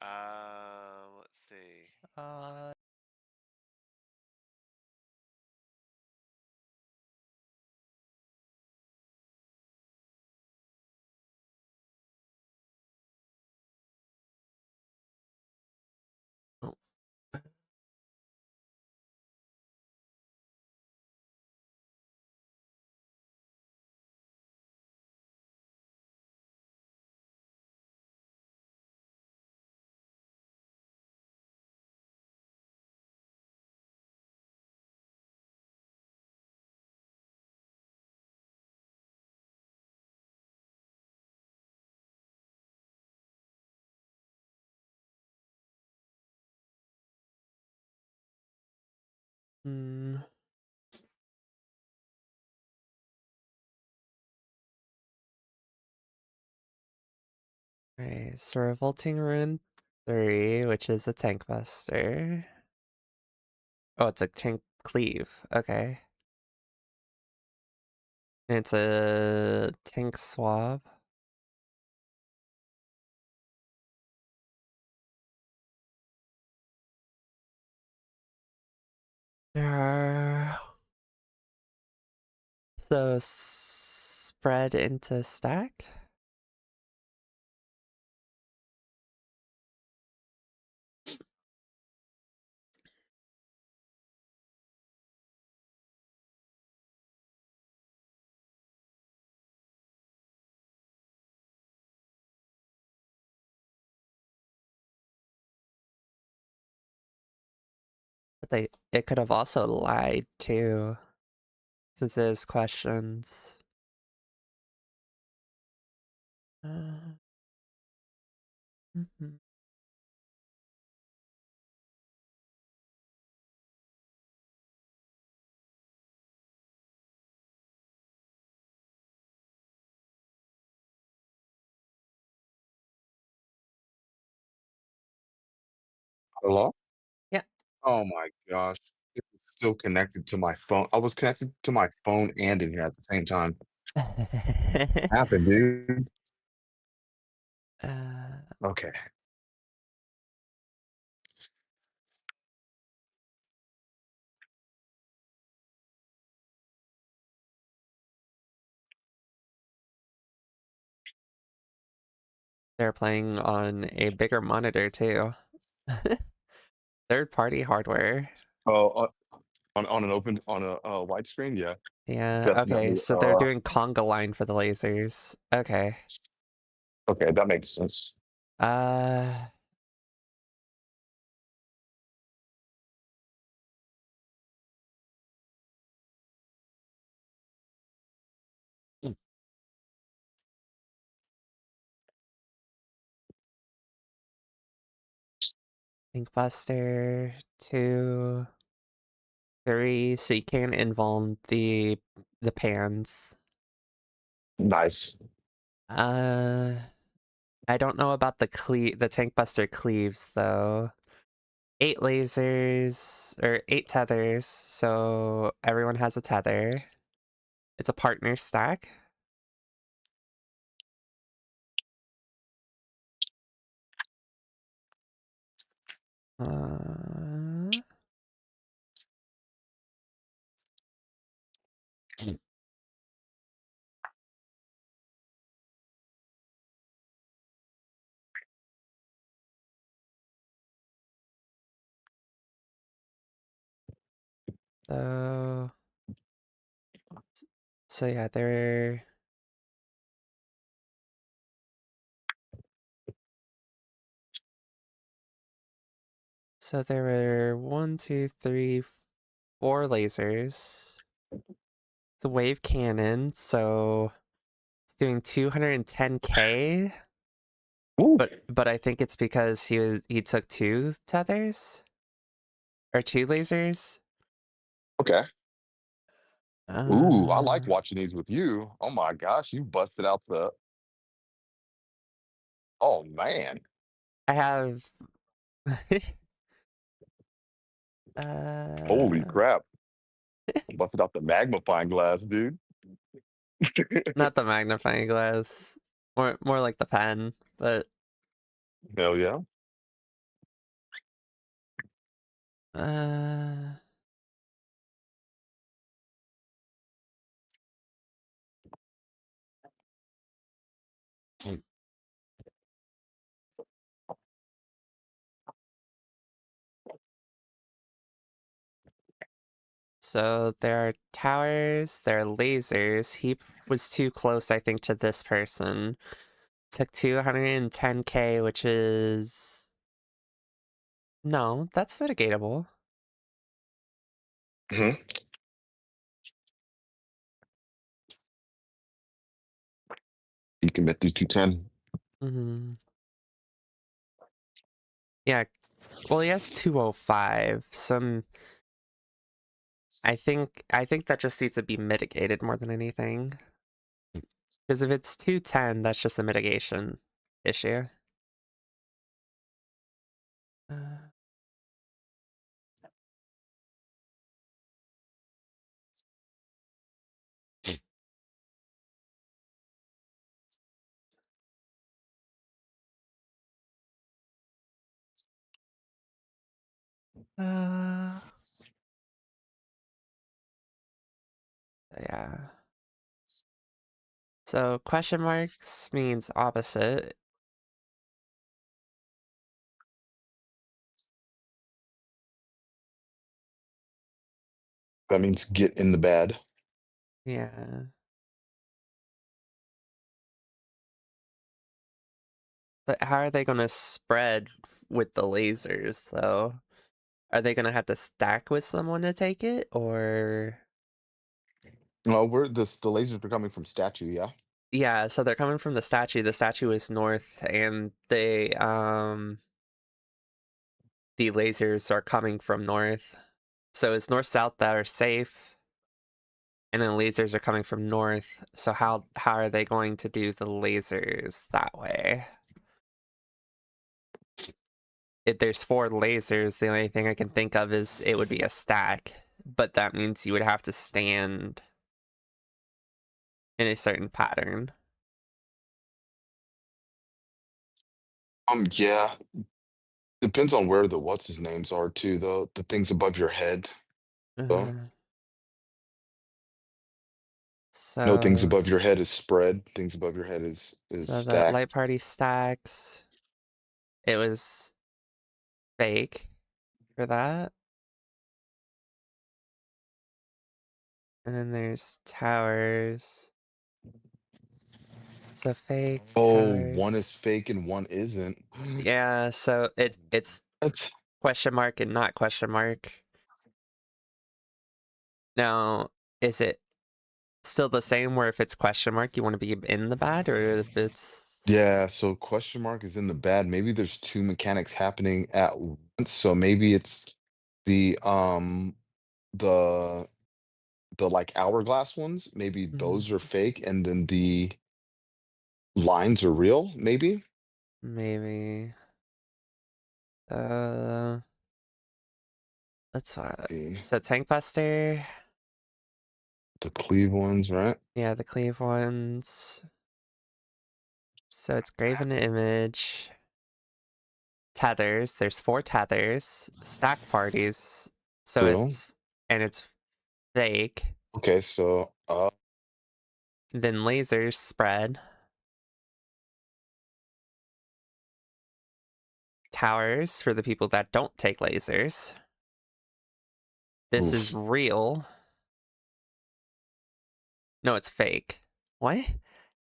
Let's see. Uh, oh. Hmm. Okay, so Revolting Ruin 3, which is a tank buster. Oh, it's a tank cleave. Okay. It's a tank swab. So spread into stack. But it could have also lied too, since there's questions. Mhm. Hello? Yeah. Oh my gosh. It was still connected to my phone. I was connected to my phone and in here at the same time. Happened, dude. uh, Okay. they're playing on a bigger monitor too. Third-party hardware. Oh, on an open on a widescreen, yeah, Yeah, okay, definitely. so they're doing conga line for the lasers. Okay. Okay, that makes sense. Uh Inkbuster 2, 3, so you can invuln the pans. Nice. Uh I don't know about the tank buster cleaves though. 8 lasers or 8 tethers, so everyone has a tether. It's a partner stack. Uh, so so yeah, there were 1, 2, 3, 4 lasers. It's a wave cannon, so it's doing 210k. Ooh, But I think it's because he took 2 tethers or 2 lasers. okay. Ooh, I like Uh, watching these with you. Oh my gosh, you busted out the. Oh man, I have holy uh crap! Busted out the magnifying glass, dude. not the magnifying glass. More like the pen, but Hell yeah. Uh, so there are towers, there are lasers. He was too close, I think, to this person. Took 210K, which is no, that's mitigatable. Mhm. You commit through 210. Hmm. Yeah, well, he has 205. Some, I think that just needs to be mitigated more than anything. Because if it's 210, that's just a mitigation issue. Uh, uh, yeah. So question marks means opposite. That means get in the bad. Yeah. But how are they going to spread with the lasers, though? Are they going to have to stack with someone to take it, or? Oh, we're the lasers are coming from statue, yeah? Yeah, so they're coming from the statue. The statue is north, and the lasers are coming from north. So it's north south that are safe, and then lasers are coming from north. So how are they going to do the lasers that way? If there's 4 lasers, the only thing I can think of is it would be a stack, but that means you would have to stand in a certain pattern. Yeah. Depends on where the what's his names are too, though. The things above your head, though. Uh, No, things so above your head is spread. Things above your head is so the stacked. light party stacks. It was fake for that. And then there's towers. So fake Oh, one towers. is fake and one isn't. Yeah, so it's What? question mark and not question mark. Now, is it still the same where if it's question mark you want to be in the bad, or if it's Yeah, so question mark is in the bad. Maybe there's two mechanics happening at once. So maybe it's the the like hourglass ones, maybe Mhm, those are fake and then the lines are real, maybe? maybe uh that's what. See. So Tank Buster, The cleave ones, right? yeah, the cleave ones. So it's graven image. Tethers. There's 4 tethers. Stack parties. So Real. it's fake. Okay, so Then lasers spread. Towers for the people that don't take lasers. This is oof. real. No, it's fake. What?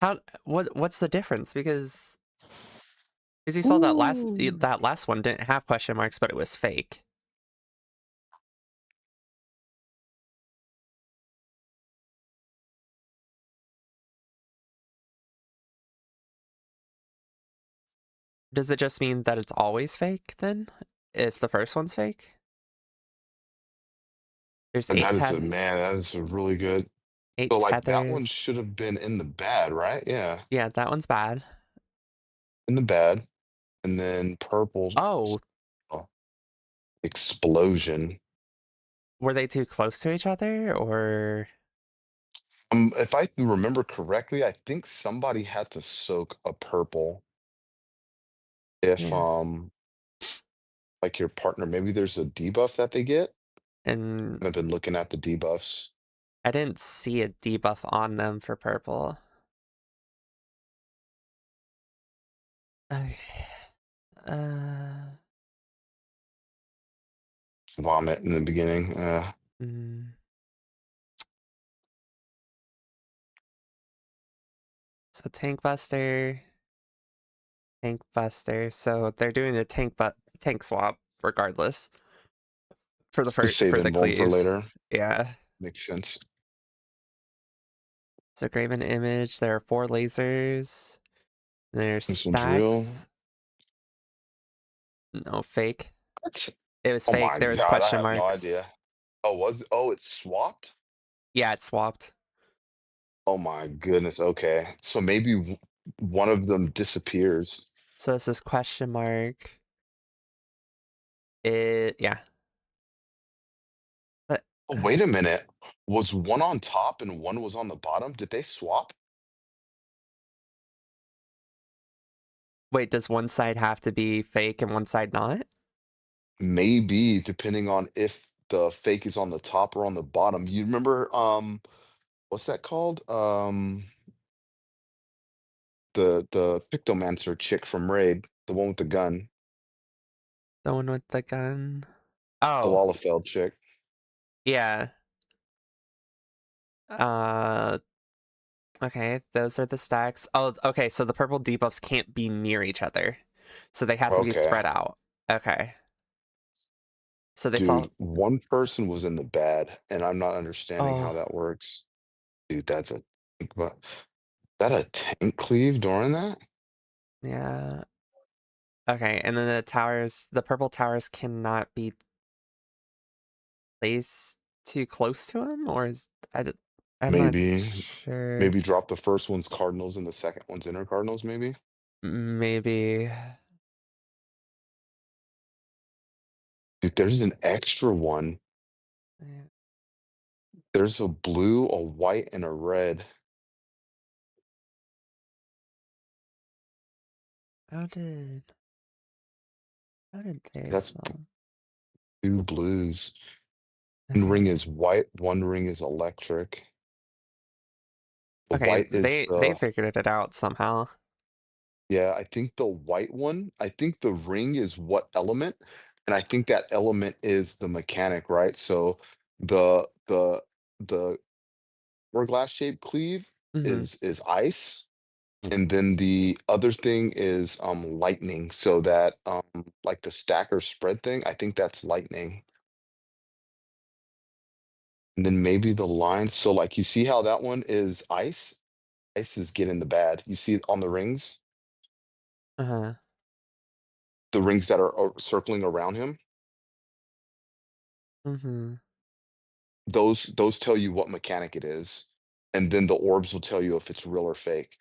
How? What's the difference? Because you saw Ooh. that last one didn't have question marks, but it was fake. Does it just mean that it's always fake then? If the first one's fake? There's And eight that is a teth man, that is a really good. eight So like that one tethers. should have been in the bad, right? Yeah, Yeah, that one's bad. in the bad. And then purple Oh, oh, explosion. were they too close to each other or If I remember correctly, I think somebody had to soak a purple if yeah. like your partner. Maybe there's a debuff that they get. And I've been looking at the debuffs. I didn't see a debuff on them for purple. Okay. Uh, Vomit in the beginning. mm, so tank buster. So they're doing a tank swap regardless To save for the invuln for cleaves. later. Yeah. Makes sense. So Graven Image, there are 4 lasers. There's This one's real. stacks. No, fake. What? It was Oh fake. my There was god, I question have no marks. idea. Oh, it's swapped? Yeah, it's swapped. Oh my goodness. Okay. So maybe one of them disappears. So this is question mark. Yeah. But Oh, wait a minute. Was one on top and one was on the bottom? Did they swap? wait, does one side have to be fake and one side not? Maybe, depending on if the fake is on the top or on the bottom. You remember, what's that called? The Pictomancer chick from Raid, the one with the gun, The one with the gun. the Oh, Lalafeld chick. yeah. Uh, okay, those are the stacks. Oh, okay, so the purple debuffs can't be near each other. So they have to be Okay. spread out. Okay. So they saw. Dude, one person was in the bad, and I'm not understanding how Oh, that works. Dude, that's a but that a tank cleave during that? yeah. Okay, and then the purple towers cannot be placed too close to him, or I'm not Maybe. sure. Maybe drop the first one's Cardinals and the second one's inner Cardinals, maybe? Maybe. Dude, there's an extra one. Yeah. There's a blue, a white, and a red. How did how did they That's spell? 2 blues. One Okay. ring is white, one ring is electric. The Okay, white is they the figured it out somehow. yeah, I think the white one, I think the ring is what element, and I think that element is the mechanic, right? So the hourglass shaped cleave Mhm. is ice, and then the other thing is lightning. So that like the stacker spread thing, I think that's lightning. And then maybe the line. So like you see how that one is ice? Ice is getting the bad. You see it on the rings, Uh-huh. the rings that are circling around him. Mhm. Those tell you what mechanic it is, and then the orbs will tell you if it's real or fake.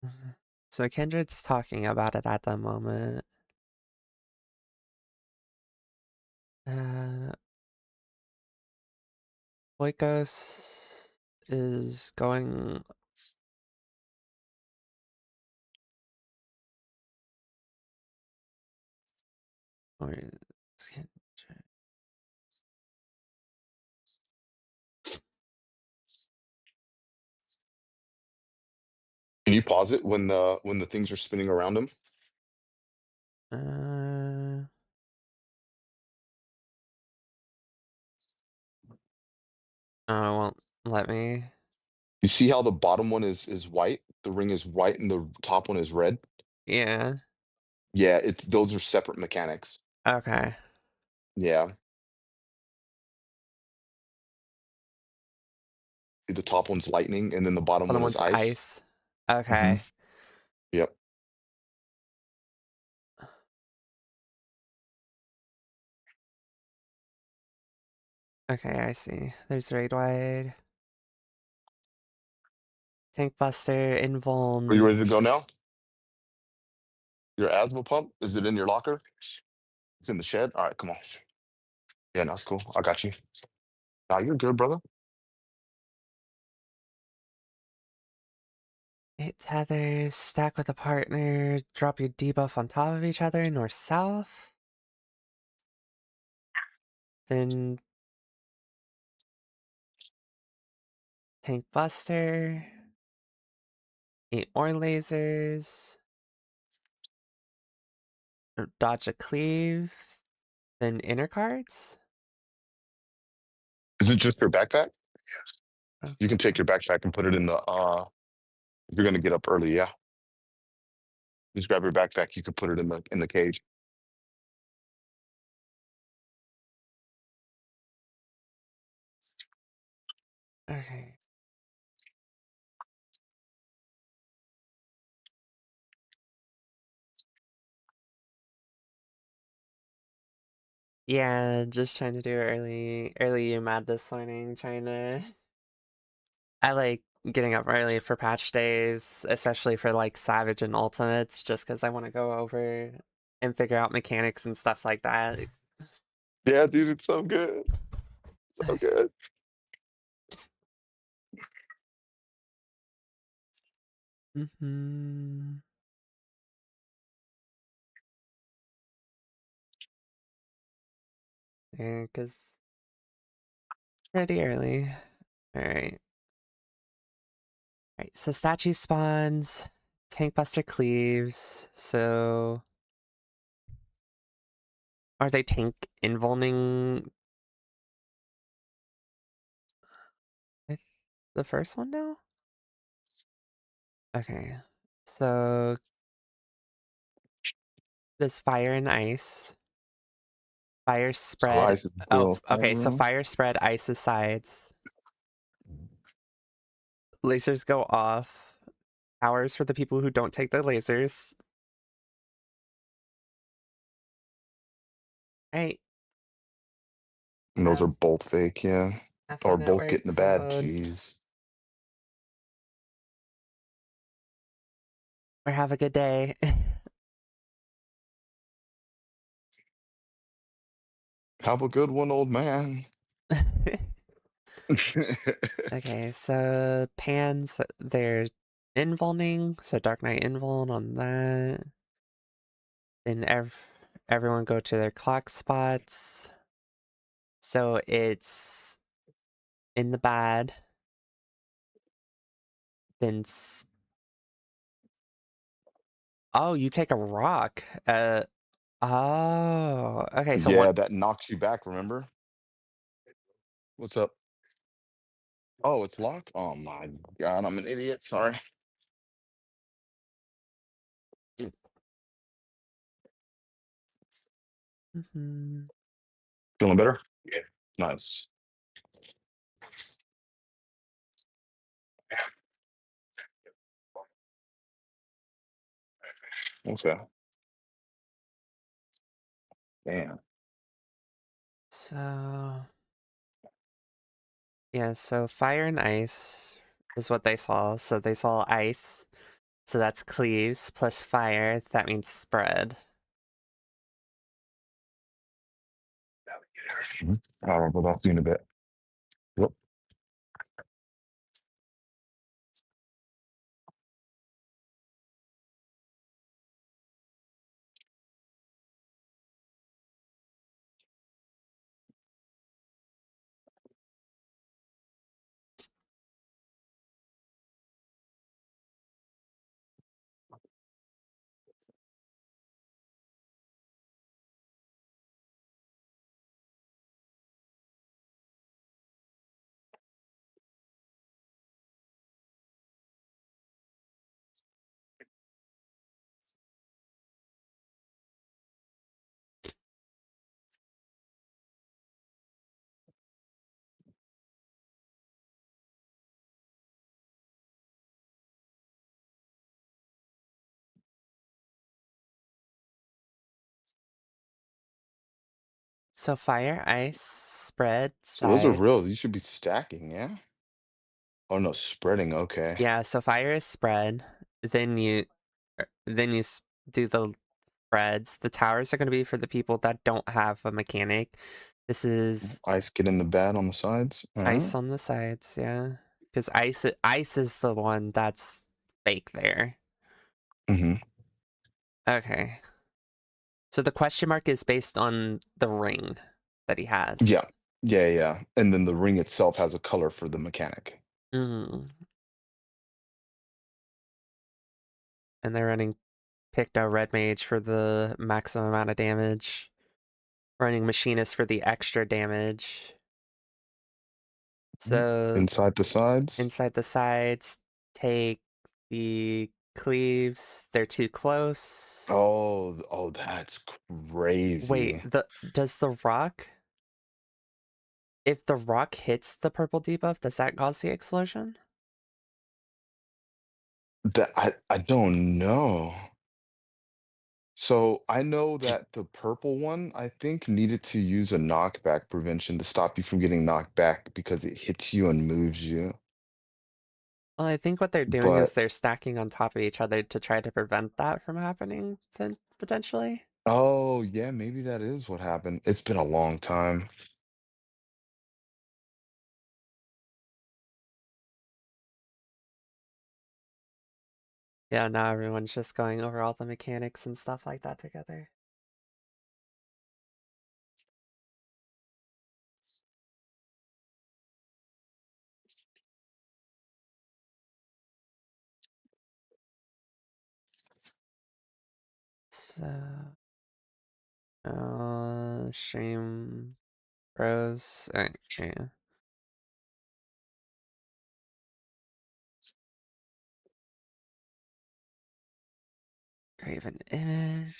Mhm. So Kindred's talking about it at the moment. Uh, Oikos is going. Or is Kindred- Can you pause it when the things are spinning around him? Uh, oh, it won't let me. You see how the bottom one is white? The ring is white and the top one is red? Yeah. Yeah, it's those are separate mechanics. Okay. Yeah. The top one's lightning and then the bottom Other one is one's ice. ice. Mhm. Okay. Yep. Okay, I see. There's raid wide. Tank Buster, Are you Invuln. ready to go now? Your asthma pump? Is it in your locker? It's in the shed? All right, come on. Yeah, that's cool. I got you. Nah, you're good, brother. 8 tethers, stack with a partner, drop your debuff on top of each other, north south. Then tank buster, 8 more lasers, dodge a cleave, then inner cards. Is it just your backpack? Oh, You can take your backpack and put it in the if you're gonna get up early, yeah. Just grab your backpack, you can put it in the cage. okay. Yeah, just trying to do early UMAD this morning, trying to I like getting up early for patch days, especially for like Savage and Ultimates, just because I want to go over and figure out mechanics and stuff like that. Yeah, dude, it's so good. So good. Mm-hmm. Yeah, because pretty early. Alright. Alright, so statue spawns, tank buster cleaves, so are they tank invulning the first one now? Okay. So this fire and ice. Fire So spread. ice is Oh, still okay. So home. fire spread, ice's sides. Lasers go off. Powers for the people who don't take the lasers. Right. And those are both fake, yeah. Have Or fun at both work, getting the bad. Slowpoke. Jeez. Or have a good day. Have a good one, old man. Okay, so pans, they're invulning. So Dark Knight invuln on that. Then everyone go to their clock spots. So it's in the bad. Then oh, you take a rock. Oh, okay. So one. Yeah, that knocks you back, remember? What's up? Oh, it's locked? Oh my god, I'm an idiot. Sorry. Mhm. Feeling better? Yeah. Nice. Okay. Damn. So yeah, so fire and ice is what they saw. So they saw ice. So that's cleaves plus fire. That means spread. All right, well, I'll see you in a bit. Yep. So fire, ice, spread, So those are real. sides. These should be stacking, yeah? Oh no, spreading. Okay. Yeah, so fire is spread. Then you do the spreads. The towers are going to be for the people that don't have a mechanic. This is Ice get in the bad on the sides. All right. ice on the sides, yeah. Because ice is the one that's fake there. Hmm. Okay. So the question mark is based on the ring that he Yeah. has. Yeah, yeah. And then the ring itself has a color for the mechanic. Mm. And they're running Picto Red Mage for the maximum amount of damage. Running Machinist for the extra damage. Mhm. So Inside the sides. inside the sides, take the cleaves. They're too close. Oh, that's Wait, crazy. does the rock, if the rock hits the purple debuff, does that cause the explosion? That I don't know. So I know that the purple one, I think, needed to use a knockback prevention to stop you from getting knocked back because it hits you and moves you. Well, I think what they're doing is But they're stacking on top of each other to try to prevent that from happening, potentially. oh yeah, maybe that is what happened. It's been a long time. Yeah, now everyone's just going over all the mechanics and stuff like that together. So, stream bros. Yeah. Graven image.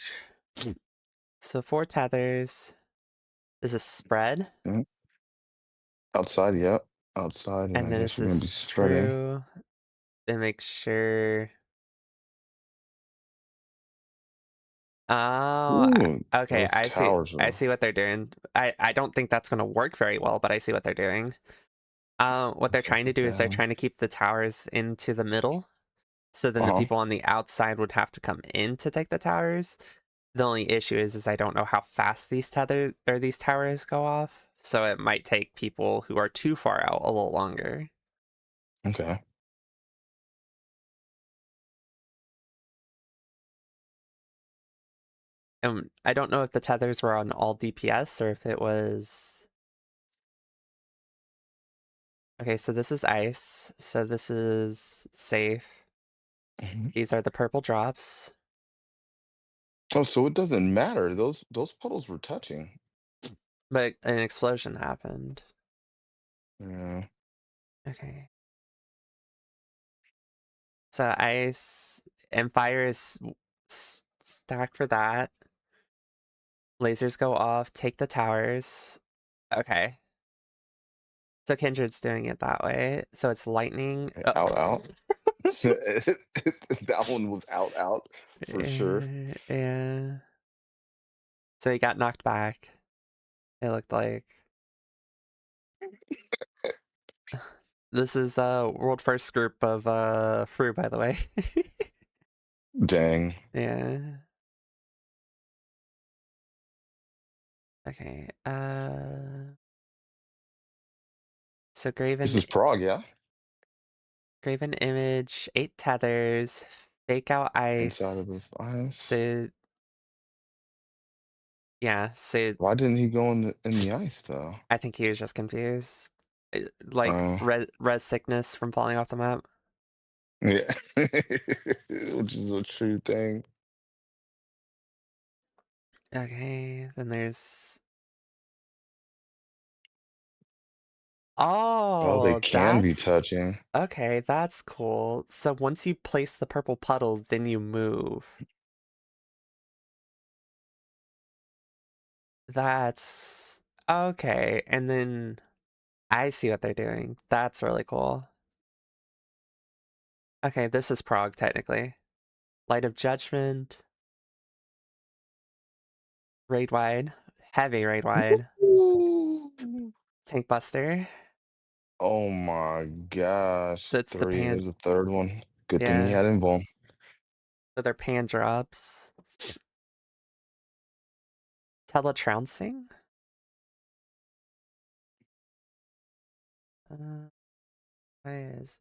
So 4 tethers. This is spread, Mhm. Outside, yep. Outside, and and I then guess this you're gonna be is spreading. true. Then make sure. Oh, Ooh, okay. those I see. towers I are see what they're doing. I don't think that's going to work very well, but I see what they're doing. What they're inside trying the to do is they're dam. trying to keep the towers into the middle. So then the Uh-huh. people on the outside would have to come in to take the towers. The only issue is I don't know how fast these towers go off. So it might take people who are too far out a little longer. Okay. And I don't know if the tethers were on all DPS or if it was. Okay, so this is ice. So this is safe. Mhm. These are the purple drops. Oh, so it doesn't matter. Those puddles were touching. But an explosion happened. Yeah. Okay. So ice and fire is stacked for that. Lasers go off, take the towers. Okay. So Kindred's doing it that way. So it's lightning. Oh. Out, out. That one was out, out for sure. Yeah. So he got knocked back. It looked like. This is world first group of Fru, by the way. Dang. Yeah. Okay. So This is Prague, yeah? Graven image, 8 tethers, fake out Inside ice. of the ice. So yeah, so Why didn't he go in the ice though? I think he was just confused. Like Uh, res sickness from falling off the map. yeah. Which is a true thing. Okay, then there's. Oh, they Oh, can be that's touching. okay, that's cool. So once you place the purple puddle, then you move. That's okay. And then I see what they're doing. That's really cool. Okay, this is Prague technically. Light of Judgment, raid wide, heavy raid wide, Ooh. tank buster. Oh my So gosh. it's the Three. pan. There's a third one. Good thing he Yeah, had invuln. so they're pan drops. Teletrouncing. Why is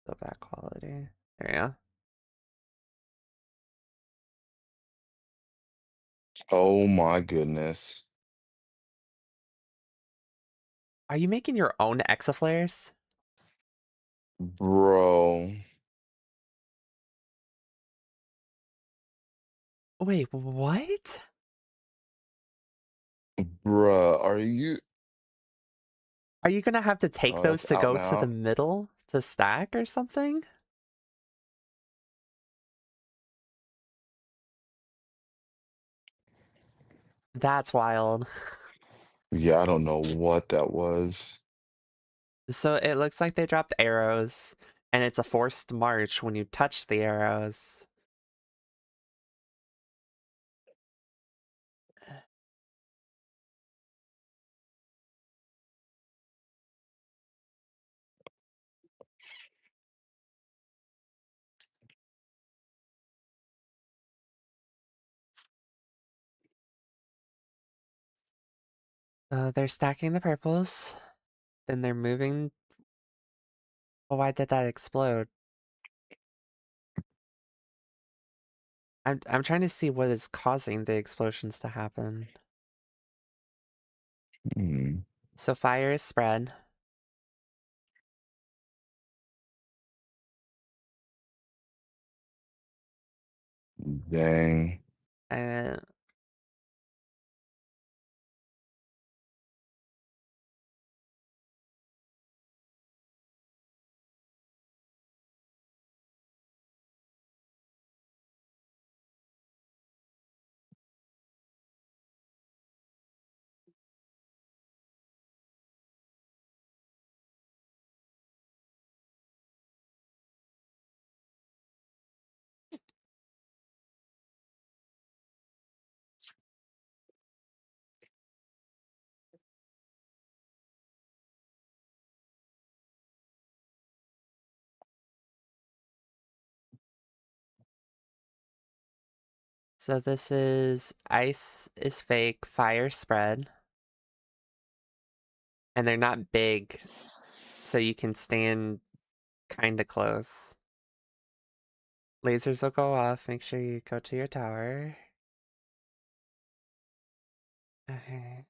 so bad quality? There you go. Oh my goodness. Are you making your own exaflares? Bro. Wait, what? Bruh, are you Are you gonna have to take oh, those that's to out and go to the out. middle to stack or something? That's wild. Yeah, I don't know what that was. So it looks like they dropped arrows, and it's a forced march when you touch the arrows. They're stacking the purples, then they're moving. Oh, why did that explode? I'm trying to see what is causing the explosions to happen. Hmm. So fire is spread. Dang. Uh, so this is ice is fake, fire spread, and they're not big, so you can stand kind of close. Lasers will go off. Make sure you go to your tower. Okay.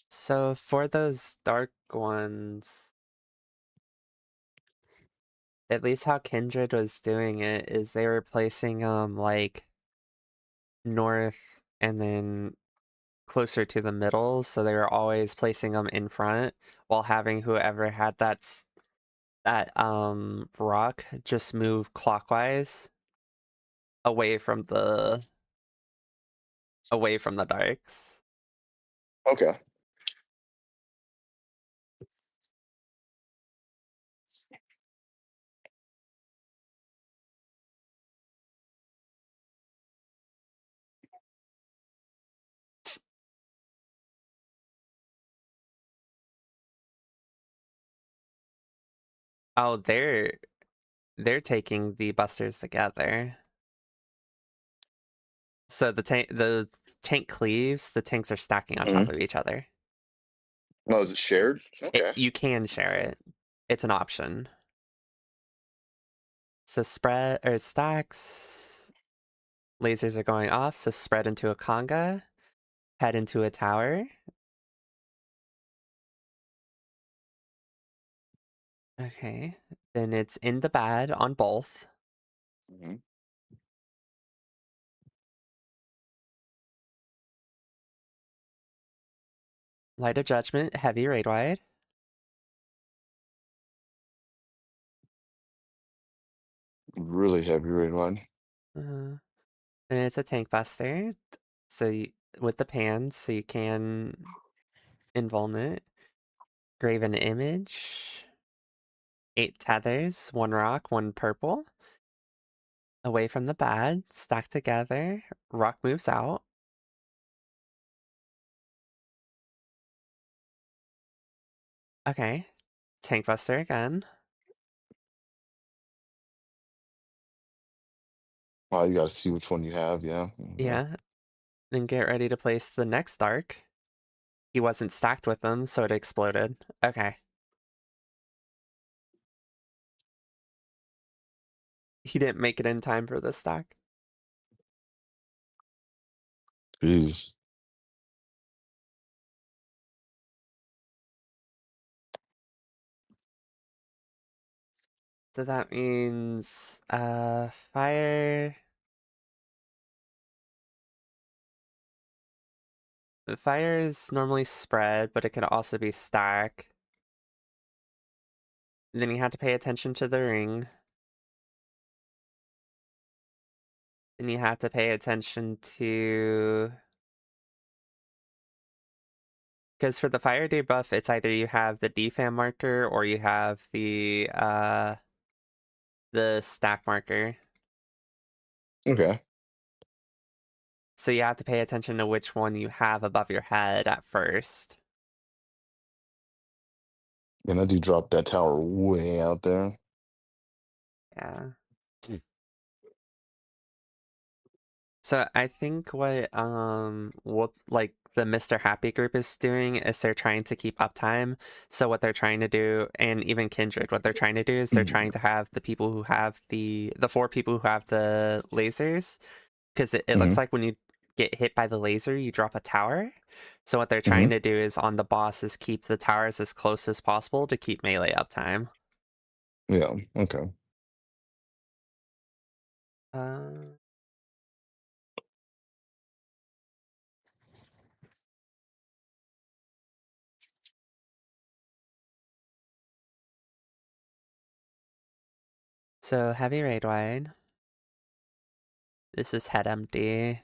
So for those dark ones, at least how Kindred was doing it is they were placing like north and then closer to the middle, so they were always placing them in front while having whoever had that rock just move clockwise away from the darks. Okay. Oh, they're taking the busters together. So the tank cleaves, the tanks are stacking on top Mhm. of each other. Oh, is it shared? Okay. You can share it. It's an option. So spread or stacks, lasers are going off, so spread into a conga, head into a tower. Okay. Then it's in the bad on both. Mhm. Light of Judgment, heavy raid wide. Really heavy red one. Uh, then it's a tank buster. So with the pans, so you can invuln it. Graven image. 8 tethers, 1 rock, 1 purple. Away from the bad, stacked together. Rock moves out. Okay. Tank buster again. Oh, you gotta see which one you have, yeah. Okay. Yeah, then get ready to place the next arc. He wasn't stacked with them, so it exploded. Okay. He didn't make it in time for the stack. Jeez. So that means fire. Fire is normally spread, but it can also be stack. Then you have to pay attention to the ring. Then you have to pay attention to, because for the fire debuff, it's either you have the defam marker or you have the stack marker. Okay. So you have to pay attention to which one you have above your head at first. And I do drop that tower way out there. Yeah. So I think what like the Mr. Happy group is doing is they're trying to keep uptime. So what they're trying to do, and even Kindred, what they're trying to do is they're trying Mhm. to have the people who have the four people who have the lasers, because it looks Mhm. like when you get hit by the laser, you drop a tower. So what they're trying Mhm. to do is on the boss is keep the towers as close as possible to keep melee uptime. Yeah. Okay. Uh, so heavy raid wide. This is head empty.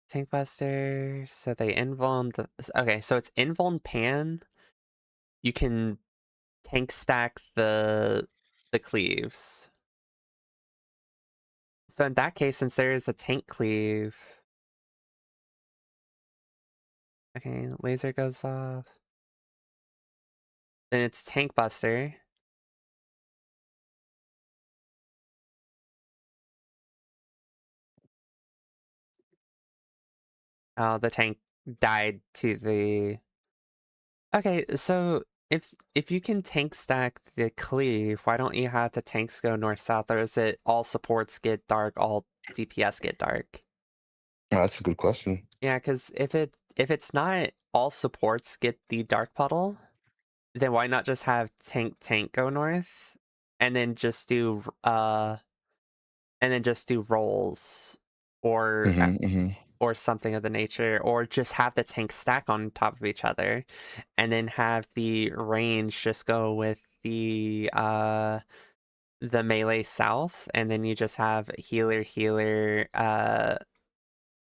Tank Buster. So they invuln the. Okay, so it's invuln pan. You can tank stack the cleaves. So in that case, since there is a tank cleave, okay, laser goes off. Then it's Tank Buster. Oh, the tank died to the. Okay, so if you can tank stack the cleave, why don't you have the tanks go north south, or is it all supports get dark, all DPS get dark? Oh, that's a good question. Yeah, because if it's not all supports get the dark puddle, then why not just have tank go north, and then just do rolls, or Mhm. Mhm. or something of the nature, or just have the tanks stack on top of each other, and then have the range just go with the melee south, and then you just have healer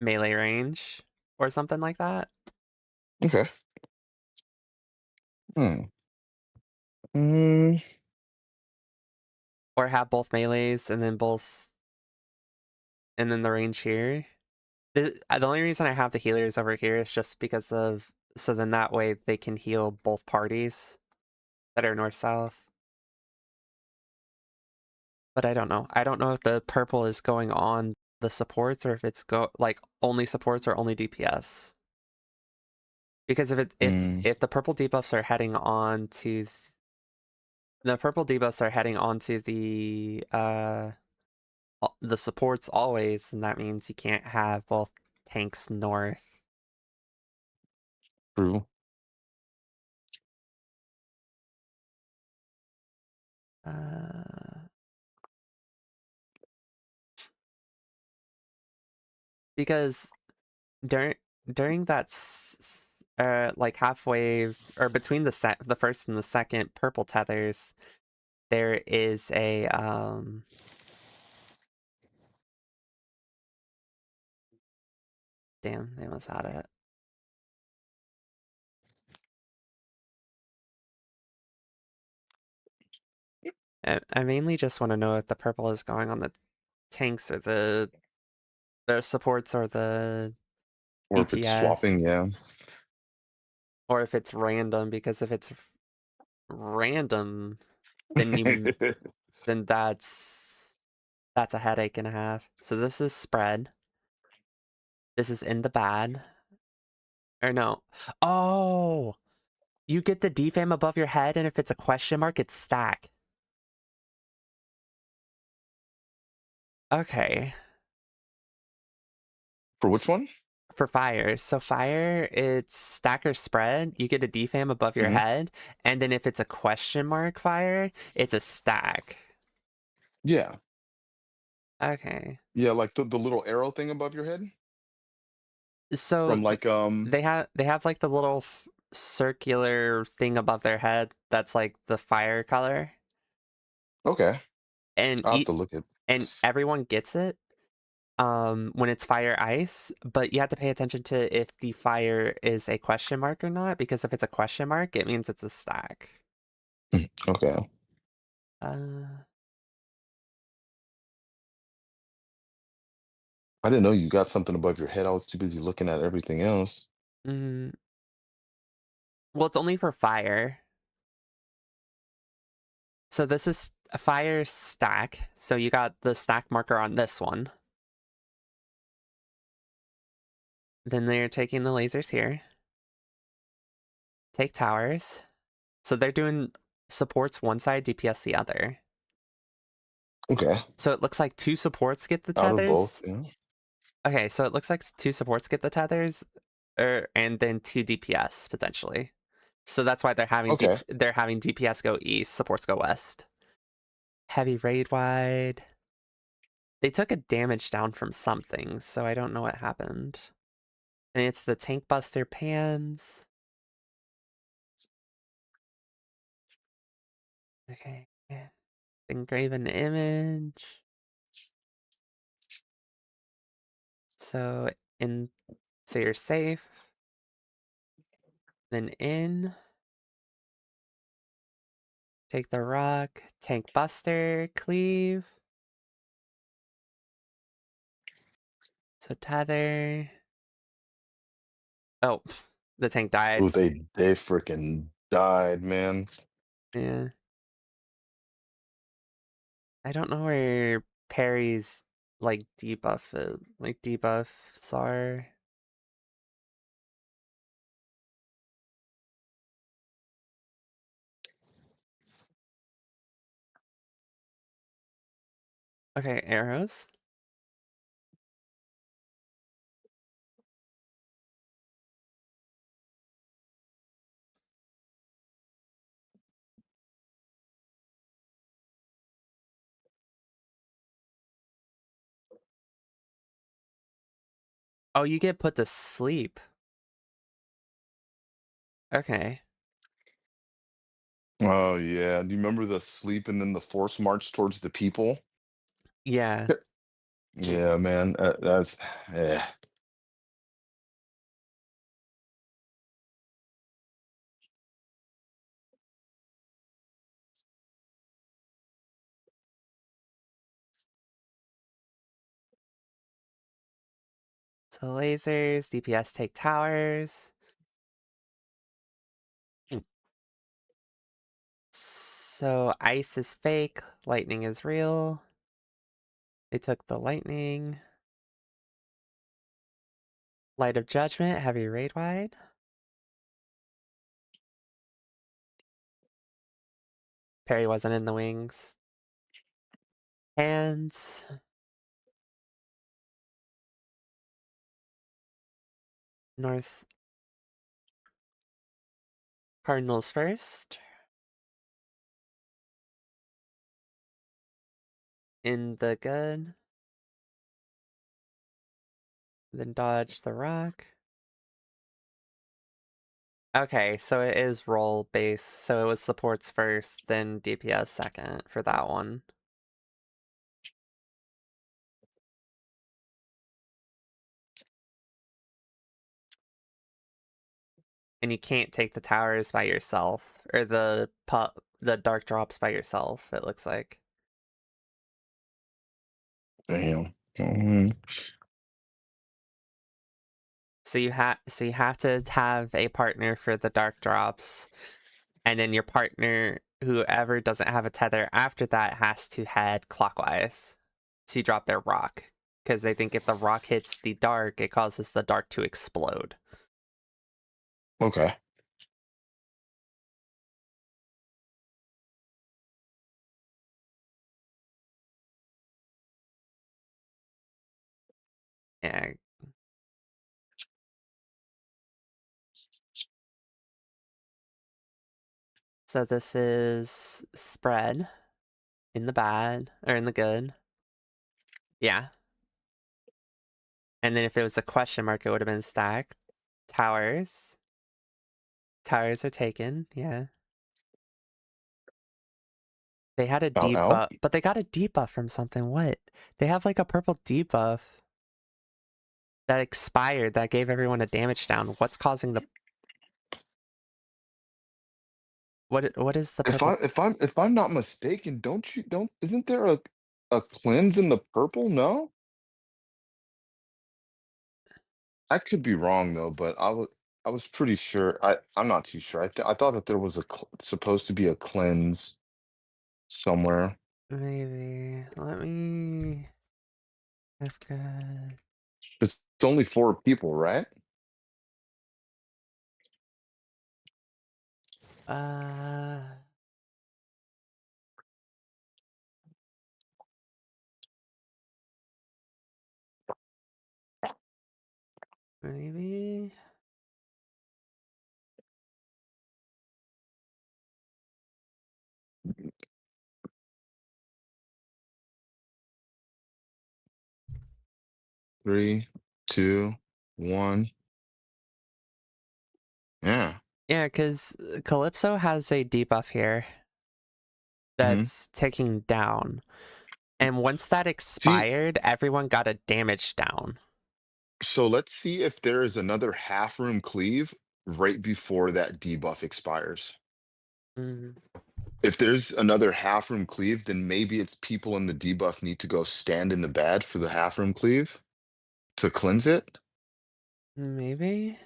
melee range or something like that. Okay. Hmm. Mm, Or have both melees and then the range here. The only reason I have the healers over here is just because of, so then that way they can heal both parties that are north south. But I don't know. I don't know if the purple is going on the supports or if it's like only supports or only DPS. Because mm, if the purple debuffs are heading on to the purple debuffs are heading onto the supports always, then that means you can't have both tanks north. true. Uh, because during that like halfway or between the first and the second purple tethers, there is a damn, they almost had it. I mainly just want to know if the purple is going on the tanks or the supports or the Or if it's DPS, swapping, yeah. or if it's random, because if it's random, then you then that's a headache and a half. So this is spread. This is in the bad. Or no. Oh! You get the defam above your head, and if it's a question mark, it's stack. Okay. For which one? For fire. So fire, it's stack or spread. You get a defam above your Hmm. head, and then if it's a question mark fire, it's a stack. Yeah. Okay. Yeah, like the little arrow thing above your head So from like they have like the little circular thing above their head that's like the fire color, okay. and I'll have to look at. and everyone gets it when it's fire ice, but you have to pay attention to if the fire is a question mark or not, because if it's a question mark, it means it's a stack. Okay. Uh, I didn't know you got something above your head. I was too busy looking at everything else. mm, well, it's only for fire. So this is a fire stack. So you got the stack marker on this one. Then they're taking the lasers here. Take towers. So they're doing supports one side, DPS the other. Okay. So it looks like two supports get the Out of both. tethers. Yeah. Okay, so it looks like two supports get the tethers, and then two DPS potentially. So that's why Okay. they're having DPS go east, supports go west. Heavy raid wide. They took a damage down from something, so I don't know what happened. And it's the tank buster pans. Okay. Yeah. Engraven image. So in so you're safe. Then in. Take the rock. Tank buster. Cleave. So tether. Oh, the tank died. Ooh, they freaking died, man. Yeah. I don't know where Perry's like debuff is. Like debuffs are. Okay, arrows. Oh, you get put to sleep. Okay. Oh yeah. Do you remember the sleep and then the force march towards the people? Yeah. Yeah, man. That's yeah. So lasers, DPS take towers. So ice is fake, lightning is real. They took the lightning. Light of Judgment, heavy raid wide. Perry wasn't in the wings. Hands. North Cardinals first. In the good. Then dodge the rock. Okay, so it is roll based. So it was supports first, then DPS second for that one. And you can't take the towers by yourself, or the dark drops by yourself, it looks like. Damn. So you have to have a partner for the dark drops, and then your partner whoever doesn't have a tether after that has to head clockwise to drop their rock. Because they think if the rock hits the dark, it causes the dark to explode. Okay. Yeah. So this is spread in the bad, or in the good. Yeah. And then if it was a question mark, it would have been stacked. Towers. Towers are taken, yeah. They had a Out, out. debuff, but they got a debuff from something. What? They have like a purple debuff that expired that gave everyone a damage down. What's causing the what is the purple? If I'm not mistaken, don't isn't there a cleanse in the purple? No? I could be wrong though, but I was pretty sure. I'm not too sure. I thought that there was supposed to be a cleanse somewhere. Maybe. Let me I've got It's only 4 people, right? uh maybe 3, 2, 1. Yeah. yeah, because Calypso has a debuff here Hmm. that's ticking down. And once that See, expired, everyone got a damage down. so let's see if there is another half room cleave right before that debuff expires. Mm, If there's another half room cleave, then maybe it's people in the debuff need to go stand in the bad for the half room cleave to cleanse it. maybe?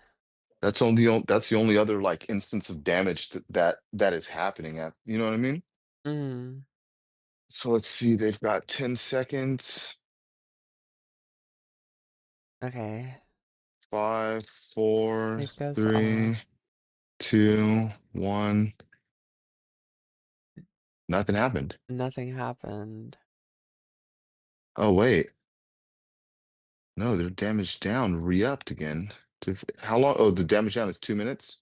That's the only other like instance of damage that is happening at, you know what I mean? Mm, So let's see, they've got 10 seconds. okay. 5, 4, Save goes off. 3, 2, 1. Nothing happened. Nothing happened. Oh wait. No, their damage down re-upped again. How long? Oh, the damage down is 2 minutes.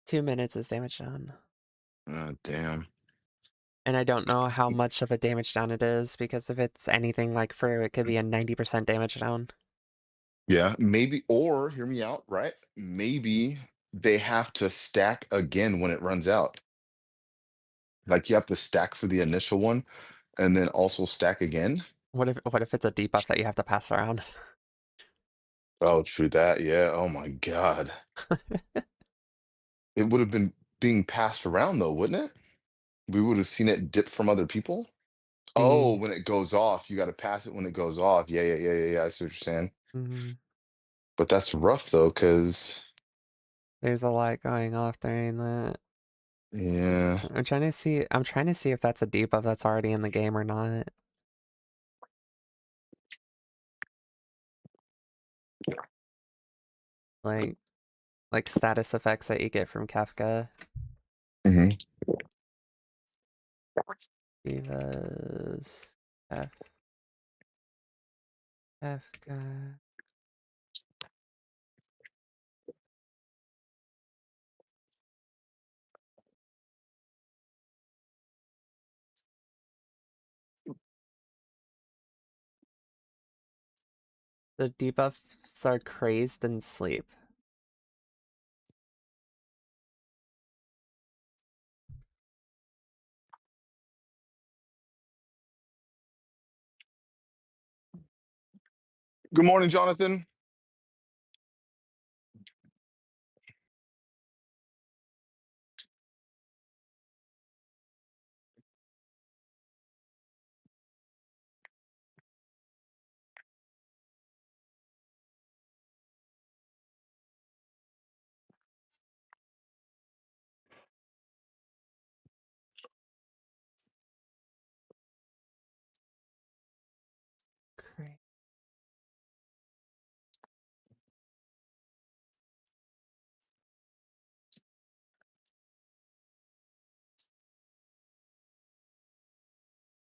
2 minutes is damage down. Oh, damn. And I don't know how much of a damage down it is because if it's anything like Fru, it could be a 90% damage down. Yeah, maybe, or hear me out, right? Maybe they have to stack again when it runs out. Like you have to stack for the initial one and then also stack again. What if it's a debuff that you have to pass around? Oh, true that. Yeah. Oh my God. It would have been being passed around though, wouldn't it? We would have seen it dip from other people. Oh, Mm, when it goes off, you got to pass it when it goes off. Yeah, yeah, yeah, yeah, yeah. I see what you're saying. mm, But that's rough though, because there's a lot going off during that. yeah. I'm trying to see if that's a debuff that's already in the game or not. Like like status effects that you get from Kafka. Hmm. Divas. Kafka. The debuffs are crazed and sleep. Good morning, Jonathan.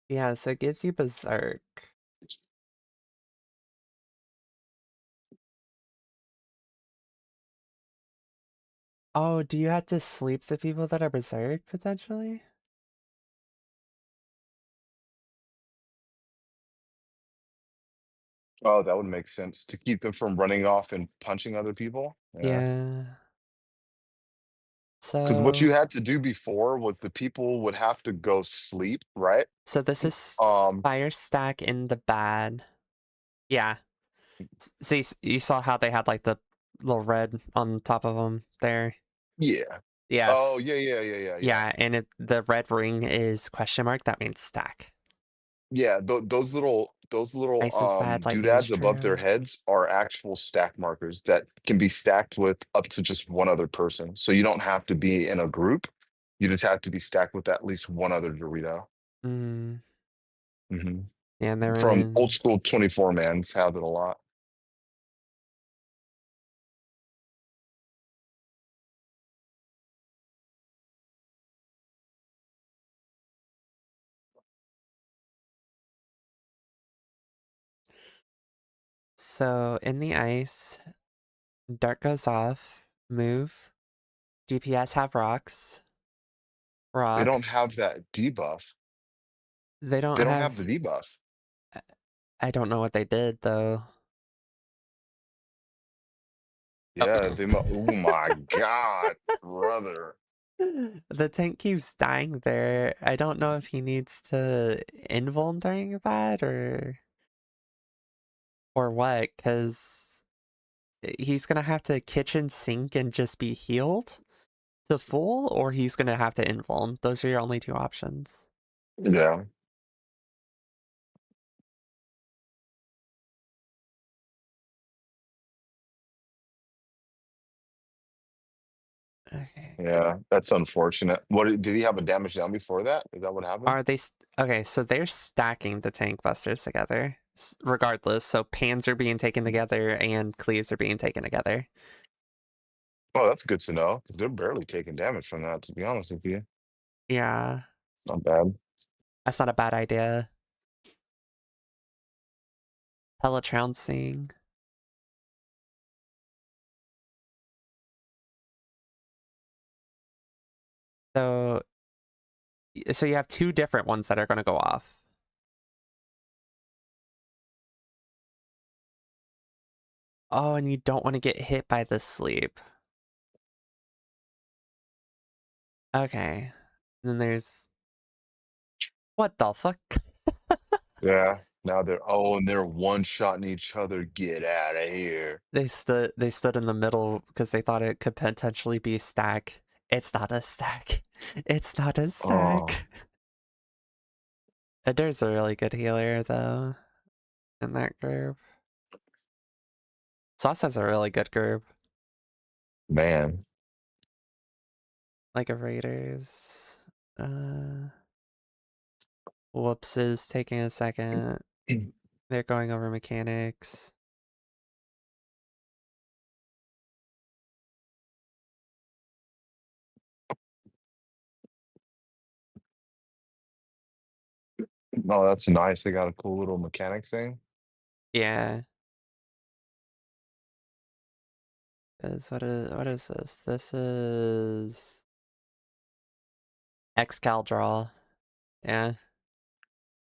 Yeah, so it gives you Berserk. Oh, do you have to sleep the people that are Berserk, potentially? Oh, that would make sense to keep them from running off and punching other people. Yeah. Yeah. Because what So, you had to do before was the people would have to go sleep, right? so this is Um, Fire Stack in the bad. Yeah. See, you saw how they had like the little red on top of them there. yeah. Oh, Yes. yeah, yeah, yeah, yeah, yeah. Yeah, and the red ring is question mark. That means stack. Yeah, those little Ice is bad, lightning is doodads above their true. heads are actual stack markers that can be stacked with up to just one other person. So you don't have to be in a group. You just have to be stacked with at least one other Dorito. Mm. Hmm. Yeah, and they're From old in. school 24 mans have it a lot. So in the ice, Dart goes off, move. DPS have rocks. They Rock. don't have that debuff. They don't They don't have the have. debuff. I don't know what they did though. Yeah, Oh. oh my God, brother. The tank keeps dying there. I don't know if he needs to invuln during that or what, because he's gonna have to kitchen sink and just be healed to full, or he's gonna have to invuln. Those are your only two options. Yeah, Okay. yeah, that's unfortunate. Did he have a damage down before that? Is that what happened? Are they okay? So they're stacking the tank busters together, regardless. So pans are being taken together and cleaves are being taken together. Oh, that's good to know because they're barely taking damage from that, to be honest with you. Yeah, It's not bad. that's not a bad idea. Teletrouncing. So, so you have two different ones that are going to go off. Oh, and you don't want to get hit by the sleep. Okay. And then there's what the fuck? Yeah. Now and they're one-shotting each other. Get out of here. They stood in the middle because they thought it could potentially be a stack. It's not a stack. It's not a Oh, stack. There's a really good healer though in that group. Sauce has a really good group. man. Like a Raiders. Whoops is taking a second. They're going over mechanics. Oh, that's nice. They got a cool little mechanics thing. Yeah. What is this? This is Xcal draw. Yeah.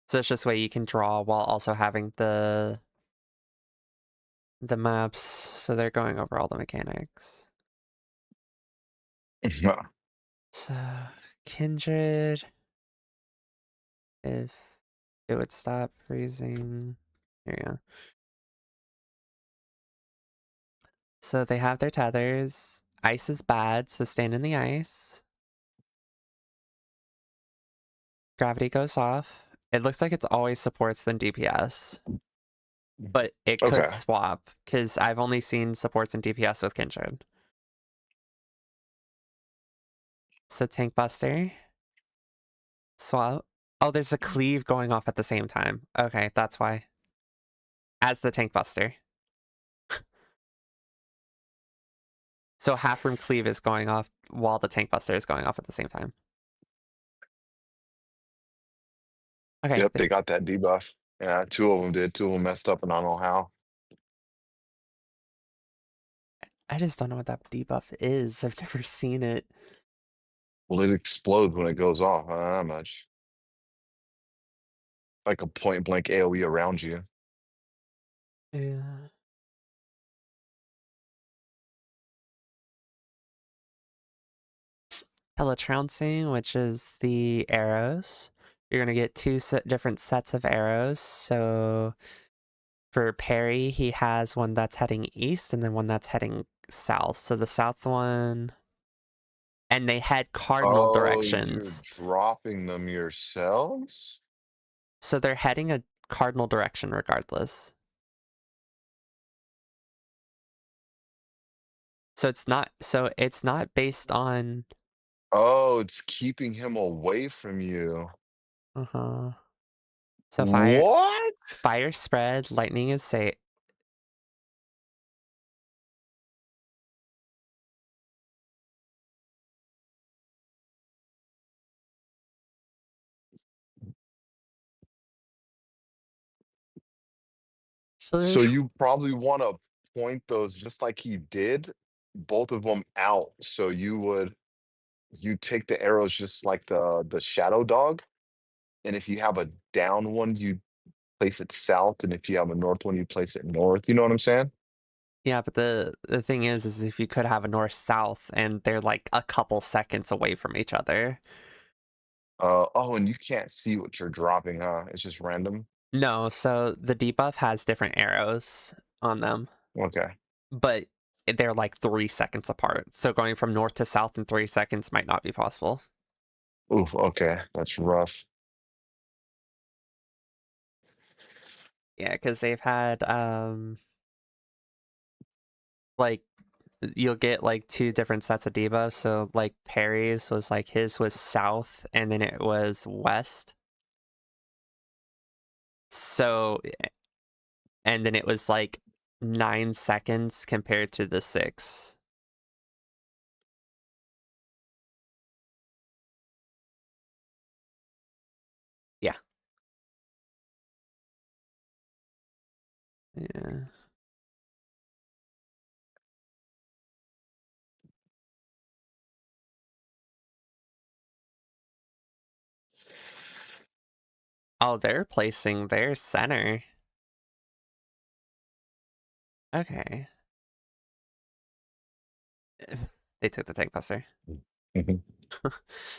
So it's just a way you can draw while also having the maps. So they're going over all the mechanics. So Kindred, if it would stop freezing. There you go. So they have their tethers. Ice is bad, so stand in the ice. Gravity goes off. It looks like it's always supports than DPS, but it could Okay. swap because I've only seen supports and DPS with Kindred. So Tank Buster, swap. Oh, there's a cleave going off at the same time. Okay, that's why. As the Tank Buster. So half room cleave is going off while the Tank Buster is going off at the same time. Okay, Yep, they got that debuff. Yeah, two of them did. Two of them messed up, and I don't know how. I just don't know what that debuff is. I've never seen it. Well, it explodes when it goes off. Not much. Like a point blank AoE around you. Yeah. Teletrouncing, which is the arrows. You're gonna get different sets of arrows. So for parry, he has one that's heading east and then one that's heading south. So the south one, and they head cardinal Oh, you're directions. dropping them yourselves? So they're heading a cardinal direction regardless. So it's not based on Oh, it's keeping him away from you. uh-huh. So What? fire spread, lightning is safe. So So there's you probably want to point those just like he did, both of them out. So you take the arrows just like the shadow dog, and if you have a down one, you place it south, and if you have a north one, you place it north. You know what I'm saying? yeah, but the thing is if you could have a north south and they're like a couple seconds away from each other. Oh, and you can't see what you're dropping, huh? It's just random. No, so the debuff has different arrows on them, Okay. but they're like 3 seconds apart. So going from north to south in 3 seconds might not be possible. Oof, okay. That's rough. Yeah, because they've had like you'll get like two different sets of debuffs. So like Perry's was like his was south and then it was west. So and then it was like 9 seconds compared to the 6. Yeah. Yeah. Oh, they're placing their center. Okay. They took the tank buster. Mhm.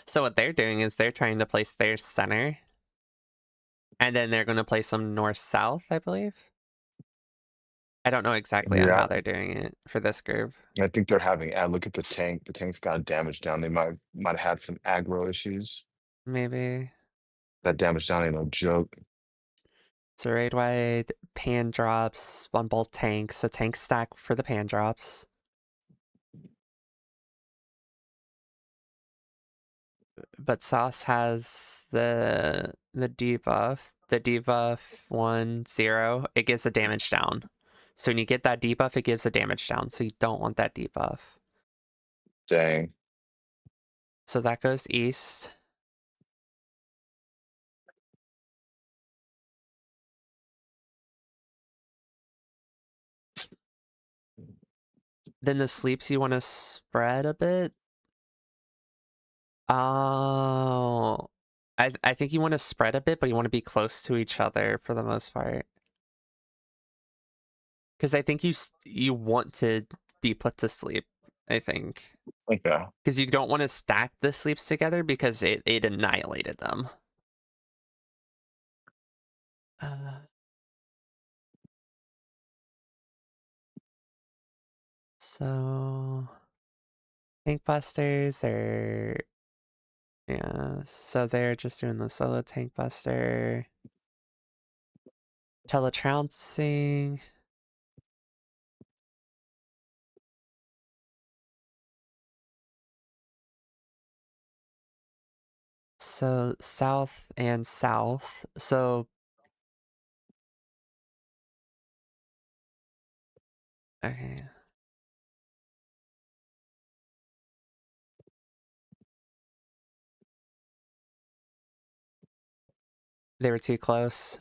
So what they're doing is they're trying to place their center. And then they're going to place them north-south, I believe. I don't know exactly on Yeah, how they're doing it for this group. I think they're having look at the tank. The tank's got damage down. They might have had some aggro issues. Maybe. That damage down ain't no joke. So raid wide, pan drops on both tanks. So tank stack for the pan drops. But Sauce has the debuff. The debuff 1/0. It gives a damage down. So when you get that debuff, it gives a damage down. So you don't want that debuff. Dang. So that goes east. Then the sleeps you want to spread a bit. Oh, I think you want to spread a bit, but you want to be close to each other for the most part. Because I think you want to be put to sleep. I think Okay. because you don't want to stack the sleeps together because it annihilated them. Uh, so tank busters are yeah. So they're just doing the solo tank buster, teletrouncing. So south and south. So okay. They were too close.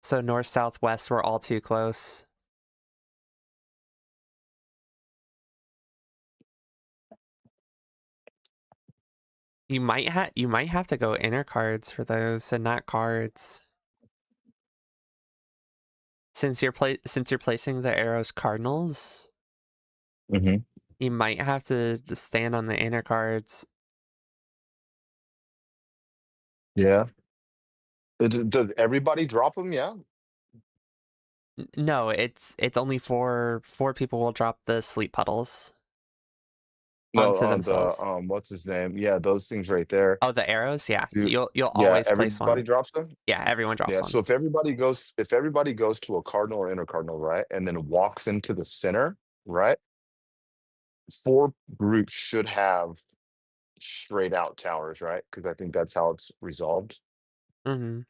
So north, south, west were all too close. You might have to go inner cards for those and not cards. Since you're placing the arrows cardinals, Hmm. you might have to just stand on the inner cards. Yeah. Does everybody drop them? Yeah. No, it's only four people will drop the sleep puddles No, onto on the themselves. what's his name? Yeah, those things right there. Oh, the arrows? Yeah. Do You'll Yeah, always place everybody one. drops them? Yeah, everyone drops Yeah, one. so if everybody goes to a cardinal or inner cardinal, right, and then walks into the center, right, four groups should have straight out towers, right? Because I think that's how it's resolved. Hmm.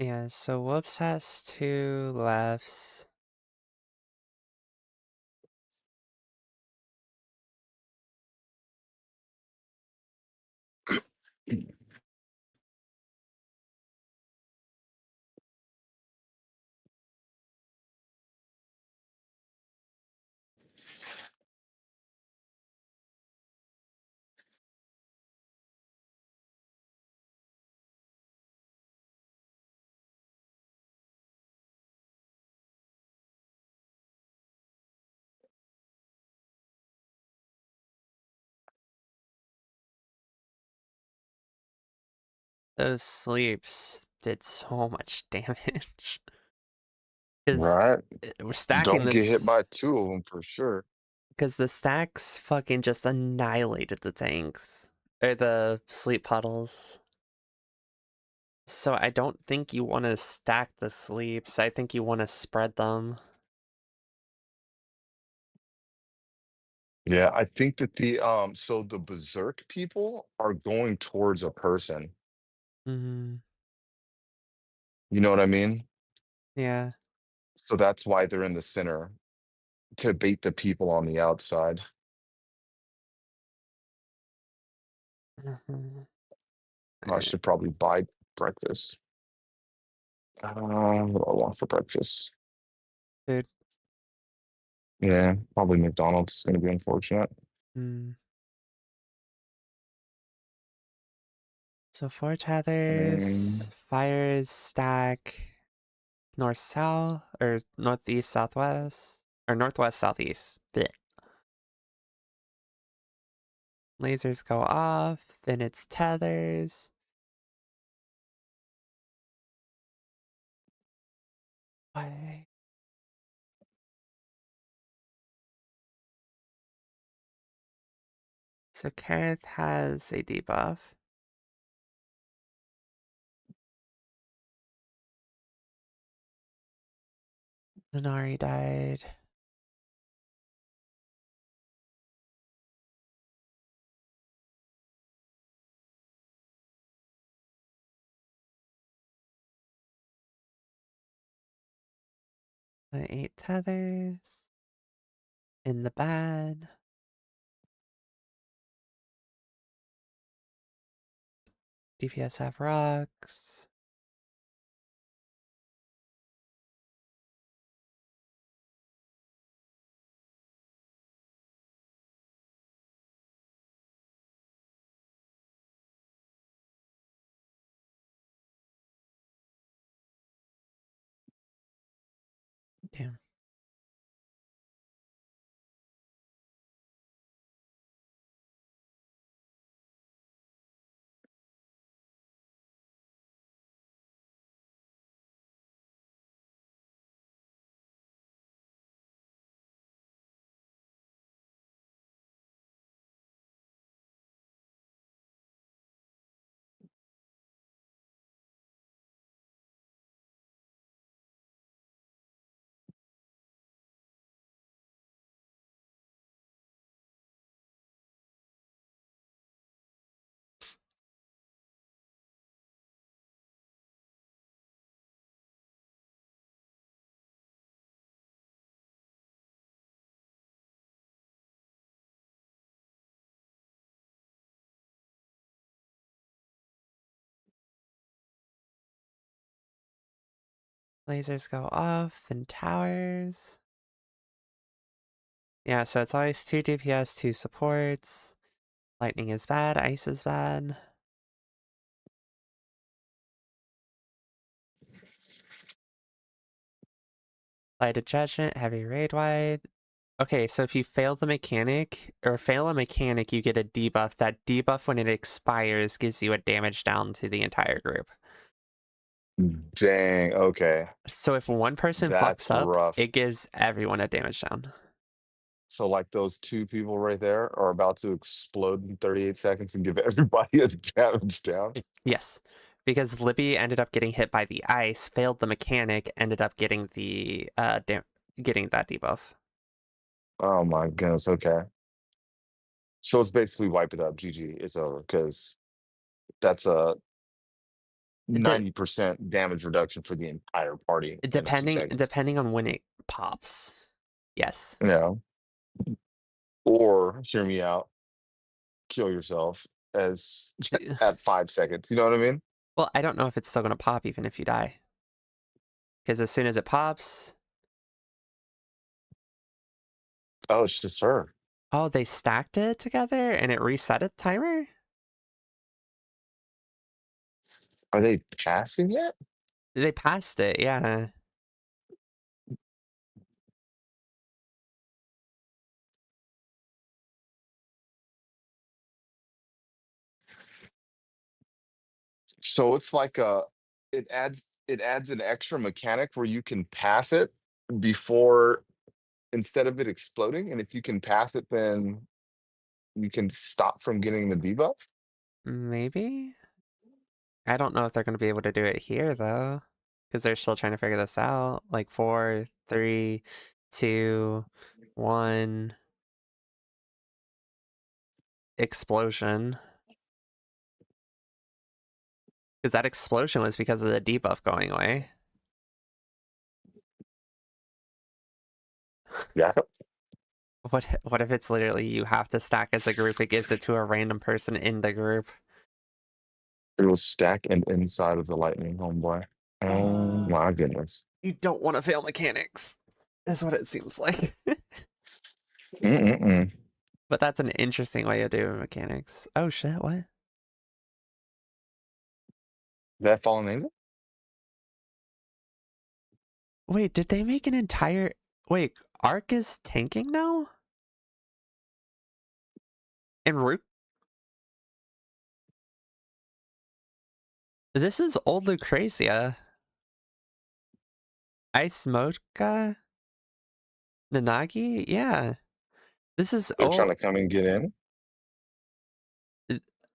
Yeah, so Whoops has two lefts. Those sleeps did so much damage. Because Right. we're stacking Don't get hit this. by two of them for sure. Because the stacks fucking just annihilated the tanks. Or the sleep puddles. So I don't think you want to stack the sleeps. I think you want to spread them. Yeah, I think that so the berserk people are going towards a person. Hmm. You know what I mean? Yeah. So that's why they're in the center to bait the people on the outside. Mhm. I should probably buy breakfast. What do I want for breakfast? Dude. Yeah, probably McDonald's. It's gonna be unfortunate. Mm. So 4 tethers, Mm, fires stack north south or northeast southwest or northwest southeast. Blech. Lasers go off, then it's tethers. Why? So Kareth has a debuff. Minari died. The 8 tethers. In the bad. DPS have rocks. Damn. Lasers go off, then towers. Yeah, so it's always 2 DPS, 2 supports. Lightning is bad, ice is bad. Light of Judgment, heavy raid wide. Okay, so if you fail the mechanic or fail a mechanic, you get a debuff. That debuff, when it expires, gives you a damage down to the entire group. dang. Okay. So if one person fucks That's up, rough. it gives everyone a damage down. So like those two people right there are about to explode in 38 seconds and give everybody a damage down. Yes, because Libby ended up getting hit by the ice, failed the mechanic, ended up getting the getting that debuff. Oh my goodness. Okay. So it's basically wipe it up. GG. It's over because that's a De- 90% damage reduction for the entire party in a few depending seconds. depending on when it pops. Yes. You know, or hear me out, kill yourself as at 5 seconds. You know what I mean? Well, I don't know if it's still gonna pop even if you die. Because as soon as it pops, Oh, it's just her. oh, they stacked it together and it reset a timer? Are they passing it? They passed it, yeah. So it's like it adds an extra mechanic where you can pass it before instead of it exploding, and if you can pass it, then you can stop from getting the debuff. Maybe? I don't know if they're gonna be able to do it here though. Because they're still trying to figure this out. Like 4, 3, 2, 1, explosion. Because that explosion was because of the debuff going away. Yeah, What if it's literally you have to stack as a group, it gives it to a random person in the group? it will stack and inside of the lightning, homeboy. Oh Uh, my goodness. you don't want to fail mechanics. Is what it seems like. Mm-mm-mm. But that's an interesting way of doing mechanics. Oh shit, what? That fallen angel? Wait, did they make an entire... Wait, Ark is tanking now? And Rook? This is old Lucrezia. Ice Mocha? Nanagi? Yeah. This is They're trying old. to come and get in.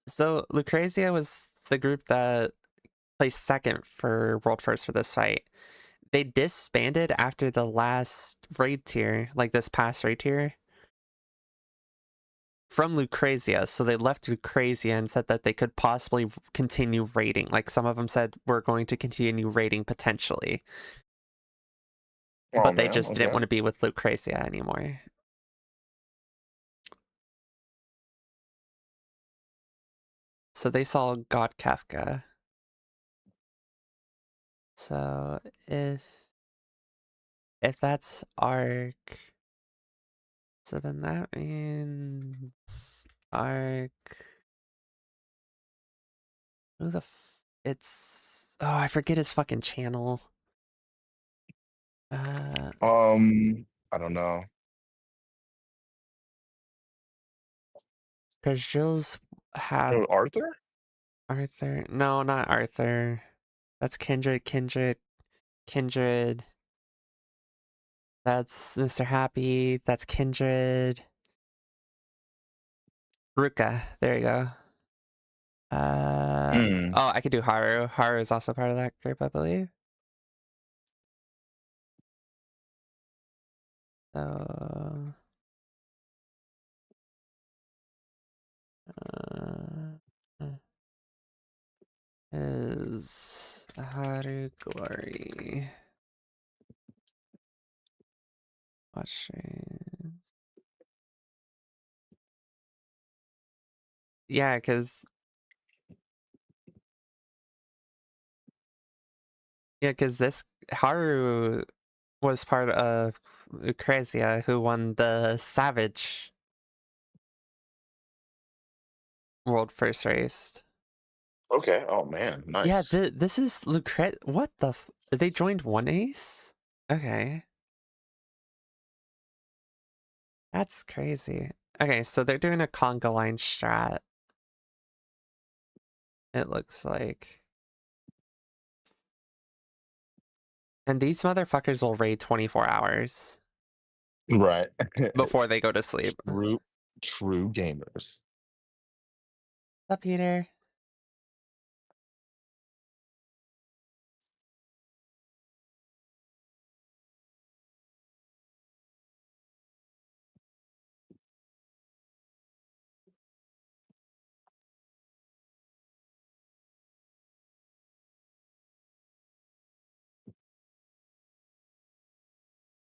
So Lucrezia was the group that placed second for World First for this fight. They disbanded after the last raid tier, like this past raid tier, from Lucrezia. So they left Lucrezia and said that they could possibly continue raiding. Like some of them said, we're going to continue raiding potentially. Oh But they man, just didn't okay. want to be with Lucrezia anymore. So they saw God Kafka. So if that's Arc, so then that means Arc. Who the it's I forget his fucking channel. I don't know. Because Jules had Oh, Arthur? Arthur. No, not Arthur. That's Kindred. That's Mr. Happy. That's Kindred. Ruka. There you go. Mm. Oh, I could do Haru. Haru is also part of that group, I believe. So, uh, is Haru Glory watching? Yeah, because this Haru was part of Lucrezia, who won the Savage World First Race. Okay. Oh man, Yeah, nice. this is Lucre. What the? They joined One Ace? Okay, that's crazy. Okay, so they're doing a conga line strat. It looks like. And these motherfuckers will raid 24 hours Right. before they go to sleep. True, true gamers. What's up, Peter?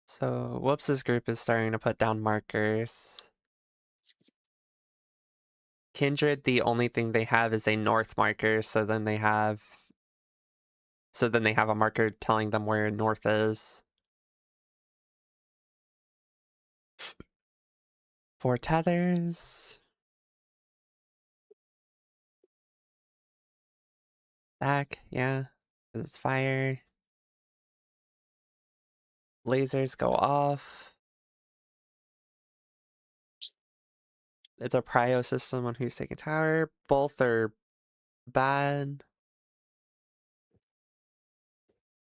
So, Whoops' group is starting to put down markers. Kindred, the only thing they have is a north marker, so then they have a marker telling them where north is. 4 tethers. Back, yeah. It's fire. Lasers go off. It's a prio system on who's taking tower. Both are bad.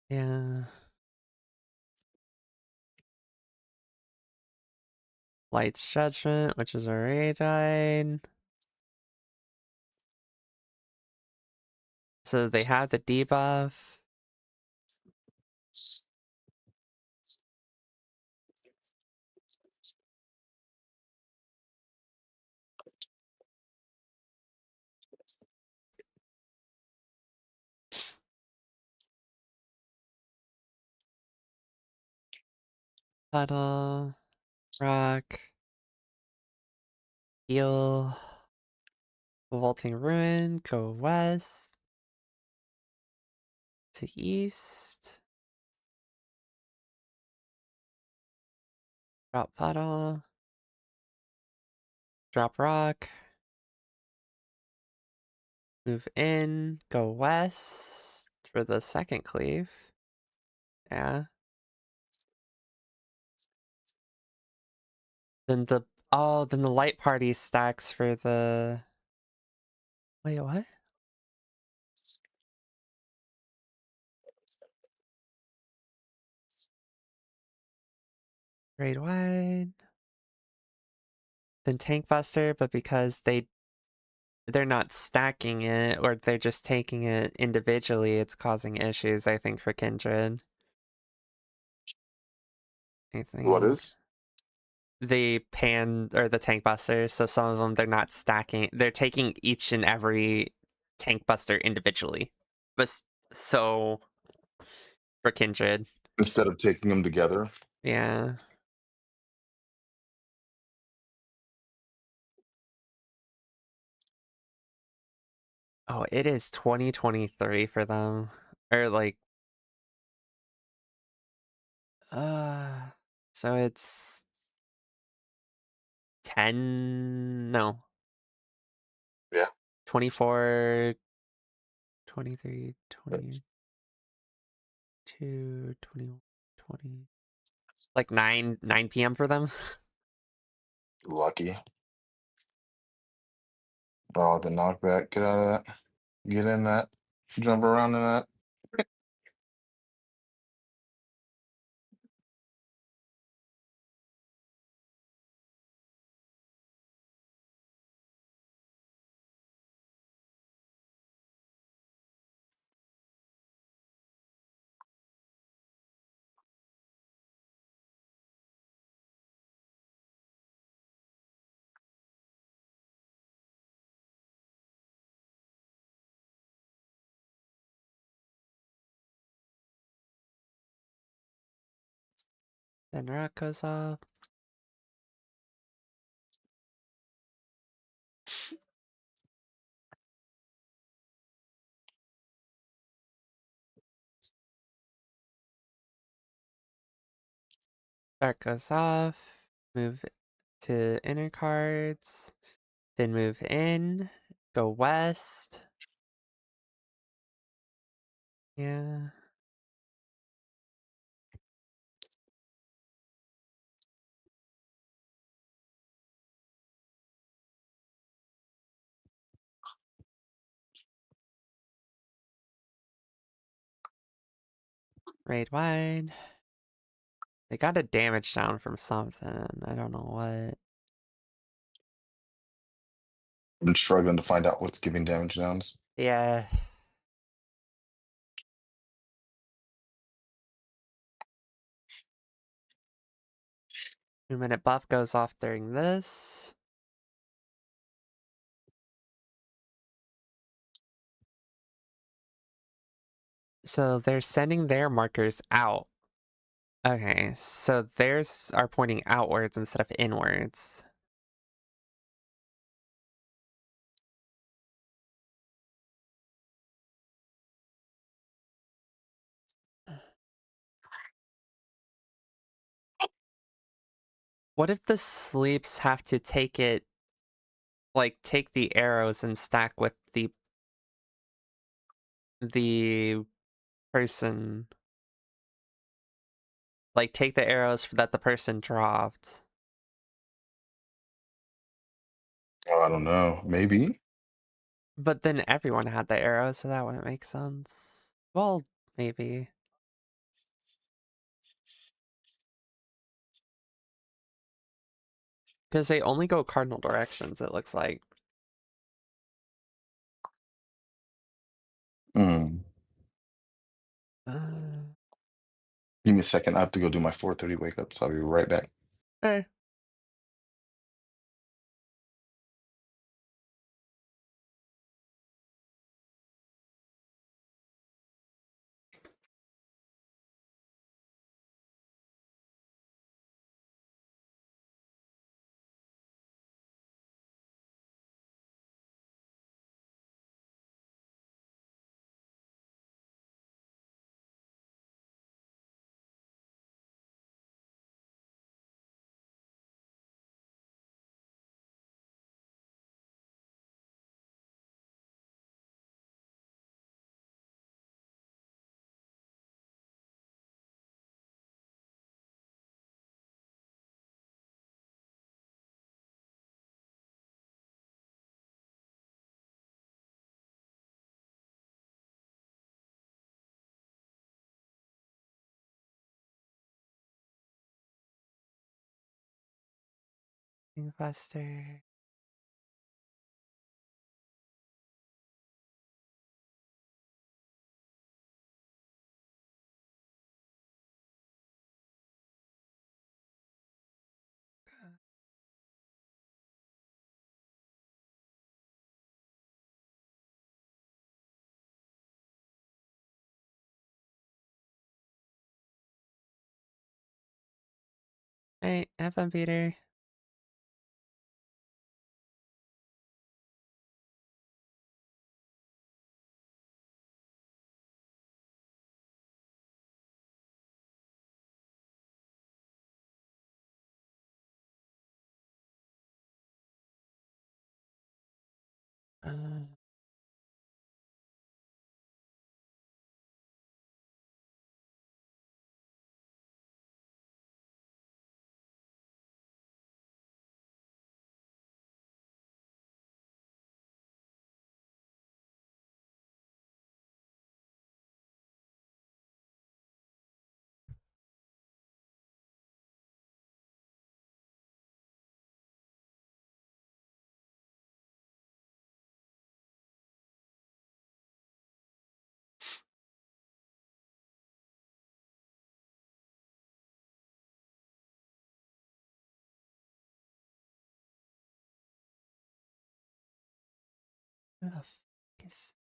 Yeah. Light's Judgment, which is already died. So they have the debuff. Puddle. Rock. Heal. Vaulting Ruin. Go west. To east. Drop puddle. Drop rock. Move in, go west for the second cleave. Yeah. Then the light party stacks for the. Wait, what? Grade wide. Then tank buster, but because they're not stacking it, or they're just taking it individually, it's causing issues, I think, for Kindred. I What think is? the pan or the tank buster, so some of them they're not stacking, they're taking each and every tank buster individually. But so for Kindred, Instead of taking them together? yeah. Oh, it is 2023 for them. Or like uh so it's 10 no, Yeah. 24, 23, 22, 20, 20, like 9 p.m. for them. Lucky. Oh, the knockback. Get out of that. Get in that. Jump around in that. Then rock goes off. Dark goes off. Move to inner cards. Then move in. Go west. Yeah. Raid wide. They got a damage down from something. I don't know what. I've been struggling to find out what's giving damage downs. Yeah. 2-minute buff goes off during this. So they're sending their markers out. Okay, so theirs are pointing outwards instead of inwards. What if the sleeps have to take it, like take the arrows and stack with the person, like take the arrows that the person dropped? Oh, I don't know. Maybe. But then everyone had the arrows, so that wouldn't make sense. Well, maybe. Because they only go cardinal directions, it looks like. Hmm. Uh, Give me a second. I have to go do my 4:30 wake up, so I'll be right back. eh. Tank Buster. Hey, have fun, Peter. Uh, who the f is...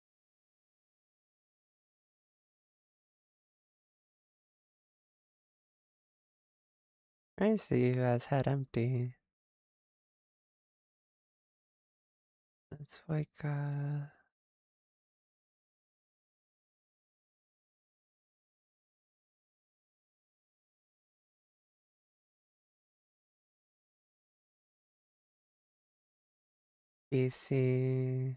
I see who has head empty. It's like, BC.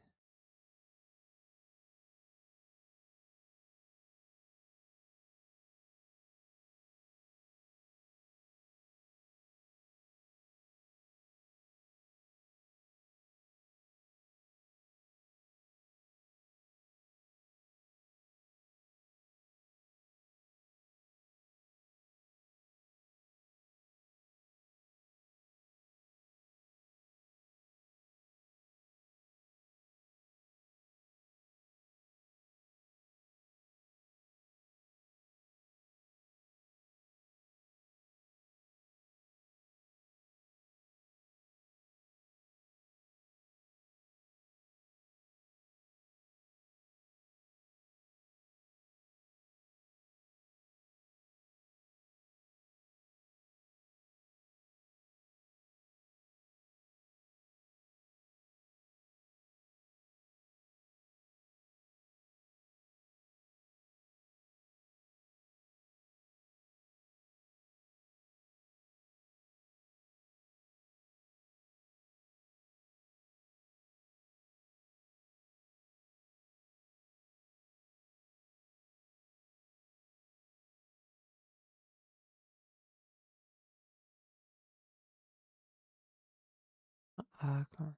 Come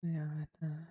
yeah, Clown.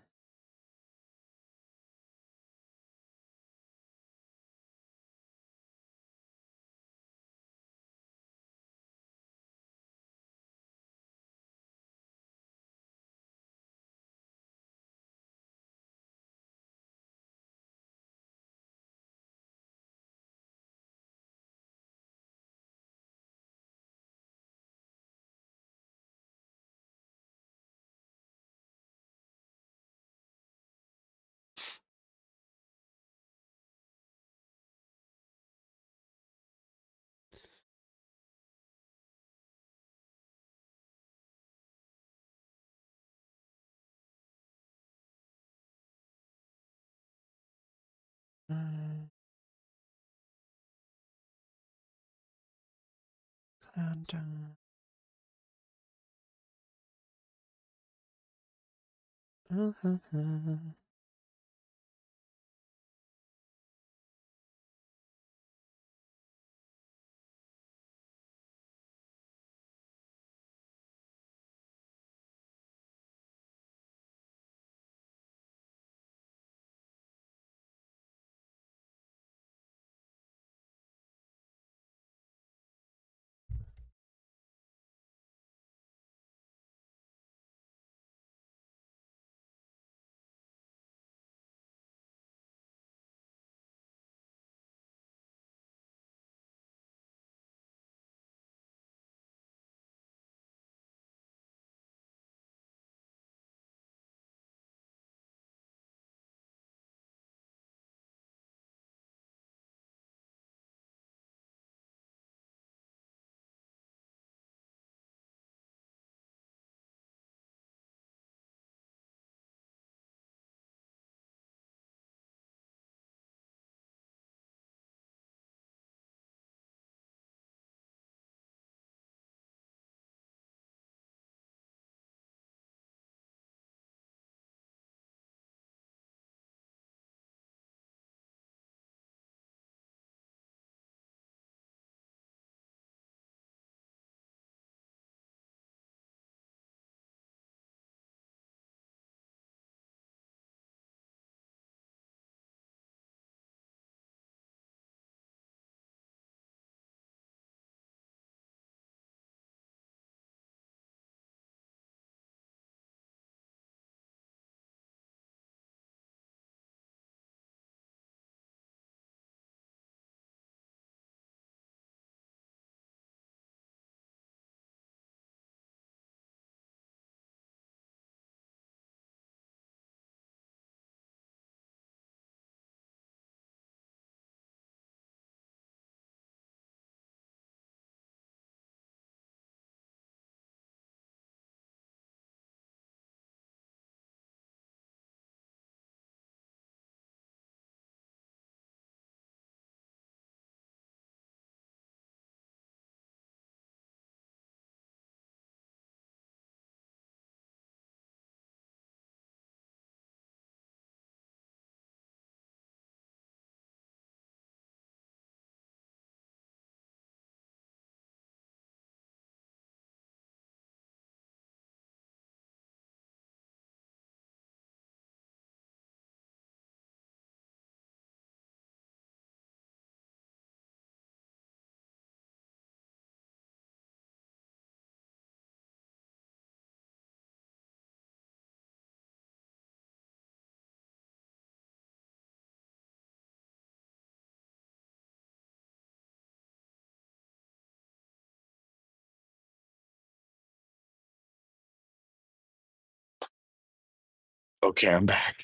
Okay, I'm back.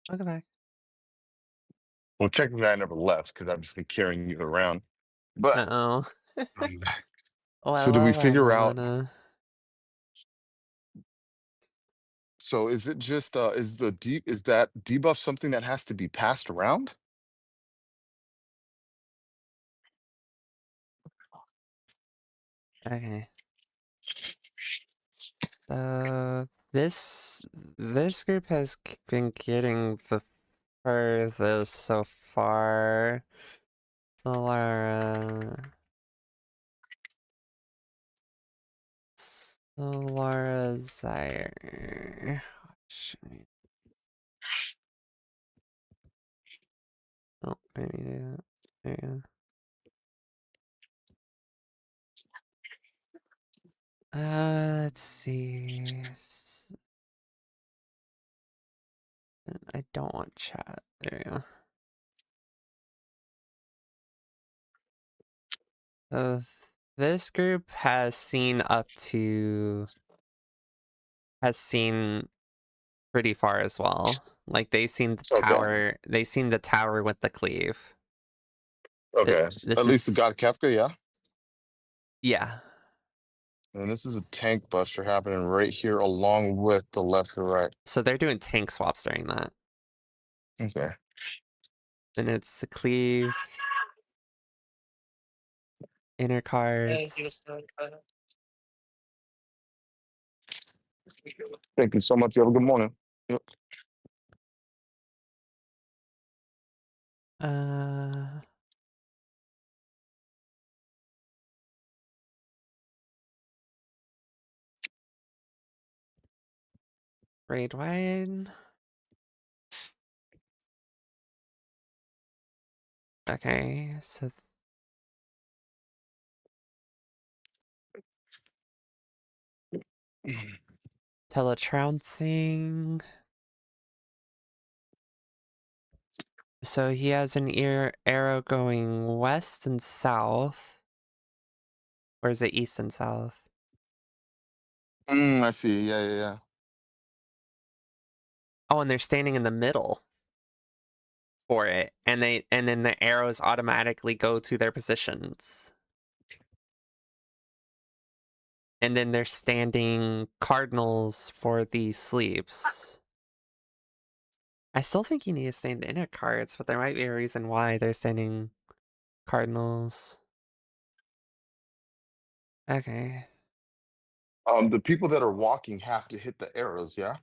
Welcome back. Well, technically, I never left because I've just been carrying you around. But Uh-oh. I'm back. So, Well, do we well, well, figure out? Lana. So, is it just is that debuff something that has to be passed around? Okay. This this group has been getting the furthest so far. Solara. Solara Zaire. Oh, I need to. There you go. Let's see. I don't want chat. There you go. So this group has seen pretty far as well. Like Okay. they seen the tower with the cleave. Okay. This At least the is God Kefka, yeah. yeah. And this is a tank buster happening right here, along with the left to right. So they're doing tank swaps during that. Okay. And it's the cleave, inner cards. Thank you so much. You have a good morning. Yep. Uh Raid wide. Okay, so teletrouncing. So he has an arrow going west and south. Or is it east and south? I see. Yeah, yeah, yeah. Oh, and they're standing in the middle for it. And then the arrows automatically go to their positions. And then they're standing cardinals for the sleeps. I still think you need to stand inner cards, but there might be a reason why they're standing cardinals. Okay. The people that are walking have to hit the arrows, yeah?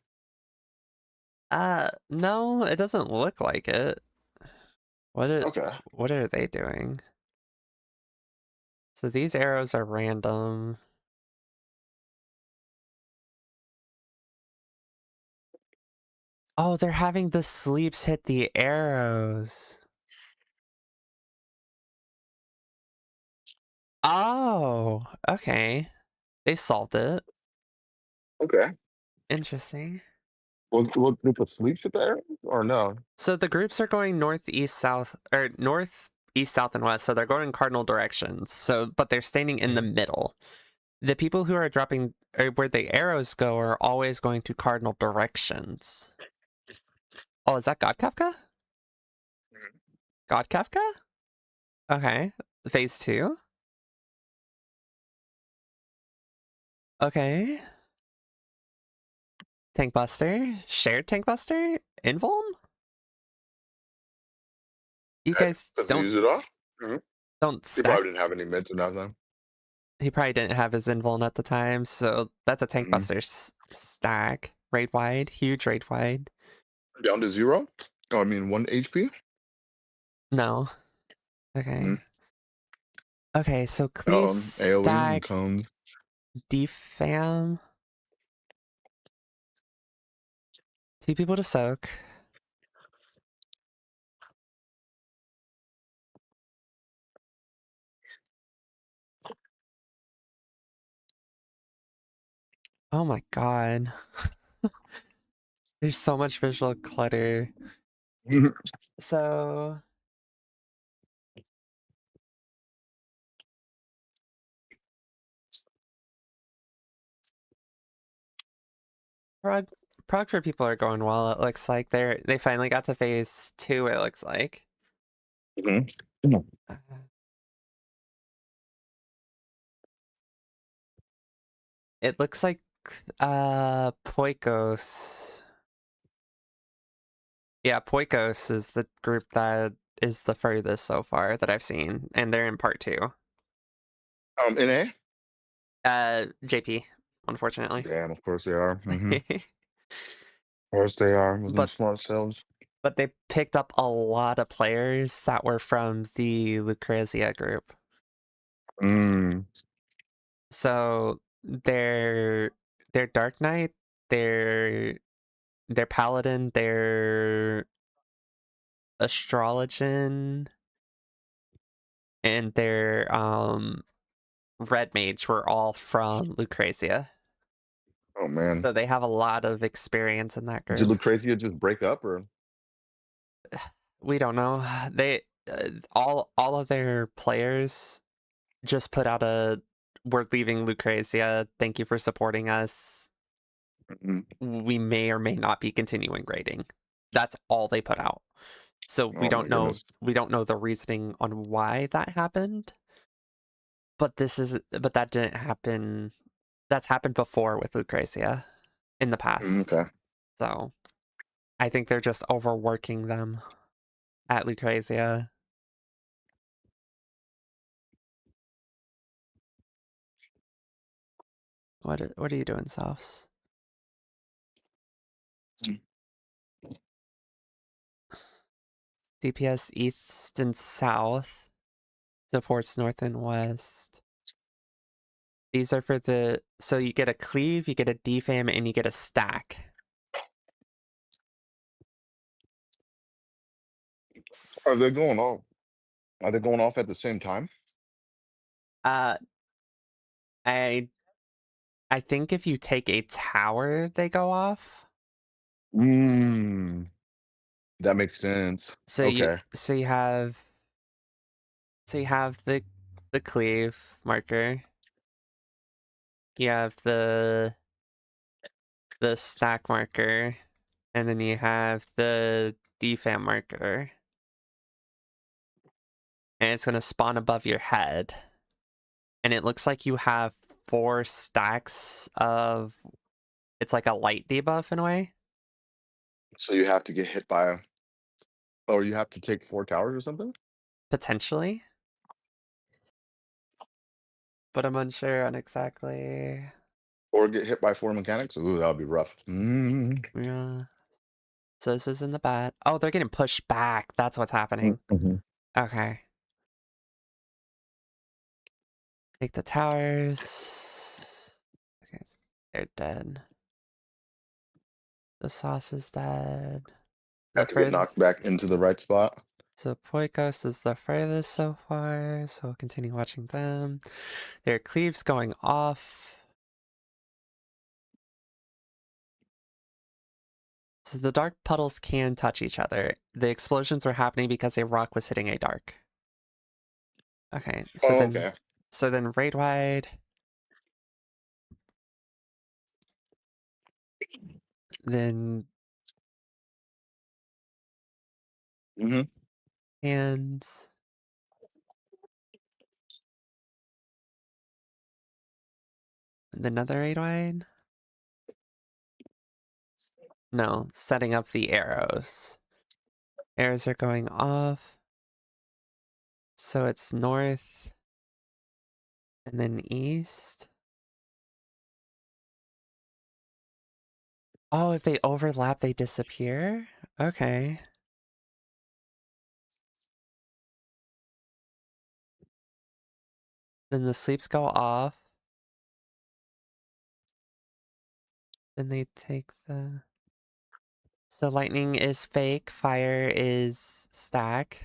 No, it doesn't look like it. What Okay. what are they doing? So these arrows are random. Oh, they're having the sleeps hit the arrows. Oh, okay. They solved it. Okay. Interesting. Will group of sleeps at the arrows or no? So the groups are going north, east, south, or north, east, south, and west. So they're going in cardinal directions. So, but they're standing in the Mhm. middle. The people who are dropping, or where the arrows go, are always going to cardinal directions. Oh, is that God Kafka? God Kafka? Okay. Phase 2? Okay. Tank Buster? Shared Tank Buster? Invuln? You Okay. guys Let's use it all. Mhm. don't He stack. probably didn't have any mints in that time. He probably didn't have his Invuln at the time, so that's a Tank Mhm. Buster stack. Raid wide, huge raid wide. Down to 0. Oh, I mean 1 HP. No. Okay. Mhm. Okay, so Cleave AoE and stack cones. defam. 2 people to soak. Oh my god. There's so much visual clutter. So Prague for people are going well. It looks like they finally got to phase 2. It looks like. Mhm. Uh, it looks like Poikos. Yeah, Poikos is the group that is the furthest so far that I've seen, and they're in part 2. NA? JP, unfortunately. Damn, of course they are. Of course they are with them but smart selves. but they picked up a lot of players that were from the Lucrezia group. Mm. So their Dark Knight, their Paladin, their Astrologian, and their Red Mage were all from Lucrezia. Oh man. So they have a lot of experience in that Did group. Lucrezia just break up or? We don't know. They all of their players just put out a "We're leaving Lucrezia. Thank you for supporting us. Mhm. We may or may not be continuing grading." That's all they put out. So we Oh my don't know goodness. the reasoning on why that happened. But that didn't happen. That's happened before with Lucrezia in the past. Okay. So I think they're just overworking them at Lucrezia. What are you doing, Souths? DPS East and South supports North and West. These are for so you get a cleave, you get a defam, and you get a stack. Are they going off? Are they going off at the same time? Uh, I I think if you take a tower, they go off. Mm. That makes sense. So you Okay. so you have so you have the cleave marker. You have the stack marker, and then you have the defam marker. And it's gonna spawn above your head. And it looks like you have 4 stacks of it's like a light debuff in a way, So you have to get hit by a, or you have to take 4 towers or something? potentially. But I'm unsure on exactly. Or get hit by 4 mechanics? Ooh, that would be rough. Mm. Yeah. So this is in the bad. Oh, they're getting pushed back. That's what's happening. Mhm. Okay. Take the towers. Okay. They're dead. The sauce is dead. The Have to get further knocked back into the right spot. So Poikos is the furthest so far, so we'll continue watching them. Their cleaves going off. So the dark puddles can touch each other. The explosions were happening because a rock was hitting a dark. Okay, Oh, okay. so then raid wide, then Hmm. hands, and another raid wide. No, setting up the arrows. Arrows are going off. So it's north and then east. Oh, if they overlap, they disappear? Okay. Then the sleeps go off. Then they take the... So lightning is fake, fire is stack.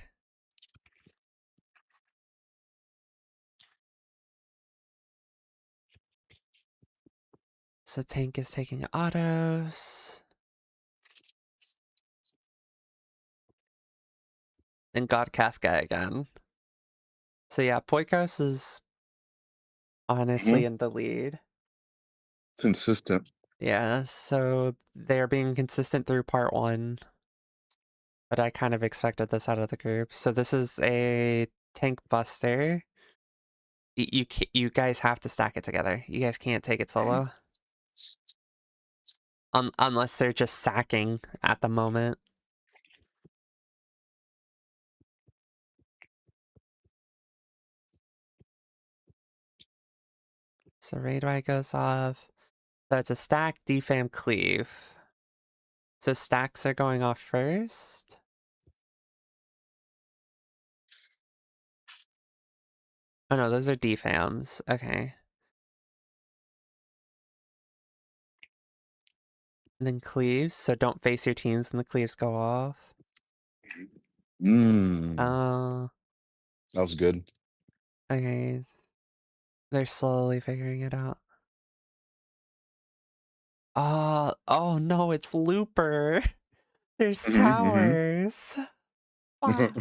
So tank is taking autos. And God Kafka again. So yeah, Poikos is Hmm. honestly in the lead. Consistent. Yeah, so they're being consistent through part one, but I kind of expected this out of the group. So this is a tank buster. You guys have to stack it together. You guys can't take it solo. Unless they're just sacking at the moment. So Raidway goes off. So it's a stack, defam, cleave. So stacks are going off first. Oh no, those are defams. Okay. And then cleaves, so don't face your teams when the cleaves go off. Mm, Oh, that was good. okay. They're slowly figuring it out. Oh no, it's Looper. There's Hmm. towers. Fuck.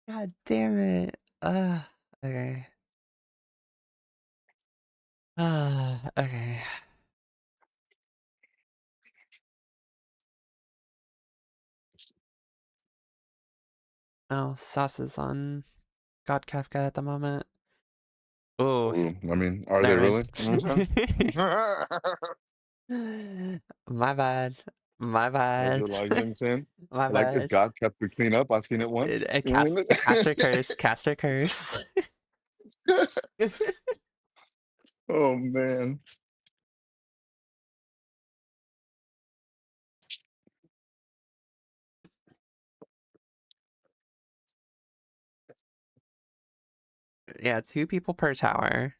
God damn it. Okay. Okay. Oh, Sauce is on God Kafka at the moment. Oh, Ooh, I mean, are they never really? You know what mind. I'm My bad. My saying? bad. Like, you know what I'm saying? My Like, if bad. God kept the clean up, I've seen it once. You know what Caster I curse. Caster curse. mean? Oh man. Yeah, 2 people per tower.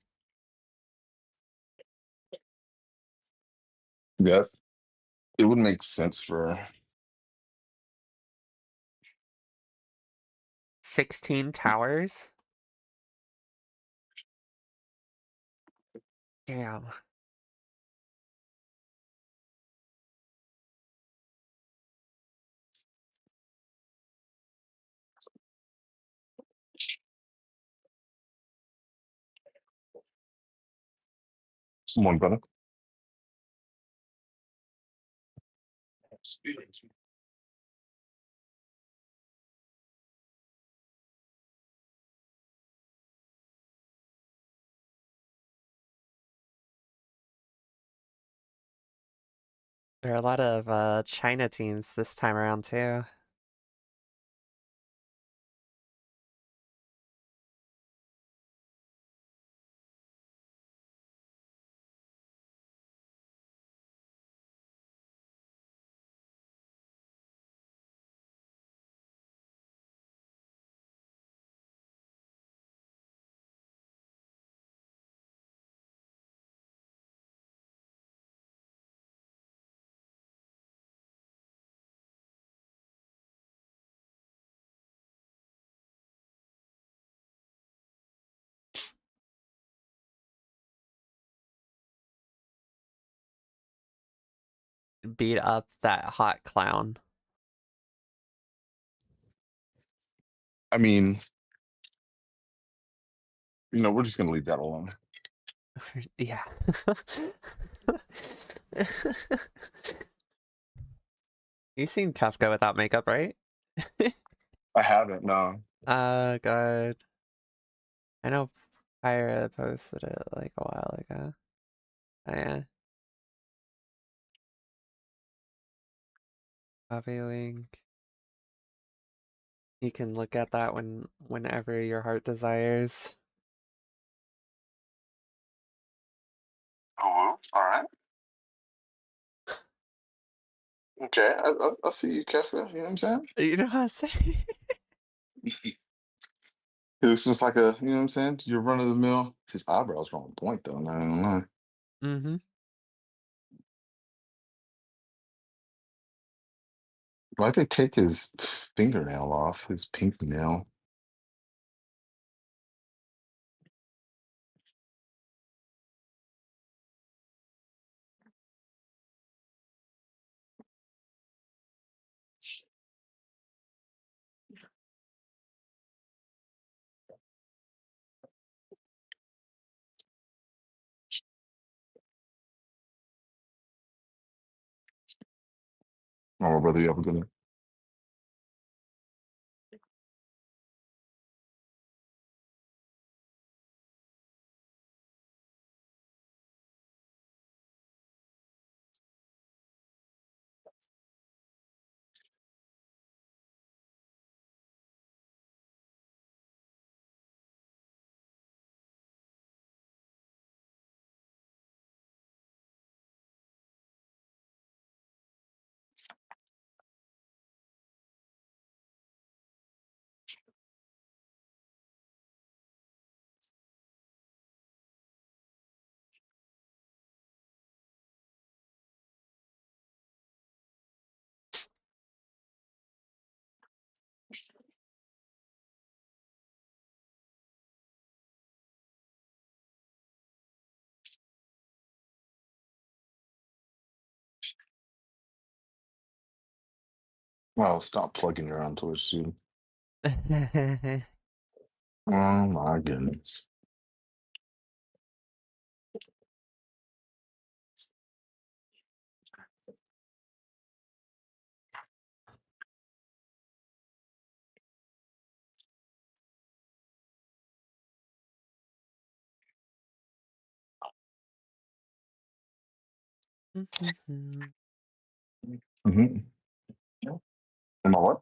Yes, it would make sense for 16 towers. Damn. someone, brother. There are a lot of China teams this time around too. Beat up that hot clown. I mean, we're just gonna leave that alone. Yeah. You've seen Kafka without makeup, right? I haven't, no. God. I know Pyra posted it like a while ago. Oh, yeah. Copy link. You can look at that whenever your heart desires. Oh, all right. Okay, I see you, Kefka. You know what I'm saying? You know what I'm saying? It was just like a, you know what I'm saying? Your run of the mill. His eyebrows were on point though, not gonna lie. Mm-hmm. Why'd they take his fingernail off, his pink nail? Oh, brother, you have a good one. Well, stop plugging your own towards you. Oh my goodness. Mm-hmm. Am I what?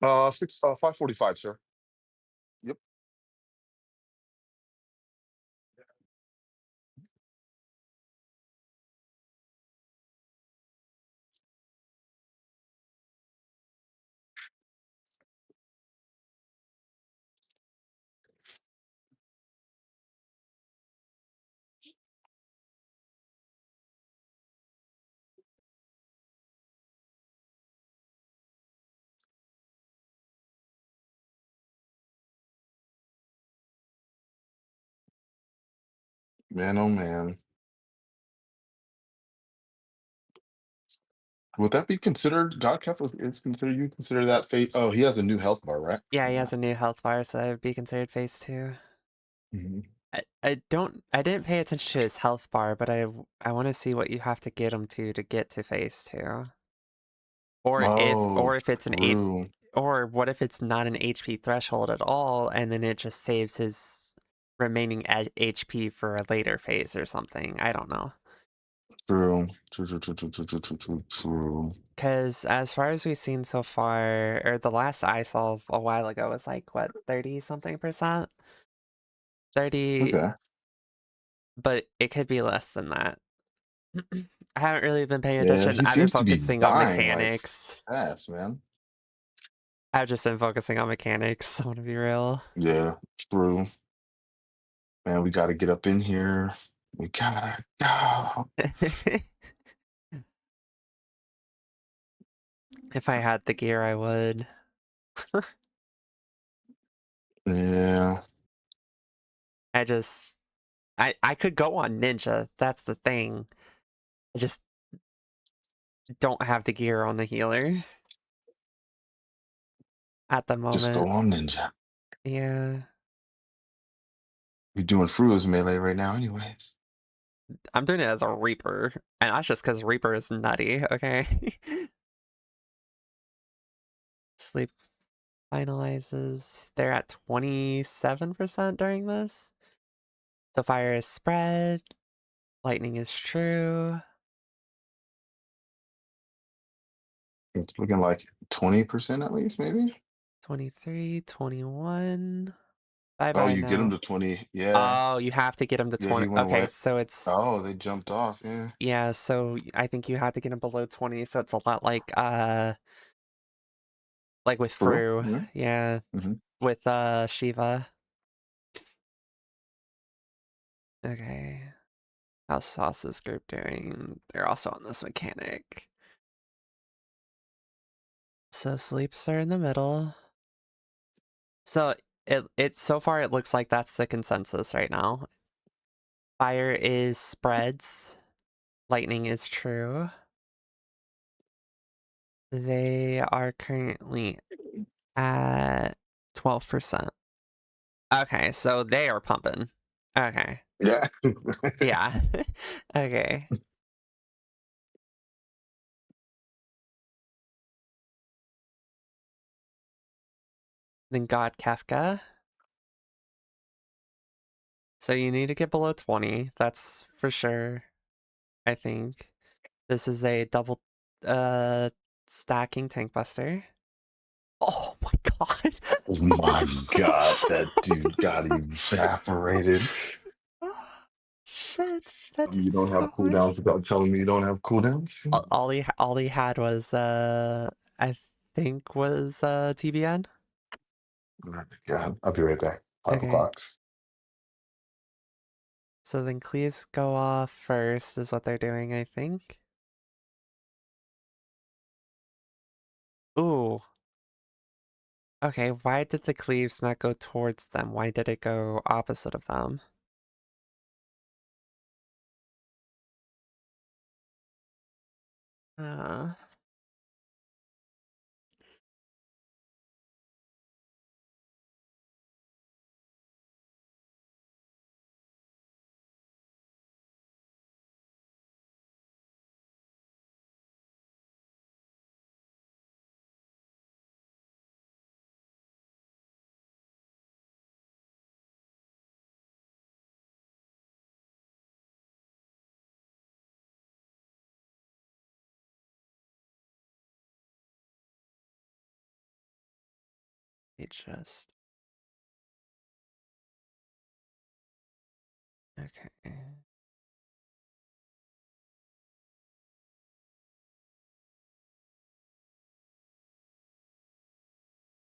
5:45, sir. Yep. Man, oh man. Would that be considered Godcap is considered you consider that fate? Oh, he has a new health bar, right? Yeah, he has a new health bar, so that would be considered phase two. Mhm. I didn't pay attention to his health bar, but I want to see what you have to get him to get to phase two. Oh, Or if it's an eight, true. or what if it's not an HP threshold at all, and then it just saves his remaining HP for a later phase or something. I don't know. True. True, true, true, true, true, true, true, true, true. Because as far as we've seen so far, or the last I saw a while ago was like, what, 30 something percent? 30, Okay. but it could be less than that. I haven't really been paying Yeah, attention. he I've been seems to be focusing on dying like mechanics. fast, man. I've just been focusing on mechanics, I want to be real. Yeah, true. Man, we gotta get up in here. We gotta go. If I had the gear, I would. Yeah, I just, I could go on ninja. That's the thing. I just don't have the gear on the healer at the just go moment. on ninja. Yeah. You're doing Frua's melee right now, anyways. I'm doing it as a Reaper, and that's just because Reaper is nutty, okay? Sleep finalizes. They're at 27% during this. So fire is spread. Lightning is true. It's looking like 20% at least, maybe. 23, 21. Bye Oh, bye you get him now. to 20. Yeah, Oh, you have to get him to yeah, he 20. went Okay, away. so it's Oh, they jumped off. Yeah, yeah, so I think you have to get him below 20, so it's a lot like with for real. Fru. Yeah. Yeah, Hmm. with Shiva. Okay. How's Sauce's group doing? They're also on this mechanic. So sleeps are in the middle. So it so far it looks like that's the consensus right now. Fire is spreads. Lightning is true. They are currently at 12%. Okay, so they are pumping. Okay. Yeah. Yeah. Okay. Then God Kafka. So you need to get below 20. That's for sure, I think. This is a double uh stacking tank buster. Oh my god. Oh Oh my shit. God, that dude got evaporated. Shit. That You did don't have so much. cooldowns without telling me you don't have cooldowns? All he had was I think was TBN. Yeah, I'll be right back. Five Okay. o'clocks. So then cleaves go off first is what they're doing, I think. Ooh. Okay, why did the cleaves not go towards them? Why did it go opposite of them? Uh, it just okay.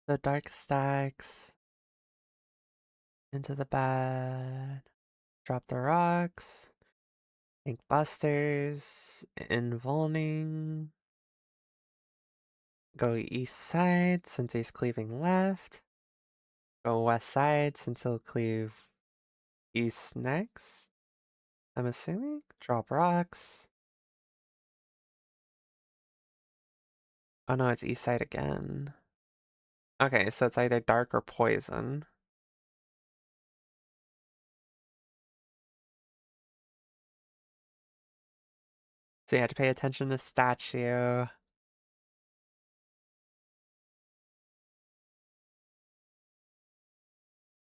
The dark stacks into the bed. Drop the rocks. Ink busters. Invulning. Go east side since he's cleaving left. Go west side since he'll cleave east next. I'm assuming. Drop rocks. Oh no, it's east side again. Okay, so it's either dark or poison. So you have to pay attention to statue.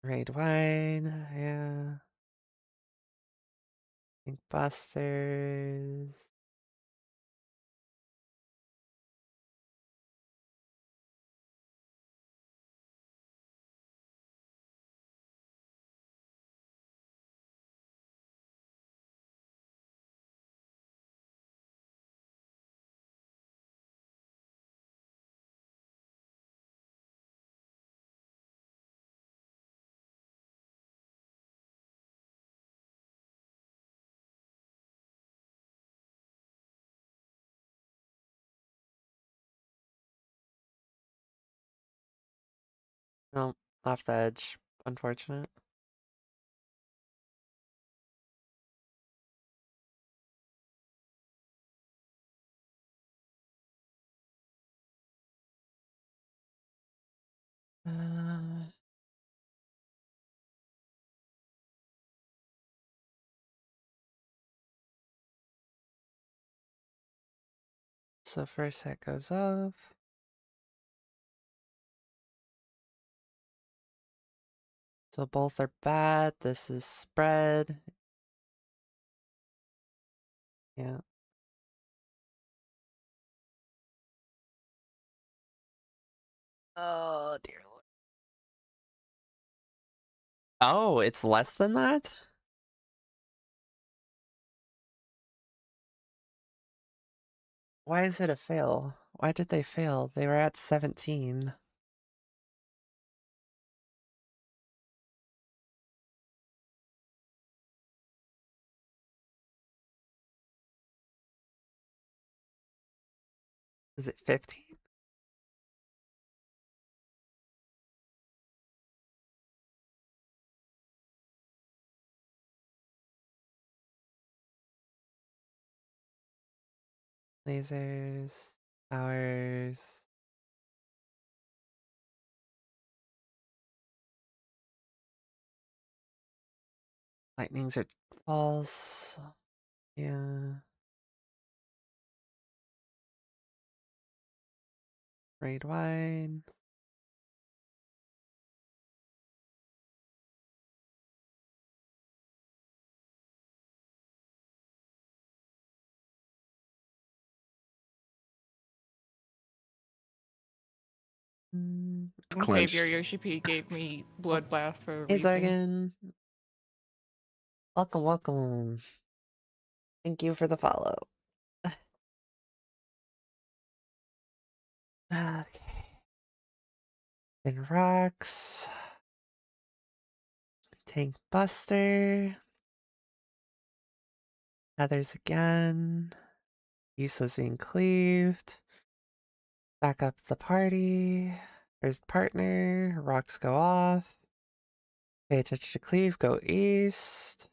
Raid wine, yeah. Ink busters. No, off the edge. Unfortunate. Uh, so first set goes off. So both are bad. This is spread. Yeah. Oh dear lord. Oh, it's less than that? Why is it a fail? Why did they fail? They were at 17. Is it 15? Lasers, towers. Lightnings are false. Yeah. Raid wide. It's Savior clenched. Yoshi P gave me Bloodbath for a Hey reason. Zargan. Welcome, welcome. Thank you for the follow. Okay. Then rocks. Tank Buster. Others again. Isa's being cleaved. Back up the party. There's partner. Rocks go off. Pay attention to cleave. Go east.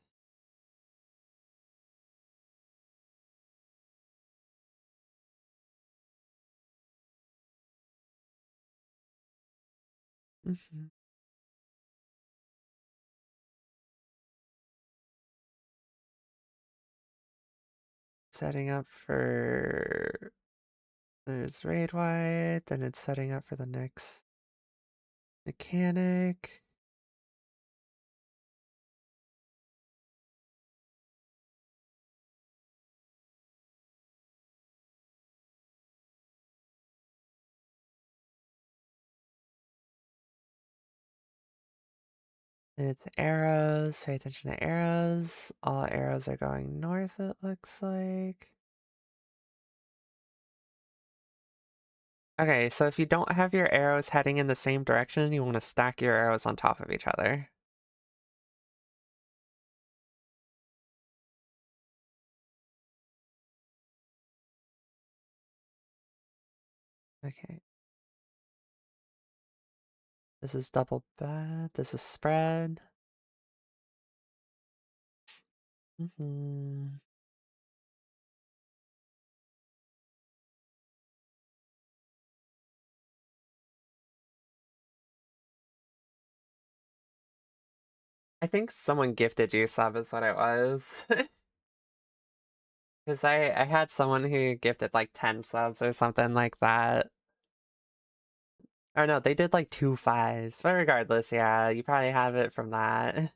Setting up for... There's raid wide. Then it's setting up for the next mechanic. It's arrows. Pay attention to arrows. All arrows are going north, it looks like. Okay, so if you don't have your arrows heading in the same direction, you want to stack your arrows on top of each other. Okay. This is double bad. This is spread. I think someone gifted you sub is what it was. Because I had someone who gifted like 10 subs or something like that. Or no, they did like 2 5s. But regardless, yeah, you probably have it from that.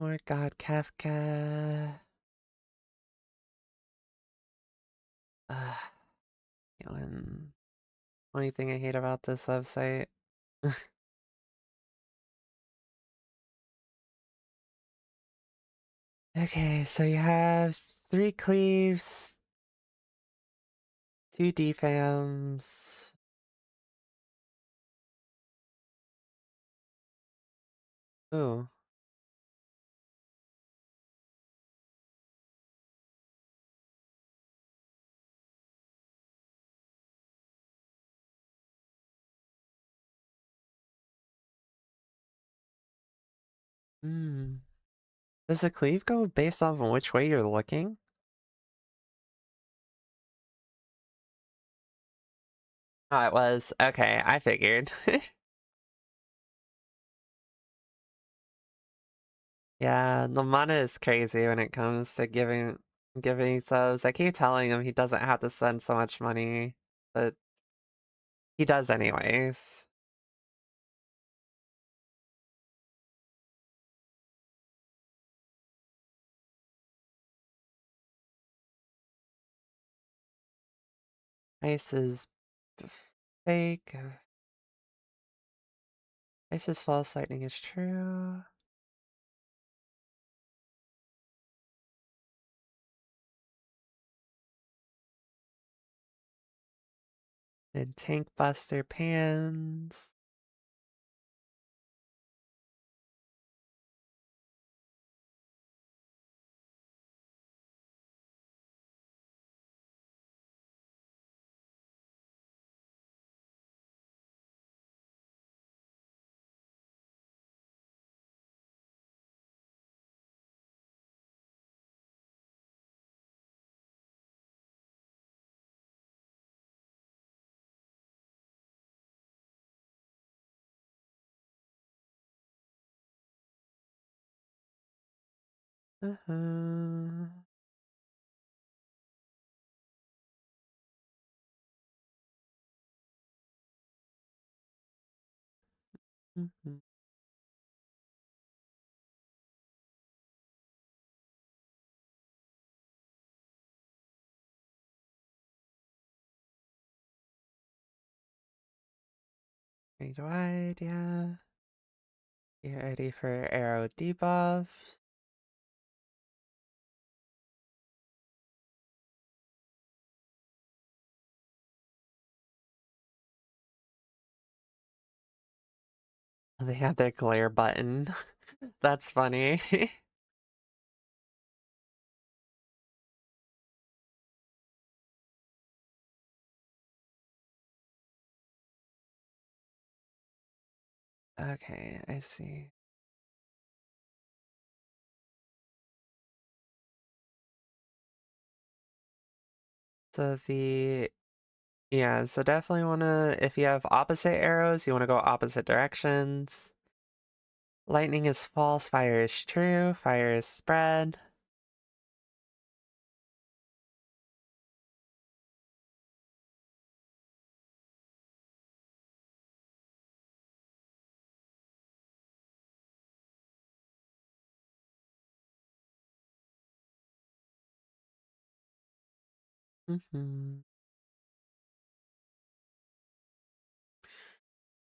More God Kafka. One. Only thing I hate about this website. Okay, so you have 3 cleaves, 2 defams. Ooh. Does the cleave go based off of which way you're looking? Oh, it was. Okay, I figured. Yeah, the mana is crazy when it comes to giving subs. I keep telling him he doesn't have to spend so much money, but he does anyways. Ice is fake. Ice is false, lightning is true. And Tank Buster pans. Uh-huh. Mhm. Range wide, yeah. Get ready for arrow debuffs. They have their glare button. That's funny. Okay, I see. So yeah, so definitely wanna, if you have opposite arrows, you wanna go opposite directions. Lightning is false, fire is true, fire is spread.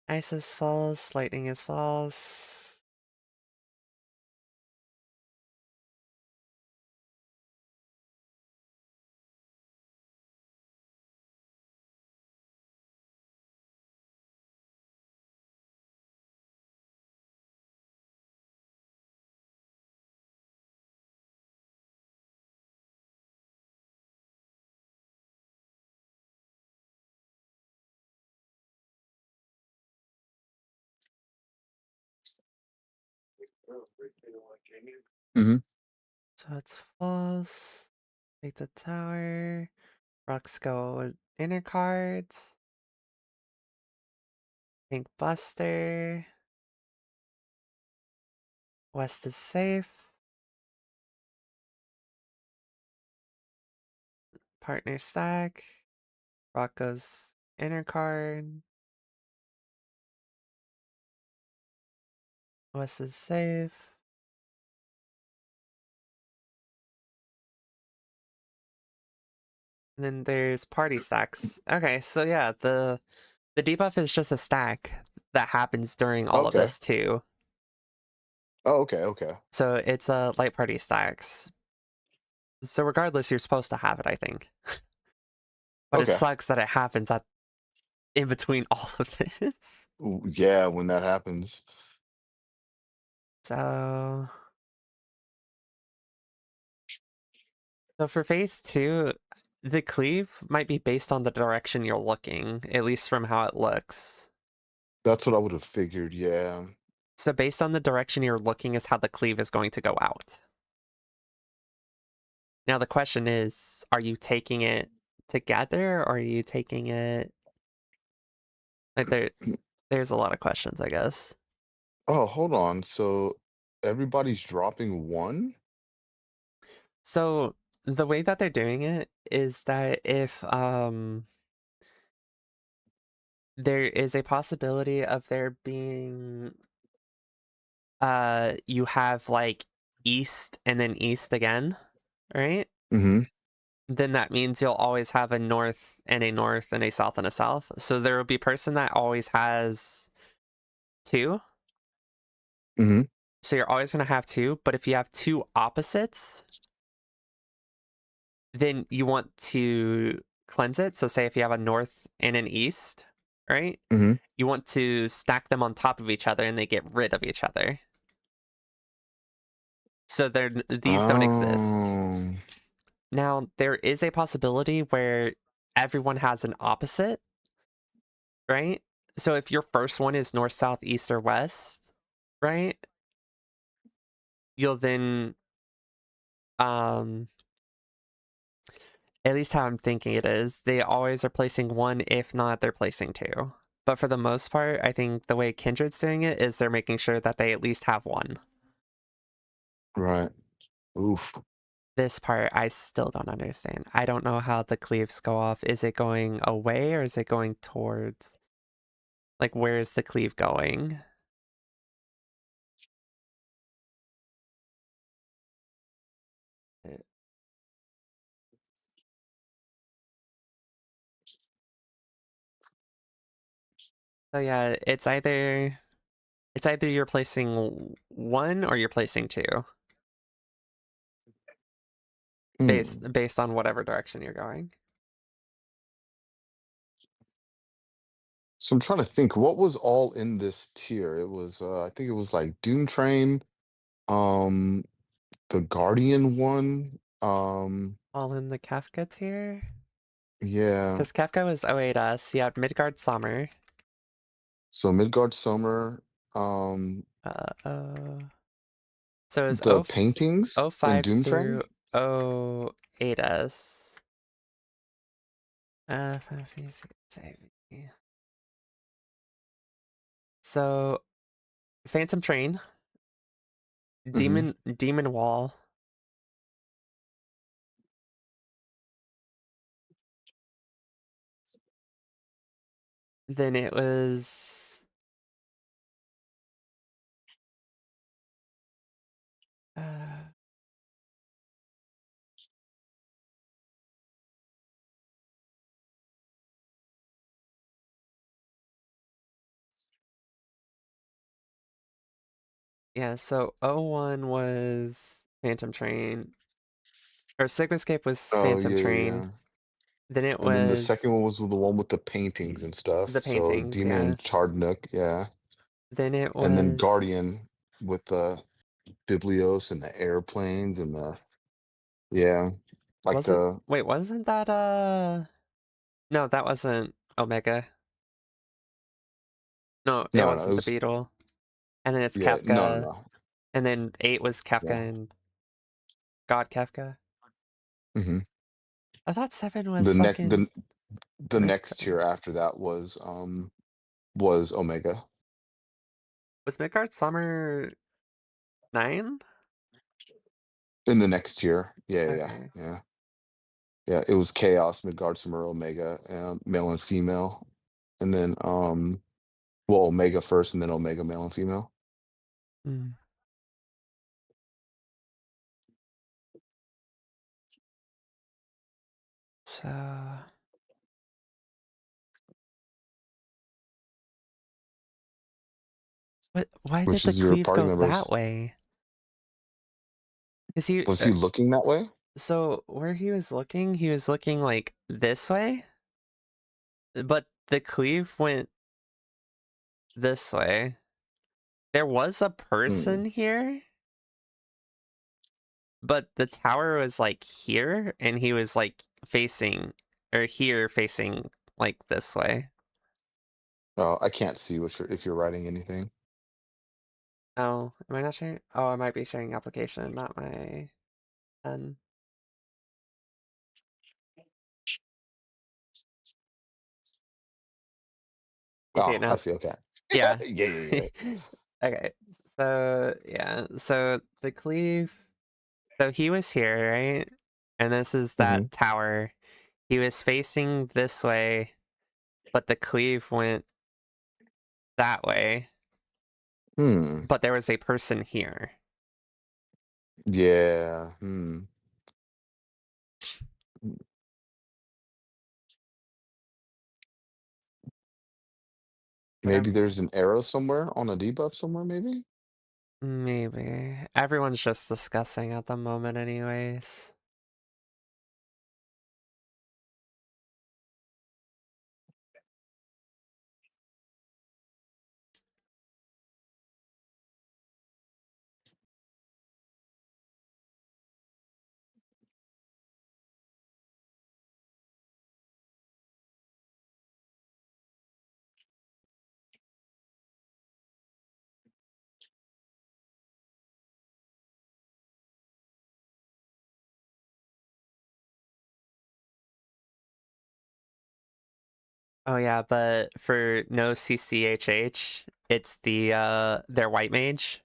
Ice is false, lightning is false. Mm-hmm. So it's false. Take the tower. Rocks go inner cards. Pink Buster. West is safe. Partner stack. Rock goes inner card. West is safe. And then there's party stacks. Okay, so yeah, the debuff is just a stack that happens during all of Okay. this too. Oh, okay, okay. So it's light party stacks. So regardless, you're supposed to have it, I think. But it Okay. sucks that it happens in between all of this. Yeah, when that happens. So for phase two, the cleave might be based on the direction you're looking, at least from how it looks. That's what I would have figured, yeah. So based on the direction you're looking is how the cleave is going to go out. Now the question is, are you taking it together or are you taking it like there's a lot of questions, I guess. Oh, hold on. So everybody's dropping one? So the way that they're doing it is that if there is a possibility of there being you have like east and then east again, right? Mm-hmm. Then that means you'll always have a north and a north and a south and a south. So there will be a person that always has two. Mm-hmm. So you're always going to have two, but if you have two opposites, then you want to cleanse it. So say if you have a north and an east, right? Mm-hmm. You want to stack them on top of each other and they get rid of each other. So these don't exist. Oh, Now, there is a possibility where everyone has an opposite, right? So if your first one is north, south, east, or west, right? You'll then at least how I'm thinking it is, they always are placing one, if not, they're placing two. But for the most part, I think the way Kindred's doing it is they're making sure that they at least have one. right. Oof. This part I still don't understand. I don't know how the cleaves go off. Is it going away or is it going towards? Like, where is the cleave going? So yeah, it's either you're placing one or you're placing two, Hmm. based on whatever direction you're going. So I'm trying to think what was all in this tier. It was I think it was like Doom Train, um, the Guardian one. All in the Kafka tier? Yeah. Because Kafka was 08S, you had Midgard Summer. So Midgard Summer, um, Uh, so it was the paintings in 05 Doom through Train. 08S. So Phantom Train, Hmm. Demon Wall, then it was uh, yeah, so 01 was Phantom Train, or Sigmascape was Oh Phantom yeah, yeah, Train. yeah. Then it And then the second was one was the one with the paintings and stuff. the So paintings, yeah. Demon Chardnook, yeah. Then it And then was Guardian with the Biblios and the airplanes and the yeah, like wasn't the wait, wasn't that no, that wasn't Omega. No, it no, it wasn't the was Beetle. And then it's yeah, no, no, Kafka. no. And then 8 was Kafka Yeah. and God Kafka. Hmm. I thought 7 The was next fucking the next tier Midgard. after that was Omega. Was Midgard Summer 9? In the next tier. Yeah, yeah, Okay. yeah. Yeah, it was Chaos, Midgard, Summer, Omega, male and female. And then well, Omega first and then Omega male and female. Mm. So why did Which the is your cleave party go that members. way? Is he Was he looking that way? so where he was looking like this way, but the cleave went this way. There was a Hmm. person here, but the tower was like here and he was like facing or here facing like this way. Oh, I can't see what you're if you're writing anything. Oh, am I not sharing? Oh, I might be sharing application, not my pen. You see it Oh, I now? see. Okay. Yeah. Yeah, yeah, yeah. Okay. So yeah. So the cleave. So he was here, right? And this is Hmm. that tower. He was facing this way, but the cleave went that way. Hmm. But there was a person here. Yeah. Hmm. But Maybe there's an arrow somewhere on a debuff somewhere, maybe? maybe everyone's just discussing at the moment, anyways. Oh yeah, but for no CCHH, it's the their white mage.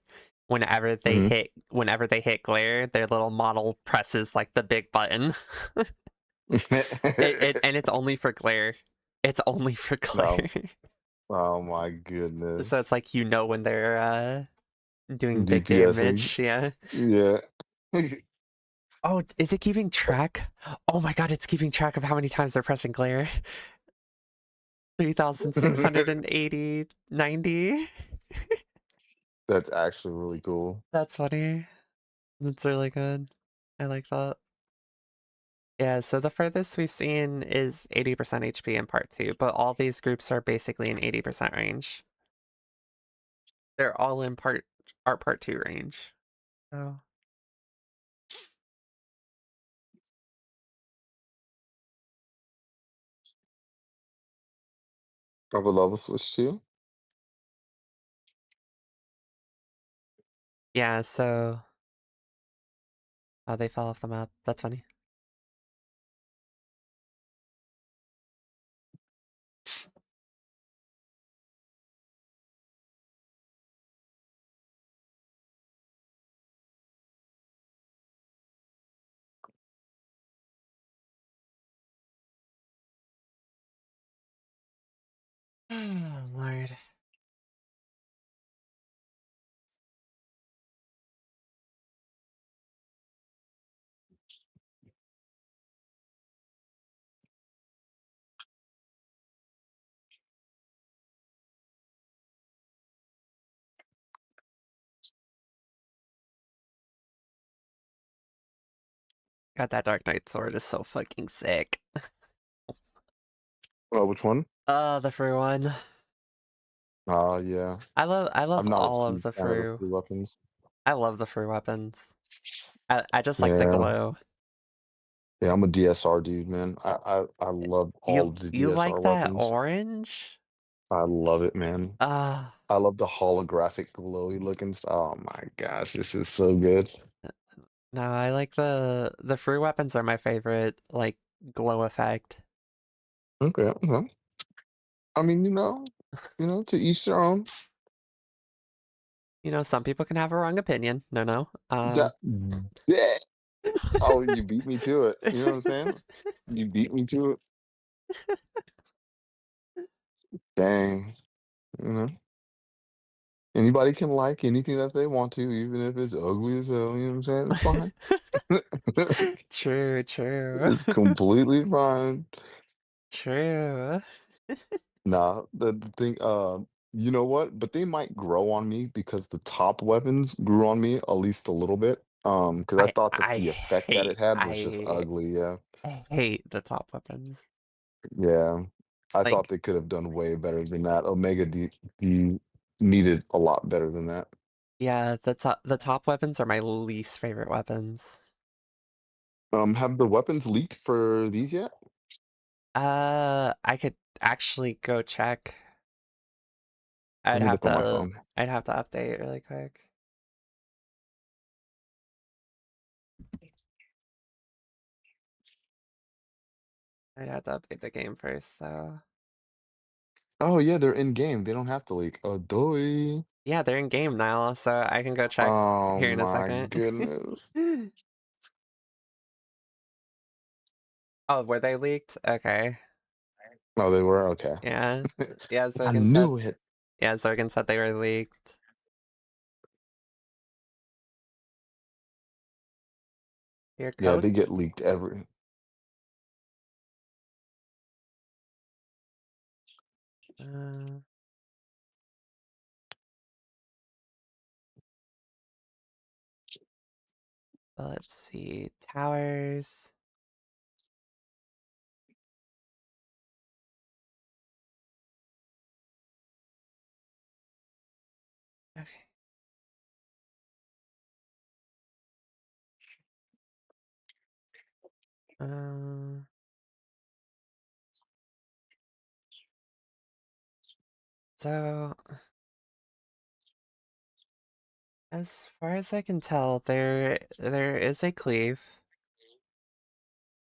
Mhm. whenever they hit glare, their little model presses like the big button. And it's only for glare. It's only for No. glare. Oh my So goodness. it's like when they're doing big DPSing. damage, yeah. Yeah. Oh, is it keeping track? Oh my god, it's keeping track of how many times they're pressing glare. 3,680, 90. That's actually really cool. That's funny. That's really good. I like that. Yeah, so the furthest we've seen is 80% HP in part 2, but all these groups are basically in 80% range. They're all in part 2 range. So I would love a switch too. yeah, so oh, they fell off the map. That's funny. Oh, Lord. God, that Dark Knight sword is so fucking sick. Oh, which one? The fur one. Yeah. I I'm love not a all of huge the fan of the fur. free weapons. I love the fur weapons. I just like the Yeah. glow. Yeah, I'm a DSR dude, man. I love all of the You DSR like that weapons. orange? I love it, man. Uh I love the holographic glowy looking stuff. Oh my gosh, this is so good. no, I like the fur weapons are my favorite, like glow effect. Okay, okay. I mean, to each their own. You know, some people can have a wrong opinion. No, no. That, yeah. Oh, you beat me to it. You know what I'm saying? You beat me to it. Dang. You know, anybody can like anything that they want to, even if it's ugly as hell. You know what I'm saying? It's fine. True, true. It's completely fine. True. Nah, the thing, you know what? But they might grow on me because the top weapons grew on me at least a little bit. Because I thought that the effect that it had was just ugly. Yeah, I hate the top weapons. yeah. I thought Like, they could have done way better than that. D needed a lot better than that. yeah, the top weapons are my least favorite weapons. Have the weapons leaked for these yet? I could actually go check. Let me look on my phone. I'd have to update really quick. I'd have to update the game first, though. Oh yeah, they're in game. They don't have to leak. Oh, doy. Yeah, they're in game now, so I can go check Oh here in a my second. goodness. Oh, were they leaked? Okay. Oh, they were okay. Yeah. Yeah, I Zorgan said. knew it. Yeah, Zorgan said they were leaked. Your Yeah, code? they get leaked every. Uh, let's see. Towers. Okay. Uh, so as far as I can tell, there is a cleave.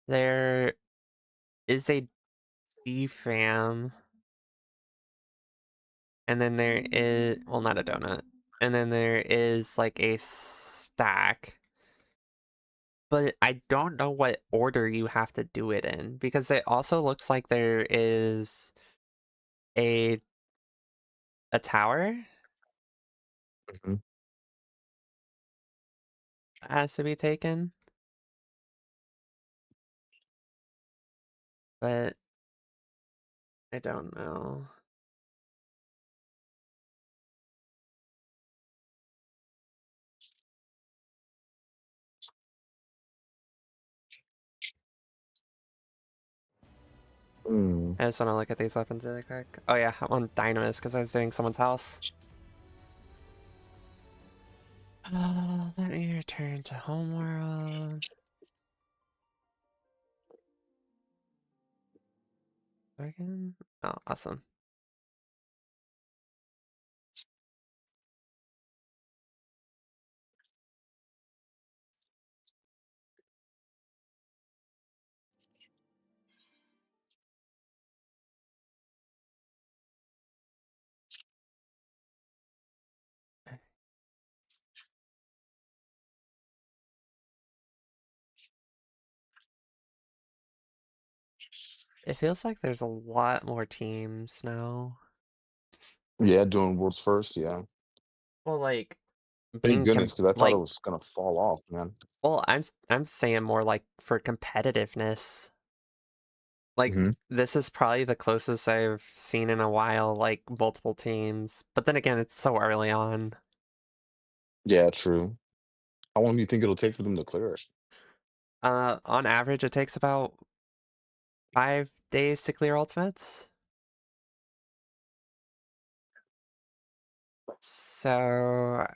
There is a defam. And then there is, well, not a donut. and then there is like a stack. But I don't know what order you have to do it in, because it also looks like there is a tower Mhm. that has to be taken. But I don't know. Mm. I just want to look at these weapons really quick. Oh yeah, I'm on Dynamis because I was doing someone's house. Let me return to homeworld. Again? Oh, awesome. It feels like there's a lot more teams now. Yeah, doing world's first. Yeah. Well, like Thank being goodness, because I thought it like, was gonna fall off, man. well, I'm saying more like for competitiveness. Like Hmm. this is probably the closest I've seen in a while, like multiple teams. But then again, it's so early on. Yeah, true. How long do you think it'll take for them to clear it? On average, it takes about 5 days to clear ultimates. So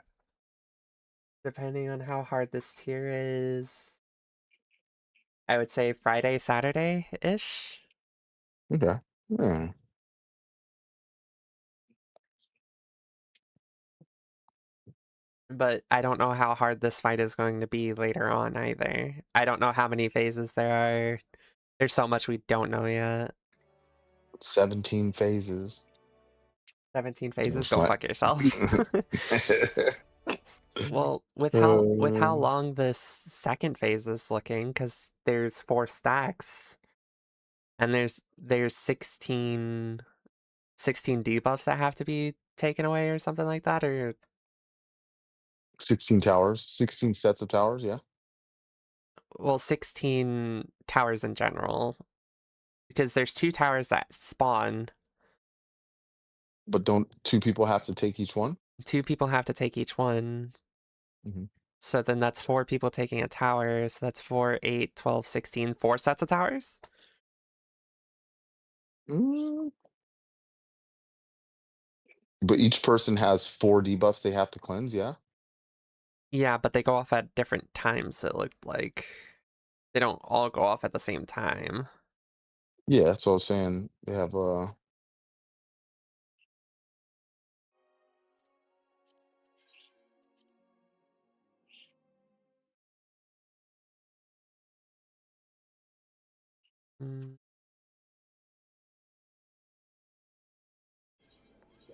depending on how hard this tier is, I would say Friday, Saturday-ish. Okay. Yeah. But I don't know how hard this fight is going to be later on either. I don't know how many phases there are. There's so much we don't know yet. 17 phases. 17 Yeah, phases? Go fuck yourself. Well, with how Um, long this second phase is looking, because there's 4 stacks, and there's 16 debuffs that have to be taken away or something like that, or 16 towers, 16 sets of towers, yeah. well, 16 towers in general, because there's 2 towers that spawn. But don't two people have to take each one? 2 people have to take each one. Hmm. So then that's 4 people taking a tower. So that's 4, 8, 12, 16, 4 sets of towers. Mm. But each person has 4 debuffs they have to cleanse, yeah? Yeah, but they go off at different times, it looked like. They don't all go off at the same time. Yeah, that's what I was saying. They have Mm.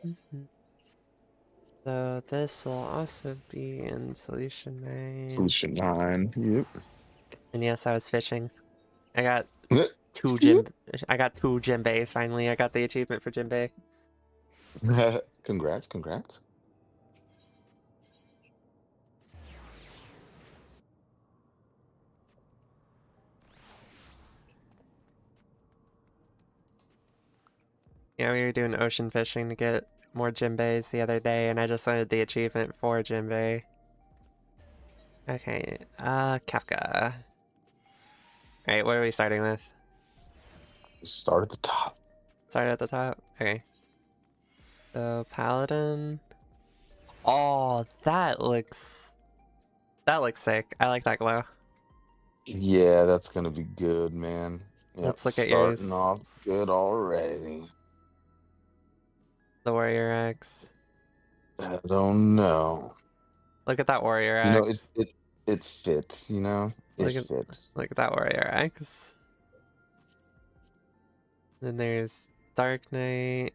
Mhm. So this will also be in solution 9. solution 9. Yep. And yes, I was fishing. I got two Yep. gym. I got 2 gym bays finally. I got the achievement for gym bay. Congrats, congrats. Yeah, we were doing ocean fishing to get more gym bays the other day, and I just wanted the achievement for gym bay. Okay, Kafka. Alright, what are we starting with? Start at the top. Start at the top? Okay. So, Paladin. Oh, that looks sick. I like that glow. Yeah, that's gonna be good, man. Yep, Let's look at starting yours. off good already. The Warrior X. I don't know. Look at that Warrior You know, it X. it it fits, you know? It Look at fits. that Warrior X. Then there's Dark Knight.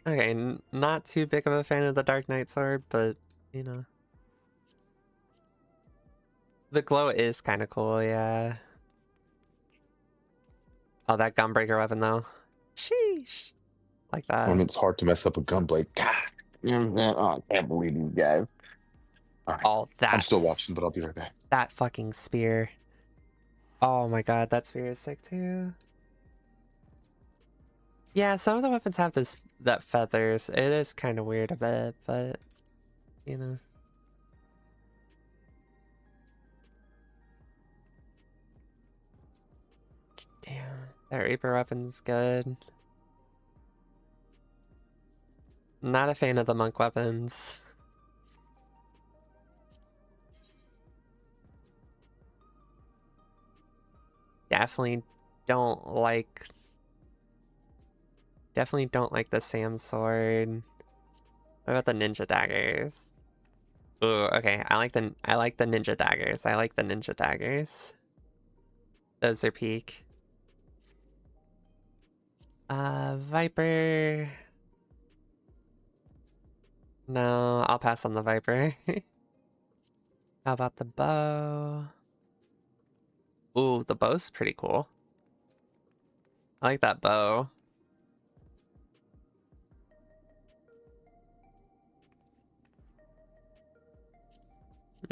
Okay, not too big of a fan of the Dark Knight sword, but you know. The glow is kind of cool, yeah. Oh, that gunbreaker weapon though. Sheesh. Like I that. mean, it's hard to mess up a gunblade. God, you know what I'm saying? Oh, I can't believe these guys. All right, Oh, I'm still watching, that's but I'll be right back. that fucking spear. Oh my god, that spear is sick too. Yeah, some of the weapons have that feathers. It is kind of weird a bit, but you know. Damn, that Reaper weapon's good. Not a fan of the monk weapons. Definitely don't like the Sam sword. What about the ninja daggers? Ooh, okay. I like the ninja daggers. I like the ninja daggers. Those are peak. Viper. No, I'll pass on the Viper. How about the bow? Ooh, the bow's pretty cool. I like that bow.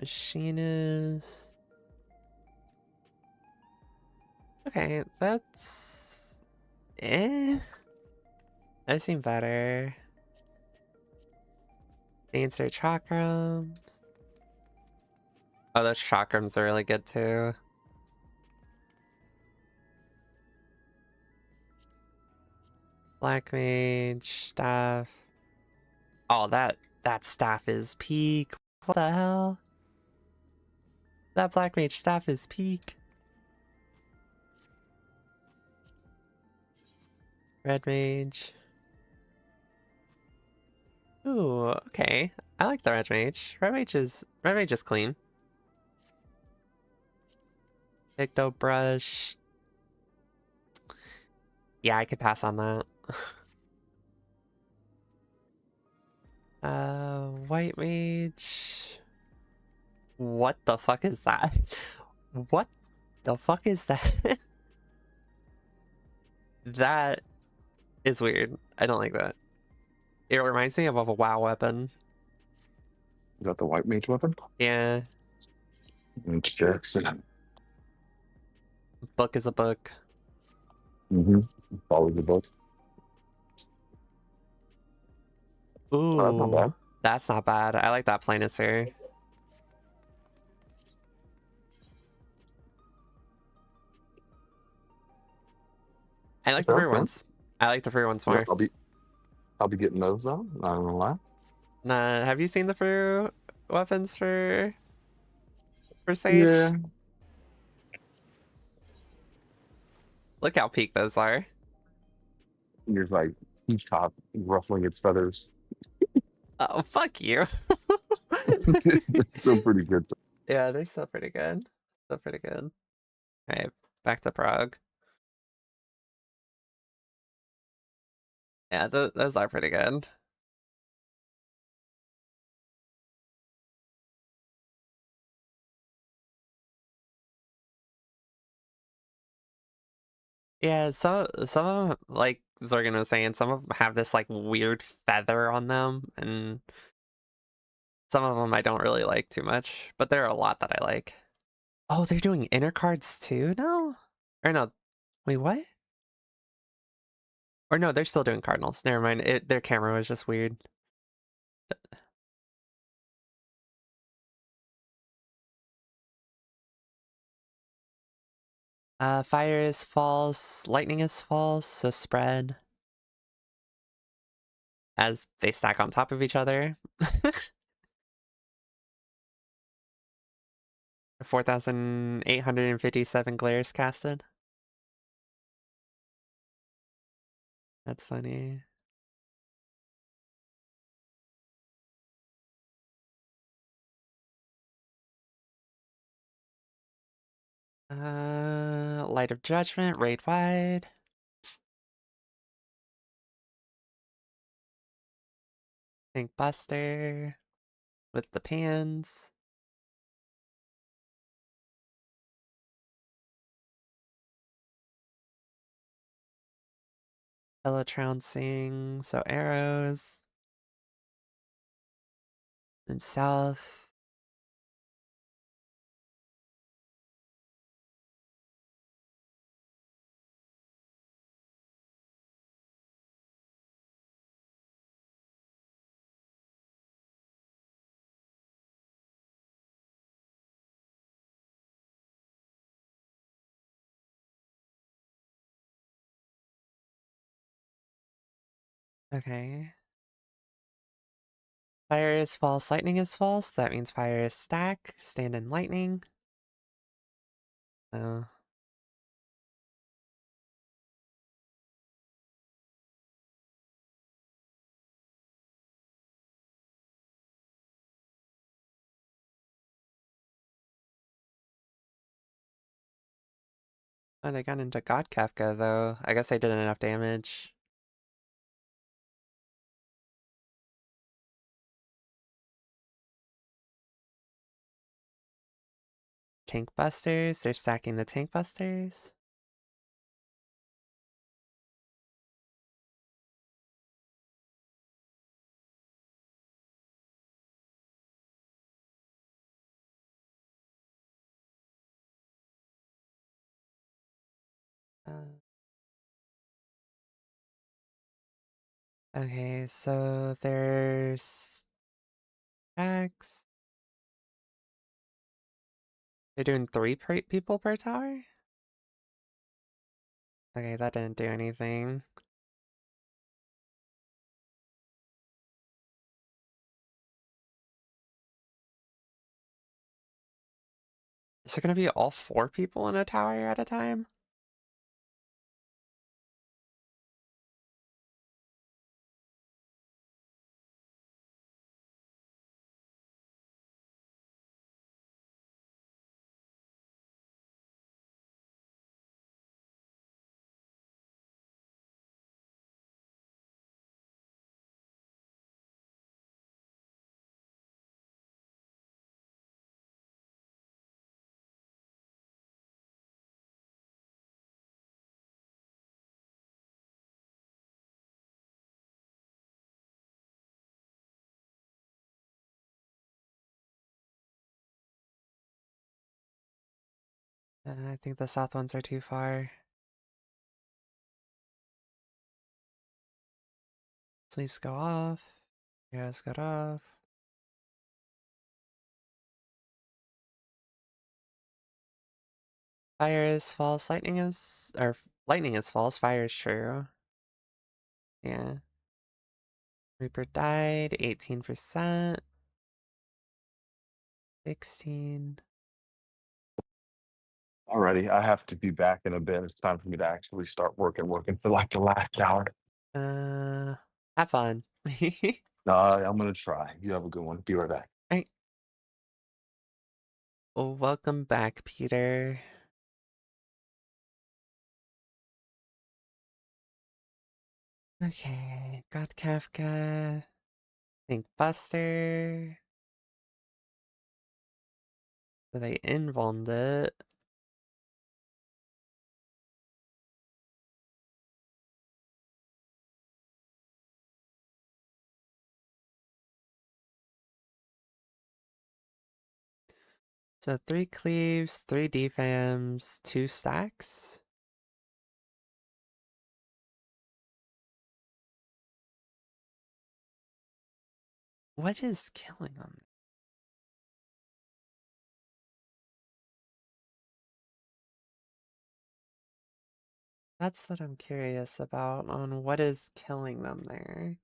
Machinist. Okay, that's... Eh? I've seen better. Dancer chakrams. Oh, those chakrams are really good too. Black mage staff. Oh, that staff is peak. What the hell? That black mage staff is peak. Red mage. Ooh, okay. I like the red mage. Red mage is clean. Picto brush. Yeah, I could pass on that. White mage. What the fuck is that? What the fuck is that? That is weird. I don't like that. It reminds me of a WoW weapon. Is that the white mage weapon? Yeah, Jackson. book is a book. Mm-hmm. Follow the book. Oh, that's not Ooh, bad. that's not bad. I like that Planisphere. I like the free Okay. ones. I like the free ones Yep, more. I'll be getting those though. Not gonna lie. Nah, have you seen the free weapons for Sage? Yeah. Look how peak those are. There's like peacock ruffling its feathers. Oh, fuck you. Still pretty good. Yeah, they're still pretty good. Still pretty good. Okay, back to Prague. Yeah, those are pretty good. Yeah, some of them, like Zorgan was saying, some of them have this like weird feather on them, and some of them I don't really like too much, but there are a lot that I like. Oh, they're doing inner cards too now? Or no, wait, what? Or no, they're still doing cardinals. Never mind, their camera was just weird. Fire is false, lightning is false, so spread. As they stack on top of each other. 4,857 glares casted. That's funny. Light of Judgment, raid wide. Tank Buster with the pans. Trouncing, so arrows. And south. Okay. Fire is false, lightning is false. That means fire is stack, stand in lightning. Oh. Oh, they got into God Kafka though. I guess I did enough damage. Tank Busters, they're stacking the Tank Busters. Okay, so there's stacks. They're doing 3 people per tower? Okay, that didn't do anything. Is it gonna be all 4 people in a tower at a time? I think the south ones are too far. Sleeps go off. Arrows go off. Fire is false, lightning is... or lightning is false, fire is true. Yeah. Reaper died, 18%. 16. Alrighty, I have to be back in a bit. It's time for me to actually start working for like the last hour. Have fun. I'm gonna try. You have a good one. Be right back. Alright. Well, welcome back, Peter. Okay, got Kafka. Think Buster. So they invulned it. So 3 cleaves, 3 defams, 2 stacks. What is killing them? That's what I'm curious about, on what is killing them there.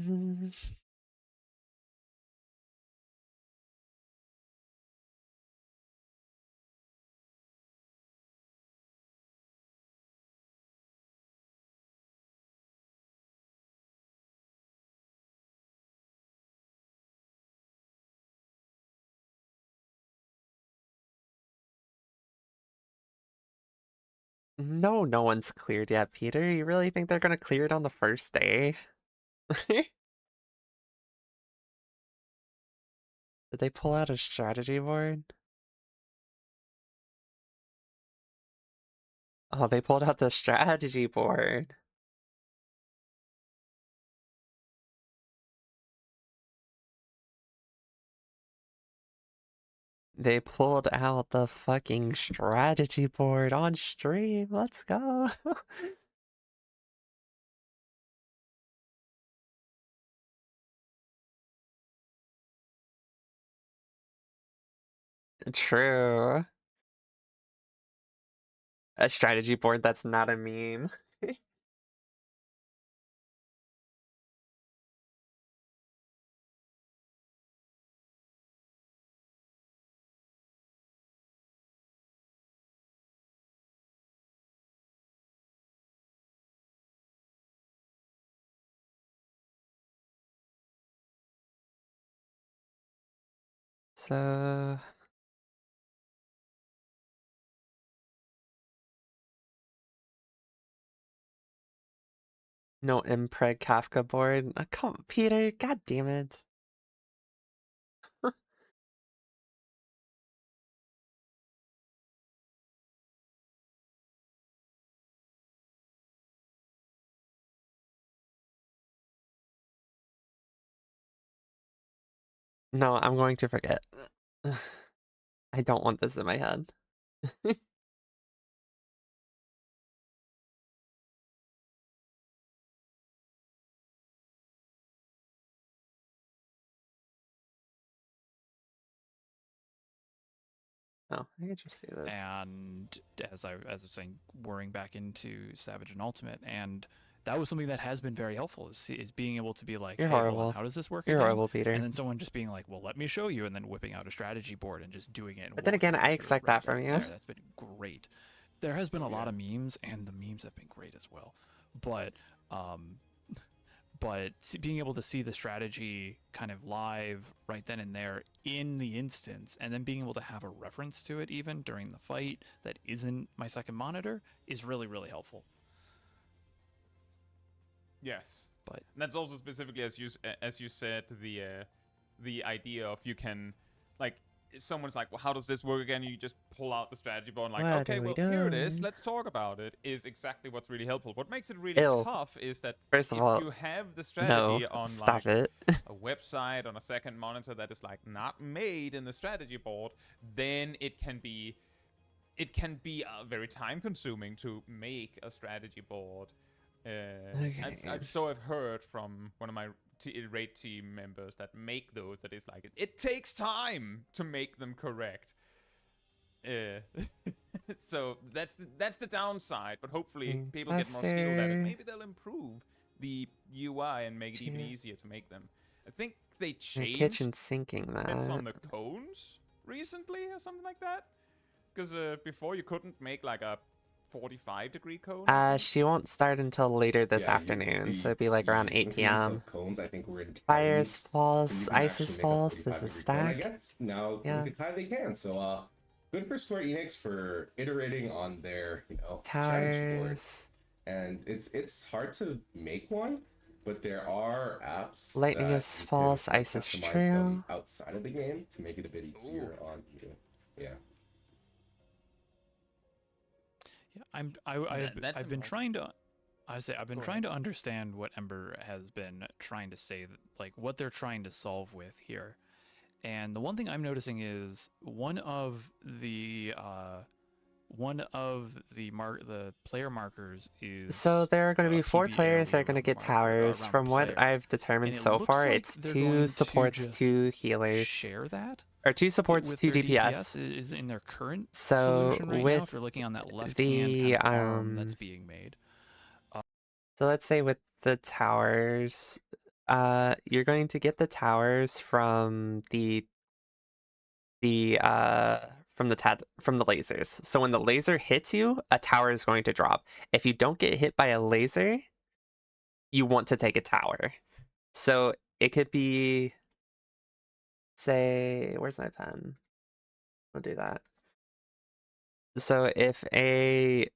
Mm. No, no one's cleared yet, Peter. You really think they're gonna clear it on the first day? Did they pull out a strategy board? Oh, they pulled out the strategy board. They pulled out the fucking strategy board on stream. Let's go. True. A strategy board that's not a meme. So no impreg Kafka board. Come, Peter. God damn it. No, I'm going to forget. I don't want this in my head. Oh, I can just see this. And as I was saying, whirring back into Savage and Ultimate, and that was something that has been very helpful. Is being able to be like, You're hey, hold horrible. on, how does this work? You're again? horrible, Peter. And then someone just being like, well, let me show you, and then whipping out a strategy board and just doing it. And But then again, walking I you through it expect right that from then you. there. That's been great. There has been a lot of memes, and the memes have been great as well. But being able to see the strategy kind of live right then and there in the instance, and then being able to have a reference to it even during the fight that isn't my second monitor is really, really helpful. Yes, But and that's also specifically as you said, the idea of you can, like, if someone's like, well, how does this work again? You just pull out the strategy board and like, What okay, are we well, here it is. doing? Let's talk about it. Is exactly what's really helpful. What makes it really Ew. tough is that First of if all, you have the no, strategy on stop like it. a website on a second monitor that is like not made in the strategy board, then it can be very time consuming to make a strategy board. Okay. I've heard from one of my raid team members that make those, that is like it takes time to make them correct. So that's the downside, but hopefully people get more skilled at it. Maybe they'll improve the UI and make it even easier to make them. I think they The changed kitchen sinking bits on that. the cones recently or something like that. Because before you couldn't make like a 45-degree cone. I think. She won't start until later this Yeah, afternoon, so it'd be like around 8 increments p.m. of cones, I think we're in Fire's tens, so false, you can ice actually is make a false, this 45 is degree cone. I stack. guess now Yeah. look at how they can. So good for Square Enix for iterating on their strategy board. Towers. And it's hard to make one, but there are apps Lightning that is you false, can ice is customize true. them outside of the game to make it a bit easier on you. Yeah. Yeah, I've been trying to. I've been trying to understand what Ember has been trying to say, like what they're trying to solve with here. And the one thing I'm noticing is one of the player markers is So there are going to be 4 PB players that are area going to around get the marker, towers. around From the what player. I've determined And it so looks far, like it's they're 2 going to supports, just 2 healers. share that Or 2 supports, with 2 their DPS. is in their current So solution right now. with If you're looking on that left the hand kind of arm that's being made. So let's say with the towers, you're going to get the towers from the from the lasers. So when the laser hits you, a tower is going to drop. If you don't get hit by a laser, you want to take a tower. So it could be, say, where's my pen? I'll do that. So if a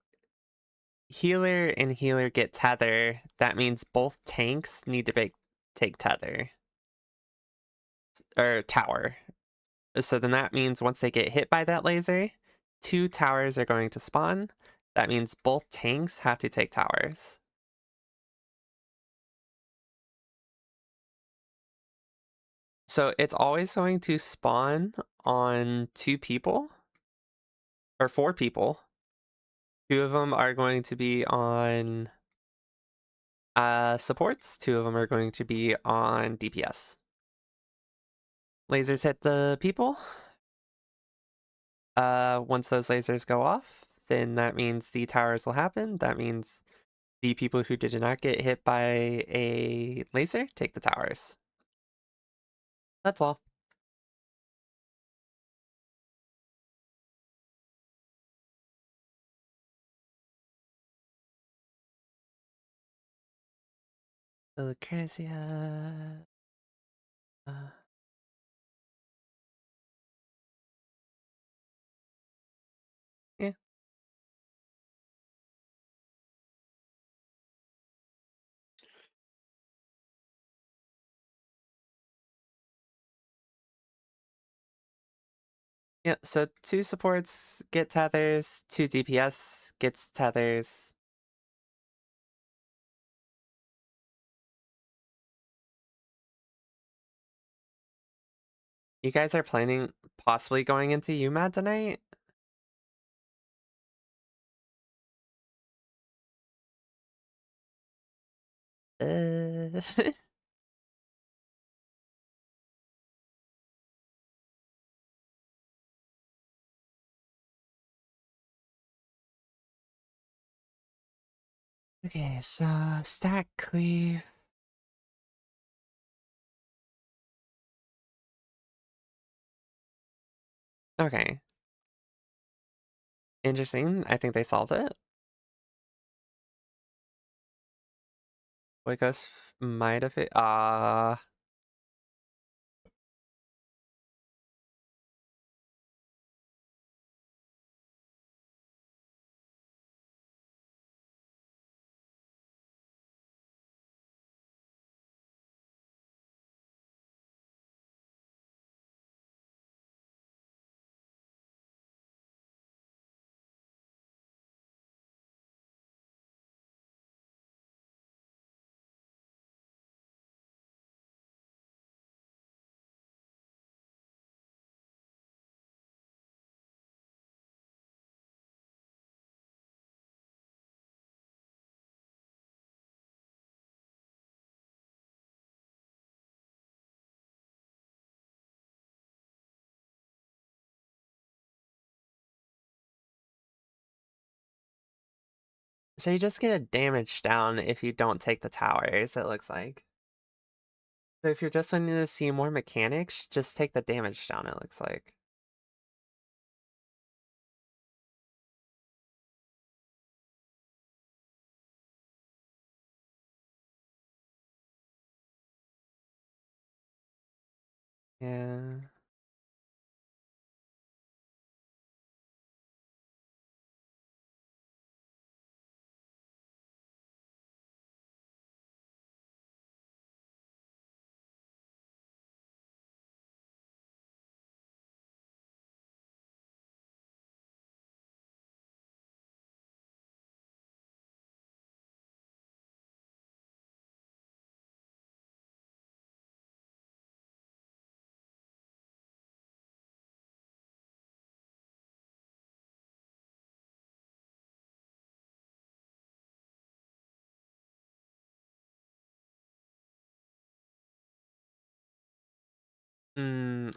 healer and healer get tether, that means both tanks need to take tether. Or tower. So then that means once they get hit by that laser, 2 towers are going to spawn. That means both tanks have to take towers. So it's always going to spawn on 2 people. Or 4 people. 2 of them are going to be on supports. 2 of them are going to be on DPS. Lasers hit the people. Once those lasers go off, then that means the towers will happen. That means the people who did not get hit by a laser take the towers. That's all. Lucrezia. Yeah. Yeah, so 2 supports get tethers, 2 DPS gets tethers. You guys are planning possibly going into UMAD tonight? Okay, so stack cleave. Okay. Interesting. I think they solved it. Oikos might have hit. So you just get a damage down if you don't take the towers, it looks like. So if you're just wanting to see more mechanics, just take the damage down, it looks like. Yeah.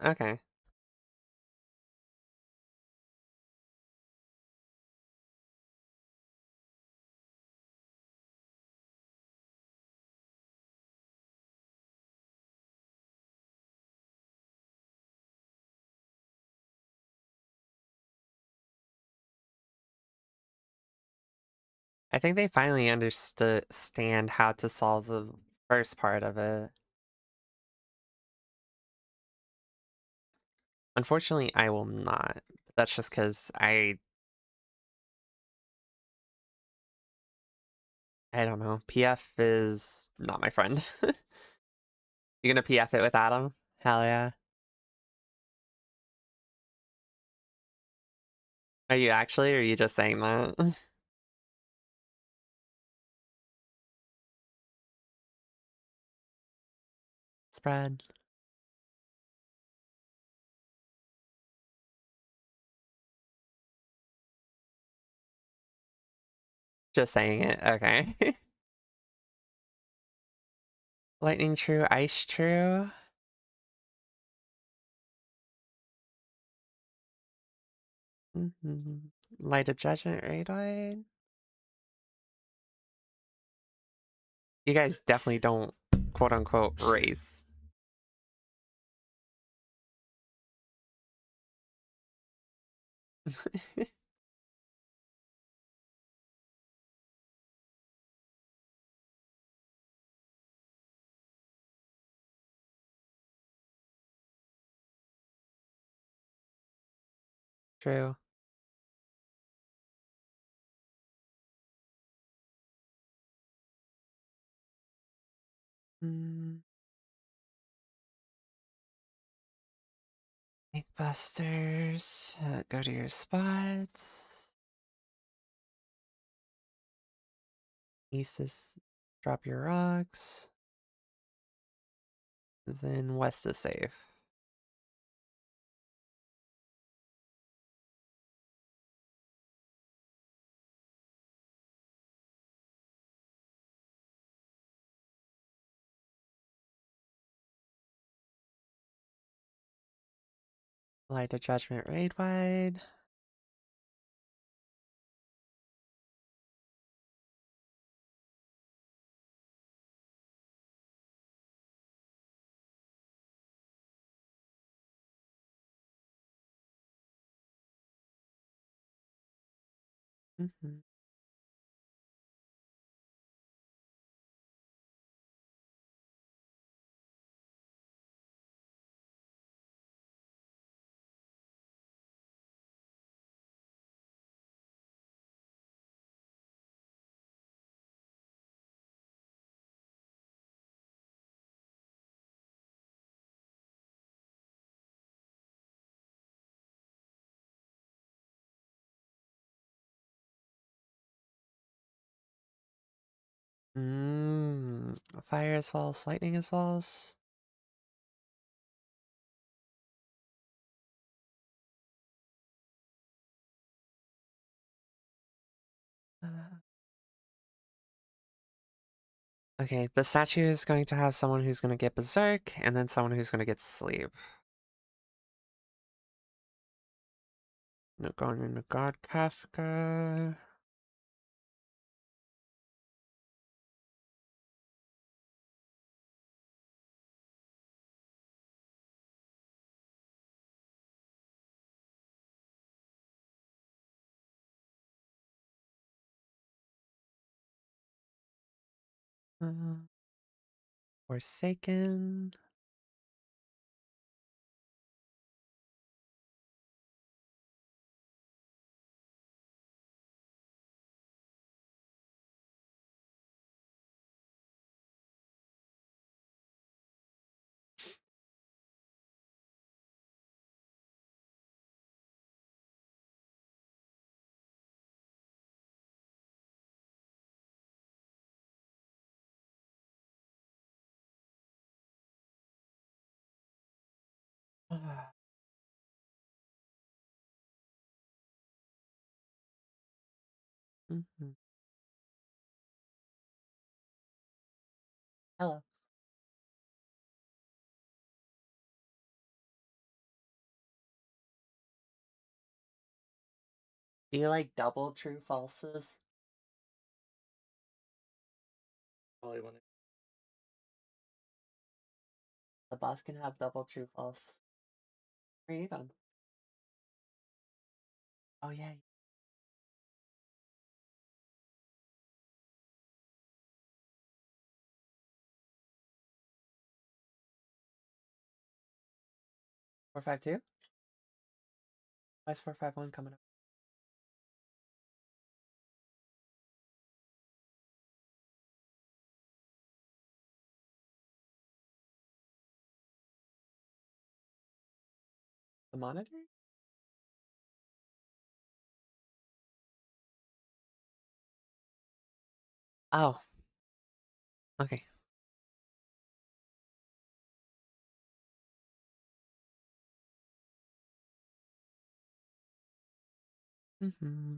Okay. I think they finally understand how to solve the first part of it. Unfortunately, I will not. That's just because I don't know. PF is not my friend. You gonna PF it with Adam? Hell yeah. Are you actually, or are you just saying that? Spread. Just saying it. Okay. Lightning true, ice true. Light of judgment, right? You guys definitely don't quote unquote race. True. Busters. Go to your spots. East, drop your rocks. Then west is safe. Light of judgment raid wide. Fire as false, lightning as false. Okay, the statue is going to have someone who's going to get berserk, and then someone who's going to get sleep. No, going into God Kafka. Forsaken. Hello. Do you like double true falses? Probably one. The boss can have double true false. Where are you going? Oh yeah. 452? Why is 451 coming up? The monitor? Oh. Okay. Mm-hmm.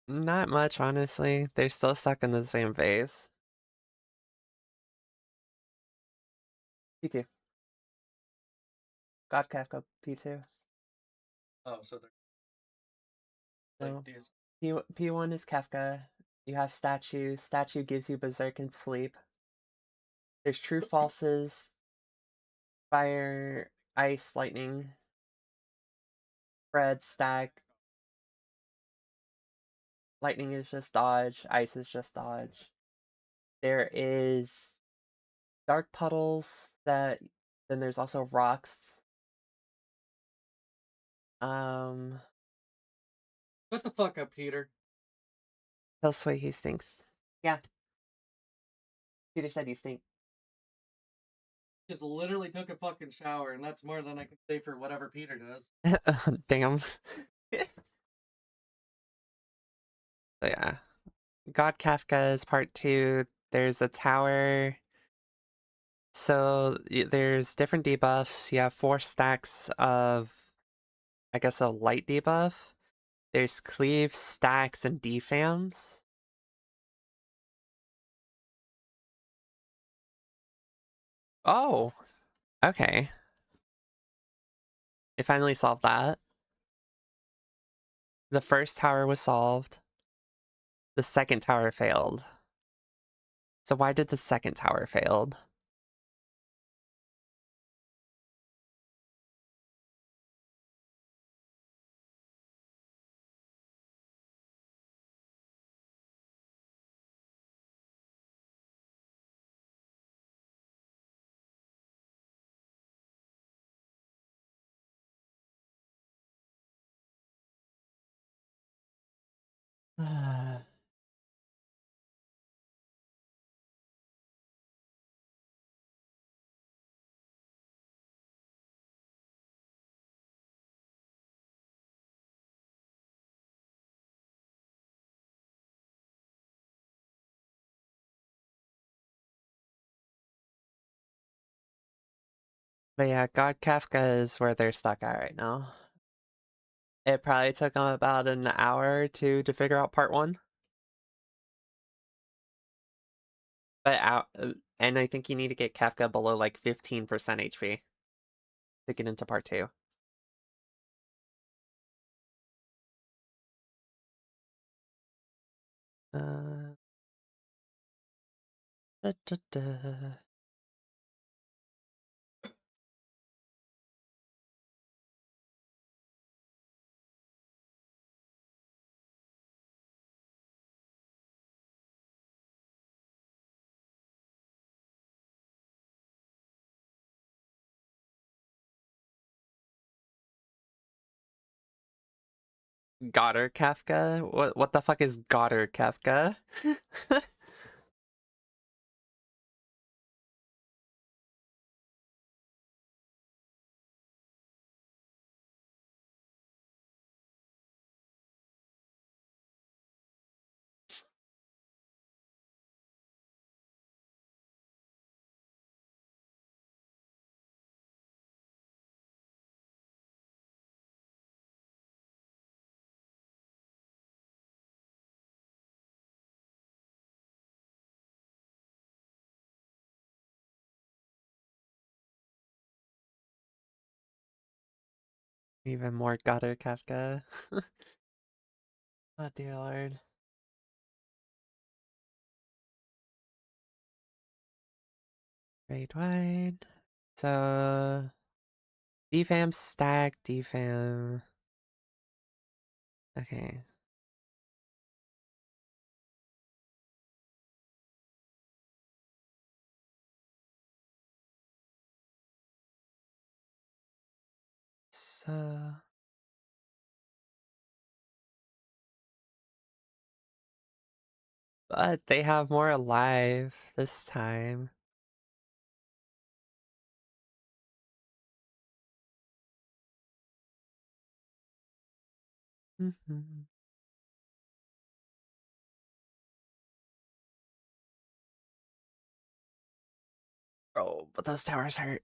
Not much, honestly. They're still stuck in the same phase. P2. God Kafka, P2. Oh, so they're No. like these. P1 is Kafka. You have statue. Statue gives you berserk and sleep. There's true falses. Fire, ice, lightning. Spread, stack. Lightning is just dodge. Ice is just dodge. There is dark puddles that then there's also rocks. Shut the fuck up, Peter. Tell Sway he stinks. Yeah. Peter said you stink. Just literally took a fucking shower, and that's more than I can say for whatever Peter does. Damn. So yeah. God Kafka is part 2. There's a tower. So there's different debuffs. You have 4 stacks of, I guess, a light debuff. There's cleave, stacks, and defams. Oh, okay. It finally solved that. The first tower was solved. The second tower failed. So why did the second tower failed? But yeah, God Kafka is where they're stuck at right now. It probably took them about an hour or two to figure out part 1. But and I think you need to get Kafka below like 15% HP to get into part 2. Da, da, da. Goddard Kafka? What the fuck is Goddard Kafka? Even more Goddard Kafka. Oh dear lord. Grade wide. So defam stack, defam. Okay. So but they have more alive this time. Mhm. Oh, but those towers hurt.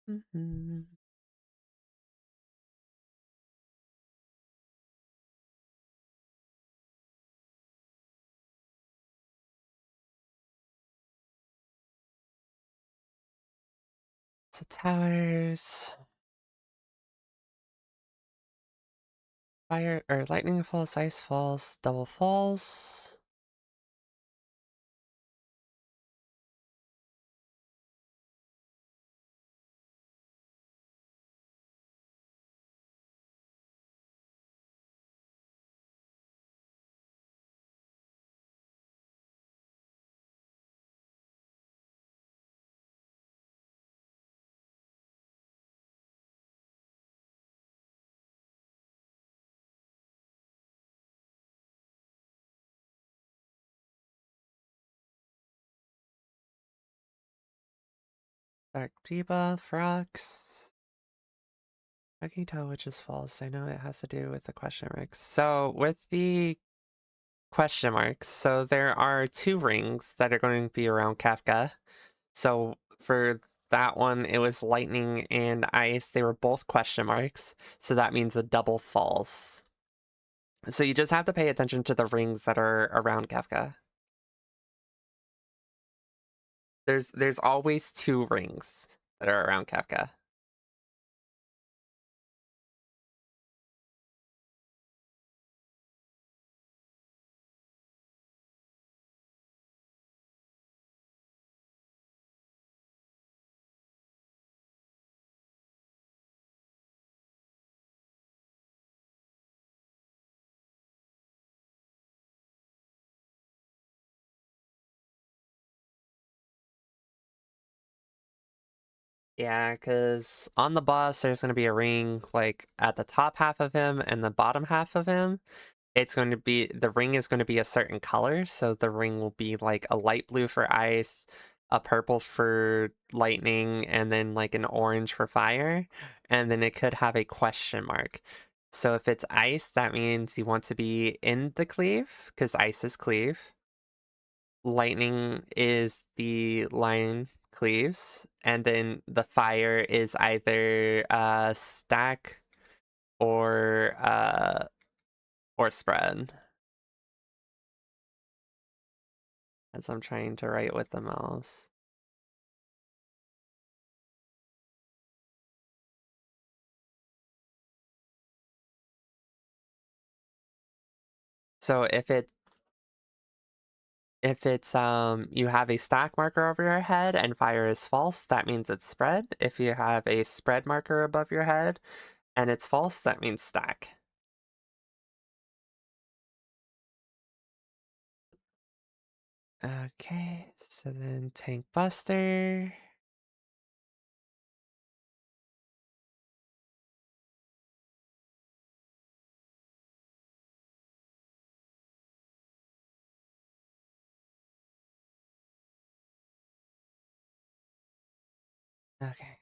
Mhm. So towers. Fire or lightning falls, ice falls, double falls. Dark debuff, rocks. How can you tell which is false? I know it has to do with the question marks. So with the question marks, so there are 2 rings that are going to be around Kafka. So for that one, it was lightning and ice. They were both question marks. So that means a double false. So you just have to pay attention to the rings that are around Kafka. There's always 2 rings that are around Kafka. Yeah, because on the boss, there's going to be a ring like at the top half of him and the bottom half of him. It's going to be, the ring is going to be a certain color. So the ring will be like a light blue for ice, a purple for lightning, and then like an orange for fire. And then it could have a question mark. So if it's ice, that means you want to be in the cleave because ice is cleave. Lightning is the line cleaves, and then the fire is either stack or spread. As I'm trying to write with the mouse. So if it's you have a stack marker over your head and fire is false, that means it's spread. If you have a spread marker above your head and it's false, that means stack. Okay, so then Tank Buster. Okay.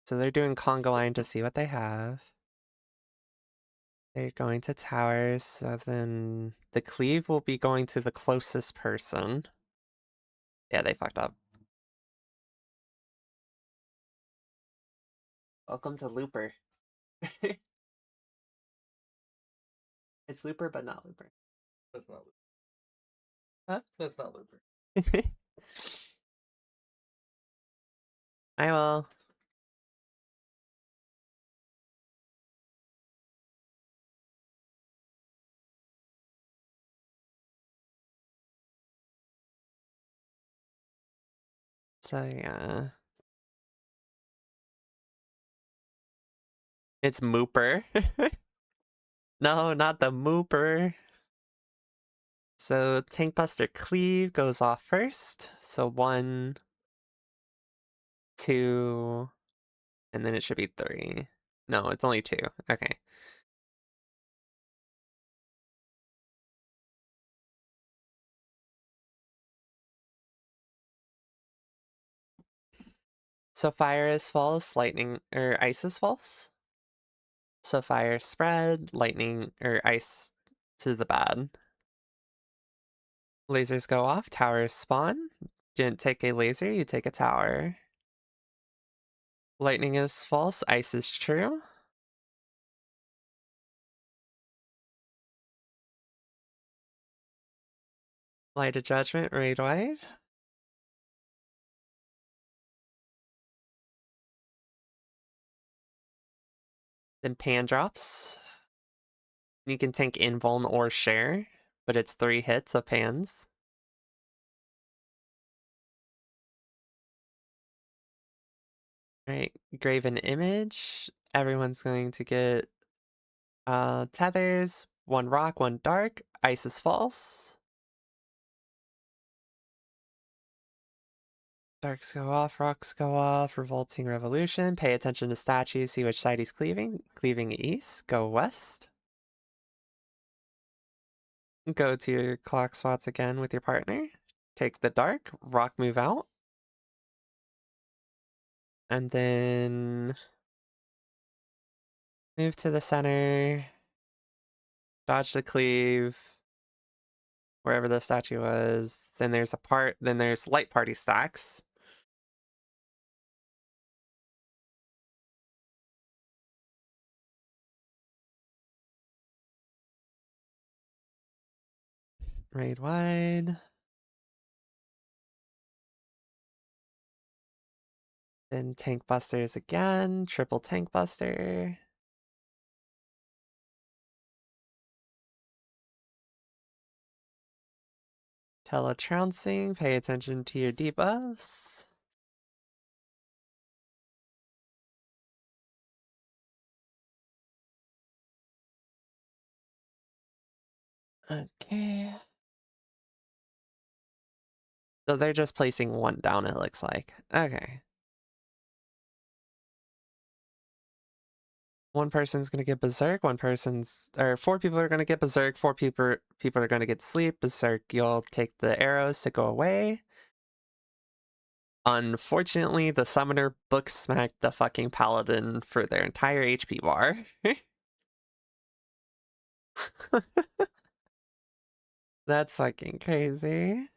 So they're doing conga line to see what they have. They're going to towers, so then the cleave will be going to the closest person. Yeah, they fucked up. Welcome to Looper. It's Looper, but not Looper. That's not Looper. Huh? That's not Looper. I will. So yeah. It's Mooper. No, not the Mooper. So Tank Buster Cleave goes off first. So 1, 2, and then it should be 3. No, it's only 2. Okay. So fire is false, lightning or ice is false. So fire spread, lightning or ice to the bad. Lasers go off, towers spawn. Didn't take a laser, you take a tower. Lightning is false, ice is true. Light of Judgment, raid wide. Then pan drops. You can tank invuln or share, but it's 3 hits of pans. Right, Graven Image. Everyone's going to get tethers, 1 rock, 1 dark. Ice is false. Darks go off, rocks go off. Revolting Revolution. Pay attention to statues, see which side he's cleaving. Cleaving east, go west. Go to your clock spots again with your partner. Take the dark, rock move out. And then move to the center. Dodge the cleave. Wherever the statue was. Then there's light party stacks. Raid wide. Then tank busters again. Triple tank buster. Teletrouncing. Pay attention to your debuffs. Okay. So they're just placing 1 down, it looks like. Okay. One person's gonna get berserk, 4 people are gonna get berserk, 4 people are gonna get sleep. Berserk, you'll take the arrows to go away. Unfortunately, the summoner book smacked the fucking paladin for their entire HP bar. That's fucking crazy.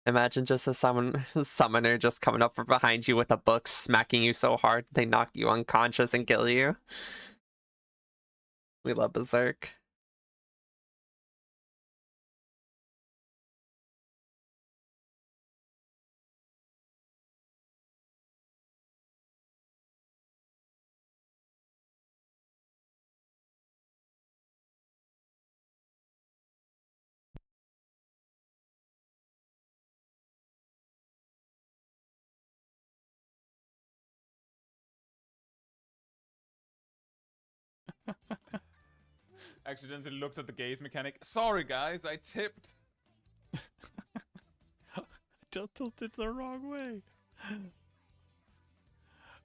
Imagine just a summoner just coming up from behind you with a book, smacking you so hard they knock you unconscious and kill you. We love Berserk. Accidentally looks at the gaze mechanic. Sorry, guys, I tipped. Tilted the wrong way.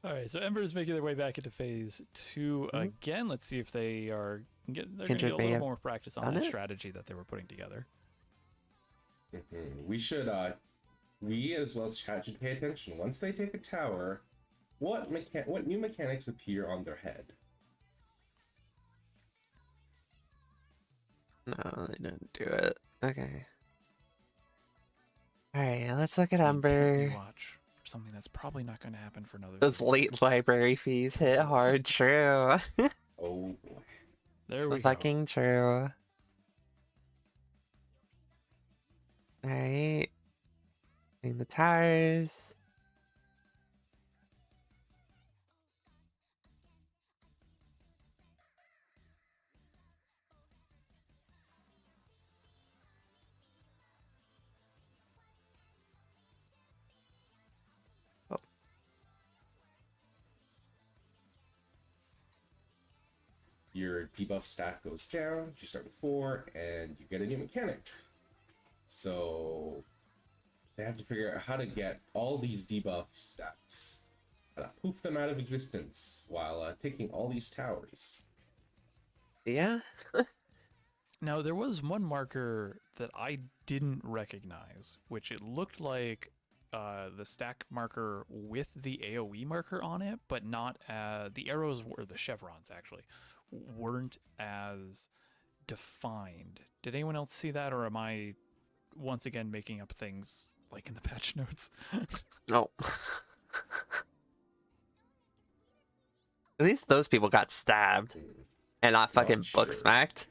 All right, so Ember's making their way back into phase 2 again. Let's see if they are they're going to get a little more practice on that strategy that they were putting together. We should we as well as chat should pay attention. Once they take a tower, what new mechanics appear on their head? No, they didn't do it. Okay. Alright, let's look at I mean, intently Umber. watch for something that's probably not going to happen for another. Those 30 late seconds. library fees hit hard, true. Oh boy. There we go. Fucking true. Alright. In the towers. Your debuff stack goes down, you start with 4, and you get a new mechanic. So they have to figure out how to get all these debuff stats, how to poof them out of existence while taking all these towers. Yeah? Now, there was one marker that I didn't recognize, which it looked like the stack marker with the AoE marker on it, but not the arrows, or the chevrons actually, weren't as defined. Did anyone else see that, or am I once again making up things like in the patch notes? No. At least those people got stabbed and not fucking book sure. smacked.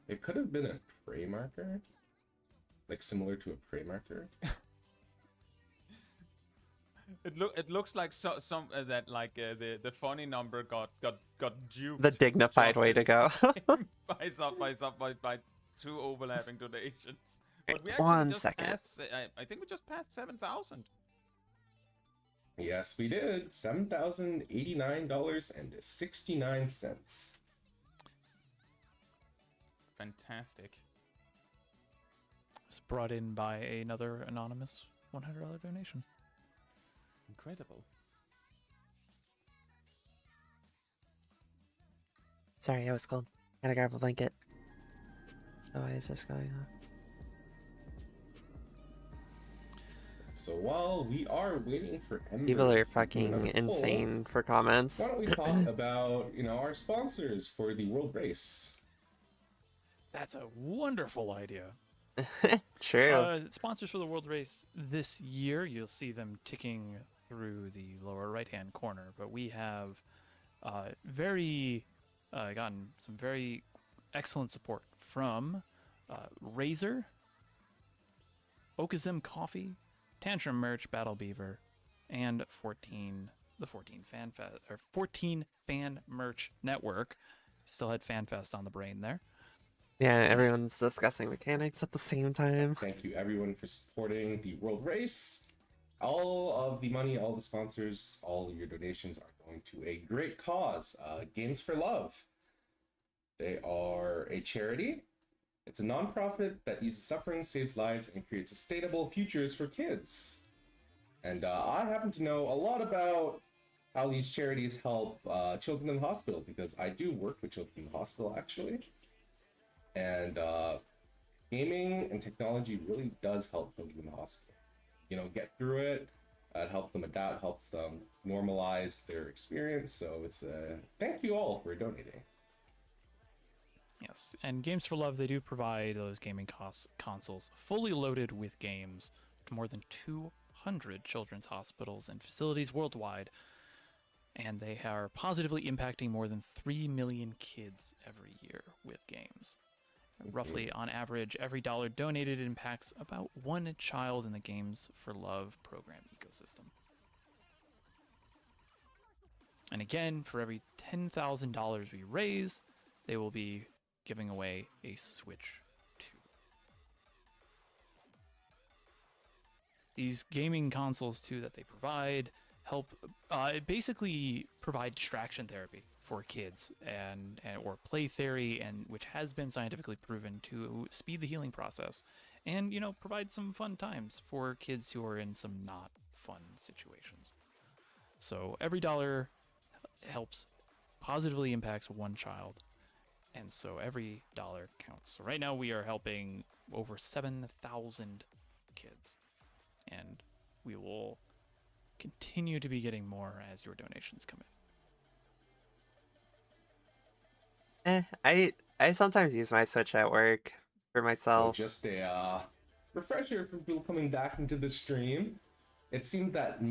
It could have been a prey marker, like similar to a prey marker. It looks like some that like the funny number got duped. The dignified just way in to go. by two overlapping donations. But we One actually just second. passed. I think we just passed 7,000. Yes, we did. $7,089.69. Fantastic. It was brought in by another anonymous $100 donation. Incredible. Sorry, I was cold. Gotta grab a blanket. So why is this going on? So while we are waiting for Ember, People are to do another fucking poll, insane for comments. why don't we talk about, our sponsors for the World Race? That's a wonderful idea. True. Sponsors for the World Race this year, you'll see them ticking through the lower right-hand corner, but we have gotten some very excellent support from Razer, Okazim Coffee, Tantrum Merch, Battle Beaver, and the 14 Fan Merch Network. Still had FanFest on the brain there. Yeah, everyone's discussing mechanics at the same time. Thank you everyone for supporting the World Race. All of the money, all the sponsors, all of your donations are going to a great cause, Games for Love. They are a charity. It's a nonprofit that uses suffering, saves lives, and creates sustainable futures for kids. And I happen to know a lot about how these charities help children in the hospital, because I do work with children in the hospital, actually. And gaming and technology really does help children in the hospital. Get through it. It helps them adapt, helps them normalize their experience. So it's thank you all for donating. Yes, and Games for Love, they do provide those gaming consoles fully loaded with games to more than 200 children's hospitals and facilities worldwide. And they are positively impacting more than 3 million kids every year with games. Roughly, on average, every dollar donated impacts about one child in the Games for Love program ecosystem. And again, for every $10,000 we raise, they will be giving away a Switch 2. These gaming consoles, too, that they provide help basically provide distraction therapy for kids and or play theory, and which has been scientifically proven to speed the healing process and provide some fun times for kids who are in some not fun situations. So every dollar helps, positively impacts one child, And so every dollar counts. So right now we are helping over 7,000 kids. And we will continue to be getting more as your donations come in. I sometimes use my Switch at work for So myself. just a refresher for people coming back into the stream. It seems that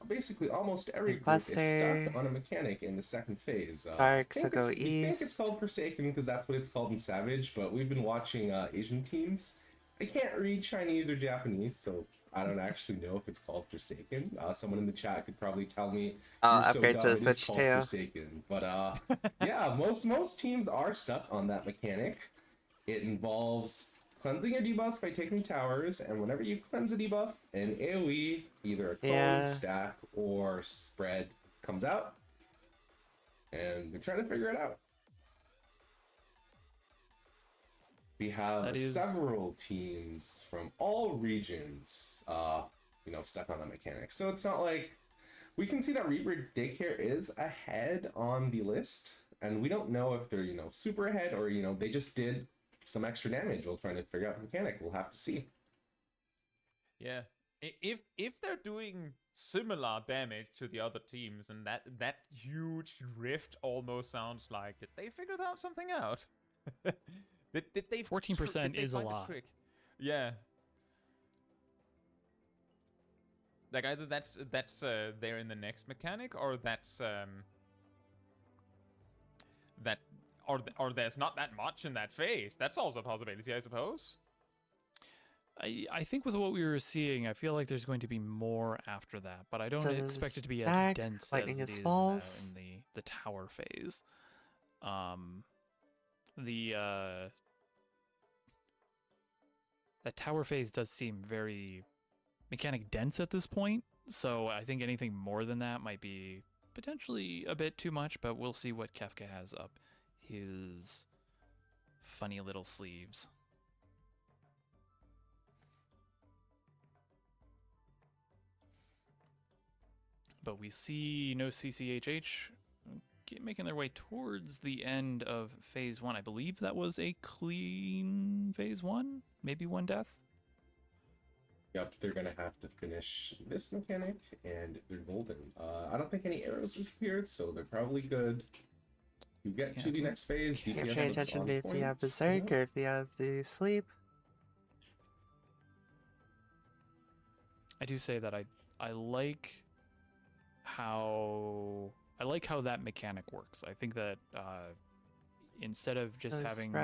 basically almost every group is Buster. stuck on a mechanic in the second phase. Dark, so go we think it's east. called Forsaken because that's what it's called in Savage, but we've been watching Asian teams. I can't read Chinese or Japanese, so I don't actually know if it's called Forsaken. Someone in the chat could probably tell me. I'll You're so upgrade dumb, to the it is Switch called too. Forsaken. But yeah, most teams are stuck on that mechanic. It involves cleansing your debuffs by taking towers, and whenever you cleanse a debuff, an AoE, either a clone, Yeah. stack, or spread comes out. And we're trying to figure it out. We have several teams from all regions, stuck on that mechanic. So it's not like we can see that Reaper Daycare is ahead on the list, and we don't know if they're super ahead or they just did some extra damage while trying to figure out the mechanic. We'll have to see. Yeah, if they're doing similar damage to the other teams, and that huge rift almost sounds like, did they figure out something out? did they 14% is a find lot. trick? Yeah. Like either that's they're in the next mechanic, or that's or there's not that much in that phase. That's also a possibility, I suppose. I think with what we were seeing, I feel like there's going to be more after that, but I don't So expect it to be as stack, dense lightning as it is is false. in the tower phase. That tower phase does seem very mechanic dense at this point, so I think anything more than that might be potentially a bit too much, but we'll see what Kefka has up his funny little sleeves. But we see no CCHH making their way towards the end of phase 1. I believe that was a clean phase 1, maybe 1 death. Yep, they're gonna have to finish this mechanic, and they're golden. I don't think any arrows disappeared, so they're probably good. You get to the next phase. Can't DPS pay looks attention on to if you have point. Berserk or if you have the sleep. I do say that I like how that mechanic works. I think that instead of just having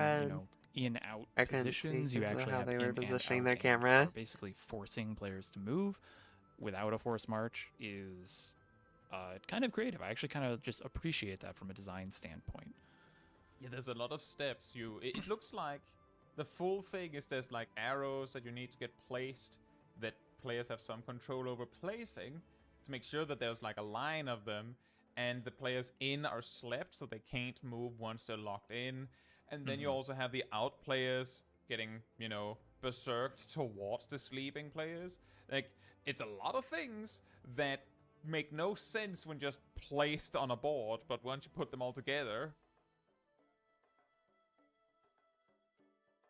in out positions, you actually how have they were in positioning and their out, and camera. are basically forcing players to move without a forced march is kind of creative. I actually kind of just appreciate that from a design standpoint. Yeah, there's a lot of steps. It looks like the full thing is there's like arrows that you need to get placed that players have some control over placing to make sure that there's like a line of them, and the players in are slept so they can't move once they're locked in. And then you also have the out players getting, berserked towards the sleeping players. Like, it's a lot of things that make no sense when just placed on a board, but once you put them all together...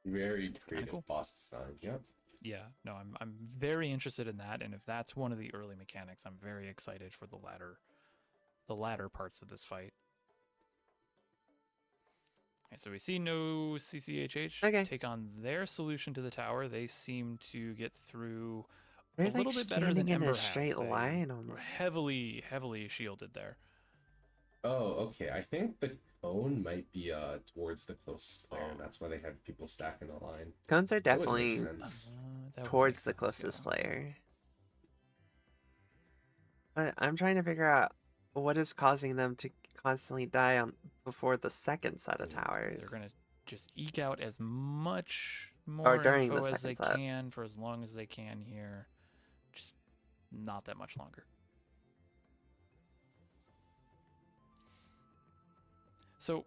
Very creative boss design, yep. Yeah, no, I'm very interested in that, and if that's one of the early mechanics, I'm very excited for the latter parts of this fight. Okay, so we see no CCHH take on their solution to the tower. They seem to get through a little bit better than Ember has. Straight line almost. Heavily shielded there. Oh, okay. I think the cone might be towards the closest player, and that's why they have people stacking a line. Cones are That would make definitely sense. towards the closest player. But I'm trying to figure out what is causing them to constantly die before the second set of towers. They're gonna just eke out as much more info as they can for as long as they can here. Just not that much longer. So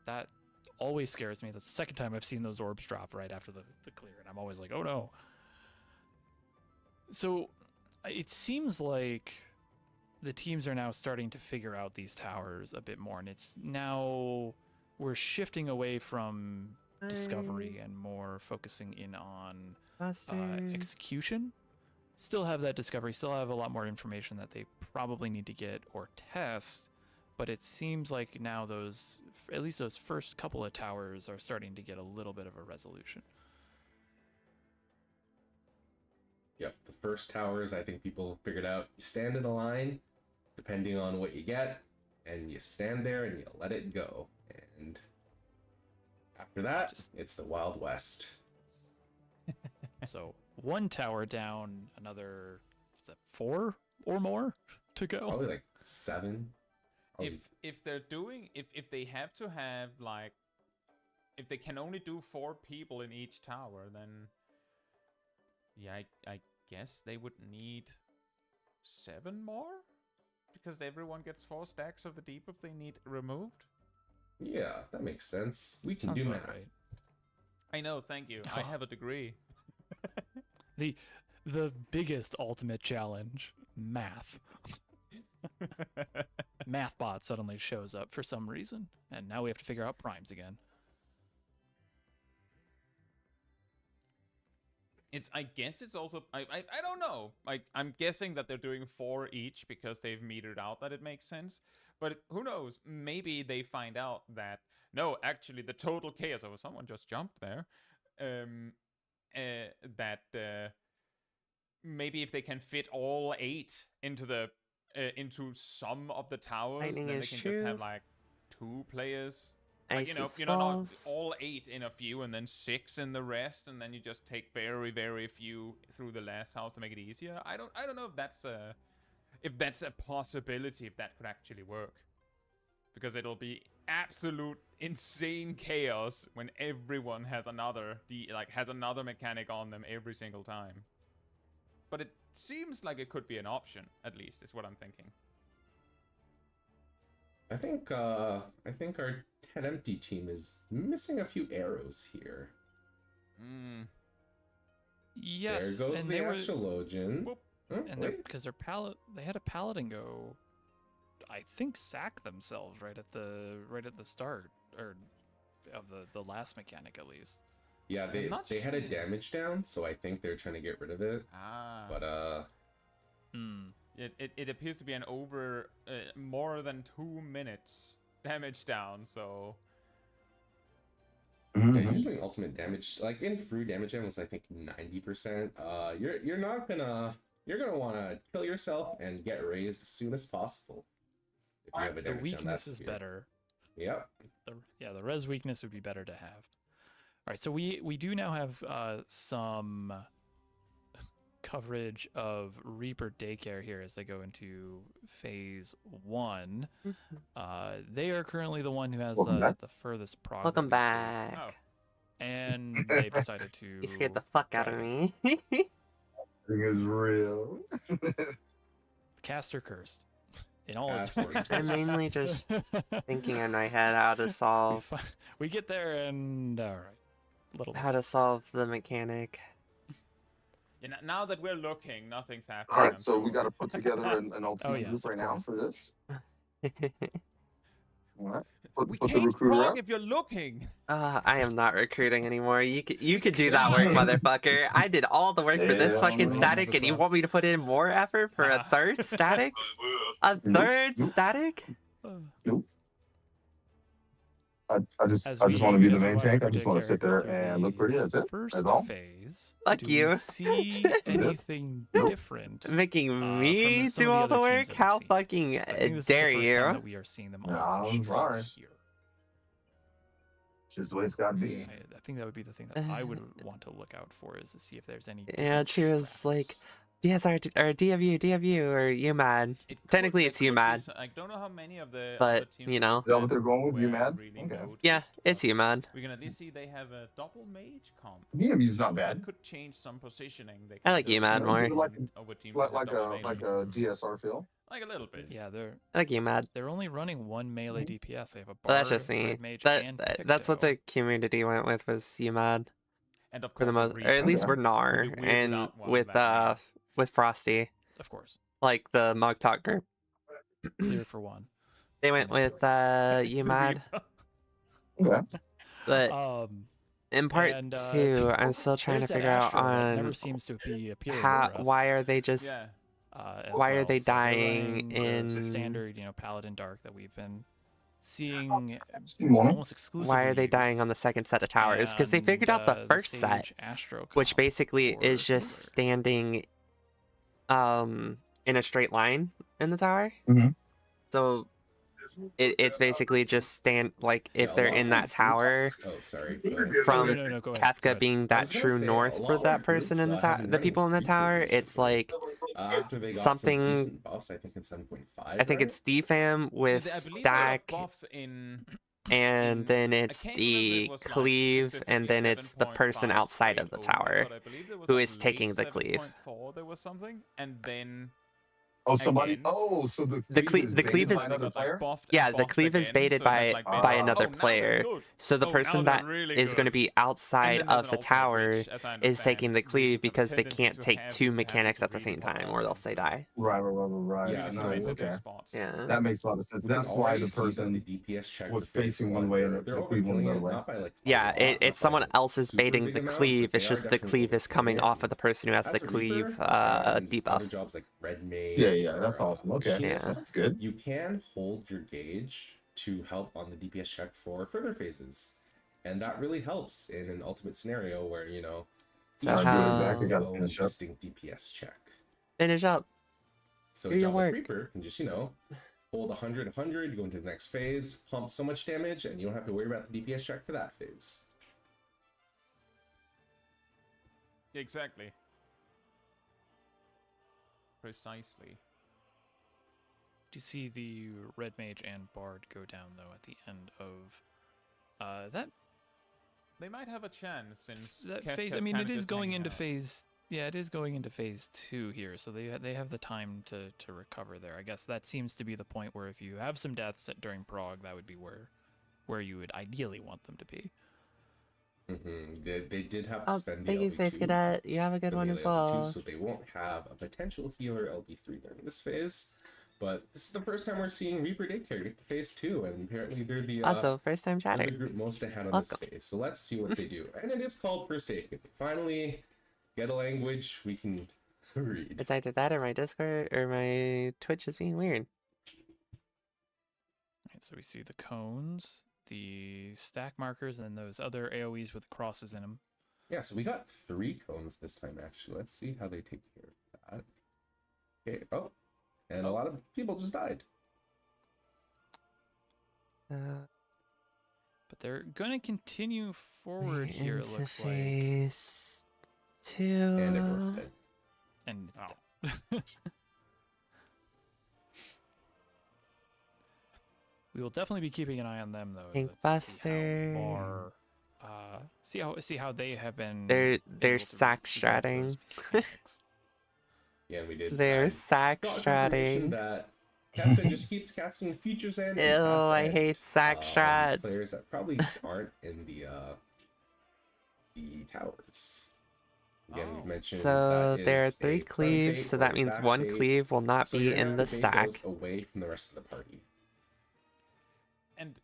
that always scares me. That's the second time I've seen those orbs drop right after the clear, and I'm always like, oh no. So it seems like the teams are now starting to figure out these towers a bit more, and it's now we're shifting away from discovery and more focusing in on execution. Still have that discovery, still have a lot more information that they probably need to get or test, but it seems like now those, at least those first couple of towers, are starting to get a little bit of a resolution. Yep, the first towers, I think people figured out, you stand in a line, depending on what you get, and you stand there and you let it go. And after that, it's the Wild West. So one tower down, another, is that 4 or more to go? Probably like 7. If they're doing, if they have to have, like, if they can only do 4 people in each tower, then yeah, I guess they would need 7 more, because everyone gets 4 stacks of the debuff they need removed. Yeah, that makes sense. We can Sounds do about math. right. I know, thank you. I have a degree. The biggest ultimate challenge, math. Mathbot suddenly shows up for some reason, and now we have to figure out primes again. I guess it's also, I don't know. I'm guessing that they're doing 4 each because they've metered out that it makes sense. But who knows? Maybe they find out that, no, actually the total chaos, oh, someone just jumped there. Maybe if they can fit all 8 into the into some of the towers, Lightning then they is can true. just have like 2 players. Like, Isis not falls. all 8 in a few and then 6 in the rest, and then you just take very, very few through the last house to make it easier. I don't know if that's a possibility, if that could actually work. Because it'll be absolute insane chaos when everyone has another mechanic on them every single time. But it seems like it could be an option, at least, is what I'm thinking. I think our Head Empty team is missing a few arrows here. Yes, There goes and the they were, Astrologian. Oh, and because they had a paladin go, I think, sack themselves right at the start, or of the last mechanic at least. Yeah, they had a damage down, so I think they're trying to get rid of it. But it appears to be an over more than 2 minutes damage down. So yeah, usually ultimate damage, like in free damage down, was I think 90%. You're gonna want to kill yourself and get raised as soon as possible. If you have a The damage down, weakness that's is better. Yep. The res weakness would be better to have. All right, so we do now have some coverage of Reaper Daycare here as they go into phase 1. They are currently the one who has the furthest progress. Welcome back. Oh. And they've decided to. You scared the fuck out of me. It is real. Caster cursed in all its Caster forms. I'm mainly just thinking in my head how to solve we get there and all right, how to solve the mechanic. yeah, now that we're looking, nothing's happening. All right, so we got to put together an ultimate yes, group of right now course. for this. All right, We put the can't recruiter prog up. if you're looking. I am not recruiting anymore. You could do that work, motherfucker. I did all the work for this Yeah, fucking I'm static, and you want me to put in more effort for a third static? A third static? Nope. I just As want to we be the as we main watch tank. I Reaper just want to Daycare sit there through and look the pretty. That's it. First That's all. phase. Fuck do we you. see anything different? Making from me some do of all the other teams work? that we've How seen? fucking So I think this is the dare first time you? that we are seeing them all Nah, I'm straight sorry. here. Just the way it's got to be. I think that would be the thing that I would want to look out for, is to see if there's any. Yeah, different cheers. strats. Like BSR or DFU or UMAD. Technically, There it's could be UMAD, I don't know how many of the but other teams you know, Is that what they're going with? were UMAD? really Okay. noticed, yeah, it's but UMAD. we can at least see they have a double mage comp. DMU's not So bad. That could change some positioning. They I can like do UMAD know, more. give it like over teams Like that have double like melee. a DSR feel. Like a little bit. Yeah, they're I like UMAD. only running one melee DPS. They have a But that's bard, just me. red mage, and That's what Picto. the community went with, was UMAD And of for the course, most, a or at least Reaper. for Gnar, It'd be weird and without one with that with Frosty, Of course. like the Mug Talk group. clear for one. They went And with UMAD, Yeah. but Um, in part and, two, I'm still trying to there's that figure out Astro that never on seems to be appearing how for us. why are they just Yeah. As why are well. they So they're dying running the in standard, Paladin Dark that we've been seeing Morning. almost exclusively. why are they used. dying on the second set of towers? Because they figured out the And, first set, stage Astro which comp basically for is just healer. standing in a straight line in the tower. Mhm. So it's basically just stand like if Yeah, a they're lot in of that tower groups- Oh, sorry. Go ahead. from No, go ahead. Kefka being I that was gonna true say, a north for lot that of person groups, in the have tower, been the running people in the Reaper tower. It's recently. like After they got something- some decent buffs, I think in 7.5. I think right? it's DFAM with I believe there were stack, buffs in. and in- then I it's can't remember if it the was, like, cleave, and then it's the person specifically outside of the straight over, tower but I believe there was, who like, is taking late the cleave. 7.4 there was something, and then Oh, somebody. Again. Oh, so the The cleave is the cleave baited is- by they another got, like, player. buffed and Yeah, the buffed cleave is again, baited so it has, by like, been- another oh, now they're player. good. So the Oh, now person they're that really is going to good. be And outside then there's of an the alternate, tower which, as I is understand, taking the cleave Reapers have a because they tendency can't to take have the two capacity mechanics to at the really same pop time, off or they'll things, say so die. Right. Yeah, really so- nice at their Okay. spots. Yeah. That makes a lot of sense. We can That's why already the see that person the DPS check was for phase facing one one, way they're, and they're the cleave went overkilling another it, way. not by like a Yeah, lot, it's not by someone a else is super baiting big the amount, cleave. but It's they are just the cleave definitely is coming off of the person who has the As a cleave Reaper and debuff. other jobs like Red Mage. Yeah, or, that's awesome. Okay, Machinist, Yeah. that's good. You can hold your gauge to help on the DPS check for further phases, and that really helps in an ultimate scenario where So each how- phase Exactly, has gotta its own finish up. distinct DPS check. Finish up. So Do a your job like work. Reaper can just hold 100, you go into the next phase, pump so much damage, and you don't have to worry about the DPS check for that phase. Exactly. Precisely. Do you see the Red Mage and Bard go down though at the end of that They might have a chance since phase? I Kefka's mean, kinda it is just going hanging into out. phase. Yeah, it is going into phase 2 here, so they have the time to recover there. I guess that seems to be the point where if you have some deaths during prog, that would be where you would ideally want them to be. They did have to Oh, spend the thank you, LB2. Space Cadet. You have a good for one the as LB2, well. So they won't have a potential healer LB3 during this phase. But this is the first time we're seeing Reaper Daycare get to phase 2, and apparently they're the Also, first time they're chatter. the group most ahead on Welcome. this phase. So let's see what they do. And it is called Forsaken. Finally, get a language we can read. It's either that or my Discord or my Twitch is being weird. Right, so we see the cones, the stack markers, and then those other AoEs with the crosses in them. Yeah, so we got 3 cones this time, actually. Let's see how they take care of that. Okay, oh. And a lot of people just died. But they're gonna continue forward here, it into looks like. phase 2. And everyone's dead. And it's Oh. dead. We will definitely be keeping an eye on them though. Ink Let's see Buster. how far, see how they have been. They're able to sack resolve those stratting. mechanics. Yeah, we did. They're I sack got confirmation stratting. that Kefka just keeps casting Futures End. Ew, and Pass I End hate sack on strats. Players that probably aren't in the towers. Again, Oh. we've mentioned So that there are is 3 a front cleaves, bait so or that a means back 1 bait. cleave will not So be you're gonna in have the to bait stack. those away from the rest of the party. And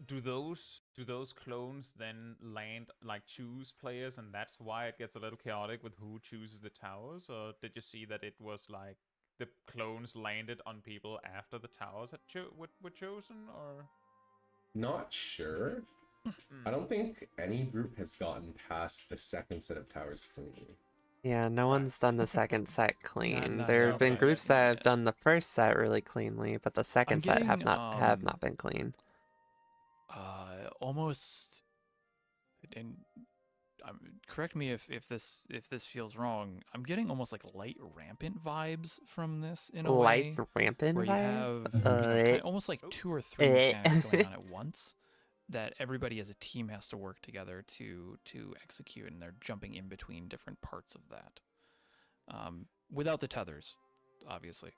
do those clones then land like choose players, and that's why it gets a little chaotic with who chooses the towers? Or did you see that it was like the clones landed on people after the towers had were chosen? Or Not sure. I don't think any group has gotten past the second set of towers cleanly. Yeah, no one's done the second set clean. not There that have been I've groups seen that have yet. done the first set really cleanly, but the second set have getting, not been clean. Almost, and correct me if this feels wrong. I'm getting almost like light rampant vibes from this in a Light way, rampant where you vibe? have kind of almost like 2 or 3 mechanics going on at once that everybody as a team has to work together to execute, and they're jumping in between different parts of that, without the tethers, obviously.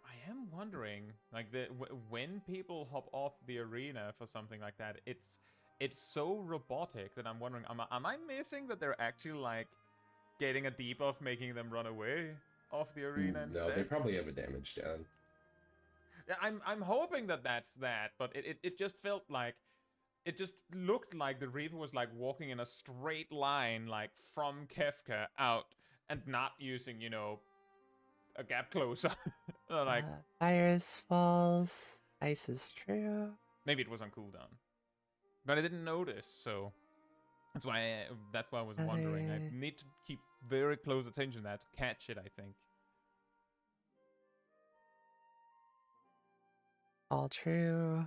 I am wondering, like when people hop off the arena for something like that, it's so robotic that I'm wondering, am I missing that they're actually like getting a debuff making them run away? of the arena No, instead? they probably have a damage down. Yeah, I'm hoping that that's that, but it just felt like it just looked like the Reaper was like walking in a straight line, like from Kefka out, and not using, you know, a gap closer. Like Virus falls. Ice is true. maybe it was on cooldown, but I didn't notice, so that's why I was wondering. I need to keep very close attention to that to catch it, I think. All true.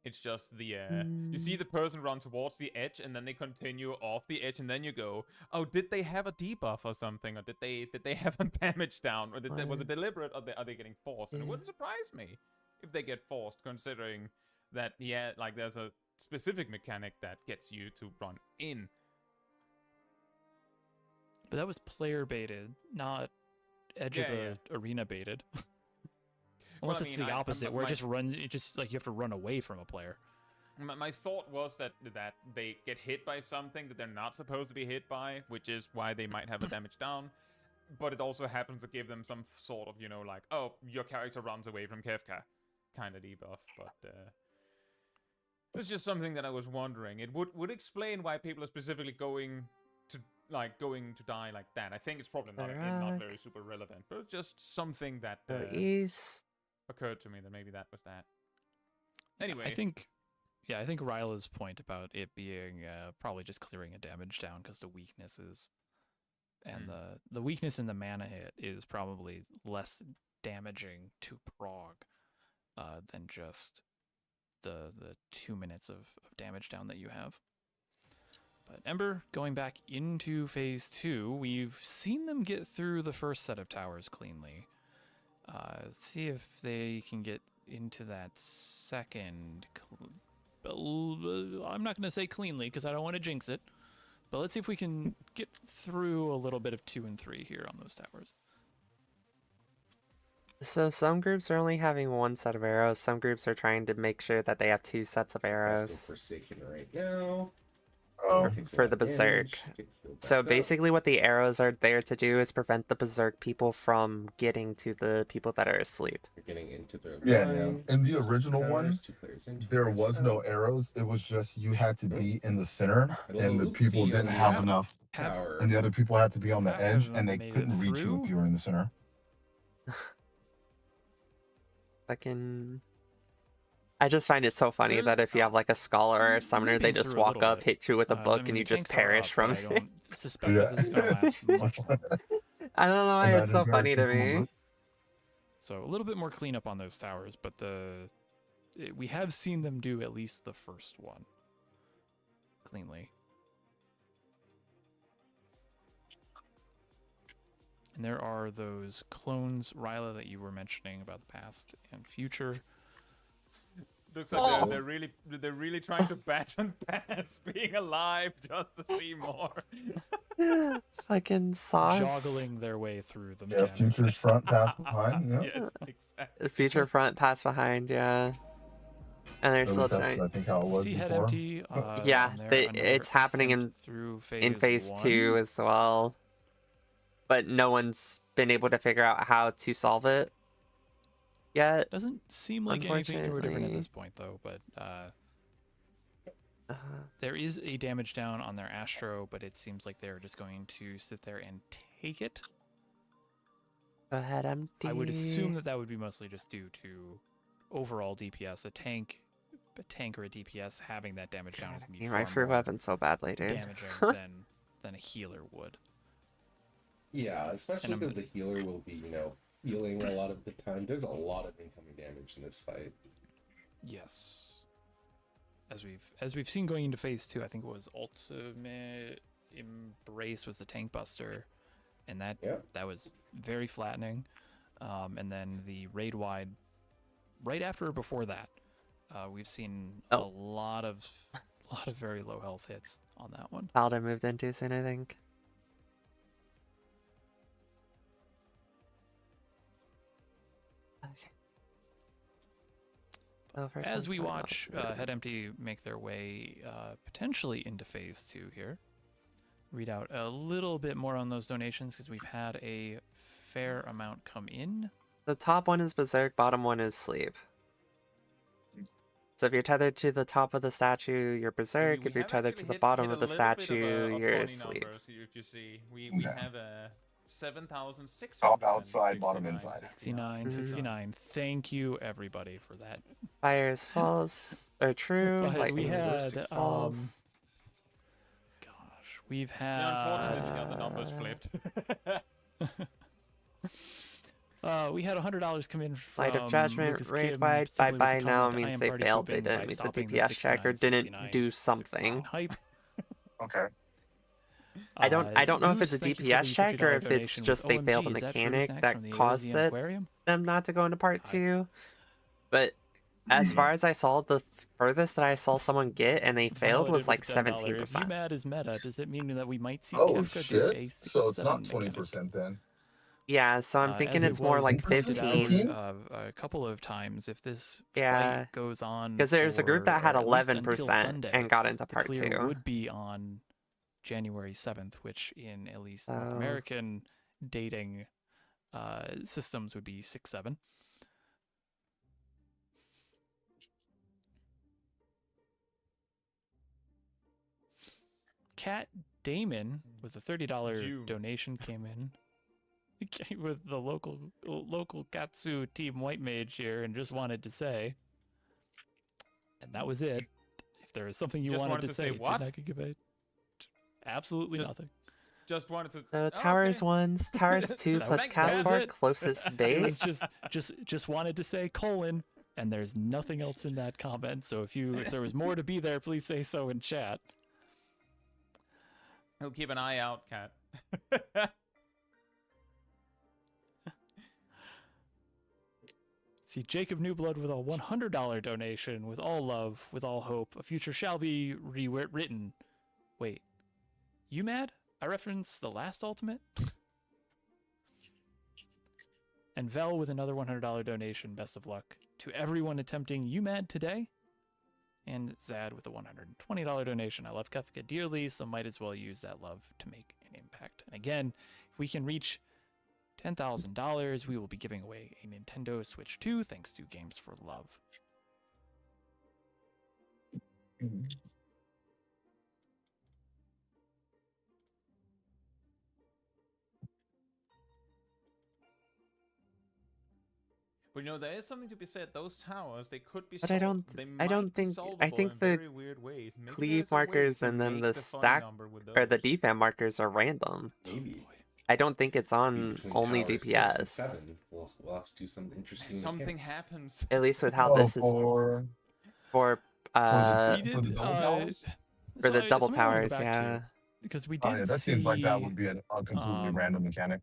It's just the you see the person run towards the edge and then they continue off the edge and then you go, oh, did they have a debuff or something, or did they have a damage down, or was it deliberate, or are they getting forced? And it wouldn't surprise me if they get forced, considering that like there's a specific mechanic that gets you to run in. But that was player baited, not edge of the arena baited. Unless Well, I it's mean, the opposite, where my- it just like you have to run away from a player. My thought was that they get hit by something that they're not supposed to be hit by, which is why they might have a damage down. But it also happens to give them some sort of, you know, like, oh, your character runs away from Kefka kind of debuff. But it's just something that I was wondering. It would explain why people are specifically going to die like that. I think it's probably not very super relevant, but it's just something that occurred to me that maybe that was that. Anyway, I think Ryla's point about it being probably just clearing a damage down because the weaknesses and the weakness in the mana hit is probably less damaging to prog than just the 2 minutes of damage down that you have. But Ember, going back into phase 2, we've seen them get through the first set of towers cleanly. Let's see if they can get into that second. I'm not going to say cleanly because I don't want to jinx it. But let's see if we can get through a little bit of 2 and 3 here on those towers. So some groups are only having 1 set of arrows. Some groups are trying to make sure that they have 2 sets of arrows. Forsaken right now. For the berserk. So basically what the arrows are there to do is prevent the berserk people from getting to the people that are asleep. You're getting into their line. In the original one, there was no arrows. It was just you had to be in the center, and the people didn't have enough. And the other people had to be on the edge, and they couldn't reach you if you were in the center. I just find it so funny that if you have like a scholar or a summoner, they just walk up, hit you with a book, and you just perish from it. I don't suspect that this is going to last much longer. I don't know why it's so funny to me. So a little bit more cleanup on those towers, but we have seen them do at least the first one cleanly. And there are those clones, Ryla, that you were mentioning about the past and future. Looks like they're really trying to bat and pass being alive just to see more. Fucking sauce. Joggling their way through the mechanic. Future's front, pass behind. Yeah. Yes, exactly. Future front, pass behind. Yeah. And they're still trying. I think how it was see before. Head empty. Yeah, it's happening in phase 2 as well. But no one's been able to figure out how to solve it yet. Doesn't seem like anything new or different at this point, though. But there is a damage down on their Astro, but it seems like they're just going to sit there and take it. Go ahead, empty. I would assume that would be mostly just due to overall DPS. A tank or a DPS having that damage down is going to be my free weapon so badly, dude. Damaging than a healer would. Yeah, especially because the healer will be, healing a lot of the time. There's a lot of incoming damage in this fight. Yes. As we've seen going into phase 2, I think it was Ultimate Embrace was the tank buster, and that was very flattening. And then the raid wide, right after or before that, we've seen a lot of very low health hits on that one. Paladin moved in too soon, I think. Okay. As we watch Head Empty make their way potentially into phase 2 here, read out a little bit more on those donations because we've had a fair amount come in. The top one is Berserk, bottom one is Sleep. So if you're tethered to the top of the statue, you're Berserk. We If you're have tethered actually to the hit bottom a of the little bit of statue, of you're funny asleep. numbers, if you see. We Okay. have a 7,669. Top outside, bottom inside. 69, Mhm. 69. Thank you, everybody, for that. Fire is false or true. But we Lightning had, is false. Gosh, we've Yeah, unfortunately, had... the numbers flipped. we had $100 come in from Light of Judgment, Lucas raid Kim, wide, simply with the bye-bye now comment, "I means am they party failed. They pooping" by didn't meet the stopping DPS check or 69, didn't 69, do 69 something. hype. Okay. I don't know if it's a Goose, thank you for DPS the check or $50 if it's donation just with they failed a OMG. Is that fruity mechanic snacks that from the caused Eosian it Aquarium? them not to go into part I- 2. But as far as I saw, the furthest that I saw someone get and they failed was Validated like with $10. If 17%. UMAD is meta, does it mean that we might see Oh Kefka do shit! a So it's not 6-7 mechanic? 20% then. Yeah, so I'm thinking As it it's more was like put down, 15. a couple of times. If this Yeah, fight goes on, because there's a group that had or at least until 11% Sunday, and got into the part clear 2. would be on January 7th, which in at least North So- American dating systems would be 6-7. Kat Damon with a $30 June. donation came in with the local Katsu team white mage here and just wanted to say, and that was it. If there was something you Just wanted to say, what? did not give it absolutely Just- nothing. Just wanted to. So Oh, Towers okay. 1s, Towers 2 That plus was- that Cast was for it. closest It base. was just wanted to say colon, and there's nothing else in that comment. So if there was more to be there, please say so in chat. We'll keep an eye out, Cat. See, Jacob Newblood with a $100 donation, with all love, with all hope. A future shall be rewritten. Wait, UMAD? I reference the last ultimate? And Vel with another $100 donation. Best of luck to everyone attempting UMAD today. And Zad with a $120 donation. I love Kefka dearly, so might as well use that love to make an impact. And again, if we can reach $10,000, we will be giving away a Nintendo Switch 2 thanks to Games for Love. But there is something to be said. Those towers, they could be. But I don't think- I think the very weird ways. Maybe Cleave there's a way markers to and then make the funny stack number with or the those. defam markers are random. Maybe. I don't think it's on Between only towers 6 and DPS. 7, we'll have to do some interesting Something mechanics. happens. At least with how this is for for We uh for the double towers? for the double something I wanna go towers, back to, yeah. because we Oh did yeah, that see seems like that would be a completely random mechanic.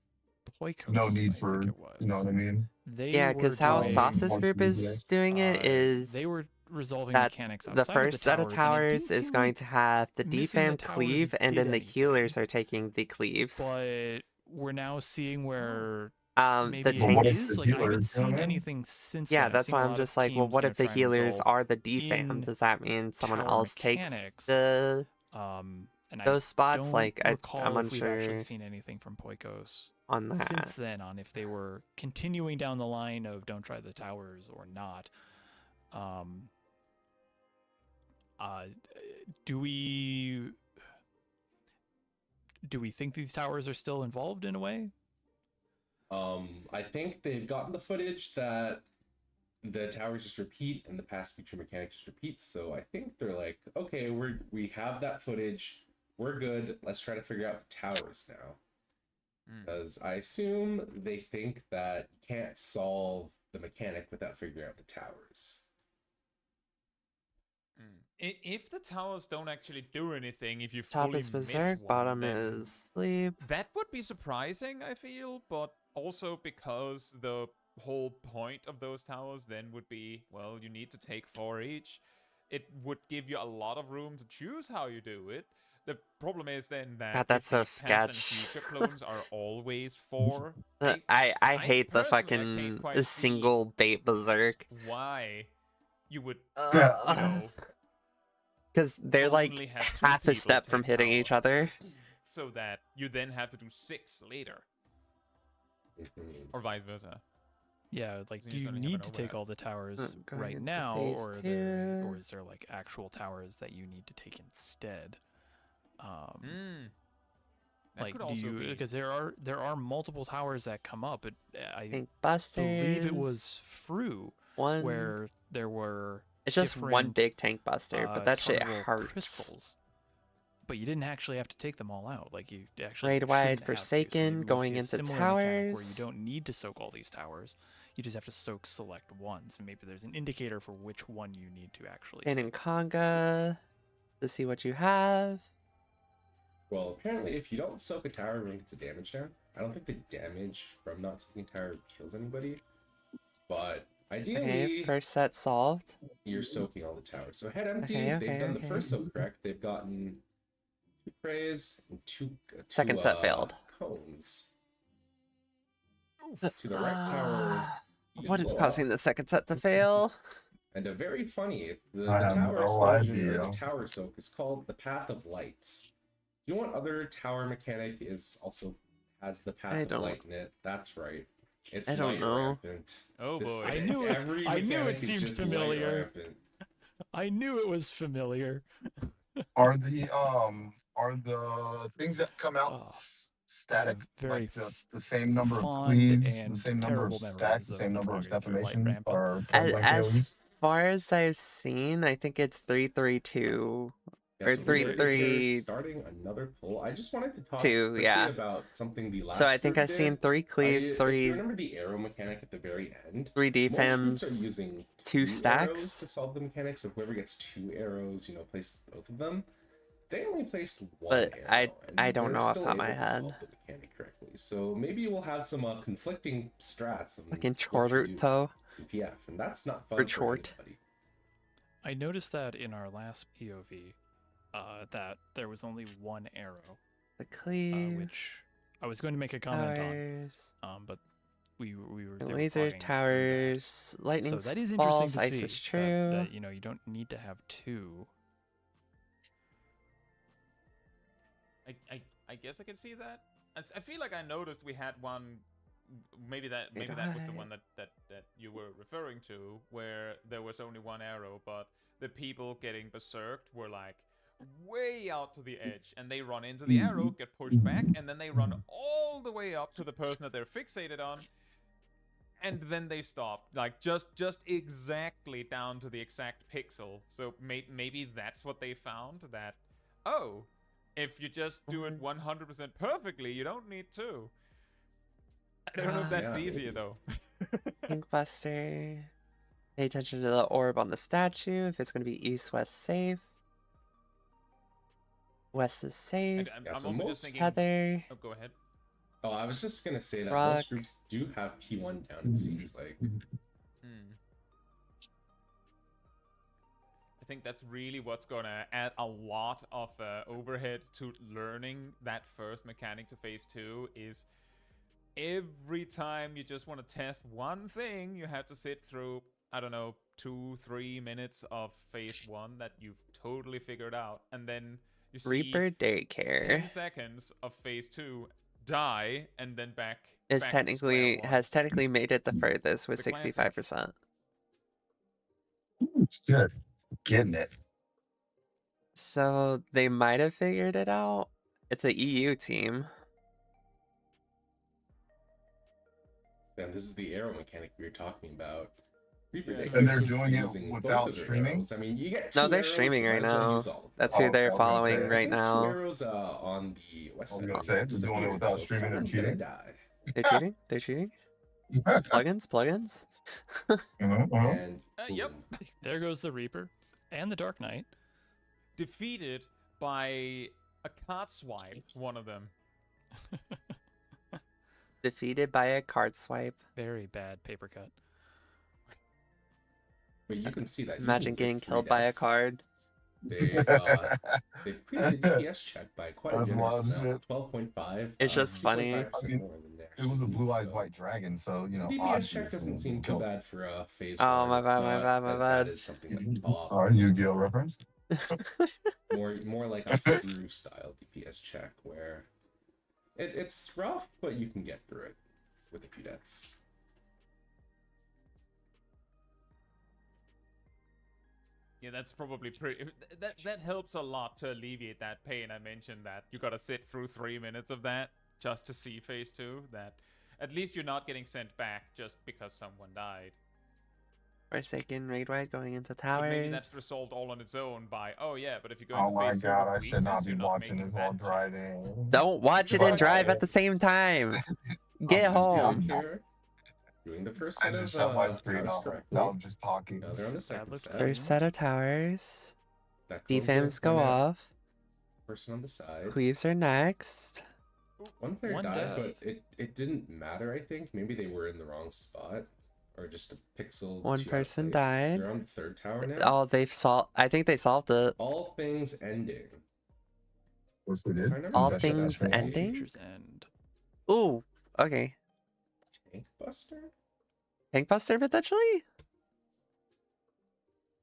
Poikos, No I need think for, it was. you know what I mean? They Yeah, were because how doing, Sauce's Force group is doing it is they were resolving that mechanics the outside first of the set of and it towers didn't is seem going like to have the missing the defam towers cleave, and then did the anything. healers are taking the cleaves. But we're now seeing where The maybe Well, what it if tanks. is. the Like, I haven't healers, you know seen what I mean? anything since Yeah, then. I've that's seen why a I'm lot just of like, well, teams, what if the try and healers resolve are the defam? in Does that mean someone tower else takes mechanics. the And those I spots? don't Like, recall I'm if we've actually unsure seen anything from Poikos on since that. then, on if they were continuing down the line of don't try the towers or not. Do we think these towers are still involved in a way? I think they've gotten the footage that the towers just repeat and the past feature mechanic just repeats. So I think they're like, okay, we have that footage, we're good. Let's try to figure out the towers now. Because I assume they think that you can't solve the mechanic without figuring out the towers. If the towers don't actually do anything, if you Top fully is miss berserk, one, bottom then is sleep. that would be surprising, I feel, but also because the whole point of those towers then would be, well, you need to take 4 each. It would give you a lot of room to choose how you do it. The problem is then that God, that's if so the past and sketch. future clones are always 4. I hate the personally, I can't fucking quite see single bait berserk. why you would, Because they're like only have 2 half a people step from take hitting tower. each other. so that you then have to do 6 later, Mhm. or vice versa. Yeah, like, So do you you suddenly have need an to take overhead. all the towers Going right into now, phase or two. is there like actual towers that you need to take instead? That Like, could do also you, be. because there are multiple towers that come up. But I Tank believe it busters. was Fru One. where there were It's just one different, big tank buster, but that shit target roll hurts. crystals. But you didn't actually have to take them all out. Like, you actually Raid wide shouldn't have to. So Forsaken, maybe we going see a into similar mechanic where you towers. don't need to soak all these towers. You just have to soak select ones, and maybe there's an indicator for which one you need to actually And take. in Conga to see what you have. Well, apparently, if you don't soak a tower when it gets a damage down, I don't think the damage from not soaking a tower kills anybody. But ideally, Okay, first set solved. you're soaking all the towers. So head empty. Okay, They've done the okay. first soak correct. They've gotten 2 praise and two Second set failed. cones. Oof. To the right tower. What is Well, causing the second set to fail? And a very funny, the I have tower no explosion or idea. the tower soak is called the Path of Light. You know what other tower mechanic is also has the Path I of don't- Light in it? That's right. It's I don't light know. rampant. Oh boy. I knew it- every I knew it mechanic is seemed just light familiar. rampant. I knew it was familiar. Are the things that come out Oh, static, very like the same number of fond cleaves, the and same number of terrible memories stacks, the of same number of logging through light defamation, rampant. or point blank As AoEs? far as I've seen, I think it's 332. Yeah, Or so three, we're three, starting another poll. I just wanted to talk 2, quickly yeah. about something the last So I think group I've seen did. 3 cleaves, If you 3 remember the arrow mechanic at the very end, 3 most groups are defams. using 2 arrows stacks. to solve the mechanic. So whoever gets 2 arrows, place both of them. They only placed 1 But arrow. I and don't they're know off the still top of my able to head. solve the mechanic correctly. So maybe we'll have some conflicting strats. And Like in what you do Choruto. in PF, and that's not Or fun for Chort. anybody. I noticed that in our last POV, that there was only 1 arrow, The cleave. which I was going to make a comment Towers. on, but we were they were Laser talking through that. towers. Lightning So that is falls. interesting to Ice see. is true. That you don't need to have 2. I guess I can see that. I feel like I noticed we had one. Maybe that was the one that you were referring to, where there was only 1 arrow, but the people getting berserked were like way out to the edge, and they run into the arrow, get pushed back, and then they run all the way up to the person that they're fixated on, and then they stop, like just exactly down to the exact pixel. So maybe that's what they found, that if you just do it 100% perfectly, you don't need 2. I don't know if that's Yeah, easier maybe. though. Pinkbuster. Pay attention to the orb on the statue. If it's going to be east, west, safe. West is safe. And Yeah, I'm so also most just thinking. Tether. Oh, go ahead. Oh, I was just gonna say that Rock. most groups do have P1 down. It seems like. I think that's really what's gonna add a lot of overhead to learning that first mechanic to phase 2. Is every time you just want to test one thing, you have to sit through, I don't know, 2-3 minutes of phase 1 that you've totally figured out, and then you see Reaper 10 Daycare seconds of phase 2 die, and then back is back to square one. has technically made it the furthest with It's a classic. 65%. Shit, getting it. So they might have figured it out. It's a EU team. And this is the arrow mechanic we were talking about. Reaper Yeah. Daycare And they're seems to be doing it using both without of their streaming? arrows. I mean, you get No, 2 they're arrows, streaming might right as well now. use all of them. That's who Oh, they're I was gonna following say, I right think 2 now. arrows on the west I was side. gonna say, they're doing it without disappeared, so streaming, they're someone's gonna cheating. die. They're cheating? They're cheating? Plugins? And Yep. boom. There goes the Reaper and the Dark Knight. Defeated by a card swipe, one of them. Defeated by a card swipe. Very bad paper cut. But you can see that. Imagine even getting with 3 killed by a deaths, card. They've cleared the DPS check by quite a That's generous wild amount. shit. 12.5. It's just funny. 2.5% I mean, more than they It was a actually blue need, eyes so white dragon, so the DPS odds check is doesn't seem too killed. bad for phase Oh, 1. my It's bad, my not bad, my as bad. as something like top. Sorry, Yu-Gi-Oh reference. more like a through style DPS check where it's rough, but you can get through it with the Cudettes. Yeah, that's probably pretty. That helps a lot to alleviate that pain. I mentioned that you gotta sit through 3 minutes of that just to see phase 2. That at least you're not getting sent back just because someone died. Forsaken raid wide going into But towers. maybe that's resolved all on its own by, oh yeah, but if you go Oh into my phase 2 god, with I should not weakness, be you're not watching making this while that check. driving. Don't watch it and drive at the same time. Get I'm home. Here, doing the first I set just of shut my screen towers off. correctly. Now I'm just talking. Now they're on the second looks set. First set of towers. That cone's gonna Defams go point at off. Person on the side. Cleaves are next. One player One died, death. but it didn't matter, I think. Maybe they were in the wrong spot. Or just a pixel. One too out of person place. died. They're on the third tower now. Oh, they've solved. I think they solved it. All things ending. What's we did? All That shit things actually- ending? Futures End. Ooh, okay. Tank Buster? Tank Buster potentially?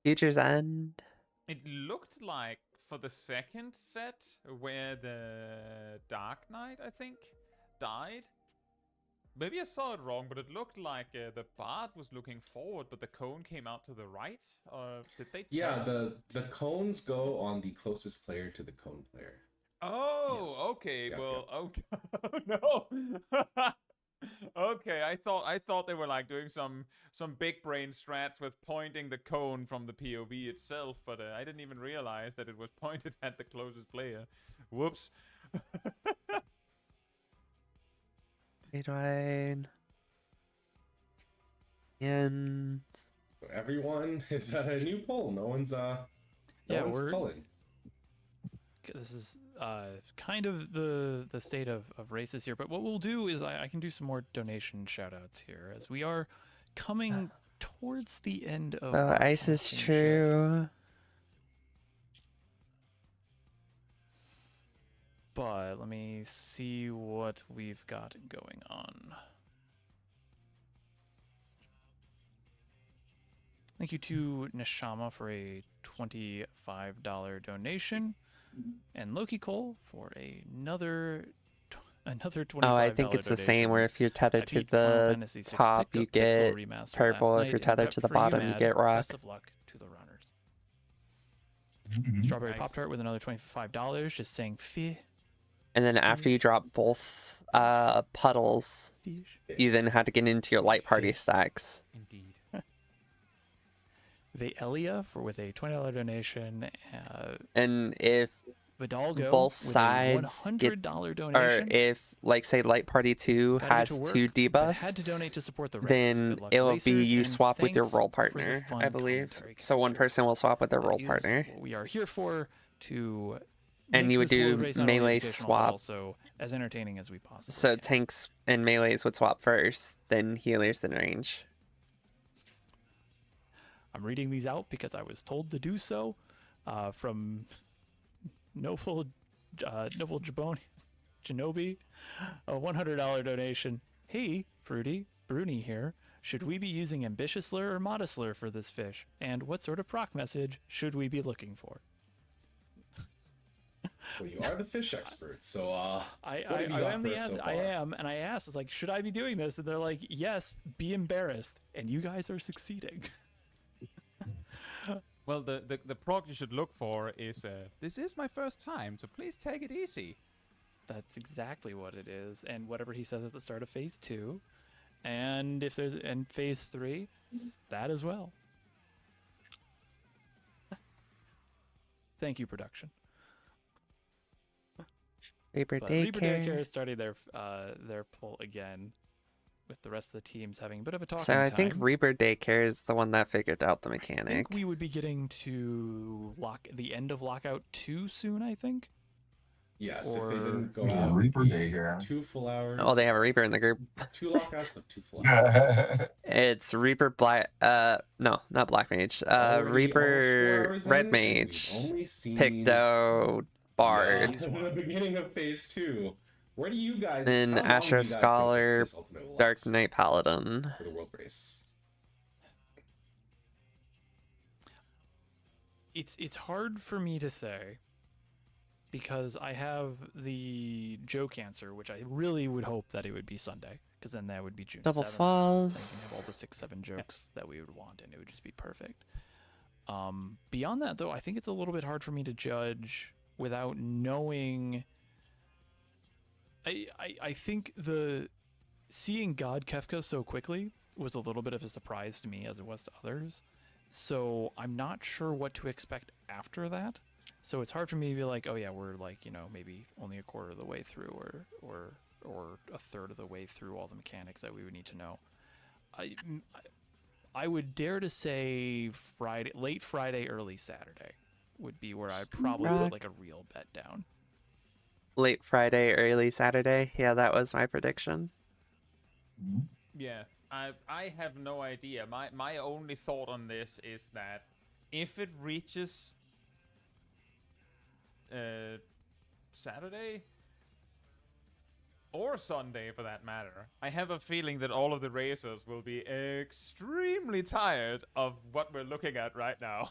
Futures End. It looked like for the second set where the Dark Knight, I think, died. Maybe I saw it wrong, but it looked like the Bard was looking forward, but the cone came out to the right. Did they? Yeah, turn? the cones go on the closest player to the cone player. Oh, Yes. okay. Yep, Well, okay. No. Okay, I thought they were like doing some big brain strats with pointing the cone from the POV itself, but I didn't even realize that it was pointed at the closest player. Whoops. Raid wide. And So everyone is at a new poll. No one's Yeah, one's we're- pulling. This is kind of the state of races here, but what we'll do is I can do some more donation shout-outs here, as we are coming towards the end of so our ice is campaign shift. true. But let me see what we've got going on. Thank you to Neshama for a $25 donation, and Loki Cole for another $25. Oh, I think it's the same where if you're tethered I to beat Final the Fantasy VI top, Pixel you get Remaster purple. last If you're night, and tethered prep to the for bottom, you UMAD. get rock. Best of luck to the runners. Mhm. Strawberry Nice. Pop-Tart with another $25, just saying fish. And then after you drop both puddles, you then had to get into your light party stacks. Indeed. Veelia with a $20 donation. And if Vidalgo both with sides a get, $100 or donation. if like say light party 2 Gotta get has to work, 2 but debuffs, had to donate to support the race. then Good luck, it will be racers, you and swap with your thanks role for the partner, fun I believe. commentary, So one casters. person will swap with their role Is partner. what we are here for, to And make you would this world do race not only melee educational, but swap. also as entertaining as we possibly So can. tanks and melees would swap first, then healers in range. I'm reading these out because I was told to do so from Noble Janobi, a $100 donation. Hey, Fruity, Bruni here. Should we be using Ambitious Lure or Modest Lure for this fish? And what sort of proc message should we be looking for? Well, you are the fish expert, so I what have you got am for the us so I far? am, and I asked, it's like, should I be doing this? And they're like, yes, be embarrassed. And you guys are succeeding. Well, the proc you should look for is this is my first time, so please take it easy. That's exactly what it is. And whatever he says at the start of phase 2. And if there's in phase 3, that as well. Thank you, production. Reaper But Reaper Daycare Daycare. is starting their poll again, with the rest of the teams having a bit of a talking So I think time. Reaper Daycare is the one that figured out the I mechanic. think we would be getting to the end of Lockout 2 soon, I think. Yes, if they Or- didn't go Yeah, out, Reaper be Day here. 2 full hours. Oh, they have a Reaper in the group. 2 lockouts of 2 full hours. It's Reaper Black. No, not Black Mage. Already almost 4 Reaper hours Red in, and we've Mage. only seen Picto Bard. Yeah, in the beginning of phase 2. Where do you guys? Then how long do you Astro guys think Scholar, this ultimate will Dark last Knight Paladin. for the world race? It's hard for me to say, because I have the joke answer, which I really would hope that it would be Sunday, because then that would be June Double 7th. Then you can have all falls. the 6-7 jokes that we would want, and it would just be perfect. Beyond that, though, I think it's a little bit hard for me to judge without knowing. I think the seeing God Kefka so quickly was a little bit of a surprise to me, as it was to others. So I'm not sure what to expect after that. So it's hard for me to be like, oh yeah, we're like, maybe only a quarter of the way through, or a third of the way through all the mechanics that we would need to know. I would dare to say late Friday, early Saturday would be where I'd probably put like a real bet down. Late Friday, early Saturday. Yeah, that was my prediction. Yeah, I have no idea. My only thought on this is that if it reaches Saturday or Sunday for that matter, I have a feeling that all of the racers will be extremely tired of what we're looking at right now.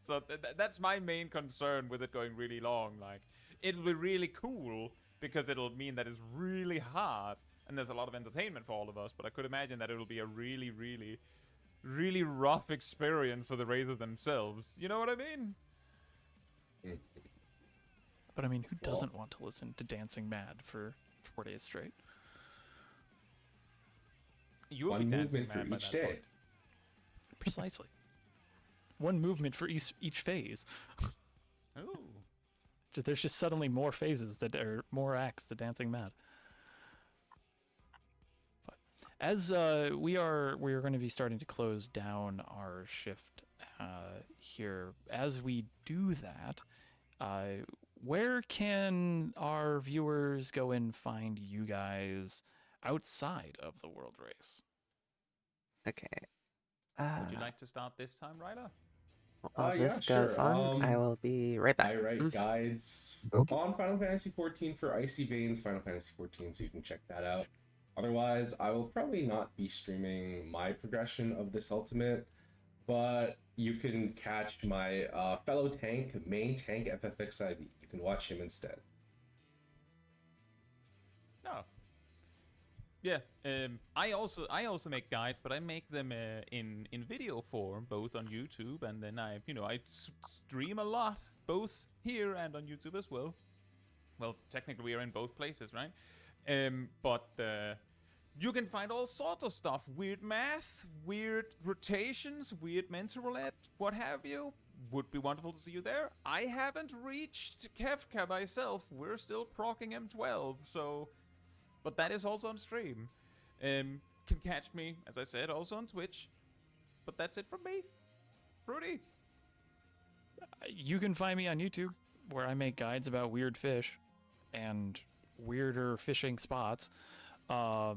So that's my main concern with it going really long. Like, it'll be really cool because it'll mean that it's really hard and there's a lot of entertainment for all of us, but I could imagine that it'll be a really, really, really rough experience for the racers themselves. You know what I mean? But I mean, who doesn't want to listen to Dancing Mad for 4 days straight? You'll One be dancing movement for mad by each that day. point. Precisely. One movement for each phase. Ooh. There's just suddenly more phases that are more acts to Dancing Mad. But as we are going to be starting to close down our shift here. As we do that, where can our viewers go and find you guys outside of the World Race? Okay. Would you like to start this time, Ryder? While Yeah, this goes sure. on, I will be right back. I write guides Okay. on Final Fantasy XIV for Icy Veins, Final Fantasy XIV, so you can check that out. Otherwise, I will probably not be streaming my progression of this ultimate, but you can catch my fellow main tank FFXIV. You can watch him instead. No. Yeah. I also make guides, but I make them in video form, both on YouTube, and then I stream a lot, both here and on YouTube as well. Well, technically we are in both places, right? But you can find all sorts of stuff: weird math, weird rotations, weird mental roulette, what have you. Would be wonderful to see you there. I haven't reached Kefka myself. We're still procking M12, so. But that is also on stream. Can catch me, as I said, also on Twitch. But that's it from me. Fruity. You can find me on YouTube, where I make guides about weird fish and weirder fishing spots. So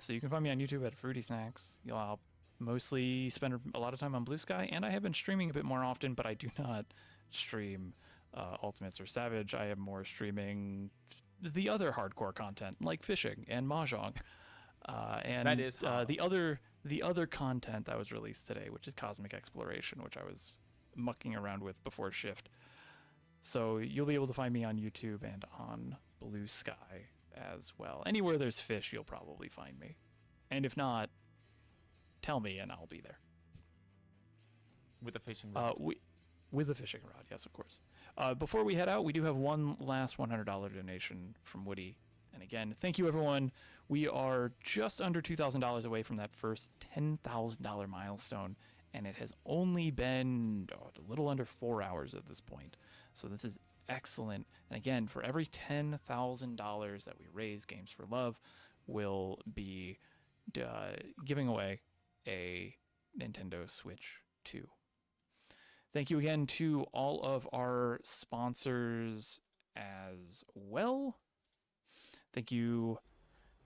you can find me on YouTube at Fruity Snacks. I'll mostly spend a lot of time on Blue Sky, and I have been streaming a bit more often, but I do not stream Ultimates or Savage. I am more streaming the other hardcore content, like fishing and mahjong, and That is the other content that was released today, which is Cosmic Exploration, which I was mucking around with before shift. So you'll be able to find me on YouTube and on Blue Sky as well. Anywhere there's fish, you'll probably find me, and if not, tell me and I'll be there. With a fishing rod. With a fishing rod, yes, of course. Before we head out, we do have one last $100 donation from Woody. And again, thank you, everyone. We are just under $2,000 away from that first $10,000 milestone, and it has only been a little under 4 hours at this point. So this is excellent. And again, for every $10,000 that we raise, Games for Love will be giving away a Nintendo Switch 2. Thank you again to all of our sponsors as well. Thank you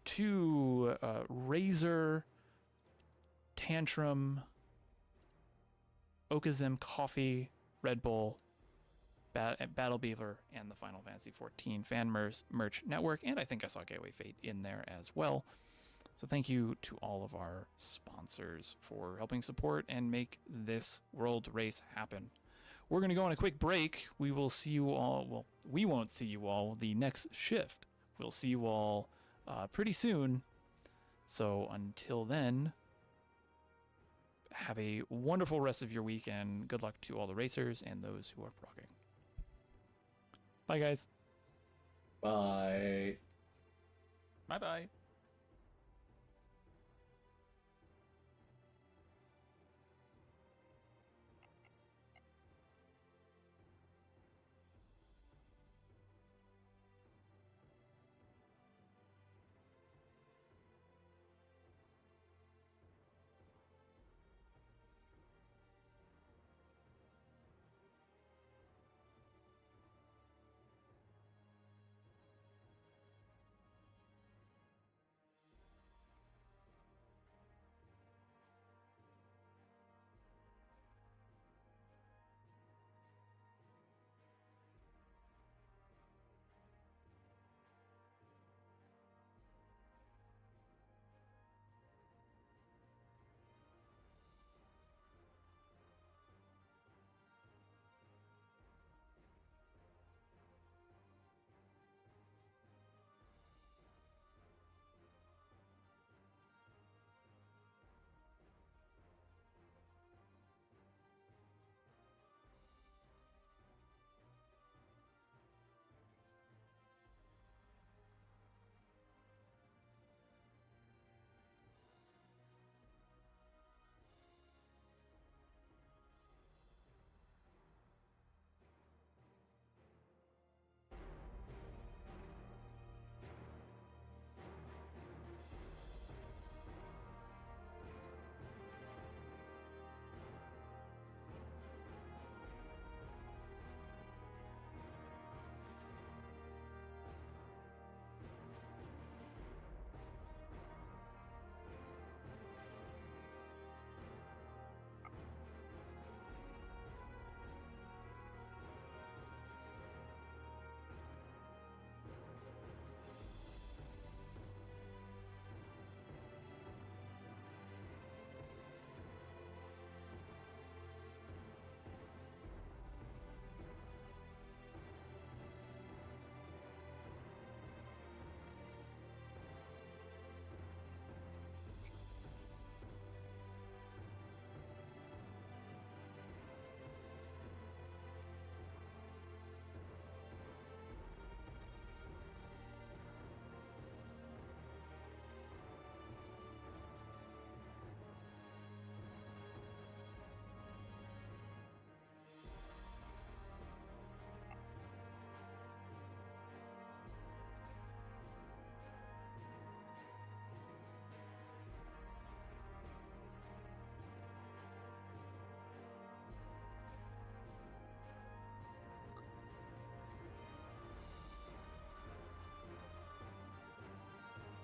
to Razer, Tantrum, Okazem Coffee, Red Bull, Battle Beaver, and the Final Fantasy XIV Fan Merch Network. And I think I saw Gateway Fate in there as well. So thank you to all of our sponsors for helping support and make this world race happen. we're going to go on a quick break. We will see you all. Well, we won't see you all the next shift. We'll see you all pretty soon. So until then, have a wonderful rest of your week, and good luck to all the racers and those who are progging. Bye, guys. Bye. Bye-bye.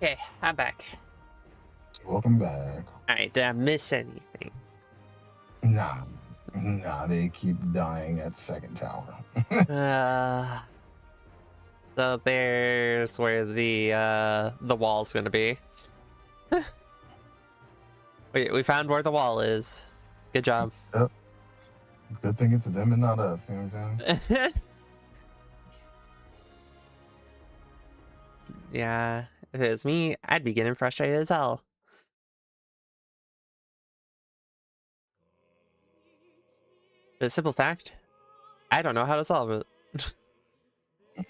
Okay, I'm back. Welcome back. Alright, did I miss anything? Nah, they keep dying at second tower. So there's where the wall's gonna be. we found where the wall is. Good job. Yep. Good thing it's them and not us. You know what I'm saying? Yeah, if it was me, I'd be getting frustrated as hell. The simple fact, I don't know how to solve it.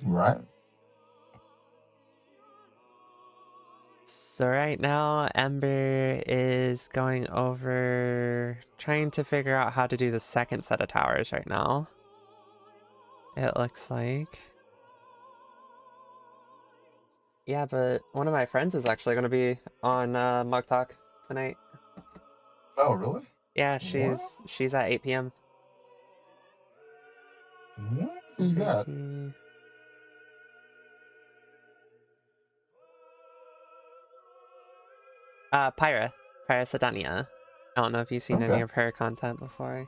Right. So right now, Ember is going over trying to figure out how to do the second set of towers right now. It looks like. Yeah, but one of my friends is actually going to be on Mug Talk tonight. Oh, really? Yeah, What? she's at 8 p.m. What? Who's that? Pretty- Pyra Sedania. I don't know if you've seen any Okay. of her content before.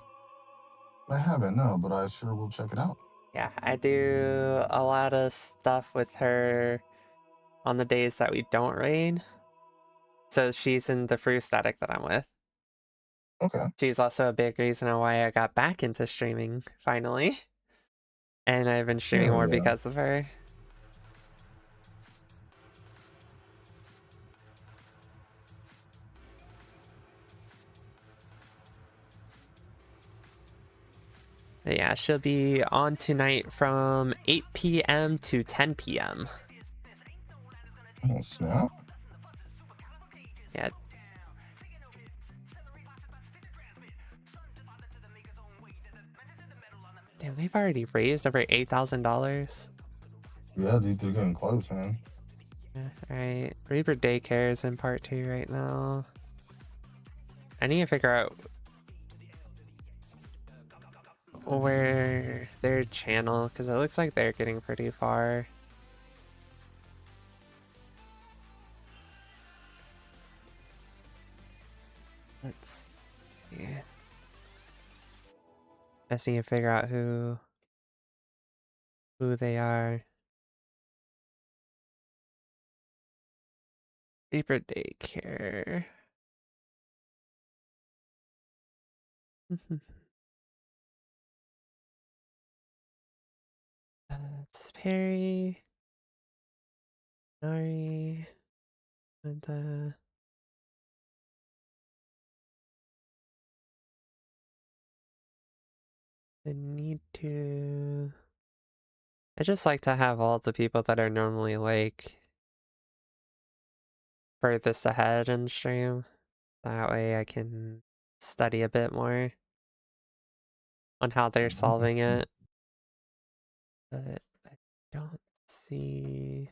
I haven't, no, but I sure will check it out. Yeah, I do a lot of stuff with her on the days that we don't raid. So she's in the free static that I'm with. Okay. She's also a big reason on why I got back into streaming finally. And I've been streaming Hell more yeah. because of her. But yeah, she'll be on tonight from 8 p.m. to 10 p.m. Oh, snap. Yeah. Damn, they've already raised over $8,000. Yeah, they're getting close, man. Yeah, alright. Reaper Daycare is in part 2 right now. I need to figure out where their channel, because it looks like they're getting pretty far. Let's see. I just need to figure out who they are. Reaper Daycare. It's Perry, Nari, and I need to. I just like to have all the people that are normally like furthest ahead in stream. That way I can study a bit more on how they're solving it. But I don't see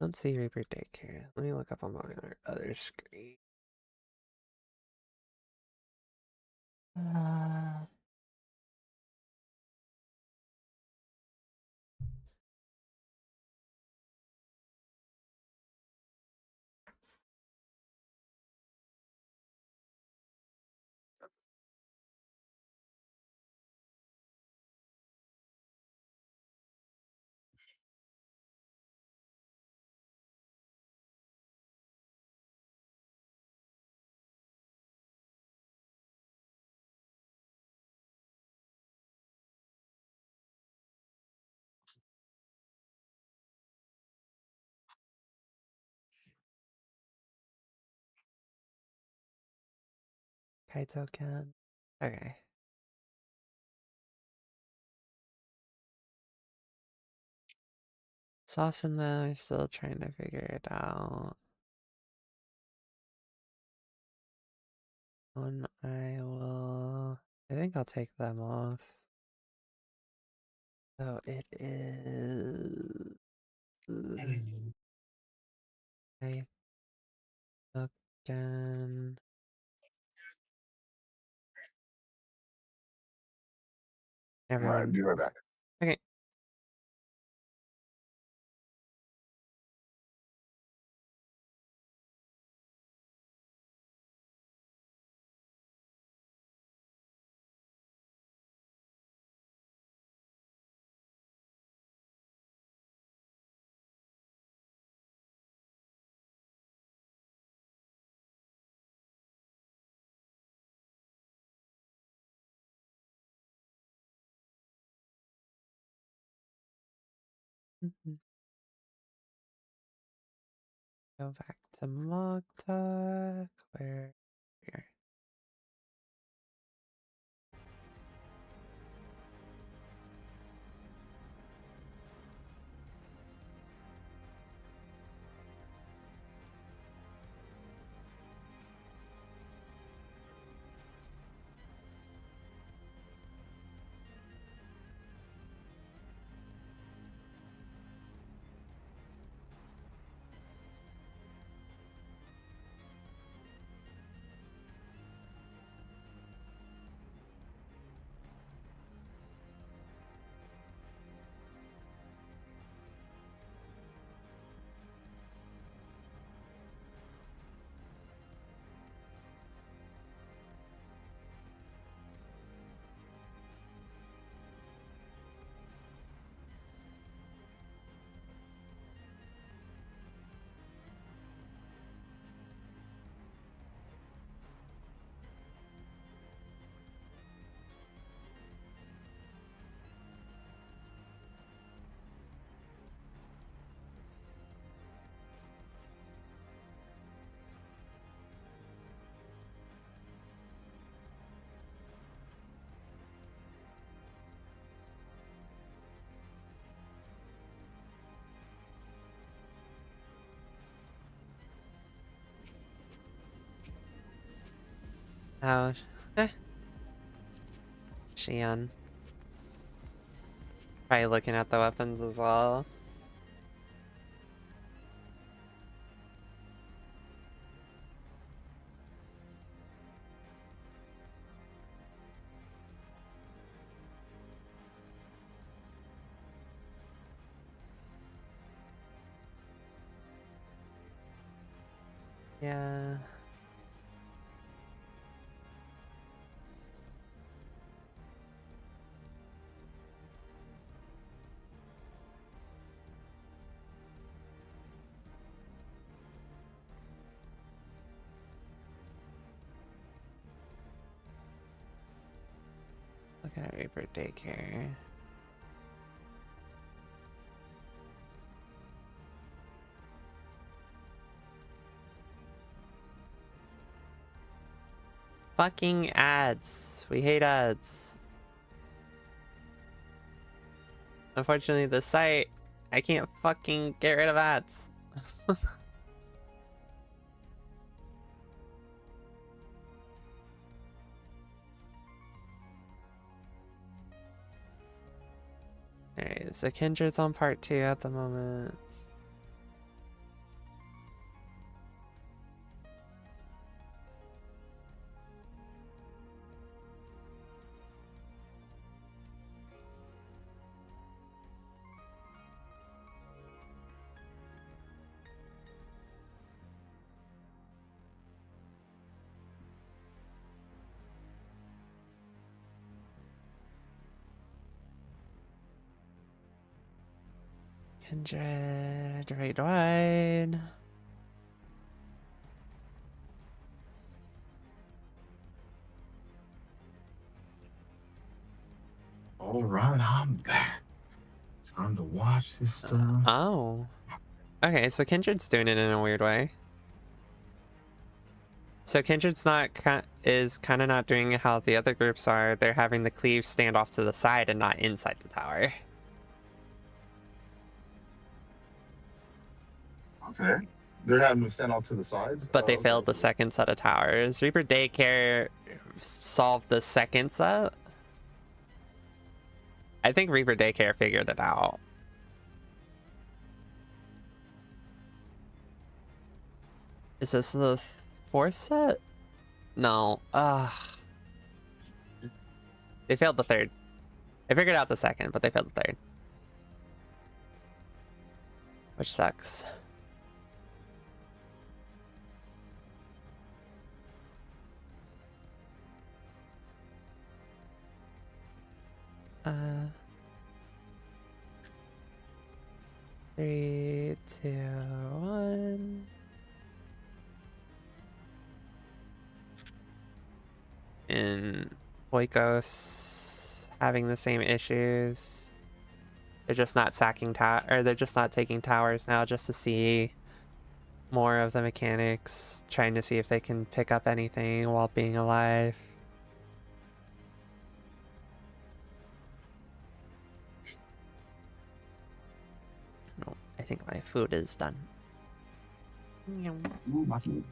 Reaper Daycare. Let me look up on my other screen. Kaito can. Okay. Sauce and them are still trying to figure it out. I think I'll take them off. So it is. I again. All right, Everyone. be right back. Okay. Go back to Mog Talk. Where here? Oh, eh. Xian. Probably looking at the weapons as well. Yeah. Look at Reaper Daycare. Fucking ads. We hate ads. Unfortunately, the site, I can't fucking get rid of ads. Alright, so Kindred's on part 2 at the moment. Kindred, right wide. All right, I'm back. Time to watch this stuff. Oh. Okay, so Kindred's doing it in a weird way. So Kindred's is kind of not doing how the other groups are. They're having the cleaves stand off to the side and not inside the tower. Okay. They're having them stand off to the sides. But they Okay, failed the so- second set of towers. Reaper Daycare solved the second set. I think Reaper Daycare figured it out. Is this the fourth set? No. They failed the third. They figured out the second, but they failed the third. Which sucks. Three, two, one. And Oikos having the same issues. They're just not sacking they're just not taking towers now just to see more of the mechanics, trying to see if they can pick up anything while being alive. Oh, I think my food is done. Ooh, my food.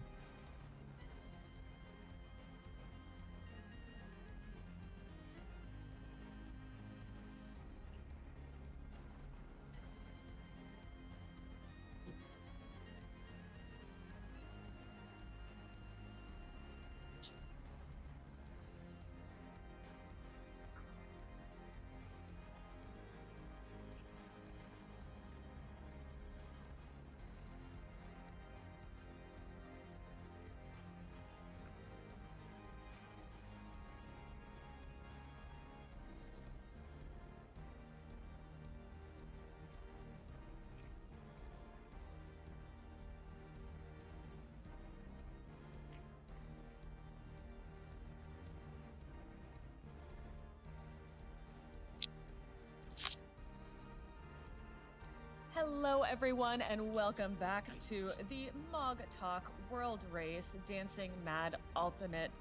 Hello, everyone, and welcome back to the Mog Talk World Race Dancing Mad Ultimate.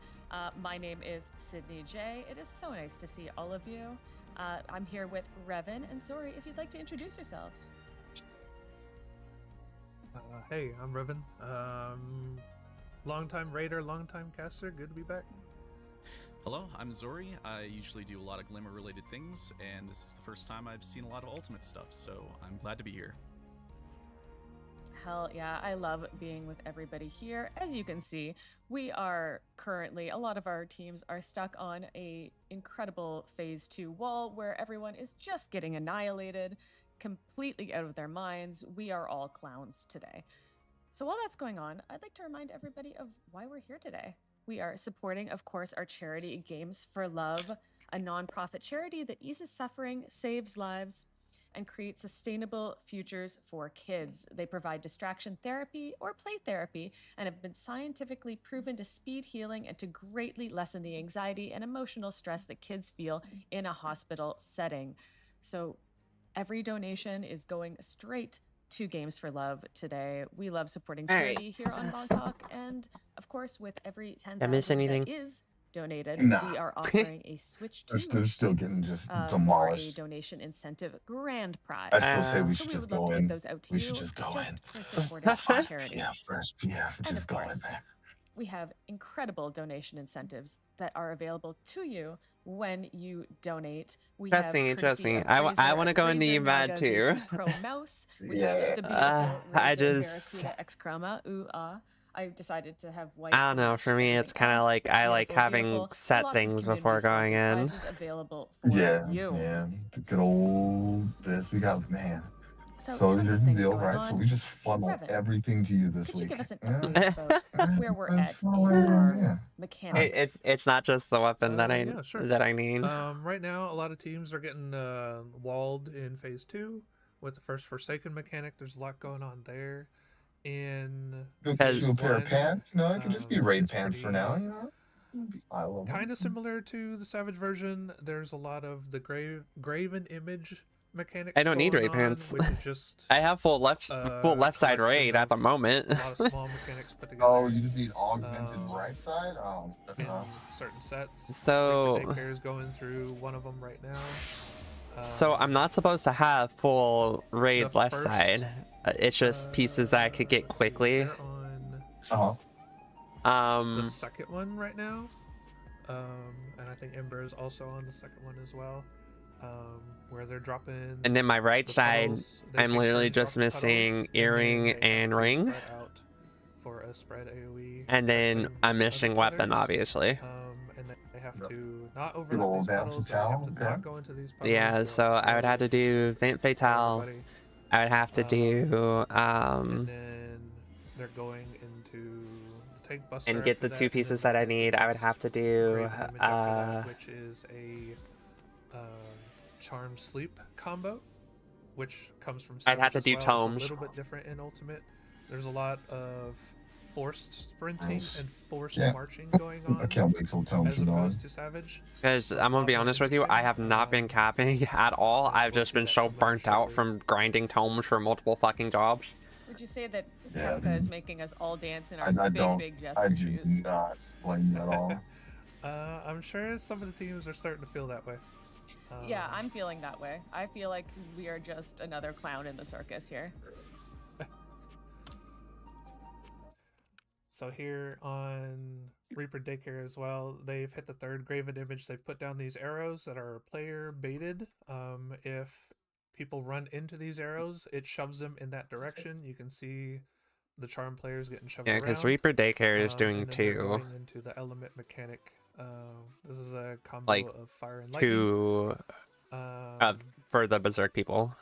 My name is Sydney J. It is so nice to see all of you. I'm here with Revan and Zori. If you'd like to introduce yourselves. Hey, I'm Revan. Long-time raider, long-time caster. Good to be back. Hello, I'm Zori. I usually do a lot of Glimmer-related things, and this is the first time I've seen a lot of Ultimate stuff, so I'm glad to be here. Hell yeah, I love being with everybody here. As you can see, we are currently, a lot of our teams are stuck on a incredible phase 2 wall where everyone is just getting annihilated, completely out of their minds. We are all clowns today. So while that's going on, I'd like to remind everybody of why we're here today. We are supporting, of course, our charity Games for Love, a nonprofit charity that eases suffering, saves lives, and create sustainable futures for kids. They provide distraction therapy or play therapy and have been scientifically proven to speed healing and to greatly lessen the anxiety and emotional stress that kids feel in a hospital setting. So every donation is going straight to Games for Love today. We love supporting All right. charity here on Mog Talk, and of course, with every Did I miss 10,000 anything? that is donated, Nah. we are offering a Switch 2 They're still getting just for a demolished. donation incentive grand prize. I still say we So should we just would love go to get in. those out to We you should just go in. for supporting 5 charity. p.m. first p.m. And Just of go in course, there. we have incredible donation incentives that are available to you when you donate. We have Interesting. courtesy I of want to go into Razer UMAD Naga too. V2 Pro mouse. We Yeah. have the beautiful I Razer just- Barracuda X Chroma. Ooh ah. I decided to have white. I don't to know. match For me, everything it's kind of else. like I like Beautiful, having beautiful. set Lots of things community before going in. sponsored prizes available for Yeah, you. man. The good old this. We got, man. So tons here's of the things deal, going right? So on. we just funnel Revan, everything to you this Could you week. give us an Yeah. update about where we're at in our mechanics? It's not just the weapon that Yeah, sure. that I need. Right now, a lot of teams are getting walled in phase 2 with the first Forsaken mechanic. There's a lot going on there. In Good Because- to a pair of pants. No, it could just be raid it's pants for now, you know? I love them. Kind of similar to the Savage version. There's a lot of the graven image mechanics. I don't need going raid on, pants. which is just I have full left side collection raid at the of moment. a lot of small mechanics put together. Oh, you just need augmented Um, right side? Oh, in no. certain sets. So- Reaper Daycare is going through one of them right now. So I'm not supposed to have full raid the left first, side. It's just pieces that I could get let's see, quickly. they're on Uh-huh. the second one right now, and I think Ember is also on the second one as well, where they're dropping. And then my right the side, petals. They I'm take literally turns just dropping missing petals, earring then they have and to ring. spread out for a spread AoE. And then attacking I'm other missing weapon, others. obviously. And then they have Yep. to not Good overlap old these down petals. They some have to towel, not go into these petals. Yeah, they so want to I would have to do Vent spread Fatale. everybody. I would have to do And then they're going into the Tank Buster and get after the that, two and then pieces they that I get the need. I would next have to do Graven Image after that, which is a Charm Sleep combo, which comes from I'd have Savage to as do well. tomes. It's a little bit different in Ultimate. There's a lot of forced sprinting Nice. and forced Yeah. marching going on I can't wait till Tomes as are gone. opposed to Savage. Because So I'm it's gonna a be lot more honest with you, I have not been interesting. capping at all. and I've we'll just see been that so come back burnt out shortly. from grinding tomes for multiple fucking jobs. Would you say that Yeah, Kefka is making us all dance in our I big, don't. big I jester do shoes? not blame you at all. I'm sure some of the teams are starting to feel that way. Yeah, I'm feeling that way. I feel like we are just another clown in the circus here. So here on Reaper Daycare as well, they've hit the third Graven image. They've put down these arrows that are player baited. If people run into these arrows, it shoves them in that direction. You can see the charm players getting shoved Yeah, around. because Reaper Daycare is doing and then they're two. going into the element mechanic. This is a combo Like, of fire and lightning. Two for the Berserk people.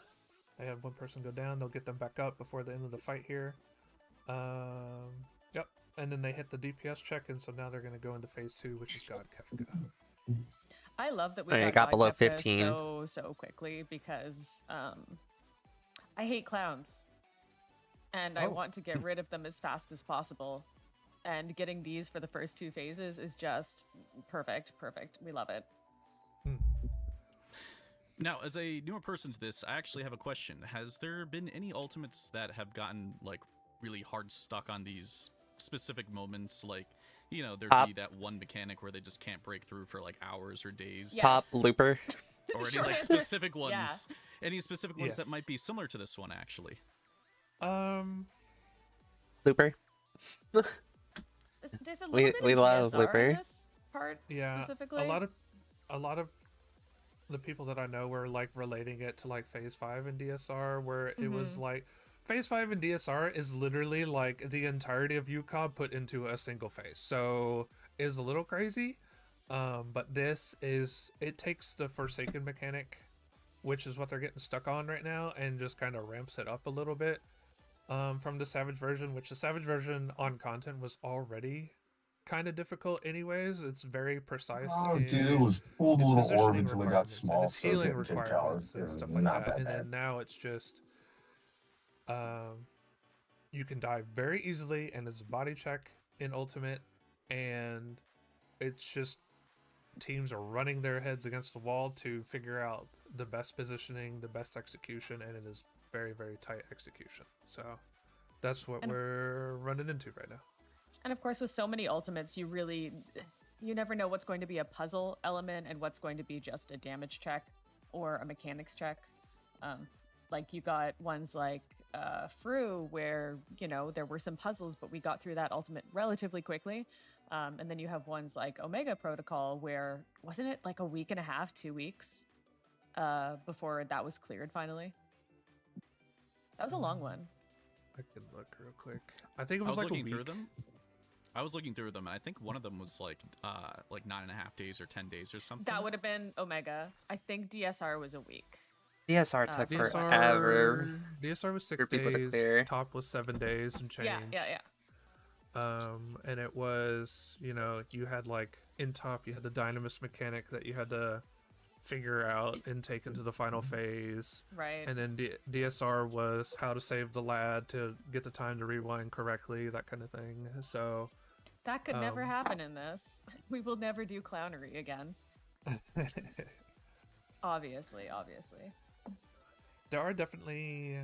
They have one person go down. They'll get them back up before the end of the fight here. Yep. And then they hit the DPS check, and so now they're going to go into phase 2, which is God Kefka. I love that we And it got got below Kefka 15. so quickly because I hate clowns, and I Oh. want to get rid of them as fast as possible. And getting these for the first 2 phases is just perfect. We love it. Now, as a newer person to this, I actually have a question. Has there been any ultimates that have gotten, like, really hard stuck on these specific moments? Like, you know, there'd be that one mechanic where they just can't break through for, like, hours or days. Yes. Top looper. Or any, Sure. like, specific ones. Yeah. Any specific ones Yeah. that might be similar to this one, actually? Looper. There's a little We bit of love DSR in Looper. this. part Yeah, specifically? a lot of the people that I know were like relating it to like Phase 5 in DSR, where it was like Phase 5 in DSR is literally like the entirety of UCOB put into a single phase. So is a little crazy. But this is, it takes the Forsaken mechanic, which is what they're getting stuck on right now, and just kind of ramps it up a little bit from the Savage version, which the Savage version on content was already kind of difficult anyways. It's very precise Oh, dude, it in was pull the its little orb positioning until it got requirements and small its so it healing couldn't take towers. requirements It and was stuff like not that. that And bad. then now it's just you can die very easily, and it's body check in Ultimate, and it's just teams are running their heads against the wall to figure out the best positioning, the best execution, and it is very, very tight execution. So that's what we're running into right now. And of course, with so many ultimates, you never know what's going to be a puzzle element and what's going to be just a damage check or a mechanics check. Like you got ones like Fru, where there were some puzzles, but we got through that ultimate relatively quickly. And then you have ones like Omega Protocol, where wasn't it like a week and a half, 2 weeks before that was cleared finally? That was a long one. I can look real quick. I think it was like a week. Through them. I was looking through them, and I think one of them was like 9.5 days or 10 days or something. That would have been Omega. I think DSR was a week. DSR took forever. DSR was 6 for people to days. clear. Top was 7 days and change. Yeah. And it was, you had like in top, you had the Dynamis mechanic that you had to figure out and take into the final phase. Right. And then DSR was how to save the lad to get the time to rewind correctly, that kind of thing. So that could never happen in this. We will never do clownery again. Obviously. There are definitely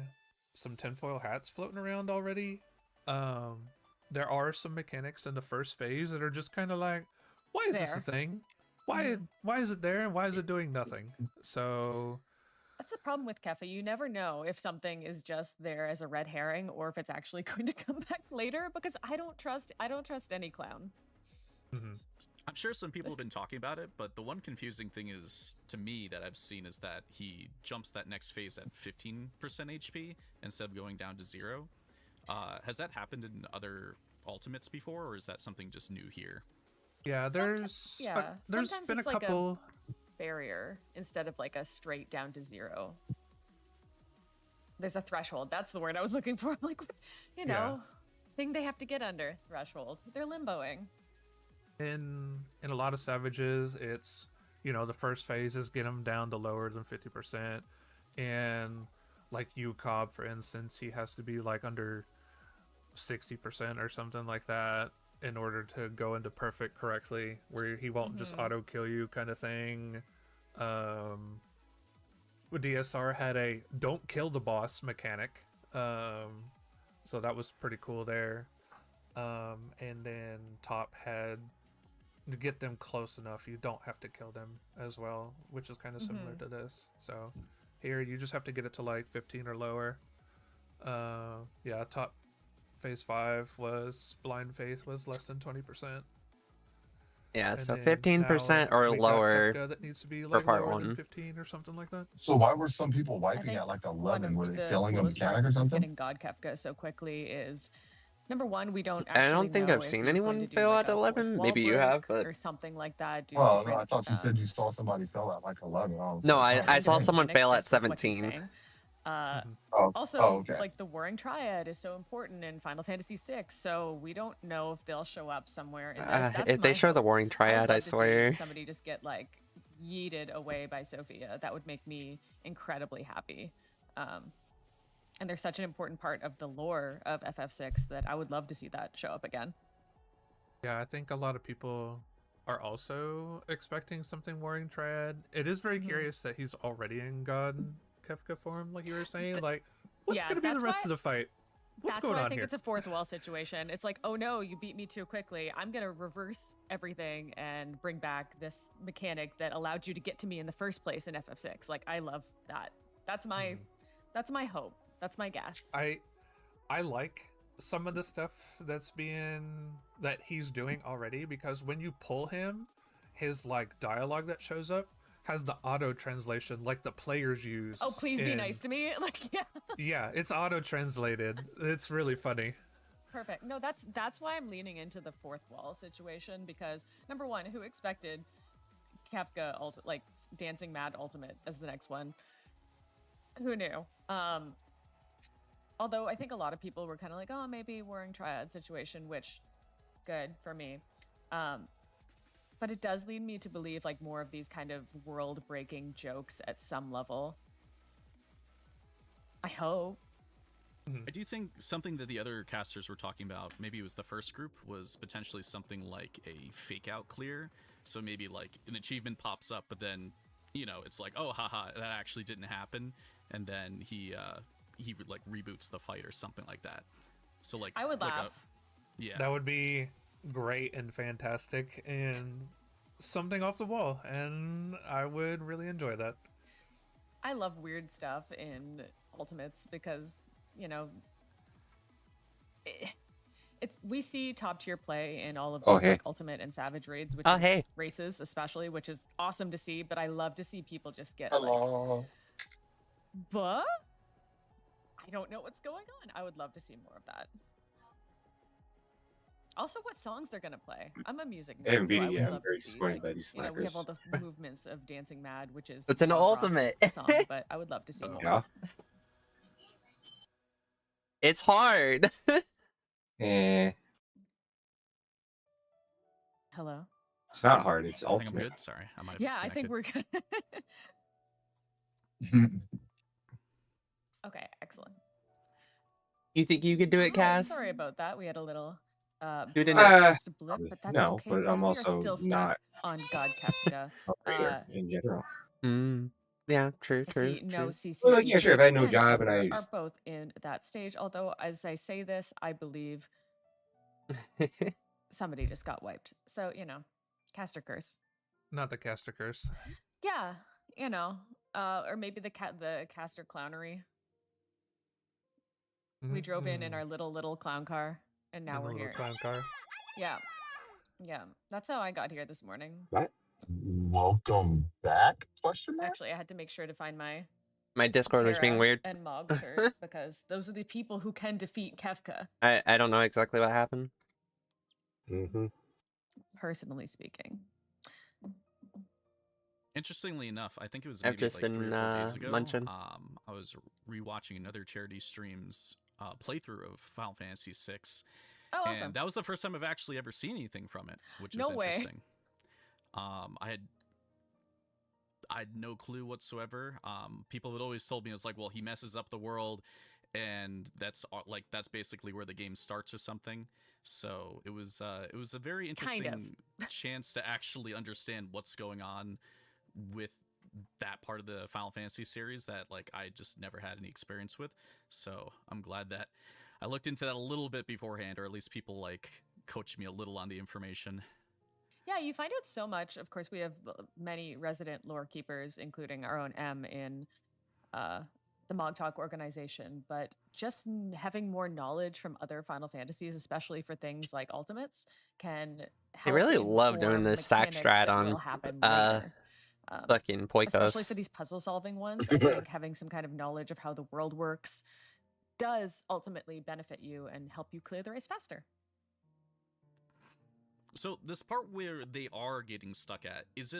some tinfoil hats floating around already. There are some mechanics in the first phase that are just kind of like, why is this a thing? Why is it there, and why is it doing nothing? So that's the problem with Kefa. You never know if something is just there as a red herring or if it's actually going to come back later, because I don't trust any clown. I'm sure some people have been talking about it, but the one confusing thing is, to me, that I've seen is that he jumps that next phase at 15% HP instead of going down to 0. Has that happened in other ultimates before, or is that something just new here? Yeah, there's been a couple like a barrier instead of like a straight down to 0. There's a threshold. That's the word I was looking for. I'm like, thing they have to get under. Threshold. They're limboing. In a lot of Savages, it's the first phase is get them down to lower than 50%, and like UCOB, for instance, he has to be like under 60% or something like that in order to go into perfect correctly, where he won't just auto kill you kind of thing. DSR had a don't kill the boss mechanic, so that was pretty cool there. And then Top had to get them close enough, you don't have to kill them as well, which is kind of similar to this. So here you just have to get it to like 15 or lower. Top phase 5 was Blind Faith was less than 20%. Yeah, And so then 15% now or we got lower Kefka that needs to be for like part lower 1. than 15 or something like that. So why were some people wiping think at like one 11? Were of they the failing a coolest mechanic parts or of just something? getting God Kefka so quickly is, number one, we don't actually I don't think know I've if seen he's going anyone to do, fail like, at a fourth 11. wall Maybe you have, break but or something like that. Do Oh, no, different, I thought you said you saw somebody fail at like 11. I was no, like, I saw different someone mechanics fail at versus what he's 17. saying. oh, okay. Like the Warring Triad is so important in Final Fantasy VI, so we don't know if they'll show up somewhere in this. That's If they my show the hope. Warring Triad, I love to see swear. somebody just get like yeeted away by Sophia. That would make me incredibly happy. And they're such an important part of the lore of FF6 that I would love to see that show up again. Yeah, I think a lot of people are also expecting something Warring Triad. It is very curious that he's already in God Kefka form, like you were saying. Like, what's yeah, going to be the that's rest why- of the fight? What's That's going why I on think here? it's a fourth wall situation. It's like, oh no, you beat me too quickly. I'm gonna reverse everything and bring back this mechanic that allowed you to get to me in the first place in FF6. Like, I love that. That's my hope. That's my guess. I like some of the stuff that he's doing already, because when you pull him, his like dialogue that shows up has the auto translation like the players use. Oh, please be nice to me. Like, yeah. Yeah, it's auto translated. It's really funny. Perfect. No, that's why I'm leaning into the fourth wall situation, because number one, who expected Kefka like Dancing Mad Ultimate as the next one? Who knew? Although I think a lot of people were kind of like, oh, maybe Warring Triad situation, which good for me. But it does lead me to believe like more of these kind of world-breaking jokes at some level. I hope. I do think something that the other casters were talking about, maybe it was the first group, was potentially something like a fake out clear. So maybe like an achievement pops up, but then, you know, it's like, oh, haha, that actually didn't happen. And then he like reboots the fight or something like that. So like I would laugh. Yeah. That would be great and fantastic and something off the wall, and I would really enjoy that. I love weird stuff in Ultimates because, you know, we see top tier play in all of these like Ultimate and Savage raids, which is races especially, which is awesome to see. But I love to see people just get like, but I don't know what's going on. I would love to see more of that. Also, what songs they're gonna play? I'm a music nerd, so I would love to see. Like, you know, we have all the movements of Dancing Mad, which is it's an ultimate song, but I would love to see more. Yeah. It's hard. Hello. It's not hard. It's I ultimate. think I'm good. Sorry, I might have Yeah, I think we're good. Okay, excellent. You think you could do it, Cass? Sorry about that. We had a little blip, but that's no, okay. but I'm we also are still stuck not on God Kefka. in general. Yeah, true. No CC. Well, yeah, sure. If I had no job and I are both in that stage. Although, as I say this, I believe somebody just got wiped. So you know, caster curse. Not the caster curse. Yeah, you know, or maybe the caster clownery. We drove in our little clown car, and now we're here. Clown car. Yeah, that's how I got here this morning. What? Welcome back? Question mark? Actually, I had to make sure to find my Discord was being weird. And Mog shirt because those are the people who can defeat Kefka. I don't know exactly what happened. Personally speaking. Interestingly enough, I think it was I've maybe just like been 3 or 4 days ago. munching. I was rewatching another charity stream's playthrough of Final Fantasy VI. Oh, and awesome. that was the first time I've actually ever seen anything from it, which No was way. interesting. I had no clue whatsoever. People had always told me, it was like, well, he messes up the world, and that's basically where the game starts or something. So it was a very interesting chance to actually understand what's going on with that part of the Final Fantasy series that like I just never had any experience with. So I'm glad that I looked into that a little bit beforehand, or at least people like coached me a little on the information. Yeah, you find out so much. Of course, we have many resident lore keepers, including our own M in the Mog Talk organization. But just having more knowledge from other Final Fantasies, especially for things like Ultimates, can help. I really love doing this sack strat on fucking Poikos. Especially for these puzzle-solving ones. I think having some kind of knowledge of how the world works does ultimately benefit you and help you clear the race faster. So this part where they are getting stuck at, is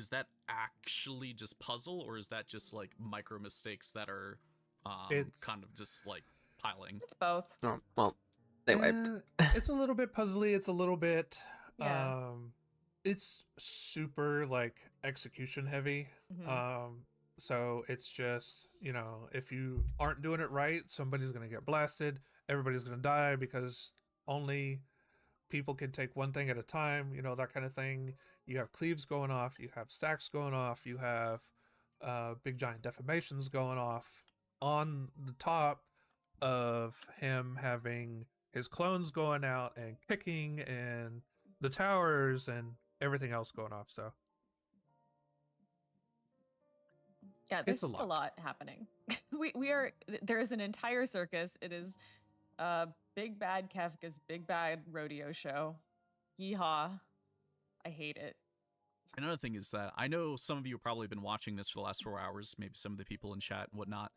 that actually just puzzle, or is that just like micro mistakes that are kind of just like piling? It's both. Oh, well, they wiped. It's a little bit puzzly. It's a little bit Yeah. It's super like execution heavy. So it's just, you know, if you aren't doing it right, somebody's gonna get blasted, everybody's gonna die because only people can take one thing at a time, you know, that kind of thing. You have cleaves going off, you have stacks going off, you have big giant deformations going off on the top of him having his clones going out and kicking and the towers and everything else going off. So yeah, there's just a lot happening. There is an entire circus. It is Big Bad Kefka's Big Bad Rodeo Show. Yeehaw. I hate it. Another thing is that I know some of you have probably been watching this for the last 4 hours, maybe some of the people in chat and whatnot.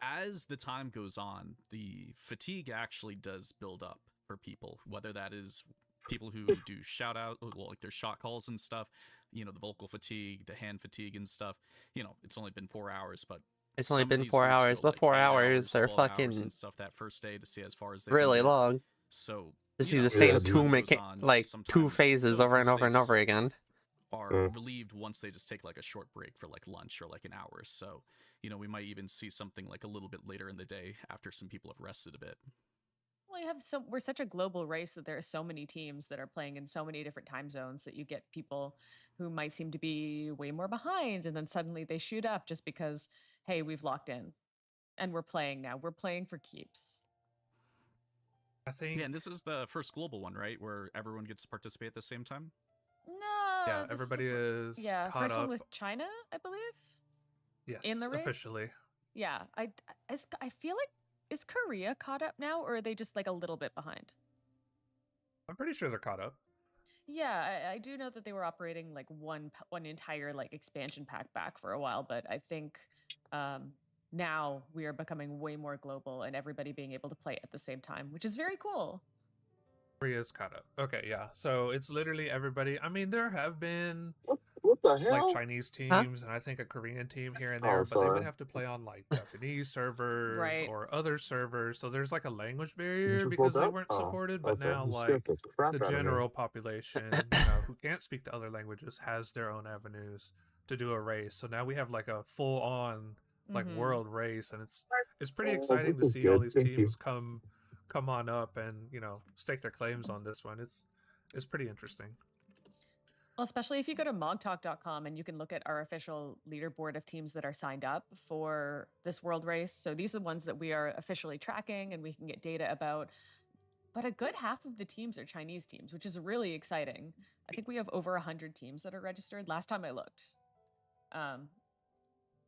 As the time goes on, the fatigue actually does build up for people, whether that is people who do shout out, well, like their shot calls and stuff, you know, the vocal fatigue, the hand fatigue and stuff. You know, it's only been 4 hours, but It's only some of been these 4 groups hours, go, but like, 4 8 hours are 12 hours fucking and stuff that first day to see as far as they really can get. long. So To you see know, the as same time goes on, like two sometimes phases those over and over and over mistakes again. are relieved once they just take like a short break for like lunch or like an hour. So, you know, we might even see something like a little bit later in the day after some people have rested a bit. Well, we're such a global race that there are so many teams that are playing in so many different time zones that you get people who might seem to be way more behind, and then suddenly they shoot up just because, hey, we've locked in and we're playing now. We're playing for keeps. I think. Yeah, and this is the first global one, right? Where everyone gets to participate at the same time? No. Yeah, everybody is caught first up. one with China, I believe. Yes, in the race? officially. Yeah, I feel like, is Korea caught up now, or are they just like a little bit behind? I'm pretty sure they're caught up. Yeah, I do know that they were operating like one entire like expansion pack back for a while, but I think now we are becoming way more global and everybody being able to play at the same time, which is very cool. Korea's caught up. Okay, yeah. So it's literally everybody. I mean, there have been What the hell? like Chinese teams and I think a Korean team here and there, but they would have to play on like Japanese servers Right. or other servers. So there's like a language barrier because they weren't supported. But now like the general population, who can't speak to other languages has their own avenues to do a race. So now we have like a full on like world race, and it's pretty exciting to see all these teams come on up and stake their claims on this one. It's pretty interesting. Well, especially if you go to mogtalk.com and you can look at our official leaderboard of teams that are signed up for this world race. So these are the ones that we are officially tracking and we can get data about. But a good half of the teams are Chinese teams, which is really exciting. I think we have over 100 teams that are registered last time I looked,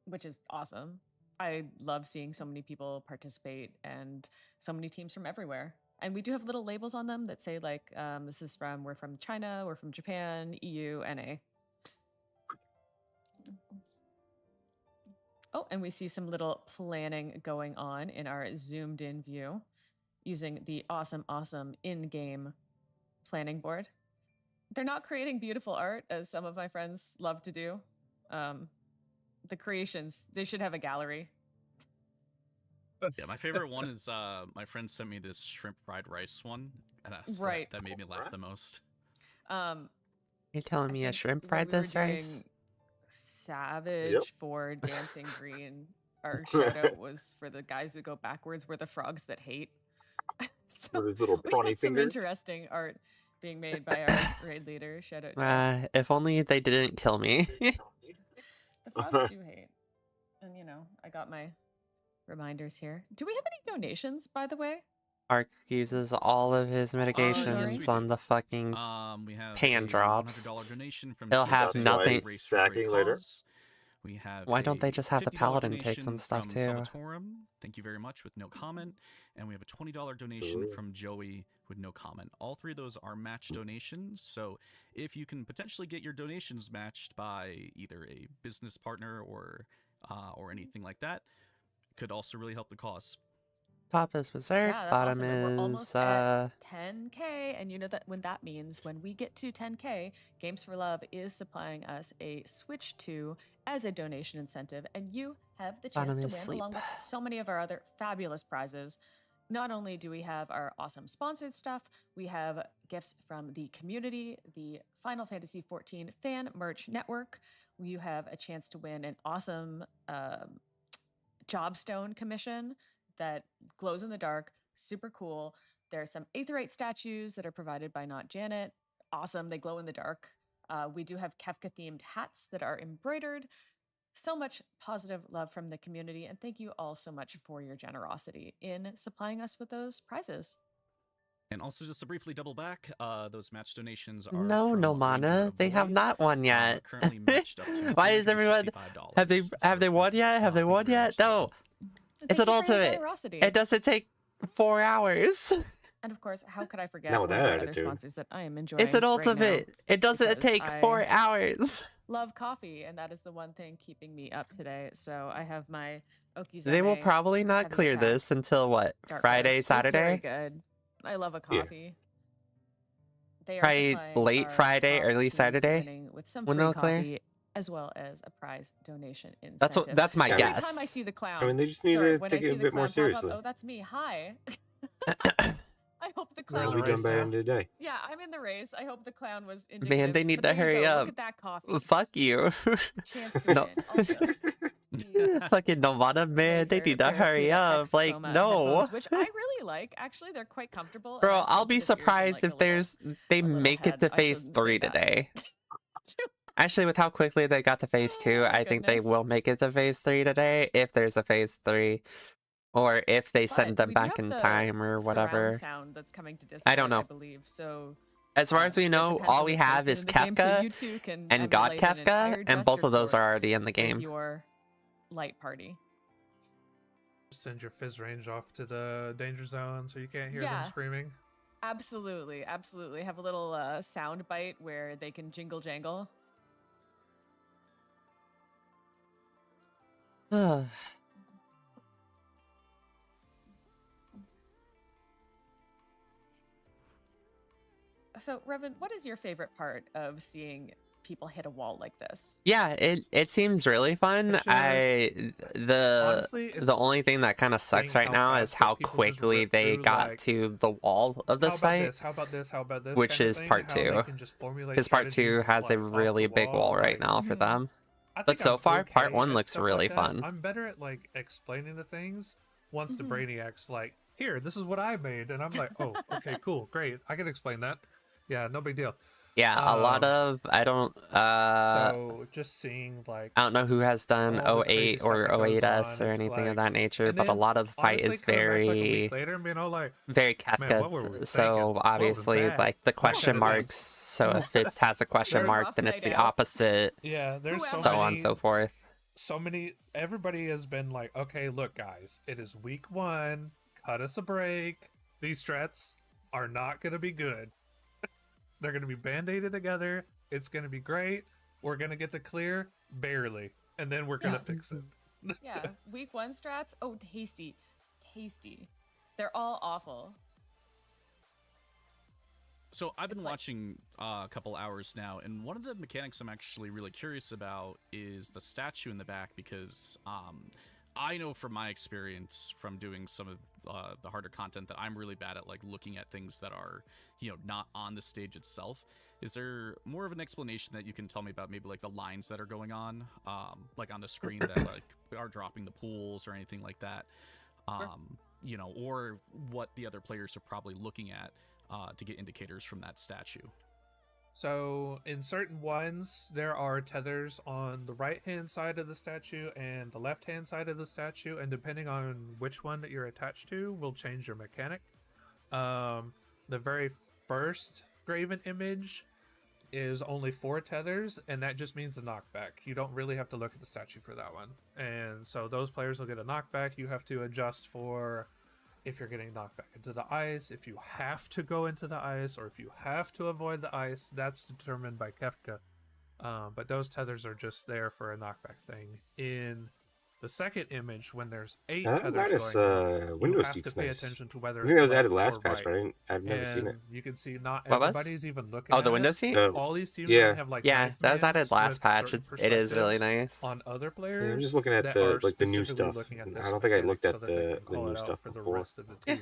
which is awesome. I love seeing so many people participate and so many teams from everywhere. And we do have little labels on them that say like, we're from China, we're from Japan, EU, NA. Oh, and we see some little planning going on in our zoomed in view using the awesome in-game planning board. They're not creating beautiful art as some of my friends love to do. The creations, they should have a gallery. Yeah, my favorite one is my friend sent me this shrimp fried rice one, and that made me laugh the most. You're telling me a shrimp fried this rice? Savage for Dancing Green. Our shout out was for the guys that go backwards. We're the frogs that hate. So with his little we prawny had some fingers. interesting art being made by our raid leader. Shout out. If only they didn't kill me. The frogs do hate. And I got my reminders here. Do we have any donations, by the way? Ark uses all of his mitigations on the fucking we have pan a drops. $100 donation from He'll have TSA nothing. Race for a Great later. Cause. We have Why don't they just have the $50 paladin take donation some stuff from too? Salvatorum. Thank you very much with no comment. And we have a $20 donation from Joey with no comment. All three of those are match donations. So if you can potentially get your donations matched by either a business partner or anything like that, could also really help the cause. Top is Berserk, Yeah, that's bottom awesome. And we're is almost at 10K, and you know that that means when we get to 10K, Games for Love is supplying us a Switch 2 as a donation incentive, and you have the chance to win along with so many of our other fabulous prizes. Not only do we have our awesome sponsored stuff, we have gifts from the community, the Final Fantasy XIV fan merch network. You have a chance to win an awesome Jobstone commission that glows in the dark, super cool. There are some Aetherite statues that are provided by Not Janet. Awesome, they glow in the dark. We do have Kefka-themed hats that are embroidered. So much positive love from the community, and thank you all so much for your generosity in supplying us with those prizes. And also, just to briefly double back, those match donations are no mana. They have not won yet. Currently matched up to Why is everyone? Have they won yet? Have they won yet? No. It's an ultimate. It doesn't take 4 hours. And of course, how could I forget Not one with of that our other attitude. sponsors that I am enjoying It's an right ultimate. now, It doesn't because take 4 I hours. love coffee, and that is the one thing keeping me up today. So I have my Okizeme They will probably not Heavy clear Attack this until what? dark Friday, roast. It's very Saturday? good. I love a Yeah. coffee. They are Probably supplying late our Friday, 12 early teams Saturday winning with some when free it'll clear. coffee, as well as a prize donation incentive. That's my Yeah, Every time I guess. see the clown, I mean, they just need sorry, to when take I it see a the bit more clown pop up, seriously. oh, that's me. Hi. I hope the We're in clown We'll the be was. done by the race end of the day. Yeah, I'm in the race. I hope the clown was Man, indicative. they need But to there you hurry go. up. Look at that coffee. Fuck you. Chance to No. win. Also, Fucking Nirvana, man. They need to hurry up. Like, no. headphones, which I really like. Actually, they're quite comfortable. and I Bro, have I'll be sensitive ears and, surprised like, if they a little make it head. to I phase shouldn't say 3 that. today. Actually, with how quickly they got to phase 2, Oh, I think they goodness. will make it to phase 3 today, if there's a phase 3. Or if they send But them we do back have in the time or surround whatever. sound that's coming to Discord, I don't know. I believe. So As far as we it know, depends all on we the have placement is in the game, so Kefka you too can and God emulate an Kefka, entire and both dress of those are report already in the with game. your light party. Send your fizz range off to the danger zone so you can't hear Yeah. them screaming. Absolutely, absolutely. Have a little sound bite where they can jingle jangle. So, Revan, what is your favorite part of seeing people hit a wall like this? Yeah, it seems really fun. It's The honestly, the it's only thing that kind of sucks seeing right how now is fast that how people just quickly rip they through, got like, to the wall of how this about fight, this? How about this? How about this? which kind of is thing, part how they 2. can just formulate Because part 2 strategies, has a like, off really the big wall right like, now for Mhm. them. I But think so I'm far, part okay 1 at looks stuff really like that. fun. I'm better at like explaining the things once the Mhm. Brainiac's like, here, this is what I made, and I'm like, oh, okay, cool, great, I can explain that. Yeah, no big deal. Yeah, a lot of I don't So just seeing like I don't know who has done all the crazy 08 stuff or that goes 08S on, or it's anything of like, that nature, and but a then lot of the fight honestly is coming back like a very week later and being all like, very man, what were we Kefka. thinking? So What was obviously, that? like the That kind question of thing. marks. So if it has a question There- mark, Rough then it's night the out. opposite, Yeah, there's so so many, on and so forth. so many. Everybody has been like, okay, look, guys, it is week 1. Cut us a break. These strats are not gonna be good. They're gonna be band-aided together. It's gonna be great. We're gonna get the clear barely, and then we're gonna Yeah. fix it. Yeah, week 1 strats. Oh, tasty. Tasty. They're all awful. So I've been It's like- watching a couple hours now, and one of the mechanics I'm actually really curious about is the statue in the back, because I know from my experience from doing some of the harder content that I'm really bad at like looking at things that are, not on the stage itself. Is there more of an explanation that you can tell me about maybe like the lines that are going on, like on the screen that like are dropping the pools or anything like that? Or what the other players are probably looking at to get indicators from that statue. So in certain ones, there are tethers on the right-hand side of the statue and the left-hand side of the statue, and depending on which one that you're attached to will change your mechanic. The very first graven image is only 4 tethers, and that just means a knockback. You don't really have to look at the statue for that one. And so those players will get a knockback. You have to adjust for if you're getting knocked back into the ice, if you have to go into the ice, or if you have to avoid the ice. That's determined by Kefka. But those tethers are just there for a knockback thing. In the second image, when there's 8 tethers Nice, going on, window you have seats to pay nice. attention to whether I think that was it's added left last or patch, right. but I've never seen it. And you can see not What was? everybody's even looking Oh, at the it. window seat? All these teams Yeah. only have like Yeah, knife that was added mans last with patch. certain It is really perspectives nice. on other Yeah, players. I'm just looking at that the are the new specifically stuff. looking at I this don't think I mechanic looked so at that they the can call new it out stuff for the before, rest of the team.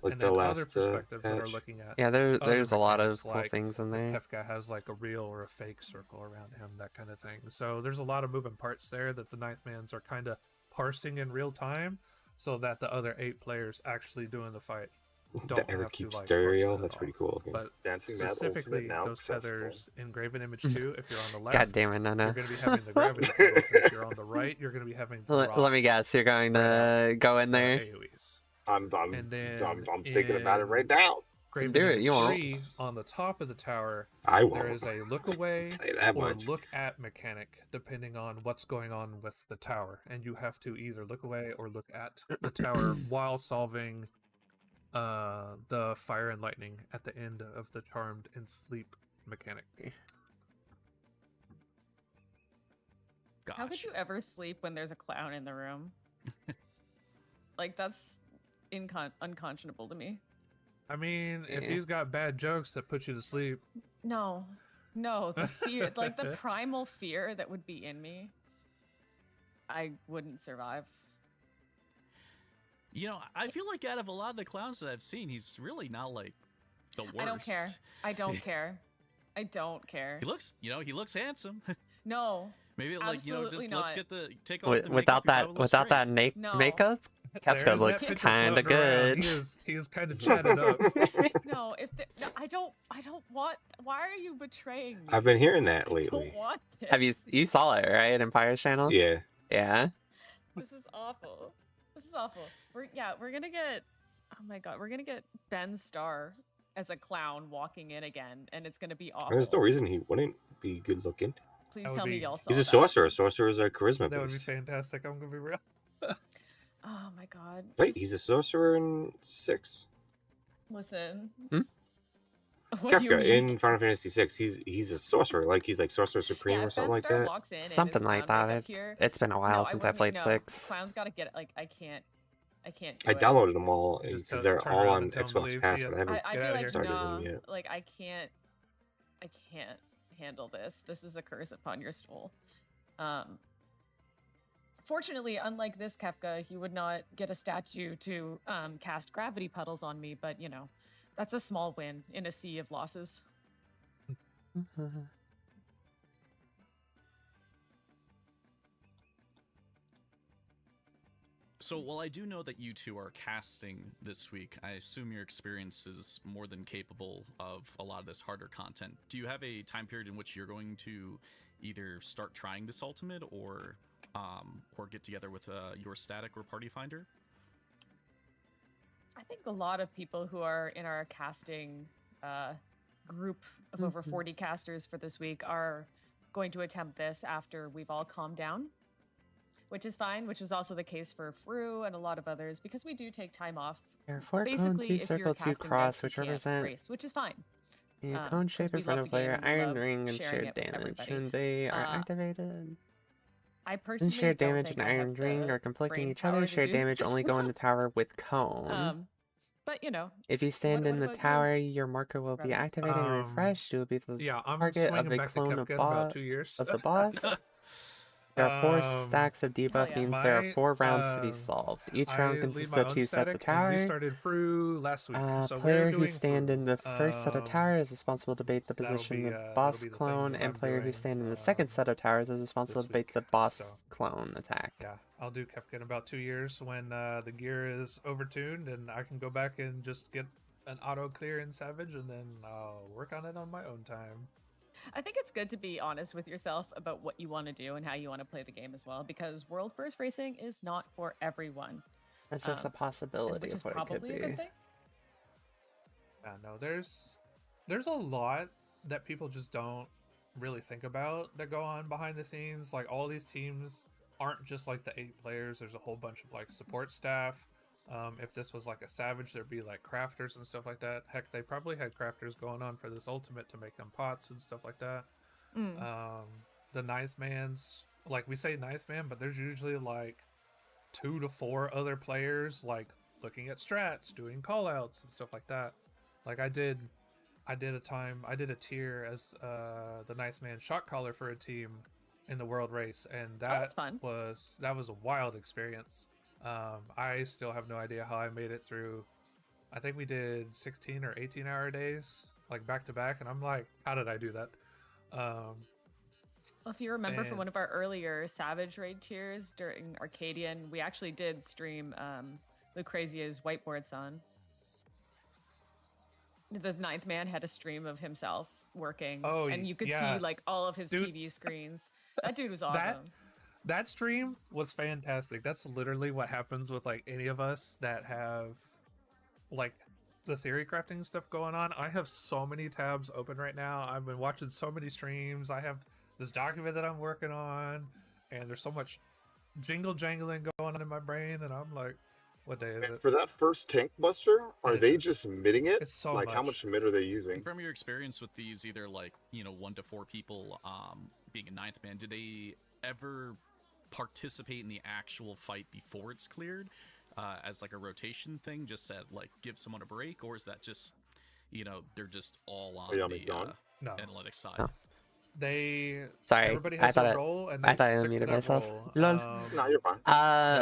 like And the then other last perspectives that are patch. looking at Yeah, other there's a lot mechanics, of cool like things in if there. Kefka has like a real or a fake circle around him, that kind of thing. So there's a lot of moving parts there that the ninth mans are kind of parsing in real time, so that the other 8 players actually doing the fight don't The Eric have to Keep like stereo. parse that That's at pretty all. cool. Okay. But Dancing Mad specifically, Ultimate now those accessible. tethers in Graven Image 2, if you're on the left, God damn it, no, you're no. going to be having the gravity pedals, and if you're on the right, you're going to be having the Let me guess, you're going to go in there? AoEs. I'm And then I'm thinking about it right now. Graven Do it, Image you won't. 3, on the top of the tower, I there won't. is a look away Tell you that or much. look at mechanic, depending on what's going on with the tower. And you have to either look away or look at the tower while solving the fire and lightning at the end of the charmed and sleep mechanic. Gosh. How could you ever sleep when there's a clown in the room? Like, that's unconscionable to me. I mean, if Yeah. he's got bad jokes that put you to sleep. No, the fear, like the primal fear that would be in me, I wouldn't survive. You know, I feel like out of a lot of the clowns that I've seen, he's really not like the worst. I don't care. I don't care. I don't care. He looks, he looks handsome. No. Maybe like Absolutely just not. take off the Without makeup, that No. makeup, Kefka There's looks that picture kind of floating around. good. He is kind of chatted up. No, I don't want. Why are you betraying me? I've been hearing that I lately. don't want this. Have you saw it right? Empire's channel. Yeah. Yeah. This is awful. This is awful. We're gonna get. Oh my god, we're gonna get Ben Starr as a clown walking in again, and it's gonna be awful. There's no reason he wouldn't be good looking. Please tell me y'all saw He's a that. sorcerer. Sorcerers are charisma That would be based. fantastic. I'm gonna be real. Oh my god. Wait, he's a sorcerer in 6. Listen. Hmm? What do you Kefka mean? in Final Fantasy 6. He's a sorcerer. Like he's like Sorcerer Supreme Yeah, or if something Ben like Starr that. walks in and Something is like clown that. makeup here, It's been a while since I played no, 6. Clown's gotta get it. Like I can't do I it. downloaded them all Just because turn they're around all and on tell him to Xbox leave, Pass, see ya. but I haven't I'd Get be outta like, here. started nah, them yet. like I can't handle this. This is a curse upon your soul. Fortunately, unlike this Kefka, he would not get a statue to cast gravity puddles on me, but that's a small win in a sea of losses. So while I do know that you two are casting this week, I assume your experience is more than capable of a lot of this harder content. Do you have a time period in which you're going to either start trying this ultimate or get together with your static or party finder? I think a lot of people who are in our casting group of over 40 casters for this week are going to attempt this after we've all calmed down, which is fine, which is also the case for Fru and a lot of others, because we do take time off. Therefore, cone Basically, 2 if you're circle 2 casting cross, this, which you can't represent race, which is fine. a cone 'cause shape we in front love of the game player, and we iron love ring, and sharing shared it with damage. everybody. When they are activated, I personally then shared don't damage think and I have iron ring the are conflicting brain each power other. to Shared do damage this only go in now. the tower with cone. But If you stand in the about you, tower, your marker will be Remy? activated and refreshed. You will be the Yeah, I'm target of swinging a back to clone of, Kefka in about 2 years. of the boss. There are 4 stacks of debuff, yeah. means there are My, 4 rounds to be solved. Each I round lead consists my of own 2 sets of static, and we tower. started Fru last week. So Player we're who doing stand Fru. in the first set of towers is responsible to bait the that'll position be, of that'll boss be the thing clone, that and I'm player who doing, stand in the second set of towers is responsible this to bait week. the boss So, clone attack. yeah, I'll do Kefka in about 2 years when the gear is overtuned, and I can go back and just get an auto clear in Savage, and then I'll work on it on my own time. I think it's good to be honest with yourself about what you want to do and how you want to play the game as well, because World First Racing is not for everyone. That's just a possibility which of is what it could probably a be. good thing. Yeah, no, there's a lot that people just don't really think about that go on behind the scenes. Like, all these teams aren't just like the 8 players. There's a whole bunch of like support staff. If this was like a Savage, there'd be like crafters and stuff like that. Heck, they probably had crafters going on for this ultimate to make them pots and stuff like that. The 9th man's, like, we say 9th man, but there's usually like 2 to 4 other players like looking at strats, doing callouts and stuff like that. Like, I did a tier as the 9th man shot caller for a team in the world race, and that was a wild experience. I still have no idea how I made it through. I think we did 16 or 18-hour days, like back to back, and I'm like, how did I do that? Well, if you remember from one of our earlier Savage raid tiers during Arcadian, we actually did stream Lucrezia's Whiteboard Son. The 9th man had a stream of himself working, and you could see like all of his TV screens. That dude was awesome. That stream was fantastic. That's literally what happens with like any of us that have like the theory crafting stuff going on. I have so many tabs open right now. I've been watching so many streams. I have this document that I'm working on, and there's so much jingle jangling going on in my brain, and I'm like, What day is it? For that first tank buster, are they Finishes. just mitting it? It's so Like, how much. much mitt are they And using? from your experience with these, either like 1 to 4 people, being a 9th man, do they ever participate in the actual fight before it's cleared, as like a rotation thing, just to like give someone a break, or is that just they're just all on Yeah, the No. analytics side? No. Sorry, everybody has their role, and they I thought I stick to unmuted that myself. role. Lol. No, you're fine.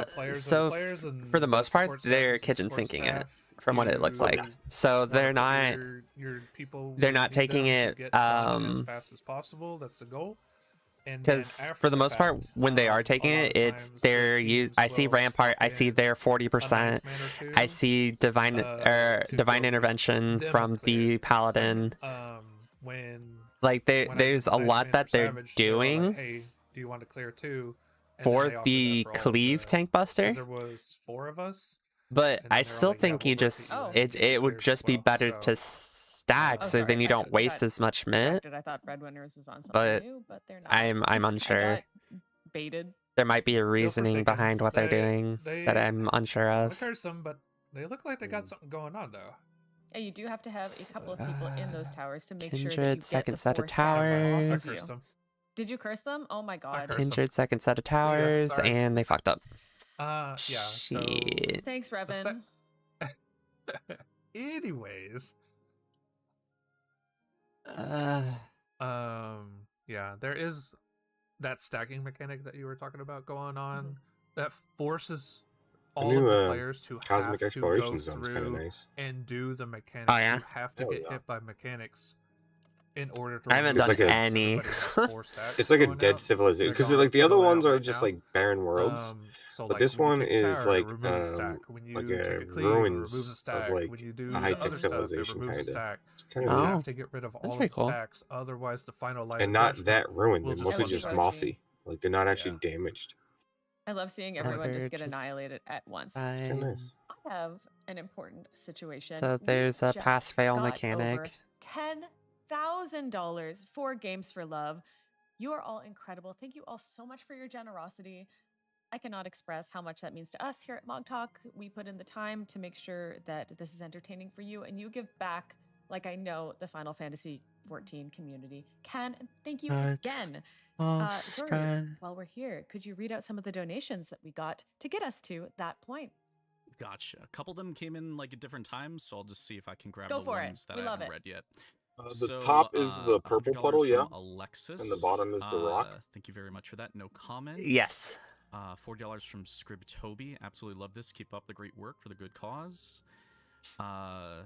Players so are players, and for the most part, support staff they're is the kitchen support sinking it, staff. from what it looks like. So wanna they're put not. your people. They're where not you need taking them to it. get done as fast as possible. That's the goal. And then Because after for the most part, fact, when they are a taking lot it, of it's times their the use. teams I see will Rampart. I swap see in their a 40%. ninth man or I two, see divine to divine go intervention get them from cleared. the paladin. When Like when I did there's the a ninth lot man that for they're Savage, they were all doing like, "Hey, do you want to clear too?" And then for they offered that the for all of cleave the- tank 'cause buster. there was 4 of us. But And I then they're all still like, "Yeah, think we'll you rotate just you in to it get it would cleared as just be well." better to So, stack, Oh, so then sorry. you don't I waste got as much mint. distracted. I thought Breadwinners was on something But new, but they're not. I'm I unsure. got baited. There might be a Feel reasoning forsaken. behind what they're doing that I'm unsure I of. want to curse them, but they look like they got something going on though. Yeah, you do have to have a couple of people in those towers to make sure that you Kindred, get second the set 4 of stacks off towers. I of cursed you. them. Did you curse them? Oh my god. cursed them. Kindred, second set of See ya, towers, sorry. and they fucked up. Yeah. So Shit. Thanks, Revan. anyways, Uh, yeah, there is that stacking mechanic that you were talking about going on that forces all new, of the players to Cosmic have to go Exploration Zone's kinda through nice. and do the mechanics. Oh, yeah? You have to Hell get yeah. hit by mechanics in order to. I haven't remove done stacks. any. Everybody has 4 stacks It's like a going dead out. civilization They're because going like the to other go ones out are right just now. like barren worlds, So but like this when you one take a is tower, like it removes a stack. When you like take a a cleave, it removes a ruins stack. of like When you do a the high-tech other stuff, it civilization removes a kinda. stack. It's kinda You neat. have to get rid of That's all of pretty the cool. stacks, otherwise the final light And of not judgment that ruined. will They're just mostly flush just it out. mossy. Like they're not actually Yeah. damaged. I love seeing everyone just get Just annihilated at once. It's kinda nice. I have an important situation. So We there's a just pass-fail got over mechanic. $10,000 for Games for Love. You are all incredible. Thank you all so much for your generosity. I cannot express how much that means to us here at Mog Talk. We put in the time to make sure that this is entertaining for you, and you give back like I know the Final Fantasy 14 community can. And thank you again. Zuri, while we're here, could you read out some of the donations that we got to get us to that point? Gotcha. A couple of them came in like at different times, so I'll just see if I can grab Go the for it. ones that We I love haven't it. read yet. The top is the purple $100 puddle, yeah? from Alexis. And the bottom is the rock? Thank you very much for that. No comment. Yes. $40 from Scrib Toby. Absolutely love this. Keep up the great work for the good cause. $20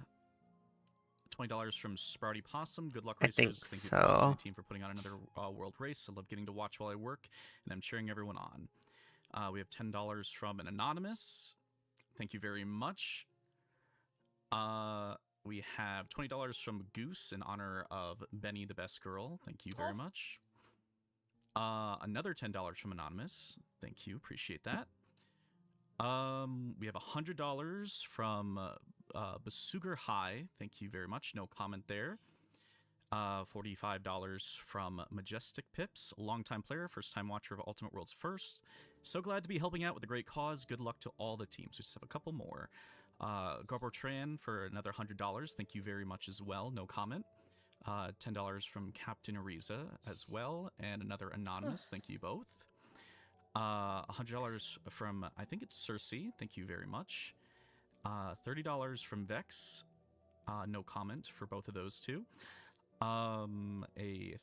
from Sprouty Possum. Good luck, I racers. think Thank you for the so. team for putting on another world race. I love getting to watch while I work, and I'm cheering everyone on. We have $10 from an anonymous. Thank you very much. We have $20 from Goose in honor of Benny the Best Girl. Thank you very much. Another $10 from anonymous. Thank you. Appreciate that. We have $100 from Basuger High. Thank you very much. No comment there. $45 from Majestic Pips, longtime player, first-time watcher of Ultimate Worlds First. So glad to be helping out with a great cause. Good luck to all the teams. We just have a couple more. Garbor Tran for another $100. Thank you very much as well. No comment. $10 from Captain Ariza as well, and another anonymous. Thank you both. $100 from, I think it's Cersei. Thank you very much. $30 from Vex. No comment for both of those two. A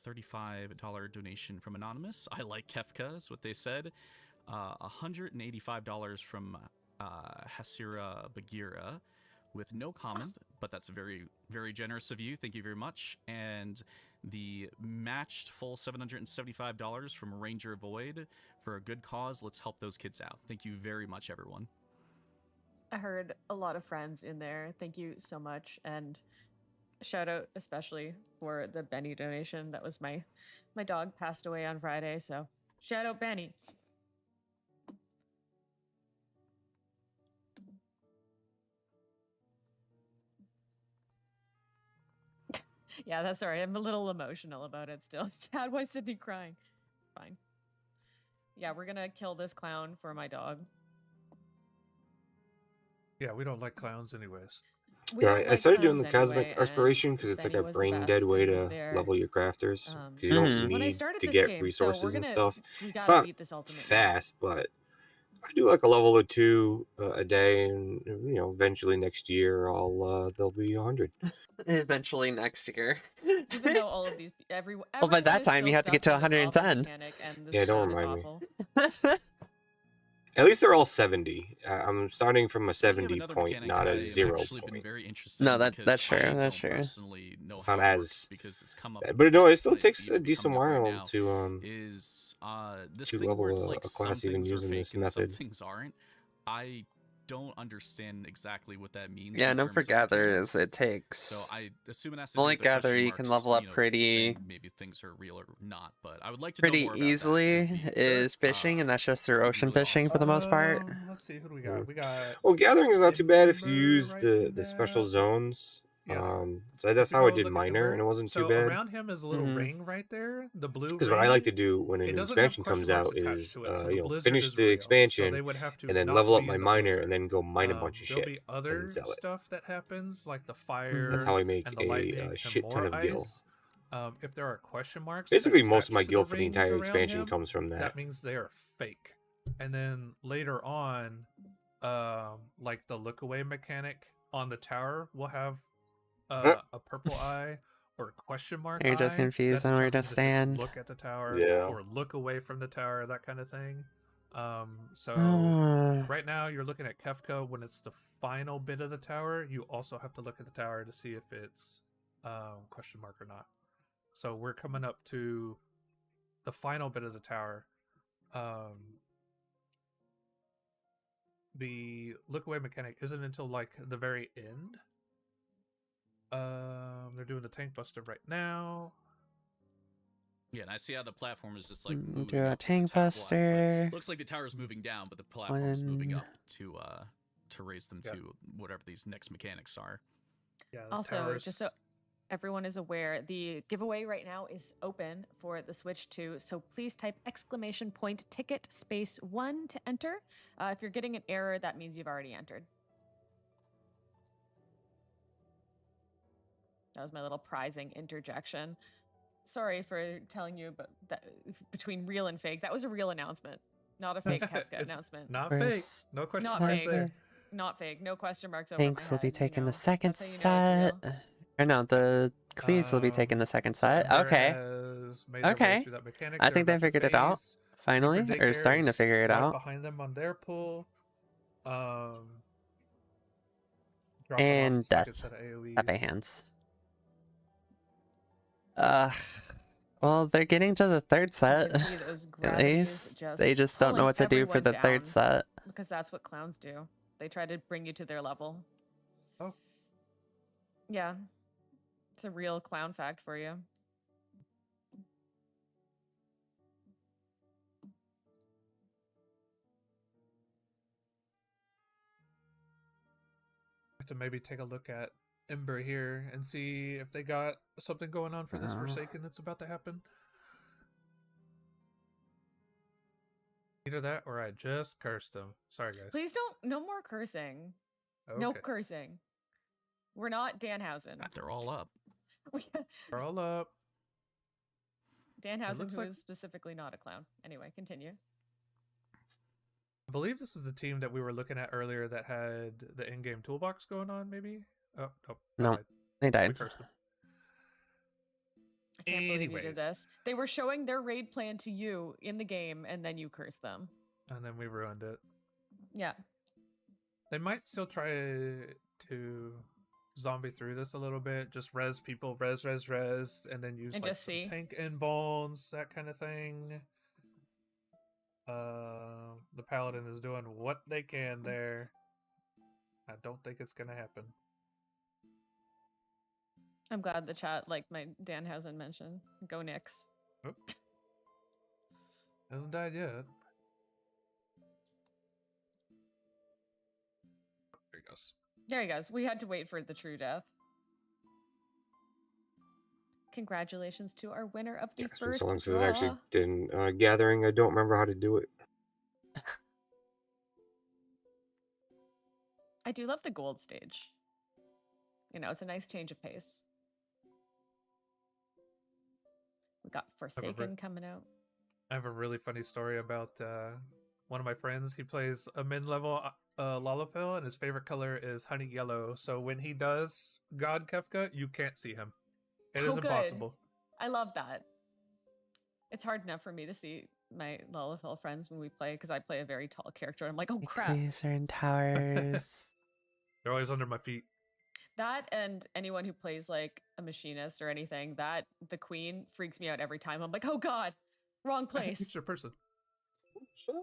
$35 donation from Anonymous. I like Kefka, is what they said. $185 from Hasira Bagheera with no comment, but that's very, very generous of you. Thank you very much. And the matched full $775 from Ranger Void for a good cause. Let's help those kids out. Thank you very much, everyone. I heard a lot of friends in there. Thank you so much. And shout out especially for the Benny donation. That was my dog passed away on Friday, so shout out Benny. Yeah, that's all right. I'm a little emotional about it still. Chad, why is Sydney crying? It's fine. Yeah, we're gonna kill this clown for my dog. Yeah, we don't like clowns anyways. We Yeah, don't I like started doing clowns the cosmic anyway, exploration and because it's like Benny a was the brain dead best way and was to there. level your crafters because you don't When I need started to this get game, resources and stuff. we It's gotta not beat this ultimate yet. fast, but I do like a level or two a day, and you know, eventually next year there'll be 100. Eventually next year. Even though all of these, everyone Well, by that is time still you have to get to stuck on this awful 110. mechanic, and this Yeah, don't chat is remind me. awful. At least they're all 70. I'm starting from a Speaking of 70 another point, mechanic not a I've 0 actually been point. very interested No, in that's because true. I That's don't true. personally know It's how not it as works because it's come up. bad, but no, it still might takes even a be decent coming up right while now, to is this to thing level where it's like a some class even things are using fake this and some method. things aren't. I don't understand exactly what that means. Yeah, in no, terms for of gatherers, mechanics. it takes. So I assume it has to Only do with the question gatherer you marks, can level up you know, pretty saying maybe things are real or not. But I would like to know pretty more about that. easily It would be, is fishing, and that's just through would be ocean really fishing for the most part. Let's see who do we got. We got Well, gathering is not too bad if you Ember use right the in special that. zones. Yeah. So that's If you how I go did look at minor, Ember, and it wasn't too so bad. around him is a little ring right there. The blue Because ring. what I like to do when a It new doesn't have expansion question comes marks out attached is to it, so the you know, blizzard finish is the real. So expansion they would have to and then not level up be my in the minor blizzard. and then go mine a bunch of There'll shit be other and sell it. stuff that happens, like the fire That's how I make and the a lightning and shit ton more of gil. ice. If there are question marks, Basically, most of my attached to gil the for the rings entire around expansion him, comes from that. that means they are fake. And then later on, like the look away mechanic on the tower will have a purple eye or a question mark You're just eye confused that on where to determines if it's stand. look at the tower Yeah. or look away from the tower, that kind of thing. So right now you're looking at Kefka. When it's the final bit of the tower, you also have to look at the tower to see if it's question mark or not. So we're coming up to the final bit of the tower. The look away mechanic isn't until like the very end. They're doing the tank buster right now. Yeah, and I see how the platform is just like Do moving a up to tank the top buster. looks like the tower's moving down, but the platform's moving up to raise them to whatever these next mechanics are. Yeah. Also, just so everyone is aware, the giveaway right now is open for the Switch 2, so please type !ticket space 1 to enter. If you're getting an error, that means you've already entered. That was my little prizing interjection. Sorry for telling you about that between real and fake. That was a real announcement, not a fake Kefka announcement. Not fake. No question not marks fake. there. Not fake. No question marks over Tanks my will head. be taking the second That's how you know it's set. real. Or no, the cleaves will be taking the second set. Ember Okay. has made their way Okay. through that mechanic. I They're think they about to figured it out. phase. Finally. Reaper Or starting to Daycare figure is it right out. behind them on their pull. Dropping And off the death. second set of AoEs. At by hands. Well, they're getting to the third set. See those At gravities least. They just don't know pulling what to do for everyone the third down, set. because that's what clowns do. They try to bring you to their level. Oh. Yeah. It's a real clown fact for you. To maybe take a look at Ember here and see if they got something going on for this Forsaken that's about to happen. Either that or I just cursed them. Sorry, guys. Please don't. No more cursing. Okay. No cursing. We're not Danhausen. They're all up. They're all up. Danhausen, who like... is specifically not a clown. Anyway, continue. I believe this is the team that we were looking at earlier that had the in-game toolbox going on, maybe? Oh, no. They died. We cursed them. I can't believe you did this. They were showing their raid plan to you in the game, and then you cursed them. And then we ruined it. Yeah. They might still try to zombie through this a little bit. Just res people, res, and then use and like just see. tank invulns, that kind of thing. The paladin is doing what they can there. I don't think it's gonna happen. I'm glad the chat liked my Danhausen mention. Go Knicks. Oop. Hasn't died yet. There he goes. There he goes. We had to wait for the true death. Congratulations to our winner of the It's been first so long since draw. I actually did gathering. I don't remember how to do it. I do love the gold stage. You know, it's a nice change of pace. We got Forsaken coming out. I have a really funny story about one of my friends. He plays a mid-level Lalafell, and his favorite color is honey yellow. So when he does God Kefka, you can't see him. It is impossible. Good. I love that. It's hard enough for me to see my Lalafell friends when we play, because I play a very tall character. I'm like, oh crap. Cleaves are in towers. They're always under my feet. That and anyone who plays like a machinist or anything, that the queen freaks me out every time. I'm like, oh god, wrong place. It's your person. Sure.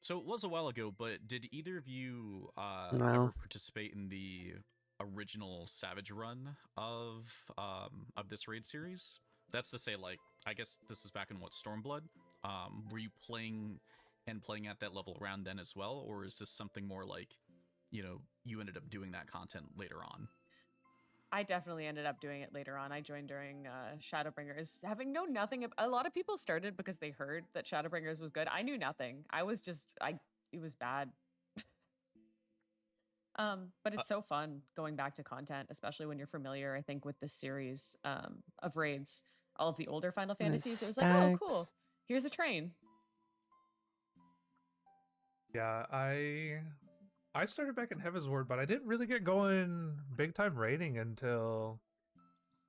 So it was a while ago, but did either of you No. ever participate in the original Savage run of this raid series? That's to say, like, I guess this was back in what, Stormblood? Were you playing at that level around then as well, or is this something more like, you know, you ended up doing that content later on? I definitely ended up doing it later on. I joined during Shadowbringers, having known nothing. A lot of people started because they heard that Shadowbringers was good. I knew nothing. I was just, it was bad. But it's so fun going back to content, especially when you're familiar, I think, with this series of raids, all of the older Final Fantasies. It was like, oh, cool. Here's a train. Yeah, I started back in Heaven's Ward, but I didn't really get going big time raiding until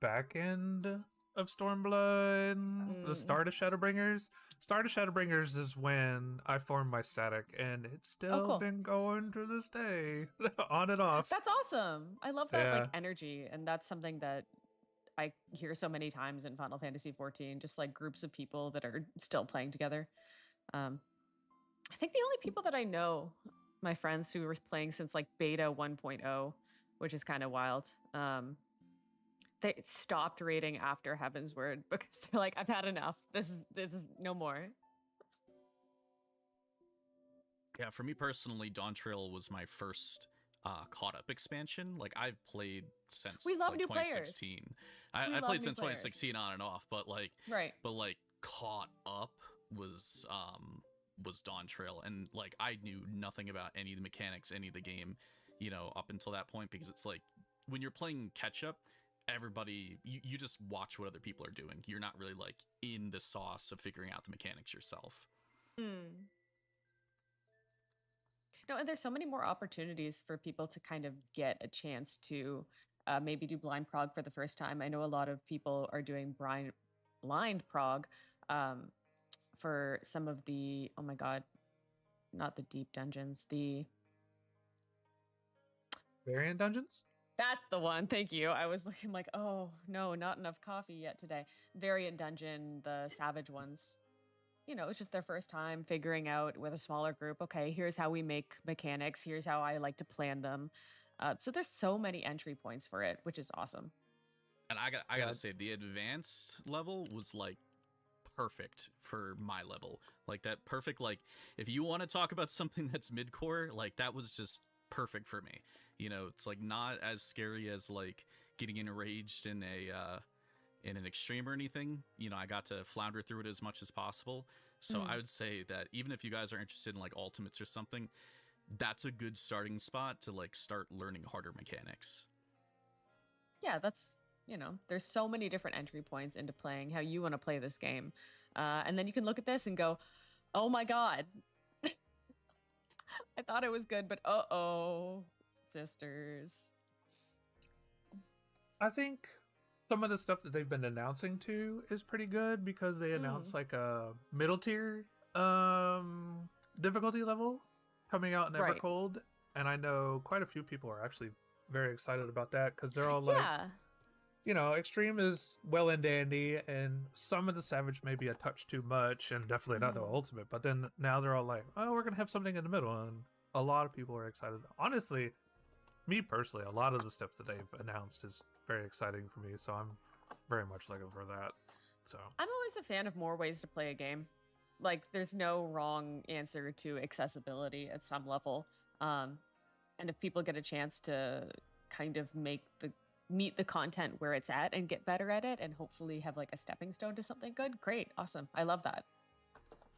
back end of Stormblood, the start of Shadowbringers. Start of Shadowbringers is when I formed my static, and it's still been going to this day, on and off. That's awesome. I love that like energy, and that's something that I hear so many times in Final Fantasy XIV, just like groups of people that are still playing together. I think the only people that I know, my friends who were playing since like beta 1.0, which is kind of wild. They stopped raiding after Heaven's Word because they're like, I've had enough. This is no more. Yeah, for me personally, Dawn Trail was my first caught up expansion. Like, I've played since we love like, new 2016. Players. I played since 2016 on and off, but like caught up was Dawn Trail, and like I knew nothing about any of the mechanics, any of the game, you know, up until that point, because it's like when you're playing catch up, everybody you just watch what other people are doing. You're not really like in the sauce of figuring out the mechanics yourself. No, and there's so many more opportunities for people to kind of get a chance to maybe do blind prog for the first time. I know a lot of people are doing blind prog for some of the, oh my god, not the deep dungeons, the variant dungeons. That's the one. Thank you. I was looking like, oh no, not enough coffee yet today. Variant dungeon, the savage ones. You know, it's just their first time figuring out with a smaller group. Okay, here's how we make mechanics. Here's how I like to plan them. So there's so many entry points for it, which is awesome. And I gotta say, the advanced level was like perfect for my level. Like that perfect. Like if you want to talk about something that's mid-core, like that was just perfect for me. You know, it's like not as scary as like getting enraged in an extreme or anything. You know, I got to flounder through it as much as possible. So I would say that even if you guys are interested in like ultimates or something, that's a good starting spot to like start learning harder mechanics. Yeah, that's, you know, there's so many different entry points into playing how you want to play this game. And then you can look at this and go, oh my god. I thought it was good, but uh-oh, sisters. I think some of the stuff that they've been announcing too is pretty good, because they announced like a middle tier difficulty level coming out in Evercold, and I know quite a few people are actually very excited about that, because they're all like, you know, extreme is well and dandy, and some of the savage may be a touch too much, and definitely not the ultimate, but then now they're all like, oh, we're gonna have something in the middle, and a lot of people are excited. Honestly, me personally, a lot of the stuff that they've announced is very exciting for me, so I'm very much looking for that. So I'm always a fan of more ways to play a game. Like, there's no wrong answer to accessibility at some level. And if people get a chance to kind of meet the content where it's at and get better at it, and hopefully have like a stepping stone to something good, great, awesome. I love that.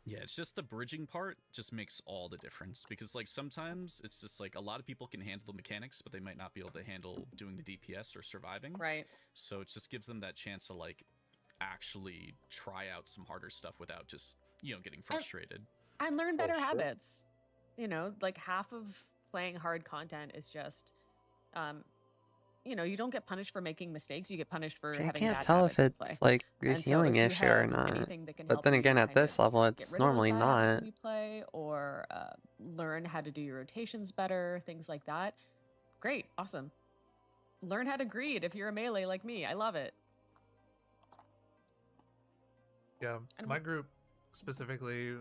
Yeah, it's just the bridging part just makes all the difference, because like sometimes it's just like a lot of people can handle the mechanics, but they might not be able to handle doing the DPS or surviving. Right. So it just gives them that chance to like actually try out some harder stuff without just, getting frustrated. And learn better sure. habits. Like half of playing hard content is just you don't get punished for making mistakes. You get punished for I having can't bad tell if habits of play. it's like a And so healing if you issue or have not. anything that can But help then you again, at kind this of level, get it's rid of those normally bad habits not. when you play, or learn how to do your rotations better, things like that. Great, awesome. Learn how to greed if you're a melee like me. I love it. Yeah, And my group specifically,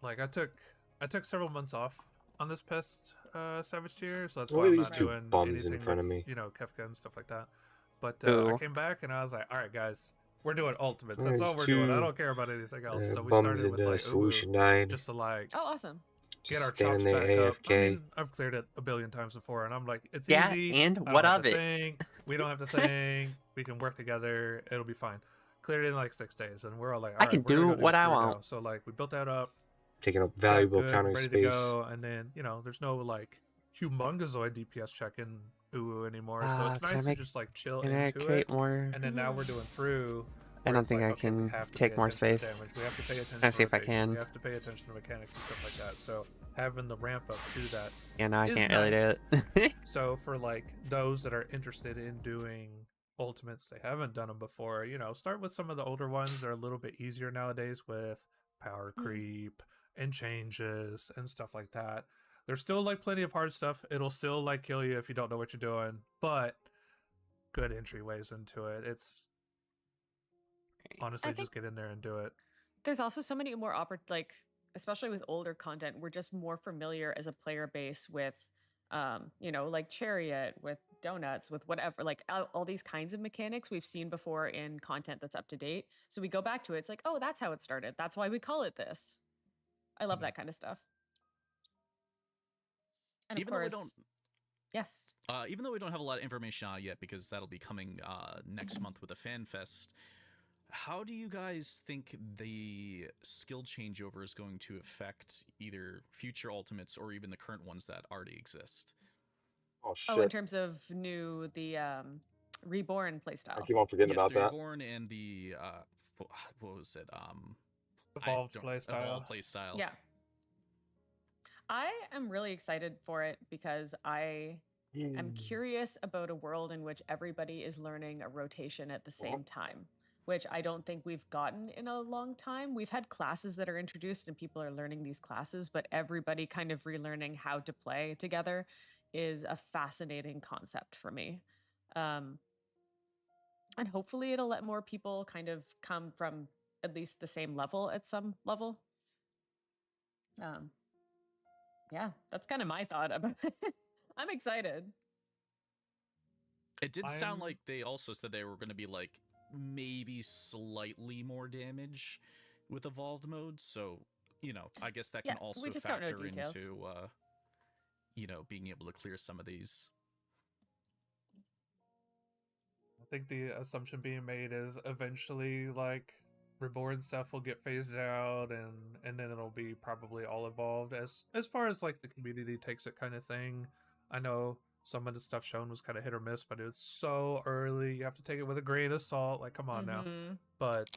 like I took several months off on this past Savage tier, so that's Look why at I'm these not two doing bums in anything front with, of me. Kefka and stuff like that. But I Ooh. came back and I was like, all right, guys, we're doing ultimates. There's That's all we're doing. I two, don't care about anything else. So we bums started with in like Solution Ubu, 9. just to like oh, awesome. get our Just standing chops there back up. I AFK. mean, I've cleared it a billion times before, and I'm like, it's Yeah, easy. and I what don't have of to it? think. We don't have to think. We can work together. It'll be fine. Cleared it in like 6 days, and we're all like, all I right, can we're gonna do go what do I 3 want. now. So like, we built that up, Taking up got valuable good, counter ready space. to go, and then there's no like humongazoid DPS check in Uwu anymore. So it's Can I nice to make? just like chill Can I into create it. more? And then now we're doing through. I where don't it's think like, I okay, we can have to take pay more attention to space. damage. We have to pay attention Let's to see if I rotation. can. We have to pay attention to mechanics and stuff like that. So having the ramp up to that Yeah, no, I is can't really do nice. it. So for like those that are interested in doing ultimates, they haven't done them before, start with some of the older ones. They're a little bit easier nowadays with power creep and changes and stuff like that. There's still like plenty of hard stuff. It'll still like kill you if you don't know what you're doing, but good entryways into it. It's honestly just get in there and do it. There's also so many more especially with older content, we're just more familiar as a player base with like Chariot, with donuts, with whatever, like all these kinds of mechanics we've seen before in content that's up to date. So we go back to it. It's like, oh, that's how it started. That's why we call it this. I love that kind of stuff. And Even of though we course, don't, yes. even though we don't have a lot of information on it yet, because that'll be coming next month with the Fan Fest. How do you guys think the skill changeover is going to affect either future ultimates or even the current ones that already exist? Oh shit! Oh, in terms of the reborn playstyle. I keep on forgetting about the that. reborn and the what was it? Evolved playstyle. Evolved playstyle. Yeah. I am really excited for it because I am curious about a world in which everybody is learning a rotation at the same time, which I don't think we've gotten in a long time. We've had classes that are introduced and people are learning these classes, but everybody kind of relearning how to play together is a fascinating concept for me. And hopefully it'll let more people kind of come from at least the same level at some level. Yeah, that's kind of my thought about it. I'm excited. It did sound like they also said they were going to be like maybe slightly more damage with evolved mode. So, I guess that can also factor into, being able to clear some of these. I think the assumption being made is eventually like reborn stuff will get phased out and then it'll be probably all evolved as far as like the community takes it kind of thing. I know some of the stuff shown was kind of hit or miss, but it's so early. You have to take it with a grain of salt. Like, come on now. But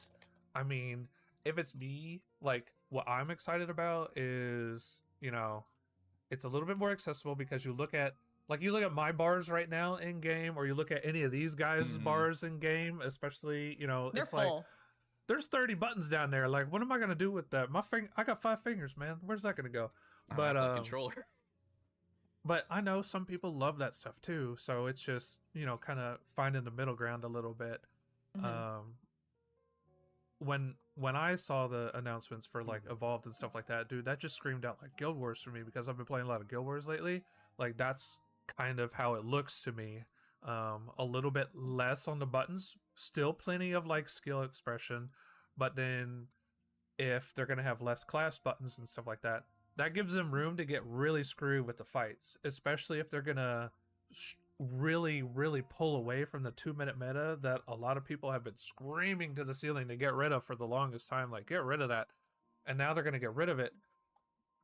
I mean, if it's me, like what I'm excited about is, it's a little bit more accessible because you look at my bars right now in game, or you look at any of these guys' bars in game, especially, They're it's full. like there's 30 buttons down there. Like, what am I gonna do with that? I got 5 fingers, man. Where's that gonna go? But controller. But I know some people love that stuff too, so it's just kind of finding the middle ground a little bit. When I saw the announcements for like Evolved and stuff like that, dude, that just screamed out like Guild Wars for me because I've been playing a lot of Guild Wars lately. Like that's kind of how it looks to me. A little bit less on the buttons, still plenty of like skill expression, but then if they're gonna have less class buttons and stuff like that, that gives them room to get really screwed with the fights, especially if they're gonna really pull away from the 2-minute meta that a lot of people have been screaming to the ceiling to get rid of for the longest time. Like, get rid of that and now they're going to get rid of it.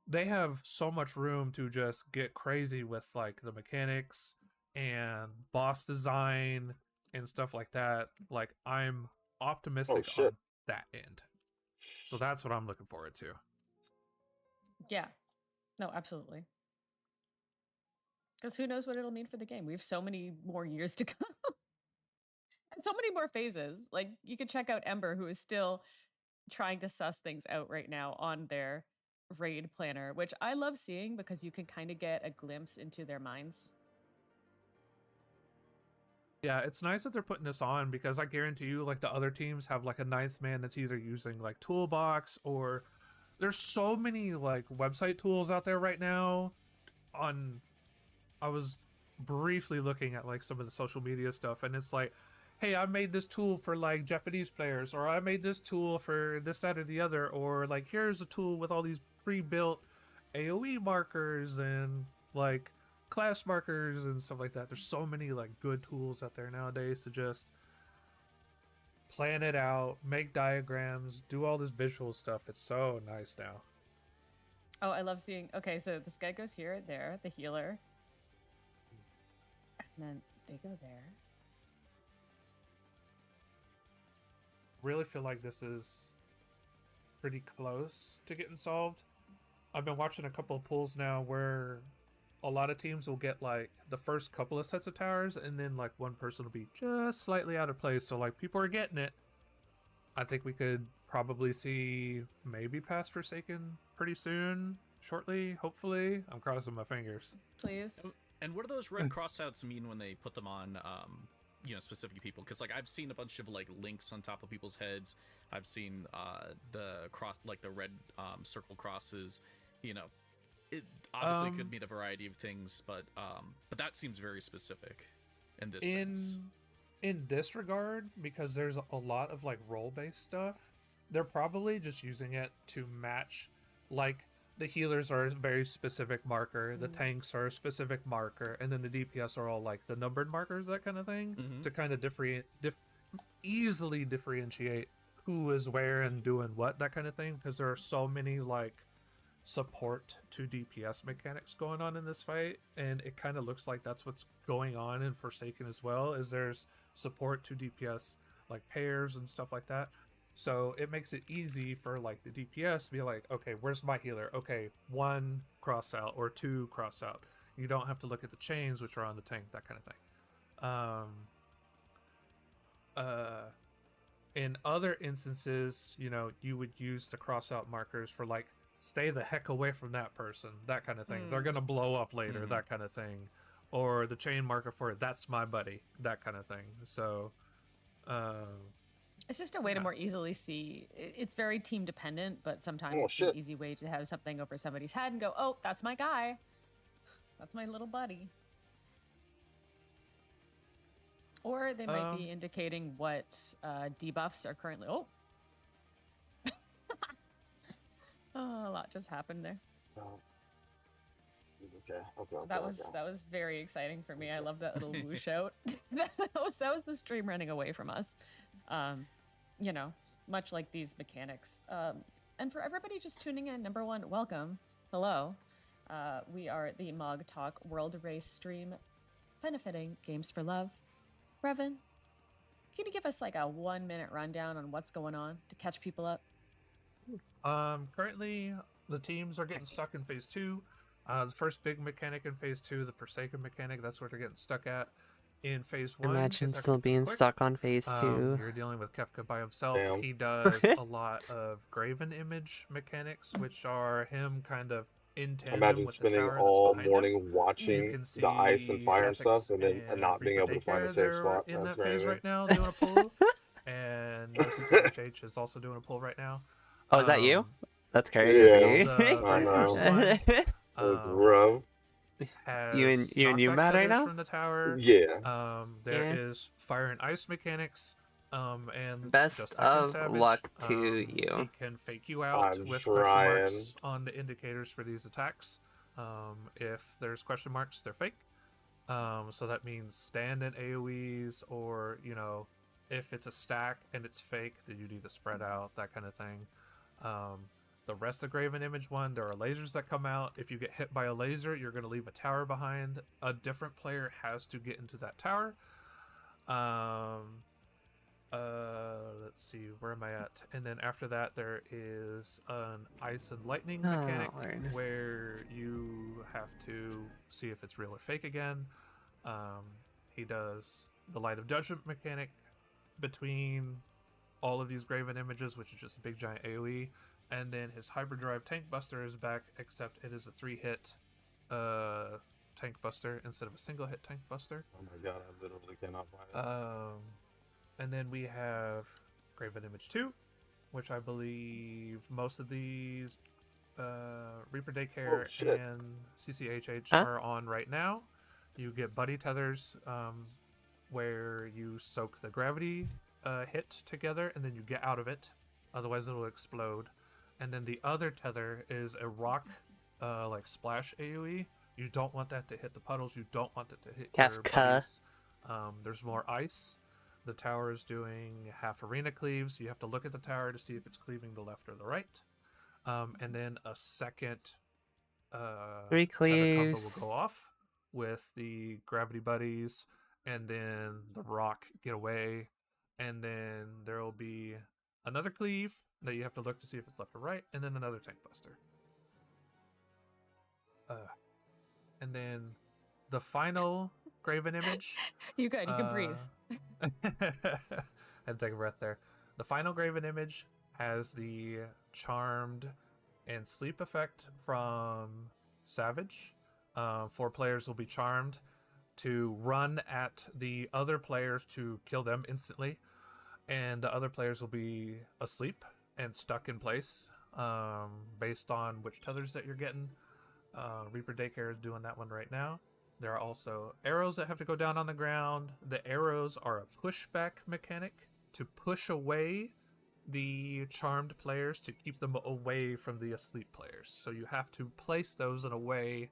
They have so much room to just get crazy with like the mechanics and boss design and stuff like that. Like, I'm optimistic on that end. So that's what I'm looking forward to. Yeah. No, absolutely. Because who knows what it'll mean for the game? We have so many more years to come. And so many more phases. Like, you could check out Ember, who is still trying to suss things out right now on their raid planner, which I love seeing because you can kind of get a glimpse into their minds. Yeah, it's nice that they're putting this on because I guarantee you, like, the other teams have like a ninth man that's either using like Toolbox, or there's so many like website tools out there right now. I was briefly looking at like some of the social media stuff, and it's like, hey, I made this tool for like Japanese players, or I made this tool for this, that, or the other, or like here's a tool with all these pre-built AoE markers and like class markers and stuff like that. There's so many like good tools out there nowadays to just plan it out, make diagrams, do all this visual stuff. It's so nice now. Oh, I love seeing. Okay, so this guy goes here, there, the healer. And then they go there. Really feel like this is pretty close to getting solved. I've been watching a couple of pools now where a lot of teams will get like the first couple of sets of towers, and then like one person will be just slightly out of place. So like people are getting it. I think we could probably see maybe past Forsaken pretty soon, shortly, hopefully. I'm crossing my fingers. Please. And what do those red crossouts mean when they put them on, specific people? Because like I've seen a bunch of like links on top of people's heads. I've seen the cross, like the red circle crosses. It obviously could mean a variety of things, but that seems very specific in this sense. In this regard, because there's a lot of like role-based stuff, they're probably just using it to match, like, the healers are a very specific marker, the tanks are a specific marker, and then the DPS are all like the numbered markers, that kind of thing, to kind of easily differentiate who is where and doing what, that kind of thing, because there are so many like support to DPS mechanics going on in this fight, and it kind of looks like that's what's going on in Forsaken as well, is there's support to DPS like pairs and stuff like that. So it makes it easy for like the DPS to be like, okay, where's my healer? Okay, 1 cross out or 2 cross out. You don't have to look at the chains which are on the tank, that kind of thing. In other instances, you would use the cross out markers for like, stay the heck away from that person, that kind of thing. They're gonna blow up later, that kind of thing. Or the chain marker for it, that's my buddy, that kind of thing. So it's just a way to more easily see. It's very team dependent, but sometimes it's an easy way to have something over somebody's head and go, oh, that's my guy. That's my little buddy. Or they might be indicating what debuffs are currently... Oh, a lot just happened there. Okay. That was very exciting for me. I love that little whoosh out. that was the stream running away from us. Much like these mechanics. And for everybody just tuning in, number one, welcome. Hello. We are the Mog Talk World Race stream benefiting Games for Love. Revan, can you give us like a 1-minute rundown on what's going on to catch people up? Currently the teams are getting stuck in phase 2. The first big mechanic in phase 2, the Forsaken mechanic, that's where they're getting stuck at. In phase 1, imagine still being stuck on phase 2. You're dealing with Kefka by himself. Damn. He does a lot of Graven Image mechanics, which are him kind of in tandem imagine with spending the tower all that's morning watching the ice and fire and stuff, and then not being able to find a safe spot. In That's that phase very right now, doing a pull, and HH is also doing a pull right now. Oh, is that you? That's crazy. Yeah, I know. It's rough. You and UMAD right now? From the tower. Yeah. There is fire and ice mechanics. And best of luck to you. He can fake you out with question marks on the indicators for these attacks. If there's question marks, they're fake. So that means stand in AoEs, or if it's a stack and it's fake, then you need to spread out, that kind of thing. The rest of Graven Image 1, there are lasers that come out. If you get hit by a laser, you're going to leave a tower behind. A different player has to get into that tower. Let's see, where am I at? And then after that, there is an ice and lightning mechanic where you have to see if it's real or fake again. He does the Light of Judgment mechanic between all of these Graven Images, which is just a big giant AoE. And then his Hyperdrive Tank Buster is back, except it is a 3-hit Tank Buster instead of a single hit Tank Buster. Oh my god, I literally cannot find it. And then we have Graven Image 2, which I believe most of these Reaper Daycare and CCHH are on right now. You get buddy tethers where you soak the gravity hit together and then you get out of it. Otherwise it'll explode. And then the other tether is a rock like splash AoE. You don't want that to hit the puddles. You don't want it to hit your buddies. There's more ice. The tower is doing half arena cleaves. You have to look at the tower to see if it's cleaving the left or the right. And then a second 3 cleaves combo will go off with the gravity buddies, and then the rock get away, and then there will be another cleave that you have to look to see if it's left or right, and then another tank buster. And then the final Graven Image. You good? You can breathe. I had to take a breath there. The final Graven Image has the Charmed and Sleep effect from Savage. 4 players will be charmed to run at the other players to kill them instantly, and the other players will be asleep and stuck in place based on which tethers that you're getting. Reaper Daycare is doing that one right now. There are also arrows that have to go down on the ground. The arrows are a pushback mechanic to push away the charmed players to keep them away from the asleep players. So you have to place those in a way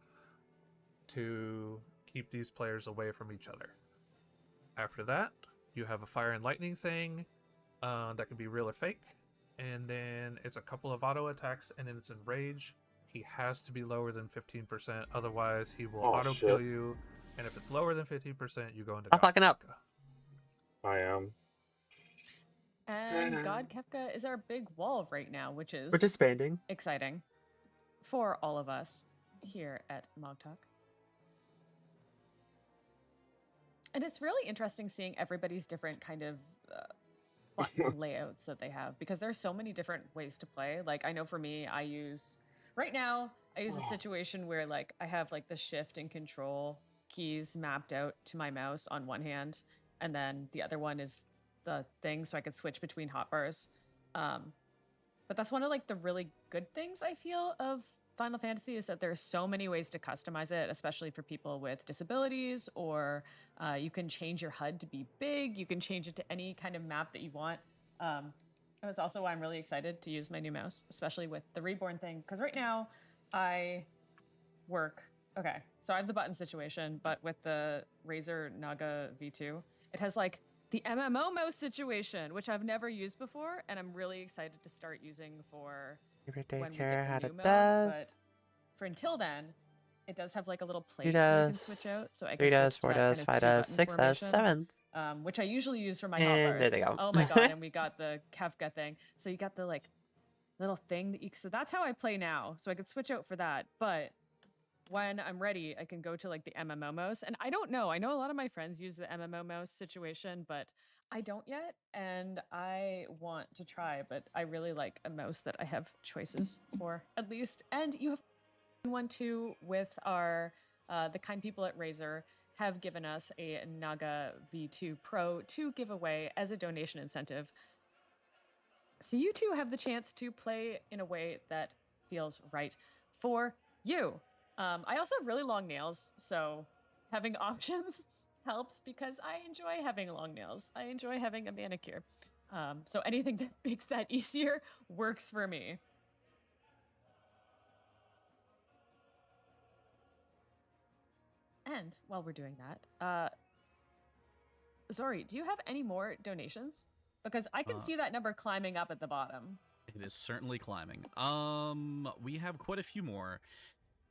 to keep these players away from each other. After that, you have a fire and lightning thing that can be real or fake. And then it's a couple of auto attacks, and then it's enrage. He has to be lower than 15%, otherwise he will auto kill you. And if it's lower than 15%, you go into I'm fucking up. I am. And God Kefka is our big wall right now, which is We're disbanding. exciting for all of us here at Mog Talk. And it's really interesting seeing everybody's different kind of button layouts that they have, because there's so many different ways to play. Like, I know for me, right now, I use a situation where like I have like the shift and control keys mapped out to my mouse on one hand, and then the other one is the thing, so I could switch between hotbars. But that's one of like the really good things I feel of Final Fantasy, is that there's so many ways to customize it, especially for people with disabilities, or you can change your HUD to be big. You can change it to any kind of map that you want. And it's also why I'm really excited to use my new mouse, especially with the Reborn thing. Because right now I work, okay, so I have the button situation, but with the Razer Naga V2, it has like the MMO mouse situation, which I've never used before, and I'm really excited to start using for when we get the new mode. But for until then, it does have like a little plate where you can switch out, so I can 3 does, switch 4 to that does, kind 5 of does, 2-button 6 does, formation, 7. which I usually use for my And hotbars. there they go. Oh my god! And we got the Kefka thing, so you got the like little thing that you. So that's how I play now. So I could switch out for that, but when I'm ready, I can go to like the MMO mouse. And I don't know. I know a lot of my friends use the MMO mouse situation, but I don't yet, and I want to try. But I really like a mouse that I have choices for, at least. And you have one too with our the kind people at Razer have given us a Naga V2 Pro to give away as a donation incentive. So you two have the chance to play in a way that feels right for you. I also have really long nails, so having options helps, because I enjoy having long nails. I enjoy having a manicure. So anything that makes that easier works for me. And while we're doing that, Zori, do you have any more donations? Because I can see that number climbing up at the bottom. It is certainly climbing. We have quite a few more.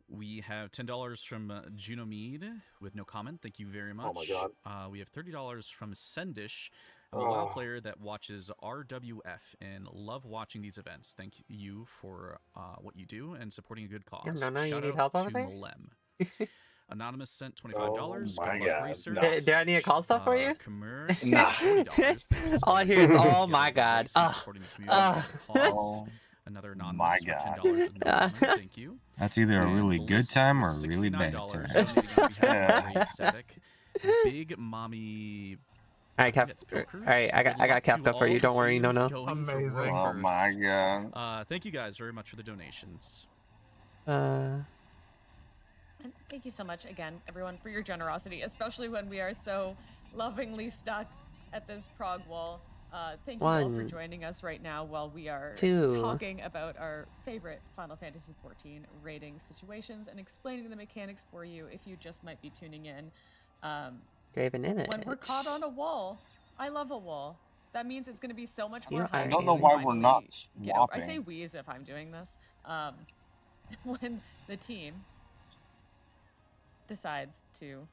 We have $10 from Juno Mead with no comment. Thank you very much. Oh my god. We have $30 from Sendish. I'm a WoW player that watches RWF and love watching these events. Thank you for what you do and supporting a good cause. No, Shout you need out help to over there? Malem. Anonymous sent $25. Oh my Good luck, god. racers. Do I need to call stuff for you? Commerce, Nah. $40. All I hear is, oh my god. Supporting the community. Oh Another my anonymous for god. $10 with no comment. Thank you. That's either a And really good time or a Bliss, really bad $69 time. donating on behalf of Yeah. Great Static. Big Mommy. All right, Cap. All right, I got Kafka for you. Don't worry, no. Amazing. Oh my god. Thank you guys very much for the donations. And thank you so much again, everyone, for your generosity, especially when we are so lovingly stuck at this prog wall. Thank you all for joining us right now while we are talking about our favorite Final Fantasy XIV rating situations and explaining the mechanics for you if you just might be tuning in. Graven image. When we're caught on a wall, I love a wall. That means it's going to be so much more I hype don't know when why we we're not finally get over- I swapping. say we as if I'm doing this. When the team decides to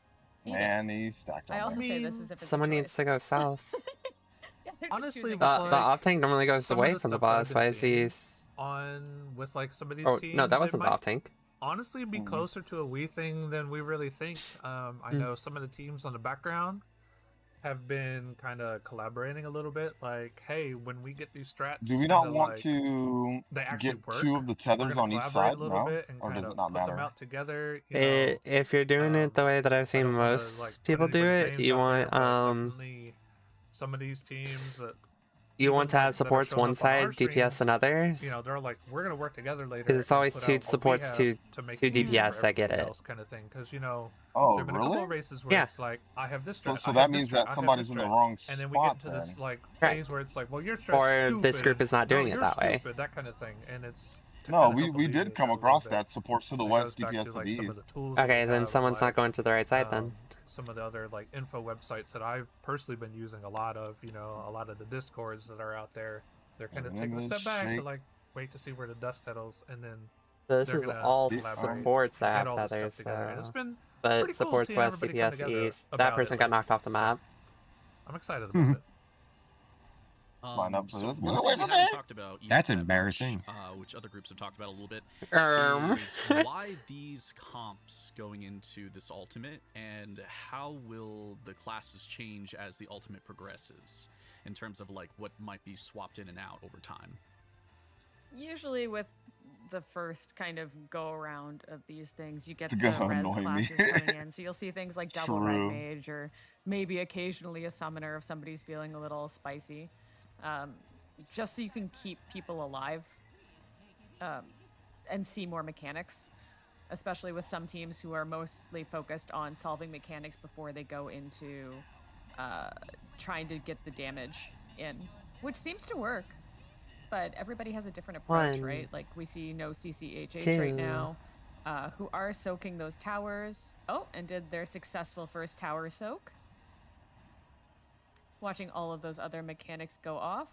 beat it. Man, he's stacked on I also there. say this as if it's Someone a needs to go south. Yeah, they're just Honestly, choosing with, to The like, off tank normally goes some of away the from the stuff that I've boss. been Why is seeing he? on with like some of these Oh teams. no, that it wasn't the might off tank. honestly be closer to a we thing than we really think. I know some of the teams on the background have been kind of collaborating a little bit. Like, hey, when we get these strats, Do we not kinda, want like, to they actually get work, two of the we're tethers gonna on each collaborate side? a little No? bit and Or kind does of it not put them matter? out together. You know, If you're doing it the way that I've I seen don't wanna, most like, put people do anybody's it, names you out want there, but definitely some of these teams that you want to even, have like, that are supports showing one up on our side, DPS streams, another. you know, they're like, we're gonna work together later Because it's and always put two out what we supports, have two to make two it easier DPS. for I get everybody it. else, kind of thing. Because you know, Oh, there've been a couple really? of races where Yeah. it's like, I have this So, strat, so I that have this means strat, that I have somebody's this in the strat. wrong And then we spot get into this then. like Right. phase where it's like, well, your strat's Or stupid, this group and, is not no, doing it you're that way. stupid, that kind of thing. And it's to No, kinda we help did alleviate come that a little across bit. that supports to the And it west, goes back DPS to to like the some of east. the tools that Okay, we then have, someone's not like, going to the right side then. some of the other like info websites that I've personally been using a lot of, you know, a lot of the discords that are out there, they're kind of taking a step back to like wait to see where the dust settles, and then This they're is gonna all collaborate supports that and have get all this tethers, stuff together. And it's so. been But pretty cool supports seeing west, everybody come DPS together east. That about person it got lately. knocked off the So, map. I'm excited about it. Line up for So this. Get one away thing from we haven't me! talked about yet That's that much, embarrassing. which other groups have talked about a little bit, Um. is why these comps going into this ultimate, and how will the classes change as the ultimate progresses in terms of like what might be swapped in and out over time. Usually with the first kind of go around of these things, you get It's the gonna res annoy me. classes coming in. So you'll see things like double red True. mage, or maybe occasionally a summoner if somebody's feeling a little spicy. Just so you can keep people alive and see more mechanics, especially with some teams who are mostly focused on solving mechanics before they go into trying to get the damage in, which seems to work. But everybody has a different approach, One, right? Like we see no CCHH right two. now, who are soaking those towers. Oh, and did their successful first tower soak. Watching all of those other mechanics go off.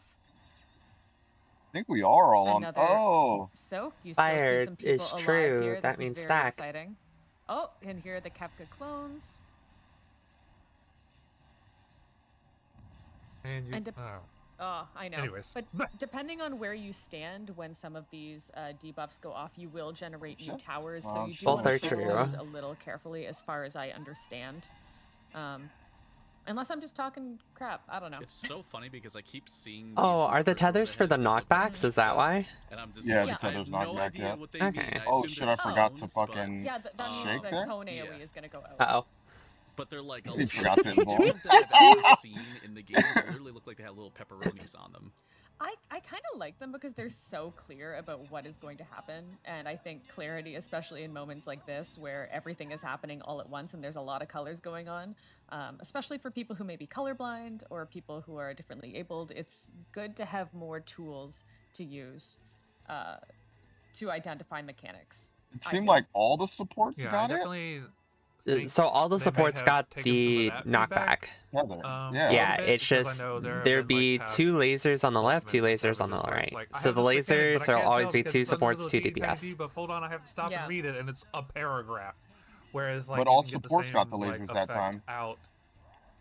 I think we are all on. Another Oh, soak. You still see Fire some people is alive true. here. That This means is very stack. exciting. Oh, and here are the Kefka clones. And you, And Oh, I know. Anyways. But depending on where you stand when some of these debuffs go off, you will generate new towers. So you do Both want are to choose true. those a little carefully, as far as I understand. Unless I'm just talking crap. I don't know. It's so funny because I keep seeing. Oh, these are the markers tethers for overhead the of the knockbacks? Is that why? And I'm just yeah, like, the I have tether's no not back idea yet. what they Okay. mean. I Oh assume shit! they're I forgot to clones, but- fucking Yeah, that means shake the there. cone Yeah. AoE is going to go out. Uh-oh. But they're like a You little forgot to different involve. than I've ever seen in the game. They literally look like they had little pepperonis on them. I kind of like them because they're so clear about what is going to happen. And I think clarity, especially in moments like this where everything is happening all at once and there's a lot of colors going on, especially for people who may be colorblind or people who are differently abled, it's good to have more tools to use to identify mechanics. It I seemed feel. like all the supports yeah, I got it. definitely think so all the they may supports have got taken some of the that knockback. feedback, Tether. a Yeah. little Yeah, bit, it's because I just know there have there'd been, be like, two past lasers on the left, two ultimates and lasers stuff on the just where right. it's like, I So have the this mechanic, but I lasers will can't always tell be because two it's under supports, the two little tiny DPS. debuff. Hold on, I have to stop Yeah. and read it, and it's a paragraph. Whereas, like, But you all can get the supports same, got the like, lasers that effect time. out.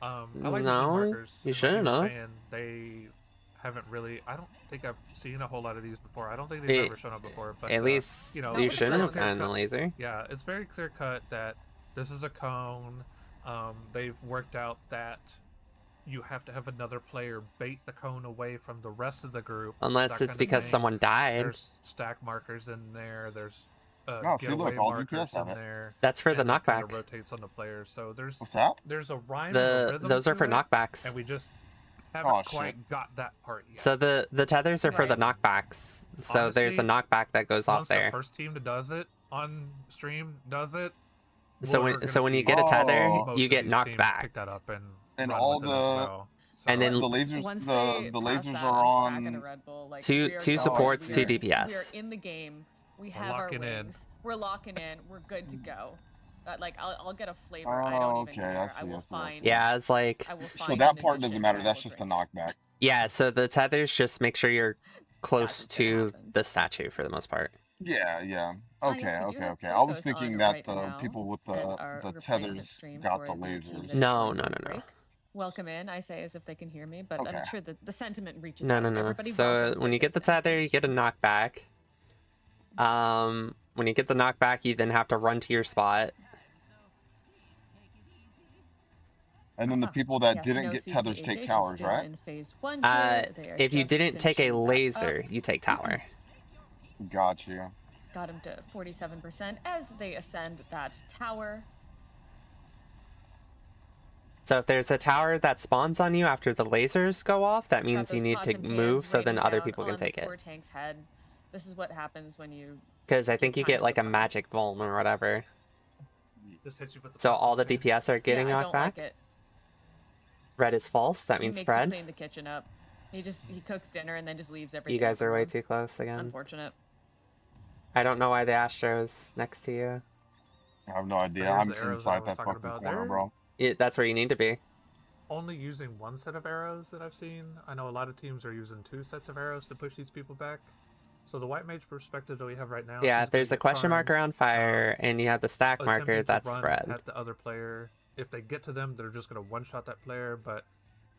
I like the No, markers. you and like shouldn't were have. saying, they haven't really. I don't think I've seen a whole lot of these before. I don't think they've ever shown up before. But At least you know, you it's shouldn't very have clear gotten the cut. laser. Yeah, it's very clear cut that this is a cone. They've worked out that you have to have another player bait the cone away from the rest of the group. Unless that it's kind of because thing. someone died. There's stack markers in there. There's Oh, see, getaway look, all markers DPS have in it. there. That's for the and that kind of knockback. rotates on the players. So there's What's that? there's a rhyme and a rhythm Those are to for it, knockbacks. and we just haven't Oh, quite shit. got that part yet. So the tethers are for the knockbacks. So there's a Honestly, knockback that goes off once there. the first team that does it on stream does it, So we're when gonna so when you see get a tether, most you of get these knocked teams back. pick that up And run all with the it as well. And then the lasers, Once the they pass lasers that, are I'm cracking a on. Red Bull. Like, two we are two going. supports, We two are DPS. in the game. We We're have our locking in. wings. We're locking in. We're good to go. Like, I'll get a flavor. Oh, I don't even okay, care. I I see, will I see, I find. see. Yeah, it's like I will So find that an part doesn't addition matter. that That's will just a drink. knockback. yeah. So the tethers just make sure you're close That's gonna to happen. the statue for the most part. Yeah, yeah. Ah, Okay, yes, we do okay, have okay. I was Playhouse thinking on that right the now people with as the our replacement tethers stream got for the the team lasers. that is No, going no, on no, no. break. Welcome in, I say as if they can hear me, but Okay. I'm sure that the sentiment reaches No, out. no, no. Everybody So welcome when you get the Playhouse now. tether, you get a knockback. When you get the knockback, you then have to run to your spot. And then the people that Yes, didn't no get tethers CCHH take is towers, still right? in phase 1 here. They are If you just didn't take a finishing that up. laser, you take tower. Got you. Got him to 47% as they ascend that tower. So if there's a tower that spawns on you after the lasers go off, that Got means you those need pots to and pans move so then raining other down people can on take it. poor Tank's head. This is what happens when you. Because I think you time get to like the a front. magic vuln or whatever. Just hit you with the So pots all the and pans. DPS are getting yeah, I knocked don't back. like it. Red is false. That He means makes spread. you clean the kitchen up. He cooks dinner and then just leaves everything. You guys are way everywhere. too close again. Unfortunate. I don't know why the Astro's next to you. I have no idea. There's I'm the arrows that I inside was that talking fucking about. corner, They're bro. That's where you need to be. only using one set of arrows that I've seen. I know a lot of teams are using 2 sets of arrows to push these people back. So the white mage perspective that we have right now. Yeah, she's if there's gonna a get question mark charmed, around fire and you have the stack marker, attempting to that's run spread. at the other player. If they get to them, they're just gonna one-shot that player. But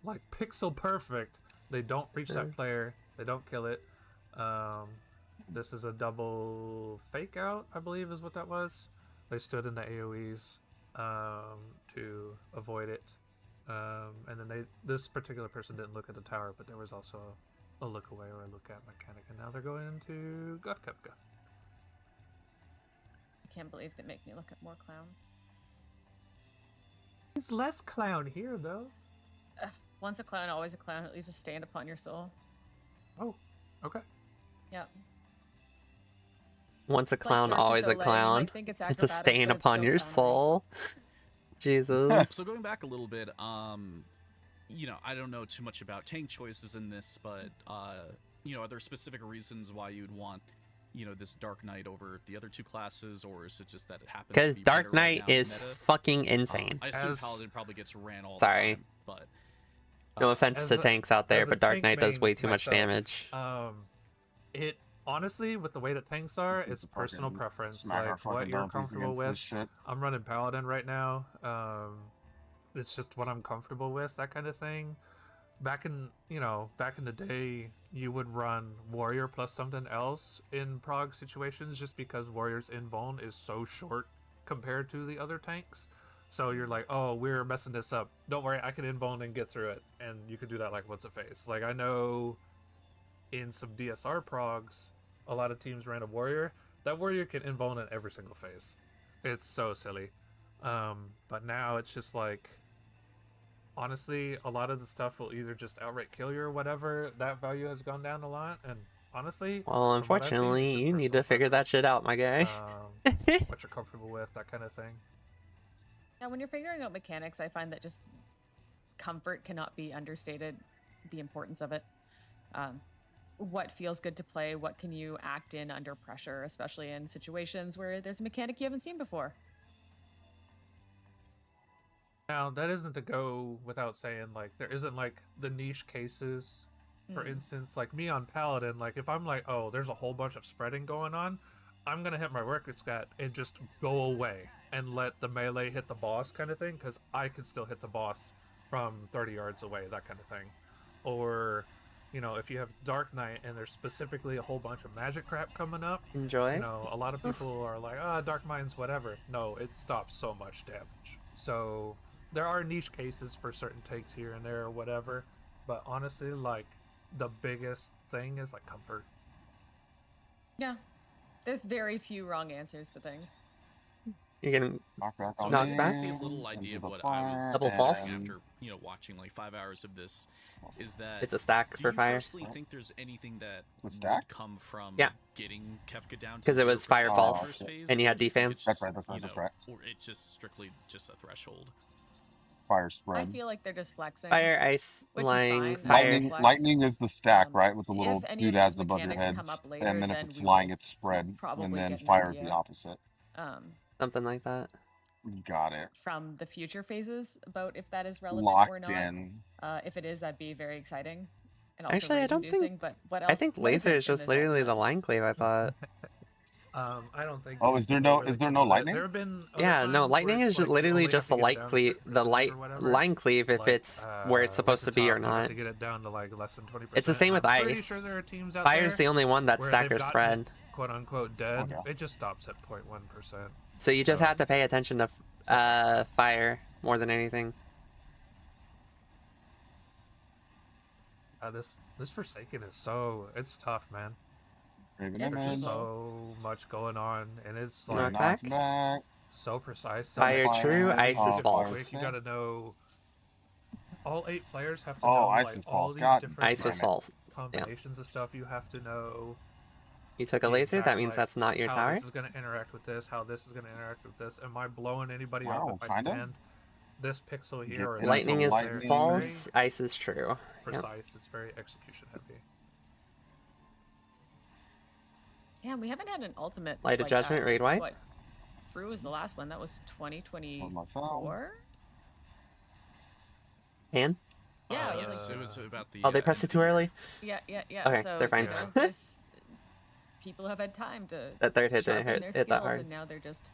like pixel perfect, they don't reach that player. They don't kill it. This is a double fake out, I believe, is what that was. They stood in the AoEs to avoid it. And then this particular person didn't look at the tower, but there was also a look away or a look at mechanic, and now they're going into Gotkevka. I can't believe they make me look at more clown. He's less clown here, though. Once a clown, always a clown. It leaves a stain upon your soul. Oh, okay. Yep. Once a Like clown, Cirque du always a Soleil, you clown. might think it's It's a acrobatics, stain but it's upon so your clownery. soul. Jesus. So going back a little bit, you know, I don't know too much about tank choices in this, but you know, are there specific reasons why you'd want, you know, this Dark Knight over the other 2 classes, or is it just that it happens? Because to be Dark better right Knight now in is meta? fucking insane. I assume As- Paladin probably gets ran all Sorry. the time, but No offense As to a- tanks out there, as a but Dark tank Knight does main way too much myself, damage. It honestly, with the way that tanks are, it's personal Fucking preference. smack our Like what fucking you're donkeys comfortable against this with. shit. I'm running Paladin right now. It's just what I'm comfortable with, that kind of thing. Back in the day, you would run Warrior plus something else in prog situations just because Warrior's invuln is so short compared to the other tanks. So you're like, oh, we're messing this up. Don't worry, I can invuln and get through it. And you could do that like once a phase. Like I know in some DSR progs, a lot of teams ran a Warrior. That Warrior can invuln in every single phase. It's so silly. But now it's just like, honestly, a lot of the stuff will either just outright kill you or whatever. That value has gone down a lot, and honestly, Well, from what I've seen, unfortunately, it's just you need to personal figure that preference. shit out, my guy. What you're comfortable with, that kind of thing. Now, when you're figuring out mechanics, I find that just comfort cannot be understated, the importance of it. What feels good to play? What can you act in under pressure, especially in situations where there's a mechanic you haven't seen before? Now, that isn't to go without saying, like, there isn't, like, the niche cases. For instance, like, me on Paladin, like, if I'm like, oh, there's a whole bunch of spreading going on, I'm gonna hit my record stat and just go away and let the melee hit the boss kind of thing, because I can still hit the boss from 30 yards away, that kind of thing. Or, you know, if you have Dark Knight and there's specifically a whole bunch of magic crap coming up, Enjoy. you know, a lot of people are like, Dark Mind's whatever. No, it stops so much damage. So there are niche cases for certain takes here and there or whatever, but honestly, like, the biggest thing is like comfort. Yeah, there's very few wrong answers to things. You're getting So knocked to back. see a little idea of what I was Double false? after, you know, watching like 5 hours of this, is that It's a stack do for you fire. personally think there's anything that It's a stack? would come from Yeah. getting Kefka down to Because it was 0% fire in the false, first phase, and you or had do you think defam. it's That's just, right, that's right, you that's know, right. or it's just strictly just a threshold? Fire I spread. feel like they're just flexing. Fire, ice, Which is lying, fine. fire. Lightning, flex. lightning is the stack, right? With the If little any of doodads these above your mechanics heads. come up later, And then if then it's we lying, will it's spread. probably And then get an fire is the idea. opposite. Something like that. Got it. From the future phases about if that is relevant Locked or not. in. If it is, that'd be very exciting. And also Actually, I don't rage-inducing, think. but what else? I think what is laser it is in just this literally the ultimate? line cleave. I thought. I don't think. Oh, is there anything no really is there come no of that. lightning? There have been other Yeah, no, times where lightning it's is like you literally only just have the to get light down to a cleave, certain the percentage light or whatever. line cleave if Like, it's where it's supposed to Wizard be or Top, you have not. to get it down to like less than 20%. It's the same with I'm pretty ice. sure there are teams out Fire's there the only one that's where stack they've or gotten, spread. quote unquote dead. Okay. It just stops at 0.1%. So you just have to pay attention to fire more than anything. This Forsaken is it's tough, man. Raven It's image. just So much going on, and it's Knock like back. so precise. So Fire much true, precision. ice is Quick, false. You gotta know. All 8 players have to Oh, know ice like is all false. these God different Ice was damn it. false. Yeah. combinations of stuff. You have to know. You took a the laser. exact, That means like, that's not your how tower. this is gonna interact with this. How this is gonna interact with this. Am I blowing anybody Wow, up if I kinda. stand this pixel Get here or into that Lightning pixel is there? lightning. It's false. very Ice is true. Yep. precise. It's very execution heavy. Yeah, we haven't had an ultimate. Light of like Judgment, that. raid white. What? Fru was the last one. That was For myself. 2024. And Yeah, it was Yes, like, it was about the. oh, they end pressed of it too the year. early. yeah. Okay, so, they're fine. You know, this, people have had time to. That third hit sharpen didn't their hit that skills, hard. and now they're just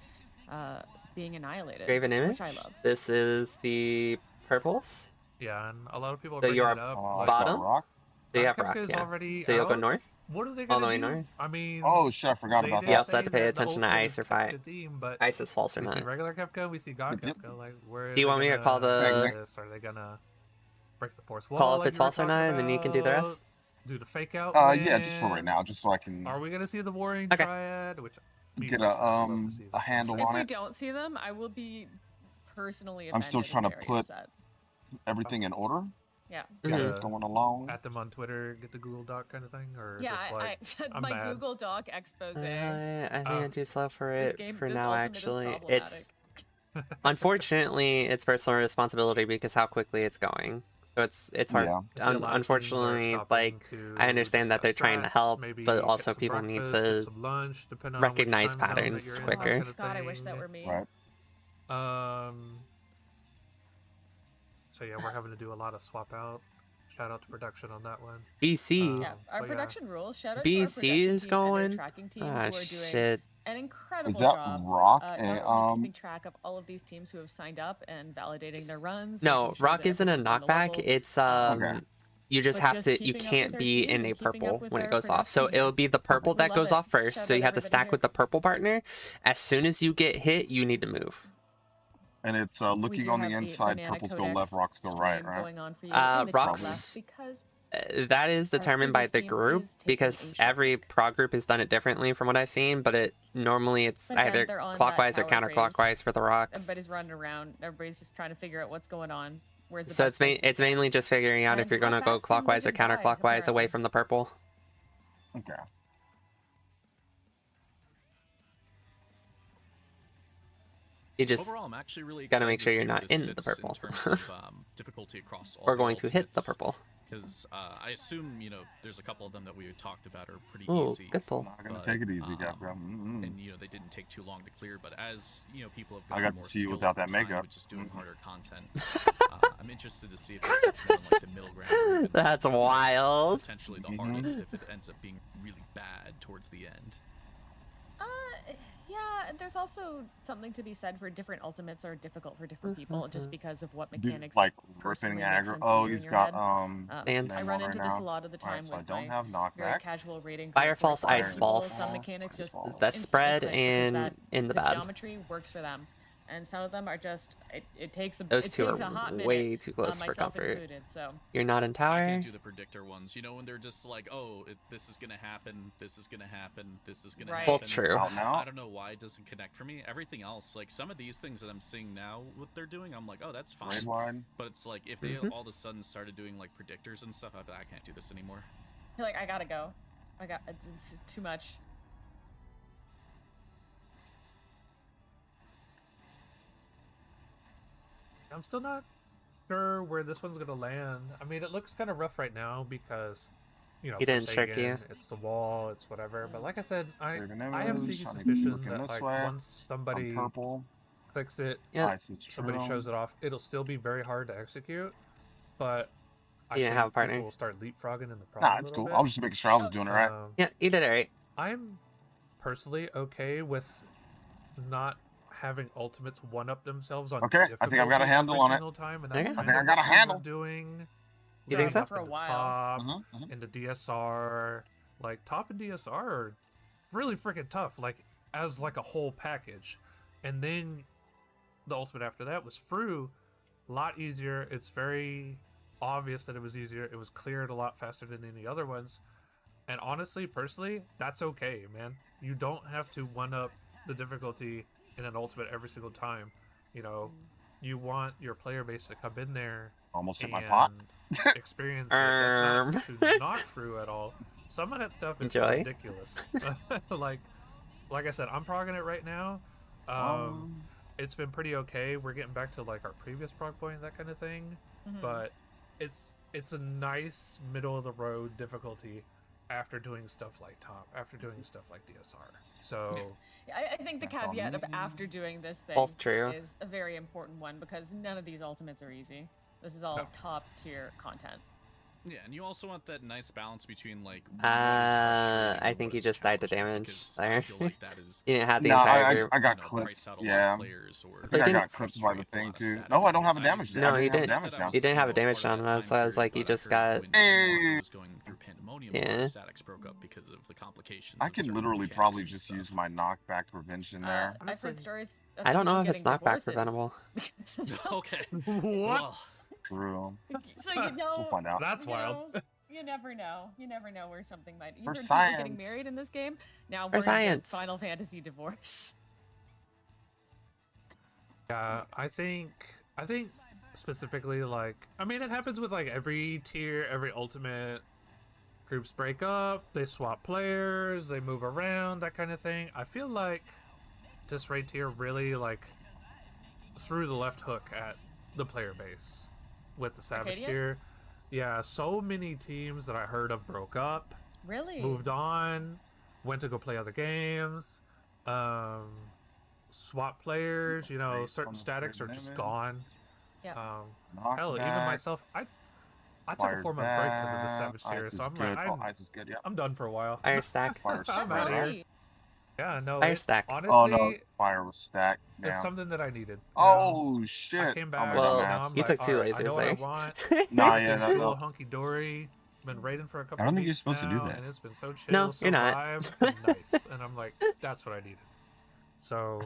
being annihilated. Graven image. which I love. This is the purples. Yeah, and a lot of people are So bringing you are it up. I like, got bottom? rock. So you have Kefka rock. is Yeah. already So you'll go out. north. What are they All gonna the way do? north. I mean, Oh shit, I forgot they about did You that. also have to say pay that the attention to ultimate ice or is fire. the theme, but Ice is false or we see not. regular Kefka, we see God Yep. Kefka. Like, where Do you are want they me to call gonna the- do this? Are they gonna break the fourth wall? Call if like it's you were false or not, talking and then you can do the about? rest. Do the fake out. Yeah, just for right win? now, just so I can Are we gonna see the Warring Okay. Triad? Which me get personally, I'd love to see a that. handle If on we it. don't see them, I will be personally I'm offended. still trying to and very put upset. everything in order. Yeah. Got Yeah. this going along. At them on Twitter, get the Google Doc kind of thing, or Yeah, just like I I'm my mad. Google Doc expose. I think Oh. I'm too slow for This it game- for this now. ultimate is Actually, problematic. it's unfortunately it's personal responsibility because how quickly it's going. So it's hard. Yeah. Maybe a lot of teams are Unfortunately, stopping like to I understand that they're discuss trying to strats, help, maybe but get also some people need breakfast, get to some lunch, depending on which recognize time zone that patterns you're in, quicker. that kind of God, I wish that thing. were me. Right. So yeah, we're having to do a lot of swap out. Shout out to production on that one. BC. Yeah, our but yeah. production rules. Shout out to our BC production is team going. and their tracking team Ah, who are doing shit. an incredible Is that job. Rock not and, only keeping track of all of these teams who have signed up and validating their runs. No, making sure rock that isn't a everyone's on the knockback. level. It's Okay. you just But have just to. You keeping up with can't our be team in and a keeping up purple with when our it goes off. So production it'll be the purple We that love goes it. off first. Shout So out you have to everybody stack here. with the purple partner. As soon as you get hit, you need to move. And it's We looking do on the have inside, Banana purples go Codex left, rocks go right, stream right? Going on for you Uh, in the chat rocks- left because That is determined by previous the team group is taking because a every shot. prog group has done it differently from what I've seen. But it normally it's But then either they're on that clockwise or tower phase. counterclockwise for the rocks. everybody's running around. Everybody's just trying to figure out what's going on. Where's the So best it's place to it's mainly just figuring out if And you're gonna how go fast can clockwise or wizards die, counterclockwise away apparently. from the purple. Okay. You just Overall, I'm actually really gotta excited make to sure see you're where not this in the sits purple. in terms of difficulty across all Or the going to hit the ultimates, purple. Because I assume, you know, there's a couple of them that we talked about are pretty Ooh, easy. good pull. Not gonna take it easy, Gabriel. And, you know, they didn't take too long to clear, but as, you know, people have I gotten got more to see you skill without over that time makeup. with just doing harder content, I'm interested to see if this sits more in, like, the middle ground. Or even, That's wild. Potentially the hardest if it ends up being really bad towards the end. Yeah, there's also something to be said for different ultimates are difficult for different people just because of what mechanics Like personally ripping make aggro. sense to Oh, you in he's your got head. I name run on into right this now. a lot of the time so I with don't my have very knockback. casual rating. Fire where Falls, some Ice people, Balls. Some mechanics just The spread click because in the the bad. geometry works for them. And some of them are just it takes a Those two takes are a hot minute, way too close for myself comfort. included. So You're not in I tower? can't do the predictor ones. You know, when they're just like, oh, this is gonna happen, this is gonna happen, this is gonna happen. Both true. I don't know why it doesn't connect for me. Everything else, like some of these things that I'm seeing now, what they're doing, I'm like, oh, that's fine. Raid wide. But it's like if they all of a sudden started doing like predictors and stuff, I'd be like, I can't do this anymore. I feel like I gotta go. It's too much. I'm still not sure where this one's gonna land. I mean, it looks kind of rough right now because, you know, He didn't trick Forsaken, you. it's the wall, it's whatever. But like I said, I have image, sneaky trying to keep suspicion looking that this like way. once somebody purple. clicks it, Ice is somebody true. shows it off, it'll still be very hard to execute. But I You didn't have a think partner? people will start leapfrogging in the problem. Nah, it's cool. I was just making sure I was doing it right. Yeah, you did it right. I'm personally okay with not having ultimates one-up themselves on Okay, I think I've got a difficulty handle every on it. single time, and that's Okay. kind I think I of got a what we were handle. doing. You think so? Up For a in the while. top, into DSR, like top and DSR are really freaking tough, like as like a whole package. And then the ultimate after that was Fru, a lot easier. It's very obvious that it was easier. It was cleared a lot faster than any other ones. And honestly, personally, that's okay, man. You don't have to one-up the difficulty in an ultimate every single time. You know, you want your player base to come in there Almost hit my and pot. experience it. That's not to not true at all. Some of that stuff is Enjoy. ridiculous. like I said, I'm progging it right now. It's been pretty okay. We're getting back to like our previous prog point, that kind of thing. But it's a nice middle of the road difficulty after doing stuff like top, after doing stuff like DSR. So I think the caveat of after doing this thing Both true. is a very important one because none of these ultimates are easy. This is all top tier content. Yeah, and you also want that nice balance between like. I think you just died to damage there. Like that is, You didn't have the No, entire group. I got price clipped. out a lot Yeah. of players or I think I didn't- got clipped by the thing too. No, I don't have a damage down. No, I you didn't didn't. have damage down. You didn't have a damage down, so I was like, you just got. Hey. was going through Pandemonium, Yeah. Statics broke up because of the complications. I of can certain literally mechanics probably and just stuff. use my knockback prevention there. I've heard stories. Of I don't know people if it's getting knockback divorces preventable. because of some- Okay. what? Well, True. So you know, We'll find out. That's you wild. know, you never know. You never know where something might. You've For heard people getting science. married in this game. Now For we're in science. the Final Fantasy divorce. Yeah, I think specifically, like, I mean, it happens with like every tier, every ultimate. Groups break up, they swap players, they move around, that kind of thing. I feel like this right here really like threw the left hook at the player base with the Savage Arcadia? tier. Yeah, so many teams that I heard of broke up, Really? moved on, went to go play other games, swap players, you know, certain statics are just gone. Yeah. Hell, even myself, I took a 4-month break because of the Savage tier, so I'm like, Ice is good, yeah. I'm done for a while. Fire stack. Fire I'm stack. out of here. Right. Yeah, no. Fire stack. Honestly, Oh no, fire was stacked. it's Down. something that I needed. Oh I shit. came back. I'm a Well, now I'm dumbass. you like, took two alright, I know lasers what I there. want. Nah, yeah, Everything's no, cool, no. hunky dory. Been raiding for a couple. I don't think you're weeks supposed to do now, that. And it's been so chill, No, so you're not. vibe, and nice. And I'm like, that's what I needed. So,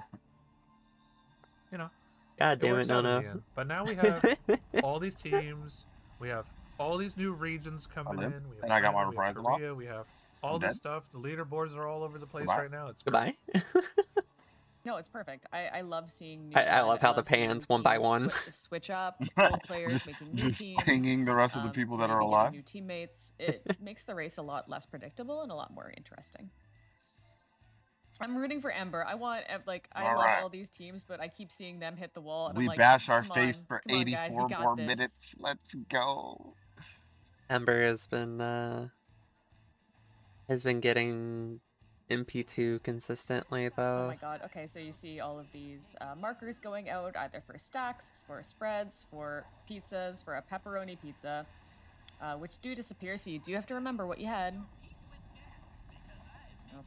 you know, God damn it, works out in no. the end. But now we have all these teams. We have all these new regions coming live, in. We have and I got my China, we have reprisal off. Korea, we have all I'm this dead. stuff. The leaderboards are all over the place Goodbye. right now. It's great. Goodbye. No, it's perfect. I love seeing. New I blood. love how the seeing pans one by teams one. switch up. Old players Just- making new just teams. pinging the rest of the people that maybe are getting alive. New teammates. It makes the race a lot less predictable and a lot more interesting. I'm rooting for Ember. I want like I love Alright. all these teams, but I keep seeing them hit the wall. And We I'm like, bash our "Come face on, for come on, guys, you 84 got more this." minutes. Let's go. Ember has been getting MP2 consistently though. Oh my god, okay, so you see all of these markers going out, either for stacks, for spreads, for pizzas, for a pepperoni pizza, which do disappear, so you do have to remember what you had.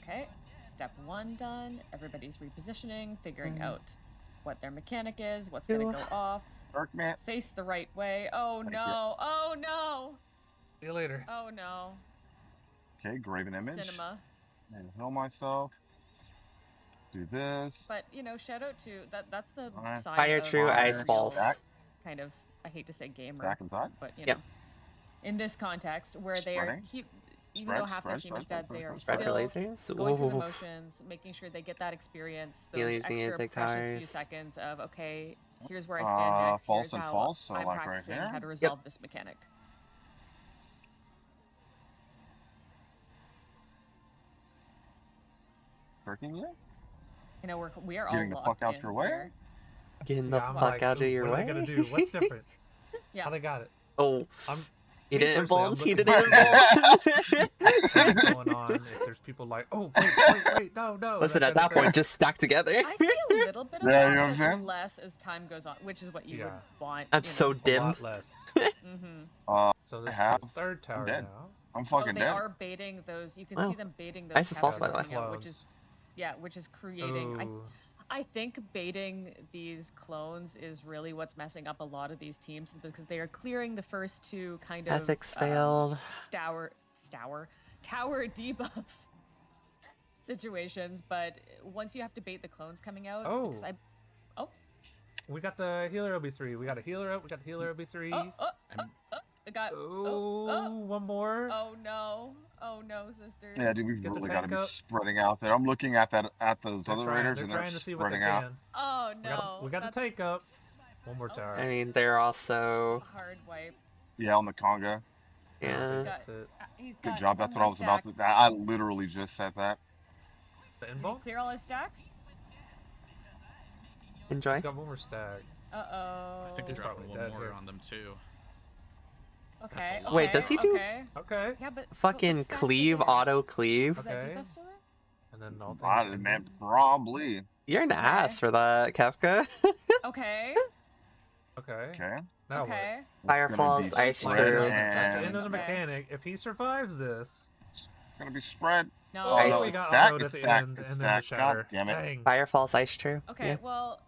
Okay, step 1 done. Everybody's repositioning, figuring out what their mechanic is, what's gonna go off. Face the right way. Oh no, oh no! See you later. Oh no. Okay, Graven Image. Cinema. And heal myself. Do this. But, you know, shout out to, that's the side Fire of True, the Ice real Falls. kind of, I hate to say gamer, Stack inside? but, you Yep. know, in this context, where they are, even though half their team is dead, they are Spread for still lasers? going through the Ooh. motions, making sure they get that experience, those Healing using extra anti precious few towers. seconds of, okay, here's where I stand next, false here's and how false, so I'm like right practicing here? how to resolve this mechanic. Working yet? You know, we are all Getting the locked fuck out in your way? here. Getting the I'm fuck like, out of "Ooh, your what way. are they gonna do? What's different? Yeah. How they got it? Oh, he me didn't personally, I'm involve. He looking didn't for involve. what's going on. If there's people like, oh wait, no. Listen, that at kind that of thing. point, just stack together. I see a little bit of Yeah, that, you know what I'm but saying? less as time goes on, which is what you would want. I'm you so know. a dim. lot less. Mm-hmm. So this I is the third tower dead. now. I'm Oh, fucking they dead. are baiting those. You can Oh. see them baiting those Ice is false, towers by the way. coming out, which is, Clones. which is creating. Ooh. I think baiting these clones is really what's messing up a lot of these teams because they are clearing the first two kind of Ethics failed. tower debuff situations, but once you have to bait the clones coming out, because We got the healer OB3. We got a healer up. We got the healer OB3. I got one more. Oh no, sisters. Yeah, dude, we've Get the really got to tank be up. spreading out there. I'm looking at those They're other trying- raiders, they're and they're trying to see what they spreading out. can. Oh no. We got the tank up. One more tower. I mean, they're also. Hard wipe. Yeah, on the conga. Yeah. That's it. Good job. That's what I was about to. I literally just said that. The Did he involve? clear all his stacks? Enjoy. He's got one more stack. Uh-oh. I think they're dropping probably one dead more here. on them too. Okay. Wait, does he do Okay. Yeah, but fucking cleave, auto cleave? Is that Okay. debuff still there? And then all Man, probably. You're an ass for that, Kefka. Okay. Okay. Okay. Now Okay. Fire Falls, Ice spread True. That's the and- end of the Okay. mechanic. If he survives this, It's gonna be spread. No. oh, Ice. we got Stack, autoed at it's the stack, end, it's and then the stack. shatter. God damn it. Dang. Fire Falls, Ice True. Okay. Yeah. Well,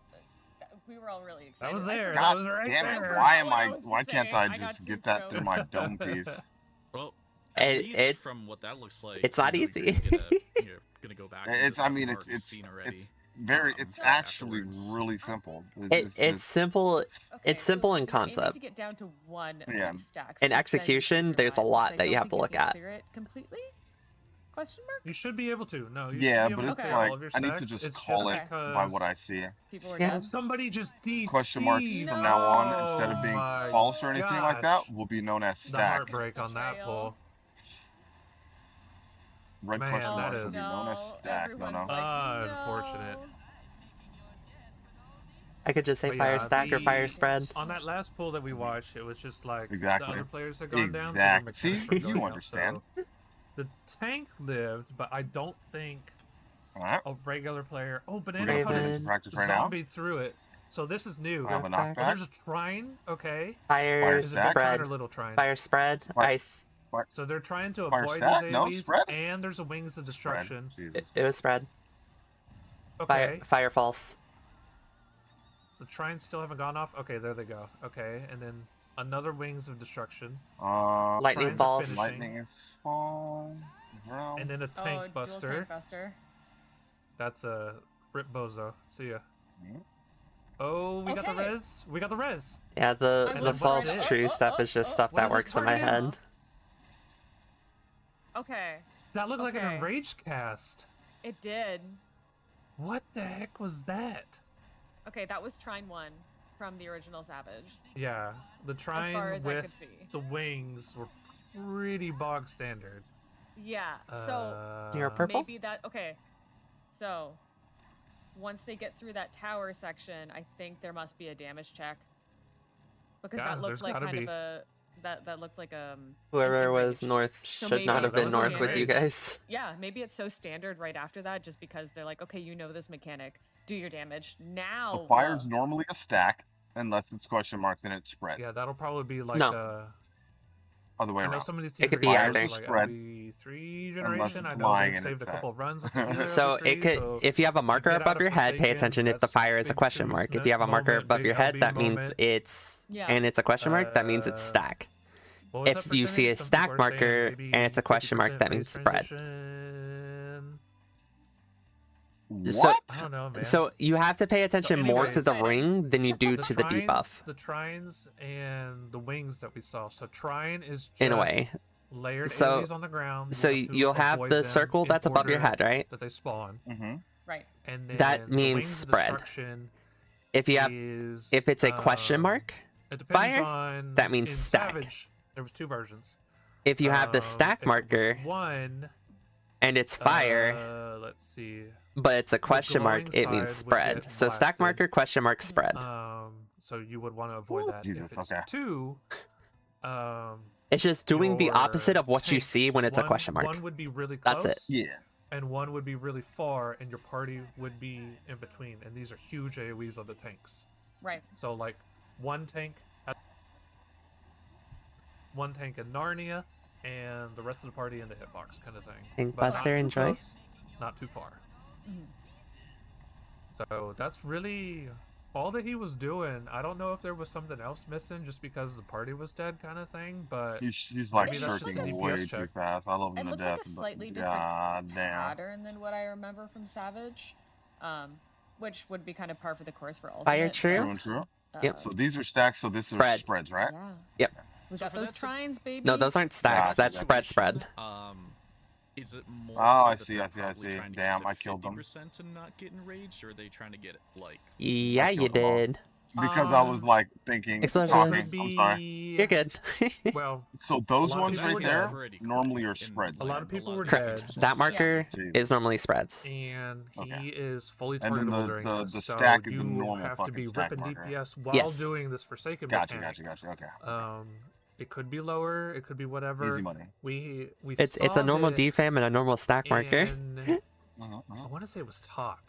we were all really excited. That was I there. forgot- That was right Damn it! there. Why am what I I? was Why gonna can't say. I I got just too get that through stoned. my dome piece? Well, It- at least it- from what that looks like, it's not you know, easy. You're gonna go back. It's. I mean, it's scene already. Very. It's actually afterwards. really simple. It's just- simple. Okay, It's simple so in you're aiming concept. to get down to one of Yeah. these stacks, In which then execution, survives, there's a lot which I that you don't have to think look can at. Clear it completely? Question mark? You should be able to. No, you Yeah, should be but able it's to clear like all of your I need to stacks. just It's call just it because by what I see. People are Yeah. dead. somebody just DC. Question marks from now on, instead of being Oh my false or anything like that, gosh. will be known as The stack. heartbreak on that Betrayal. pull. Red Man, question that marks will is- be known as No, stack. No, everyone's no. like, Unfortunate. no. I could just say But fire yeah, stack or fire the- spread. On that last pull that we watched, it was just like Exactly. the other players had gone down, so Exact- the See? mechanics were You going up, understand. so the tank lived, but I don't think Alright. a regular player. Oh, We're Banana gonna put Raven. this Pudding in practice right now. zombied through it. So this is new. I have a Okay. Oh, knockback. there's a trine. Okay. Fire Is it big stack. trine spread. or little trine? Fire spread. Fire- Ice. So they're trying to Fire avoid stack? these No, AoEs, spread. and there's a wings of Spread. destruction. Jesus. It was spread. Okay. Fire Falls. The trines still haven't gone off. Okay, there they go. Okay, and then another wings of destruction, Lightning Trines are Falls. finishing. Lightning is fall. Realm. and then a Oh, tank dual buster. tank buster. That's a Rip Bozo. See ya. Mhm. Oh, we got the Okay. res. We got the res. Yeah, I'm the looking false for it. true stuff is just stuff What that is this works in my targeting? head. Okay, That looked like an Okay. enraged cast. it did. What the heck was that? Okay, that was Trine 1 from the original Savage. Yeah, the trine far as I could with see. the wings were pretty bog standard. Yeah, so You're purple? maybe that. Okay, so once they get through that tower section, I think there must be a damage check because Yeah, that looked there's like gotta kind be. of a That looked like Whoever an was enraged. north So should not maybe have been it's north with you standard. guys. Yeah, maybe it's so standard right after that, just because they're like, okay, you know this mechanic, do your damage now. So fire's normally a stack, unless it's question marks and it's spread. Yeah, that'll probably be like No. Other way I know around. some of these It teams could are be using either. this, like Spread. every 3 Unless generation. it's I know lying they've and saved it's a couple set. of runs with the either So every it 3, could, so if you have a marker get out above of your head, pay Forsaken, attention if the that's fire is a big question freeze mark. If you have a marker moment, above big your head, LB that means moment. it's Yeah. and it's a question mark, that means it's stack. What was that If you see a percentage? Some people stack are saying marker maybe and it's a question mark, 50% that phase means spread. transition. So, I don't know, man. so you have to pay attention more to anyways, the ring than you do to the debuff. The trines and the wings that we saw. So trine is just In a way. layered So- AoEs on the ground. So have to you'll have avoid the them circle in that's above your order head, right? That they spawn. Right. And then That the means wings of spread. destruction If you have, is, if it's a question mark it depends fire, on, that means in stack. Savage, there was 2 versions. If you have the stack if it was marker one, and it's fire, let's see. but it's a question mark, glowing it means side would spread. get So stack blasted. marker, question mark, spread. So you would want to avoid that. Jesus, If it's okay. 2, It's just doing the your opposite of what you tanks, see when it's a question mark. One would be really close. That's it. Yeah. And one would be really far, and your party would be in between. And these are huge AoEs on the tanks. Right. So like one tank in Narnia, and the rest of the party in the hitbox kind of thing. Think But not Buster, too enjoy. close, not too far. So that's really all that he was doing. I don't know if there was something else missing just because the party was dead kind of thing, but He's like maybe that's just a shirking DPS way check. too fast. I love It him to looked death. like a slightly but different God damn. pattern than what I remember from Savage, which would be kind of par for the course for Ultimate. Fire true. True and true. Yep. So these are stacks. So this Spread. is spreads, right? Yeah. Yep. We So got for those that trines, baby. No, those aren't stacks. Gotcha, That's gotcha. spread. Is it more Oh, so I that see, they're I see, I probably see. trying to Damn, get to I killed them. 50% and not get enraged, or are they trying to get like Yeah, you killed them all. did. Because I was like thinking, Explosion. talking. Could I'm sorry. be- You're good. Well, So those lot of ones people right were there dead. Already normally are quick in spreads. A lot of people were Correct. dead. That marker Jesus. is normally spreads. And he Okay. is fully And then targetable the- during the- this, the so stack is you the normal have to be fucking stack ripping marker. DPS while Yes. doing this Forsaken Gotcha, mechanic. gotcha, gotcha. Okay. It could be lower, it could be whatever. Easy money. We It's a saw normal this DFAM and a normal stack marker. in- Uh-huh, I uh-huh. want to say it was top,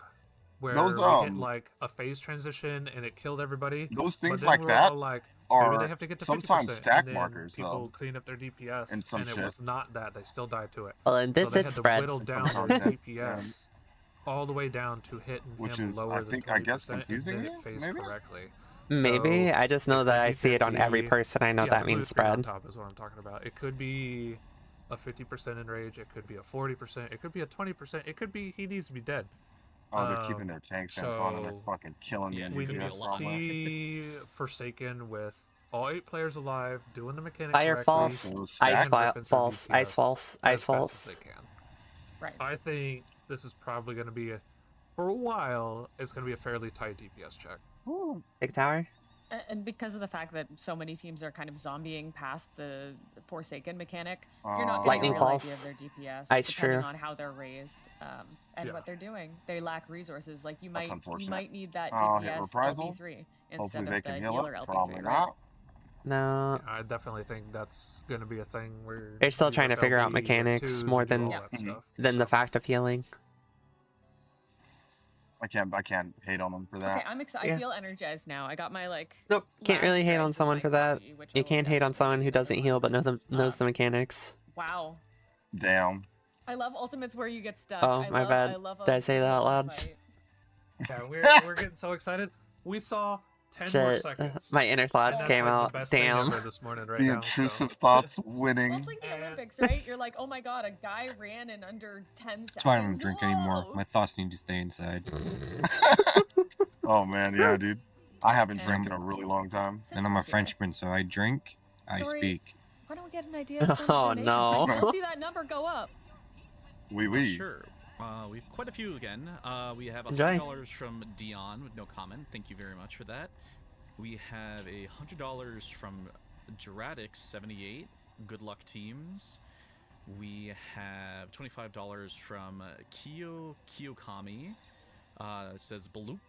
where Those, we hit um, like a phase transition and it killed everybody. Those But things then like we were that all like, maybe they are have to get to sometimes 50%, stack and then markers, people though. clean up their DPS, And some and it shit. was not that. They still died to it. Well, in this so they it's had to spread. whittle down Some their content, DPS all the way down to hitting Which him is, lower I than think, 20%, I guess, and confusing then you, it phased maybe? correctly. Maybe. So, I just know it that could I be see it on every 50. person I know Yeah, that blue means screen on spread. top is what I'm talking about. It could be a 50% enrage. It could be a 40%. It could be a 20%. It could be he needs to be dead. Oh, they're keeping their tank stance on and they're so fucking killing Yeah, me. we could need be to a lot more. see Forsaken with all 8 players alive, doing the mechanic Fire correctly, false, Those ice stacks. and fire ripping through false, ice DPS false, as ice fast as false. they can. Right. I think this is probably going to be for a while. It's going to be a fairly tight DPS check. Big tower. And because of the fact that so many teams are kind of zombieing past the Forsaken mechanic, you're not getting Lightning a real false. idea of their DPS, Ice depending true. on how they're raised and Yeah. what they're doing. They lack resources. Like you That's might unfortunate. need that Oh, hit DPS reprisal? LP3 instead Hopefully of they the can heal healer up. LP3. Probably right? not. No. I definitely think that's going to be a thing where They're still you trying to rip figure out LB, mechanics F2s, more and do than all that Mhm. stuff. than the So, fact of healing. I can't hate on them for that. Okay, I'm excited. Yeah. I feel energized now. I got my like. Nope. Can't last really hate dregs on of someone my for that. coffee, which I You will can't hate on definitely someone who do another doesn't one. heal but knows the mechanics. Wow. Damn. I love ultimates where you get stuck. Oh, I my love, bad. I love Did I say that out loud? fight. yeah, we're getting so excited. We saw 10 more Shit. seconds. My inner and thoughts that's, came like, the out. best thing Damn. ever this morning right The now. intrusive So. thoughts Well, winning. it's like the Olympics, right? You're like, oh my god, a guy ran in under 10 seconds. That's why I don't drink anymore. Whoa! My thoughts need to stay inside. Oh man, yeah, dude. I haven't And- drank in a really long time. Since And I'm we're a here, Frenchman, so I drink, I Sorry. speak. Why don't we get an idea of some Oh, donations? no. I still see that number go up. Wee wee. Sure. We've quite a few again. We have Enjoy. $100 from Dion with no comment. Thank you very much for that. We have $100 from Dradix78. Good luck, teams. We have $25 from Kiyokami. It says Bloop.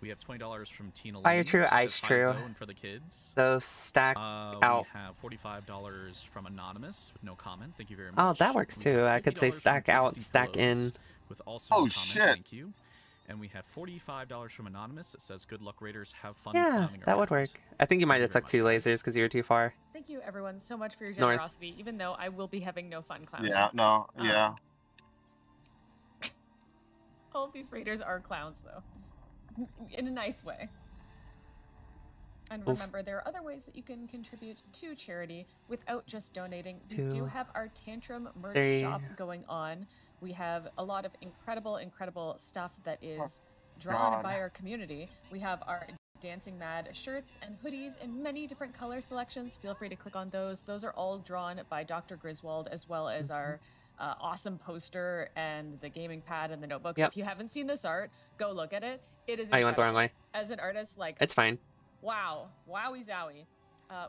We have $20 from Tina Fire Lee. True, She Ice says, "Hi, True. Zone for the kids." Those stack We out. have $45 from Anonymous with no comment. Thank you very Oh, much. that works We too. have I could say $50 from stack out, Tasty stack Pillows in. with also Oh, no comment. shit. Thank you. And we have $45 from Anonymous that says, "Good luck, Raiders. Have fun Yeah, climbing that would around." work. I think you might Thank have very took two much, guys. lasers because you were too far. Thank you, everyone, so much for your North. generosity, even though I will be having no fun clowning. Yeah, no, yeah. All of these raiders are clowns, though. In a nice way. And Oof. remember, there are other ways that you can contribute to charity without just donating. We do 2, have our Tantrum merch 3. shop going on. We have a lot of incredible stuff that is drawn God. by our community. We have our Dancing Mad shirts and hoodies in many different color selections. Feel free to click on those. Those are all drawn by Dr. Griswold, as well as our awesome poster and the gaming pad and the notebooks. Yep. If you haven't seen this art, go look at it. It is Oh, you went the wrong way. As an artist, like, It's fine. wow, wowie zowie.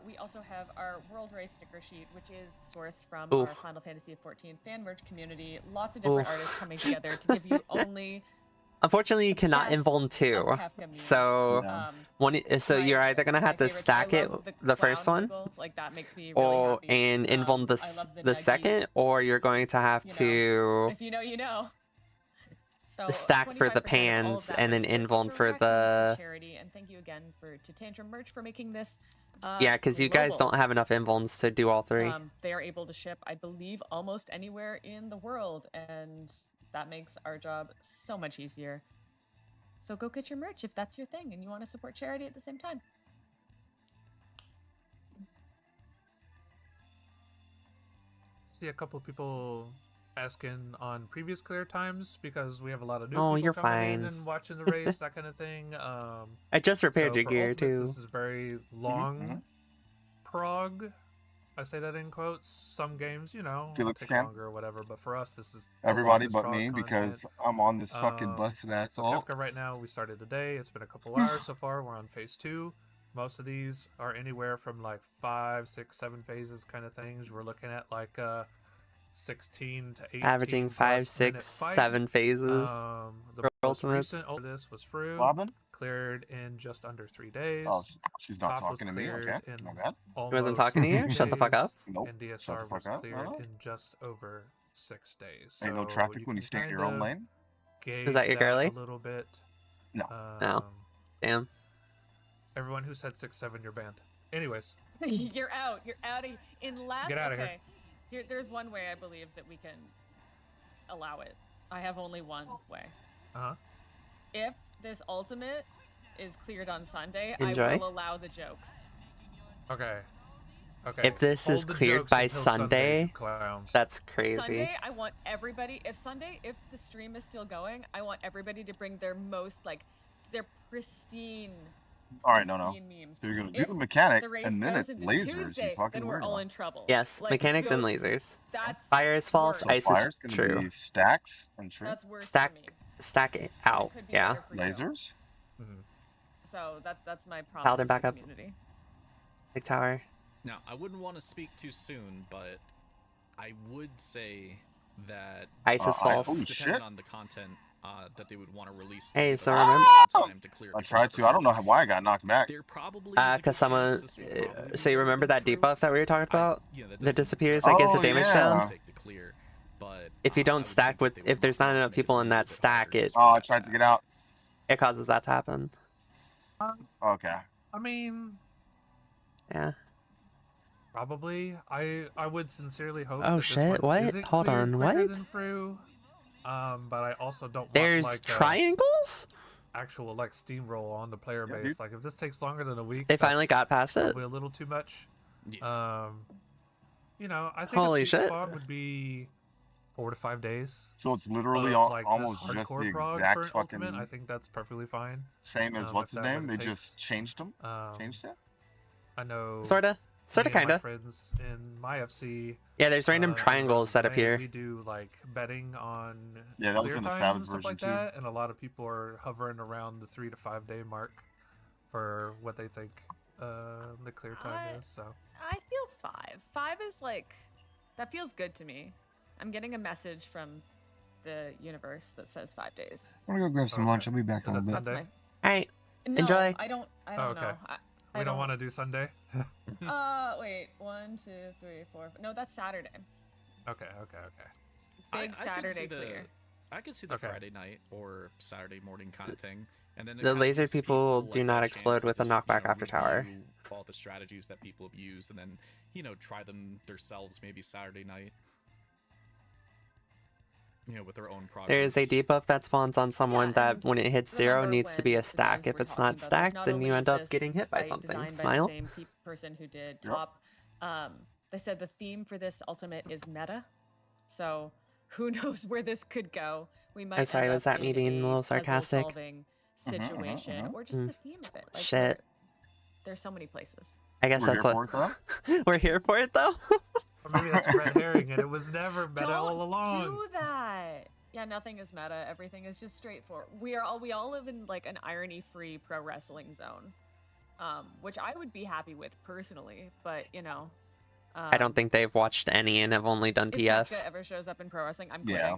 We also have our World Race sticker sheet, which is sourced from Oof. our Final Fantasy XIV fan merch community. Lots of different Oof. artists coming together to give you only Unfortunately, you cannot best invuln of 2. Kafka memes. So so my- you're either gonna have my to favorites. stack I it love the clown first one, Google. Like, that makes me really or happy. and invuln the I love the the nuggies. second, or you're going to have You know, to if you know, you know. So stack for the 25% of all of pans that and then merch goes invuln for directly to the charity. And thank you again to Tantrum Merch for making this. yeah, because you guys global. don't have enough invulns to do all 3. They are able to ship, I believe, almost anywhere in the world, and that makes our job so much easier. So go get your merch if that's your thing and you want to support charity at the same time. See a couple people asking on previous clear times because we have a lot of new Oh, people you're coming in fine. and watching the race, that kind of thing. I just repaired so your for gear Ultimates, too. This is very long prog. I say that in quotes. Some games, you know, Felix take can. longer or whatever, but for us, this is the Everybody longest but prog me content. because I'm on this fucking busted ass So alt. Kefka right now, we started today. It's been a couple hours so far. We're on phase 2. Most of these are anywhere from like 5, 6, 7 phases kind of things. We're looking at like 16 to 18 Averaging 5, 6, 7 phases. The for most Ultimates. recent of this was Fru. Robin? Cleared in just under 3 days. Oh, she's not Top was talking to me. cleared Okay, in my bad. He wasn't almost talking to you? 8 Shut the fuck up. days, Nope. And Shut the DSR was fuck up. cleared Alright. in just over 6 days. Ain't no So traffic you when you can stay in kind your own of lane. gauge Is that your that girly? a little bit. No. No. Damn. Everyone who said 6-7, you're banned. Anyways, You're out. You're out of in last. Get outta here. Okay. There's one way I believe that we can allow it. I have only one way. uh-huh. If this ultimate is cleared on Sunday, Enjoy. I will allow the jokes. Okay. Okay. If this Hold is the cleared jokes by until Sunday, you clowns. that's crazy. Sunday, I want everybody. If the stream is still going, I want everybody to bring their most their pristine. All right, no. pristine memes. So you're gonna If do the mechanic, the race and then goes it's into lasers. Tuesday, You fucking then we're worried all about. in trouble. Yes, Like, mechanic then those- lasers. That's Fire is false, worse. ice Fire's is gonna true. be stacks and true. That's worse Stack, for me. stack it out. could be Yeah. better for you. Lasers. So that's my problem. Paladin to the backup. community. Big tower. Now, I wouldn't want to speak too soon, but I would say that Ice is false. Holy depending shit. on the content that they would want to release. Hey, give so us remember- time to clear I the tried to. I don't know why I got knocked back. There probably is a good Cause someone. chance this will probably So you be remember that true. debuff that we were talking about? Yeah, that That doesn't disappears, that gets the Oh, damage yeah. down. take to clear, but If you I don't would stack think with, that they if would there's want not to enough make people a in little that bit stack, harder it just for Oh, I that tried to get fact. out. it causes that to happen. Okay. I mean, Yeah. probably. I would sincerely hope. Oh, that shit, This one what? isn't Hold cleared on, quicker what? Than Fru. But I also don't want There's like triangles? actual like steamroll on the player Yeah, base. dude. Like if this takes longer than a week, They finally that's got past it? probably a little too much. Yeah. You know, I think Holy a sweet shit. spot would be 4 to 5 days. So it's literally of, like, this almost just hardcore the prog exact for an fucking ultimate. I think that's perfectly fine. same as if what's his that name. what They it just changed him. Changed it. I know. Sorta. Sorta, me and my kinda. friends in my FC. Yeah, there's random in triangles set up Resident here. We do like betting on Yeah, that was clear in the times Savage and stuff version, like too. that, and a lot of people are hovering around the 3 to 5 day mark for what they think the clear time is. So I feel 5. 5 is like that feels good to me. I'm getting a message from the universe that says 5 days. I'm gonna go grab some lunch. I'll be back in is a that bit. That's Sunday? my All right. No, Enjoy. I don't Oh, okay. know. We don't want to do Sunday. Wait. 1, 2, 3, 4. No, that's Saturday. Okay. Big I could Saturday see clear. I could see the Okay. Friday night or Saturday morning kind of thing. And then it The kinda laser gives people like, do a not chance explode to with a just, knockback after tower. review all the strategies that people have used and then, try them themselves maybe Saturday night. With their own progress. There is a debuff that spawns on someone and that when it hits 0 remember needs to be when a stack. guys If were it's talking not about this, stacked, not then only you is end up this getting hit by fight something. designed by Smile. the same person who did top. They said the theme for this ultimate is meta, so who knows where this could go. We might. I'm sorry, end was up that me in being a little puzzle sarcastic? solving situation, or just Mm. the theme of it. Like Shit. there's so many places. I guess We're that's here what for it, we're here for it though. Or maybe that's a red herring, and it was never meta Don't all along. do that. Yeah, nothing is meta. Everything is just straightforward. We all live in like an irony-free pro wrestling zone, which I would be happy with personally. But I don't think they've watched any and have only done if PF. Kafka ever shows up in pro wrestling, I'm quitting. Yeah.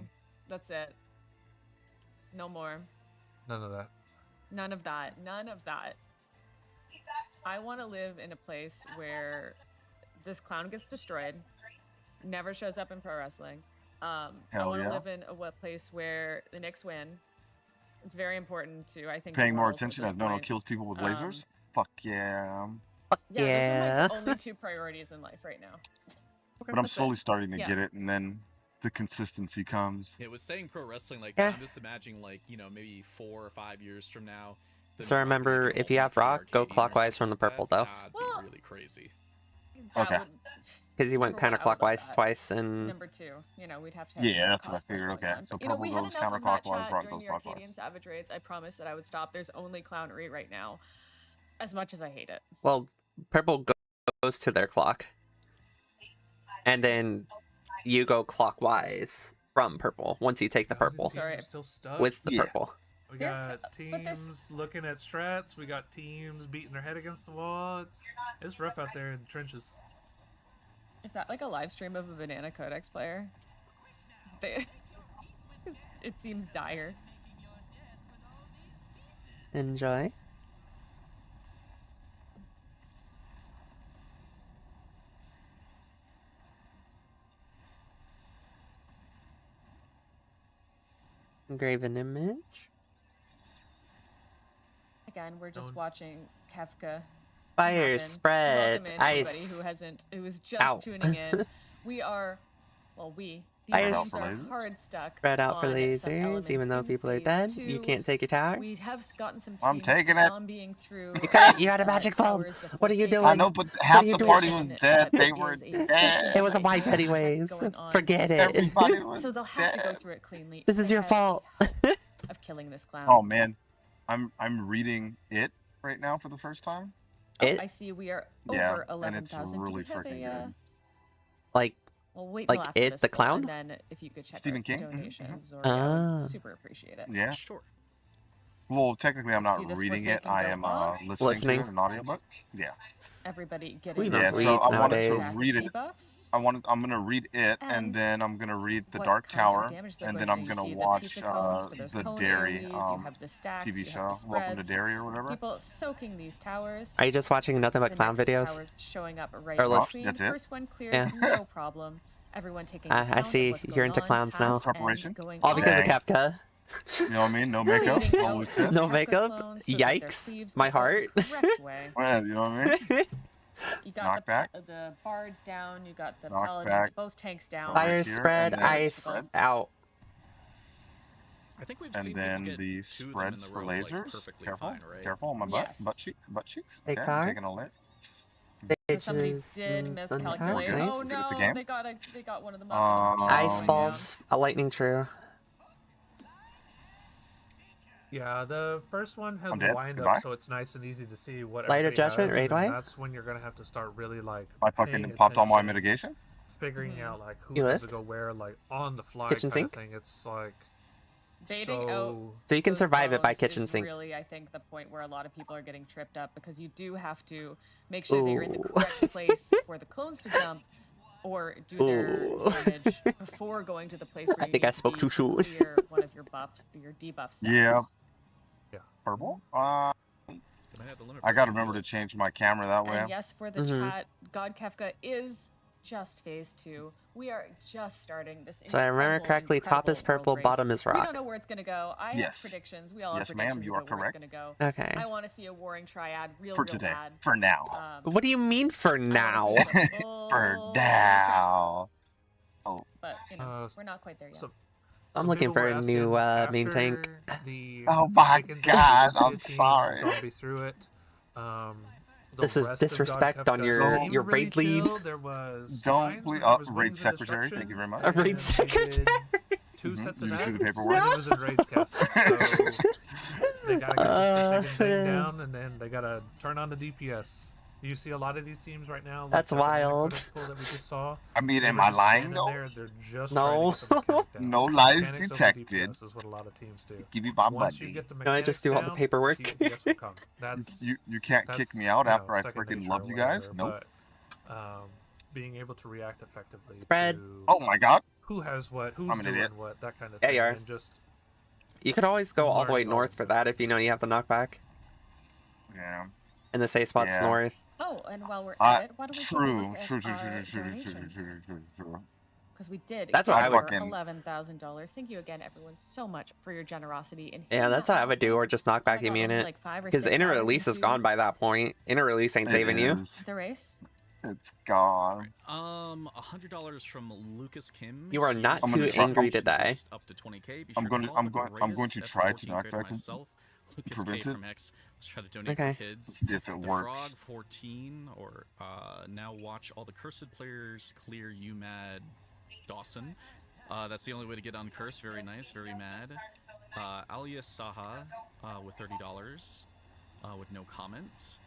That's it. No more. None of that. None of that. None of that. I want to live in a place where this clown gets destroyed, never shows up in pro wrestling. I Hell want to yeah. live in a place where the Knicks win. It's very important to, I think, Paying the more world at attention this as Nono point. kills people with lasers. Fuck yeah. Yeah, those are my only two priorities in life right now. But I'm That's it. slowly starting to Yeah. get it, and then the consistency comes. It was saying pro wrestling like Yeah. I'm just imagining like, maybe 4 or 5 years from now. them So dropping, remember, like, an if you have Ultimate rock, go Arcadian or clockwise from something the like purple that. though. That'd Well- be really crazy. That Okay. would, Because you went for what I would love counterclockwise that. twice and Number two, we'd have to have Yeah, that's what I cosplay figured. going Okay, on. so But, we purple had goes enough of that counterclockwise, chat rock during goes the clockwise. Arcadian Savage Raids. I promised that I would stop. There's only clownery right now, as much as I hate it. well, purple goes to their clock, and then you go clockwise from purple once you take the All these purple teams Sorry. are still stuck. with the Yeah. purple. We There's- got but there's- teams looking at strats. We got teams beating their head against the wall. It's rough out there in the trenches. Is that like a live stream of a Banana Codex player? They... it seems dire. Enjoy. Graven image. Again, we're just Own. watching Kefka. Fire happen. spread. Welcome in, everybody Ice. who was just Ow. tuning in. We are, these Fire teams are lasers. hard stuck. Spread out for on some lasers. elements Even though in people are phase dead, you 2. can't take your tower. We have gotten some teams I'm taking it. zombieing through. You had a magic bulb. towers, the What are you Forsaken. doing? I know, but half are you the doing? party was dead. But They it were is a dead. It was a physical white fight Pennyways. going on. Forget it. Everybody was So they'll have to go dead. through it cleanly. This is They your have fault. of killing this clown. Oh man, I'm reading it right now for the first time. It I see we are Yeah, over and it's 11,000. Do really we have freaking a? good. like Well, wait Like till after it, this the poll, clown? and then if you could check Stephen our King? Mhm, donations, or Ah. would super appreciate it. Yeah. Sure. Well, technically, I'm Let's not see this reading it. Forsaken I go am off. listening to it, an audiobook. Yeah. Everybody get We in don't Yeah. read So I wanted to nowadays. read it. Debuffs. I'm gonna read it, and And then I'm gonna read the what Dark kind of Tower, damage they're and going then to I'm do. You gonna see the watch pizza cones for those the cone Dairy AoEs, you have the stacks, TV you show, have the Welcome to spreads. Dairy or whatever. People soaking these towers. Are you just watching nothing but The clown next videos? towers showing up right Or in listen- between. That's it? First one cleared, Yeah. no problem. Everyone taking I account of see what's you're going into on, clowns now. past and Preparation? going All on. because of Dang. Kefka. You know what I mean? No makeup. Bleeding Holy out shit. those No Kefka makeup? clones so that their Yikes. sleeves My go the heart. correct way. Well, you know what I mean? You got Knockback. the bard down, you got the Knockback. paladin, both tanks down. Fire Fire here, spread, and then ice spread. out. I think we've And seen then people the get 2 of them in spreads the for row, like, lasers. perfectly Careful, fine, right? careful on my butt, Yes. butt cheeks. Big Okay, car. I'm taking a lit. So somebody Bitches did and miscalculate. thunder. Oh Nice. Good at the no, game. they got one of them up. Ice Um, balls, a lightning true. Yeah, the first one has I'm the dead. wind Goodbye. up, so it's nice and easy to see what Light of everybody Judgment, has, and then Raidway? that's when you're gonna have to start really like I paying fucking popped all my attention, mitigation. figuring out like who You has lift? to go where, like on the fly Kitchen kind sink? of thing. It's like Baiting out so. So you can those survive it by clones kitchen is sink. really, I think, the point where a lot of people are getting tripped up, because you do have to make sure that you're in the Ooh. correct place for the clones to jump or do their Ooh. damage before going to the place where I you think need I to spoke be too soon. to clear one of your buffs, your debuff stats. Yeah. Purple? The limit I gotta break remember tool. to change my camera that way. And yes, for the chat, God Kefka is just phase 2. We are just starting this. So I remember correctly, top is purple, bottom is We rock. don't know where it's going to go. I have predictions. We all have Yes, ma'am, predictions you are about where it's correct. going to go. Okay. I want to see a warring triad real today. bad. For now. What do you mean for now? For now. Oh. But, you know, we're not quite there yet. I'm looking for a new main tank. Oh my god, I'm sorry. Zombie through it. This is disrespect on your raid lead. There was Don't please. Raid secretary, thank you very much. A raid secretary? 2 sets of You that. see the paperwork? It was in Rage Cast. So they gotta get this Forsaken thing down, and then they gotta turn on the DPS. You see a lot of these teams right now. That's wild. That we just saw. I mean, am I lying though? They're just no. No lies Mechanics detected. DPS is what a lot of teams do. Give me my Once you money. get the Can I just do all the down, paperwork? DPS will come. That's You can't kick me out after I freaking love you guys? Nope. But, being able to react effectively. Spread. To Oh my god. who has what? Who's I'm an doing idiot. what? That kind of Yeah, thing. you are. And just You could always go all the way learn north for that if you know you have the knockback. Yeah. And the safe spot's Yeah. north. Oh, and while we're at it, why don't we take a True. look at True. our donations? Because we did That's what I would- $11,000. Thank you again, everyone, so much for your generosity. In Yeah, that's what I would do, or just knock back immune it. like 5 or Because 6 inner hours release is into gone by that point. Inner release ain't saving you. the race. It's gone. $100 from Lucas Kim. You are not Here's too the angry boost today. Up to 20K. Be I'm sure going- to follow I'm the going- I'm going greatest to try to F14 knock creator back and myself. Lucas prevent K it. from X. Let's try to donate Okay. for kids. Let's see if it the works. Frog 14 or now watch all the cursed players clear UMAD Dawson. That's the only way to get uncurse. Very nice, very mad. Alias Saha with $30 with no comment.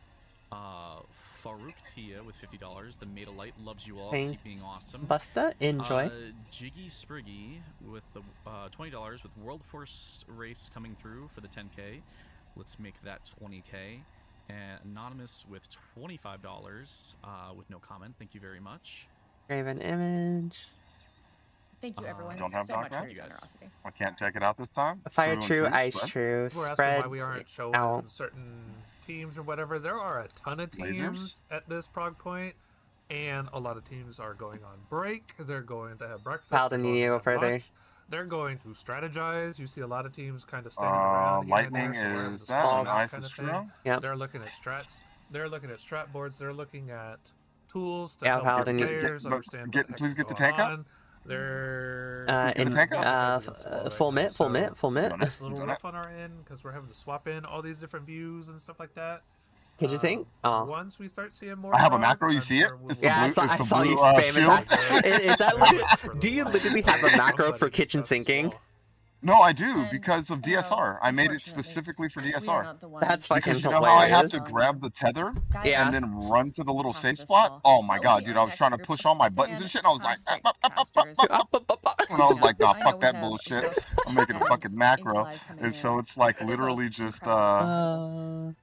Farouk Tia with $50. The Made of Light loves you all. Thank Keep being awesome. Busta, enjoy. Jiggy Spriggy with the $20 with World Force Race coming through for the 10K. Let's make that 20K. And Anonymous with $25 with no comment. Thank you very much. Graven image. Thank you, everyone, don't have so much knockback? for your generosity. I can't check it out this time. Fire and true, true, ice spread. true, we're asking spread why we aren't showing out. certain teams or whatever. There are a ton of teams Lasers? at this prog point, and a lot of teams are going on break. They're going to have breakfast. Paladin, they're you going go to have further. lunch. They're going to strategize. You see a lot of teams kind of standing around. here and Lightning there, so we're having is to that, swap and out ice kind is of thing. true. Yep. They're looking at strats. They're looking at strat boards. They're looking at tools to Yeah, help the Paladin, you- players But understand get- what the heck please is get the going tank out. on. They're In tank out. full mitt, full mitt, full mitt. It's a little rough on our end because we're having to swap in all these different views and stuff like that. Could you think? Oh. Once we start seeing more, I have a prog, macro, you I'm see it? sure we It's will- the Yeah, blue- I it's saw the you blue, spamming shield. that. Is that legit? Do you literally have a macro for kitchen sinking? No, I do And, because of you know, DSR. I made it unfortunately, specifically for we are DSR. not the ones That's fucking Because you know how I have to hilarious. grab the tether Yeah. and then run to the little Past safe this spot? wall. Oh my But god, we dude! are I was next trying to group push of all my buttons and shit, and I was like, fantastic casters. and I was like, nah, I know fuck we that have bullshit. both I'm making a have fucking macro, Intel eyes coming and so in. it's like They're literally both just incredible.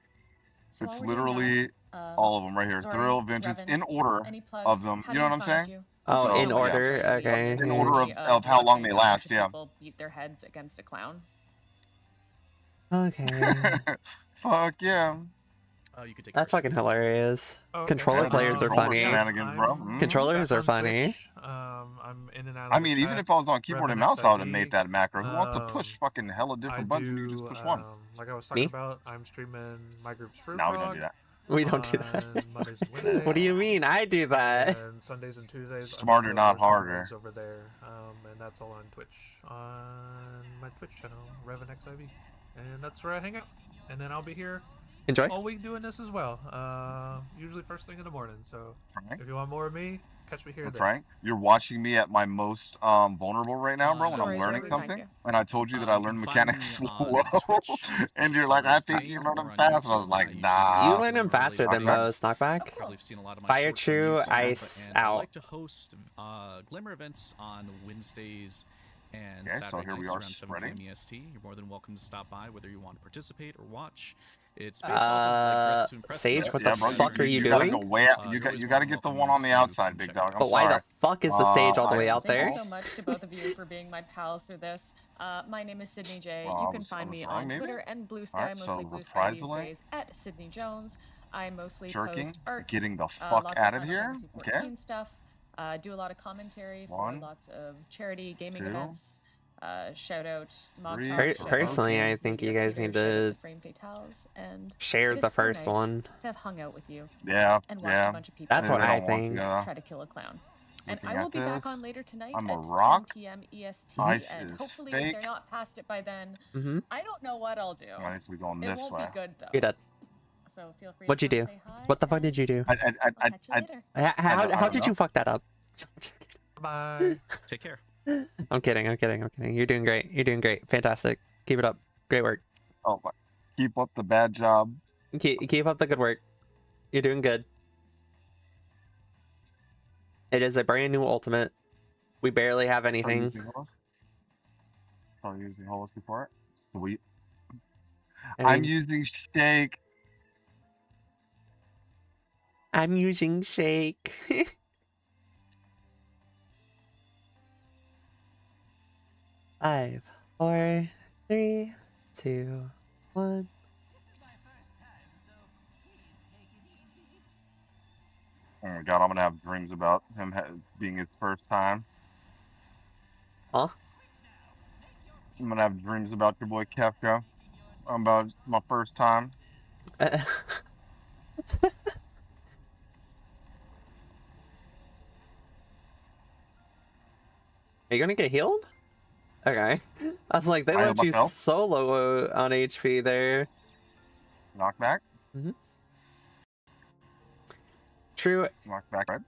So it's while we're doing literally that, all of them right here. Zori, Thrill, Vengeance, Revan, in order any plugs? of them. How You do know what we I'm find saying? you? Oh, So, in yeah. order. Okay. In order of how long they watching a bunch last, yeah. People beat their heads against a clown. Okay. Fuck yeah. You could take That's fucking hilarious. Okay. Controller Yeah, players are controller funny. shenanigans, bro. I'm Controllers back are on funny. Twitch. I'm in and out of I the mean, even chat. if I was on keyboard and Revan mouse, I would have XIV. made that macro. Who wants to push fucking hella I different buttons when you do, just push one? like I was talking Me? about, I'm streaming my group's Fruit No, we don't Prog do that. We don't do on that. Mondays and Wednesdays. What do you mean? I do that. And Sundays and Tuesdays. I'm Smarter, doing not those stream harder. leagues over there, and that's all on Twitch, on my Twitch channel, Revan XIV, and that's where I hang out. And then I'll be here Enjoy. all week doing this as well. Usually first thing in the morning. So Frank? if you want more of me, catch me here. Then. Frank, you're watching me at my most vulnerable right now, bro, when I'm Sorry, learning sorry, something. thank you. And I told you that I You can learned find mechanics me slow. on Twitch, And you're like, I Summer's think Night, you learn or them on fast. And I YouTube. was like, usually nah. You learn them faster than most. Knockback. Probably have seen a lot of my Fire shorts on true, YouTube, ice and I out. like to host Glimmer events on Wednesdays and Okay, so Saturday here we nights are around 7 spreading. p.m. EST. You're more than welcome to stop by, whether you want to participate or watch. It's based off of like Dress to Impress. Sage, stuff. what the Yeah, bro, fuck are you you gotta doing? go way out. You're You always gotta more than get the welcome one on the to outside, come big check it dog. out. I'm But why sorry. the fuck is the sage all the way I- out Thank there? you so much to both of you for being my pals through this. My name is Sydney J. Well, You I can was find me wrong, on maybe? Twitter and Blue Sky, Alright, mostly so Blue Sky these reprisal days, at Sydney Jones. I mostly Shirking, post art, getting the fuck lots out of of Final here. Fantasy Okay. 14 stuff. Do a lot of commentary for One, lots of charity gaming 2, events. Shout out Mog 3, Talk, Per- shout out personally, I Maybe think you a guys Peter, need shout out to the Frame Fatales, and share it is the so first nice one. to have hung out with you Yeah, and watched yeah. a bunch of people That's what They I don't want think. to. try to kill a clown. And Looking I will at be back this, on later tonight I'm a at 10 rock. p.m. EST, Ice and is hopefully if fake. they're not past it by then, Mm-hmm. I don't know what I'll do. Alright, so we're going It this won't way. be good though. You're dead. So feel free What'd to you come do? say hi. What the fuck did you do? I'll catch you later. How did know. you fuck that up? Bye. Take care. I'm kidding. You're doing great. You're doing great. Fantastic. Keep it up. Great work. Oh my. Keep up the bad job. Keep up the good work. You're doing good. It is a brand new ultimate. We barely have anything. Start using holos before it. Sweet. I I'm mean, using shake. I'm using shake. 5, 4, 3, 2, 1. Oh my god, I'm gonna have dreams about him being his first time. Huh? I'm gonna have dreams about your boy Kefka. About my first time. Are you gonna get healed? Okay. I was like, they I left you myself. so low on HP there. Knockback. Mm-hmm. True. Knockback, right?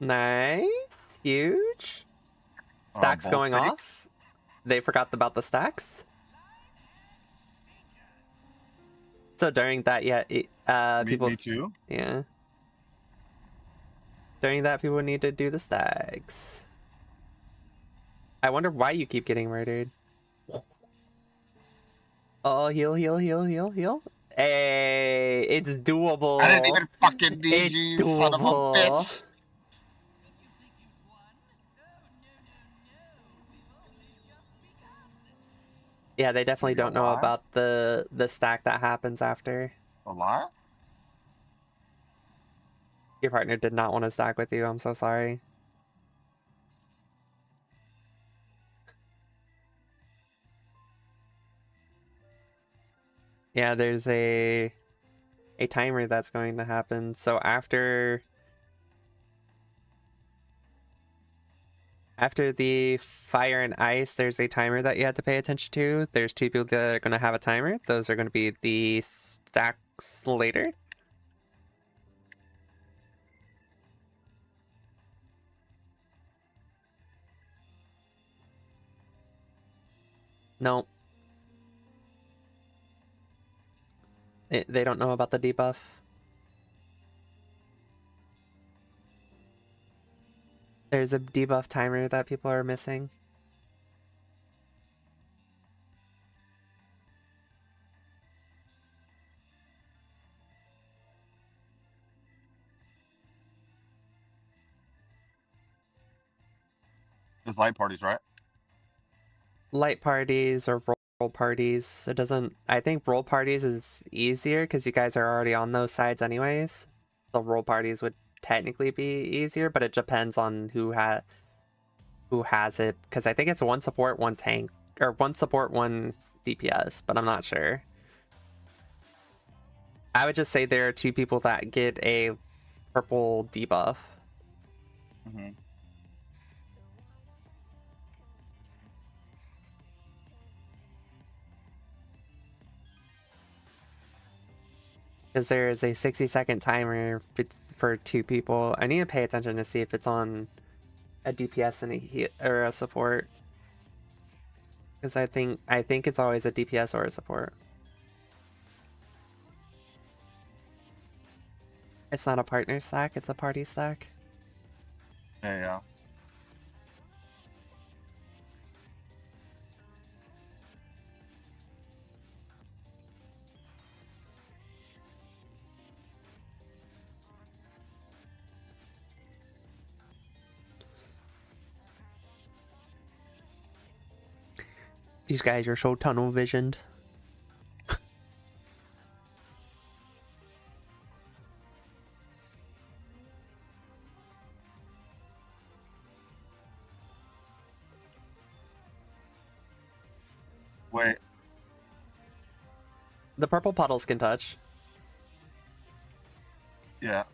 Nice. Huge. Stacks going Bolting. off. They forgot about the stacks. So during that, yeah, people. Me too. Yeah. During that, people need to do the stacks. I wonder why you keep getting murdered. Oh, heal. Hey, it's doable. I didn't even fucking need It's you, son of a doable. bitch. Yeah, they definitely Maybe a don't know lie? about the stack that happens after. A lie? Your partner did not want to stack with you. I'm so sorry. Yeah, there's a timer that's going to happen. So after the fire and ice, there's a timer that you have to pay attention to. There's 2 people that are going to have a timer. Those are going to be the stacks later. No. They don't know about the debuff. There's a debuff timer that people are missing. Just light parties, right? Light parties or roll parties. It doesn't. I think roll parties is easier because you guys are already on those sides anyways. So roll parties would technically be easier, but it depends on who has it. Because I think it's 1 support, 1 tank, or 1 support, 1 DPS, but I'm not sure. I would just say there are 2 people that get a purple debuff. Mm-hmm. Because there is a 60-second timer for 2 people. I need to pay attention to see if it's on a DPS and or a support. Because I think it's always a DPS or a support. It's not a partner stack, it's a party stack. Yeah. These guys are so tunnel visioned. Wait. The purple puddles can touch. Yeah.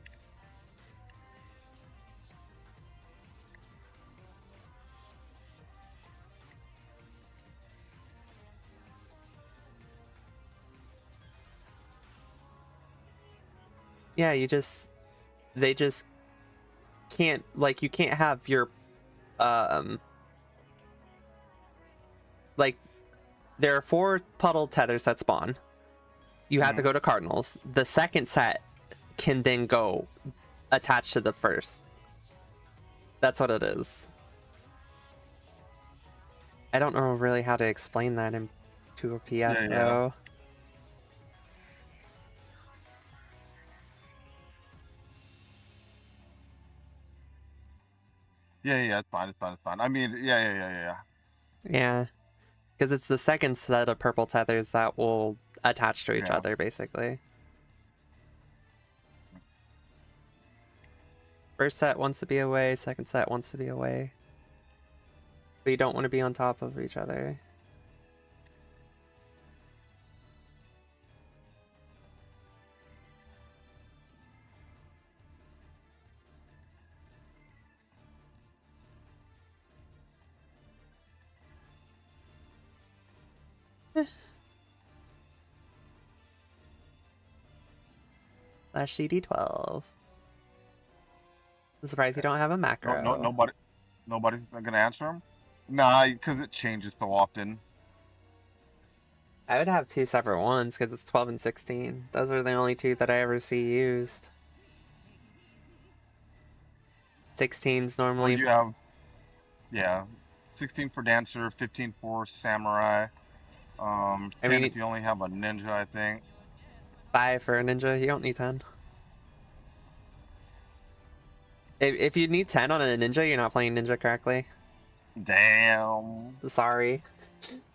Yeah, they just can't, like, you can't have your, like, there are 4 puddle tethers that spawn. You have to go to Cardinals. The second set can then go attached to the first. That's what it is. I don't know really how to explain that into a PF, though. Yeah, it's fine. I mean, yeah. Yeah, because it's the second set of purple tethers that will attach to each other, basically. First set wants to be away, second set wants to be away. But you don't want to be on top of each other. Slash CD12. I'm surprised you don't have a macro. Nobody's gonna answer him. Nah, because it changes so often. I would have 2 separate ones because it's 12 and 16. Those are the only 2 that I ever see used. 16's normally. Well, you have, yeah, 16 for dancer, 15 for samurai. 10 if you only have a ninja, I think. 5 for a ninja. You don't need 10. If you need 10 on a ninja, you're not playing ninja correctly. Damn. Sorry.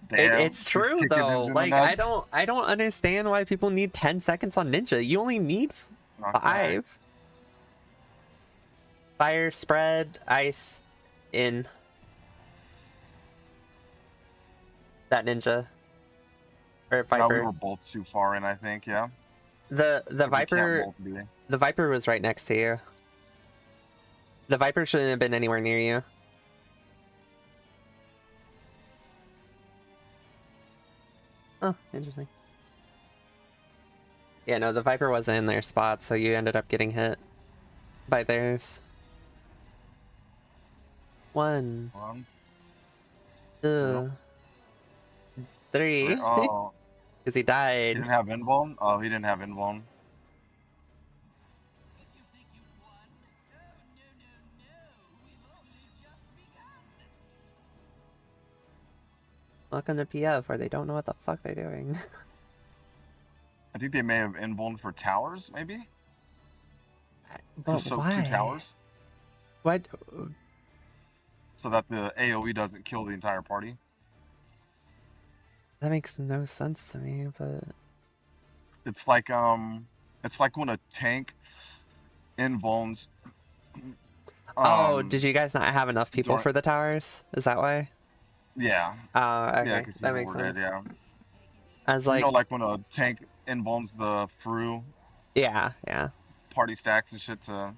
Damn. It's true though. Like I don't understand why people need 10 seconds on ninja. You only need 5. Fire, spread, ice, in. That ninja. Or Viper. No, we were both too far in, I think, yeah. The Viper was right next to you. The Viper shouldn't have been anywhere near you. Oh, interesting. Yeah, no, the Viper wasn't in their spot, so you ended up getting hit by theirs. 1, 2, 3. Oh. Because he died. He didn't have invuln? Oh, he didn't have invuln. Welcome to PF, where they don't know what the fuck they're doing. I think they may have invuln for towers, maybe? But so why? 2 towers? What? So that the AoE doesn't kill the entire party? That makes no sense to me, but... It's like when a tank invulns. Oh, did you guys not have enough people for the towers? Is that why? Yeah. Okay, Yeah, that makes sense. Dead, yeah. I was like... You know, like when a tank invulns the Fru? Yeah. Party stacks and shit to...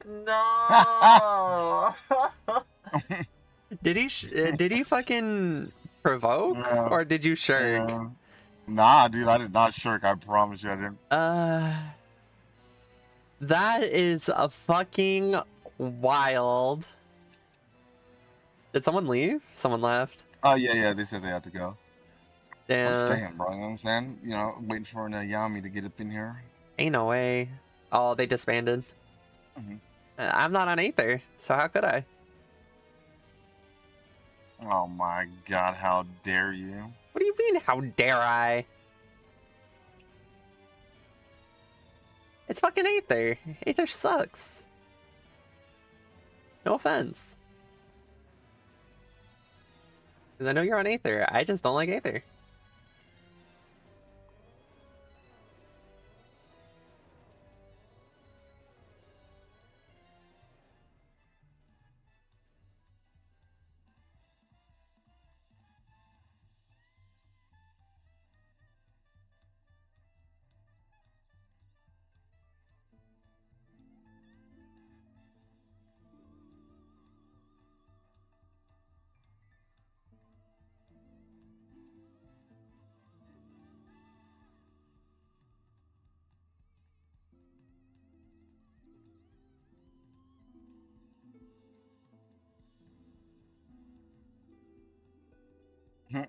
No. Did he fucking provoke or did you shirk? Nah, dude, I did not shirk. I promise you, I didn't. That is a fucking wild. Did someone leave? Someone left. Oh yeah, they said they had to go. I'm Yeah. staying, bro. You know what I'm saying? You know, waiting for an Yami to get up in here. Ain't no way. Oh, they disbanded. Mhm. I'm not on Aether, so how could I? Oh my god, how dare you? What do you mean, how dare I? It's fucking Aether. Aether sucks. No offense. Because I know you're on Aether. I just don't like Aether.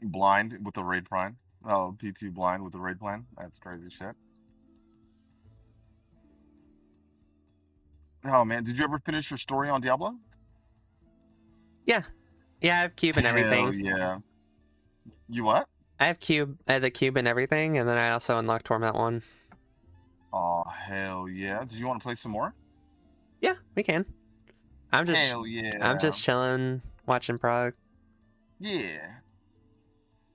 Blind with the raid plan. Oh, P2 blind with the raid plan. That's crazy shit. Oh man, did you ever finish your story on Diablo? Yeah. Yeah, I have cube and everything. Hell yeah. You what? I have the cube and everything, and then I also unlocked Torment 1. Oh hell yeah. Did you want to play some more? Yeah, we can. I'm just Hell yeah. I'm just chilling, watching Prague. Yeah.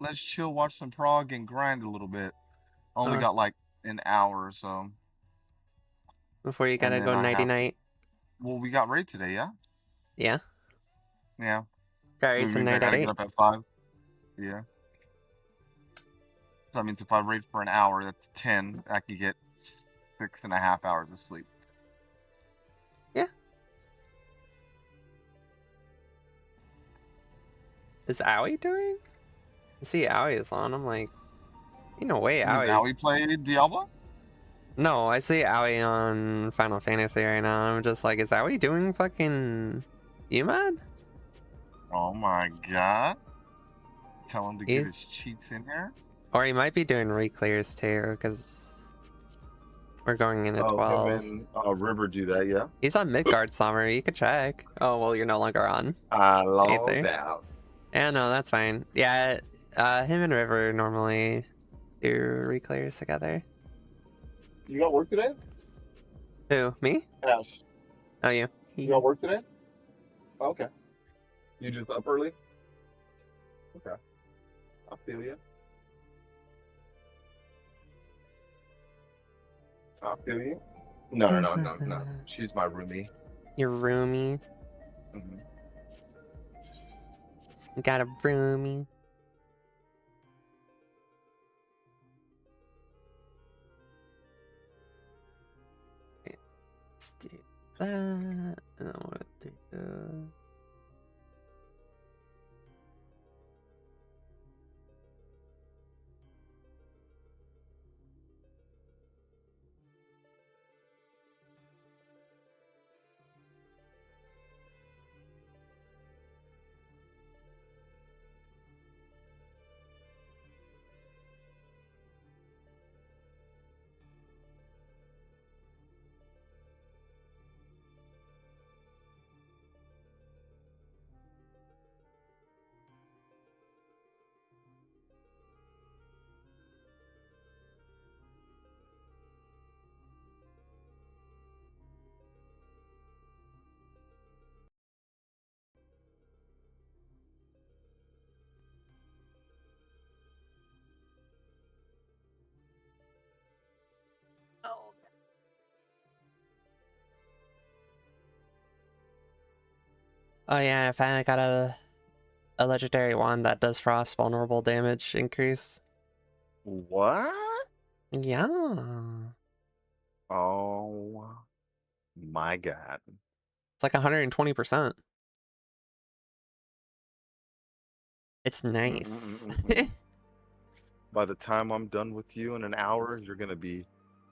Let's chill, watch some Prague, and grind a little bit. Only got like an hour or so. Before you gotta And go then I nighty have night. Well, we got raid today, yeah? Yeah. Yeah. Got raid Which means I tonight at gotta 8. get up at 5. Yeah. So that means if I raid for an hour, that's 10. I can get 6.5 hours of sleep. Yeah. Is Owie doing? I see Owie is on. I'm like, ain't no way Does Owie's... Owie play Diablo? No, I see Owie on Final Fantasy right now. I'm just like, is Owie doing fucking UMAD? Oh my god. Tell him to get his cheeks in here. Or he might be doing reclears too, because we're going into 12. Him and River do that, yeah? He's on Midgard Summer. You could check. Oh, well, you're no longer on. I Aether. logged out. Yeah, no, that's fine. Yeah, him and River normally do reclears together. You got work today? Who? Me? Ash. Oh, you. You got work today? Oh, okay. You just up early? Okay. I feel you. I feel you. No. She's my roomie. Your roomie. Mm-hmm. You got a roomie. Let's do that. And then we'll do that. Oh yeah, I finally got a legendary wand that does frost vulnerable damage increase. What? Yeah. Oh my god. It's like 120%. It's nice. By the time I'm done with you in an hour, you're gonna be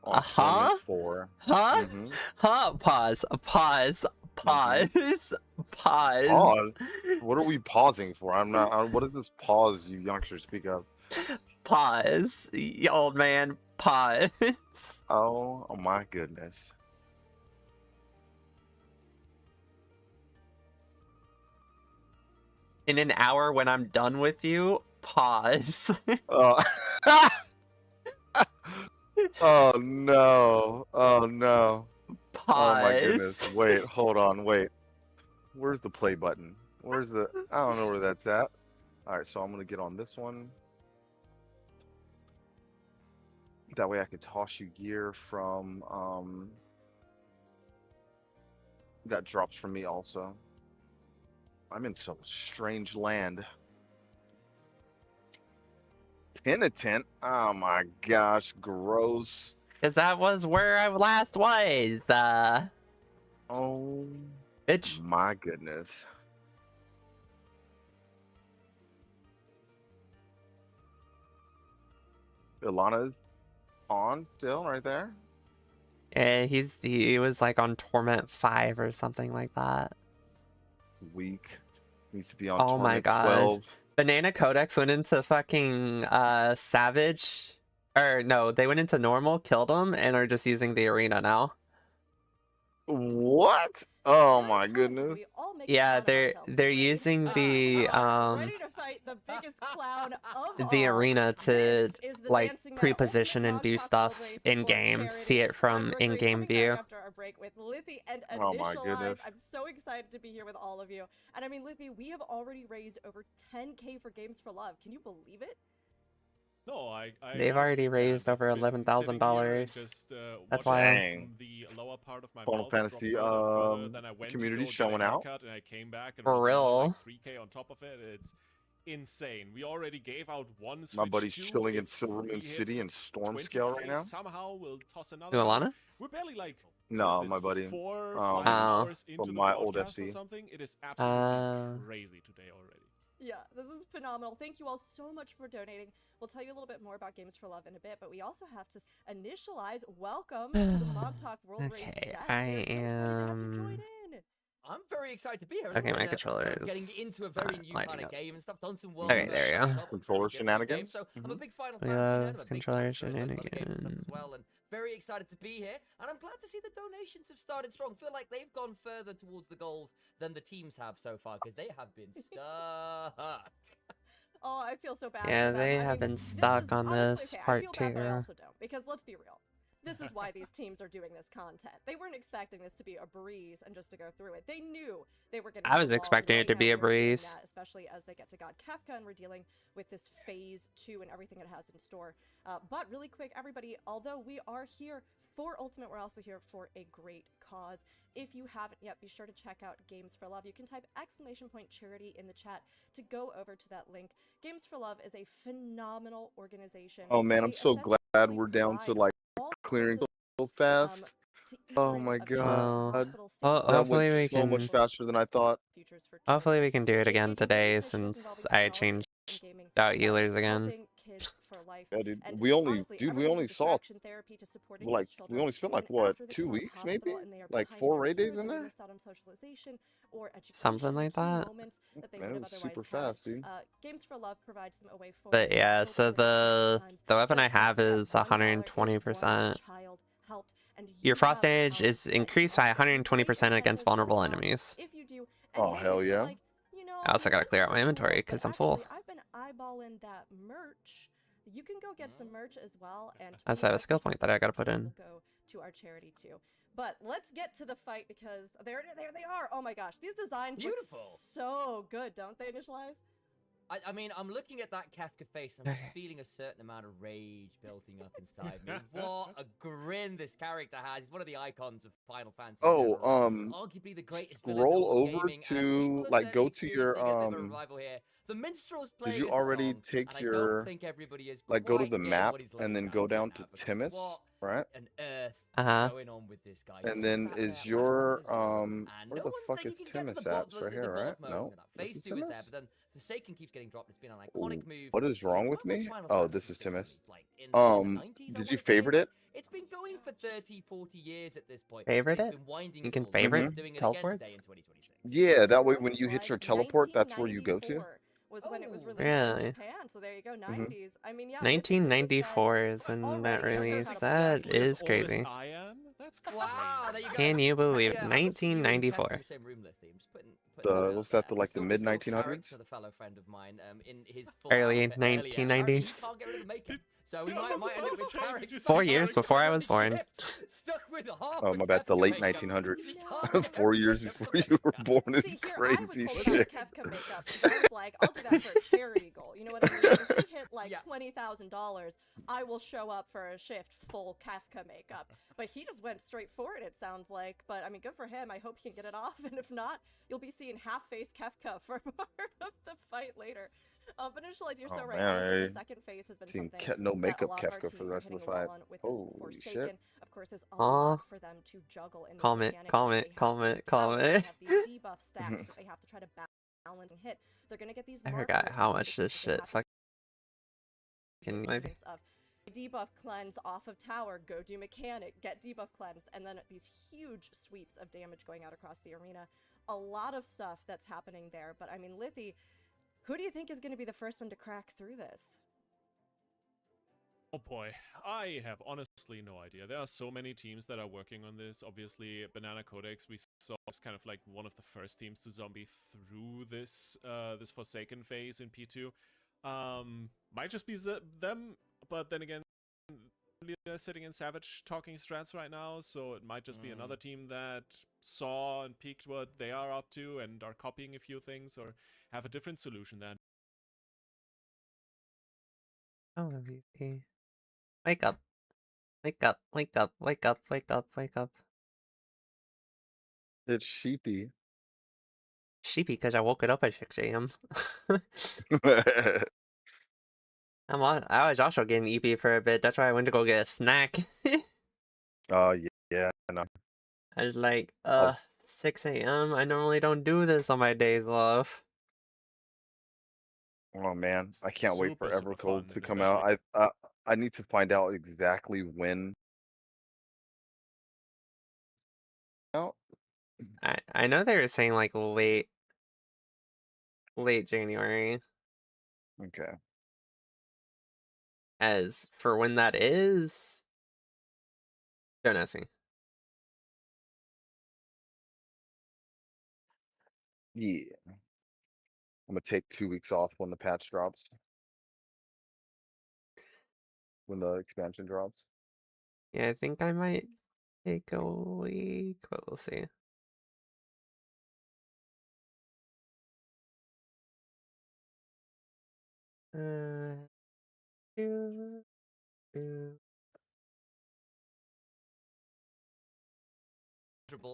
on Huh? tournament 4. Huh? Mm-hmm. Huh? Pause. Pause. Pause. Pause. Pause? What are we pausing for? I'm not. What is this pause you youngsters speak of? Pause. You old man. Pause. Oh my goodness. In an hour when I'm done with you, pause. Oh no. Oh no. Pause. Oh my goodness. Wait, hold on, wait. Where's the play button? Where's the I don't know where that's at. Alright, so I'm gonna get on this one. That way I could toss you gear from that drops from me also. I'm in some strange land. Penitent? Oh my gosh, gross. Because that was where I last was. Oh Bitch. my goodness. Ilana's on still right there. Yeah, he was like on Torment 5 or something like that. Weak. Needs to be on Oh my Torment god. 12. Banana Codex went into fucking Savage. Or no, they went into normal, killed him, and are just using the arena now. What? Oh my goodness. Yeah, they're using the Ready to fight the biggest clown of the all. arena to This is the like Dancing Man pre-position Ultimate and do Mog Talk stuff World Race in for game, charity. see it from I'm Gregory, in-game coming view. back after our break with Lithy and Oh my Initialize. goodness. I'm so excited to be here with all of you. And I mean, Lithy, we have already raised over 10K for Games for Love. Can you believe it? No, I They've already raised over $11,000. That's why. Dang. the lower part of my Final mouth Fantasy further, then I went community to go showing get a out. haircut, and I came back and For it was another, real? like 3K on top of it. It's insane. We already gave out one Switch My buddy's 2. chilling in If Silvermoon we hit City in Storm 20K, Scale right now. somehow we'll toss another Who, one. Alana? We're barely like No, what is my this, buddy. 4 Oh. 5 hours into From the my old broadcast or FC. something. It is absolutely crazy today already. Yeah, this is phenomenal. Thank you all so much for donating. We'll tell you a little bit more about Games for Love in a bit, but we also have to initialize. Welcome to the Mog Talk World Race. Okay, Desk. I We're so excited to have you join am. in. I'm very excited to be here. Okay, my We're controller sort of is getting into a very new lighting kind of up. game and stuff. Done some world. Okay, there you go. Controller shenanigans. So I'm a big Final We Fantasy nerd. love I'm a big controller fan of loads of other games and stuff shenanigans. as well, and very excited to be here. And I'm glad to see the donations have started strong. Feel like they've gone further towards the goals than the teams have so far because they have been stuck. Oh, I feel so bad. Yeah, for them. they I have mean, been stuck on this okay, I part feel bad, but I too. also don't, because let's be real. This is why these teams are doing this content. They weren't expecting this to be a breeze and just to go through it. They knew they were going to. I was expecting it to be a breeze. That, especially as they get to God Kafka and we're dealing with this phase 2 and everything it has in store. But really quick, everybody, although we are here for Ultimate, we're also here for a great cause. If you haven't yet, be sure to check out Games for Love. You can type !charity in the chat to go over to that link. Games for Love is a phenomenal organization. Oh man, I'm They so glad we're down to provide like all clearing sorts so fast. to Oh even my of god. hospital Well, That hopefully went we so much can. faster than I thought. futures for Hopefully children. we can do it They again make today initiatives since involving I technology changed and gaming out that healers are again. helping kids for life. Yeah, dude. And We only, honestly, dude, we everything only from saw distraction therapy to supporting like these children, we only spent like even what, after they 2 come out of weeks maybe? hospital and they are Like behind 4 their raid days peers, in or they there? missed out on socialization or education, Something like key that. moments that they Man, would it have was otherwise super had. fast, dude. Games for Love provides them a way forward. But yeah, for so children with difficult the times. weapon I Just have after is that $1 is 120%. one child helped, and Your you frost have the damage power is to, like, increased by offset some great 120% against incentives vulnerable as well. enemies. If you do, Oh and hell maybe feel yeah. like, you know, I also gotta this clear is out my cool, inventory but because I'm full. actually, I've been eyeballing that merch. You can go get some merch as well, and I also have a skill point that I gotta put in. will go to our charity too. But let's get to the fight because there they are. Oh my gosh, these designs Beautiful. look so good, don't they, Initialize? I mean, I'm looking at that Kafka face and I'm just feeling a certain amount of rage building up inside me. What a grin this character has. He's one of the icons of Final Fantasy. in Oh, general. Arguably the greatest villain in scroll all of over gaming, and to people are like go certainly to your experiencing a bit of a revival here. The minstrel's did playing you us a already song, take and I your don't think everybody is like go to quite the getting map what he's and then looking go at down right to now, because Timus, what right? on earth Uh-huh. going on with this guy? And He's then just sat there is laughing your at his world, and where no the one fuck think is you can get to Timus the at? bottom It's right here, god right? mode. No, That this phase is 2 is there, Timus. but then Forsaken keeps getting dropped. It's been an Ooh, iconic move. what is wrong since with when was me? Final Oh, Fantasy this is 6 Timus. released? Like in the 90s, I Did you wanna say, favorite but it? it's been going for 30, 40 years at this point. Favorite He's it? been winding You us can all. favorite He's doing it teleports? again today in 2026. Yeah, that way The when you bonus hit your was teleport, that's where you go to. 1994 was when it was released Really? in Japan. So there you go, 90s. I mean, yeah. 1994 is when that already knows how released. to That play. is crazy. I am. That's crazy. Wow, there you go. Can you believe it? Yeah, I will see you and Kev in 1994. the same room, Lithie. I'm just putting The it what's out that? there. The like the We mid saw 1900s. Carrick's, a fellow friend of mine, in his full Early outfit earlier. Apparently, 1990s. he can't get rid of the makeup. So we Yeah, I might was end about up to with say, Carrick's. did you 4 see years Carrick's before I on was the born. shift? Stuck with half Oh a my bad, the Kefka late makeup. 1900s. He can't get 4 every years makeup before for you were makeup. born is See, here I was crazy holding out shit. Kefka makeup because I was like, I'll do that for a charity goal. You know what I mean? If we hit like $20,000, I will show up for a shift full Kefka makeup. But he just went straight for it, it sounds like. But I mean, good for him. I hope he can get it off. And if not, you'll be seeing half-face Kefka for part of the fight later. But Initialize, you're so right. Honestly, the second phase has been Seen something no that a makeup lot of our Kefka for teams the are rest of hitting the the wall fight. on with this Holy Forsaken. shit. Of course, there's a Aw. lot for them to juggle in this Calm it, mechanic. calm because it, they have calm these it, calm towers, it. They have these debuff stacks that they have to try to balance and hit. They're gonna get these I markers forgot how that much this they shit have fucking maybe. of debuff cleanse off of tower, go do mechanic, get debuff cleansed, and then these huge sweeps of damage going out across the arena. A lot of stuff that's happening there, but I mean, Lithy, who do you think is going to be the first one to crack through this? Oh boy, I have honestly no idea. There are so many teams that are working on this. Obviously, Banana Codex, we saw was kind of like one of the first teams to zombie through this this Forsaken phase in P2. Might just be them, but then again, they're sitting in Savage talking strats right now, so it might just be another team that saw and peeked what they are up to and are copying a few things or have a different solution then. Oh, MVP. Wake up. Wake up, wake up, wake up, wake up, wake up. It's sheepy. Sheepy, because I woke it up at 6 a.m. I was also getting EP for a bit. That's why I went to go get a snack. Oh, yeah, no. I was like, 6 a.m. I normally don't do this on my days off. Oh man, I can't wait for super Evercold fun, to come out. I need to find out exactly when. Out. I know they were saying like late January. Okay. As for when that is, don't ask me. Yeah. I'm gonna take 2 weeks off when the patch drops. When the expansion drops. Yeah, I think I might take a week, but we'll see.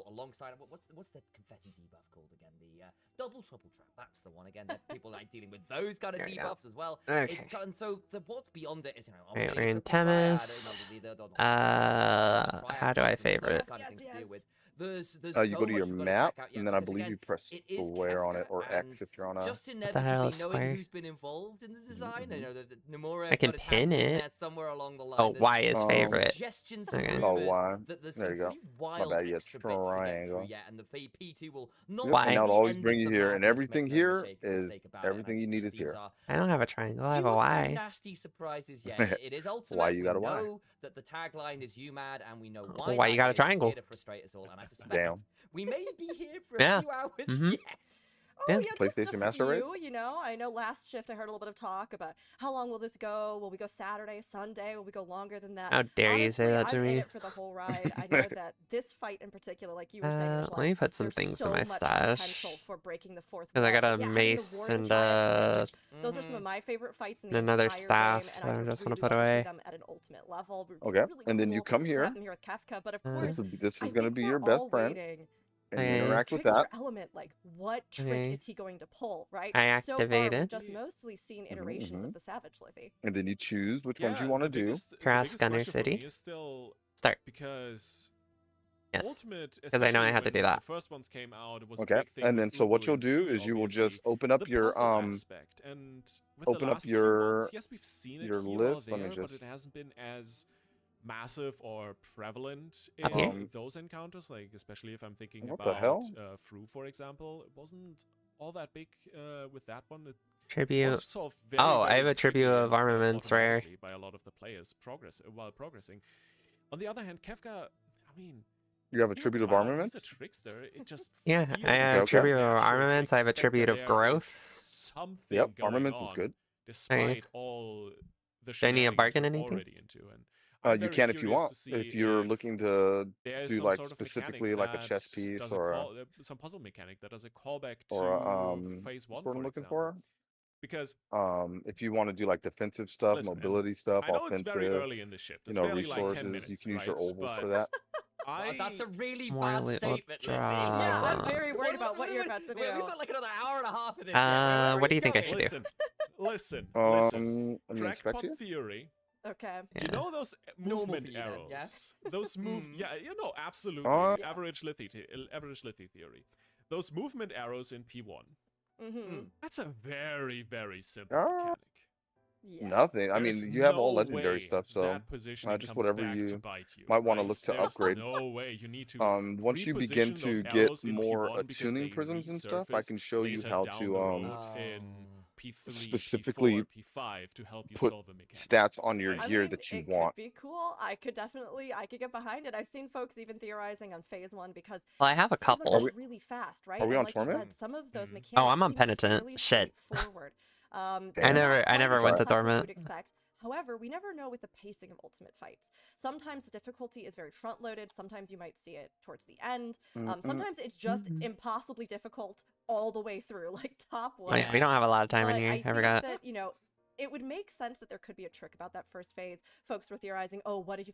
Alongside what's the confetti debuff called again? The double trouble trap. That's the one again. That people like dealing with those kind of There we go. debuffs as well. Okay. And so what's beyond it is Right, I'm we're in triple triad, Temis. triad How do I triad, favorite? those kind of things to deal with. There's You so go to much your we've got map, check out, and then I because believe again, you press it is square on it Kefka, or and X if you're on a. just the hell inevitably is knowing square? who's been involved in the design. I know that Nomura I can got his pin hands in it. there somewhere along the line. Oh, There's Y is favorite. suggestions Okay. and Oh, rumors Y. that there's There some you go. pretty My wild bad. Yeah, extra bits to get through triangle. yet, and the P2 will not Yep, and be that'll the always end bring of you the here, and madness, everything make no here mistake is it, and I everything you think need these is here. teams are I don't have a triangle. I have a few or few Y. nasty surprises yet. It is ultimate. Why you got a we Y? know that the tagline is UMAD, and we know why. Why you got a that is. It's triangle? here to frustrate us all, and I suspect Damn. we may be here for Yeah. a few hours Mhm. yet. Oh, Yeah. yeah, just PlayStation a Master Race? few, you know. I know last shift I heard a little bit of talk about how long will this go? Will we go Saturday, Sunday? Will we go longer than that? How dare you say Honestly, that to I'm in me? it for the whole ride. I know that this fight in particular, like you were saying, Let Initialize, me put some there's things so in my much stash. potential for breaking the fourth Because I wall. got a So, yeah, having the mace Warrior and Triad, which those are some of my favorite fights in the another entire staff game, and that I I'd just really want to put love to see away. them at an ultimate level. Would be Okay, really and then you cool come to here. have them here with Kefka, but of course, This I is gonna think be we're your best all friend, waiting. and you Okay. interact with Trickster that. element, like what trick Okay. is he going to pull, right? I So far, we've activated. just mostly seen iterations of the Savage Lithy. And then you choose which ones you Yeah, want to the do. biggest Cross Gunner question for City. me is still Start. because Yes. Ultimate, Because I know I especially had to when do that. the first ones came out, it was a Okay, big thing and with then so what Ubu you'll and do T, is you will obviously. just open up The your puzzle aspect, and with the open up last few ones, your yes, we've seen it your here or list. Let me there, but just it hasn't been as massive or prevalent Up here? in those encounters. Like especially if I'm thinking What the about hell? Fru, for example, it wasn't all that big with that one. It Tribute. was sort of very, Oh, I very have a tribute quickly of and armaments rare. automatically by a lot of the players while progressing. On the other hand, Kefka, I mean, You have a he's tribute of clown, armaments? He's a trickster. It just Yeah, feels I have Okay. tribute of natural to armaments. I have a expect that tribute of there is growth. something Yep, going armaments is on, good. despite all the Do I need a shenanigans bargain we're anything? already into. And I'm You very can if you curious want. to see If you're looking to there is do some like sort of mechanic specifically like a that chess piece does or some puzzle mechanic that does a callback or to phase what's 1, what I'm for looking example. for. Because If you want to do like defensive stuff, listen, and mobility stuff, I know it's very offensive, early in the shift. you It's know, barely like 10 resources, minutes, you can use right? your ovals for But that. Wow, that's a really More bad little statement, Lily. Yeah, I'm draw. very worried about what you're about to do. Wait, we've got like another hour and a half of this. yet. Where What do are you think I going? should do? Listen. I mean, inspect Crackpot you? theory. Okay. You know those Normal movement for you then, arrows? yeah? Those yeah, you know, absolutely. Yeah. Average Lithy theory. Those movement arrows in P1. Mm-hmm. That's a very, very simple Uh, mechanic. Yes. Nothing. I There's mean, you have all no legendary way stuff, so that positioning just comes whatever back to you bite you, might want to right? look to There's upgrade. no way. You need to Once you begin reposition to those get arrows in more P1 because attuning they prisms and stuff, I resurface can show you later how down to the road in P3, specifically P4, P5 to help you put solve a mechanic. stats on your Right? gear I mean, that you it want. could be cool. I could get behind it. I've seen folks even theorizing on phase 1 because Well, I have a phase 1 couple. is really fast, right? Are we and on like torment? you said, some of those mechanics Oh, I'm on seem penitent. fairly Shit. straightforward. I They're never not quite as went to complex as you dormant. would expect. However, we never know with the pacing of Ultimate fights. Sometimes the difficulty is very front-loaded. Sometimes you might see it towards the end. Sometimes it's just impossibly difficult all the way through, like top one. Wait, we don't have a lot of time But in here. I I think forgot. that, it would make sense that there could be a trick about that first phase. Folks were theorizing, oh, what if you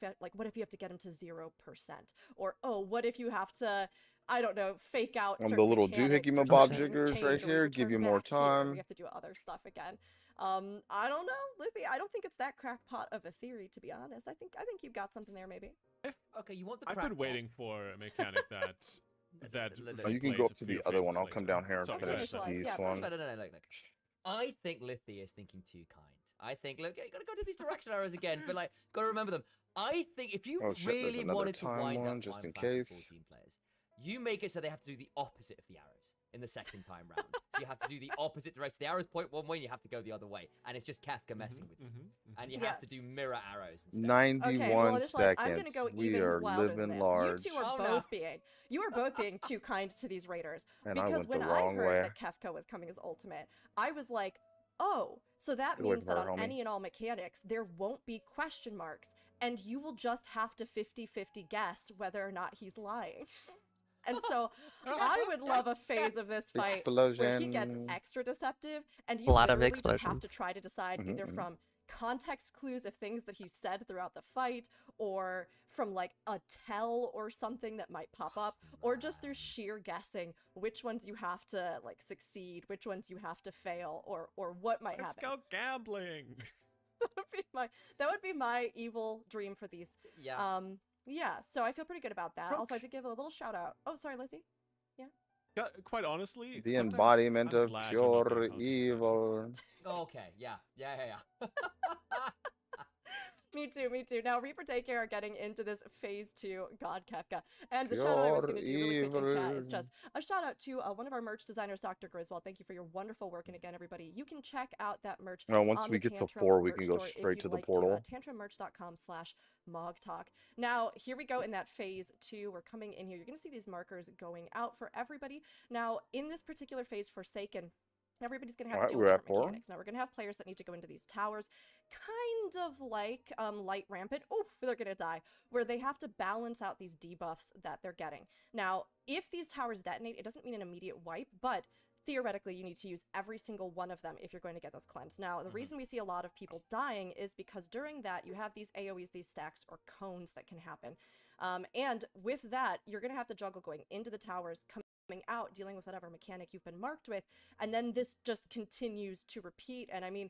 have to get him to 0%? Or, oh, what if you have to, I don't know, fake out And the certain little mechanics doohickey or mabob certain things jiggers change, right or we here give return you more back here and we time. have to do other stuff again. I don't know, Lizzie. I don't think it's that crackpot of a theory, to be honest. I think you've got something there, maybe. Okay, you want the I've crackpot. been waiting for a mechanic that Oh, you can go up to the other one. I'll come down here and Sorry, finish initialize, this yeah, one. No. I think Lithy is thinking too kind. I think, look, you gotta go to these direction arrows again, but like, gotta remember them. I think if you Oh shit, there's really another wanted to time wind one up just Final in Fantasy case. 14 players, you make it so they have to do the opposite of the arrows in the second time round. So you have to do the opposite direction. The arrows point one way, and you have to go the other way, and it's just Kefka messing with you. And you have to do mirror arrows instead. 91 seconds. I'm gonna go We even are wilder than living this. large. You two are both being too kind to these raiders. And I Because went the when wrong I heard way. that Kefka was coming as ultimate, I was like, oh, so that Good way means to that hurt, on homie. any and all mechanics, there won't be question marks, and you will just have to 50-50 guess whether or not he's lying. And so I would love a phase of this fight where he gets Explosion. extra deceptive, and you A lot of literally just have explosions. to try to decide Mhm, either mhm. from context clues of things that he said throughout the fight, or from like a tell or something that might pop up, or just through sheer guessing which ones you have to like succeed, which ones you have to fail, or what might Let's happen. go gambling. That would be my evil dream for these. Yeah. Yeah, so I feel pretty good about that. Also, I did give a little shout out. Oh, sorry, Lithy. Yeah. Quite honestly, The sometimes embodiment I'm of glad you're not pure being pumped inside. evil. Okay, yeah. Me too. Now, Reaper Daycare are getting into this phase 2 God Kefka. And the shout out I was going to do really quick in chat is just a shout out to one of our merch designers, Dr. Griswold. Thank you for your wonderful work. And again, everybody, you can check out that merch Once on we the get to Tantrum 4, we merch can go store if straight you'd to the like portal. To tantrummmerch.com/mogtalk. Now, here we go in that phase 2. We're coming in here. You're going to see these markers going out for everybody. Now, in this particular phase, Forsaken, everybody's going to have to deal with different mechanics. Now, we're going to have players that need to go into these towers, kind of like Light Rampant. Oh, they're going to die. Where they have to balance out these debuffs that they're getting. Now, if these towers detonate, it doesn't mean an immediate wipe, but theoretically, you need to use every single one of them if you're going to get those cleansed. Now, the reason we see a lot of people dying is because during that, you have these AoEs, these stacks, or cones that can happen. And with that, you're going to have to juggle going into the towers, coming out, dealing with whatever mechanic you've been marked with, and then this just continues to repeat. And I mean,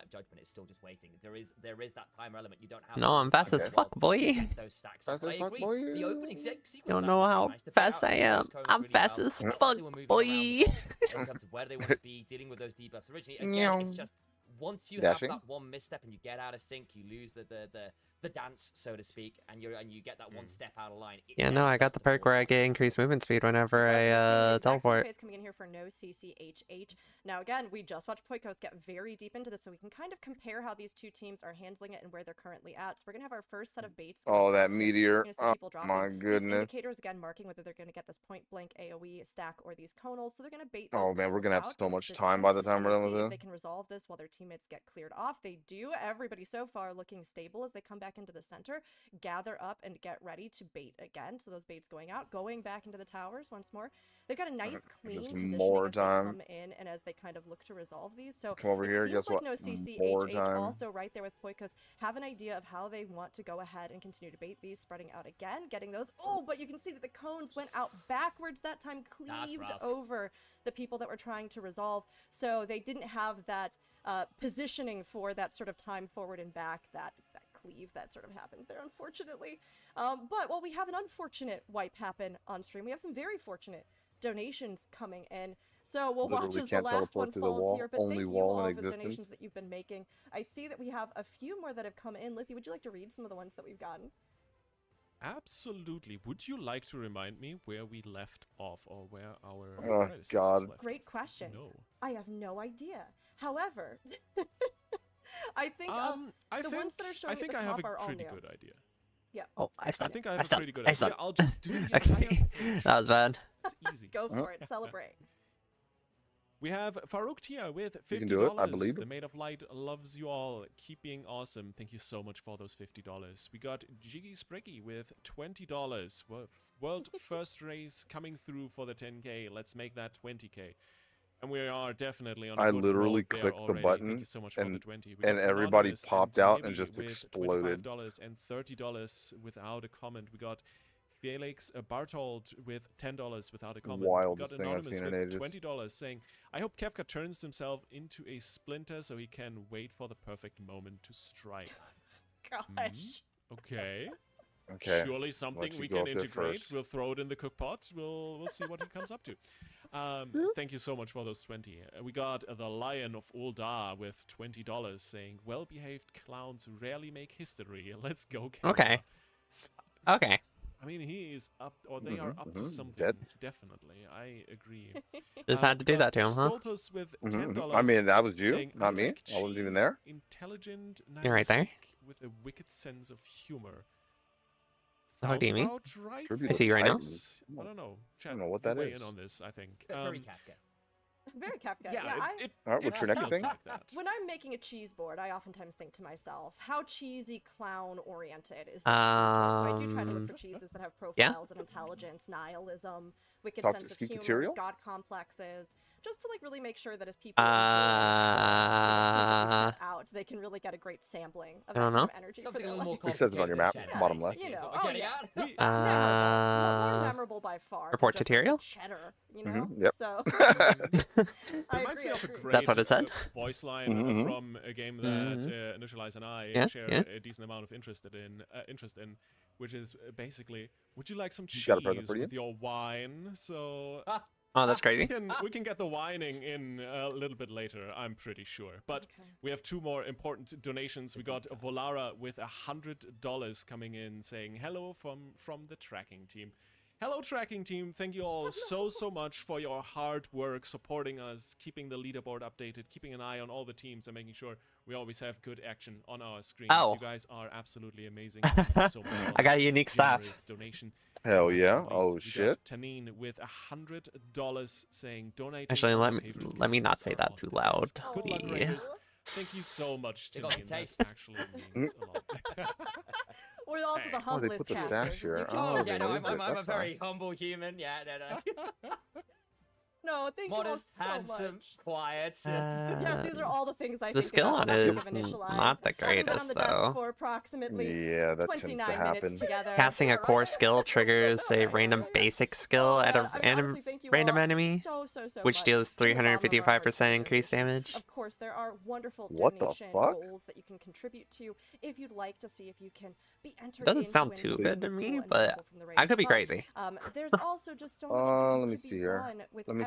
Light of Judgment is still just waiting. There is that timer element. You don't have. No, I'm fast as fuck, boy. Those stacks up. But I agree. The opening sequence. You don't know how fast I am. I'm fast as fuck, boy. In terms of where they want to be, dealing with those debuffs originally. Again, it's just once you Dashing? have that one misstep and you get out of sync, you lose the dance, so to speak, and you get that one step out of line. Yeah, no, I got the perk where I get increased movement speed whenever I teleport. Is coming in here for no CCHH. Now again, we just watched Poikos get very deep into this, so we can kind of compare how these two teams are handling it and where they're currently at. So we're gonna have our first set of baits. Oh, that meteor. See Oh, people dropping. my These goodness. indicators again marking whether they're gonna get this point blank AOE stack or these conals. So they're gonna bait those Oh, man, we're conals going to have out, so get into much position, time by the time and we're then done see with if they this. can resolve this while their teammates get cleared off. They do. Everybody so far looking stable as they come back into the center, gather up and get ready to bait again. So those baits going out, going back into the towers once more. They've got a nice clean Just positioning more as they time. come in and as they kind of look to resolve these. So Come over it here, seems guess like what? no More CCHH time. also right there with Poikos have an idea of how they want to go ahead and continue to bait these, spreading out again, getting those. Oh, but you can see that the cones went out backwards that time, cleaved over the people that were trying to resolve. So they didn't have that positioning for that sort of time forward and back, that cleave that sort of happened there, unfortunately. But while we have an unfortunate wipe happen on stream, we have some very fortunate donations coming in. So we'll watch Literally as the can't last one teleport through the falls wall. here. But Only thank you wall all in for the existence. donations that you've been making. I see that we have a few more that have come in. Lithy, would you like to read some of the ones that we've gotten? Absolutely. Would you like to remind me where we left off or where our Oh, predecessors God. left Great off? question. No. I have no idea. However, I think I the think, ones that are showing I think at the I top have are a all pretty new. good idea. Yeah. Oh, I I stunned. think I I have a stunned. pretty good I idea. stunned. I'll just do the Okay. entire page. That was bad. It's easy. Go for it. Celebrate. We have Farouk Tia with $50. You can do it, I believe. The Maid of Light loves you all. Keep being awesome. Thank you so much for those $50. We got Jiggy Spriggy with $20. World first race coming through for the 10K. Let's make that 20K. And we are definitely on a I good literally road there clicked the already. button Thank you so much for the 20. We and got everybody Anonymous popped and out and Gibby just with exploded. $25 and $30 without a comment. We got Felix Bartold with $10 without a comment. Wildest We got thing I've Anonymous seen in with ages. $20 saying, I hope Kefka turns himself into a splinter so he can wait for the perfect moment to strike. Gosh. Okay. Okay. Surely Let something you we go can up there integrate. first. We'll throw it in the cook pot. We'll see what he comes up to. Thank you so much for those 20. We got the Lion of Ul'dah with $20 saying, well-behaved clowns rarely make history. Let's go, Kefka. Okay. Okay. I mean, he is up, or they are up to something. Dead. Definitely, I agree. Just had to do that to him, huh? Stoltus with $10. I mean, that was you, saying, not I me. like I wasn't even cheese, there. Intelligent, You're right there. nihilistic, with a wicked sense of humor. What do you mean? About right Tribute for I see you right now. Titans. I don't know. Chat, I don't know what you that weigh is. in on this, I think. Very Kafka. Very Kafka. Yeah, I, All right, what's your next feels thing? like that. when I'm making a cheese board, I oftentimes think to myself, how cheesy clown oriented is this cheese board? So I do try to look for cheeses that have profiles of intelligence, nihilism, wicked Talk sense to of Skeeky humor, Cereal? god complexes, just to like really make sure that as people enjoy out, they can really get a great sampling of I that don't kind know. of energy for Something a their little more life. It says it on your map, complicated than bottom cheddar, left. basically, You is know, what we're getting yeah. at. More memorable by far. Report than just tutorial? Cheddar, you know. Yep. So It I reminds me agree, of a I agree. great That's what it said? voice line from a game that Initialize and I Yeah, share yeah. a decent amount of interest in, which is basically, would you like some He's got a present cheese for you? with your wine? So Oh, that's crazy. we can get the whining in a little bit later, I'm pretty sure. But we have two more important donations. We got Volara with $100 coming in saying, hello from the tracking team. Hello, tracking team. Thank you all so much for your hard work, supporting us, keeping the leaderboard updated, keeping an eye on all the teams, and making sure we always have good action on our screens. Oh. You guys are absolutely amazing. Thank you so much for I got a that unique staff. generous donation. Hell Last yeah. but not Oh, least, we shit. got Tanine with $100 saying, donating. Actually, for let my me favorite not characters say are that on too the loud. desk. Good luck, Yeah. Raiders. Thank you so much, They got Tanine. That taste. actually means a lot. We're also the Oh, they humblest put the casters, stash as here. you can Oh, see. they yeah, no, moved I'm it. a That's very nice. humble human. Yeah, no. No, thank Modest, you all so handsome, much. quiet. Yes, these are all the things I The think skill about on when I it think is of Initialize. not the Having been on greatest, the desk though. for approximately Yeah, that tends to 29 happen. minutes together. Casting a core skill triggers a random basic skill at a honestly, thank you random all enemy, so which much deals from the bottom of our hearts for 355% your increased donations. damage. Of course, there are wonderful What the donation fuck? goals that you can contribute to if you'd like to see if you can be entered Doesn't into sound winning too something good to cool me, and but memorable from the race. I could be But, crazy. there's also just so much Let me to see be here. done with Let me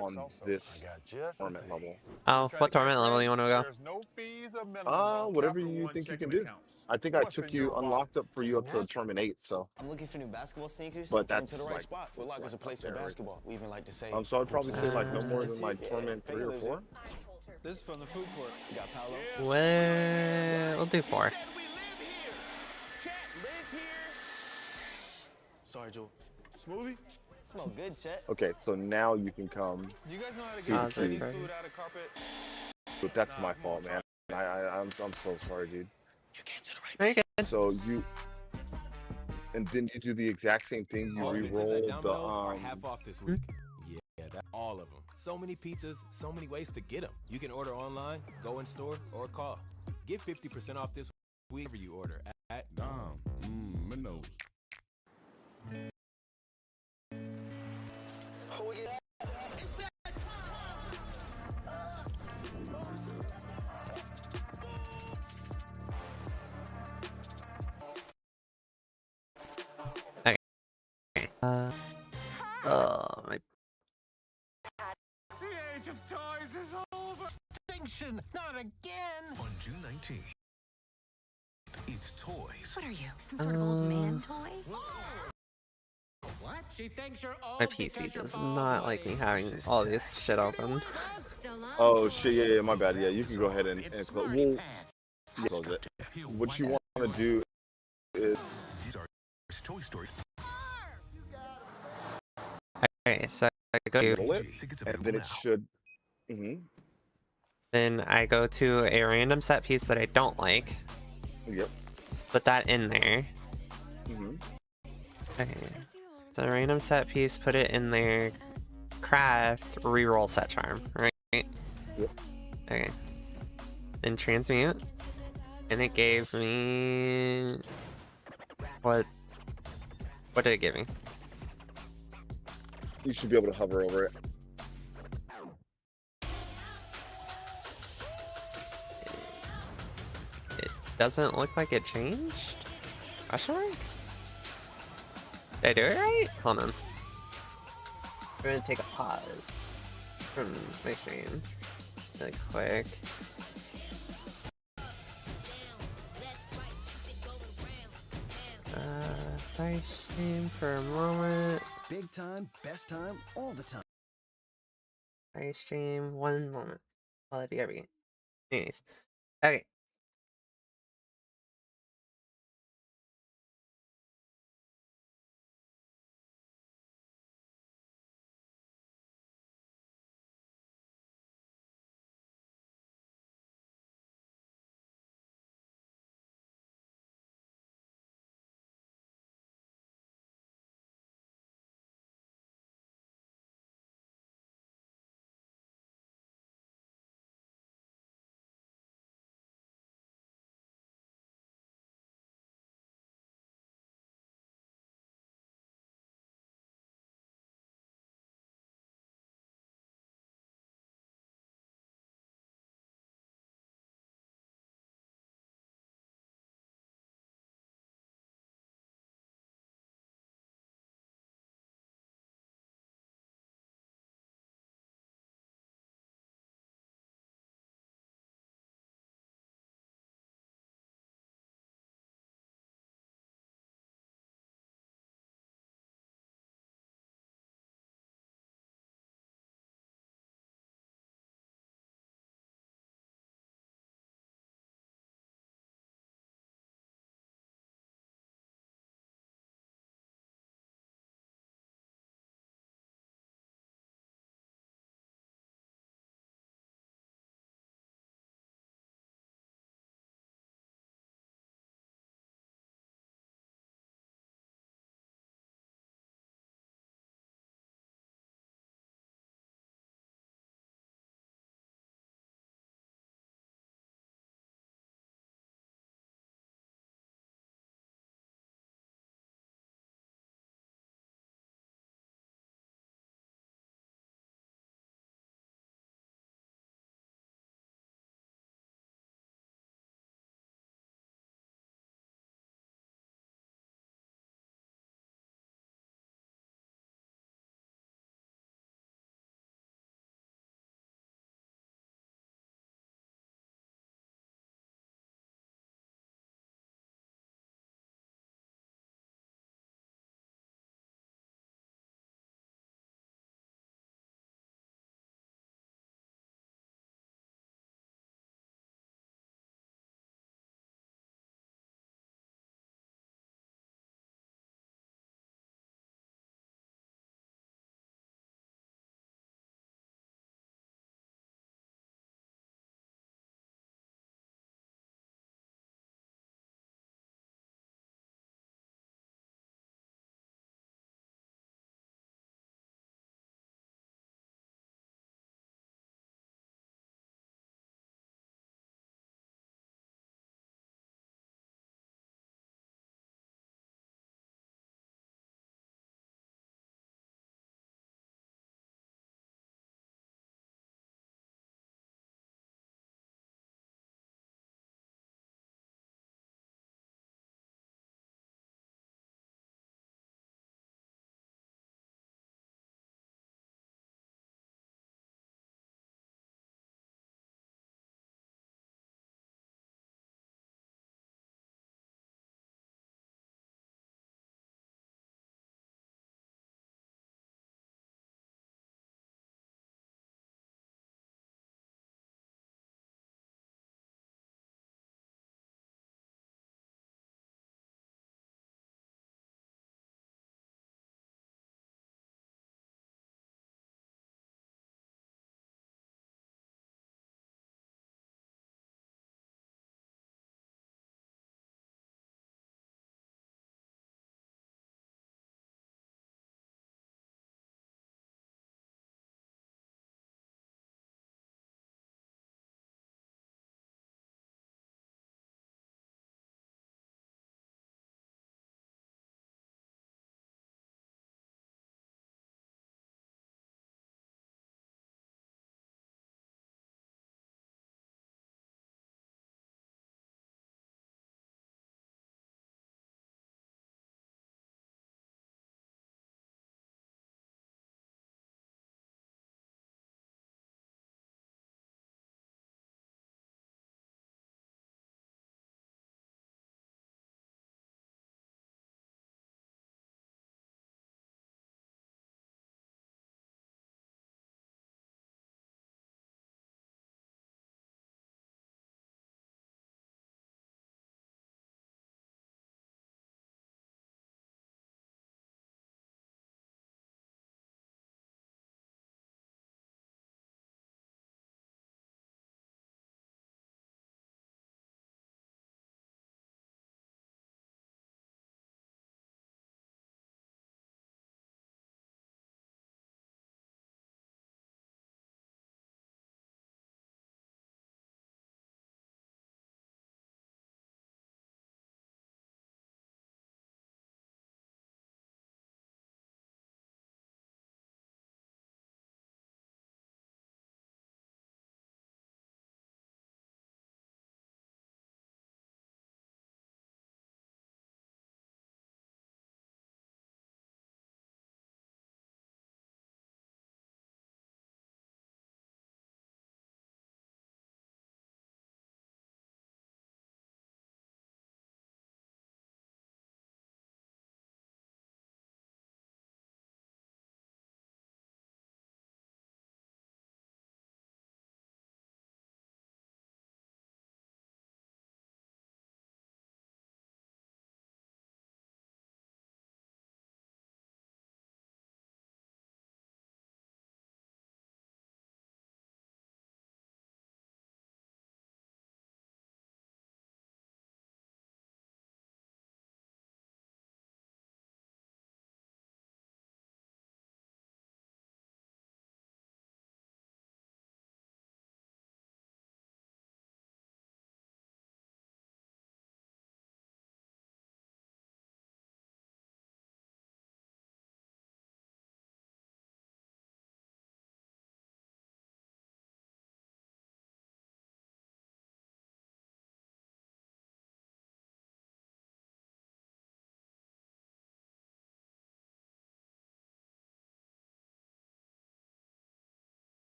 on this tournament level. Oh, what tournament level you want to go? Whatever you think you can do. I think I took you, unlocked up for you up to tournament 8, so. I'm looking for new basketball sneakers. But that's to the right like, spot. Foot Locker's a place for basketball. We even like to say. So I'd probably say like no more than like tournament 3 or 4. This is from the food court. You got Paolo. Well, we'll do 4. Sorry, Joe. Smoothie? Smell good, Chet. Okay, so now you can come Do you guys know how to to get the Chinese key. food out of carpet? But that's my fault, man. I'm so sorry, dude. Very good. So you, and then you do the exact same thing. You All pizzas at re-roll Domino's the are half off this week. Yeah, all of them. So many pizzas, so many ways to get them. You can order online, go in store, or call. Get 50% off this week wherever you order at Domino's. Okay. Oh my. The age of toys is over. Extinction, not again. On June 19th, it's toys. What are you, some sort of old man toy? What? She thinks you're old My PC does not like me having all this shit open. Oh shit! Yeah, my bad. Yeah, you can go ahead and close. We'll close it. What you want to do is. These are Toy Story. Okay, so I go to, And then it should. then I go to a random set piece that I don't like. Yep. Put that in there. Mhm. Okay. So a random set piece, put it in there. Craft, reroll set charm, right? Yep. Okay. Then transmute. And it gave me... What did it give me? You should be able to hover over it. It doesn't look like it changed? Question mark? Did I do it right? Hold on. I'm gonna take a pause from my stream really quick. Start stream for a moment. Big time, best time, all the time. Start stream 1 moment. While I BRB. Anyways. Okay.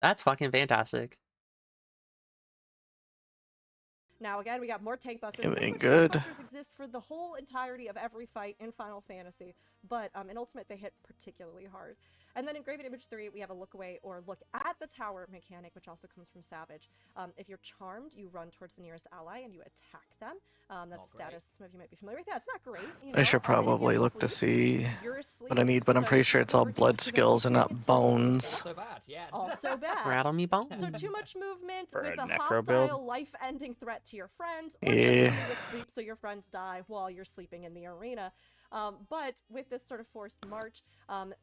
That's fucking fantastic. Now again, we got more tank busters. It Pretty ain't much good. tank busters exist for the whole entirety of every fight in Final Fantasy, but in Ultimate they hit particularly hard. And then in Graven Image 3, we have a look away or look at the tower mechanic, which also comes from Savage. If you're charmed, you run towards the nearest ally and you attack them. That's a status some of you might be familiar with. Yeah, it's not great. You know? I should And if you're probably look to asleep, see you're asleep, what I need, but I'm so pretty you sure can't it's be all able to blood activate skills and not points. bones. Also bad, yeah. Also bad. Rattle me bones. So too much movement For with a a necro build? hostile, life-ending threat to your friends, or just Yeah. being asleep so your friends die while you're sleeping in the arena. But with this sort of forced march,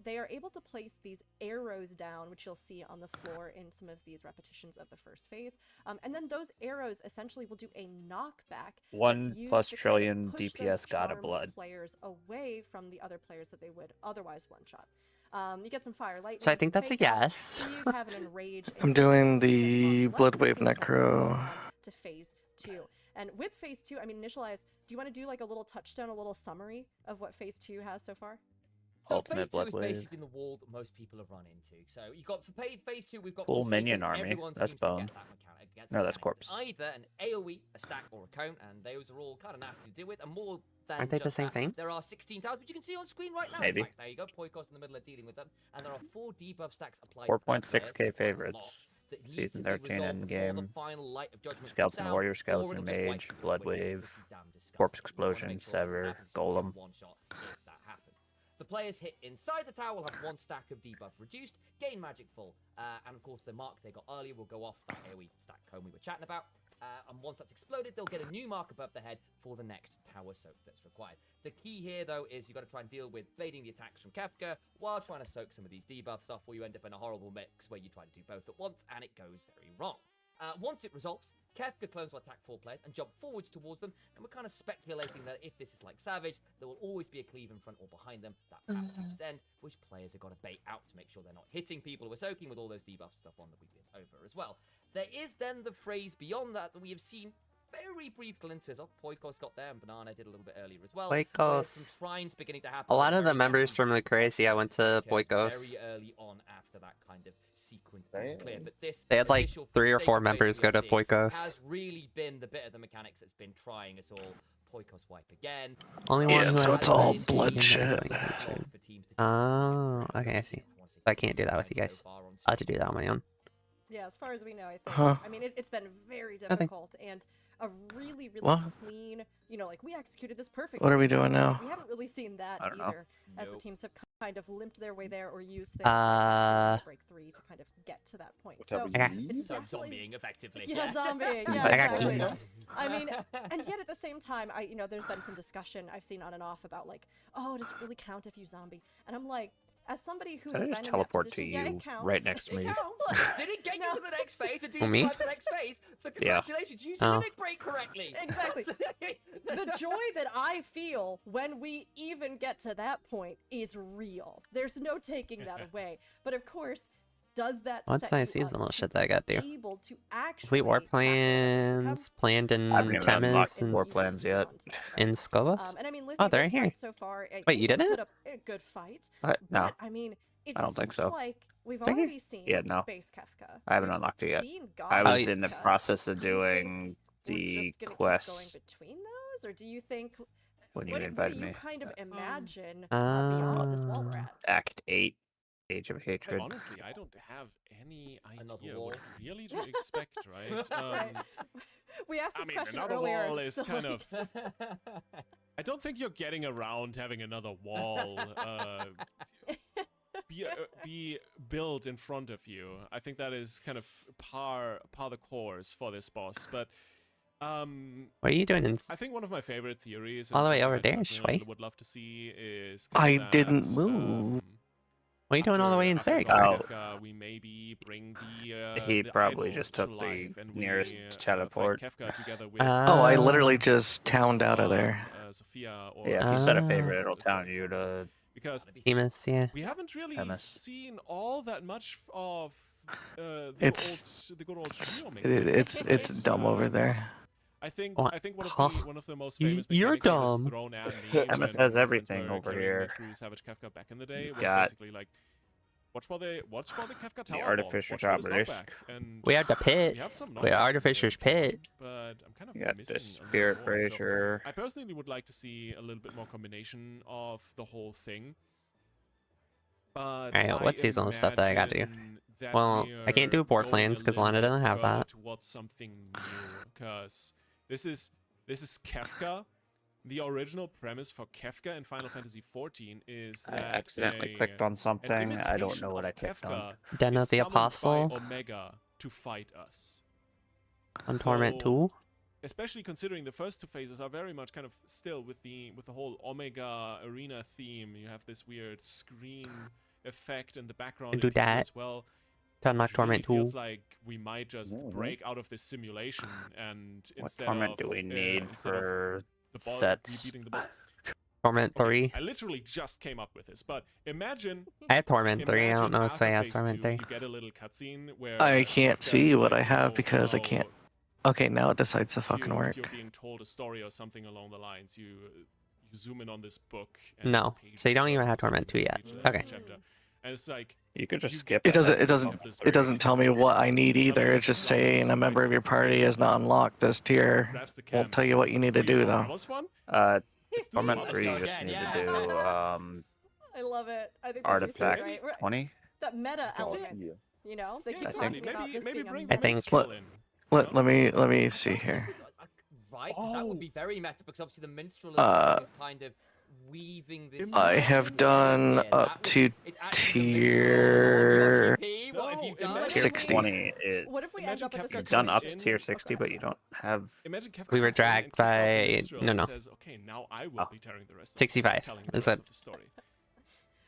they are able to place these arrows down, which you'll see on the floor in some of these repetitions of the first phase. And then those arrows essentially will do a knockback. One that's used plus to trillion push DPS those god of charmed blood. players away from the other players that they would otherwise one-shot. You get some fire lightning. So I think that's a fake out, yes. you have an enrage. I'm doing the Blood Wave Necro. To phase 2. And with phase 2, I mean, initialize, do you want to do like a little touchdown, a little summary of what phase 2 has so far? So Ultimate phase 2 Blood is Wave. basically the wall that most people have run into. So you got for phase 2, we've got Full Forsaken. minion army. Everyone That's seems to bone. get that mechanic. Gets No, that's mechanics. corpse. Either an AoE, a stack, or a cone, and those are all kind of nasty to deal with. And more than Aren't they the just same that, thing? there are 16 towers, which you can see on screen right now. Maybe. In fact, there you go. Poikos in the middle of dealing with them, and there are 4 debuff stacks applied. 4.6k favorites. That need Season to be 13 resolved before the endgame. final light of judgment comes Skeleton down, warrior, or skeleton it'll just wipe mage, you, blood which is wave, pretty damn disgusting. corpse You wanna explosion, make sure that sever, happens, you golem. one shot if that happens. The players hit inside the tower will have 1 stack of debuff reduced, gain magic full, and of course the mark they got earlier will go off that AoE stack cone we were chatting about. And once that's exploded, they'll get a new mark above the head for the next tower soak that's required. The key here, though, is you've got to try and deal with baiting the attacks from Kefka while trying to soak some of these debuffs off, or you end up in a horrible mix where you try to do both at once, and it goes very wrong. Once it resolves, Kefka clones will attack 4 players and jump forwards towards them, and we're kind of speculating that if this is like Savage, there will always be a cleave in front or behind them, that past future's end, which players have got to bait out to make sure they're not hitting people who are soaking with all those debuff stuff on that we did over as well. There is then the phrase beyond that we have seen very brief glimpses of. Poikos got there, and Banana did a little bit earlier as well. Poikos. Some shrines beginning to happen. A lot of the very members fast. from the Crazy, I went to Poikos. Very early on after that kind of sequence was clear. But this They had like initial 3 or 4 Forsaken phase members that go we're to seeing Poikos. has really been the bit of the mechanics that's been trying us all. Poikos wipe again. Only Yeah, one who so has it's all the bloodshed. Oh, okay, I see. I can't do that with you guys. I'll have to do that on my own. Yeah, as far as we know, I think. Huh. I mean, it's been very Nothing. difficult and a really, really What? clean. You know, like we executed this perfectly. What are we doing now? We haven't really seen that I don't know. either, as the teams have kind of limped their way there or used things Uh, like break 3 to kind of get to that point. What's up, So you it's So definitely zombieing effectively. yeah, zombieing. Yeah, I got exactly. keys. I mean, and yet at the same time, you know, there's been some discussion I've seen on and off about like, oh, does it really count if you zombie? And I'm like, as somebody who Did I has just been teleport in that to position, yeah, you it counts. right next to It me? counts. Did it get you to the next phase? And do Who, you me? survive the next phase? So Yeah. congratulations, you used the Oh. mimic break correctly. Exactly. The joy that I feel when we even get to that point is real. There's no taking that away. But of course, does that What's set my you up seasonal to shit that I got to do? be able to actually Complete war tackle whatever's to come? plans planned in I haven't even unlocked Temis and war plans yet. in Skobos? And I mean, Oh, Lizzie, they're this here. fight so far, Wait, you it's didn't? put up a good fight. What? No. But I mean, it I don't think seems so. like we've They're here. already seen Yeah, no. base Kefka. I haven't We've unlocked it yet. seen I God was in the Kefka. process of Do you think doing we're the just gonna keep going quest between those, or do you think when you what do invited you me. kind of imagine beyond this wall we're at? Act 8, Age of Like, Hatred. honestly, I don't have any Another idea wall. what really to expect, right? Right. We asked I this mean, question another earlier. wall and is so, kind like, of. I don't think you're getting around having another wall be built in front of you. I think that is kind of par the course for this boss. But What are you doing in I think one of my favorite theories, all the and way something over I there, definitely Shui? would love to see is I kind of didn't that, move. What are you doing all the way in after Serigar? Kefka, we maybe bring He the probably idol just took to the life, and we, nearest fight teleport. Kefka together with Oh, I literally Uh, just towned out of there. Sophia or Yeah, if you set a Ah. favorite, it'll town you to because Temis, yeah. we haven't really Temis. seen all that much of the It's- good old trio It's dumb over there. I think What? I think one Huh? of the most You- famous you're mechanics that was dumb. thrown at me Temis when has my friends everything were over carrying me here. through Savage Kefka back in the day You've was got basically like Watch for the Kefka Tower. Artificer's Watch for the Obelisk. snowback, and We have the pit. we have some We have numbers Artificer's here, pit. but I'm kind of You got missing the a little Spirit more. Brazier. So I personally would like to see a little bit more combination of the whole thing. But Alright, what seasonal stuff that I gotta do? Well, I can't do board plans because Lana doesn't have that. Towards something new, because this is Kefka. The original premise for Kefka in Final Fantasy XIV is I that accidentally clicked on something. I don't know what I clicked on. Denna is the summoned by Apostle Omega to fight us. on Torment 2. Especially considering the first two phases are very much kind of still with the whole Omega arena theme. You have this weird screen effect in the background And do in here that as well. to unlock Which Torment 2. feels like we might just break out of this simulation and What instead torment of do we need instead of for the ball sets? beating the ball. Torment 3. I literally just came up with this, but imagine. I have Torment 3. I don't imagine know if after Sway has phase Torment 2, 3. You get a little cutscene where I can't Kefka see is what I like, have oh, because I how can't. Okay, now it decides to if fucking work. If you're being told a story or something along the lines, you zoom in on this book. And No, so you don't even have Torment 2 yet. Okay. And it's like you could just skip It doesn't. It doesn't tell me what I need either. It's just saying a member of your party has not unlocked this tier. Won't tell you what you need to do though. Torment 3 you just need to do I love it. I think that'd be so Artifact great. 20. That meta element. You know, they keep I talking think. about this being a I think. Let me see here. Right? 'Cause that would be very meta because obviously the minstrel is kind of weaving this. I have done up to tier What have you done? 60. What if we end up at the You've done up to tier 60, but you don't have. We were dragged by no. Okay, now I will be tearing the rest of 65. That's what.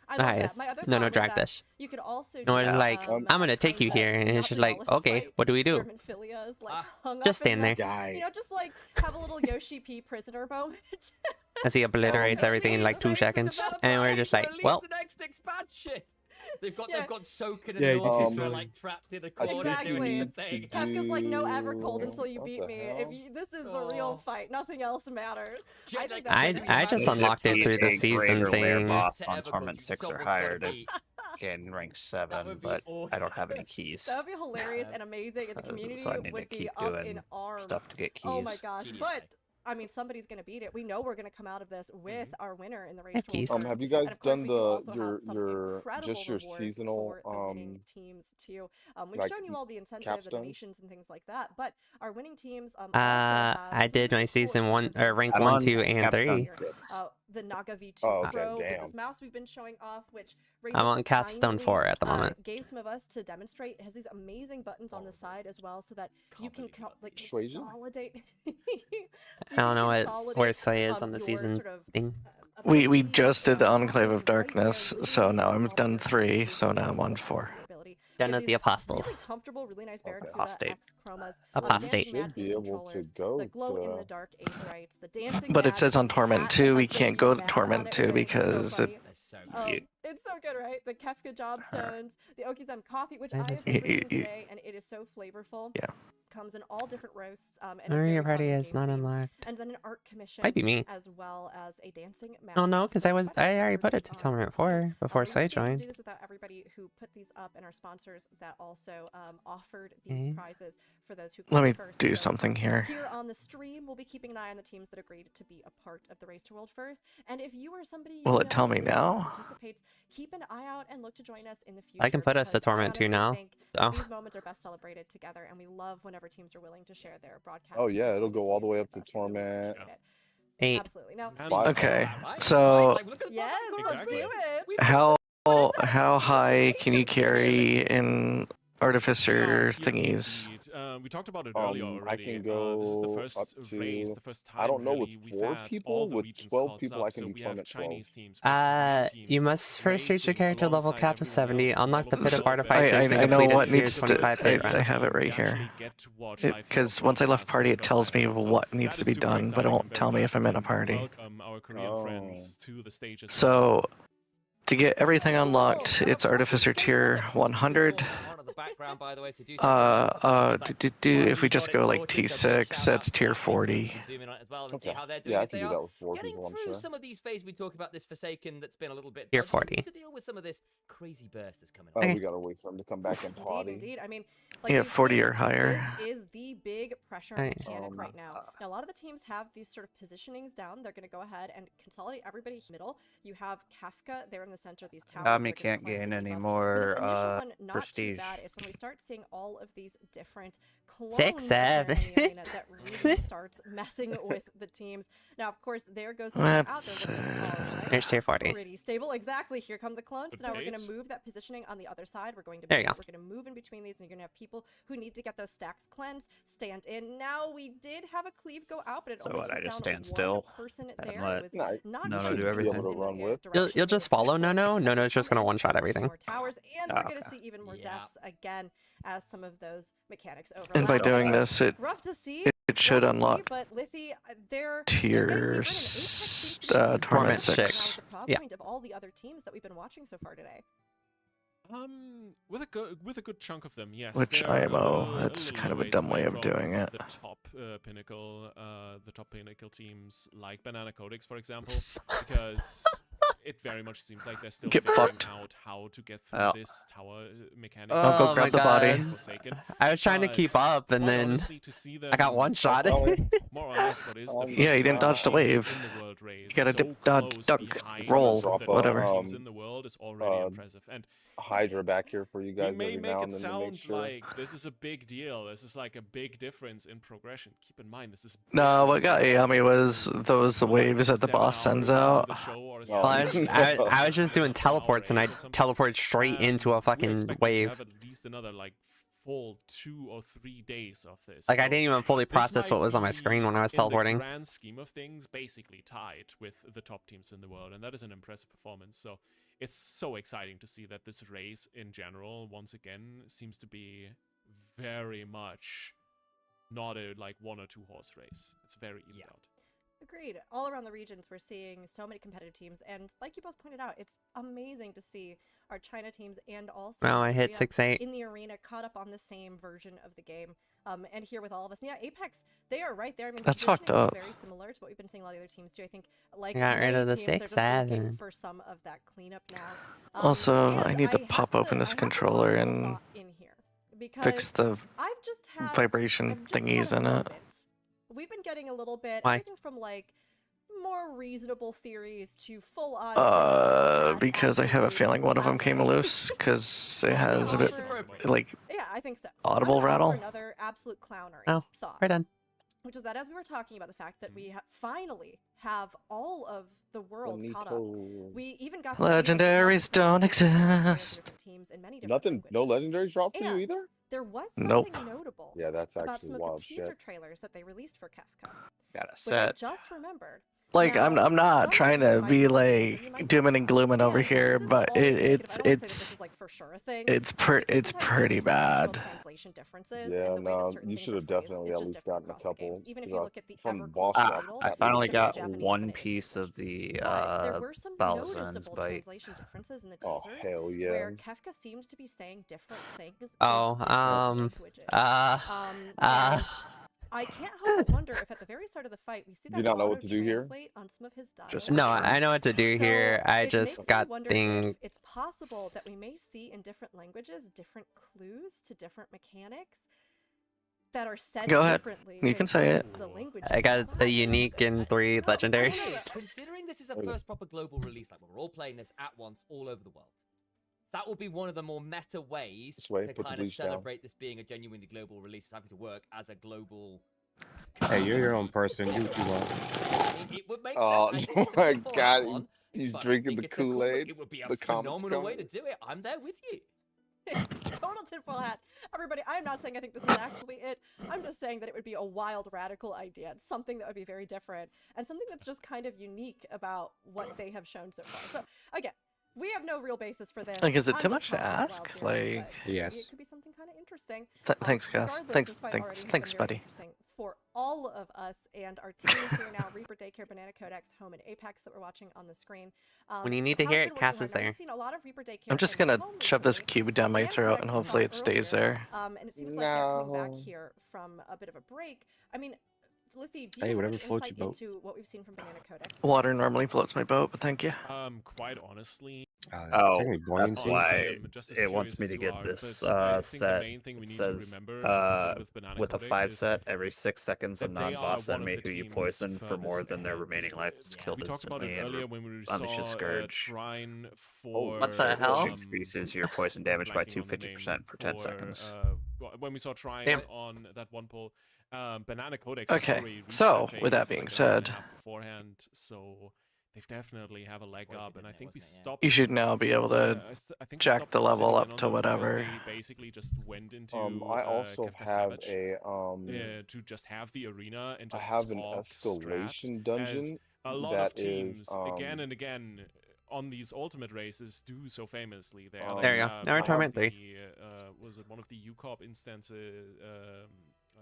I love Nice. that. My other No, thought was drag that this. You could also No, do, it's like, I'm gonna take you here, and it's just like, okay, what do we do? Philia is like hung Just up in stand there. that. You know, just like have a little Yoshi P prisoner moment. As he obliterates everything in like 2 seconds, and we're just like, well, the next expansion. They've got Soken and Yeah, the you orchestra can- like trapped in a corner doing Exactly. the thing. Kefka's like no Evercold until you beat me. hell? If you, this is the real fight, nothing else matters. I think I just unlocked it through the season Layer thing. boss on Torment 6 or higher to get in rank 7, but I don't have any keys. That would be hilarious and amazing, and the community So I need to would be keep up doing in arms. stuff to get keys. Oh my gosh! But I mean, somebody's gonna beat it. We know we're gonna come out of this with our winner in the race. Keys. Have you guys And of course, done we do also your have some incredible just your rewards seasonal for the winning teams too? We've like shown you all the incentive, the capstones? donations, and things like that. But our winning teams, I did my season 1 or rank I'm 1, on 2, and 3. Capstone 6. The Naga V2 Oh, okay, Pro with damn. this mouse we've been showing off, which I'm on Razor Capstone kindly, 4 at the moment. gave some of us to demonstrate. It has these amazing buttons on the side as well, so that you can like Persuasion? consolidate. I don't know where Sway is on the your season sort of, thing. We just did the Enclave of Darkness, so now I'm done 3, so now I'm on 4. Done at the Apostles. Really comfortable, really nice Barracuda Apostate. X chromas. Apostate. Dancing Mad Should be theme able to controllers, go the glow in to- the dark aetherites, the dancing. But it Mad says on cat Torment that 2 we has been can't go to mad Torment about 2 it, which is because so it. funny. It's so good, right? The Kefka Jobstones, the Okizem coffee, which I That have is- been drinking today, and it is so flavorful. Yeah. Comes in all different roasts. And Where is your very party fun and is not game-themed. unlocked. And then an art commission. Might be me. As well as a dancing. Oh no, because I master. already put it to Torment 4 before Sway We can't joined. do this without everybody who put these up and our sponsors that also offered these prizes for those who Let me clicked first. do So, something here. Here on the stream, we'll be keeping an eye on the teams that agreed to be a part of the Race to World First. And if you are somebody you Will it know tell me who now? participates, keep an eye out and look to join us in the future. I can put us to because I Torment 2 honestly now. think So. These moments are best celebrated together, and we love whenever teams are willing to share their broadcast. Oh yeah, it'll go all the way up to Torment. 8. Absolutely. Now, Okay, so yes, let's do it. how high can you carry in Artificer thingies? We talked about it earlier I already. can This is the go first up race, to. the first time I don't know really with we've 4 had people. all the With regions 12 called people, up, I can so do we have Torment 12. Chinese teams, Russian teams, You must first reach your character level alongside cap of everyone 70, else. unlock the Pit of So Artificers, and I know complete what a tier needs to. 25 pit I run. have it right here. Because once I left party, it tells me what needs to be done, but it won't tell me if I'm in a party. Welcome our Korean friends to the stage as So, to get everything unlocked, it's Artificer tier 100, the background, by the way, so do if we just go like T6, that's tier 40. zoom in on it as well and see Okay. how they're doing Yeah, I as can they do are. that with 4 Getting people, I'm through sure. some of these phases, we talk about this Forsaken that's been a little bit Tier dodgy. 40. Just to deal with some of this crazy burst that's coming Oh, up. we gotta wait for him to come back and potty. Indeed. I mean, like Yeah, we've 40 seen, or higher. This is the big pressure Right. mechanic right now. Now, a lot of the teams have these sort of positionings down. They're going to go ahead and consolidate everybody middle. You have Kafka there in the center of these towers. You They're gonna can't cleanse gain the any debuffs. more For this initial one, not prestige. too bad. It's when we start seeing all of these different clones 6, 7. appearing in the arena that really starts messing with the teams. Now, of course, there goes Steve out there looking for Here's tier 40. pretty stable. Exactly. Here come the clones. So now we're going Debate. to move that positioning on the other side. We're going to There you go. we're going to move in between these, and you're going to have people who need to get those stacks cleansed, stand in. Now we did have a cleave go out, but it So only what, took I just down stand still one person and there. let It was No, not Nono quite do the everything? people in the Run with. direction You'll just follow Nono. Nono's just gonna one-shot everything. more towers, and we're going to Okay. see even more deaths again as some of those mechanics overlap. And by doing this, it rough to see. should rough to see, unlock but Lithi, they're tier getting deeper in, and Apex seems to be the Torment now 6. the prog Yeah. point of all the other teams that we've been watching so far today. With a good chunk of them, yes. Which They're a IMO, little- that's little kind of a ways dumb away way of from doing it. The top pinnacle teams like Banana Codex, for example, because it very much seems like they're still Get figuring fucked. out how to get through Oh. this tower mechanic. I'll go Oh grab my the body. god. Forsaken. I was trying to But keep up, and quite then honestly, to see I got them one shot. more or less what is the Yeah, first you didn't time dodge the we've seen wave. in the world race, You gotta so dip, dodge, close duck, behind roll, the top whatever. teams in the world is already impressive. And Hydra back here for you we guys may every make now it and then to make sound sure. like this is a big deal. This is like a big difference in progression. Keep in mind, this is No, what got Ayami was those waves that the boss sends out. Well, I was just doing teleports, and I teleported straight into a we're fucking expecting to wave. have at least another like full 2 or 3 days of this. Like, I So didn't even fully this process what might was on my be, screen when I was in teleporting. the grand scheme of things, basically tied with the top teams in the world, and that is an impressive performance. So it's so exciting to see that this race in general, once again, seems to be very much not a like 1 or 2 horse race. It's very evened out. Agreed. All around the regions, we're seeing so many competitive teams, and like you both pointed out, it's amazing to see our China teams and also Well, I hit Korea 6-8. in the arena caught up on the same version of the game. And here with all of us, yeah, Apex, they are right there. I mean, That's the fucked positioning is up. very similar to what we've been seeing a lot of the other teams do. I think, like, I got rid many of the teams, they're just looking 6-7. for some of that cleanup now. Also, I and need to have pop open this I have to controller toss a little and thought in here, because fix the I've just had vibration I've just had thingies a in it. moment. We've been getting a little bit Why? everything from like more reasonable theories to full on. Because I have a feeling one of them came loose because it has a bit like Yeah, I think so. audible I'm gonna offer rattle. Another absolute clownery Oh, thought. we're done. Which is that as we were talking about the fact that we finally have all of the world caught up, we even got to see, like, the Legendaries don't exist. different teams in many different Nothing, no legendaries dropped for you And either? there was Nope. something notable Yeah, that's about actually some of wild the teaser shit. trailers that they released for Kefka, Got a which I set. just remembered. Like Now, I'm not some trying of you to might be be serious, like you might dooming and glooming over and here, this is but all negative. I don't wanna say that this it's is, like, for sure a thing, it's because it's sometimes there's pretty just regional bad. translation differences Yeah, and the way that no, certain you things should are have phrased definitely is at just least different gotten a across the games. couple. Even if you look at the From Evercold Boston. title, I at finally least. got Japanese one than it is piece of the but there were some thousands noticeable bite. translation differences in the Oh, teasers hell yeah. where Kefka seemed to be saying different things Oh, in different languages. And I can't help but wonder if at the very start of the fight we see Do that you not know what to do here? auto-translate on some of his dialogue. Just No, I know what to do So here. I it just makes got me wonder thing. if it's possible that we may see in different languages different clues to different mechanics that are said Go ahead. differently. You can say it. The language. I got a unique and 3 legendaries. Considering this is a first proper global release, like we're all playing this at once all over the world, that will be one of the more meta ways way, to put the kind of bleach down. celebrate this being a genuinely global release, having to work as a global. Hey, you're your own person. Do what you want. I mean, it would make Oh, sense. I think oh it's a my pitfall, God, that one, he's but I drinking think the it's a cool- Kool-Aid. It would be a The comments phenomenal way to coming. do it. I'm there with you. It's total tinfoil hat. Everybody, I'm not saying I think this is actually it. I'm just saying that it would be a wild, radical idea. It's something that would be very different and something that's just kind of unique about what they have shown so far. So, again, we have no real basis for this. Like, is it I'm too just much to talking ask? wild theories, Like, but Yes. It could be something kind of interesting. Thanks, Gus. Regardless, Thanks, this fight thanks, already has thanks, been very buddy. interesting for all all of us and our teams who are now Reaper Daycare, Banana Codex, Home, and Apex that we're watching on the screen. When you need to have hear been it, working Cass hard. is Now, there. we've seen a lot of Reaper Daycare I'm just in gonna Home shove this recently. cube down my Banana throat Codex and we saw hopefully it stays earlier, there. and it seems like they're coming back No. here from a bit of a break. I mean, Lithy, do you Hey, have whatever much floats insight your boat. into what we've seen from Banana Codex? Water normally floats my boat, but thank you. Quite honestly. Oh, technically boiling that's soon. why I am just as it wants curious me as to you get are, this but I think the set. main thing we It need to says remember concerned with Banana with a Codex 5 is set, every 6 seconds a that they are non-boss one of enemy the who you teams poison for more furthest than their ahead. remaining life is killed We talked about it instantly earlier and when we unleashes saw Scourge. Shrine for What the hell? Which increases your poison damage by blanking on the name 250% for 10 for, seconds. when we saw Shrine Damn. on that one poll. Banana Codex have Okay, already reached so that with that phase, being like, an hour and a said, half beforehand, so they definitely have a leg up, and I think we stopped. you should now be able to I think we jack stopped the level sitting in up on to them because whatever. they basically just went into I also Kafka have Savage, a to just have the arena and I just have an talk strats, escalation as dungeon a lot that of teams is again and again on these ultimate races do so famously. They are There you go. Now we're Torment 3. Was it one of the UCOP instances,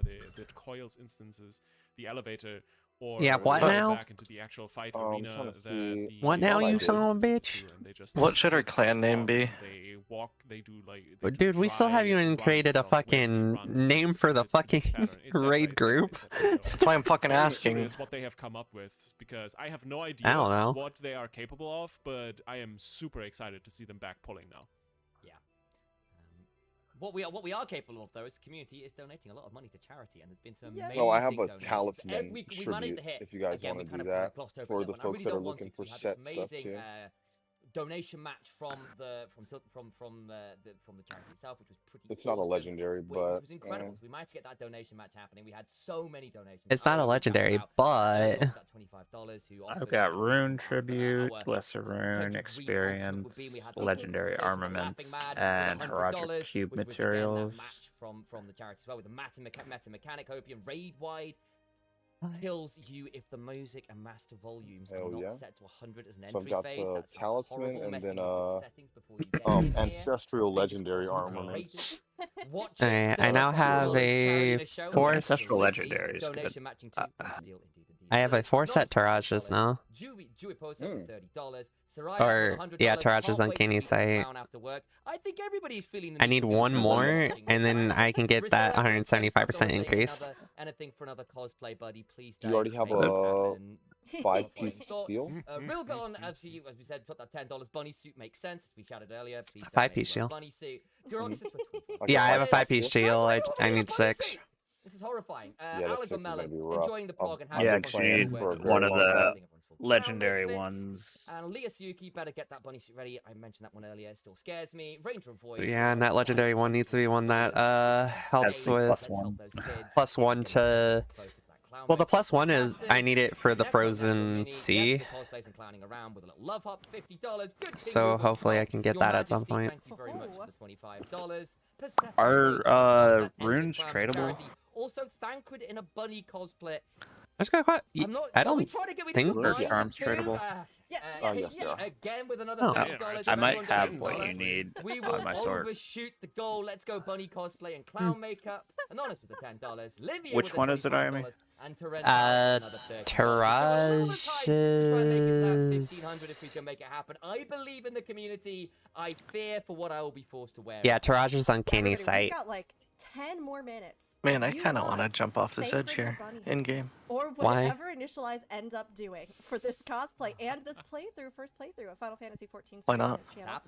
the coils instances, the elevator, or Yeah, what now? back into the actual fight arena trying to that see. the What now, you did. son of a bitch? and they just What should our sit and clan name talk, be? and they walk, they do like they do Dude, we still dry haven't created a runs of where they fucking run name this for the kind of fucking pattern, et cetera, raid et cetera, group. et cetera. So That's why I'm fucking very asking. curious what they have come up with, because I have no idea I don't know. what they are capable of, but I am super excited to see them back pulling now. What we are capable of, though, as a community, is donating a lot of money to charity, and there's been some amazing Oh, I have a donations. talisman We managed tribute to hit, if you guys again, want we to do kind of that glossed over for it the there, and I folks really that are don't want looking to. for We had set this stuff amazing too. donation match from the charity itself, which was pretty. It's not a awesome, legendary, but which was incredible. So we managed to get that donation match happening. We had so many donations. It's not a legendary, but that $25 who I've offered got some Rune decent Tribute, our Lesser Rune, potential dream ultimate would be we Experience, had the Legendary conversation with Armaments, Laughing Mad and with Herodic $100, Cube which was again that Materials. match from the charity as well, with the Meta Mechanic Opium raid wide. Kills you if the music and master volumes Hell are not yeah. set to 100 as an So I've entry got phase. the That's talisman horrible, and messing then with your settings before you get in here. ancestral Fingers legendary crossed armaments. Watch it. Alright, I now have a force. Ancestral Legendary is good. Donation matching too. Indeed. I have a 4-set Tarajas now. Dewey Posa with $30. Soraya Or, with $100. yeah, Tarajas on Halfway to Kenny's the site. clown after work. I think everybody's feeling the I need need to one do more, something. and then I can get that Risella, $35 175% saying increase. anything for another cosplay buddy, please. Do you already have Make this a happen. 5-piece seal? Real Gon, as we said, put that $10 bunny suit makes sense, as we chatted earlier. Please A 5-piece shield. bunny suit. Duroxis for $25. Yeah, I have a 5-piece shield. I need 6. This is horrifying. Yeah, that 6 is gonna be rough. Enjoying the prog and I've Yeah, been because you playing need for a very one of long the time. legendary Fits. ones. And Leah Suki better get that bunny suit ready. I mentioned that one earlier. It still scares me. Ranger of Void. Yeah, and that legendary one needs to be one that helps with +1 to. Well, the +1 is I need it for the Frozen Sea. So hopefully I can get that at some point. Thank you very much for the $25. Are runes tradable? Also, Thancred in a bunny cosplay. I just got caught. I don't think Are charms tradable? Yes, yeah. Again with another Oh. $30. I might Just have $100. what you need We will on my sword. overshoot the goal. Let's go bunny cosplay and clown makeup. Anonymous with the $10. Livia Which with the one is it, $25, Ayami? And Terrence with another $30. $1500 if we can make it happen. I believe in the community. I fear for what I will be forced to wear. Yeah, Taraja's on Kenny's We've site. got like 10 more minutes. Man, If I you kind of want to want jump off this favorite edge here bunny in game. suit, or Why? whatever Initialize ends up doing for this cosplay and this playthrough, first playthrough of Final Fantasy XIV. Why not? Channel.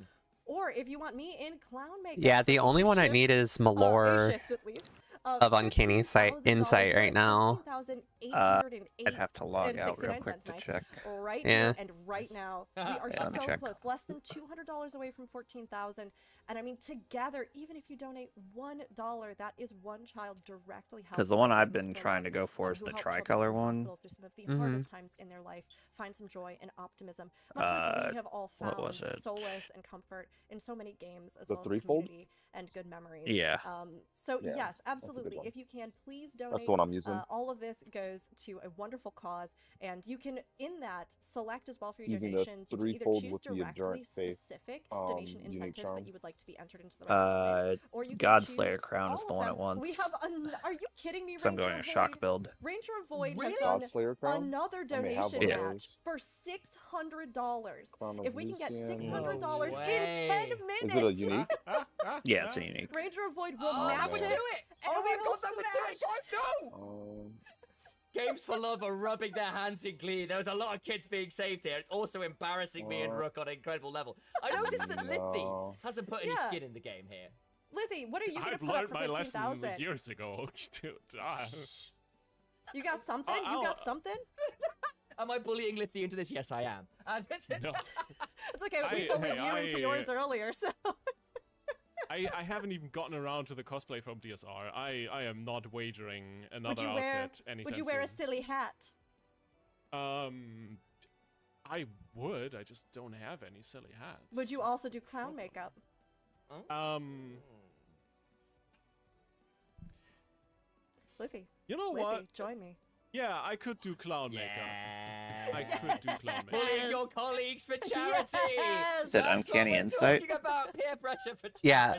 Or if you want me in clown makeup. Yeah, the only one I shift, need is a Malore shift at least, of Uncanny Site Insight right now. I'd have to log out real quick to check. Right Yeah. here and right now, we are Yeah, let me so check. close, less than $200 away from 14,000. And I mean, together, even if you donate $1, that is one child directly helped. Because the one I've been trying to go for is who the help children tricolor in one. hospitals through some of the Mhm. hardest times in their life, find some joy and optimism, much like we have all what found was it? solace and comfort in so many games, as The well as threefold? community and good memories. Yeah. So Yeah, yes, that's a good absolutely. one. If you can, please donate. That's the one I'm using. All of this goes goes to a wonderful cause, and you can, in that, select as well for your Using the donations. You can either threefold choose with the directly endurance faith, specific donation unique incentives charm. that you would like to be entered into the raffle, or you can Godslayer choose crown is all the of one them. it wants. We have are you kidding me, So I'm Ranger going a Void? shock build. Ranger Void Really? has done Godslayer crown? another I may have donation one of match those. for $600. Crown of If we can get Lucian. $600 in 10 way. minutes, Is it a unique? Yeah, it's a unique. Ranger Void will Oh, match that would it. do it! and Oh we my will god, that would do it, smash. guys, no! Games for Love are rubbing their hands in glee. There's a lot of kids being saved here. It's also embarrassing me and Rook on an incredible level. I noticed that Lithy hasn't put any skin in the game here. Lithy, what are you going to I've put up learned for my lesson 15,000? years ago. Dude, You got something? You got something? Am I bullying Lithy into this? Yes, I am. This is... No. It's okay. We bullied you into yours earlier, so... I haven't even gotten around to the cosplay from DSR. I am not wagering another outfit anytime Would you wear a soon. silly hat? I would. I just don't have any silly hats. Would you also do clown makeup? Lithy. You know Lithy, what? join me. Yeah, I could do clown makeup. I could do clown makeup. Bullying your colleagues for charity! Is it Uncanny Insight? Talking about peer pressure for charity. Yeah,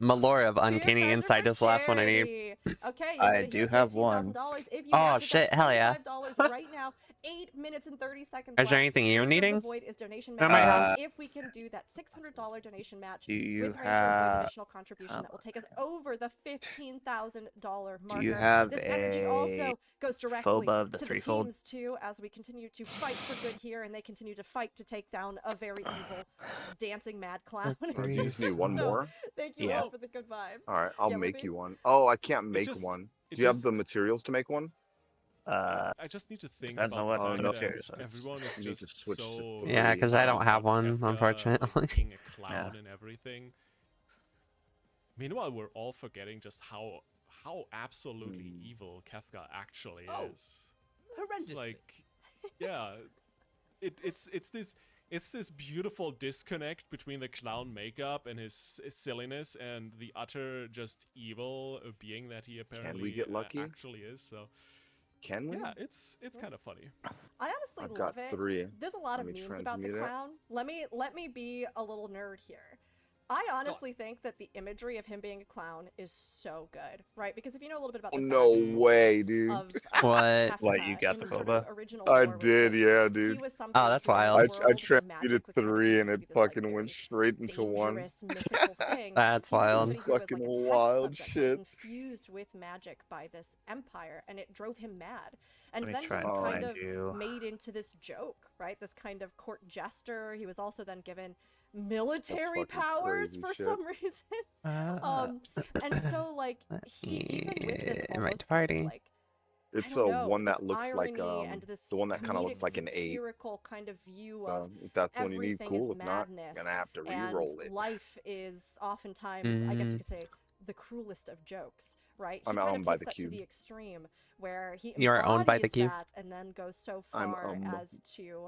Malora of Uncanny Insight is the last one I need. Okay, I do have one. If you Oh match it, shit, that's hell yeah. $25 right now. 8 minutes and 30 seconds. Is there left. anything you're Ranger needing? Void is donation I match. might have. If we can do that $600 donation match Do you with Ranger Void's have- additional contribution, that will take us over the $15,000 marker. Do you have this energy also goes directly FOBA of the to the threefold? teams too, as we continue to fight for good here, and they continue to fight to take down a very evil dancing mad clown. You just need one So, more? Thank you Yeah. all for the good vibes. All right, I'll Yeah, make Lippy? you one. Oh, I can't make just- one. it Do you have the just- materials to make one? I just need to think Depends on about what the the fact materials that are. everyone is You need to just switch to so Yeah, because I don't have one, Kefka, like, unfortunately. being a clown and everything. Meanwhile, we're all forgetting just how absolutely evil Kefka actually is. It's Horrendously. like, yeah, it's this beautiful disconnect between the clown makeup and his silliness and the utter just evil being that he apparently get lucky? actually is. So Can we? yeah, it's kind of funny. I honestly I've love got it. 3. There's a lot Let of me memes about the transmute it. clown. Let me be a little nerd here. I honestly think that the imagery of him being a clown is so good, right? Because if you know a little bit about Oh, the no backstory way, dude. of What? Kefka What, you got in the sort boba? of original I lore with did, Six, yeah, he dude. was somebody Oh, that's who in this wild. I world of transmuted magic was kind of 3 and considered it to be this, like, fucking went very straight into 1. dangerous, mythical thing. That's He was wild. somebody who was, Fucking like, a test wild subject that was shit. infused with magic by this empire, and it drove him mad. And Let me then he try was and kind find of you. made into this joke, right? This kind of court jester. He was also then given military fucking powers crazy for shit. some reason. And so like he even with this Invite almost to party. like It's I don't know, one this that looks like irony and this the one that kind of looks comedic, like an 8. satirical kind of view So of if that's the one you need, everything cool. is If not, madness, gonna have to and re-roll it. life is oftentimes, I guess you Mm. could say, the cruelest of jokes, right? I'm he kind owned of by takes the that to cube. the extreme, where he You are owned by the embodies cube? that and then goes so I'm, far as to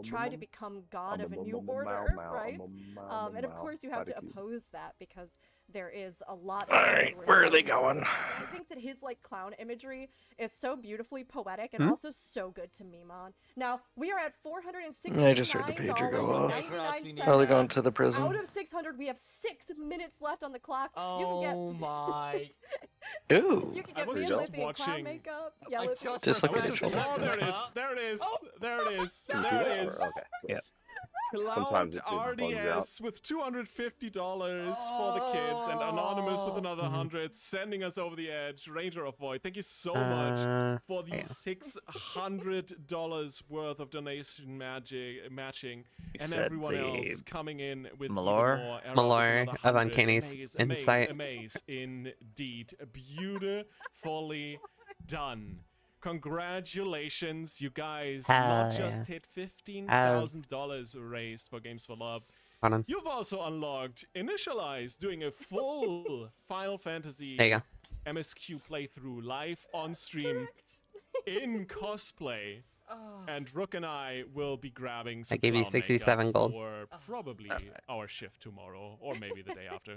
try to become god of a new Mow, order, mow, right? mow, And of mow, course you by have the to cube. oppose that because there is a lot. All right, where are they going? I think that his like clown imagery is so beautifully poetic and also so good to meme on. Now we are at $469. I just heard the pager go off. Probably going to the prison. Out of 600, we have 6 minutes left on the clock. Oh you can get my! Ooh. you can I get was me just and Lippy in clown watching- makeup. Yeah, I Lippy. just Dislocated refreshed shoulder. Oh, there it is. Huh? There it is. There it is. You see There that? it is. Okay. Yeah. Cloud Sometimes it just bugs RDS with $250 for the kids, and Anonymous with another 100, sending us over the edge. Ranger of Void, thank you so much for the yeah. $600 worth of donation matching, You and said everyone the else coming in with Malor? even more. Errol with Malor another of 100. Uncanny Insight. Amaze, indeed. Beautifully done. Congratulations, you guys. Hell Not just yeah. hit $15,000 raised for Games for Love. Hold on. You've also unlocked Initialize, doing a full Final Fantasy There you go. MSQ playthrough live on stream in cosplay. And Rook and I will be grabbing some gave you clown 67 makeup gold. for probably our shift tomorrow, or maybe the day after.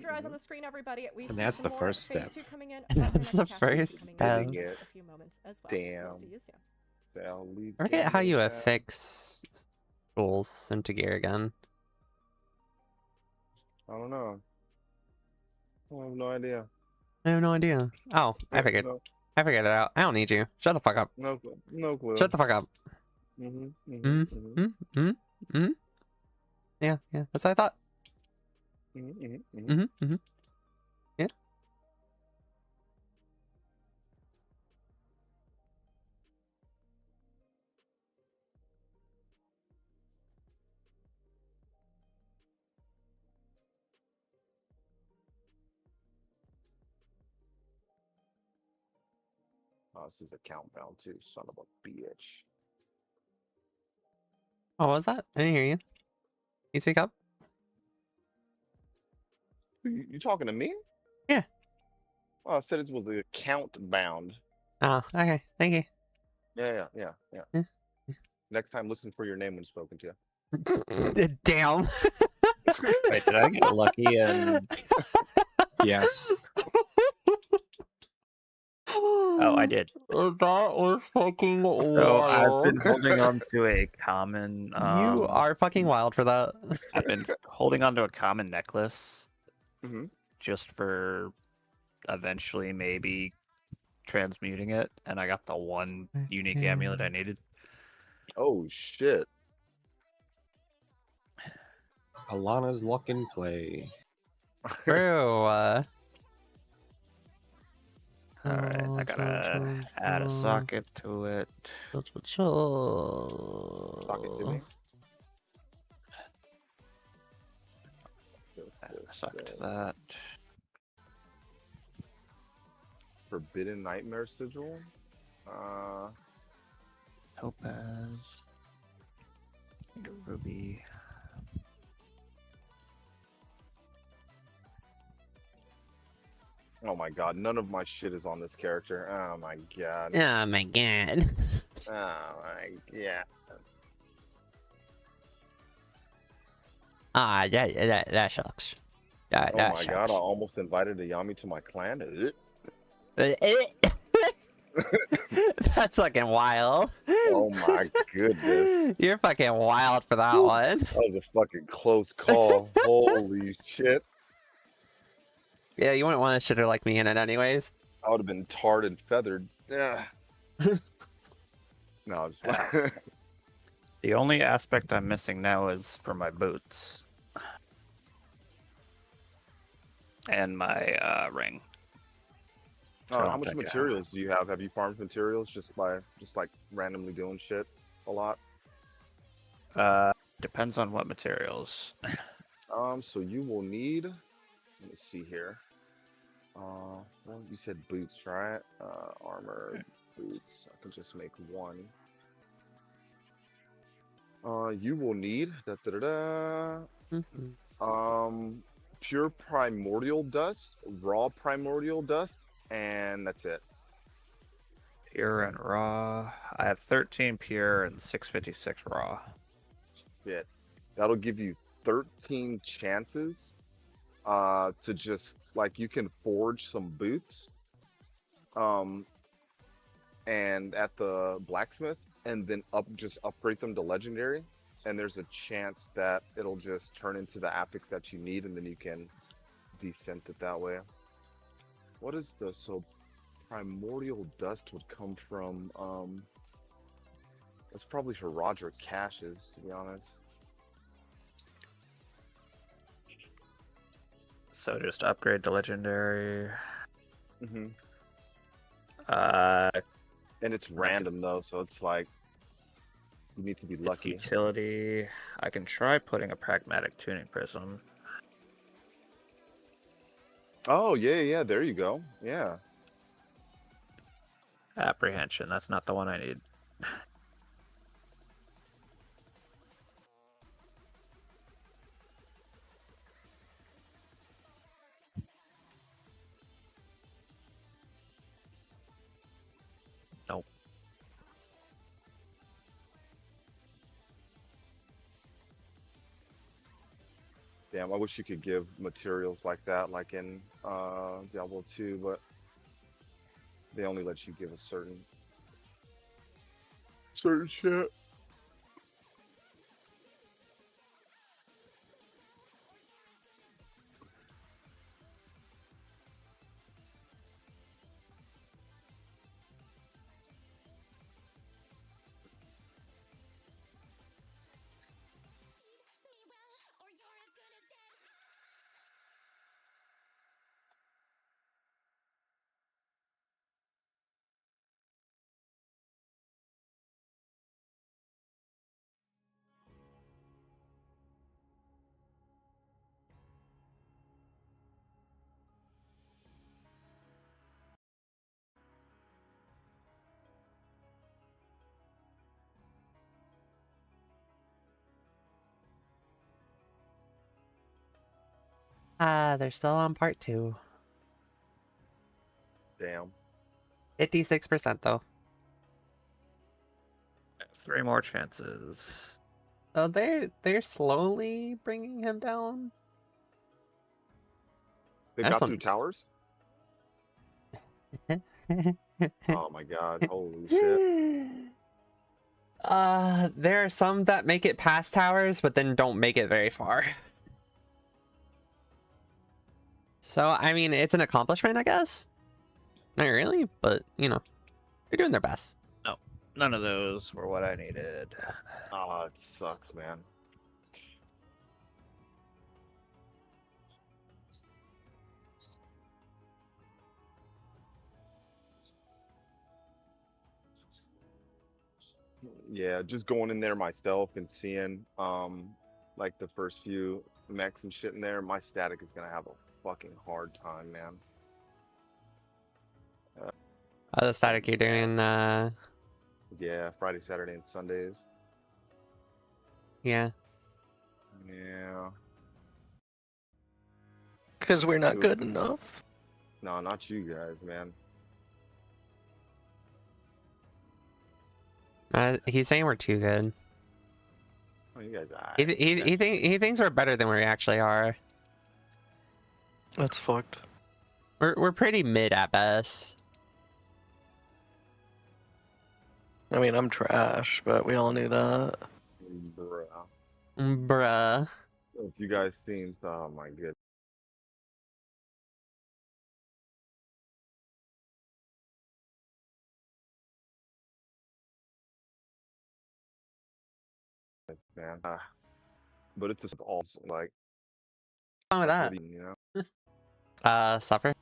keep your eyes on the screen, everybody. We And see that's some the more first phase step. 2 coming in. That's the first step. In a few moments as well. We'll Damn. see you soon. Sally I forget how you Gale. affix tools into gear again. I don't know. I have no idea. I have no idea. Oh, I figured. No, I figured it out. I don't need you. Shut the fuck up. no clue. Shut the fuck up. Mm-hmm. Yeah, that's what I thought. Yeah. Oh, this is a countdown too, son of a bitch. Oh, what was that? I didn't hear you. Can you speak up? You talking to me? Yeah. Oh, I said it was the count bound. Oh, okay. Thank you. Yeah. Next time, listen for your name when spoken to. Damn. Wait, did I get lucky? And Yes. Oh, I did. That was fucking So I've been wild. holding on to a common. You are fucking wild for that. I've been holding on to a common necklace, Mhm. just for eventually maybe transmuting it, and I got the one unique amulet I needed. Oh shit! Alana's luck in play. Bro. Alright, I gotta add a socket to it. Socket to me. Add a socket to that. Forbidden Nightmare Sigil. Topaz. Need a ruby. Oh my god, none of my shit is on this character. Oh my god. Oh my god. Oh my god. Ah, that sucks. That Oh my sucks. god, I almost invited a Yami to my clan. That's fucking wild. Oh my goodness. You're fucking wild for that one. That was a fucking close call. Holy shit. Yeah, you wouldn't want a shitter like me in it anyways. I would have been tarred and feathered. Yeah. No, I'm just The only aspect I'm missing now is for my boots. And my ring. how much materials do you have? Have you farmed materials just like randomly doing shit a lot? Depends on what materials. So you will need, let me see here. Well, you said boots, right? Armor, boots. I can just make one. You will need pure primordial dust, raw primordial dust, and that's it. Pure and raw. I have 13 pure and 656 raw. Shit. That'll give you 13 chances to just, like, you can forge some boots and at the blacksmith, and then just upgrade them to legendary, and there's a chance that it'll just turn into the affix that you need, and then you can descent it that way. What is the primordial dust would come from that's probably for Roderick Caches, to be honest. So just upgrade to legendary. Mm-hmm. And it's random though, so it's like you need to be lucky. It's utility. I can try putting a pragmatic tuning prism. Oh yeah, there you go. Yeah. Apprehension, that's not the one I need. Nope. Damn, I wish you could give materials like that, like in Diablo 2, but they only let you give a certain. certain shit. They're still on part 2. Damn. 56% though. 3 more chances. Oh, they're slowly bringing him down. They got through towers? Oh my god, holy shit. There are some that make it past towers, but then don't make it very far. So, I mean, it's an accomplishment, I guess. Not really, but, you know, they're doing their best. No, none of those were what I needed. Ah, it sucks, man. Yeah, just going in there myself and seeing like the first few mechs and shit in there, my static is gonna have a fucking hard time, man. The static you're doing, Yeah, Friday, Saturday, and Sundays. yeah. Yeah. Because we're not good enough. No, not you guys, man. He's saying we're too good. Oh, you guys, He thinks we're better than we actually are. That's fucked. We're pretty mid at best. I mean, I'm trash, but we all knew that. Bruh. If you guys seen, oh my goodness. Man, but it's just all like. What's wrong with that? You know. Suffer.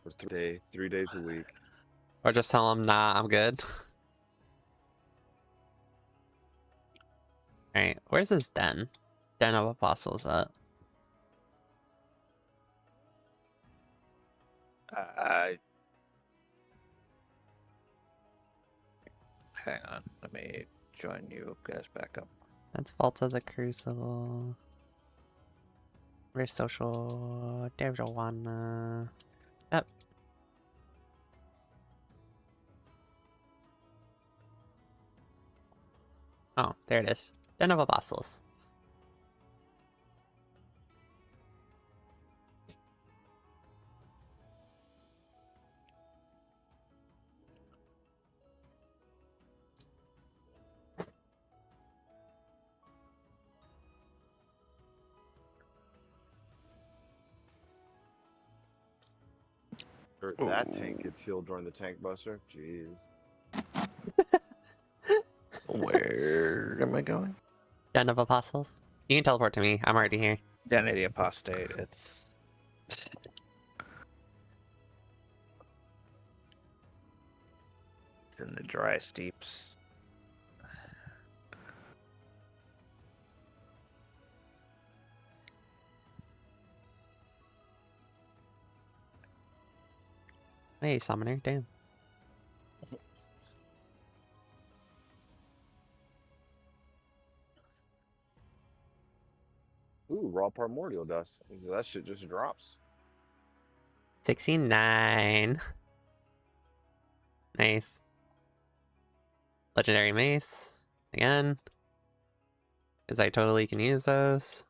For 3 days a week. Or just tell him, nah, I'm good. Alright, where's this den? Den of Apostles at? Hang on, let me join you guys back up. That's Vault of the Crucible. Where's social? There's one. Yep. Oh, there it is. Den of Apostles. That tank gets healed during the tank buster. Jeez. Where am I going? Den of Apostles. You can teleport to me. I'm already here. Den of the Apostate. It's in the dry steeps. Hey, summoner. Damn. Ooh, raw primordial dust. That shit just drops. 69. Nice. Legendary mace. Again. Because I totally can use those.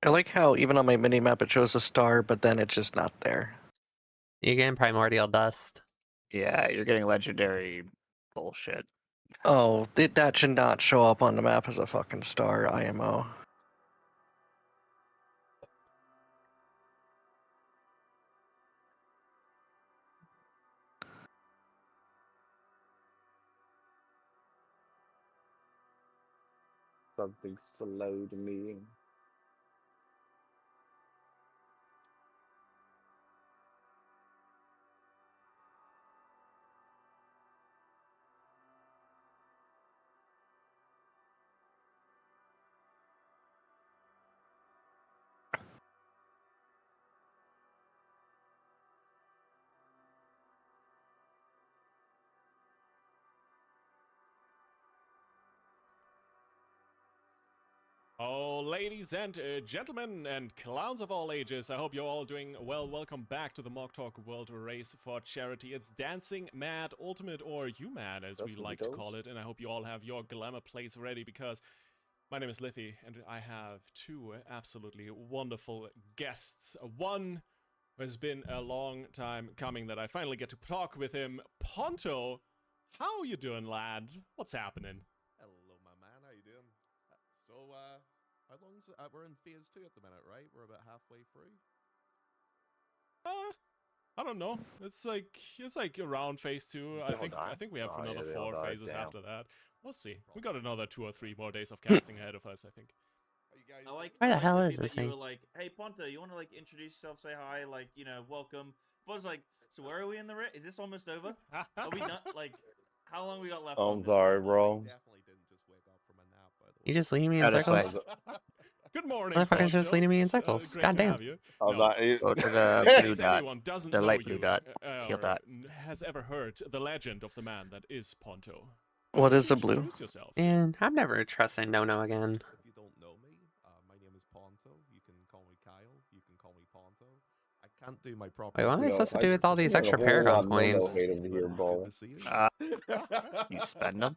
I like how even on my mini map it shows a star, but then it's just not there. You're getting primordial dust. Yeah, you're getting legendary bullshit. Oh, that should not show up on the map as a fucking star, IMO. Something slowed me. Oh, ladies and gentlemen and clowns of all ages, I hope you're all doing well. Welcome back to the Mog Talk World Race for Charity. It's Dancing Mad Ultimate, or UMAD as we like to call it, and I hope you all have your glamour plates ready because my name is Liffy and I have two absolutely wonderful guests. One has been a long time coming that I finally get to talk with him. Ponto, how you doing, lad? What's happening? Hello, my man. How you doing? How long's it? We're in phase 2 at the minute, right? We're about halfway through. I don't know. It's like around phase 2. I think we have another 4 phases after that. We'll see. We got another 2 or 3 more days of casting ahead of us, I think. Where the hell is that this you thing? were like, hey Ponto, you want to like introduce yourself, say hi, like, you know, welcome. But I was like, so where are we in the race? Is this almost over? Are we not like? How long we got left? I'm sorry, bro. You just leading me in Out of sight. circles? Good morning, Motherfucker's just Ponto. leading me in It's, circles. great God to damn. have you. I'm No. not. Go to the In blue case dot. anyone doesn't The know light blue you, dot. Heal or dot. has ever heard the legend of the man that is Ponto. What is a Please blue? introduce yourself. Man, I'm never trusting No again. If you don't know me, my name is Ponto. You can call me Kyle. You can call me Ponto. I can't do my proper. Wait, what am I supposed to do with all these extra Paragon points? Hate over here, bro. You spend them?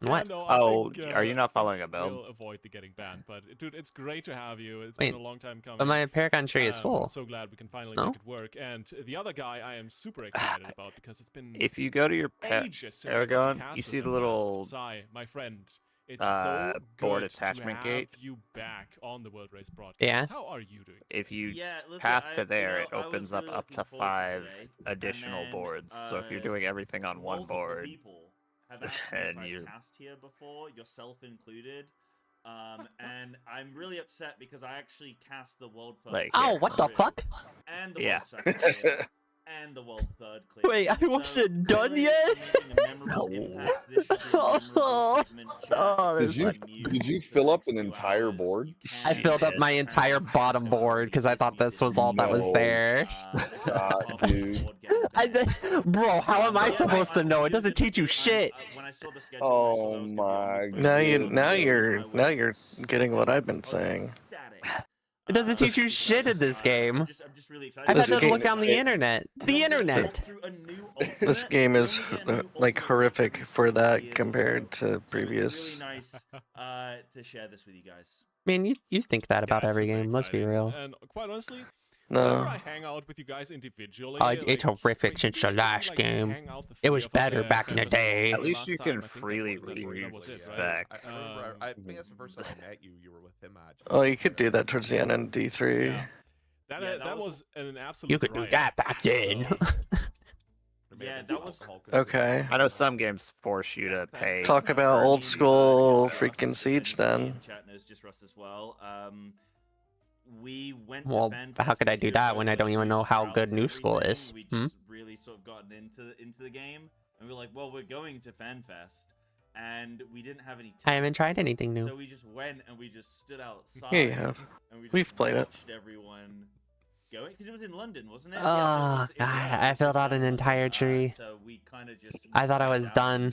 What? No, I Oh, think, are you not I think following a build? We'll avoid the getting banned, but dude, it's great to have you. It's Wait, been a long time coming. but my Paragon tree is full. I'm so glad we can finally No? make it work. And the other guy I am super excited about because it's been If you go to your ages since I got to Paragon, cast you with see the him little last. Sai, my friend, it's so board good attachment to have gate. you back on the World Race broadcast. Yeah. How are you doing? If you Yeah, look, path I- to you there, know, it I was opens up really up looking to forward to 5 today, additional and then, boards. So if you're doing everything on one multiple board, people have asked me if and I've you cast here before, yourself included. And I'm really upset because I actually cast the world first. Like, Oh, what the fuck? And the Yeah. world second clear, and the world third clear. Wait, I wasn't done really, yet? I'm making a memorable impact. This should be a memorable segment, chat. Oh, Did you did you fill up an entire board? I filled up my entire bottom board because I thought this was all that was No there. dude. Bro, how am I supposed to know? It doesn't teach you shit. When I saw the schedule, Oh my. Now you're getting what I've been saying. It doesn't teach you shit in this game. I'm just really excited. I've had This to game- look on the internet. The internet. This game is like horrific for that compared to previous. Really nice to share this with you guys. Man, you think that about Yeah, every super game. Let's be exciting. real. And quite honestly, No. whenever I hang out with you guys individually, It's horrific since the last game. It was better back in the day. At least you can freely respect. I remember. I think that's the first time I met you. You were with him at. Oh, you could do that towards the end in D3. Yeah. That was an absolute. You could do riot. that back then. Yeah, that was Okay. I know some games force you to pay. Talk about old school freaking Siege then. Chat knows just Rust as well. We went Well, to Fan how Fest could I this do year that for when I don't even know how Shrouds good and New School is? everything. We just really sort of gotten into the game, and we were like, well, we're going to Fan Fest, and we didn't have any. I haven't tried tickets, anything new. So we just went and we just stood outside. Yeah, you have. And we We've just played it. watched everyone going because it was in London, wasn't it? Oh, God. I filled out an entire tree. So we kind of just. I thought I was done.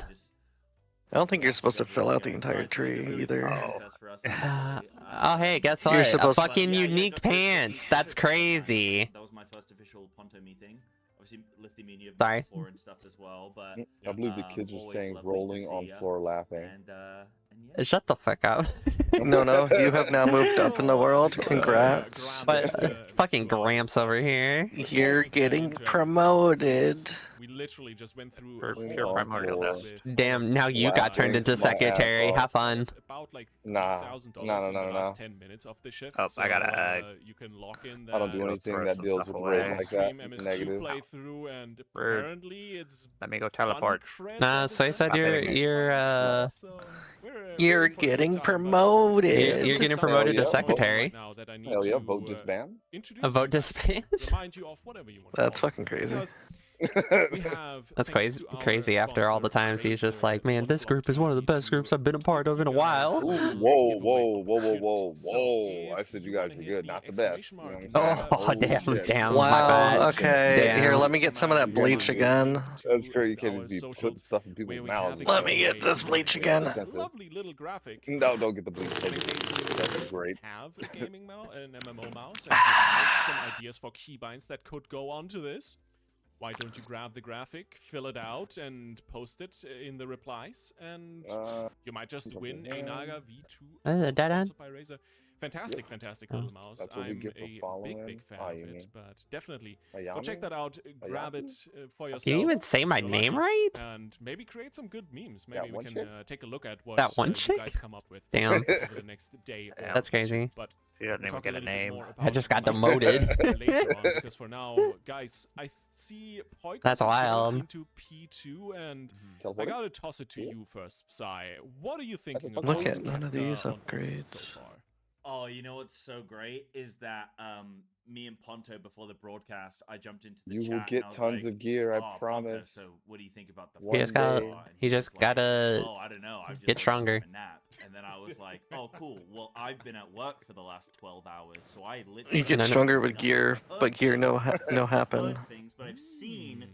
I don't think you're supposed to fill out the entire tree either. Oh, hey, guess You're what? A supposed to- fucking unique pants. That's crazy. That was my first official Ponto meeting. obviously Lithuania you've Sorry. met before and stuff as well. But I believe the kids are always saying lovely to rolling on see ya. floor laughing. And yeah. Shut the fuck up. No, you have now moved up in the world. Congrats. But fucking Gramps over here. You're getting promoted. We literally just went through Pure primordial dust. Damn, now you got turned into secretary. Have fun. About like Nah, $3,000 in the last 10 minutes of the shift. Oh, so, I gotta. you can lock in I don't do that anything that deals with roles like that. stream MSQ Negative. playthrough, and apparently it's Let me go teleport. Nah, so I said you're You're getting promoted. You're getting promoted to secretary. Hell yeah, vote disband. A vote disband? Remind you of whatever you want. That's fucking crazy. That's crazy after all the times he's just like, man, this group is one of the best groups I've been a part of in a while. Whoa. I said you guys were good, not the best. You know oh, damn, my Wow, bad. okay. Damn. Here, let me get some of that bleach again. That's great. You can't just be putting stuff in people's mouths. Let me get this bleach again. Lovely little graphic. No, don't get the bleach. That's great. Have a gaming mouse, an MMO mouse, and you have some ideas for keybinds that could go onto this. Why don't you grab the graphic, fill it out, and post it in the replies, and you might just win a Naga V2 sponsored by Razer. Fantastic little mouse. I'm a big fan of it, but definitely go check that out. Grab it for yourself. Can you even say my name right? And maybe create some good memes. Maybe we can take a look at what that one you chick? guys come up with Damn. over the next day. Or That's crazy. But you don't even get a name. I just got demoted. Later on, because for now, guys, I see Poikos That's is wild. going into P2, and I gotta toss it to you first, Psy. What are you thinking about? Look at none of these Kefka on upgrades. so far? Oh, you know what's so great is that me and Ponto before the broadcast, I jumped into the You chat will get and I was tons like, of gear, I "Oh, promise." Ponto, so what do you think about the? He just gotta Oh, I don't know. I've just get stronger. a nap, and then I was like, "Oh, cool. Well, I've been at work for the last 12 hours, so I literally." You get stronger with gear, but gear no happen. Things, but I've seen.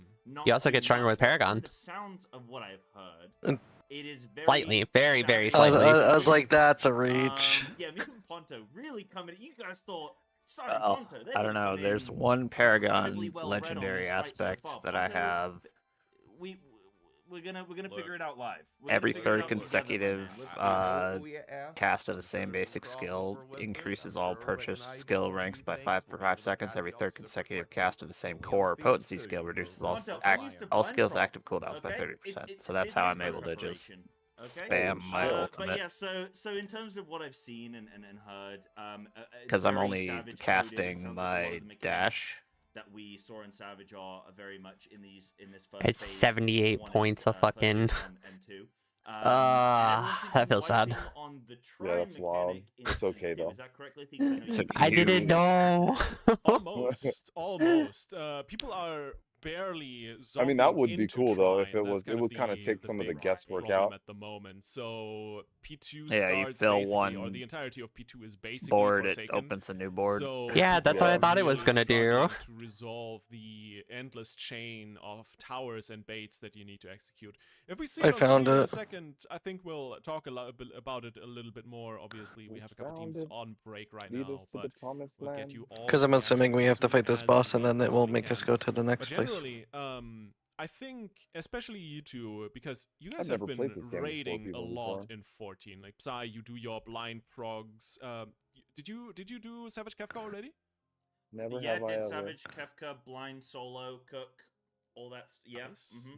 You also get stronger with Paragon. The sounds of what I've heard. It is very Slightly, very I slightly. was like, that's a reach. Yeah, me and Ponto really coming. You guys thought. Sorry, Ponto. I don't know. There's one Paragon legendary aspect that I have. We're gonna figure it out live. Every third consecutive cast of the same basic skill increases all purchased skill ranks by 5 for 5 seconds. Every third consecutive cast of the same core or potency skill reduces all skills active cooldowns by 30%. So that's how I'm able to just spam my ultimate. But yeah, so in terms of what I've seen and heard, because I'm only casting my dash. That we saw in Savage are very much in this first. It's 78 points of fucking. That feels bad. Yeah, that's wild. It's okay though. Is that correctly? I didn't know. Almost. People are barely. I mean, that would be cool though if it was. It would kind of take some of the guesswork out. At the moment, so P2 you fill one or the entirety of P2 is basically board. forsaken. It opens a new board. So yeah, that's what I thought it was gonna do. To resolve the endless chain of towers and baits that you need to execute. If we see it on screen in a second, I think we'll talk about it a little bit more. Obviously, we have a couple teams on break right now, but we'll get you all. Because I'm assuming we have to fight this boss, and then it will make us go to the next place. I think, especially you two, because you guys have been raiding a lot in 14. Like Psy, you do your blind progs. Did you do Savage Kefka already? Never yeah, have I did ever. Savage Kefka, blind solo, cook, all that. Yeah,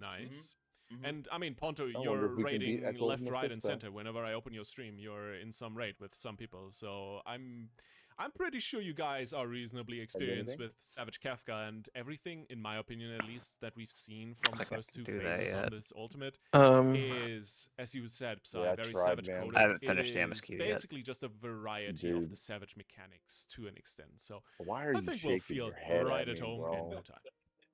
nice. And I mean, Ponto, you're raiding left, right, and center. Whenever I open your stream, you're in some raid with some people. So I'm pretty sure you guys are reasonably experienced with Savage Kefka, and everything, in my opinion at least, that we've seen from the first 2 phases on this ultimate is, as you said, Psy, very Savage coded. I haven't finished the MSQ yet. Basically just a variety of the Savage mechanics to an extent. So why are I you think we'll shaking feel your head right at at me, home bro? in no time.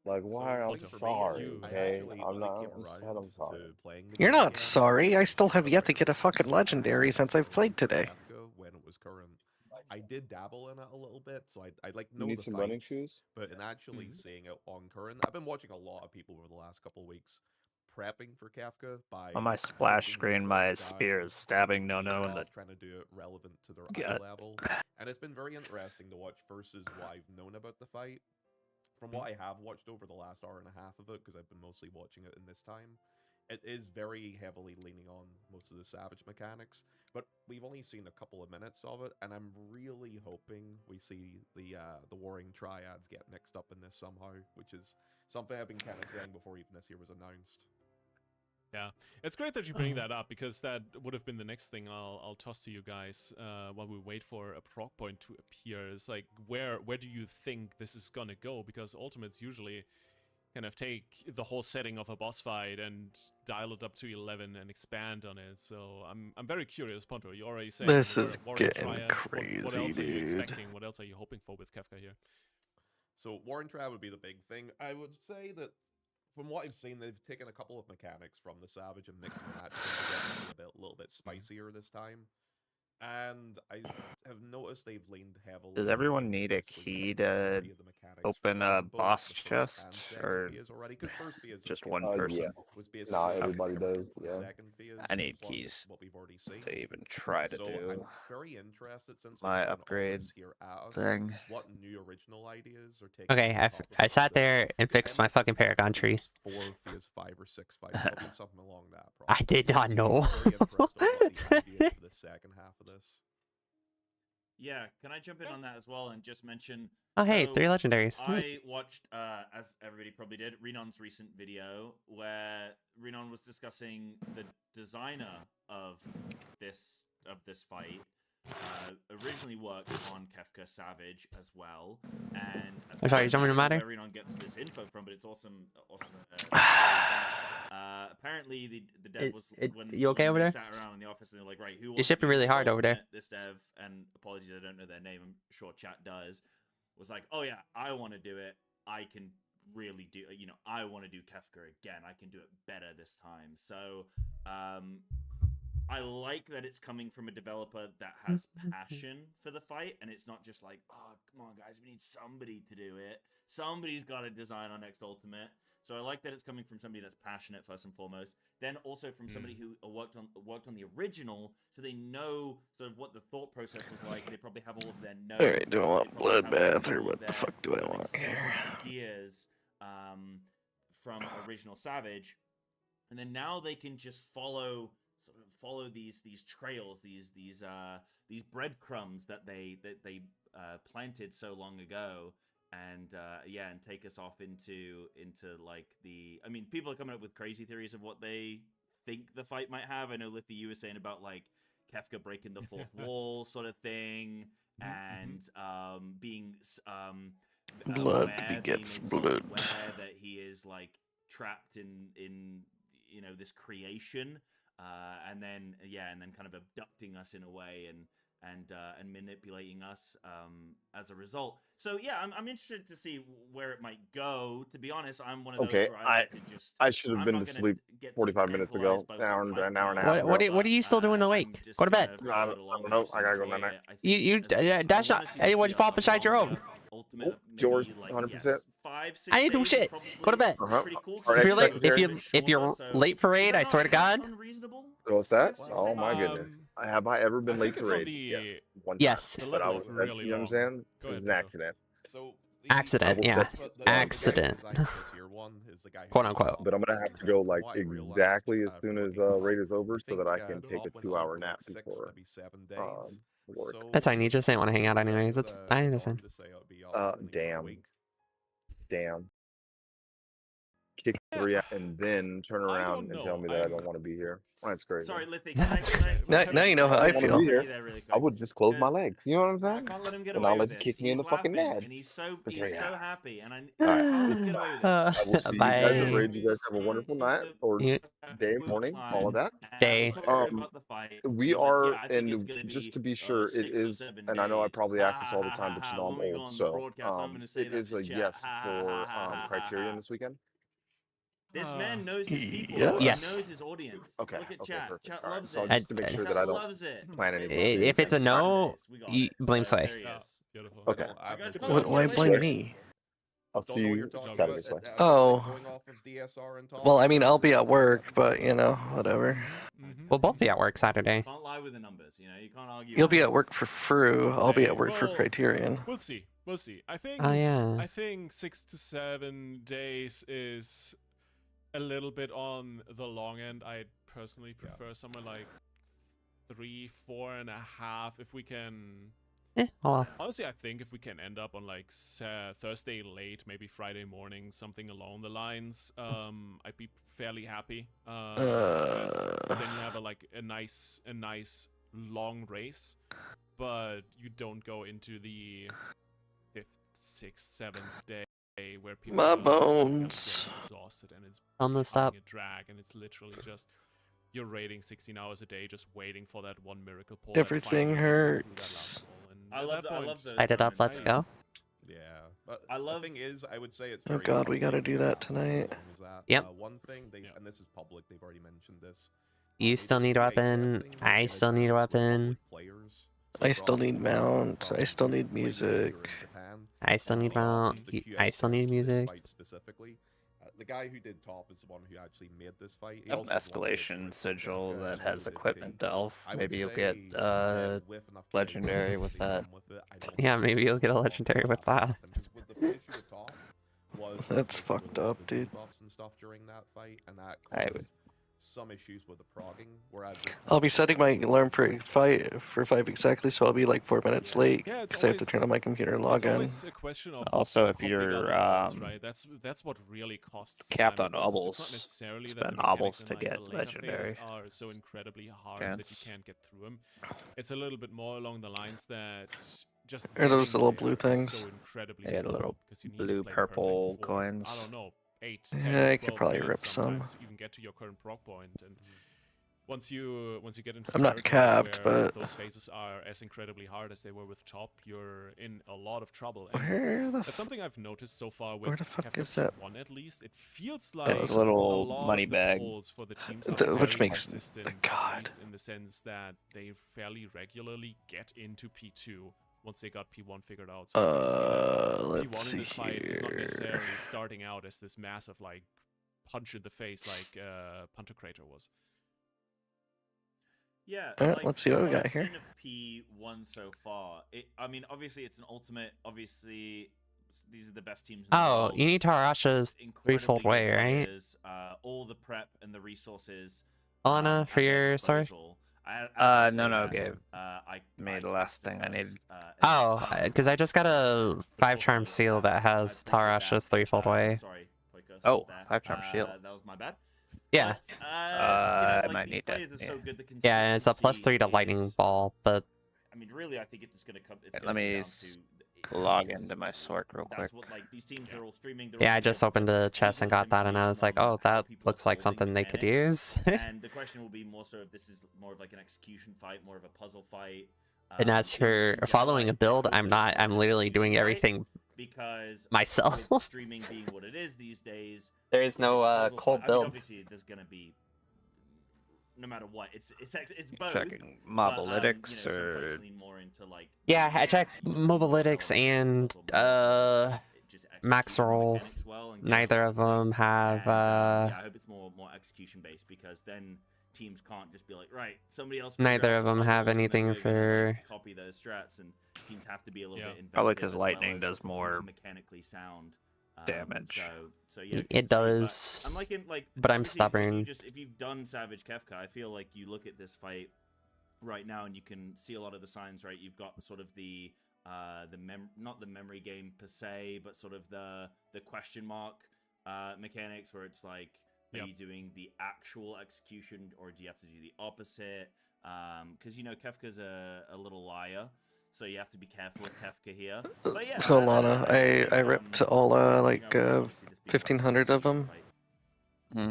Like, why? I'm sorry, okay? I'm not. I'm sorry. You're not sorry. I still have yet to get a fucking legendary since I've played today. When it was current, I did dabble in it a little bit, so I like know You need the some fight, running shoes? But in actually seeing it on current, I've been watching a lot of people over the last couple of weeks prepping for Kefka by on my splash screen. My spear is stabbing no in the trying to do it relevant to their eye level, and it's been very interesting to watch versus what I've known about the fight. from what I have watched over the last hour and a half of it, because I've been mostly watching it in this time, it is very heavily leaning on most of the Savage mechanics, but we've only seen a couple of minutes of it, and I'm really hoping we see the Warring Triads get mixed up in this somehow, which is something I've been kind of saying before even this year was announced. Yeah, it's great that you bring that up, because that would have been the next thing I'll toss to you guys while we wait for a proc point to appear. Is like, where do you think this is gonna go? Because Ultimates usually kind of take the whole setting of a boss fight and dial it up to 11 and expand on it. So I'm very curious, Ponto. You already saying This is Warring getting Triad. crazy, what else are you dude. expecting? What else are you hoping for with Kefka here? So Warring Triad would be the big thing. I would say that from what I've seen, they've taken a couple of mechanics from the Savage and mixed and matched them to get a little bit spicier this time. And I have noticed they've leaned heavily. Does everyone need a key to open a boss chest, or just one person? Yeah. Nah, everybody does. Yeah. I need keys to even try to do I'm very interested since my upgrade thing. What new original ideas are taking? Okay, I sat there and fixed my fucking Paragon tree. 4 Phase 5 or 6 fights, probably something along that. I did not know. The second half of this. Yeah, can I jump in on that as well and just mention? Oh, hey, so 3 legendaries. I watched, as everybody probably did, Renon's recent video where Renon was discussing the designer of this fight. Originally worked on Kefka Savage as well, and I'm sorry, you jumping to matter? where Renon gets this info from, but it's awesome. Apparently, the dev was when you okay over we there? sat around in the office and they were like, right, who wants You're shipping to be really hard over there. ultimate? This dev, and apologies, I don't know their name. I'm sure chat does. Was like, oh yeah, I want to do it. I can really do. I want to do Kefka again. I can do it better this time. So, I like that it's coming from a developer that has passion for the fight, and it's not just like, oh, come on, guys, we need somebody to do it. Somebody's got to design our next Ultimate. So I like that it's coming from somebody that's passionate first and foremost. Then also from somebody who worked on the original, so they know sort of what the thought process was like. They probably have all of their notes. All right, do I want Bloodbath or what the fuck do I want here? Ideas from original Savage, and then now they can just follow these trails, these breadcrumbs that they planted so long ago, and and take us off into like the. I mean, people are coming up with crazy theories of what they think the fight might have. I know Lithy, you were saying about like Kefka breaking the fourth wall sort of thing, and being blood begets blood. Aware that he is like trapped in this creation. And then kind of abducting us in a way and manipulating us as a result. So yeah, I'm interested to see where it might go. To be honest, I'm one of those where I like to just. I should have been to sleep 45 minutes ago. An hour and a half. What are you still doing awake? Go to bed. I don't know. I gotta go night night. You dash not. Anyone fall beside your own. Yours, 100%. I didn't do shit. Go to bed. If you're late, if you're late for raid, I swear to God. What's that? Oh my goodness. Have I ever been late to raid? Yes. One time. Yes. But I was, you understand? It was an accident. Accident, yeah. Accident. Quote unquote. But I'm gonna have to go like exactly as soon as raid is over so that I can take a 2-hour nap before work. That's fine. You just didn't want to hang out anyways. I understand. Damn. Kick 3 out and then turn around and tell me that I don't want to be here. That's crazy. Sorry, Lithy. Now you know how I feel. I would just close my legs. You know what I'm saying? I can't let him get and away I'll let with you this. kick me in the fucking nads. And he's so happy, and I Alright, can't get away with this. I will see you guys at raid. You guys have a wonderful night or day, morning, all of that. Day. We are, and just to be sure, it is, and I know I probably ask this all the time, but you know I'm old, so it is a yes for Criterion this weekend. This man knows his people. Yes. He knows his audience. Okay. Look at Okay, chat. perfect. Chat All right, loves so it. just to make sure that I loves it. don't plan anything. If it's a no, you blame Sway. There he is. Beautiful. Okay. Why blame me? I'll see you Saturday. Oh. Well, I mean, I'll be at work, but you know, whatever. We'll both be at work Saturday. Can't lie with the numbers. You know, you can't argue. You'll be at work for Fru. I'll be at work for Criterion. We'll see. We'll see. I think. Oh, yeah. I think 6 to 7 days is a little bit on the long end. I personally prefer somewhere like 3, 4.5 if we can. Well. Honestly, I think if we can end up on like Thursday late, maybe Friday morning, something along the lines, I'd be fairly happy. Because then you have a nice long race, but you don't go into the 5th, 6th, 7th day where people My are bones. getting exhausted and it's Almost becoming up. a drag, and it's literally just you're raiding 16 hours a day, just waiting for that one miracle pull. Everything hurts. I love those. Light it up. Let's go. Yeah, but the thing is, I would say it's Oh very god, we gotta complicated do that tonight. is that, Yep. One thing, and this is public, they've already mentioned this. You still need a weapon. I still need a weapon. I still need mount. I still need music. I still need mount. I still need music. Specifically, the guy who did top is the one who actually made this fight. He An also is the one who did escalation Twitch, sigil and that also has did equipment T. delve. I would Maybe you'll say get that with enough legendary capabilities with they that. come with it, I don't Yeah, think maybe it's you'll get a gonna legendary fall with off that. because with the issue with top was That's with fucked up, the dude. debuffs and stuff during that fight, and that I caused would. some issues with the progging. Whereas this I'll be setting my alarm for 5 exactly, so I'll be like 4 minutes late Yeah, it's because I have to turn on my computer and log It's in. always a question of Also, if pumping out you're levels, right? That's what really costs capped time. on It's not obels, necessarily that spend the mechanics obels in to like get the later legendary. phases are so incredibly hard that you chance. can't get through them. It's a little bit more along the lines that just Are those getting little there blue is things? so incredibly I got a difficult little because you need blue, to play purple perfect for, coins. I don't know, 8, Yeah, 10, I could 12 probably minutes rip some. sometimes to even get to your current proc point. And once you get into I'm not territory capped, where but those phases are as incredibly hard as they were with top, you're in a lot of trouble. And where the that's something I've noticed so far with where the fuck Kefka is that? P1 at least. It feels like It's a a little lot money of the bag. polls for the teams are Which very makes consistent, God. at least in the sense that they fairly regularly get into P2 once they got P1 figured out. So it's good to see that Let's P1 in see this fight is not here. necessarily starting out as this massive like punch in the face like Pantocrator was. Yeah, Alright, let's see what we got I've here. seen of P1 so far. I mean, obviously it's an ultimate. Obviously, these are the best teams in the Oh, world. you need Tarasha's threefold Incredibly way, good right? players, all the prep and the resources. Alana, at for their your story? disposal. As I say No, that, Gabe. I Made the last thing I needed. Oh, because I just got a 5-charm seal that has Tarasha's threefold way. Sorry, Poikos, Oh, there. 5-charm shield. That was my bad. Yeah. But, I like, might these need that. players are so good, the Yeah, and it's a +3 to consistency lightning is- ball, but I mean, really, I think it's gonna come. It's Wait, gonna let come me down to log into my Sork real quick. That's what like these teams are all streaming. They're yeah, all I just able opened to a chest see and all got this that, and I was like, information oh, on how that people are looks like solving something they could mechanics. use. And the question will be more so if this is more of like an execution fight, more of a puzzle fight. And as for following a build, I'm not. I'm literally doing everything because myself. with streaming being what it is these days, There is no puzzle cold fight- I mean, build. obviously, there's gonna be. No matter what, it's both. Checking but, Mobalytics some folks or lean more into like Yeah, I checked Mobalytics and Max Roll. Neither of them have. yeah, I hope it's more execution based because then teams can't just be like, right, somebody else. figure Neither out of the them have puzzles and then anything we're gonna, for. like, copy those strats, and teams have to be a little bit inventive Probably because as well lightning as does more mechanically sound damage. So yeah, It does. I'm liking but I'm obviously, stubborn. if you've done Savage Kefka, I feel like you look at this fight right now and you can see a lot of the signs. Right, you've got sort of the not the memory game per se, but sort of the question mark mechanics where it's like, are you doing the actual execution or do you have to do the opposite? Because Kefka's a little liar. So you have to be careful of Kefka here. But yeah, So Lana, I ripped all like 1,500 of them.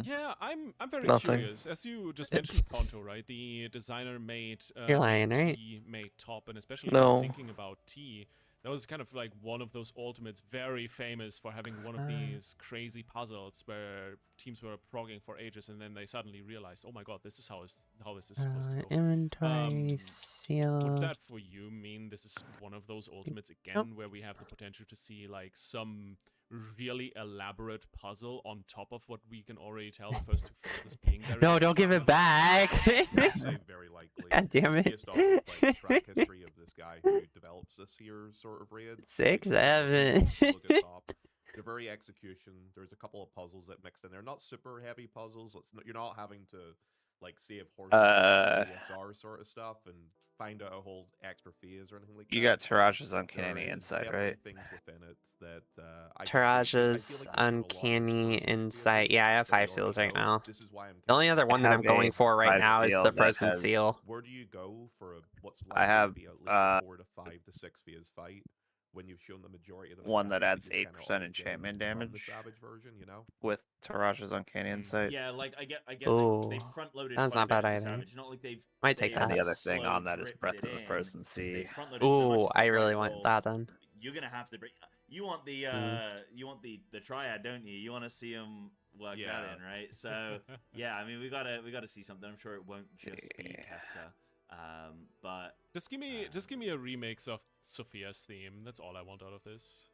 Yeah, I'm very Nothing. curious. As you just mentioned, Ponto, right? The designer made You're lying, right? T made top, and especially No. thinking about T, that was kind of like one of those ultimates, very famous for having one of these crazy puzzles where teams were progging for ages, and then they suddenly realized, oh my god, this is how is this supposed to go? Inventory seal. Would that for you mean this is one of those ultimates again, where we have the potential to see like some really elaborate puzzle on top of what we can already tell the first two phases being there? No, don't give it back. I'd say very likely. God damn it. Based off of, like, track history of this guy, guy who develops this here sort of raid. 6-7. Look at top. They're very execution. There's a couple of puzzles that mixed in there. Not super heavy puzzles. You're not having to like save horses DSR sort of stuff and find out a whole extra phase or anything like that. You got Taraja's There Uncanny is Insight, definitely right? things within it that I can see. I Taraja's feel like we've seen a lot of Uncanny response to Insight. it Yeah, I have that we 5 seals already right know. now. This is why I'm The only other one that I'm going for right now is the Frozen Seal. Where do you go for what's I likely have to be at least a 4 to 5 to 6 phase fight when you've shown the majority of the one that mechanics adds you 8% kinda already get enchantment from damage the Savage version, you know? with Taraja's Uncanny Insight. Yeah, like I get Ooh, they front loaded that's quite a not bit bad for the either. Savage. Not like Might take And that. the other thing on that is dripped Breath it of the in. Frozen Sea. They front loaded so much. Ooh, it's I like, really right, want well, that then. You're gonna have to break. You want the you want the triad, don't you? You want to see them work that in, right? So yeah, I mean we gotta see something. I'm sure it won't just be Kefka, but just give me a remix of Sophia's theme. That's all I want out of this.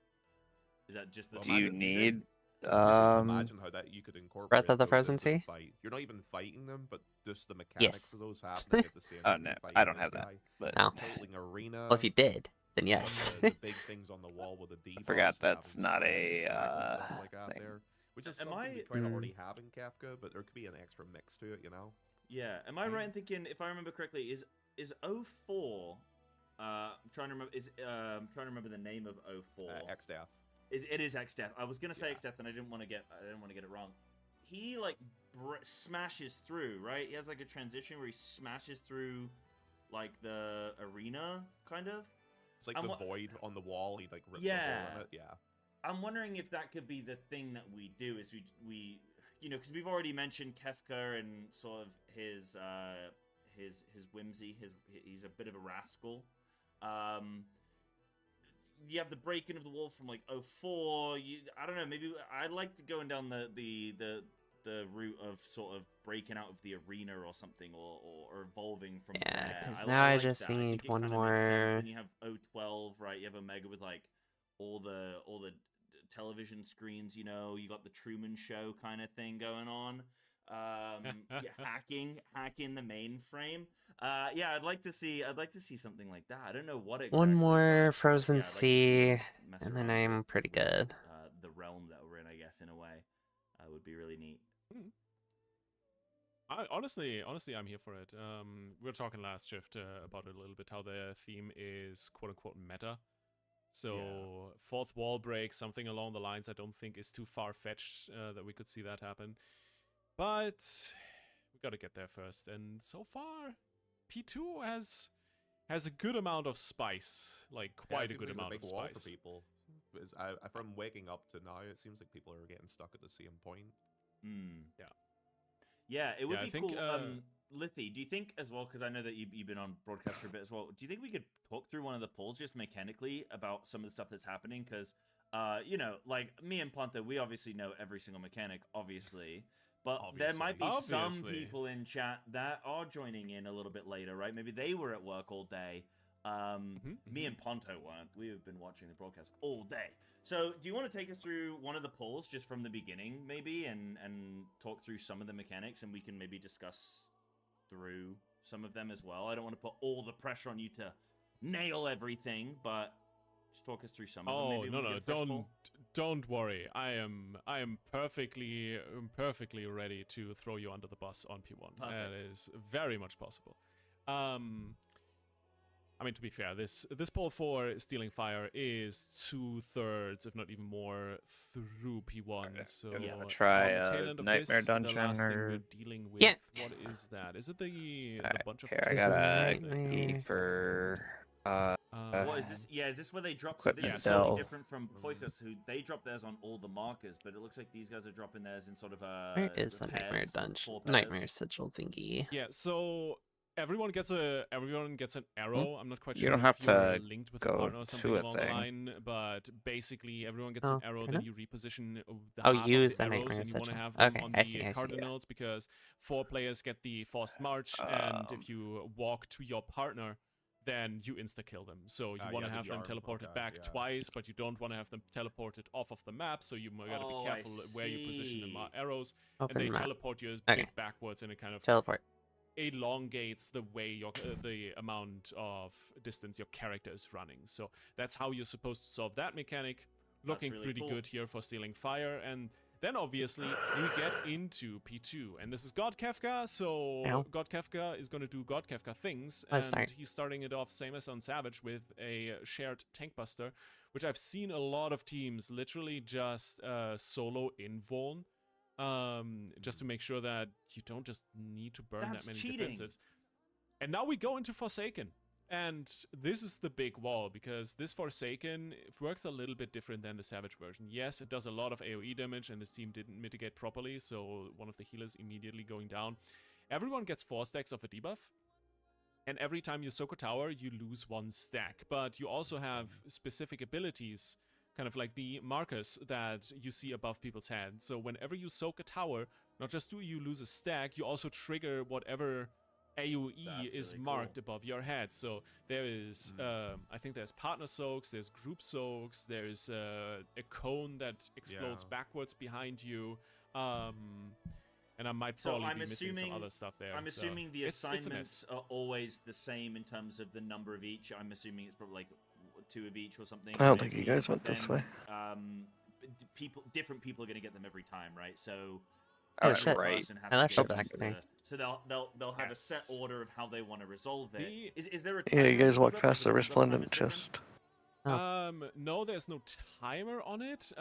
Is that just the? Do you need? Imagine how that you could incorporate Breath of the those Frozen into the Sea? fight. You're not even fighting them, but just the mechanics Yes. of those happening at the same Oh time. no, you're fighting I don't this have that. guy. But No. Totaling arena. Well, if you did, then yes. The big things on the wall with the debuffs. I forgot that's having not spells a and stuff like that thing. there, which is Am something I- we kind of already have in Kafka, but there could be an extra mix to it, you know. Yeah, am I right in thinking, if I remember correctly, is 04? I'm trying to remember. I'm trying to remember the name of 04. X-Death. It is X-Death. I was gonna say X-Death, and I didn't want to get it wrong. He like smashes through, right? He has like a transition where he smashes through, like the arena, kind of. It's like the void on the wall. He like rips a Yeah. hole in it. Yeah. I'm wondering if that could be the thing that we do, is we you know, because we've already mentioned Kefka and sort of his whimsy. He's a bit of a rascal. You have the breaking of the wall from like 04. I don't know. Maybe I'd like to go down the route of sort of breaking out of the arena or something, or evolving from Yeah, there. because now I like just that. I need think it one kinda makes sense. more. Then you have 012, right? You have Omega with like all the television screens. You know, you got the Truman Show kind of thing going on. Hacking the mainframe. Yeah, I'd like to see something like that. I don't know what exactly. One more but, Frozen yeah, I'd like to see Sea, them mess and then around I'm with pretty good. the realm that we're in, I guess, in a way, would be really neat. Honestly, I'm here for it. We were talking last shift about it a little bit, how the theme is quote unquote meta. So fourth wall break, something along the lines. I don't think is too far fetched that we could see that happen, but we got to get there first. And so far, P2 has a good amount of spice, like quite a good amount of wall spice. for people. From waking up to now, it seems like people are getting stuck at the same point. Yeah. Yeah, it would Yeah, I be think, cool. Lithy, do you think as well, because I know that you've been on broadcast for a bit as well, do you think we could talk through one of the polls just mechanically about some of the stuff that's happening? Because, you know, like me and Ponta, we obviously know every single mechanic, obviously. But there might be some people in chat that are joining in a little bit later, right? Maybe they were at work all day. Me and Ponto weren't. We have been watching the broadcast all day. So do you want to take us through one of the polls just from the beginning, maybe, and talk through some of the mechanics, and we can maybe discuss through some of them as well? I don't want to put all the pressure on you to nail everything, but just talk us through some of them. Maybe no, don't worry. I am perfectly ready to throw you under the bus on P1. That is very much possible. I mean, to be fair, this poll for Stealing Fire is 2/3, if not even more, through P1. So try on the tail end of Nightmare this, Dungeon the last thing or we're dealing with. Yeah. What is that? Is it the bunch of? Here, I got a E for. What is this? Yeah, is this where they drop? So this is slightly different from Poikos, who they drop theirs on all the markers, but it looks like these guys are dropping theirs in sort of a. Where is the Nightmare Dungeon? Nightmare Sigil thingy. Yeah, so everyone gets an arrow. I'm not quite sure. You don't have if you're to linked with go a partner or something to a along the thing. line, but basically everyone gets Oh, an arrow. Then you reposition the Oh, half use of the the arrows, Nightmare and you want to Sigil. have them Okay, on I the see, yeah. cardinals because 4 players get the forced march, and if you walk to your partner, then you insta-kill them. So you want to have them teleported back twice, but you don't want to have them teleported off of the map, so you gotta be careful where you position the arrows, Open and they map. teleport you a Okay. bit backwards in a kind of Teleport. elongates the way the amount of distance your character is running. So that's how you're supposed to solve that mechanic. Looking really pretty cool. good here for stealing fire. And then obviously we get into P2, and this is God Kefka, so Ow. God Kefka is going to do God Kefka things, Let's and start. he's starting it off same as on Savage with a shared tank buster, which I've seen a lot of teams literally just solo in Vuln, just to make sure that you don't just need to burn That's that many cheating. defensives. And now we go into Forsaken. And this is the big wall, because this Forsaken works a little bit different than the Savage version. Yes, it does a lot of AoE damage, and this team didn't mitigate properly, so one of the healers immediately going down. Everyone gets 4 stacks of a debuff, and every time you soak a tower, you lose 1 stack. But you also have specific abilities, kind of like the markers that you see above people's heads. So whenever you soak a tower, not just do you lose a stack, you also trigger whatever AoE is really marked cool. above your head. So there is, I think there's partner soaks, there's group soaks, there's a cone that explodes backwards behind you, and I might So probably I'm be missing assuming some other stuff there. I'm so assuming the it's a mess. assignments are always the same in terms of the number of each. I'm assuming it's probably like 2 of each or something. I don't right? think you So guys went this way. Different people are going to get them every time, right? So Oh, every shit. person has I to left get it back used there. to. So they'll have a set order of how they want to resolve it. Is there a Yeah, timer you guys on walk debuff? past the Like, resplendent debuff time is chest. No, there's no timer on it.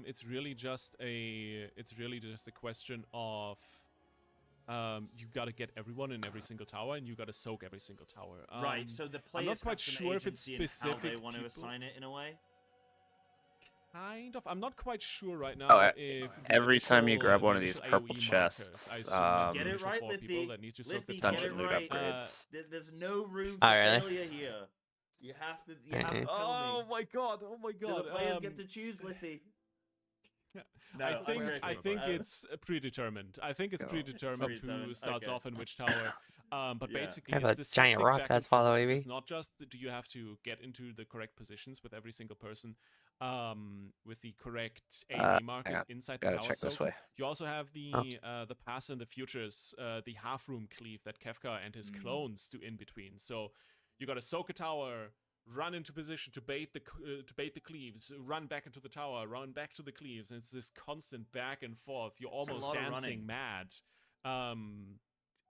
It's really just a question of you got to get everyone in every single tower, and you got to soak every single tower. Right. So the I'm players not quite have some sure if it's agency in specific how they want to people. assign it in a way. Kind of. I'm not quite sure right now Oh, if every time you grab the one of these initial purple AoE chests, markers, I assume that's Get the it initial right, 4 Liffy. people that need to soak the Liffy, tower. get it Dungeon loot right. upgrades. There's no room Oh, for really? failure here. You have to tell me. Oh my god! Oh my Do god! the players get to choose, Liffy? No, I think it's predetermined. I think it's predetermined who Predetermined, starts okay. off in which tower. But Yeah. basically, I have it's a this giant hectic rock back that's and forth. following me. It's not just do you have to get into the correct positions with every single person, with the correct AoE markers on. inside the Gotta tower check this soaked. way. You also have the past and the futures, the half room cleave that Kefka and his clones do in between. So you got to soak a tower, run into position to bait the cleaves, run back into the tower, run back to the cleaves, and it's this constant back and forth. You're It's a almost lot of dancing running. mad,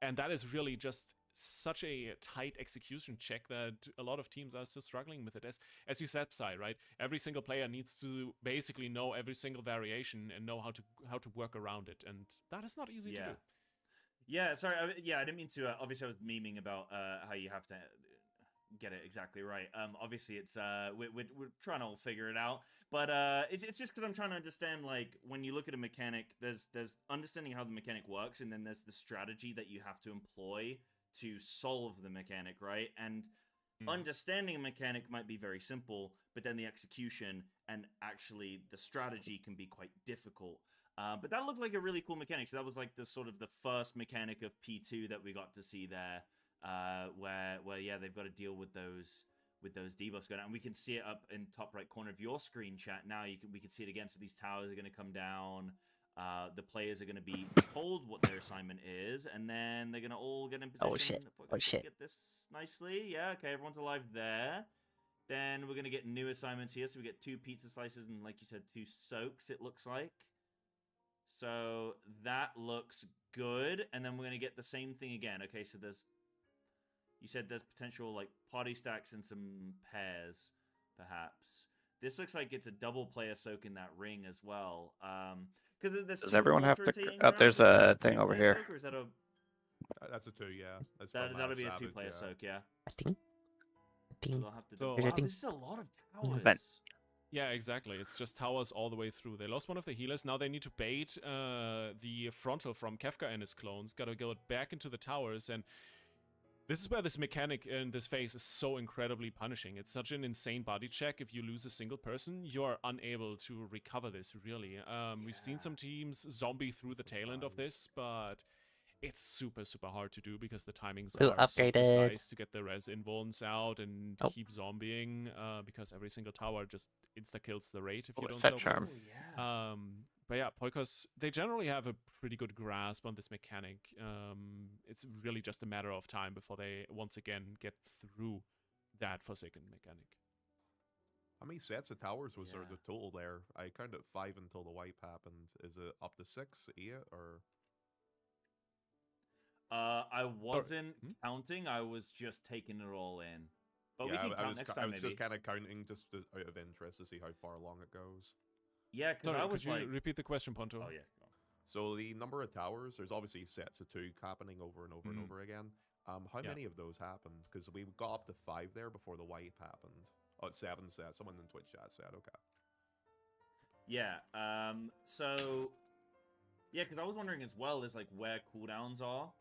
and that is really just such a tight execution check that a lot of teams are still struggling with it. As you said, Psy, right? Every single player needs to basically know every single variation and know how to work around it, and that is not easy to do. Yeah, sorry. I didn't mean to. Obviously, I was memeing about how you have to get it exactly right. Obviously, it's we're trying to figure it out, but it's just because I'm trying to understand. Like, when you look at a mechanic, there's understanding how the mechanic works, and then there's the strategy that you have to employ to solve the mechanic, right? And understanding a mechanic might be very simple, but then the execution and actually the strategy can be quite difficult. But that looked like a really cool mechanic. So that was like the sort of the first mechanic of P2 that we got to see there, where yeah, they've got to deal with those debuffs going on. And we can see it up in top right corner of your screen, chat. Now we can see it again. So these towers are going to come down. The players are going to be told what their assignment is, and then they're going to all get in position. Oh shit! Oh shit! Get this nicely. Yeah. Okay. Everyone's alive there. Then we're going to get new assignments here. So we get 2 pizza slices and, like you said, 2 soaks. It looks like. So that looks good. And then we're going to get the same thing again. Okay, so you said there's potential like party stacks and some pairs, perhaps. This looks like it's a double player soak in that ring as well. Because there's Does everyone have to? There's a thing over here. Soak, or is that a... That's a 2, yeah. That'll be a 2-player soak, yeah. Ding. So they'll have to do... So- Wow, this is a lot of towers. Ben. Yeah, exactly. It's just towers all the way through. They lost one of the healers. Now they need to bait the frontal from Kefka and his clones. Gotta go back into the towers, and this is where this mechanic in this phase is so incredibly punishing. It's such an insane body check. If you lose a single person, you are unable to recover this, really. We've seen some teams zombie through the tail end of this, but it's super, super hard to do because the timings Blue are so upgraded. precise to get the res invulns out and keep zombieing, because every single tower just insta-kills the raid if you don't set soak it. charm. yeah, Poikos, they generally have a pretty good grasp on this mechanic. It's really just a matter of time before they once again get through that Forsaken mechanic. How many sets of towers was there the total there? I counted 5 until the wipe happened. Is it up to 6, 8, or? I wasn't counting. I was just taking it all in. But we can count next time, I was maybe. just kind of counting just out of interest to see how far along it goes. Yeah, because I was could you repeat the question, Ponto? Oh, yeah. So the number of towers, there's obviously sets of 2 happening over and over and over again. How many of those happened? Because we got up to 5 there before the wipe happened. Oh, it's 7 sets. Someone in Twitch chat said, okay. Yeah, so... Yeah, because I was wondering as well is, like, where cooldowns are.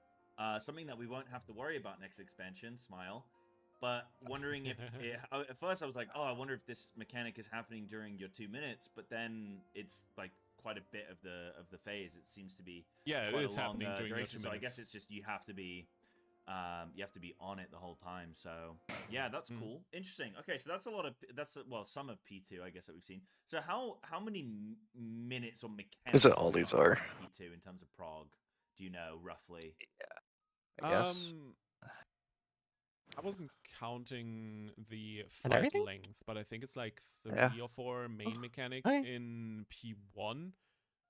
Something that we won't have to worry about next expansion, smile. But wondering if... at first I was like, oh, I wonder if this mechanic is happening during your 2 minutes, but then it's, like, quite a bit of the phase. It seems to be quite it's a long happening during your 2 duration, so I minutes. guess it's just you have to be on it the whole time. So yeah, that's cool. Interesting. Okay, so that's a lot of some of P2 I guess that we've seen. So how many minutes or mechanics Is it all these are? P2 in terms of prog? Do you know roughly? Yeah, I guess. I wasn't counting the And fight everything? length, but I think it's like 3 Yeah. or 4 main mechanics in P1.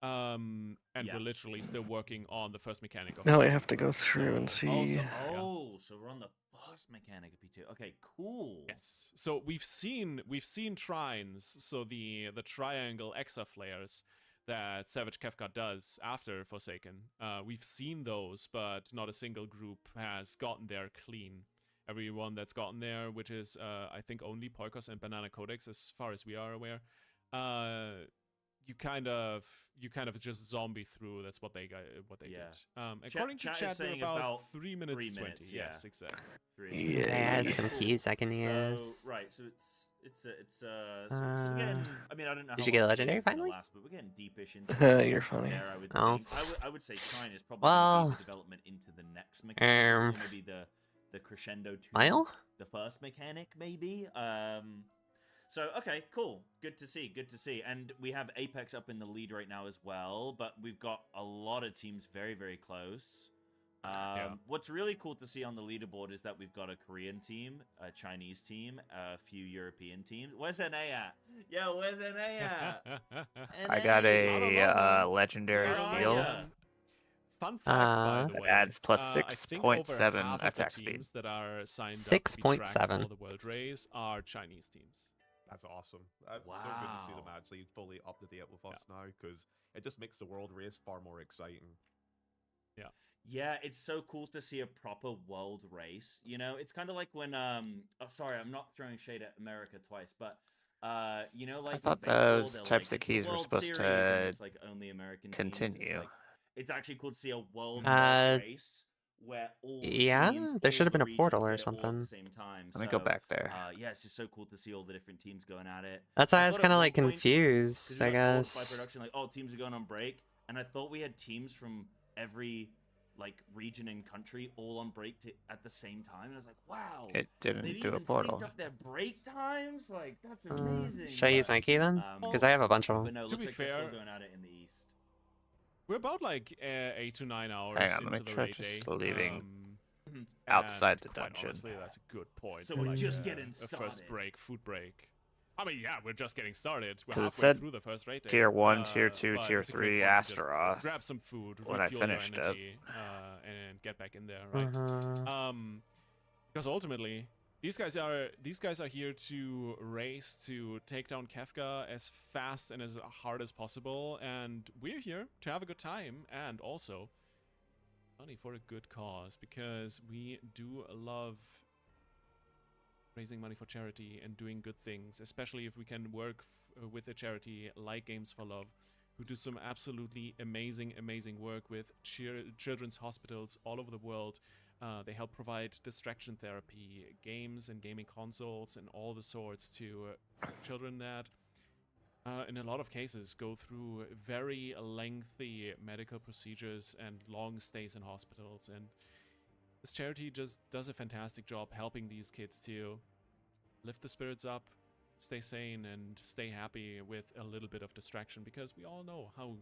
And we're literally still working on the first mechanic of Now I P2. have to go through and see. So we're on the first mechanic of P2. Okay, cool. Yes. So we've seen trines, so the triangle Exa flares that Savage Kefka does after Forsaken. We've seen those, but not a single group has gotten there clean. Everyone that's gotten there, which is I think only Poikos and Banana Codex, as far as we are aware, you kind of just zombie through. That's what they did. According to chat, we're about 3 minutes 20. Yes, exactly. Yeah, some keys I can use. So, right, so it's so we're getting, I mean, I don't know. Did how you get a long legendary it's gonna finally? last, but we're getting deepish into You're funny. there, I would Oh. think. I would say Trine is probably Well, the development into the next mechanic, or maybe the crescendo to Mile? the first mechanic, maybe. So, okay, cool. Good to see. And we have Apex up in the lead right now as well, but we've got a lot of teams very, very close. What's really cool to see on the leaderboard is that we've got a Korean team, a Chinese team, a few European teams. Where's NA at? Yo, where's NA at? I got a legendary seal. Fun fact, by the way, it adds plus I think over 6.7 half of the attack speed. teams that are signed up to be tracked 6.7. for the World Race are Chinese teams. That's awesome. That's so good to see them actually fully up to date with us now, because it just makes the world race far more exciting. Yeah. Yeah, it's so cool to see a proper world race. You know, it's kind of like when sorry, I'm not throwing shade at America twice, but you know, like I thought in baseball, those they're types like, of keys were World supposed Series, to and it's like only American teams. continue. It's actually cool to see a world Uh, race where all yeah, teams, there all should have the been a regions portal or get it all at something. the same time. Let me go back there. Yeah, it's just so cool to see all the different teams going at it. That's why I was thought kind at of one like point, 'cause confused, we I got told by guess. production, like, oh, teams are going on break, and I thought we had teams from every like region and country all on break at the same time. And I was like, wow, It didn't they've do a even portal. synced up their break times. Like, that's amazing. Should I use my key then? Because I have a bunch of But them. no, To looks be like they're fair, still going at it in the east. We're about like 8 to 9 hours Hang on, let into me the try raid day. just leaving and outside the quite dungeon. Honestly, that's a good point. So for we're like just a, getting a first started. break, food break. I mean, yeah, we're just getting started. We're 'Cause it halfway said through the first raid day. tier 1, tier 2, but tier it's a 3 great point to just Astaroth grab some food, when I refuel finished your it. energy, and get back in there, right? Because ultimately, these guys are here to race to take down Kefka as fast and as hard as possible, and we're here to have a good time and also money for a good cause, because we do love raising money for charity and doing good things, especially if we can work with a charity like Games for Love, who do some absolutely amazing work with children's hospitals all over the world. They help provide distraction therapy, games and gaming consoles and all the sorts to children that in a lot of cases go through very lengthy medical procedures and long stays in hospitals, and this charity just does a fantastic job helping these kids to lift the spirits up, stay sane and stay happy with a little bit of distraction, because we all know how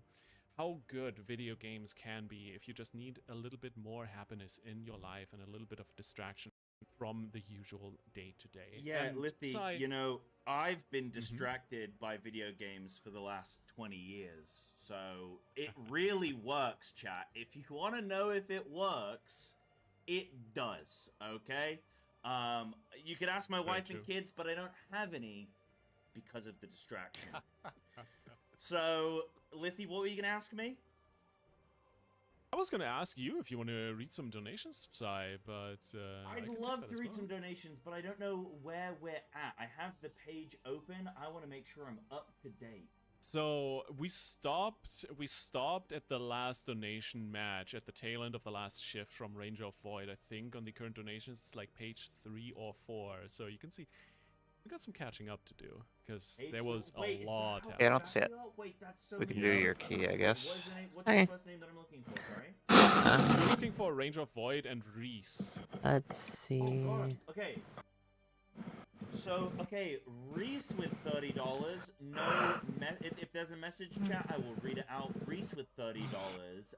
good video games can be if you just need a little bit more happiness in your life and a little bit of distraction from the usual day-to-day. Yeah, And Lippy, Psy- you know, I've been distracted by video games for the last 20 years. So it really works, chat. If you want to know if it works, it does, okay? You could ask my wife and kids, but I don't have any because of the distraction. So, Lithy, what were you going to ask me? I was going to ask you if you want to read some donations, Psy, but I'd love to read some donations, but I don't know where we're at. I have the page open. I want to make sure I'm up to date. So we stopped at the last donation match at the tail end of the last shift from Ranger of Void. I think on the current donations it's like page 3 or 4. So you can see we got some catching up to do because there was a lot. Yeah, I don't see it. Wait, that's so We can do many your other key, people. I guess. What's the first name that I'm looking for? Sorry. We're looking for Ranger of Void and Reese. Let's see. Oh God. Okay. So, okay, Reese with $30. No, if there's a message chat, I will read it out. Reese with $30.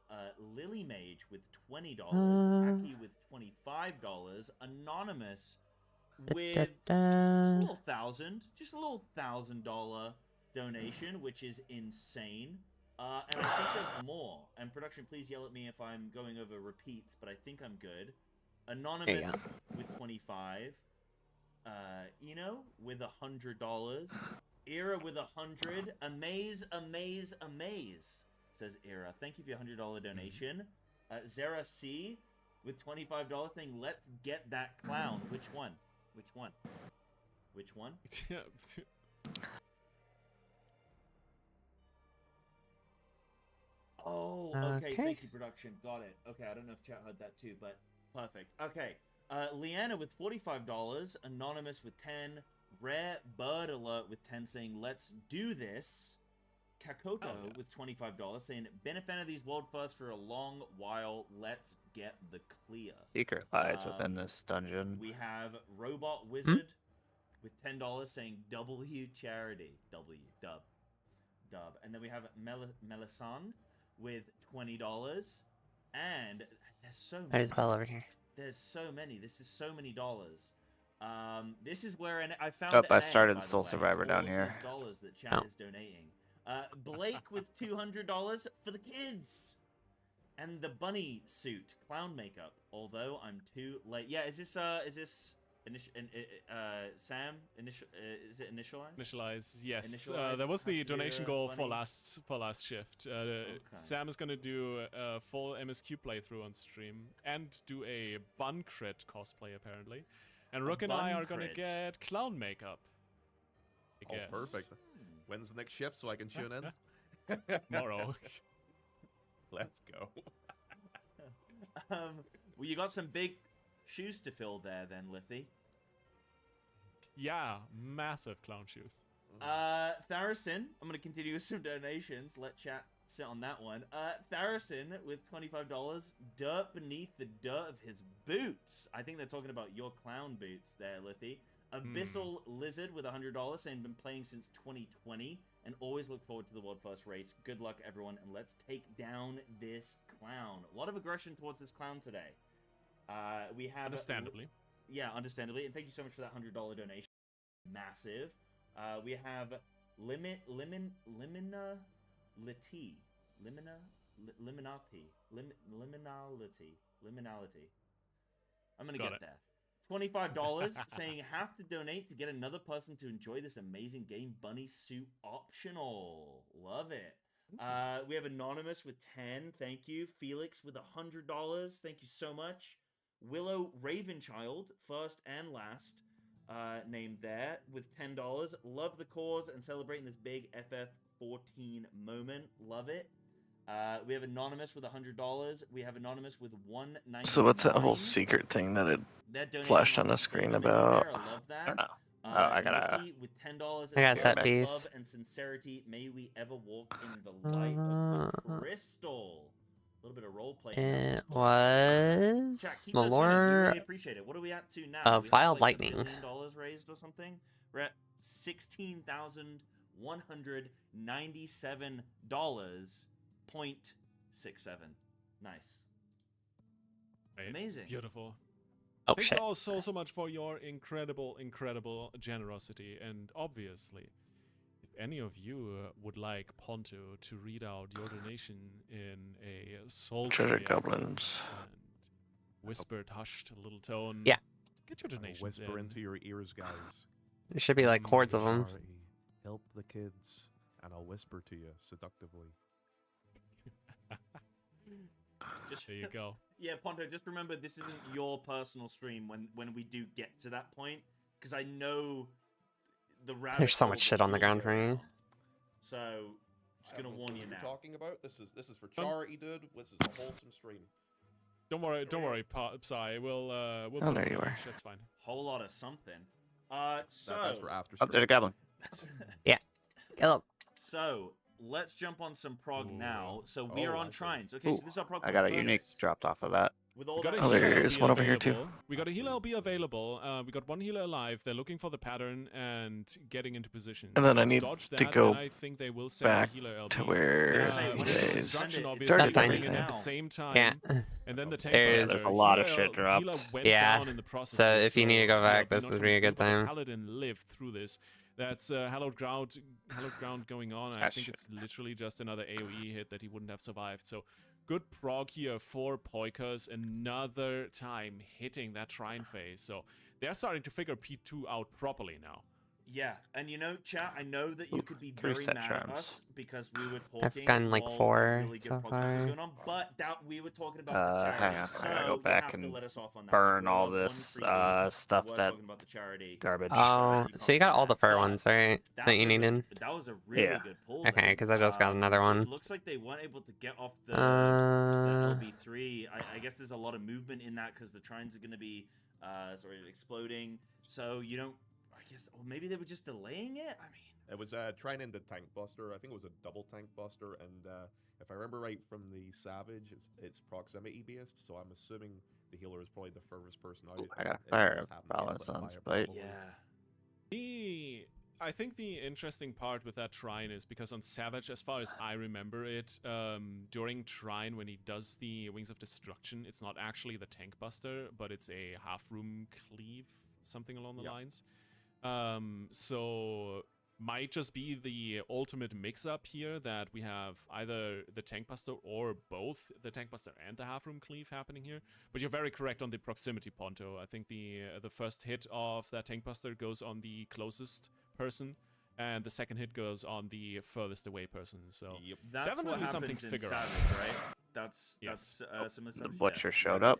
Lily Mage with $20. Aki with $25. Anonymous with just a little $1,000 donation, which is insane. And I think there's more. And production, please yell at me if I'm going over repeats, but I think I'm good. Anonymous with 25. Eno with $100. Era with 100. Amaze, says Era. Thank you for your $100 donation. Zara C with $25 saying, let's get that clown. Which one? Oh, okay. Thank you, production. Got it. Okay, I don't know if chat heard that too, but perfect. Okay. Leanna with $45, Anonymous with 10, Rare Bird Alert with 10 saying, let's do this. Kakoto with $25 saying, been a fan of these world firsts for a long while, let's get the clear. Secret lies within this dungeon. We have Robot Wizard with $10 saying, W charity. W, dub. And then we have Melisande with $20. And there's so many. There's Bell over here. There's so many. This is so many dollars. This is where I found. Oh, I started the Soul Survivor down here. Dollars that chat is donating. Blake with $200 for the kids, and the bunny suit, clown makeup. Although I'm too late. Yeah, is this Sam? Is it initialized? Initialize, yes. Initialize That was the Hasira donation goal bunny. for last shift. Sam is gonna do a full MSQ playthrough on stream and do a bun crit cosplay apparently, and Rook and I are gonna get clown makeup. I guess. Oh, perfect. When's the next shift so I can tune in? Tomorrow. Let's go. Well, you got some big shoes to fill there, then, Lithy. Yeah, massive clown shoes. Tharacin, I'm going to continue with some donations. Let chat sit on that one. Tharacin with $25. Dirt beneath the dirt of his boots. I think they're talking about your clown boots there, Lithy. Abyssal Lizard with $100 saying been playing since 2020 and always look forward to the World First race. Good luck, everyone, and let's take down this clown. A lot of aggression towards this clown today. We have understandably. Understandably, and thank you so much for that $100 donation. Massive. We have Liminati. I'm gonna get there. $25 saying have to donate to get another person to enjoy this amazing game. Bunny suit optional. Love it. We have Anonymous with 10. Thank you. Felix with $100. Thank you so much. Willow Ravenchild, first and last, named there with $10. Love the cause and celebrating this big FF14 moment. Love it. We have Anonymous with $100. We have Anonymous with $199. So what's that whole secret thing that it flashed on the screen about? I love that. I don't know. I gotta. Nikki with $10. I got set Love piece. and sincerity. May we ever walk in the light of the crystal. A little bit of role play. It was Chat, keep those coming. We Malor really appreciate it. What are we at to now? of We have, Wild like, Lightning. $1 billion raised or something. We're at $16,197.67. Nice. Amazing. Beautiful. Oh, Thank shit. you all so much for your incredible generosity. And obviously, if any of you would like Ponto to read out your donation in a sultry Treasure goblins. accent and whispered, hushed little tone, Yeah. get your I'll donations whisper in. into your ears, guys. There should be like hordes of them. Charity, help the kids, and I'll whisper to you seductively. Just there you go. Yeah, Ponto, just remember this isn't your personal stream when we do get to that point, because I know the rabbit There's so hole much that shit on the will ground go for me. down. So, just gonna I don't know warn what you you're now. talking about. This is for charity, dude. This is a wholesome stream. Don't worry, Psy. We'll Oh, put there it you on. are. That's fine. Whole lot of something. So That's for after Oh, stream. there's a goblin. Yeah. Kill him. So let's jump on some prog now. So we Oh, are on I see. trines. Okay, Ooh, so this is our prog. I got a Perfect. unique dropped off of that. With all We got that a Oh, healer there's LB one over here too. available. We got a healer LB available. We got one healer alive. They're looking for the pattern and getting into position. And then I Let's need dodge to that, go and I think they will send back the healer LB. to where when it it's is. Send Destruction it. obviously That's fine. coming in at the Now. same time. Yeah. And then the tank There's buster. a lot of Healer- shit dropped. healer went Yeah. down in the process So here, if you need to go the back, LB this not would coming be a through, good but the time. Paladin lived through this. That's hallowed ground going on. I think it's literally just another AoE hit that he wouldn't have survived. So good prog here for Poikers, another time hitting that shrine phase. So they're starting to figure P2 out properly now. Yeah, and you know, chat, I know that you could be 3 very set mad charms. at us because we were talking I've gotten like while 4 really good so prog time was far. going on, but that we were talking about the charity. Hang on. So I gotta go you back have to and let us off on that. burn We're all allowed one this freebie, stuff we're that talking about the charity. garbage. Oh, so you got all the fur But ones, right? That you was needed? that was a really Yeah. good pull. Okay, then. because I just got another one. It looks like they weren't able to get off the Uh, LB3. I guess there's a lot of movement in that because the trines are going to be sort of exploding. So you don't. I guess, or maybe they were just delaying it. I mean, It was trying in the tank buster. I think it was a double tank buster, and if I remember right from the Savage, it's proximity based. So I'm assuming the healer is probably the furthest person out. Ooh, I got and a it fire just happened to get balance lit on by it, spite. probably. I think the interesting part with that Trine is because on Savage, as far as I remember it, during Trine, when he does the Wings of Destruction, it's not actually the Tank Buster, but it's a half-room cleave, something along the lines. So might just be the ultimate mix-up here that we have either the Tank Buster or both the Tank Buster and the half-room cleave happening here. But you're very correct on the proximity, Ponto. I think the first hit of that Tank Buster goes on the closest person, and the second hit goes on the furthest away person. So that's definitely what something happens to in figure Savage, out. right? That's similar. The Savage, butcher yeah. showed up.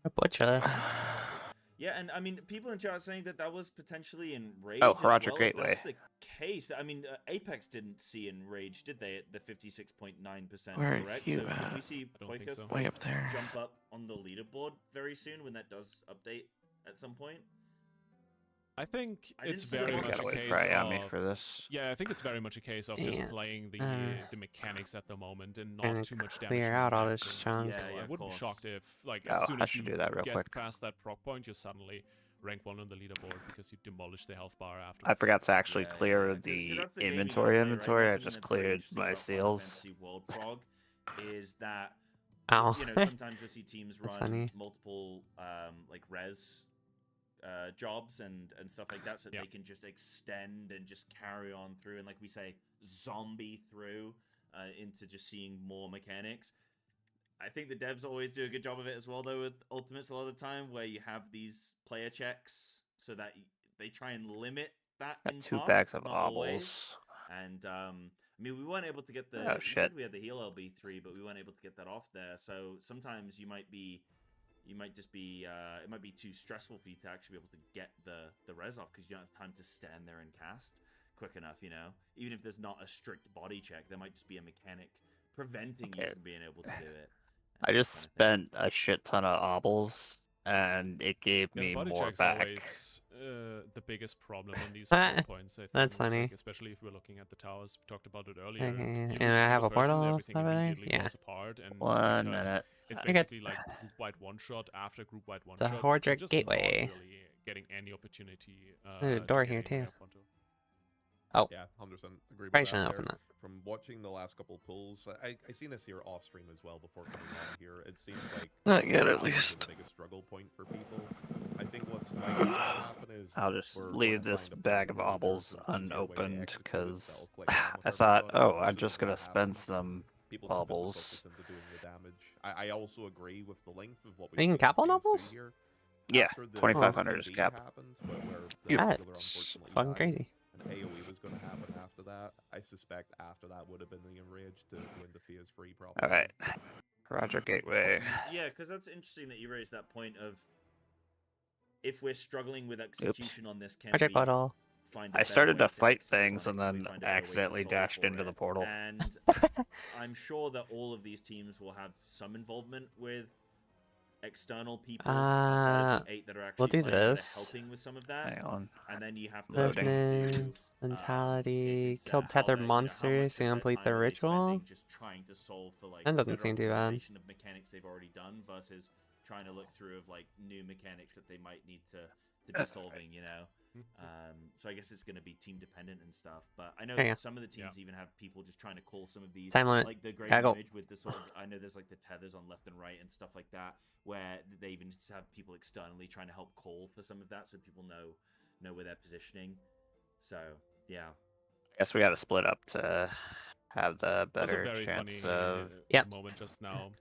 A butcher. Yeah, and I mean, people in chat are saying that was potentially in Rage. Oh, as Roger well. Gateway. If that's the case, I mean, Apex didn't see in Rage, did they? At the 56.9%, Where are correct? you So can at? we see I don't think Poikas so. Way up there. jump up on the leaderboard very soon when that does update at some point? I think I it's didn't see the very Poikas much a Gotta wait case for Ayami of... for this. Yeah, I think it's very much a case of just Yeah. playing the mechanics at the moment and Trying not to too much damage. clear from out the all damage. this junk. Yeah, So yeah, I of wouldn't be course. shocked if, like, as Oh, soon I as should you do that real get quick. past that proc point, you suddenly rank 1 on the leaderboard because you demolish the health bar afterwards. I forgot to actually Yeah, clear yeah, 'cause the that's the game you gotta inventory. play, right? Inventory. One I thing just that's very cleared interesting my about Final seals. Fantasy World Prog is that Ow. you know, sometimes you'll see teams That's run funny. multiple like res jobs and stuff like that, so they can just extend and just carry on through, and like we say, zombie through into just seeing more mechanics. I think the devs always do a good job of it as well, though, with Ultimates a lot of the time, where you have these player checks so that they try and limit that Got in 2 part, bags of not always. obbles. And I mean, we weren't able to get the. Oh, we shit. said we had the heal LB3, but we weren't able to get that off there. So sometimes you might just be. It might be too stressful for you to actually be able to get the res off because you don't have time to stand there and cast quick enough. You know, even if there's not a strict body check, there might just be a mechanic preventing you Okay. from being able to do it. I just spent a shit ton of obbles, and it gave Yeah, me the body more check's back. always the biggest problem on these points. I think, That's funny. like, especially if we're looking at the towers. We talked about it earlier. Okay, You lose and I have single a portal person, everything over there? immediately Yeah. falls apart, and it's 1 because minute. it's Okay. basically like group wide one shot after group wide one It's a shot. Hordric just gateway. not really getting any opportunity. There's a to door get here in too. there, Ponto. Oh. Yeah, 100% agree with Probably that shouldn't there. open that. From watching the last couple pulls, I seen this here off stream as well before coming on here. It seems like Not yet, at towers are least. the biggest struggle point for people. I think what's likely going to happen is I'll just we're leave gonna this find a point bag of where there's baubles an easier way to unopened execute it, because that'll click down with I thought, everybody. oh, As I'm soon just as gonna that spend happens, some people can put the baubles. focus into doing the damage. I also agree with the length of what You we've can seen cap all teams do nobles? here. Yeah, After the 2,500 is TB cap. happened, where the That's regular unfortunately fucking died, crazy. and AoE was going to happen after that. I suspect after that would have been the enrage to go into Fear's free properly. All right, Roger Gateway. Yeah, because that's interesting that you raised that point of if we're struggling with execution on this, can Roger we Bottle. find a I better started way to fight execute on things it? and Can we then find a better way to accidentally solve dashed for into it? the portal. And I'm sure that all of these teams will have some involvement with external people outside of the 8 that are we'll actually do playing that are this. helping with some of that. Hang on. And then you have to look Revenants, into mentality, it's, killed how tethered much monsters of to their complete time the are they ritual. spending just trying to solve for like That doesn't better seem too bad. optimization of mechanics they've already done versus trying to look through of like new mechanics that they might need to be solving, you know. So I guess it's going to be team dependent and stuff. But I know Yeah. some of the teams even have people just trying to call some of these, Time limit. like the great Gotta go. image with the sort of. I know there's like the tethers on left and right and stuff like that, where they even just have people externally trying to help call for some of that, so people know where they're positioning. So yeah. I guess we got to split up to have the That's a better very chance funny of. moment just now,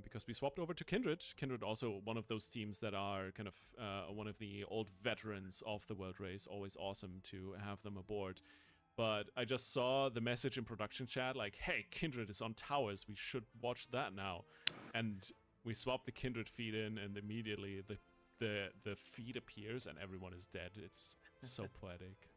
because we swapped over to Kindred. Kindred also one of those teams that are kind of one of the old veterans of the World Race. Always awesome to have them aboard. But I just saw the message in production chat like, "Hey, Kindred is on towers. We should watch that now." And we swapped the Kindred feed in, and immediately the feed appears, and everyone is dead. It's so poetic.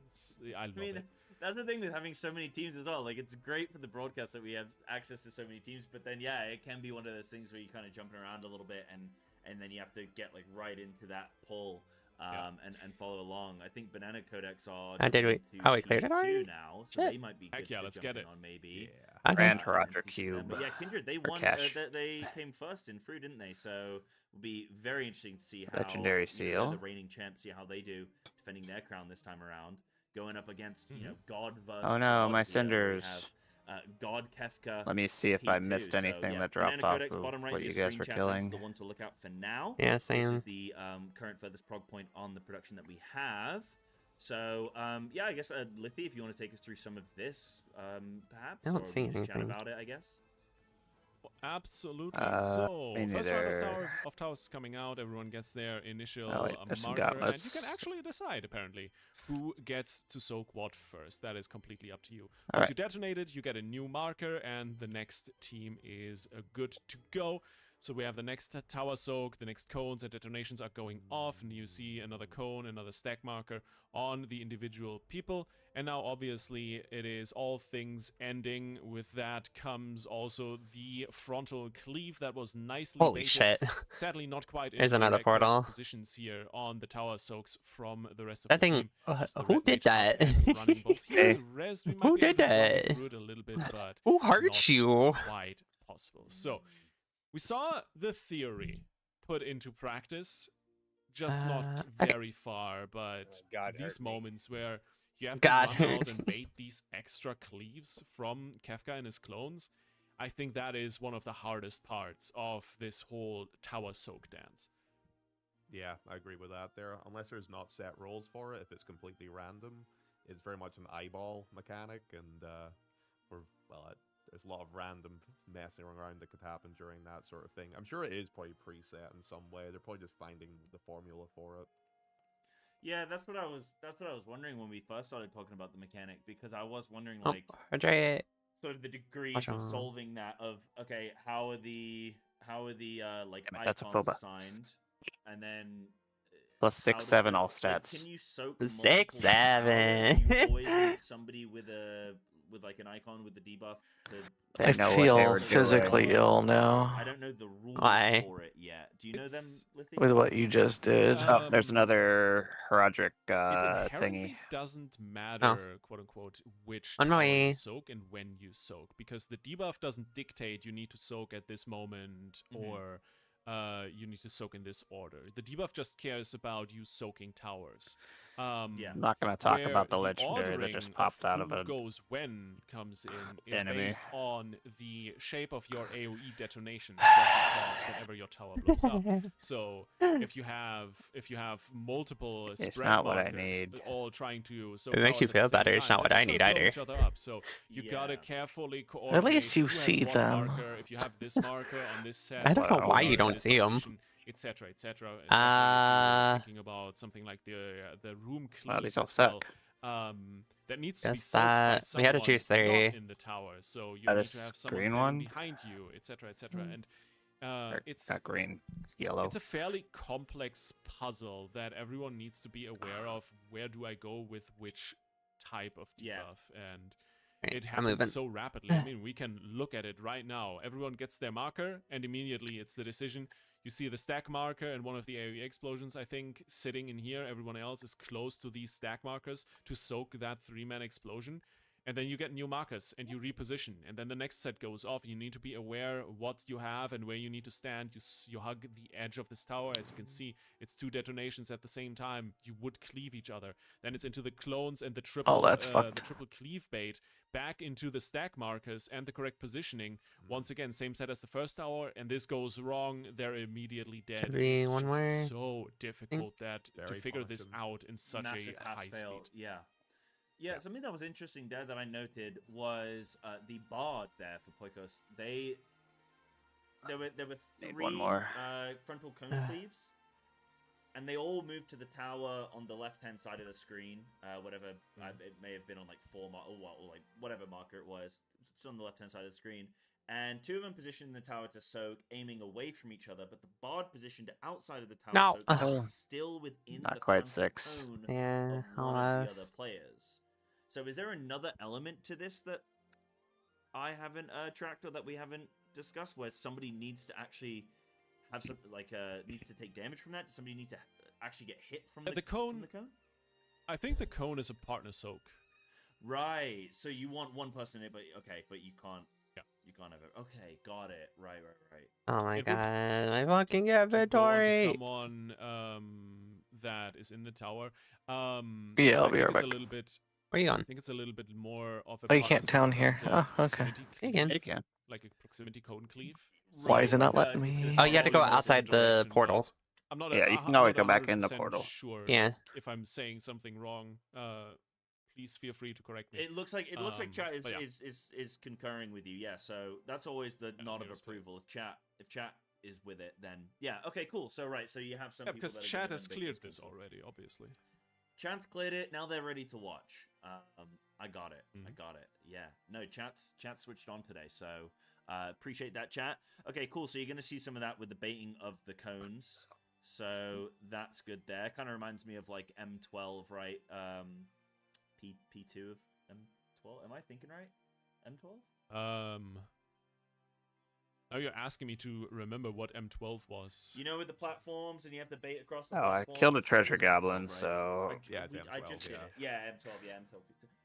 I love it. That's the thing with having so many teams as well. Like, it's great for the broadcast that we have access to so many teams, but then, yeah, it can be one of those things where you're kind of jumping around a little bit, and then you have to get, like, right into that pull and follow along. I think Banana Codex are we cleared it already? now, so Shit. they might be good Heck yeah, to let's jump get in it. on maybe. Okay. Grand Roger Cube. But yeah, Kindred, they or won. Cash. They came first in through, didn't they? So it'll be very interesting to see how Legendary you know, Seal. the reigning champs, see how they do defending their crown this time around. Going up against God versus Oh no, God. my We cinders. have God Kefka. Let me see if I P2. missed anything yeah, that dropped Banana off Codex, of bottom right what of you your guys screen were chat, killing. That's the one to look out for now. Yeah, This same. is the current furthest prog point on the production that we have. So, yeah, I guess, Lithy, if you want to take us through some of this, perhaps? I don't or see we can just chat anything. about it, I guess. Absolutely. Me So, first round neither. of Towers is coming out. Everyone gets their initial Oh, wait, there's some marker, and you gauntlets. can actually decide, apparently, who gets to soak what first. That is completely up to you. All Once right. you detonate it, you get a new marker, and the next team is good to go. So we have the next tower soak, the next cones and detonations are going off, and you see another cone, another stack marker on the individual people. And now, obviously, it is all things ending. With that comes also the frontal cleave that was nicely Holy baited. shit. Sadly, not quite There's in the another correct portal. positions here on the tower soaks from the rest of That the thing. team. Just the Who red did mage up that? and running both. Here's a res. We might Who be able did to zombie that? through it a little bit, but Who hurt not you? quite possible. So we saw the theory put into practice, just not okay. very far, but God these hurt me. moments where you have God to run hurt out and me. bait these extra cleaves from Kefka and his clones, I think that is one of the hardest parts of this whole tower soak dance. Yeah, I agree with that there. Unless there's not set rules for it, if it's completely random, it's very much an eyeball mechanic, and there's a lot of random messing around that could happen during that sort of thing. I'm sure it is probably preset in some way. They're probably just finding the formula for it. Yeah, that's what I was wondering when we first started talking about the mechanic, because I was wondering, Oh, like, Roger. sort of the degrees Watch of on. solving that of, okay, how are the like Damn it, that's a icons FOBA. assigned, and then Plus how 6, does 7 the- all like, stats. can you soak 6, multiple towers? Do you 7. always need somebody with like an icon with the debuff to They I know what they feel were doing. physically ill now I don't know the rules Why? for it yet. Do you know them, Lithy? with what you just did. Oh, there's another Roderick It thingy. inherently doesn't matter, quote unquote, which On my tower way. you soak and when you soak, because the debuff doesn't dictate you need to soak at this moment or you need to soak in this order. The debuff just cares about you soaking towers. I'm not going to talk about the legendary that just popped out of who a goes when comes in is enemy. based on the shape of your AoE detonation that you cause whenever your tower blows up. So if you have multiple It's spread not what I markers need. all trying to soak It makes towers you at feel the same better. It's time, not what they're I just need gonna blow either. each other up. So you gotta carefully coordinate. At least you who has see what them. marker, if you have this marker on this set, I don't know why you in don't this see 'em. position, etc., etc. Especially if you're thinking about something like the room Wow, cleave these all as well. suck. That needs to be Guess soaked by that we had to someone choose 3. not in the tower. So you Oh, need this to have someone green standing one? behind you, etc., etc. And it's Not green, yellow. it's a fairly complex puzzle that everyone needs to be aware of. Where do I go with which type of debuff? And Right, it I'm moving. happens so rapidly. I mean, we can look at it right now. Everyone gets their marker, and immediately it's the decision. You see the stack marker and one of the AoE explosions, I think, sitting in here. Everyone else is close to these stack markers to soak that 3-man explosion. And then you get new markers and you reposition. And then the next set goes off. You need to be aware what you have and where you need to stand. You hug the edge of this tower. As you can see, it's 2 detonations at the same time. You would cleave each other. Then it's into the clones and the triple, that's fucked. the triple cleave bait. Back into the stack markers and the correct positioning. Once again, same set as the first tower. And this goes wrong, they're immediately dead. Should be It's one just more. so difficult that to Very figure this punishing. out in such Massive a pass high fail. speed. Yeah, something that was interesting there that I noted was the bard there for Poikos. There were Need 3 one more. frontal cone cleaves, and they all moved to the tower on the left-hand side of the screen. Whatever it may have been on like 4 or like whatever marker it was. It's on the left-hand side of the screen. And 2 of them positioned in the tower to soak, aiming away from each other, but the bard positioned outside of the tower, No. so it was still within Not the quite frontal 6. cone Yeah, of one of the almost. other players. So is there another element to this that I haven't tracked or that we haven't discussed, where somebody needs to actually have some needs to take damage from that? Does somebody need to actually get hit from the cone? From the cone? I think the cone is a partner soak. Right. So you want one person in it, but you can't. Yeah. You can't have it. Okay, got it. Right. Oh my It would- god, my fucking To go onto inventory! someone that is in the tower. Yeah, I'll I be think right it's back. a little bit. Where you going? I think it's a little bit more of a. Oh, you partner can't soak down because here. it's a Oh, okay. proximity You cleave, can. You can. like a proximity cone cleave. Why is it not So, letting it's gonna me? Oh, take you had to all go these versus outside the direction, portal. but I'm not. Yeah, you can always go back in the portal. Sure. Yeah. Like, if I'm saying something wrong, please feel free to correct me. It looks like chat but yeah. is concurring with you. Yeah, so that's always the nod of it was good. approval. If chat is with it, then yeah, okay, cool. So so you have some Yeah, people because that are chat giving has them big cleared discounts. this already, obviously. Chat's cleared it. Now they're ready to watch. I got it. Mm-hmm. I got it. Yeah. No, chat's switched on today. So appreciate that, chat. Okay, cool. So you're gonna see some of that with the baiting of the cones. So that's good there. Kind of reminds me of like M12, right? P2 of M12. Am I thinking right? M12? Now you're asking me to remember what M12 was. You know, with the platforms and you have to bait across the Oh, I platforms. killed a It's treasure M12, goblin, right? so Yeah, it's I M12, just did yeah. it. Yeah, M12. Yeah, M12.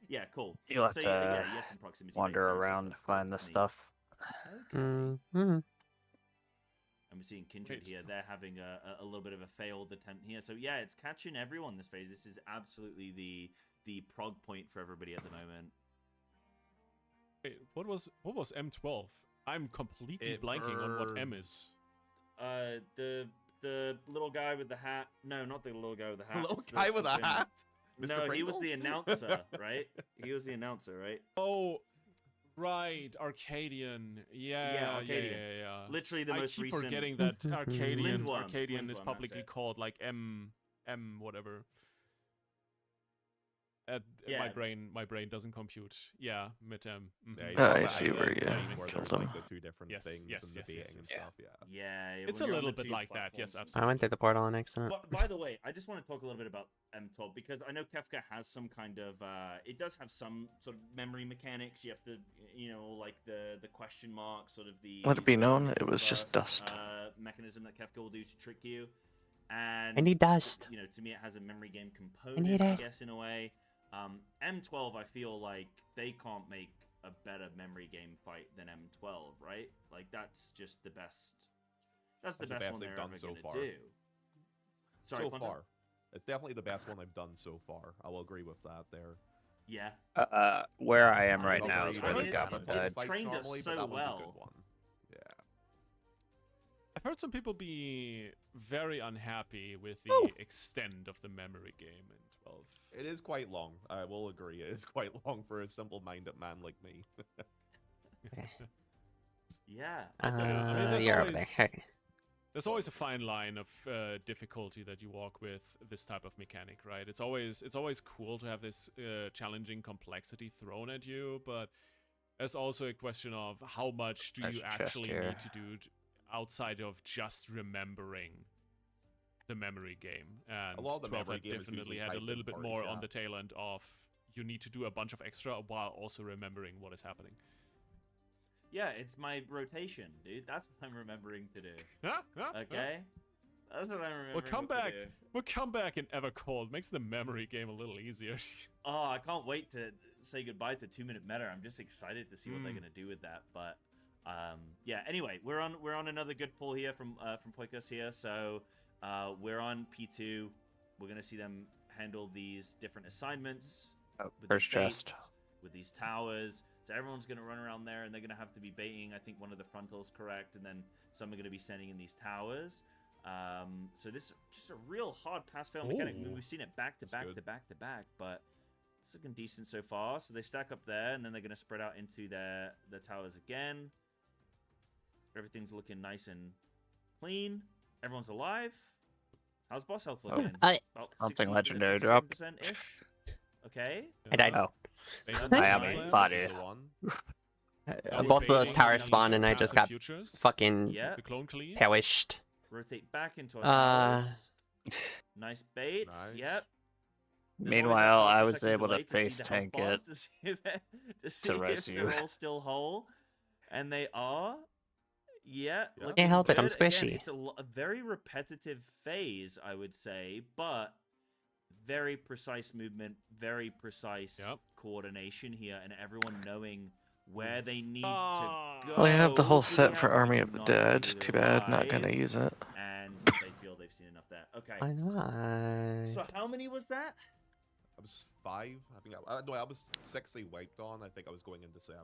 Yeah, cool. you'll have So to yeah, you have some proximity wander baits there, so around to that's cool. find this Neat. stuff. Okay. Mm-hmm. And we're seeing Kindred here. They're having a little bit of a failed attempt here. So yeah, it's catching everyone this phase. This is absolutely the prog point for everybody at the moment. Wait, what was M12? I'm completely blanking on what M is. The little guy with the hat. No, not the little guy with the hat. Little It's the guy with a fucking- hat? No, Mr. he was Pringle? the announcer, right? He was the announcer, right? Oh, right, Arcadian. Yeah, Arcadian. Yeah. Literally the I most keep recent. forgetting that Arcadian Lindworm. is Lindworm, that's publicly it. called like M whatever. Yeah. My brain doesn't compute. Yeah, mit M. Mhm. Yeah, you I got see that where thing you where killed there's him. like the 2 different Yes, things yes, and the yes, baiting yes, and yes. stuff. Yeah. Yeah, It's when a you're on little the bit two like that. Yes, platforms. absolutely. I went through the portal on accident. But by the way, I just want to talk a little bit about M12 because I know Kefka has some kind of it does have some sort of memory mechanics. You have to, like the question mark, sort of the. Let it be known, the it was just reverse, dust. Mechanism that Kefka will do to trick you, and I need dust. To me, it has a memory game component. need I it. guess in a way. M12, I feel like they can't make a better memory game fight than M12, right? Like that's just the best. That's the That's best one they've they're done ever so gonna far. do. Sorry, so Quantum? far, it's definitely the best one they've done so far. I will agree with that there. Yeah. Where I am I right mean, now is I where mean, the it's- goblin it's died. trained us normally, but so that one's a well. good one. Yeah. I've heard some people be very unhappy with the extent of the memory game in 12. It is quite long. I will agree. It is quite long for a simple-minded man like me. Yeah. I mean, there's you're over always, there. there's always a fine line of difficulty that you walk with this type of mechanic, right? It's always cool to have this challenging complexity thrown at you, but there's also a question of how much do There's you a chest actually here. need to do outside of just remembering the memory game. And A lot of the 12 memory had game is definitely usually had a typed in little bit party more chat. on the tail end of you need to do a bunch of extra while also remembering what is happening. Yeah, it's my rotation, dude. That's what I'm remembering to do. Okay? That's what I'm remembering We'll come back in Evercold. Makes the memory game a little easier. Oh, I can't wait to say goodbye to 2-minute meta. I'm just excited to see what they're gonna do with that. But yeah. Anyway, we're on another good pull here from Poikos here. So we're on P2. We're gonna see them handle these different assignments. With First these baits, chest. with these towers. So everyone's gonna run around there, and they're gonna have to be baiting. I think one of the frontals correct, and then some are gonna be sending in these towers. So this is just a real hard pass-fail mechanic. I mean, Ooh. we've seen it back to back to back to back, but it's looking decent so far. So they stack up there, and then they're going to spread out into the towers again. Everything's looking nice and clean. Everyone's alive. How's boss health looking? Oh, About something 60, legendary drop. 57%-ish? Okay. I died. Oh. That's I am nice. body. Both of those towers spawned and I just got fucking Yeah. The clone cleaves. Oh, perished. Rotate back into our Uh, towers. Nice baits. Yep. There's always that Meanwhile, I half a was second able to delay see face the health tank bars it to see if, to see to res if you. they're all still whole, and they are. Yeah, looking Can't help it, I'm good. Again, squishy. it's a very repetitive phase, I would say, but very precise movement, very precise coordination here, and everyone knowing where they need to go. Well, I have the whole Do we set for have- Army we of do the not Dead. believe Too they're bad, not gonna alive, use it. And they feel they've seen enough there. Okay. Why not? So how many was that? I was 5. I think no, I was 6 they wiped on. I think I was going into 7.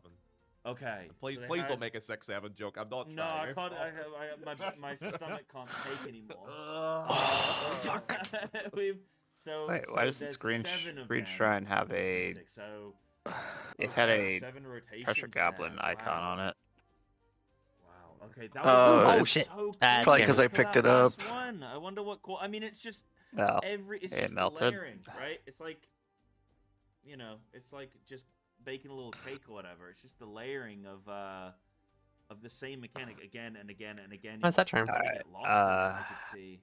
Okay. Please, so they please had- don't make a 6-7 joke. I'm not No, I trying. can't. My stomach can't take anymore. Fuck. We've so. Wait, so why does there's this green 7 of green them. shrine have a? So It had okay, a 7 rotations pressure goblin there. icon Wow. on it. Wow. Okay, that was Oh, shit. so That's cool probably 'cause I for picked that it up. last one. I wonder what. I mean, it's just Well, it's it just the melted. layering, right? It's like, it's like just baking a little cake or whatever. It's just the layering of the same mechanic again and again and again. What's that term? You're gonna get lost in it.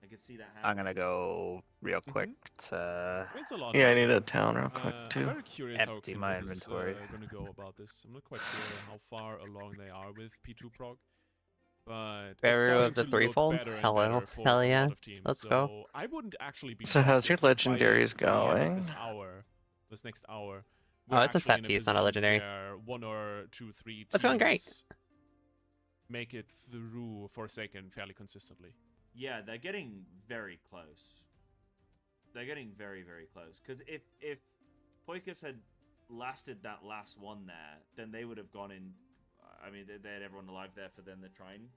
I could see that happening. I'm gonna go real quick to It's a lot. Yeah, I need a town real quick I'm too. very curious how empty my Kindred is inventory. going to go about this. I'm not quite sure how far along they are with P2 prog, but it's Pharaoh starting of the to look Threefold? better and Hello. better for Hell a yeah. lot of teams. Let's so go. I wouldn't actually be So shocked how's your if by legendaries the end of going? This hour, this next hour. Oh, we're it's a set actually in piece, not a position legendary. where 1 or 2, 3 It's going great. teams make it through Forsaken fairly consistently. Yeah, they're getting very close. They're getting very, very close. Because if Poikos had lasted that last one there, then they would have gone in. I mean, they had everyone alive there for them to Trine.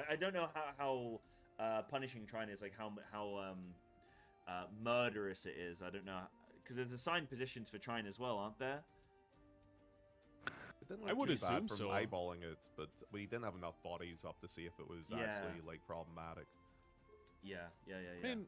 I don't know how punishing Trine is, like how murderous it is. I don't know, because there's assigned positions for Trine as well, aren't there? It didn't I look would too assume bad from so. eyeballing it, but we didn't have enough bodies up to see if it was Yeah. actually like problematic. Yeah. I mean,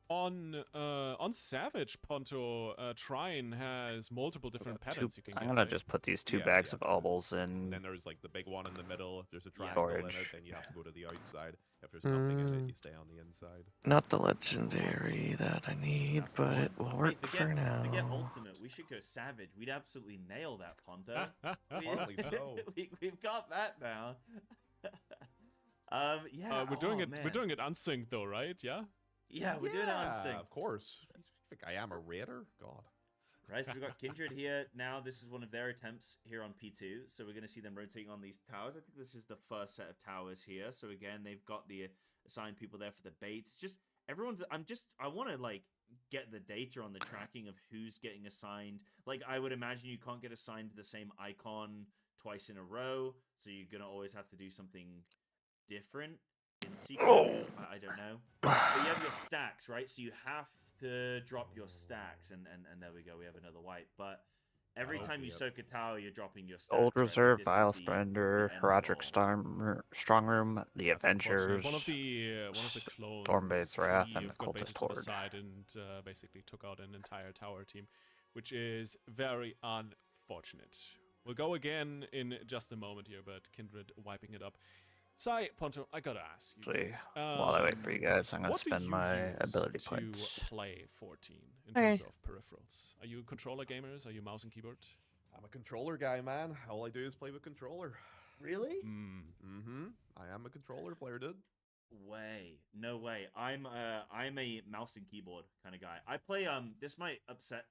on Savage, Ponto, Trine has multiple different patterns you can get. I'm gonna right? just put these 2 Yeah, bags yeah. of obles And in. then there's like the big one in the middle. If there's a triangle in it, Storage. then you have to go to the outside. If there's nothing in it, you stay on the inside. Not the legendary that I need, but it will work for Forget now. ultimate. We should go Savage. We'd absolutely nail that, Ponto. Apparently so. We've got that now. Yeah. We're doing oh, it. Man. We're doing it unsynced though, right? Yeah. Yeah, we're doing it on sync. Of course. You think I am a raider? God. Right, so we've got Kindred here. Now this is one of their attempts here on P2. So we're going to see them rotating on these towers. I think this is the first set of towers here. So again, they've got the assigned people there for the baits. Just everyone's, I want to like get the data on the tracking of who's getting assigned. Like I would imagine you can't get assigned the same icon twice in a row. So you're going to always have to do something different in sequence. I don't know. But you have your stacks, right? So you have to drop your stacks, and there we go. We have another white. But every time you soak a tower, you're dropping your stacks. Old right? Reserve, Like, Vile the Splendor, end Roderick goal. Strong Room, the Avengers, One of the clones, Stormbade's Wrath, and the got baited Cultist to the Horde. side and basically took out an entire tower team, which is very unfortunate. We'll go again in just a moment here, but Kindred wiping it up. Sai, Ponto, I gotta ask you guys, While I wait for you guys, I'm gonna what do spend you my use ability to points. play 14 in Okay. terms of peripherals? Are you controller gamers? Are you mouse and keyboard? I'm a controller guy, man. All I do is play with controller. Really? I am a controller player, dude. No way. I'm a mouse and keyboard kind of guy. I play this might upset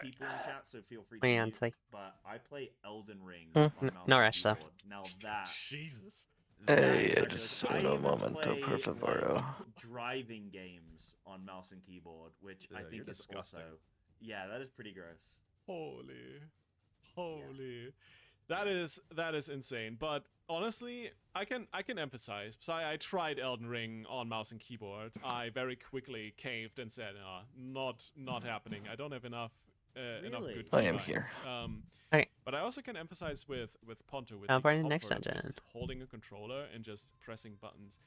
people in chat, so feel free to mute, but I play Elden Ring on mouse no and rush though. keyboard. Now that Jesus. Hey, that is just actually, uno I even momento, play per favor. like driving games on mouse and keyboard, which I think is disgusting. also that is pretty gross. Holy. That is insane. But honestly, I can emphasize. I tried Elden Ring on mouse and keyboard. I very quickly caved and said, not happening. I don't have enough good I am keybinds." here. But I also can emphasize with Ponto with I'll the burn the next comfort of dungeon. just holding a controller and just pressing buttons.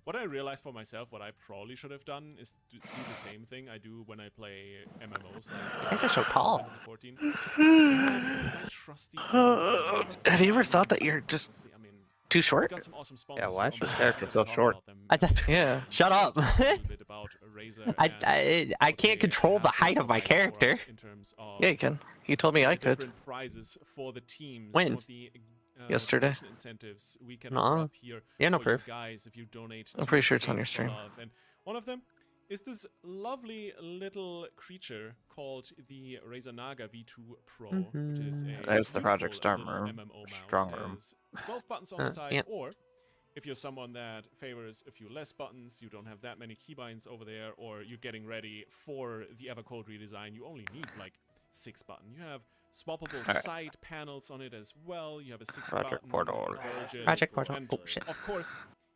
What I realized for myself, what I probably should have done is do the same thing I do when I play MMOs. Like, You guys are so tall. 14. My trusty Have you ever thought that you're just too short? got some awesome Yeah, sponsors why on is your the character podcast so to talk short? about them. Yeah. Shut up. A little bit about Razer I can't control the height of my character. in terms of Yeah, you can. You told me I the could. different prizes for the teams. When? Some of the Yesterday. donation incentives we can Nuh-uh. offer up here Yeah, no for proof. you guys if you donate. I'm to pretty sure it's on your Games for stream. Love. And one of them is this lovely little creature called the Razer Naga V2 Pro, which is a There's the Project beautiful Storm little Room. MMO mouse. Strong Room. Has 12 buttons on the side, yeah. or if you're someone that favors a few less buttons, you don't have that many keybinds over there, or you're getting ready for the Evercode redesign, you only need like 6 buttons. You have swappable side panels on it as well. You have a 6-button version. Project Portal. And Oh shit. of course,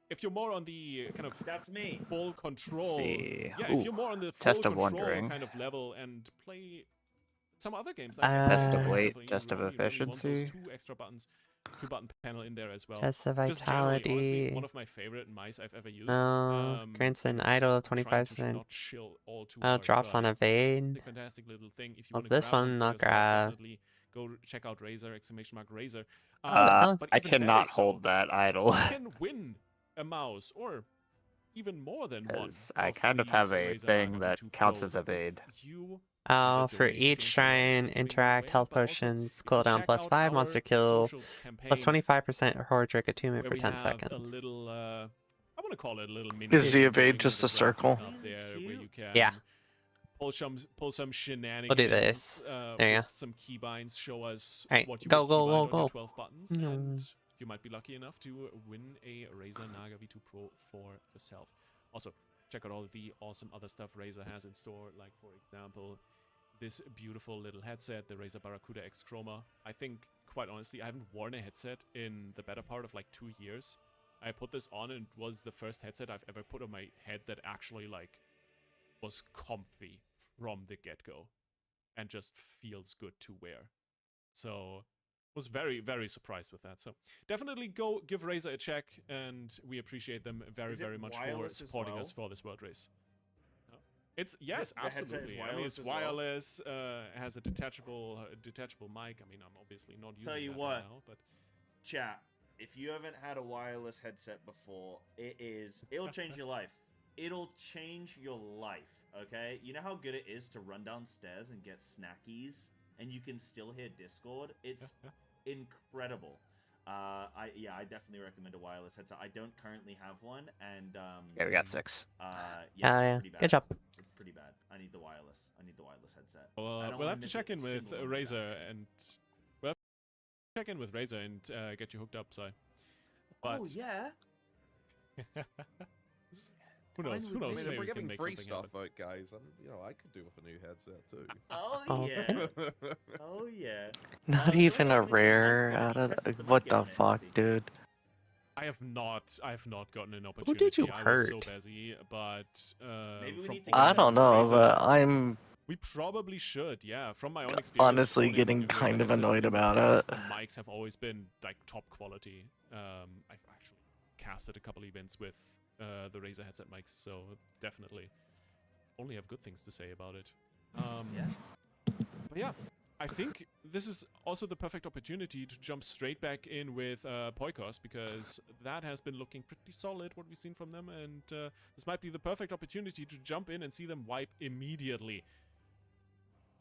if you're more on the kind of That's me. full control, See. yeah, Ooh, if you're more on the full Test of control Wondering. kind of level and play some other games like Test of for weight, example, test of you only want those efficiency. 2 extra buttons, 2-button panel in there as well. Test of Just generally, honestly, vitality. one of my favorite mice I've ever used. Grants an idle of I'm trying to 25%. not chill all too hard, Drops on but evade. it's a fantastic little thing. If you Well, want this one for I'll yourself, grab. definitely go check out Razer, !Razer. But I even cannot better so, hold that idle. you can win a mouse or even more than one. I kind of these have a Razer thing Naga that V2 counts Pros as if evade. you Oh, for donate each into shrine, the interact, way, health but also potions, if you cooldown check plus out 5, our monster kill, socials plus campaign, 25% Hordrick attunement where for we 10 have seconds. a little, I want to call it a little mini. Is the evade with just a graphic circle? up there where you can Yeah. pull some shenanigans. We'll do this. There you with go. some keybinds. Show us Alright, what you go, would go, keybind go, on go. your 12 buttons, No. and you might be lucky enough to win a Razer Naga V2 Pro for yourself. Also, check out all the awesome other stuff Razer has in store, like for example, this beautiful little headset, the Razer Barracuda X Chroma. I think, quite honestly, I haven't worn a headset in the better part of like 2 years. I put this on and it was the first headset I've ever put on my head that actually like was comfy from the get-go and just feels good to wear. So was very, very surprised with that. So definitely go give Razer a check, and we appreciate them very, Is it very much for wireless as supporting well? us for this world race. It's yes, The headset is absolutely. I mean, wireless it's as well? wireless. Has a detachable mic. I mean, I'm obviously not using Tell you that what, right now, but chat, if you haven't had a wireless headset before, it'll change your life. It'll change your life, okay? You know how good it is to run downstairs and get snackies and you can still hear Discord? It's incredible. I definitely recommend a wireless headset. I don't currently have one, and Yeah, we got 6. yeah, Yeah. it's pretty bad. Good job. It's pretty bad. I need the wireless. I need the wireless headset. We'll have to check in with Razor and get you hooked up. So, but oh yeah. who knows? Who knows? I mean, if Maybe we're we can giving make free something stuff happen. out, guys, I could do with a new headset too. Oh yeah. Oh yeah. Not even a rare out of what the fuck, dude. I have not gotten an Who opportunity. did you I hurt? was so busy, but maybe we need to I don't know, but we probably should, yeah. From my own experience, honestly owning getting Razer kind of headsets annoyed in the about past, it. The mics have always been like top quality. I've actually casted a couple events with the Razer headset mics, so definitely only have good things to say about it. Yeah. But yeah, I think this is also the perfect opportunity to jump straight back in with Poikos, because that has been looking pretty solid, what we've seen from them, and this might be the perfect opportunity to jump in and see them wipe immediately.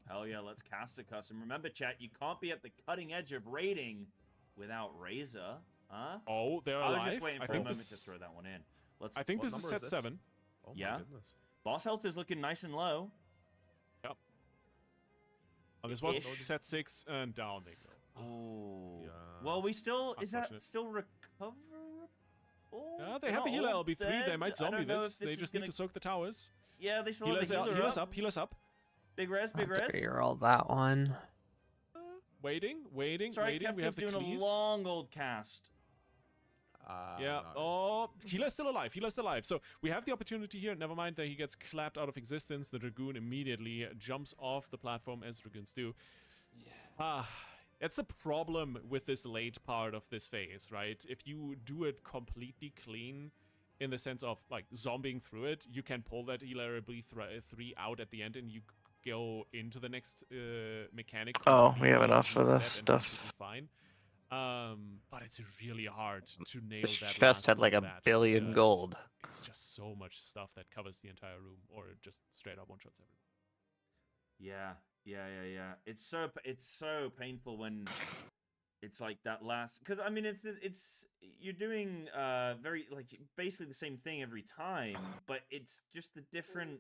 Hell yeah, let's cast a custom. Remember, chat, you can't be at the cutting edge of raiding without Razor, huh? Oh, they're I was alive. just waiting I for a think moment this- to throw that one in. Let's. I think what this is number set 7. Oh yeah. my goodness. Boss health is looking nice and low. Yep. And this was set 6, and down they go. Oh. Yeah. Well, we still is that Unfortunate. still recoverable? They They're have a not healer all LB3. They dead. might I don't zombie know this. if They is just gonna... need to soak the towers. Yeah, they still Healers, have a healer healers up. up. Healers up. Big res, big res. Reroll that one. Waiting. Sorry, We have Kefka's the doing cleaves. a long old cast. Yeah. Oh, healer's still alive. Healer's still alive. So we have the opportunity here. Never mind that he gets clapped out of existence. The Dragoon immediately jumps off the platform, as Dragoons do. Yeah. It's a problem with this late part of this phase, right? If you do it completely clean, in the sense of like zombieing through it, you can pull that healer LB3 out at the end, and you go into the next mechanic. Oh, we have enough for reset this and stuff. should be fine. But it's really hard to nail This that chest last had like little a batch billion because gold. It's just so much stuff that covers the entire room, or just straight up one-shots everyone. Yeah. It's so painful when it's like that last, because I mean it's you're doing very like basically the same thing every time, but it's just a different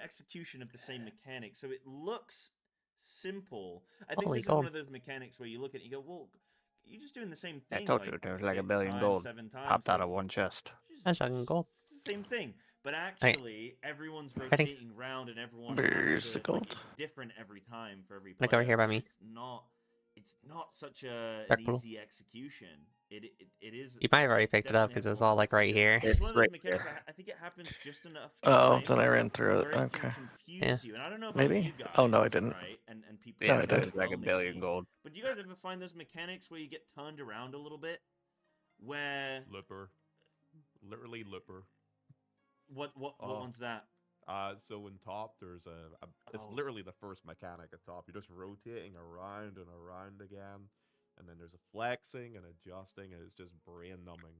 execution of the same mechanic. So it looks simple. I think Holy this is gold. one of those mechanics where you look at it and you go, well, you're just doing the same thing. I told like you there was like a 6 billion times, gold 7 times, popped out like, of one chest. That's fucking gold. it's the same thing, but Right. actually everyone's Ready? rotating around and everyone Where's has the to, like, gold? it's different every time for every Like player. over here by so me. It's not such an Dark blue. easy execution. It is. You might have already picked it up definitely because has it was some all like work to right do. here. It's It's one of right those mechanics. here. I think it happens just enough. Oh, times then I ran through it. where it Okay. can confuse you, and I don't know about Maybe? you guys. Oh, no, I didn't. Right? And people. No, Yeah, I there's didn't. like a billion gold. But do you guys ever find those mechanics where you get turned around a little bit, where Lipper. Literally Lipper. what one's that? So in top, there's it's literally the first mechanic at top. You're just rotating around and around again, and then there's a flexing and adjusting, and it's just brain numbing.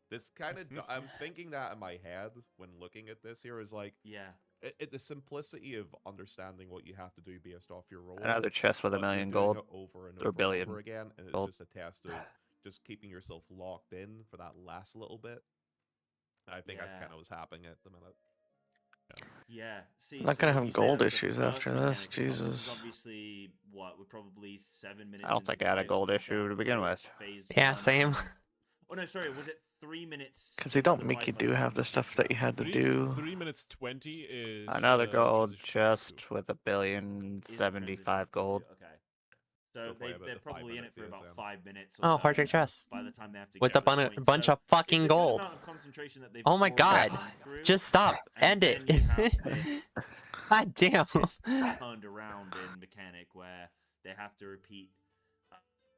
This kind of I was thinking that in my head when looking at this here is like, yeah, the simplicity of understanding what you have to do based off your role. Another chest with a but you're million doing gold it over and or over billion and over again, and it's gold. just a test of just keeping yourself locked in for that last little bit. And I think that's Yeah. kind of what's happening at the minute. Yeah, see, I'm not gonna so have you say gold that's the issues first after this, mechanic. Well, this is Jesus. obviously what we're probably 7 minutes. I don't into think the I had a fight, gold so issue to begin with. phase Yeah, one. same. Oh no, sorry, was it 3 minutes? Because they into don't the make fight you by the do time half the stuff that you had to do. 3 minutes 20 is Another gold transition chest with a billion Is it 75 gold. Okay. So Probably about they're the probably in 5-minute it for phase about then. 5 minutes or Oh, so. Hardrick chest. By the time they have to With get a to the point. bunch So of fucking it's a good gold. amount of concentration that they've Oh my already god. gone through, Just stop. and End it. then you have this God damn. turned around in mechanic where they have to repeat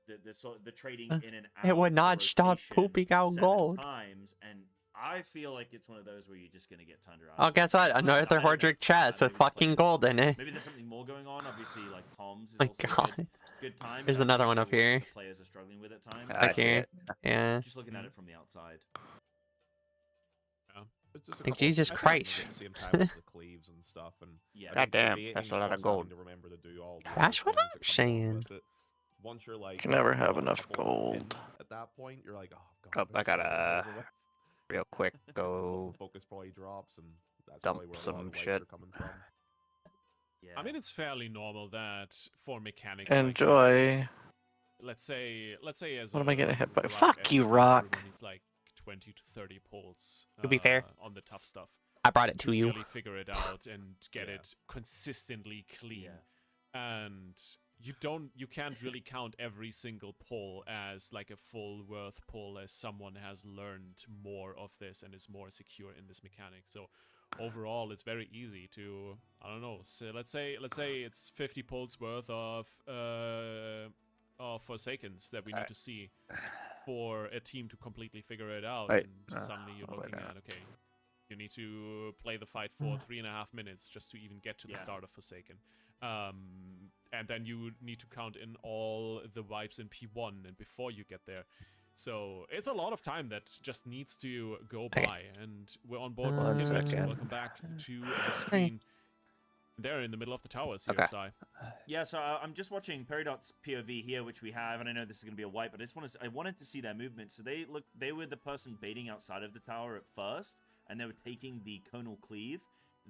the trading in and out. It would the not stop rotation pooping out 7 gold. times, and I feel like it's one of those where you're just gonna get turned around. Oh, guess what? Another I don't know. Hordrick chest with Maybe the fucking players- gold in it. Maybe there's something more going on. Obviously, like comms is My also a god. good time. There's and another one what up here. The players are struggling with at times. I Back see here. it. Yeah. Just looking at it from the outside. It's just a Like, couple- Jesus I think Christ. at the same time with the cleaves and stuff, and Yeah. God damn, debating that's a lot of also gold. having to remember to do all the That's other what things I'm that come along saying. with it. Once you're like, Can never have a enough couple in gold. at that point, you're like, oh Oh, god, I let's get this gotta over with. real quick The go focus probably drops, and that's dump probably where a lot some of the lights shit. are coming from. Yeah. I mean, it's fairly normal that for mechanics Enjoy. Like this, let's say as What am I getting hit by? rock Fuck you, escort, Rock. everyone needs like 20 to 30 pulls. To be fair, on the tough stuff. I brought it to you. Really figure it out and get it consistently clean. And you can't really count every single pull as like a full worth pull, as someone has learned more of this and is more secure in this mechanic. So overall, it's very easy to, I don't know, so let's say it's 50 pulls worth of Forsakens that we need to see for a team to completely figure it out. Wait, and suddenly you're looking at, okay, you need to play the fight for 3.5 minutes just to even get to the start of Forsaken. And then you need to count in all the wipes in P1 and before you get there. So it's a lot of time that just needs to go by, and we're on board. Welcome back to the stream. They're in the middle of the towers here, Si. Yeah, so I'm just watching Peridot's POV here, which we have, and I know this is going to be a wipe, but I wanted to see their movement. So they were the person baiting outside of the tower at first, and they were taking the conal cleave.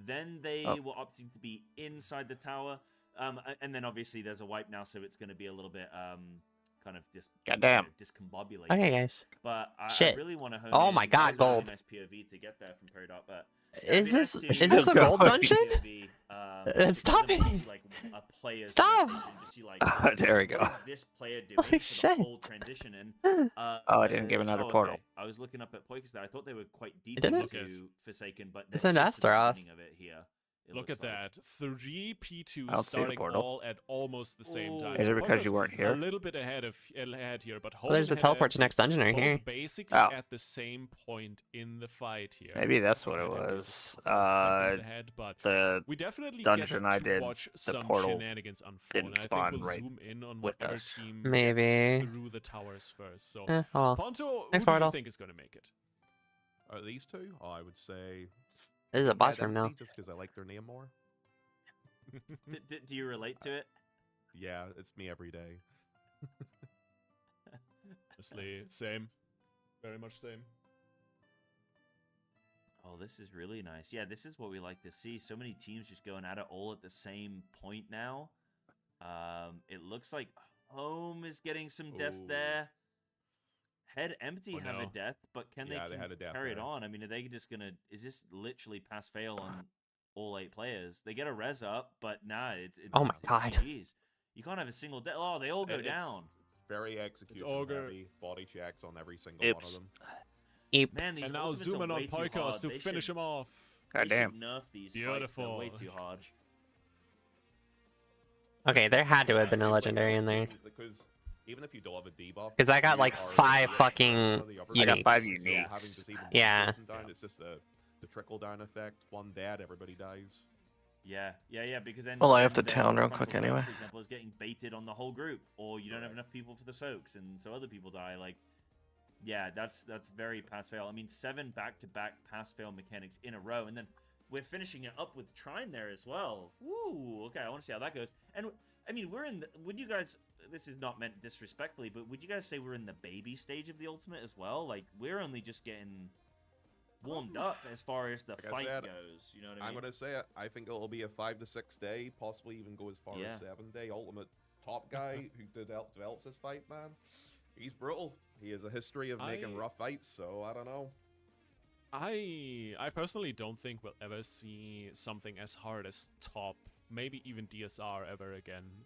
Then they were opting to be inside the tower, and then obviously there's a wipe now, so it's going to be a little bit kind of discombobulated. Okay, guys. But I really want to hone Oh in. my god, This is a gold. really nice POV to get there from Peridot, but Is this a gold dungeon? Stop it! Like a player's Stop! Just see, like, There we go. what is this player doing for shit. the whole transition? And Oh, I didn't give another portal. Okay. I was looking up at Poikis there. I thought they were quite deep Did it? into Forsaken, but It's they're an just at the Astaroth. beginning of it here. Look at that. 3 I P2s don't see the starting portal. all at almost the same time. Is it So because Poikis you weren't here? A little bit ahead here, but Well, there's a teleport to next dungeon right both here. basically at the same point in the fight here. Maybe that's what it Ahead of was. us, a couple seconds ahead, but The we definitely dungeon get I to did, watch the some portal shenanigans unfold. didn't And I spawn think we'll right zoom in on with whatever us. team Maybe. gets through the towers first. So, well, Ponto, next who do you portal. think is going to make it? These two, I would say. This is a boss Mad room now. Empty, just because I like their name more. Do you relate to it? Yeah, it's me every day. Honestly, same. Very much same. Oh, this is really nice. Yeah, this is what we like to see. So many teams just going at it all at the same point now. It looks like Home is getting some deaths there. Head Empty have a death, but can Yeah, they had a death carry it there. on? I mean, are they just gonna? Is this literally pass fail on all 8 players? They get a res up, but nah, it's Oh my it's god. GG's. You can't have a single death. Oh, they all go It's down. very execution Ogre. heavy, body checks on every single one of them. Man, these And now ultimates are zoom in on way too Poikos hard. to They finish should- him off. They Goddamn. should nerf these Beautiful. fights. They're way too hard. Okay, there had to have been a legendary in there. Because even if you don't have a debuff, 'Cause I got, you like, are 5 already fucking one of the other I got teams. 5 So uniques. having just even one Yeah. person down, it's just the trickle down effect. One dead, everybody dies. Yeah, because then. Well, I have then to town real Frontal quick Blade, anyway. For example, is getting baited on the whole group, or you don't have enough people for the soaks, and so other people die. Like, yeah, that's very pass fail. I mean, 7 back-to-back pass fail mechanics in a row, and then we're finishing it up with Trine there as well. Woo! Okay, I want to see how that goes. And I mean, we're in. Would you guys? This is not meant disrespectfully, but would you guys say we're in the baby stage of the ultimate as well? Like, we're only just getting warmed up as far as the Like I fight said, goes. You know what I I'm mean? gonna say it. I think it'll be a 5 to 6 day, possibly even go as far Yeah. as 7 day. Ultimate top guy who develops this fight, man. He's brutal. He has a history of making rough fights, so I don't know. I personally don't think we'll ever see something as hard as top, maybe even DSR ever again,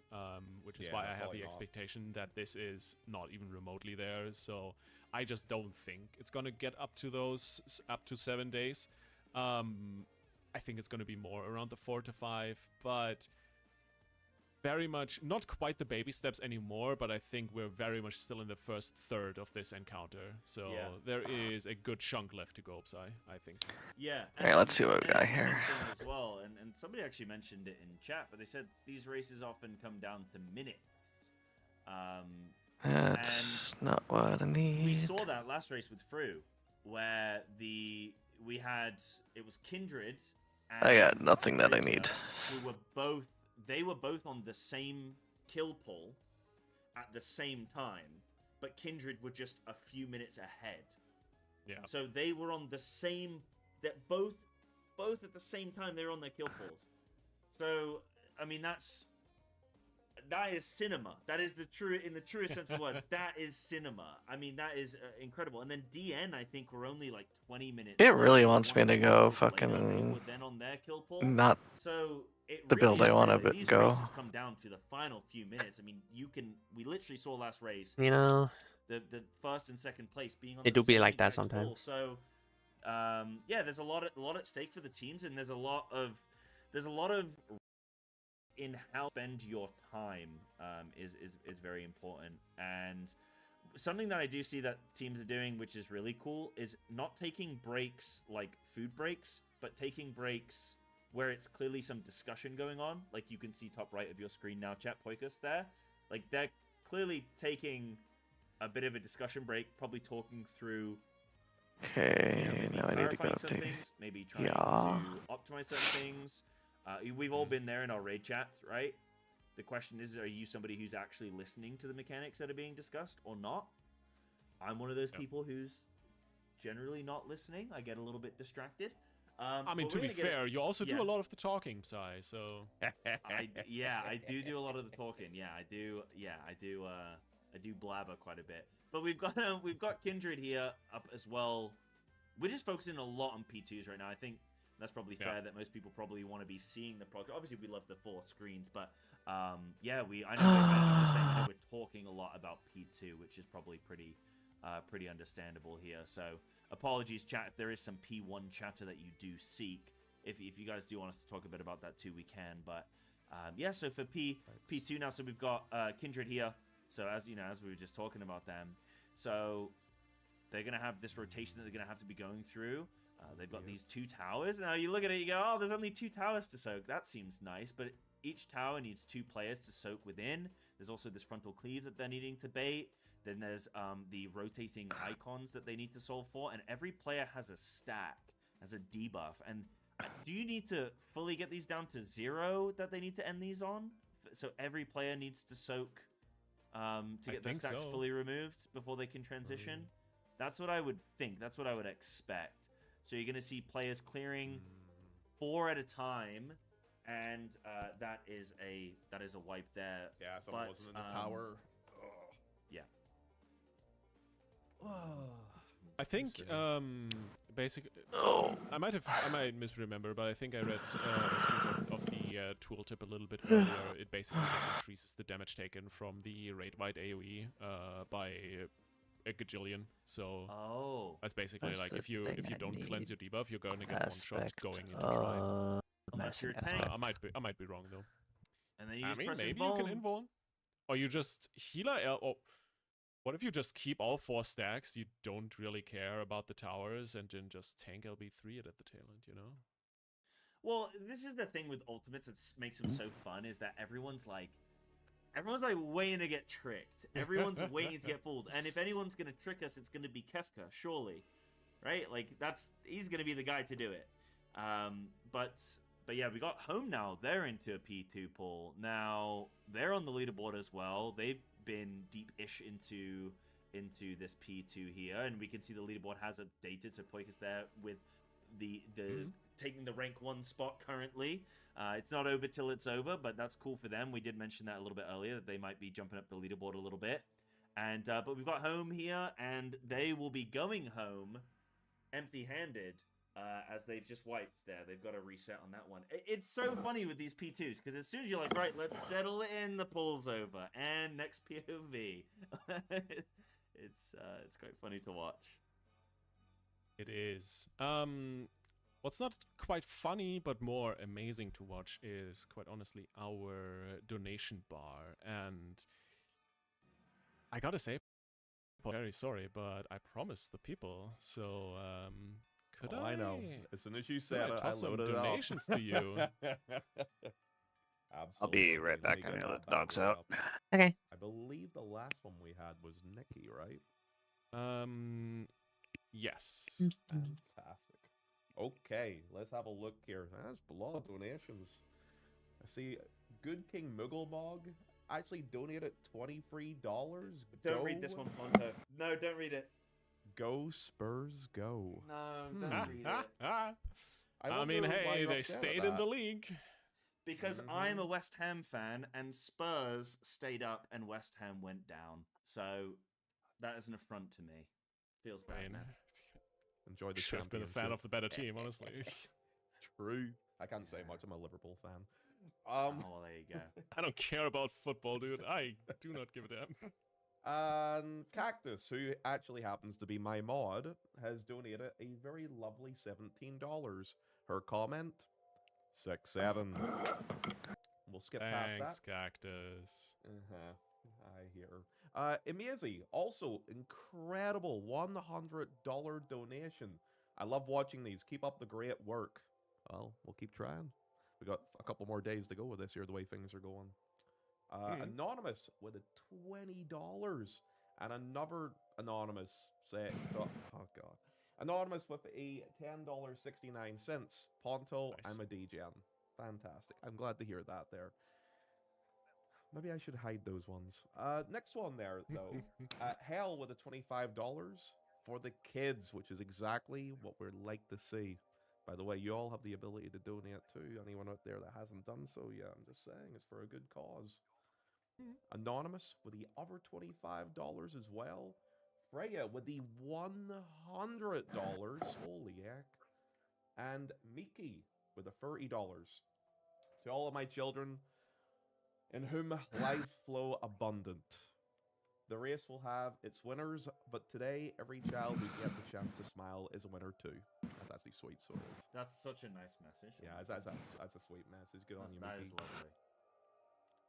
which is Yeah, why I have probably the not. expectation that this is not even remotely there. So I just don't think it's gonna get up to those up to 7 days. I think it's gonna be more around the 4 to 5, but very much not quite the baby steps anymore, but I think we're very much still in the first third of this encounter. So Yeah. there is a good chunk left to go, Psy, I think. Yeah. Alright, let's see what we and got it's the same here. thing as well, and somebody actually mentioned it in chat, but they said these races often come down to minutes. That's not what I need. We saw that last race with Fru, where it was Kindred. And I got nothing that I Prisoner, need. Who were both on the same kill pull at the same time, but Kindred were just a few minutes ahead. Yeah. So they were on the same. That both at the same time they were on their kill pulls. So I mean, that is cinema. That is in the truest sense of the word. That is cinema. I mean, that is incredible. And then DN, I think we're only like 20 minutes. It really wants me to go fucking then on their kill pool. not So it the really build I is want like, to these go. races come down to the final few minutes. I mean, we literally saw last race. You know, the first and second place being on it the do be same like that exact sometimes. pool. So yeah, there's a lot at stake for the teams, and there's a lot of in how spend your time is very important. And something that I do see that teams are doing, which is really cool, is not taking breaks like food breaks, but taking breaks where it's clearly some discussion going on. Like you can see top right of your screen now, chat Poikus there. Like they're clearly taking a bit of a discussion break, probably talking through. Okay, now I need to go some update. things, maybe trying Yeah. to optimize certain things. We've all been there in our raid chats, right? The question is, are you somebody who's actually listening to the mechanics that are being discussed or not? I'm one of those people who's generally not listening. I get a little bit distracted. I mean, to be fair, you also do a lot of the talking, Psy, so... I do a lot of the talking. Yeah, I do. I do blabber quite a bit. But we've got Kindred here up as well. We're just focusing a lot on P2s right now. I think that's probably fair that most people probably want to be seeing the progress. Obviously, we love the 4 screens, but yeah, I'm just saying, I know we're talking a lot about P2, which is probably pretty understandable here. So apologies, chat, if there is some P1 chatter that you do seek. If you guys do want us to talk a bit about that too, we can. But yeah, so for P2 now, so we've got Kindred here. So as we were just talking about them, so they're gonna have this rotation that they're gonna have to be going through. They've got these 2 towers. Now you look at it, you go, oh, there's only 2 towers to soak. That seems nice, but each tower needs 2 players to soak within. There's also this frontal cleave that they're needing to bait. Then there's the rotating icons that they need to solve for, and every player has a stack, has a debuff. And do you need to fully get these down to 0 that they need to end these on? So every player needs to soak to get their stacks fully removed before they can transition? That's what I would think. That's what I would expect. So you're going to see players clearing 4 at a time, and that is a wipe there. Yeah, someone wasn't in the tower. Yeah. I think basically, I might misremember, but I think I read a screenshot of the tooltip a little bit earlier. It basically just increases the damage taken from the raid-wide AoE by a gajillion. So that's basically like if you don't cleanse your debuff, you're going to get one shot going into try. Unless you're a tank. I might be wrong though. And then you maybe you can invuln, or you just healer. Or what if you just keep all 4 stacks? You don't really care about the towers, and then just tank LB3 at the tail end. You know. Well, this is the thing with ultimates that makes them so fun, is that everyone's like waiting to get tricked. Everyone's waiting to get fooled. And if anyone's going to trick us, it's going to be Kefka, surely. Right? Like, he's going to be the guy to do it. But yeah, we got Home now. They're into a P2 pool. Now, they're on the leaderboard as well. They've been deep-ish into this P2 here. And we can see the leaderboard has updated. So Poikus there with the taking the rank 1 spot currently. It's not over till it's over, but that's cool for them. We did mention that a little bit earlier, that they might be jumping up the leaderboard a little bit. And but we've got Home here, and they will be going home empty-handed as they've just wiped there. They've got a reset on that one. It's so funny with these P2s, because as soon as you're like, right, let's settle it in, the pool's over, and next POV. It's quite funny to watch. It is. What's not quite funny, but more amazing to watch is, quite honestly, our donation bar. And I gotta say, I'm very sorry, but I promised the people, so could I know. As soon as you said it, I toss some loaded donations to you. Absolutely. I'll be right back. I'm gonna let the dogs out. Okay. I believe the last one we had was Nikki, right? Yes. Fantastic. Okay, let's have a look here. That's a lot of donations. I see Good King Mugglemog actually donated $23. Don't read this one, Ponto. No, don't read it. Go Spurs, go. No, don't read it. I mean, hey, they stayed in the league. because I'm a West Ham fan, and Spurs stayed up and West Ham went down. So that is an affront to me. Feels bad, man. Enjoy the Should have been a fan of the better team, honestly. True. I can't say much. I'm a Liverpool fan. Oh, well, there you go. I don't care about football, dude. I do not give a damn. And Cactus, who actually happens to be my mod, has donated a very lovely $17. Her comment, 6-7. We'll skip past that. Thanks, Cactus. I hear. Amazi, also incredible $100 donation. I love watching these. Keep up the great work. Well, we'll keep trying. We got a couple more days to go with this here, the way things are going. Anonymous with a $20. And another Anonymous say, oh god. Anonymous with a $10.69. Ponto, nice. I'm a DGen. Fantastic. I'm glad to hear that there. Maybe I should hide those ones. Next one there, though. Hell with a $25 for the kids, which is exactly what we'd like to see. By the way, you all have the ability to donate too. Anyone out there that hasn't done so yet, I'm just saying, it's for a good cause. Anonymous with the other $25 as well. Freya with the $100. Holy heck. And Miki with the $30. To all of my children, in whom life flow abundant. The race will have its winners, but today every child who gets a chance to smile is a winner too. That's actually sweet souls. That's such a nice message. Yeah, that's a sweet message. Good on you, That Mickey. is lovely.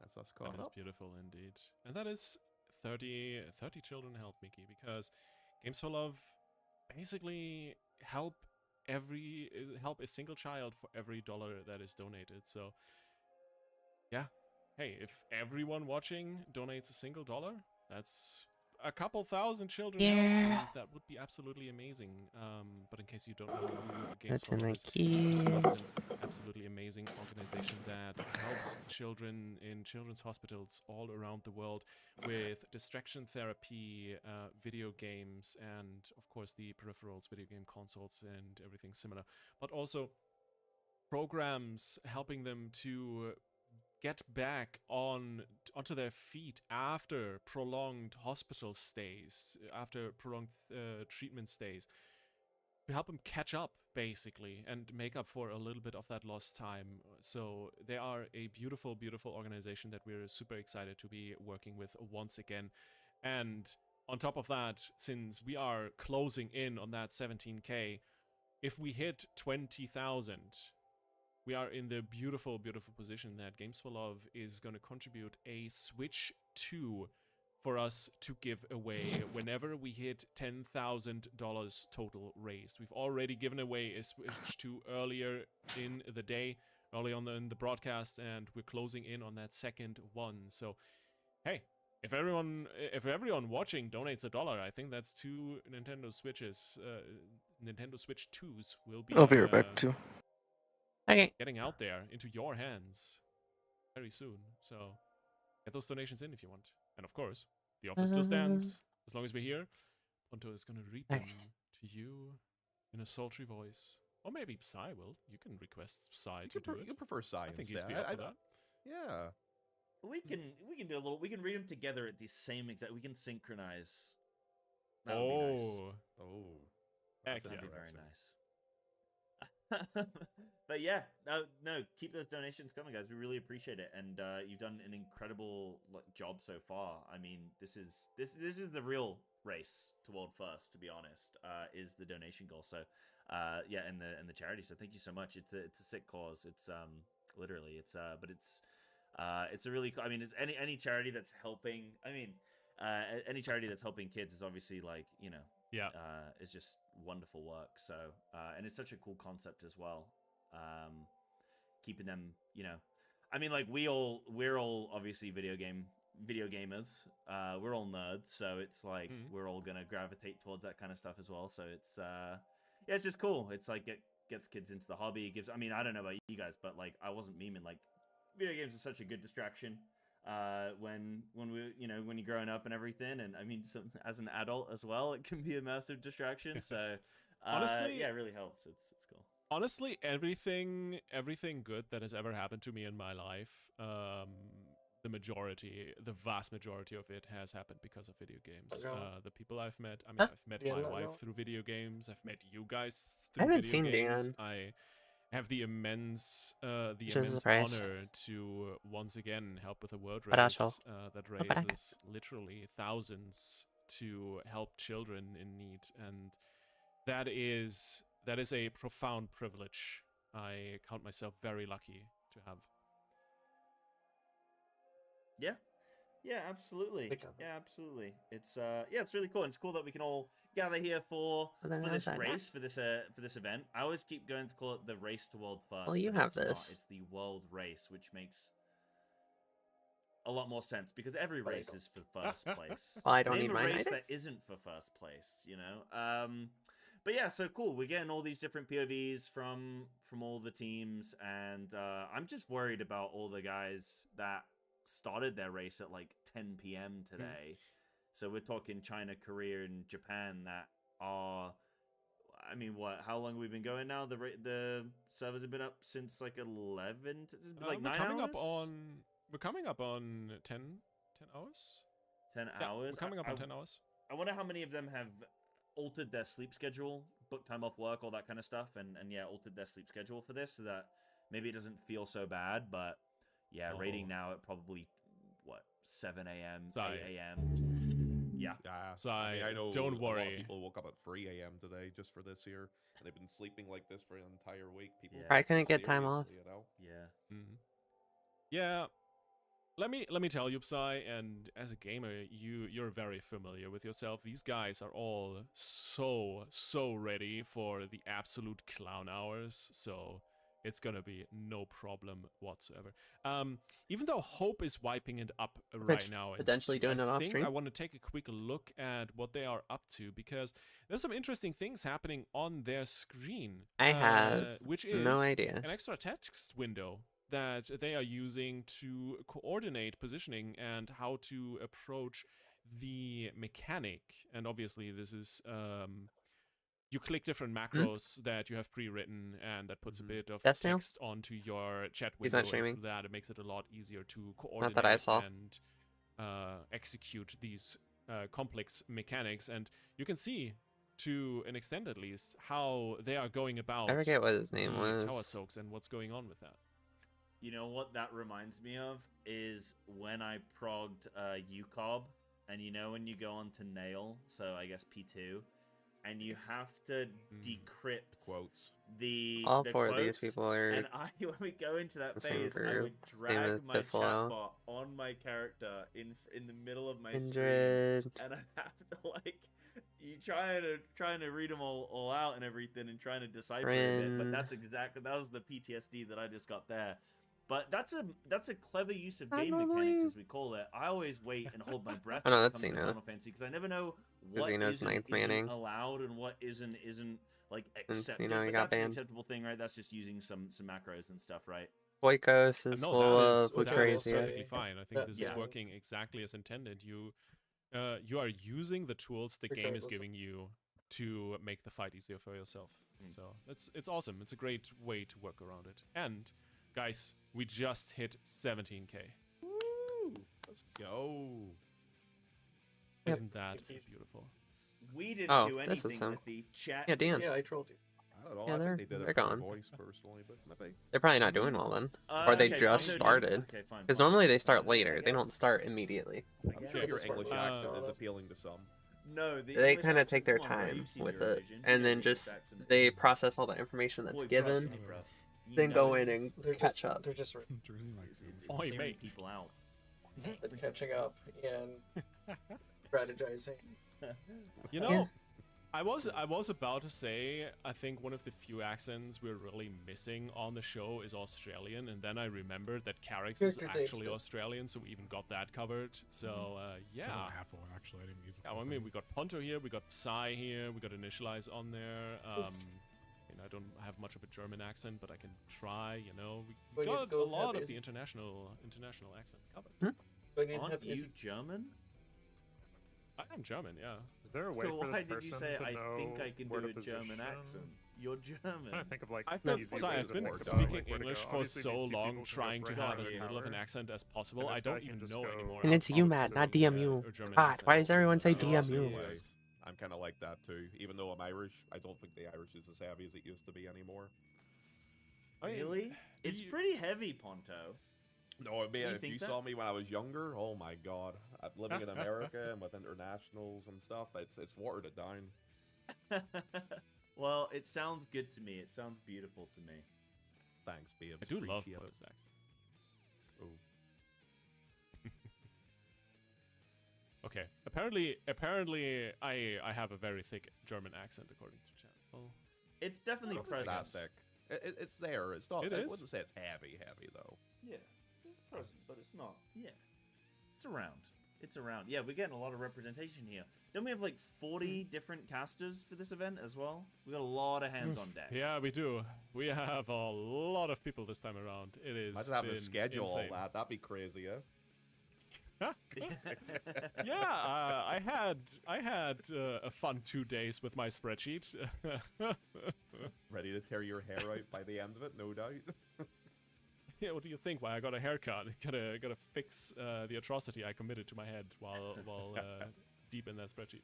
That's us caught That is up. beautiful indeed. And that is 30 children help Mickey, because Games for Love basically help a single child for every dollar that is donated. So yeah, hey, if everyone watching donates a single dollar, that's a couple thousand children helped, and that would be absolutely amazing. But in case you don't know who Games for Love is, Games for Love is an absolutely amazing organization that helps children in children's hospitals all around the world with distraction therapy, video games, and of course the peripherals, video game consoles, and everything similar. But also programs helping them to get back onto their feet after prolonged hospital stays, after prolonged treatment stays, to help them catch up, basically, and make up for a little bit of that lost time. So they are a beautiful, beautiful organization that we're super excited to be working with once again. And on top of that, since we are closing in on that 17K, if we hit 20,000, we are in the beautiful, beautiful position that Games for Love is going to contribute a Switch 2 for us to give away whenever we hit $10,000 total raised. We've already given away a Switch 2 earlier in the day, early on in the broadcast, and we're closing in on that second one. So, hey, if everyone watching donates $1, I think that's 2 Nintendo Switches. Nintendo Switch 2s will be. I'll be right back too. Okay. Getting out there into your hands very soon. So get those donations in if you want. And of course, the offer still stands. As long as we're here, Ponto is going to read them to you in a sultry voice. Or maybe Psy will. You can request Psy to do it. You prefer Psy I think instead. he's be up for that. Yeah. We can do a little. We can read them together at the same exact. We can synchronize. That would be nice. Oh. That'd be very nice. But yeah, no, keep those donations coming, guys. We really appreciate it, and you've done an incredible job so far. I mean, this is the real race to world first. To be honest, is the donation goal. So, yeah, and the charity. So thank you so much. It's a sick cause. It's literally but it's a really. I mean, it's any charity that's helping. I mean, any charity that's helping kids is obviously like, you know. Yeah, it's just wonderful work. So, and it's such a cool concept as well. Keeping them, you know, I mean, like we're all obviously video gamers. We're all nerds, so it's like we're all gonna gravitate towards that kind of stuff as well. So it's yeah, it's just cool. It's like gets kids into the hobby. It gives. I mean, I don't know about you guys, but like I wasn't memeing. Like video games are such a good distraction. When we, you know, when you're growing up and everything, and I mean, as an adult as well, it can be a massive distraction. So, honestly, yeah, it really helps. It's cool. Honestly, everything good that has ever happened to me in my life, the vast majority of it has happened because of video games. The people I've met, I mean, I've met my wife through video games. I've met you guys I through haven't video seen games. Dan. I have the immense Which is a surprise. honor to once again help with a world Baracho. race that raises literally thousands to help children in need, and that is a profound privilege. I count myself very lucky to have. Yeah. Yeah, absolutely. Yeah, absolutely. It's it's really cool. And it's cool that we can all gather here for this race, for this event. I always keep going to call it the Race to World First. Well, you but have it's not. this. It's the World Race, which makes a lot more sense because every race is for first place. Well, I don't Name need a mine race either. that isn't for first place, you know. But yeah, so cool. We're getting all these different POVs from all the teams, and I'm just worried about all the guys that started their race at like 10 p.m. today. So we're talking China, Korea, and Japan that are. I mean, what? How long have we been going now? The servers have been up since like 11, like 9 hours. We're coming up on 10 hours. 10 Yeah, hours. we're coming up on 10 hours. I wonder how many of them have altered their sleep schedule, booked time off work, all that kind of stuff, and yeah, altered their sleep schedule for this so that maybe it doesn't feel so bad. But yeah, rating now at probably what 7 a.m., 8 a.m. Yeah. I mean, I know don't a lot worry. of people woke up at 3 a.m. today just for this year, and they've been sleeping like this for an entire week. People I take couldn't it get time off. seriously, you know? Yeah. Yeah. Let me tell you, Psy, and as a gamer, you're very familiar with yourself. These guys are all so ready for the absolute clown hours, so it's gonna be no problem whatsoever. Even though Hope is wiping it up right now, in potentially YouTube, doing it off I think stream. I want to take a quick look at what they are up to because there's some interesting things happening on their screen. I have which is no idea. an extra text window that they are using to coordinate positioning and how to approach the mechanic. And obviously this is you click different macros that you have pre-written, and that puts a bit of Yes, Neil? text onto your chat He's window. not streaming. And through that, it makes it a lot easier to Not that I coordinate saw. and execute these complex mechanics. And you can see, to an extent at least, how they are going about I forget what his name the was. tower soaks and what's going on with that. You know what that reminds me of is when I progged UCOB, and you know when you go on to Nail, so I guess P2, and you have to decrypt quotes. All the four of quotes, these people are and when we go into that the same phase, I group. would Same drag with my Pitfall. chatbot on my character in the middle of my Kindred. screen, and I have to like you trying to read them all out and everything, and trying to decipher it. But Rin. that was the PTSD that I just got there. But that's a clever use of game mechanics, as we call it. I always wait and hold my breath Oh, no, when it that's comes to Xeno. Final Fantasy because I never know Because what Xeno's isn't ninth manning. allowed and what isn't like And accepted. Xeno But got that's an banned. acceptable thing, right? That's just using some macros and stuff, right? Boykos is No, full that of is Lucrezia. perfectly fine. I think this Yeah. is working exactly as intended. You are using the tools the game is giving you to make the fight easier for yourself. So it's awesome. It's a great way to work around it. And guys, we just hit 17K. Woo! Let's go. Isn't that beautiful? We didn't do this is anything him. that the chat. Yeah, Dan. Yeah, I trolled you. I don't know. Yeah, I they're- think they did they're it for gone. the voice personally, but maybe. They're probably not doing well then. Or they Okay, just fine. started. Okay, fine, Because fine. normally they start I later. They guess. don't start immediately. I'm sure your English accent is appealing to some. No, the They English kind of take accent- their come on, bro, time you've seen with it. Eurovision. And You then know just English accent they is- process all the information that's Boy, trust given. me, bro. You Then know go it's- in and They're catch up. They're just It's Oi, hearing mate. people out. they're catching up and strategizing. You know, Yeah. I was about to say, I think one of the few accents we're really missing on the show is Australian, and then I remembered that Carrick's is Character actually taste. Australian, so we even got that covered. So yeah. It's only half one, actually. I didn't use the Yeah, full I mean, thing. we got Ponto here, we got Psy here, we got Initialize on there. I don't have much of a German accent, but I can try. You know, we Well, you got a don't lot have of the is- international accents covered. But you Aren't have you is- German? I am German, yeah. Is there a way So for why this did you person say to I know think I can where do to a German position accent? You're German. I think of like I've the been, easy sorry, ways I've to been think about, speaking like, where to English go. for Obviously, so these two long, people could trying to have have read as little of an power. accent as possible. And I this don't guy can even just know go- anymore. And it's how to UMAD, not assume, DMU. a German God, accent. why does everyone say No, I'm DMU? the same. I'm kind of like that too. Even though I'm Irish, I don't think the Irish is as heavy as it used to be anymore. Really? It's pretty heavy, Ponto. No, I mean, You if think you that? saw me when I was younger, oh my god, living in America and with internationals and stuff, it's watered it down. Well, it sounds good to me. It sounds beautiful to me. Thanks, babes. I do love Appreciate it. Poe's accent. Oh. Okay. Apparently, I have a very thick German accent according to chat. Oh. It's definitely It's not present. that thick. It's there. It's not. It I is? wouldn't say it's heavy though. Yeah, it's present, but it's not. Yeah, it's around. It's around. Yeah, we're getting a lot of representation here. Don't we have like 40 different casters for this event as well? We got a lot of hands on deck. Yeah, we do. We have a lot of people this time around. It is. Imagine having to been schedule insane. all that. That'd be crazy, yeah. Yeah, I had a fun 2 days with my spreadsheet. Ready to tear your hair out by the end of it, no doubt. Yeah, what do you think? Why I got a haircut? Gotta fix the atrocity I committed to my head while deep in that spreadsheet.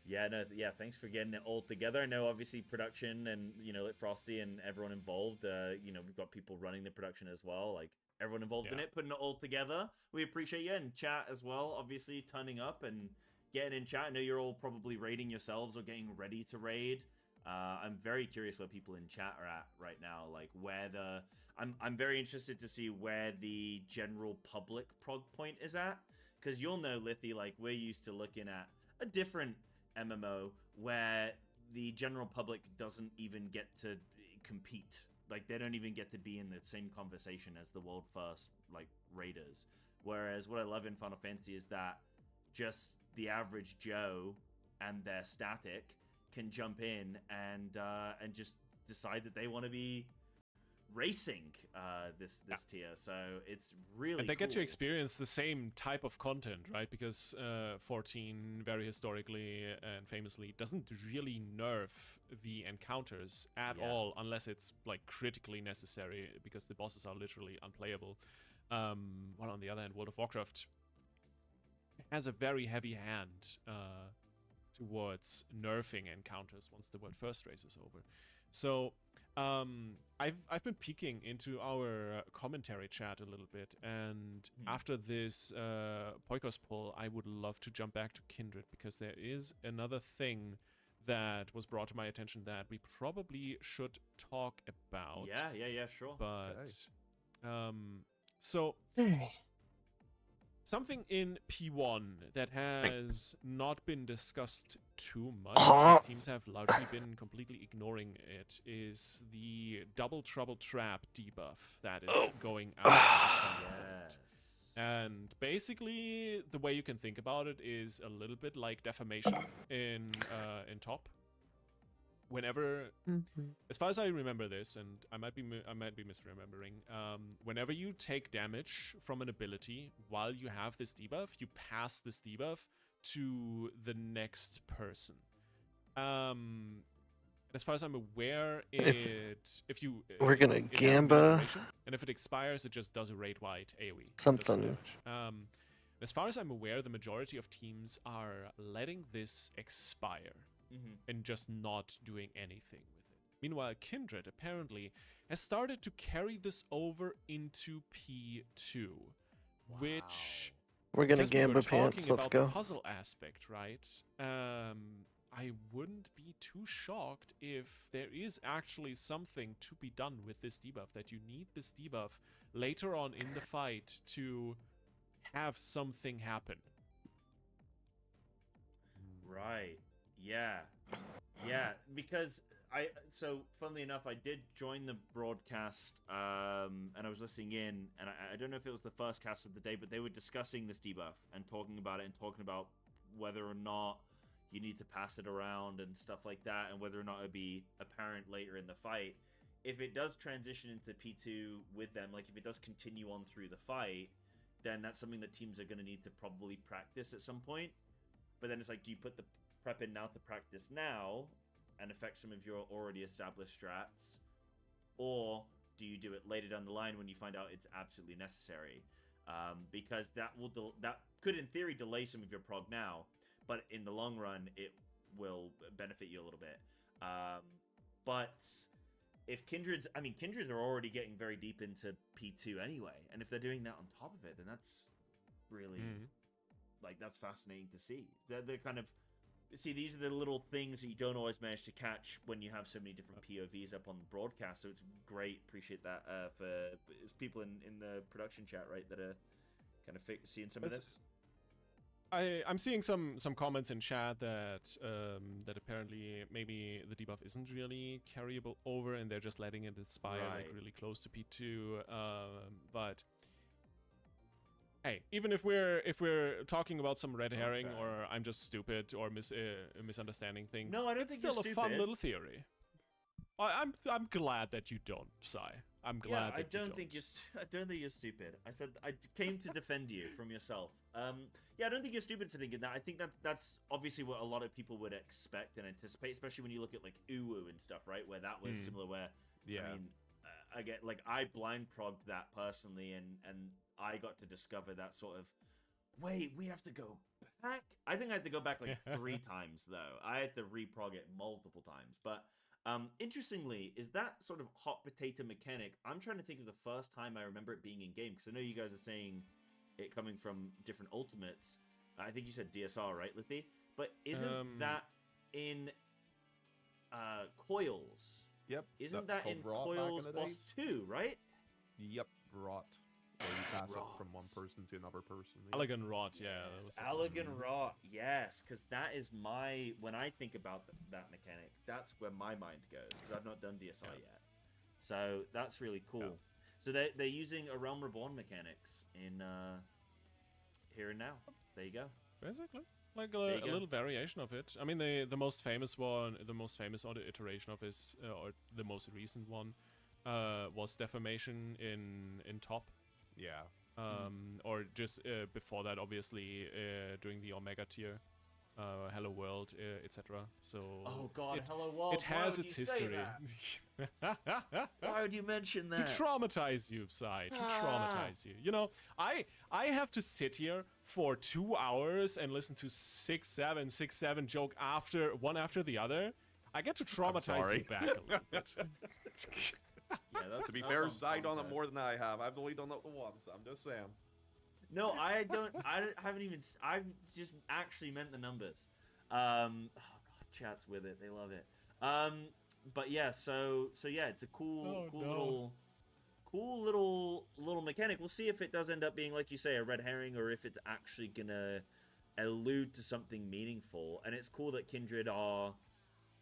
Yeah, thanks for getting it all together. I know obviously production and like Frosty and everyone involved. We've got people running the production as well. Like everyone involved in it, putting it all together. We appreciate you and chat as well. Obviously turning up and getting in chat. I know you're all probably raiding yourselves or getting ready to raid. I'm very curious where people in chat are at right now. Like I'm very interested to see where the general public prog point is at, because you'll know, Lithy, like we're used to looking at a different MMO where the general public doesn't even get to compete. Like they don't even get to be in the same conversation as the world first like raiders. Whereas what I love in Final Fantasy is that just the average Joe and their static can jump in and just decide that they want to be racing this tier. So it's really And they get to cool. experience the same type of content, right? Because 14 very historically and famously doesn't really nerf the encounters at all unless it's like critically necessary, because the bosses are literally unplayable. While on the other hand, World of Warcraft has a very heavy hand towards nerfing encounters once the World First race is over. So I've been peeking into our commentary chat a little bit, and after this Poikos poll, I would love to jump back to Kindred, because there is another thing that was brought to my attention that we probably should talk about. Yeah, sure. But so something in P1 that has not been discussed too much, these teams have largely been completely ignoring it, is the Double Trouble Trap debuff that is going out at some point. And basically, the way you can think about it is a little bit like Defamation in top. Whenever, as far as I remember this, and I might be misremembering, whenever you take damage from an ability while you have this debuff, you pass this debuff to the next person. As far as I'm aware, we're gonna it has a Gamba duration, and if it expires, it just does a raid-wide AoE. something. As far as I'm aware, the majority of teams are letting this expire. And just not doing anything with it. Meanwhile, Kindred apparently has started to carry this over into P2, which We're gonna because we were Gamba talking pants. Let's about the go. puzzle aspect, right? I wouldn't be too shocked if there is actually something to be done with this debuff, that you need this debuff later on in the fight to have something happen. Right. Yeah, because so funnily enough, I did join the broadcast, and I was listening in, and I don't know if it was the first cast of the day, but they were discussing this debuff and talking about it, and talking about whether or not you need to pass it around and stuff like that, and whether or not it'll be apparent later in the fight. If it does transition into P2 with them, like if it does continue on through the fight, then that's something that teams are going to need to probably practice at some point. But then it's like, do you put the prep in now to practice now, and affect some of your already established strats, or do you do it later down the line when you find out it's absolutely necessary? Because that could in theory delay some of your prog now, but in the long run it will benefit you a little bit. But if Kindreds are already getting very deep into P2 anyway, and if they're doing that on top of it, then that's really that's fascinating to see. They're kind of these are the little things that you don't always manage to catch when you have so many different POVs up on the broadcast. So it's great. Appreciate that for people in the production chat, right, that are kind of seeing some of this. I'm seeing some comments in chat that that apparently maybe the debuff isn't really carryable over, and they're just letting it expire like really close to P2. But hey, even if we're talking about some red herring, or I'm just stupid or misunderstanding things, no, I don't it's think still you're a fun stupid. little theory. I'm glad that you don't, Psy. I'm glad. I don't think you're stupid. I said I came to defend you from yourself. Yeah, I don't think you're stupid for thinking that. I think that's obviously what a lot of people would expect and anticipate, especially when you look at like Uwu and stuff, right? Where that was similar. Where I mean, I blind progged that personally, and I got to discover that sort of. Wait, we have to go back. I think I had to go back like 3 times though. I had to reprog it multiple times, but. Interestingly, is that sort of hot potato mechanic? I'm trying to think of the first time I remember it being in game, because I know you guys are saying it coming from different ultimates. I think you said DSR, right, Lithy? But isn't that in Coils? Yep. Isn't that in Coils Boss 2, right? Yep, Rot. Where you pass it from one person to another person. Elegant Rot, yeah. Elegant Rot, yes, because that is when I think about that mechanic, that's where my mind goes, because I've not done DSI yet. So that's really cool. Yeah. So they're using a Realm Reborn mechanics in Here and Now. There you go. Basically. Like a little variation of it. I mean, the most famous one, the most famous iteration of is, or the most recent one, was Deformation in Top. Yeah. Or just before that, obviously, during the Omega tier, Hello World, etc. So. Oh God, Hello World! It has its history. Why would you mention that? To traumatize you, Psy. To traumatize you. You know, I have to sit here for 2 hours and listen to 6-7 joke one after the other. I get to traumatize you back a little bit. Yeah, to be fair, Psy done it more than I have. I've only done it the once. I'm just saying. No, I haven't even. I've just actually meant the numbers. Oh God, chat's with it. They love it. But yeah, so yeah, it's a cool little mechanic. We'll see if it does end up being, like you say, a red herring, or if it's actually gonna allude to something meaningful. And it's cool that Kindred are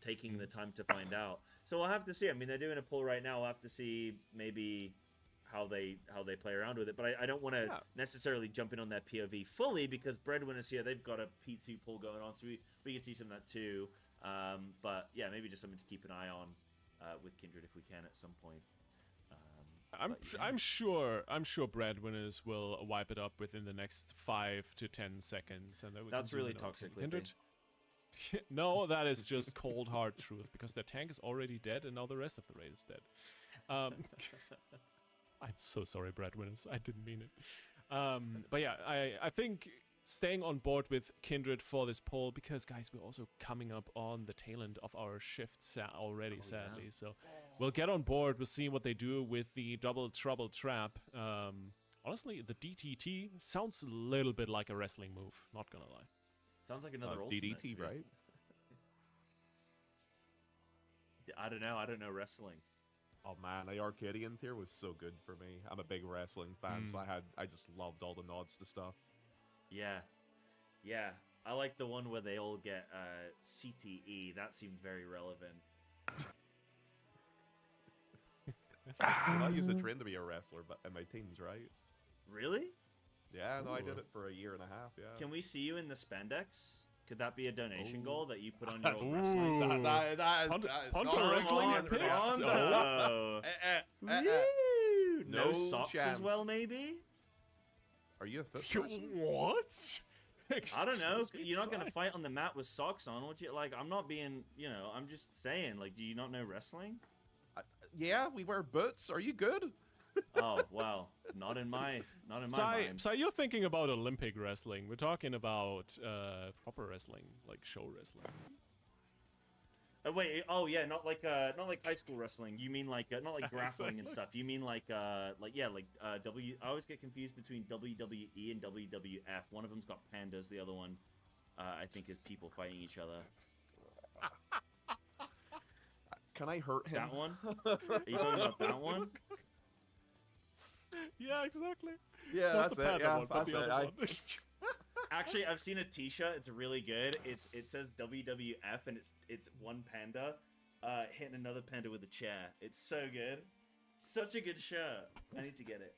taking the time to find out. So we'll have to see. I mean, they're doing a poll right now. We'll have to see maybe how they play around with it. But I don't want to necessarily jump in on their POV fully, because Breadwinners here, they've got a P2 poll going on, so we can see some of that too. But yeah, maybe just something to keep an eye on with Kindred if we can at some point. I'm sure Breadwinners will wipe it up within the next 5 to 10 seconds, and that's really toxic. Kindred. No, that is just cold hard truth, because their tank is already dead and now the rest of the raid is dead. I'm so sorry, Breadwinners. I didn't mean it. But yeah, I think staying on board with Kindred for this poll, because guys, we're also coming up on the tail end of our shifts already, sadly. Yeah. So we'll get on board. We'll see what they do with the Double Trouble Trap. Honestly, the DTT sounds a little bit like a wrestling move. Not gonna lie. Sounds like another ultimate, DDT, right? I don't know wrestling. Oh man, the Arcadian tier was so good for me. I'm a big wrestling fan, so I just loved all the nods to stuff. Yeah. I like the one where they all get CTE. That seemed very relevant. I used to train to be a wrestler, but in my teens, right? Really? Yeah, no, I did it for a year and a half. Yeah. Can we see you in the spandex? Could that be a donation goal that you put on your old wrestling? Punter wrestling and picks. No socks as well, maybe? Are you a fit person? What? I don't know. You're not gonna fight on the mat with socks on, would you? Like, I'm not being, you know, I'm just saying. Like, do you not know wrestling? Yeah, we wear boots. Are you good? Oh well, not in my mind. So you're thinking about Olympic wrestling. We're talking about proper wrestling, like show wrestling. Oh wait, oh yeah, not like high school wrestling. You mean like not like grappling and stuff. You mean like W. I always get confused between WWE and WWF. One of them's got pandas. The other one, I think, is people fighting each other. Can I hurt him? That one? Are you talking about that one? Yeah, exactly. Yeah, Not that's the it. panda Yeah, one, but that's the it. other one. Actually, I've seen a T-shirt. It's really good. It says WWF and it's one panda hitting another panda with a chair. It's so good. Such a good shirt. I need to get it.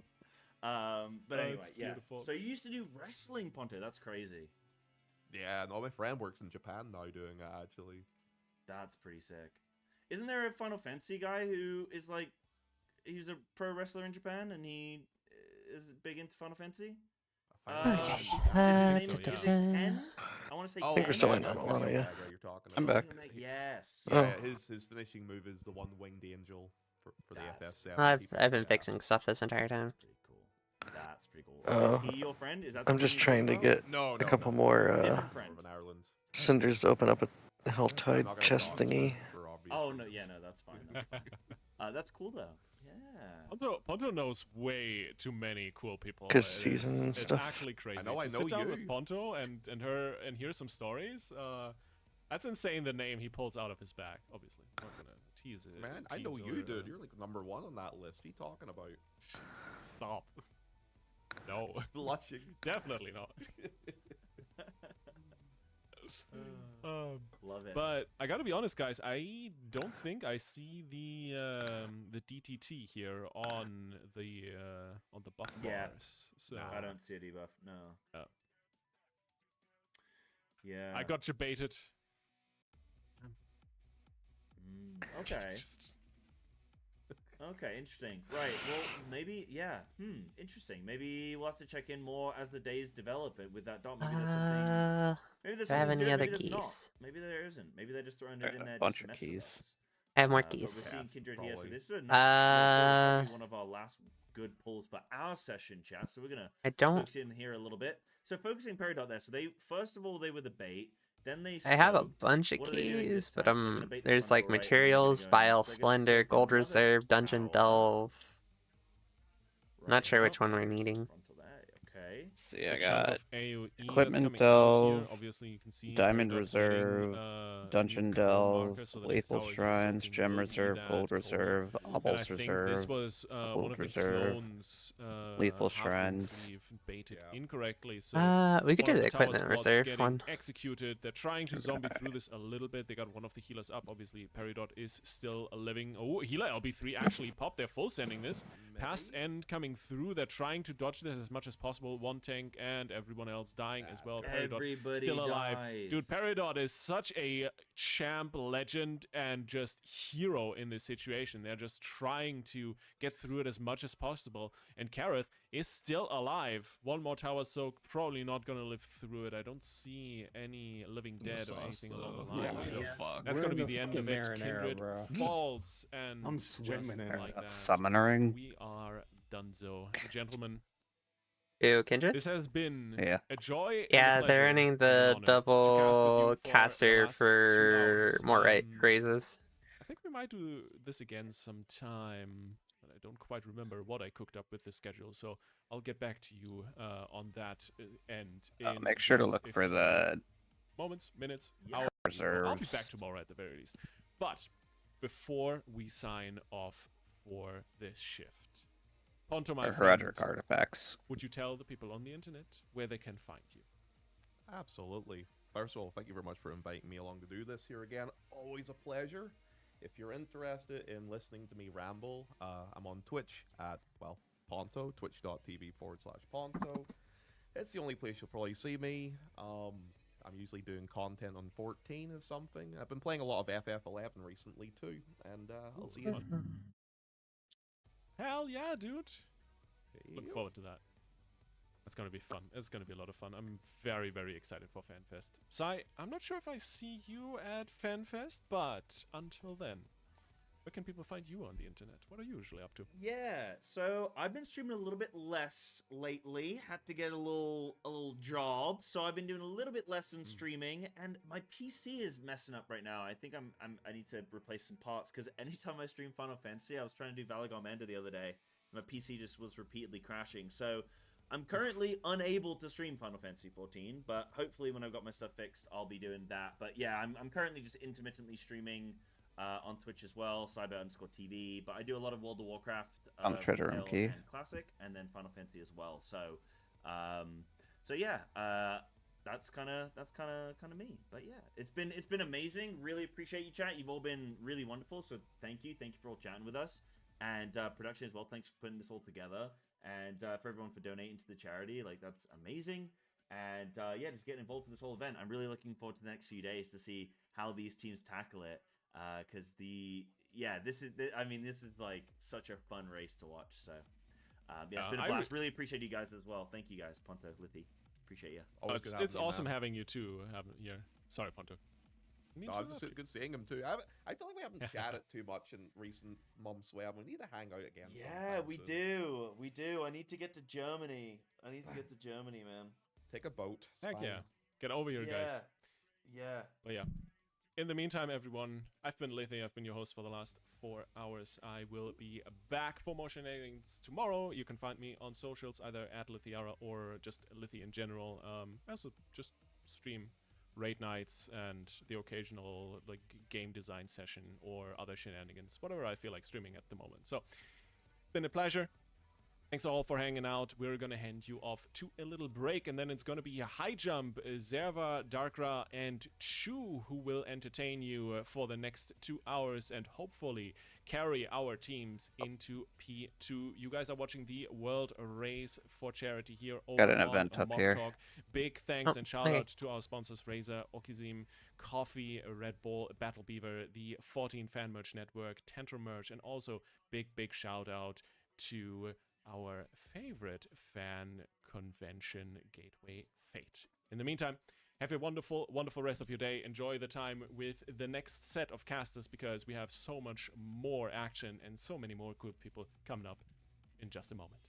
But anyway, it's yeah. beautiful. So you used to do wrestling, Ponto. That's crazy. Yeah, no, my friend works in Japan now doing it, actually. That's pretty sick. Isn't there a Final Fantasy guy who is like, he's a pro wrestler in Japan and he is big into Final Fantasy? Is it 10? I want to say I think we're still in Atlanta, yeah. You're talking I'm about. back. Yes. Yeah, his finishing move is the one winged angel for the FF7. I've been fixing stuff this entire time. That's pretty cool. Is he your friend? Is that the I'm friend just you're trying to talking get about? a couple more Different friend. cinders to open up a Helltide chest thingy. Oh no, yeah, no, that's fine. That's fine. That's cool though. Yeah. Ponto knows way too many cool people. Cause season and stuff. It's actually crazy. I know to sit down you. with Ponto and hear some stories. That's insane. The name he pulls out of his bag. Obviously, not gonna tease it. Man, I know you, dude. You're like #1 on that list. What are you talking about? Stop. No. Blushing. Definitely not. Love it. But I gotta be honest, guys. I don't think I see the DTT here on the buff bars. So No, I don't see a debuff. No. Yeah. I got you baited. Okay. Okay, interesting. Right. Well, maybe. Yeah. Interesting. Maybe we'll have to check in more as the days develop with that dot. Maybe there's something. Maybe there's do I have something any to it, other maybe there's not. keys? Maybe there isn't. Maybe they're just throwing it in there A bunch just to of mess keys. with us. I have more But we're keys. seeing Kindred here, so probably. this is a nice one of our last good pulls for our session, chat. So we're gonna I don't- focus in here a little bit. So focusing Peridot there. So they first of all they were the bait. Then they. I have a soaked. bunch of What are they doing this keys, but time? So they're gonna bait the there's front like door, right? And then they're materials, gonna go Vile in. So they're gonna Splendor, soak Gold another Reserve, Dungeon towel. Delve. Not Right, sure yep. which one we're needing. Frontal there, Okay. See, I A chunk got of AoE that's Equipment coming out here. Delve, Obviously, you can see Diamond Peridot Reserve, getting, Dungeon new cone Delve, markers, so the next Lethal tower he's Shrines, soaking Gem will be Reserve, that Gold cone. Reserve, And I Obels think Reserve, this was one Gold of the Reserve, clones Lethal half Shrines. we've baited incorrectly. So We could one do of the tower Equipment squads Reserve getting one. executed. They're trying to zombie through this a little bit. They got one of the healers up. Obviously, Peridot is still living. Oh, healer LB3 actually popped. They're full sending this. Pass end coming through. They're trying to dodge this as much as possible. One tank and everyone else dying as well. Peridot Everybody still alive. dies. Dude, Peridot is such a champ, legend, and just hero in this situation. They're just trying to get through it as much as possible. And Kareth is still alive. One more tower soak, probably not gonna live through it. I don't see any living dead or anything along the line. So that's gonna be the end of it. Kindred falls and I'm swimming just in it. like that. Summonering. We are donezo. Gentlemen, Ew, Kindred? this has been Yeah. a joy. and a Yeah, pleasure they're running and the an honor to cast with double you for caster the last 2 for hours. more raises. I think we might do this again sometime, but I don't quite remember what I cooked up with the schedule, so I'll get back to you on that end. in Make sure to just look a for few the moments, minutes, Yeah. hours. I'll be reserves. back tomorrow at the very least. But before we sign off for this shift, Ponto, my or friend, Heraldric artifacts. would you tell the people on the internet where they can find you? Absolutely. First of all, thank you very much for inviting me along to do this here again. Always a pleasure. If you're interested in listening to me ramble, I'm on Twitch at, well, Ponto, twitch.tv/Ponto. It's the only place you'll probably see me. I'm usually doing content on 14 or something. I've been playing a lot of FF11 recently too, and I'll see you. Hell yeah, dude. Look forward to that. That's gonna be fun. It's gonna be a lot of fun. I'm very, very excited for FanFest. Sai, I'm not sure if I see you at FanFest, but until then, where can people find you on the internet? What are you usually up to? Yeah, so I've been streaming a little bit less lately. Had to get a little job, so I've been doing a little bit less in streaming, and my PC is messing up right now. I think I need to replace some parts because anytime I stream Final Fantasy, I was trying to do Valagomanda the other day, my PC just was repeatedly crashing. So I'm currently unable to stream Final Fantasy 14, but hopefully when I've got my stuff fixed, I'll be doing that. But yeah, I'm currently just intermittently streaming on Twitch as well, cyber_TV. But I do a lot of World of Warcraft, On the treasure room retail key. and classic, and then Final Fantasy as well. So, so yeah, that's kind of me. But yeah, it's been amazing. Really appreciate you, chat. You've all been really wonderful. So thank you for all chatting with us, and production as well. Thanks for putting this all together, and for everyone for donating to the charity. Like that's amazing. And yeah, just getting involved in this whole event. I'm really looking forward to the next few days to see how these teams tackle it. Because this is like such a fun race to watch. So yeah, it's been a blast. Really appreciate you guys as well. Thank you guys, Ponto, Lithi. Appreciate you. It's awesome having you too here. Sorry, Ponto. No, it's just good seeing him too. I feel like we haven't chatted too much in recent months. Where we need to hang out again. Yeah, we do. We do. I need to get to Germany. Man. Take a boat. Heck yeah. Get over here, guys. Yeah. But yeah. In the meantime, everyone, I've been Lithi. I've been your host for the last 4 hours. I will be back for more shenanigans tomorrow. You can find me on socials, either at Lithiara or just Lithi in general. I also just stream raid nights and the occasional like game design session or other shenanigans, whatever I feel like streaming at the moment. So, been a pleasure. Thanks all for hanging out. We're gonna hand you off to a little break, and then it's gonna be a high jump, Zerva, Darkra, and Chu who will entertain you for the next 2 hours and hopefully carry our teams into P2. You guys are watching the World Race for Charity here over Got an event up Mock here. Talk. Big thanks and shout out to our sponsors, Razer, Okizim, Coffee, Red Bull, Battle Beaver, the 14 Fan Merch Network, Tantrum Merch, and also big shout out to our favorite fan convention, Gateway Fate. In the meantime, have a wonderful rest of your day. Enjoy the time with the next set of casters because we have so much more action and so many more good people coming up in just a moment.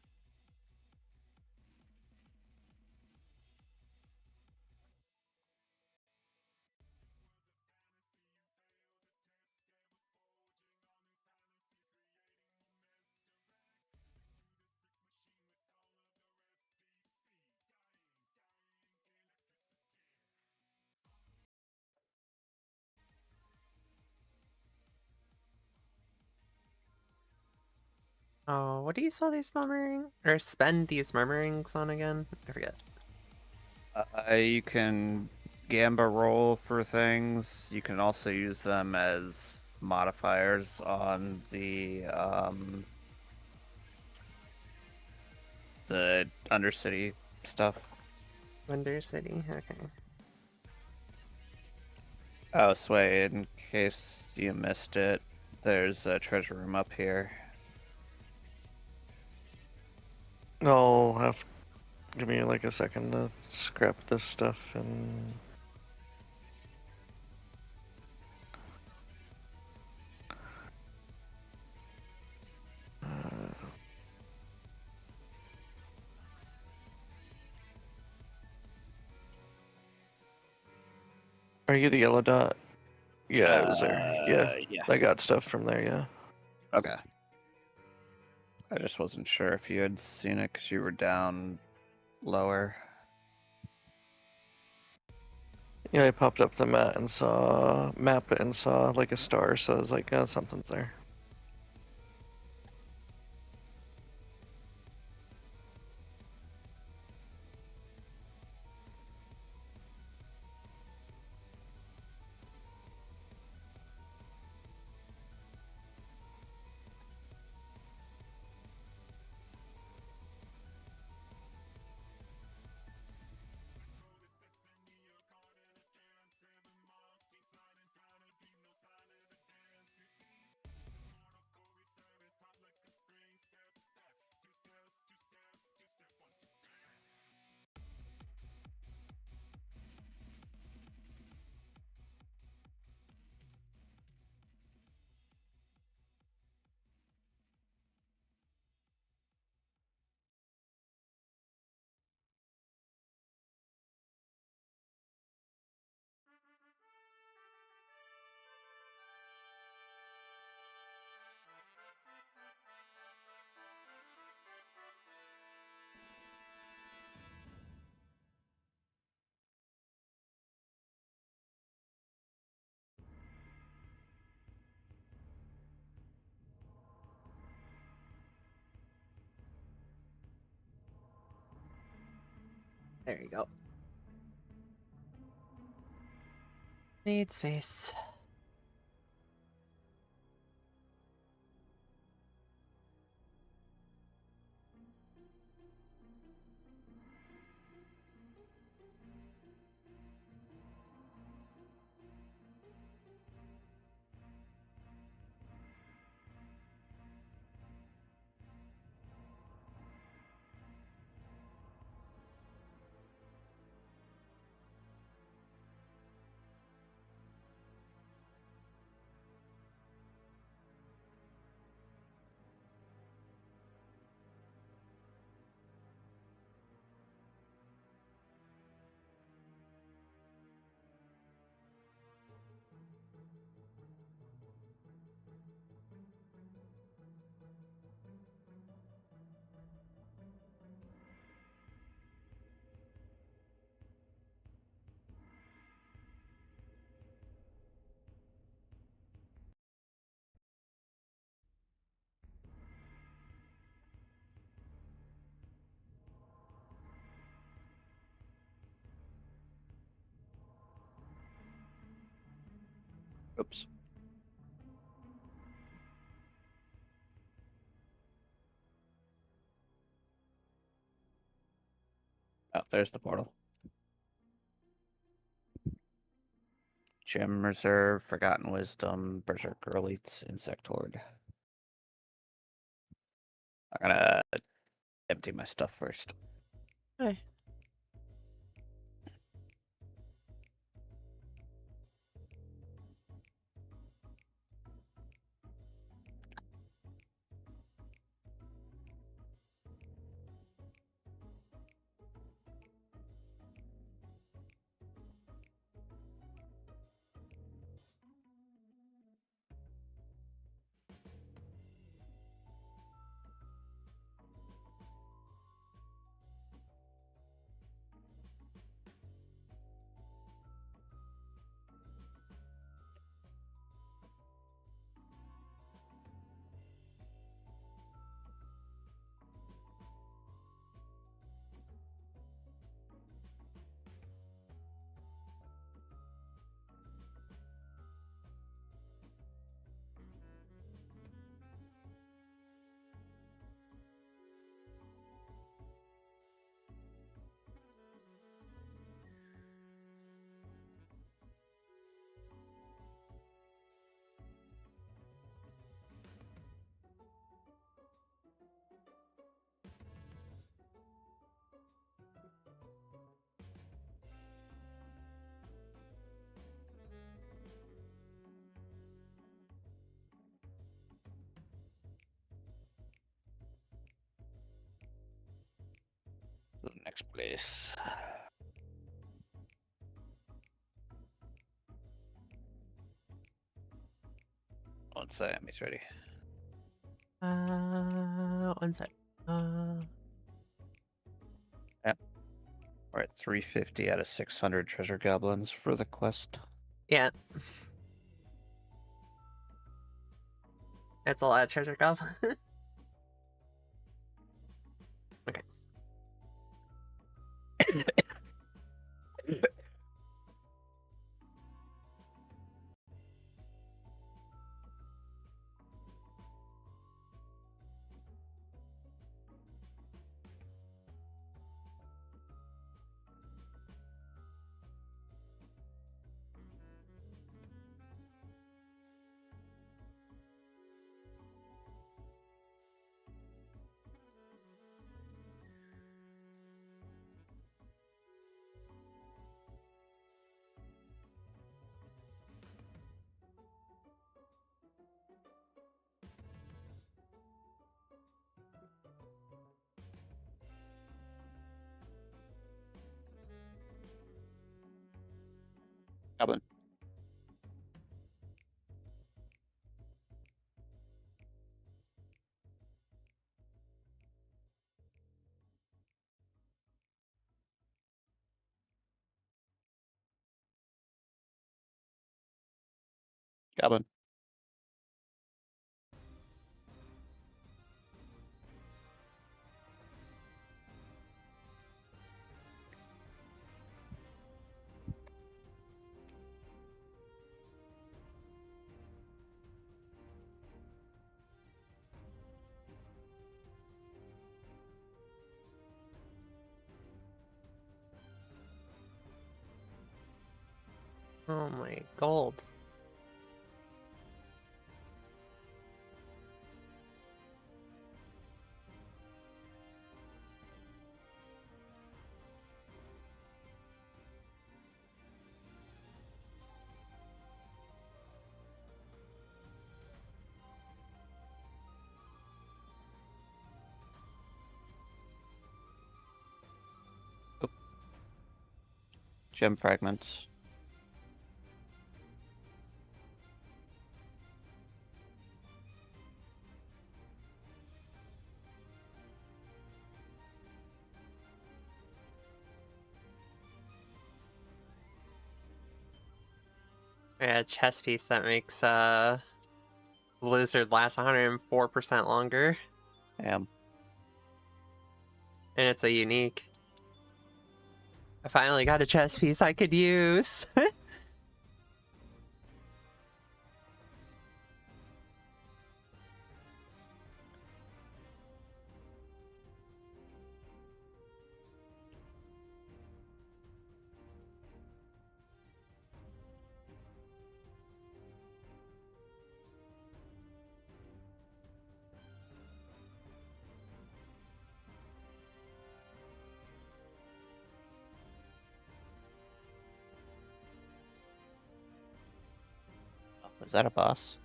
Oh, what do you spell these murmuring or spend these murmurings on again? I forget. You can gamba roll for things. You can also use them as modifiers on the Undercity stuff. Undercity, okay. Oh, Sway, in case you missed it, there's a treasure room up here. I'll have give me like a second to scrap this stuff and are you the yellow dot? Yeah, it was there. Yeah. I got stuff from there, yeah. Okay. I just wasn't sure if you had seen it because you were down lower. Yeah, I popped up the map and saw like a star, so I was like, oh, something's there. There you go. Need space. Oops. Oh, there's the portal. Gem Reserve, Forgotten Wisdom, Berserker Elites, Insect Horde. I'm gonna empty my stuff first. Okay. The next place. One sec, he's ready. One sec. Yep. We're at 350 out of 600 treasure goblins for the quest. Yeah. That's a lot of treasure goblin. Okay. Goblin. Goblin. Oh my gold. Gem fragments. Yeah, chess piece that makes Blizzard last 104% longer. Damn. And it's a unique. I finally got a chess piece I could use. Was that a boss?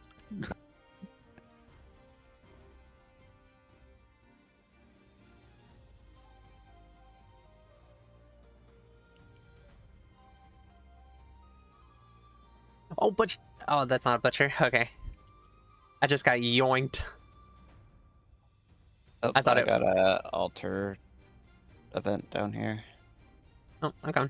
Oh, butcher. Oh, that's not a butcher. Okay. I just got yoinked. Oh, I thought I it got a altar event down here. Oh, okay.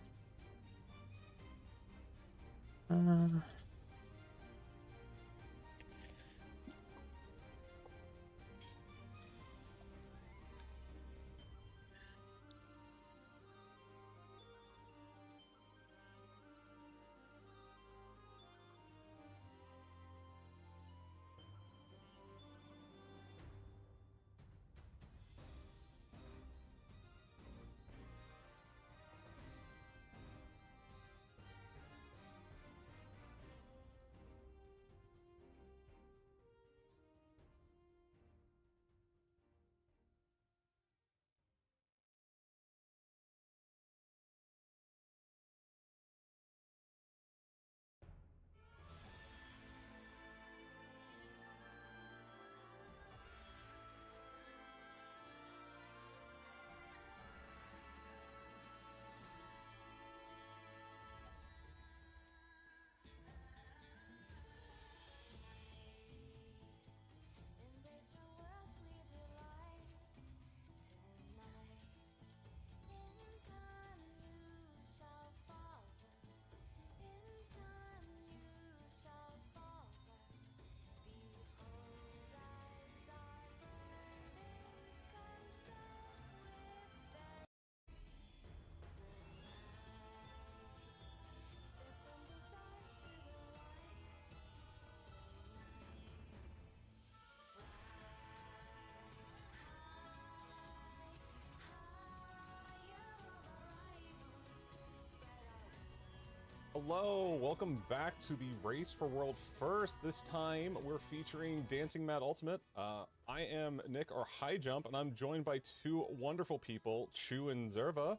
Hello, welcome back to the Race for World First. This time we're featuring Dancing Mad Ultimate. I am Nick, or High Jump, and I'm joined by two wonderful people, Chu and Zerva.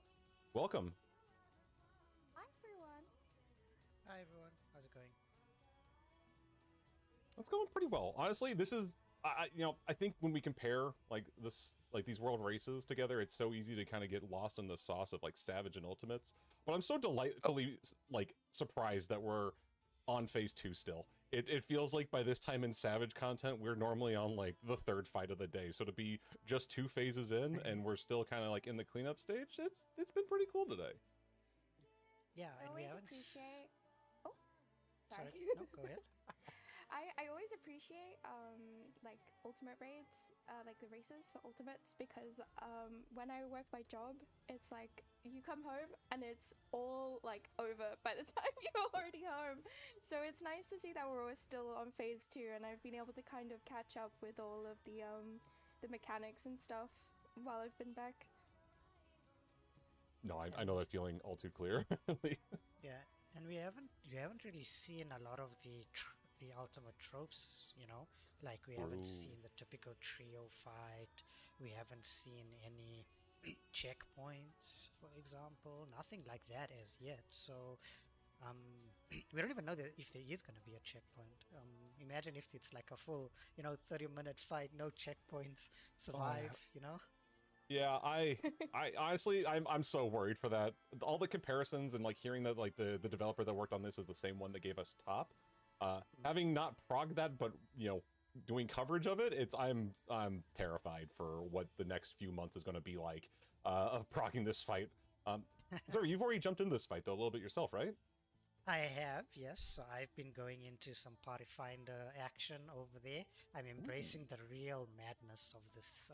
Welcome. Hi everyone. Hi everyone. How's it going? That's going pretty well. Honestly, this is, I think when we compare these world races together, it's so easy to kind of get lost in the sauce of like Savage and Ultimates. But I'm so delightfully surprised that we're on phase 2 still. It feels like by this time in Savage content, we're normally on like the third fight of the day. So to be just 2 phases in and we're still kind of like in the cleanup stage, it's been pretty cool today. Yeah, and we haven't. Oh, sorry. No, go ahead. I always appreciate like ultimate raids, like the races for ultimates, because when I work my job, it's like you come home and it's all like over by the time you're already home. So it's nice to see that we're all still on phase 2, and I've been able to kind of catch up with all of the mechanics and stuff while I've been back. No, I know that feeling all too clear. Yeah, And you haven't really seen a lot of the ultimate tropes, you know, like we haven't seen the typical trio fight. We haven't seen any checkpoints, for example. Nothing like that as yet. So we don't even know if there is going to be a checkpoint. Imagine if it's like a full, 30-minute fight, no checkpoints, survive, you know? Yeah, I honestly, I'm so worried for that. All the comparisons and like hearing that like the developer that worked on this is the same one that gave us Top. Having not progged that, but doing coverage of it, I'm terrified for what the next few months is going to be like of progging this fight. Sorry, you've already jumped into this fight though a little bit yourself, right? I have, yes. So I've been going into some party finder action over there. I'm embracing the real madness of this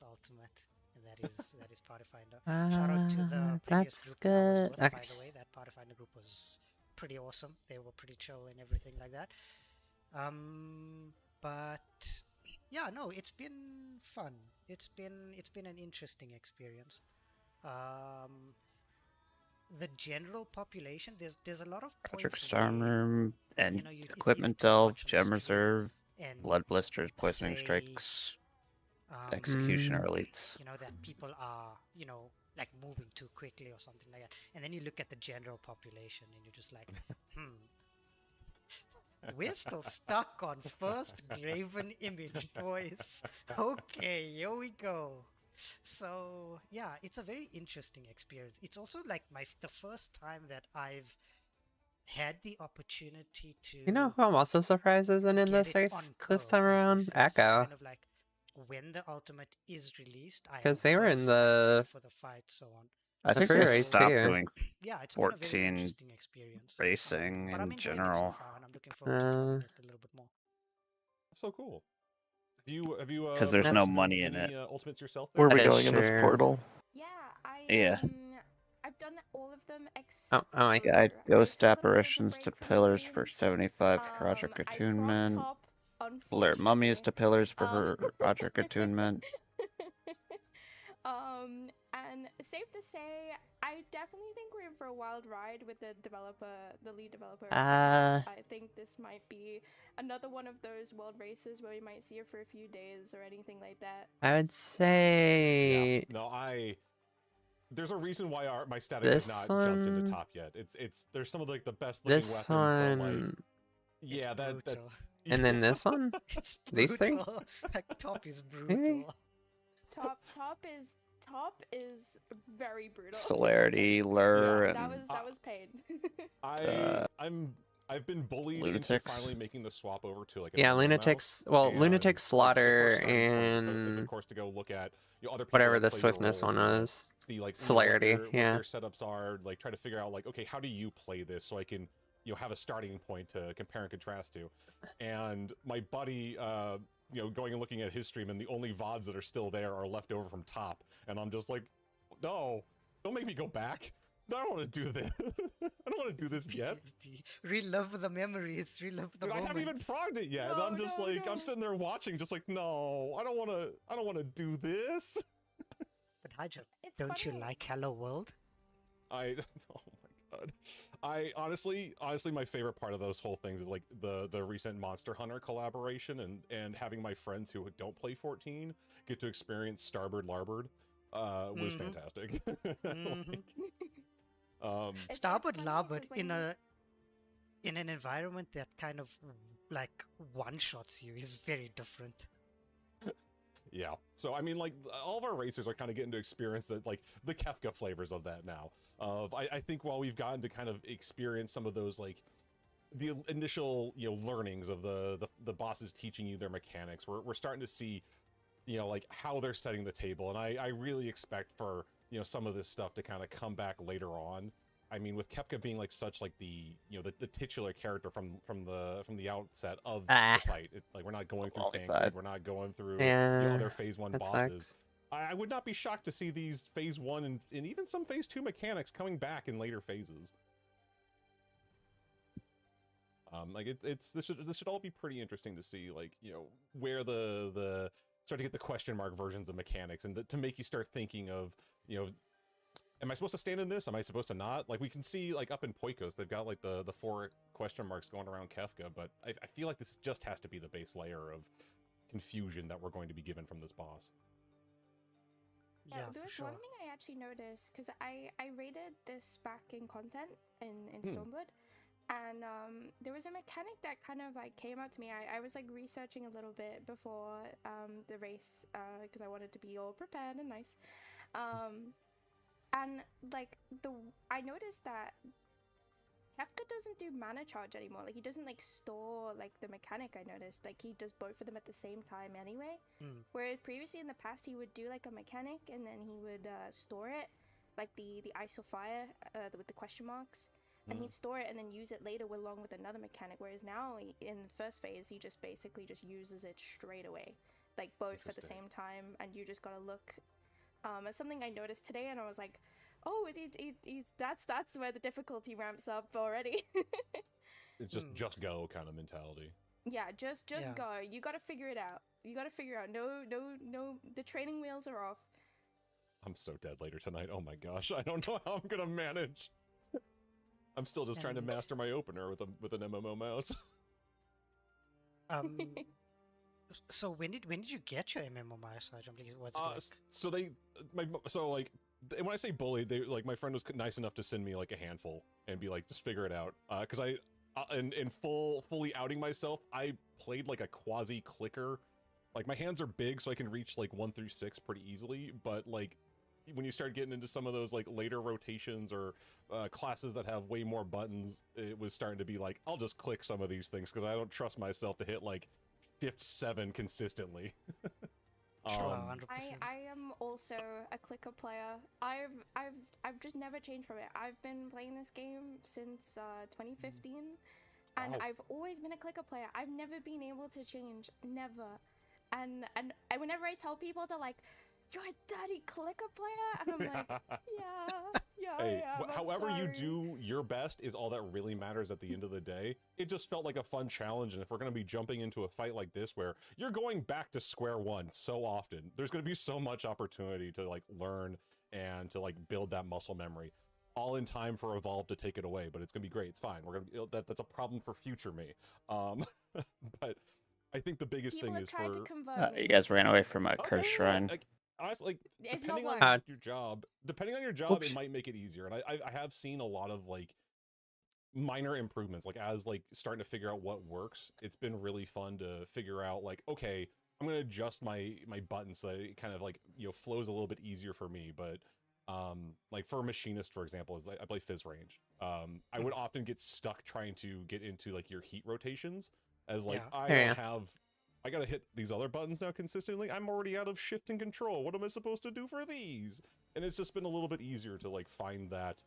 ultimate, and that is party finder. Shout out to the previous That's group that I was good. with, Okay. by the way. That party finder group was pretty awesome. They were pretty chill and everything like that. But yeah, no, it's been fun. It's been an interesting experience. The general population, there's a lot of Project points Storm where, Room and it's easy Equipment to Delve, watch on Gem screen Reserve, and Blood Blisters, Poisoning say, Strikes, Executioner Elites. that people are, like moving too quickly or something like that. And then you look at the general population and you're just like, we're still stuck on first graven image, boys. Okay, here we go. So yeah, it's a very interesting experience. It's also like the first time that I've had the opportunity to You know who I'm also surprised isn't in get this it race on this curve, time as they around? say. So Echo. kind of like when the ultimate is released, I am Because they were in personally ready the for the fight, so on. I think free they race stopped too. doing Yeah, it's been a very 14 interesting experience. racing But I'm in enjoying it so general. far, and I'm looking forward to playing it a little bit more. That's so cool. Have you Because there's no raced money in any it. ultimates yourself? Where are we That is going in this true. portal? Yeah, Yeah. I've done all of them Oh, except oh, I Guide Ghost I took a little bit of a Apparitions to break from the Pillars game. for 75 Project I progged Attunement. Top, Alert Mummies unfortunately. to Pillars for her Project Attunement. And safe to say, I definitely think we're in for a wild ride with the lead developer. I think this might be another one of those world races where we might see her for a few days or anything like that. I would say. Yeah. No, there's a reason why my static has This not jumped into one. Top yet. It's there's some of like the best looking This weapons, but like one. yeah, that And then this one. It's These three. brutal. Like Top is brutal. Maybe? Top is very brutal. Celerity, Lure, Yeah. and That was pain. I've been bullied Lunatics. into finally making the swap over to like a Yeah, normal Lunatics. mouse, Well, and, Lunatics, like, the Slaughter, first starting point and is of course to go look at other people whatever that the play your swiftness roles, one was. see like Celerity. what Yeah. their setups are, like try to figure out like, okay, how do you play this so I can have a starting point to compare and contrast to. And my buddy going and looking at his stream, and the only VODs that are still there are left over from Top, and I'm just like, no, don't make me go back. No, I don't want to do this. I don't want to do this yet. Relive the memories. Relive the Dude, I moments. haven't even progged it yet, and I'm just like, I'm sitting there watching, just like, no, I don't want to do this. But Hajal, don't you like Hello World? Oh my god. I honestly, my favorite part of those whole things is like the recent Monster Hunter collaboration and having my friends who don't play 14 get to experience Starboard Larbird was fantastic. Starboard Larbird in an environment that kind of like one-shots you is very different. Yeah. So, I mean, like, all of our racers are kind of getting to experience like the Kefka flavors of that now. I think while we've gotten to kind of experience some of those, like, the initial, learnings of the bosses teaching you their mechanics, we're starting to see, like, how they're setting the table. And I really expect for, some of this stuff to kind of come back later on. I mean, with Kefka being like such like the the titular character from the outset of the fight, like we're not going through Thancred, we're not going through other Phase 1 bosses. I would not be shocked to see these Phase 1 and even some Phase 2 mechanics coming back in later phases. Like this should all be pretty interesting to see, like where the start to get the question mark versions of mechanics, and to make you start thinking of am I supposed to stand in this? Am I supposed to not? Like, we can see, like, up in Poikos, they've got, like, the 4 question marks going around Kefka, but I feel like this just has to be the base layer of confusion that we're going to be given from this boss. Yeah, there was one thing I actually noticed, because I raided this back in content in Stormblood, and there was a mechanic that kind of like came out to me. I was like researching a little bit before the race, because I wanted to be all prepared and nice. And like I noticed that Kefka doesn't do mana charge anymore. Like, he doesn't like store like the mechanic. I noticed like he does both of them at the same time anyway. Whereas previously in the past he would do like a mechanic and then he would store it, like the ice or fire with the question marks, and he'd store it and then use it later along with another mechanic. Whereas now in the first phase he just basically just uses it straight away, like both at the same time, and you just gotta look. It's something I noticed today, and I was like, oh, that's where the difficulty ramps up already. It's just go kind of mentality. Yeah, just go. You gotta figure it out. You gotta figure out. No, the training wheels are off. I'm so dead later tonight. Oh my gosh, I don't know how I'm gonna manage. I'm still just trying to master my opener with an MMO mouse. So when did you get your MMO mouse? What's it like? When I say bully, they like my friend was nice enough to send me like a handful and be like, just figure it out. Because in fully outing myself, I played like a quasi clicker. Like, my hands are big, so I can reach like 1 through 6 pretty easily. But like, when you start getting into some of those like later rotations or classes that have way more buttons, it was starting to be like, I'll just click some of these things because I don't trust myself to hit like 5th-7 consistently. I am also a clicker player. I've just never changed from it. I've been playing this game since 2015, and I've always been a clicker player. I've never been able to change, never. And whenever I tell people, they're like, "You're a dirty clicker player," and I'm like, "Yeah, Hey, I am. however you sorry." do your best is all that really matters at the end of the day. It just felt like a fun challenge, and if we're going to be jumping into a fight like this where you're going back to square one so often, there's going to be so much opportunity to like learn and to like build that muscle memory, all in time for Evolve to take it away. But it's going to be great. It's fine. We're going to that's a problem for future me. But I think the biggest People thing have is tried for to convert You me. guys ran away from a cursed shrine. honestly, like, It's depending not on work. your job, Oops. it might make it easier. And I have seen a lot of like minor improvements, like as like starting to figure out what works. It's been really fun to figure out like, okay, I'm gonna adjust my buttons so that it kind of like, you know, flows a little bit easier for me. But like for a machinist, for example, is I play Fizz range. I would often get stuck trying to get into like your heat rotations as like I gotta hit these other buttons now consistently. I'm already out of shift and control. What am I supposed to do for these? And it's just been a little bit easier to like find that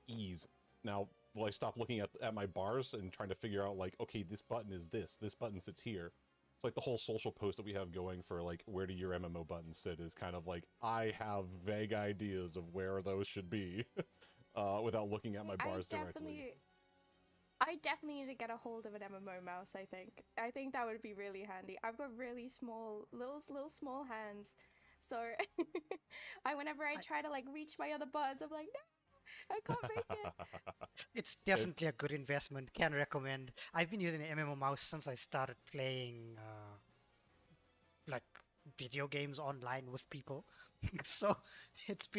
ease. Now, will I stop looking at my bars and trying to figure out like, okay, this button is this button sits here. It's like the whole social post that we have going for like, where do your MMO buttons sit, is kind of like, I have vague ideas of where those should be without looking at my bars directly. I definitely need to get a hold of an MMO mouse. I think that would be really handy. I've got really small, little small hands, so whenever I try to like reach my other buttons, I'm like, no, I can't make it. It's definitely a good investment. Can recommend. I've been using an MMO mouse since I started playing like video games online with people. So it's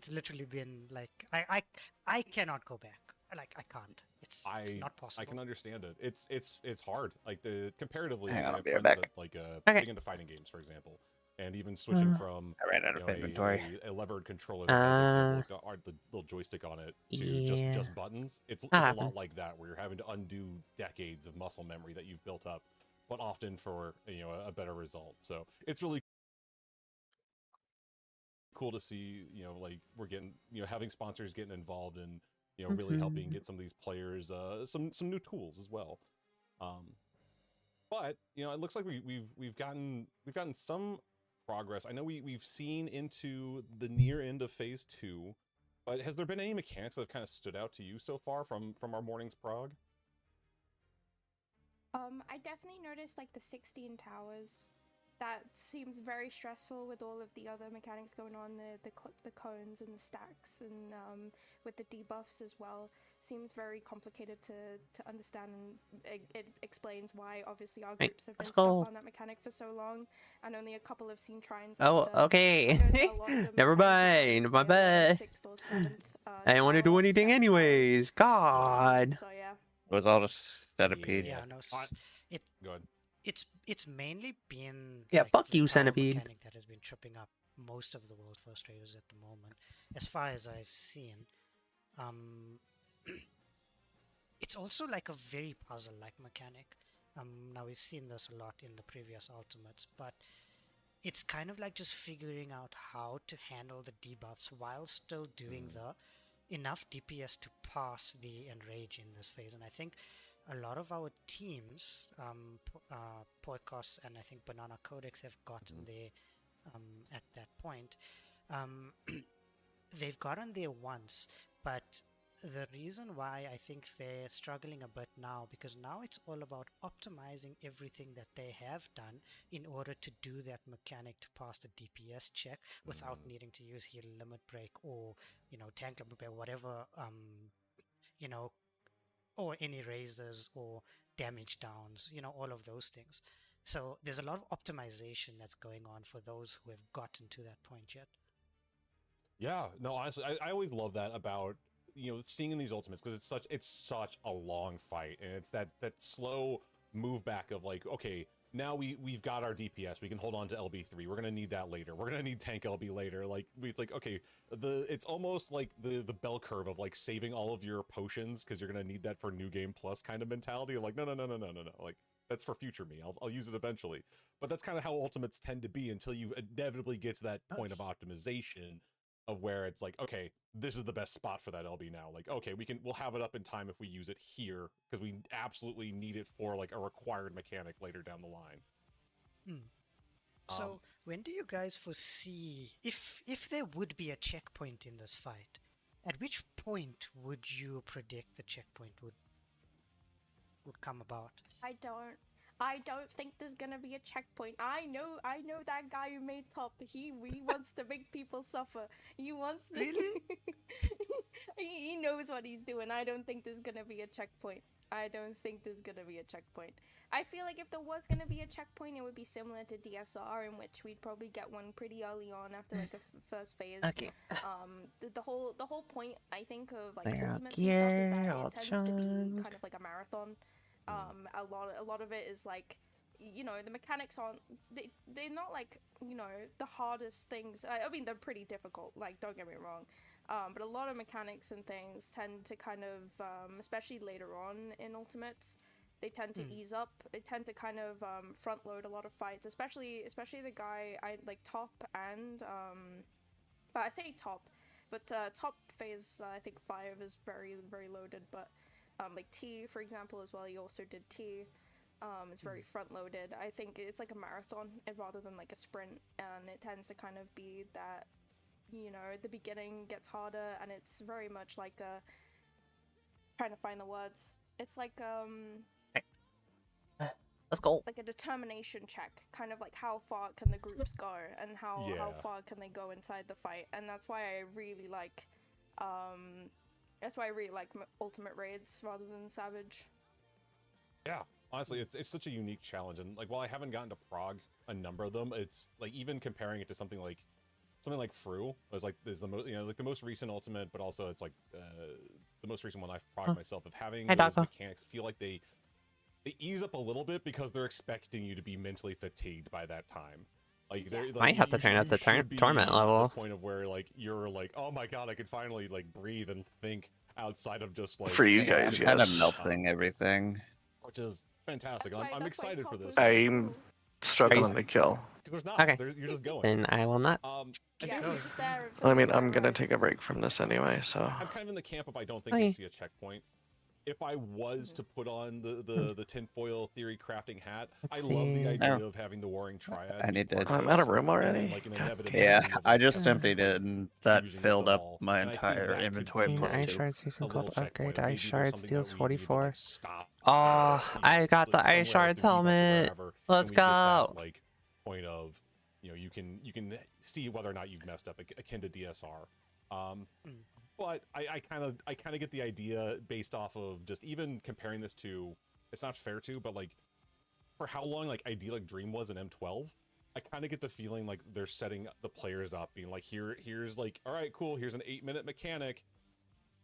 literally been like I cannot go back. Like I can't. It's not possible. I can understand it. It's hard. Like comparatively, Hang on, I I'll have be right friends back. that like Okay. big into fighting games, for example, and even switching from I ran out of inventory. a levered controller that has like the little joystick on it to just buttons. It's a lot like that, where you're having to undo decades of muscle memory that you've built up, but often for, you know, a better result. So it's really cool to see, you know, like we're getting, you know, having sponsors getting involved in, you know, really helping get some of these players some new tools as well. But you know, it looks like we've gotten some progress. I know we've seen into the near end of phase 2, but has there been any mechanics that have kind of stood out to you so far from our morning's prog? I definitely noticed like the 16 towers. that seems very stressful with all of the other mechanics going on, the cones and the stacks, and with the debuffs as well. Seems very complicated to understand, and it explains why obviously our groups have been stuck on that mechanic for so long, and only a couple have seen try and okay. Never mind. My bad. I want to do anything anyways. God. So yeah. It was all just Centipede. Yeah, no, it. Go ahead. It's mainly been fuck the you, tower Centipede. mechanic that has been tripping up most of the world first raiders at the moment, as far as I've seen. It's also like a very puzzle-like mechanic. Now we've seen this a lot in the previous ultimates, but it's kind of like just figuring out how to handle the debuffs while still doing the enough DPS to pass the enrage in this phase. And I think a lot of our teams, Poikos and I think Banana Codex have gotten there at that point. They've gotten there once, but the reason why I think they're struggling a bit now, because now it's all about optimizing everything that they have done in order to do that mechanic to pass the DPS check without needing to use heal limit break or, tank limit break, whatever, or any raises or damage downs, all of those things. So there's a lot of optimization that's going on for those who have gotten to that point yet. Yeah, no, honestly, I always love that about seeing in these ultimates, because it's such a long fight, and it's that slow move back of like, okay, now we've got our DPS, we can hold on to LB3, we're gonna need that later, we're gonna need tank LB later, like it's like, okay, it's almost like the bell curve of like saving all of your potions because you're gonna need that for new game plus kind of mentality of like, no, like that's for future me, I'll use it eventually. But that's kind of how ultimates tend to be until you inevitably get to that point of optimization of where it's like, okay, this is the best spot for that LB now. Like, okay, we'll have it up in time if we use it here because we absolutely need it for like a required mechanic later down the line. So when do you guys foresee, if there would be a checkpoint in this fight, at which point would you predict the checkpoint would come about? I don't think there's gonna be a checkpoint. I know that guy who made top. He wants to make people suffer. He wants to. Really? he knows what he's doing. I don't think there's gonna be a checkpoint. I feel like if there was gonna be a checkpoint, it would be similar to DSR, in which we'd probably get one pretty early on after like a first phase. Okay. The whole point, I think, of like They're ultimates out and stuff is here, that all it tends to be drunk. kind of like a marathon. A lot of it is like, the mechanics aren't, they're not like, the hardest things. I mean, they're pretty difficult, like, don't get me wrong. But a lot of mechanics and things tend to kind of, especially later on in Ultimates, they tend to ease up. They tend to kind of front load a lot of fights, especially the guy I like top and but I say top, but top phase I think 5 is very, very loaded, but like T, for example, as well, he also did T. It's very front-loaded. I think it's like a marathon rather than like a sprint, and it tends to kind of be that, the beginning gets harder, and it's very much like a, trying to find the words. It's like let's go. Like a determination check, kind of like how far can the groups go, and how far can they go inside the fight, and that's why I really like Ultimate Raids rather than Savage. Yeah, honestly, it's such a unique challenge, and like while I haven't gotten to prog a number of them, it's like even comparing it to something like Fru is like the most like the most recent ultimate, but also it's like the most recent one I've progged myself, of having those mechanics feel like they ease up a little bit because they're expecting you to be mentally fatigued by that time. Like, they're, like, might have to turn up the torment level. To the point of where like you're like, oh my god, I can finally like breathe and think outside of just like for you guys, yes. Kind of melting everything, which is fantastic. I'm excited for this. I'm struggling to kill. There's not. Okay. You're just going. Then I will not. I mean, I'm gonna take a break from this anyway, so. I'm kind of in the camp of I don't think we'll see a checkpoint. If I was to put on the tinfoil theory crafting hat, I love the idea of having the warring triad. I need to. I'm out of room already. Yeah, I just emptied it, and that filled up my entire inventory plus Ice 2. shards using gold upgrade. Ice shards steals 44. Oh, I got the ice shards helmet. Let's go. point of, you know, you can see whether or not you've messed up, akin to DSR. But I kind of get the idea based off of just even comparing this to, it's not fair to, but like for how long like Idyllic Dream was in M12, I kind of get the feeling like they're setting the players up, being like, here's like, all right, cool, here's an 8-minute mechanic.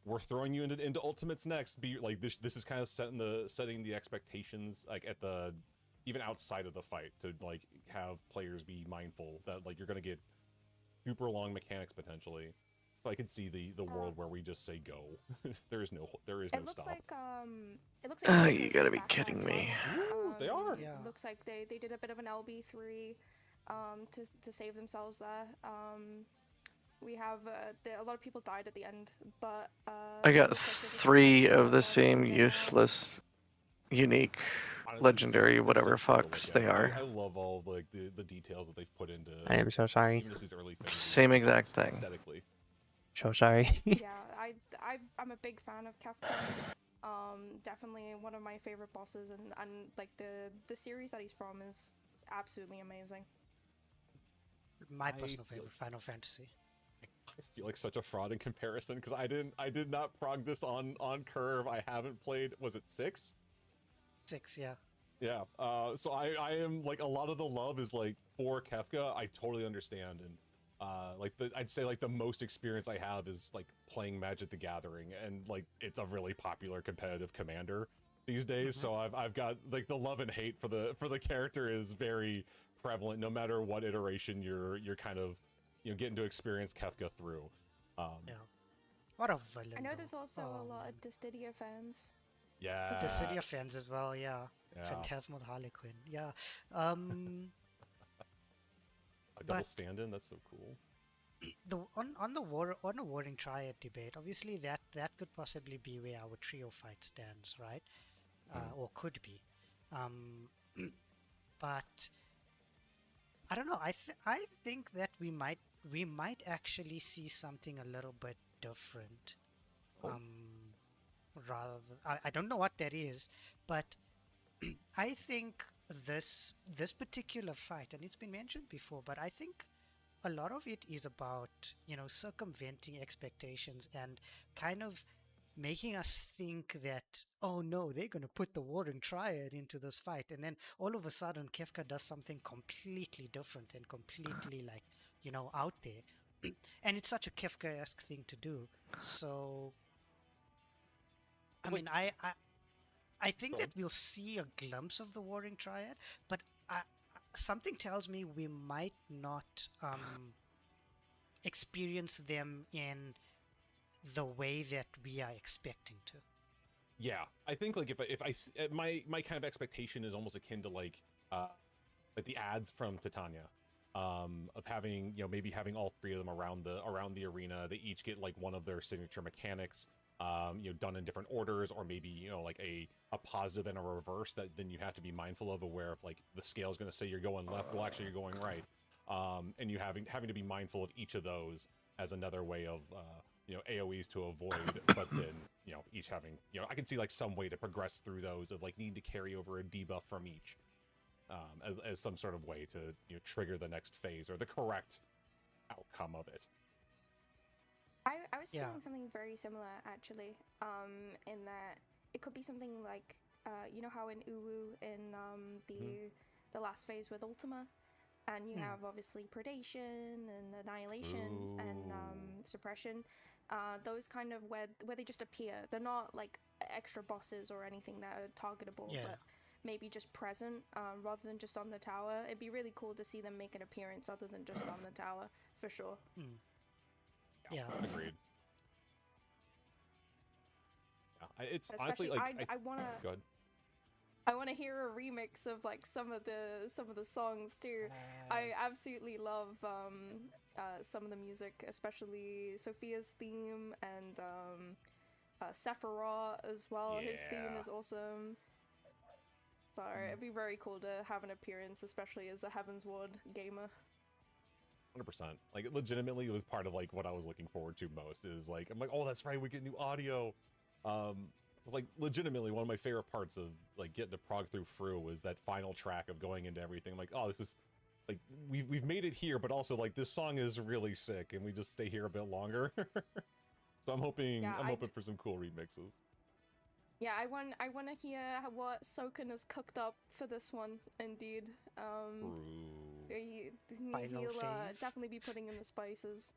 We're throwing you into Ultimates next. Be like, this is kind of setting the expectations like at the, even outside of the fight, to like have players be mindful that like you're gonna get super long mechanics potentially. So I could see the world where we just say go. there is no stop. It looks like You gotta be kidding me. They are. Yeah. Looks like they did a bit of an LB3 to save themselves there. We have a lot of people died at the end, but I got 3 of the same useless, unique, Honestly, legendary, it's whatever so cool to fucks look they at. are. I love all like the details that they've put into. I am so sorry. Even just these early phases, Same just exact thing. Aesthetically. So sorry. yeah, I'm a big fan of Kefka. Definitely one of my favorite bosses, and like the series that he's from is absolutely amazing. My personal favorite, Final Fantasy. I feel like such a fraud in comparison because I did not prog this on Curve. I haven't played. Was it 6? 6, yeah. Yeah. So I am like, a lot of the love is like for Kefka. I totally understand, and like I'd say like the most experience I have is like playing Magic the Gathering, and like it's a really popular competitive commander these days. So I've got like the love and hate for the character is very prevalent, no matter what iteration you're kind of, you know, getting to experience Kefka through. Yeah. What a villain. I know there's also a lot of Dissidia fans. Yeah. Dissidia fans as well, yeah. Phantasmal Harlequin, yeah. A double stand-in, that's so cool. On the warring triad debate, obviously that could possibly be where our trio fight stands, right? Or could be. But I don't know. I think that we might actually see something a little bit different. Rather than, I don't know what that is, but I think this particular fight, and it's been mentioned before, but I think a lot of it is about, you know, circumventing expectations and kind of making us think that, oh no, they're going to put the warring triad into this fight, and then all of a sudden Kefka does something completely different and completely like, you know, out there. And it's such a Kefka-esque thing to do. So I mean, I think that we'll see a glimpse of the warring triad, but something tells me we might not experience them in the way that we are expecting to. Yeah, I think like if I my kind of expectation is almost akin to like the ads from Titania, of having, you know, maybe having all 3 of them around the arena. They each get like one of their signature mechanics, you know, done in different orders, or maybe, you know, like a positive and a reverse that then you have to be mindful of, where if like the scale is going to say you're going left, well actually you're going right, and you having to be mindful of each of those as another way of you know, AoEs to avoid, but then, you know, each having, you know, I can see like some way to progress through those of like needing to carry over a debuff from each, as some sort of way to, you know, trigger the next phase or the correct outcome of it. I was feeling something very similar actually, in that it could be something like, you know how in Uwu in the last phase with Ultima, and you have obviously Predation and Annihilation and Suppression, those kind of where they just appear. They're not like extra bosses or anything that are targetable, but maybe just present, rather than just on the tower. It'd be really cool to see them make an appearance other than just on the tower, for sure. Yeah, agreed. Yeah, it's especially, honestly like I wanna. Go ahead. I want to hear a remix of like some of the songs too. Yes. I absolutely love some of the music, especially Sophia's theme and Sephiroth as well. His theme is awesome. So it'd be very cool to have an appearance, especially as a Heaven's Ward gamer. 100%. Like legitimately, it was part of like what I was looking forward to most. Is like, I'm like, oh, that's right, we get new audio. Like legitimately one of my favorite parts of like getting to prog through Fru was that final track of going into everything. I'm like, oh, this like we've made it here, but also like this song is really sick, and we just stay here a bit longer. So I'm hoping hoping for some cool remixes. Yeah, I want to hear what Soken has cooked up for this one. Indeed, he'll definitely be putting in the spices.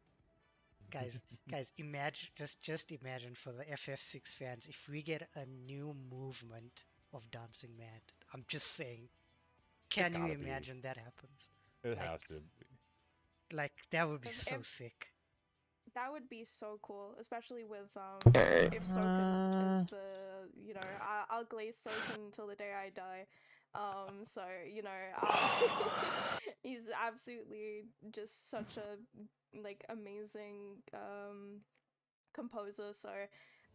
Guys, just imagine for the FF6 fans if we get a new movement of Dancing Mad. I'm just saying, can you imagine that happens? It has to be. Like that would be so sick. That would be so cool, especially with if Soken is the I'll glaze Soken until the day I die. So he's absolutely just such a amazing composer. So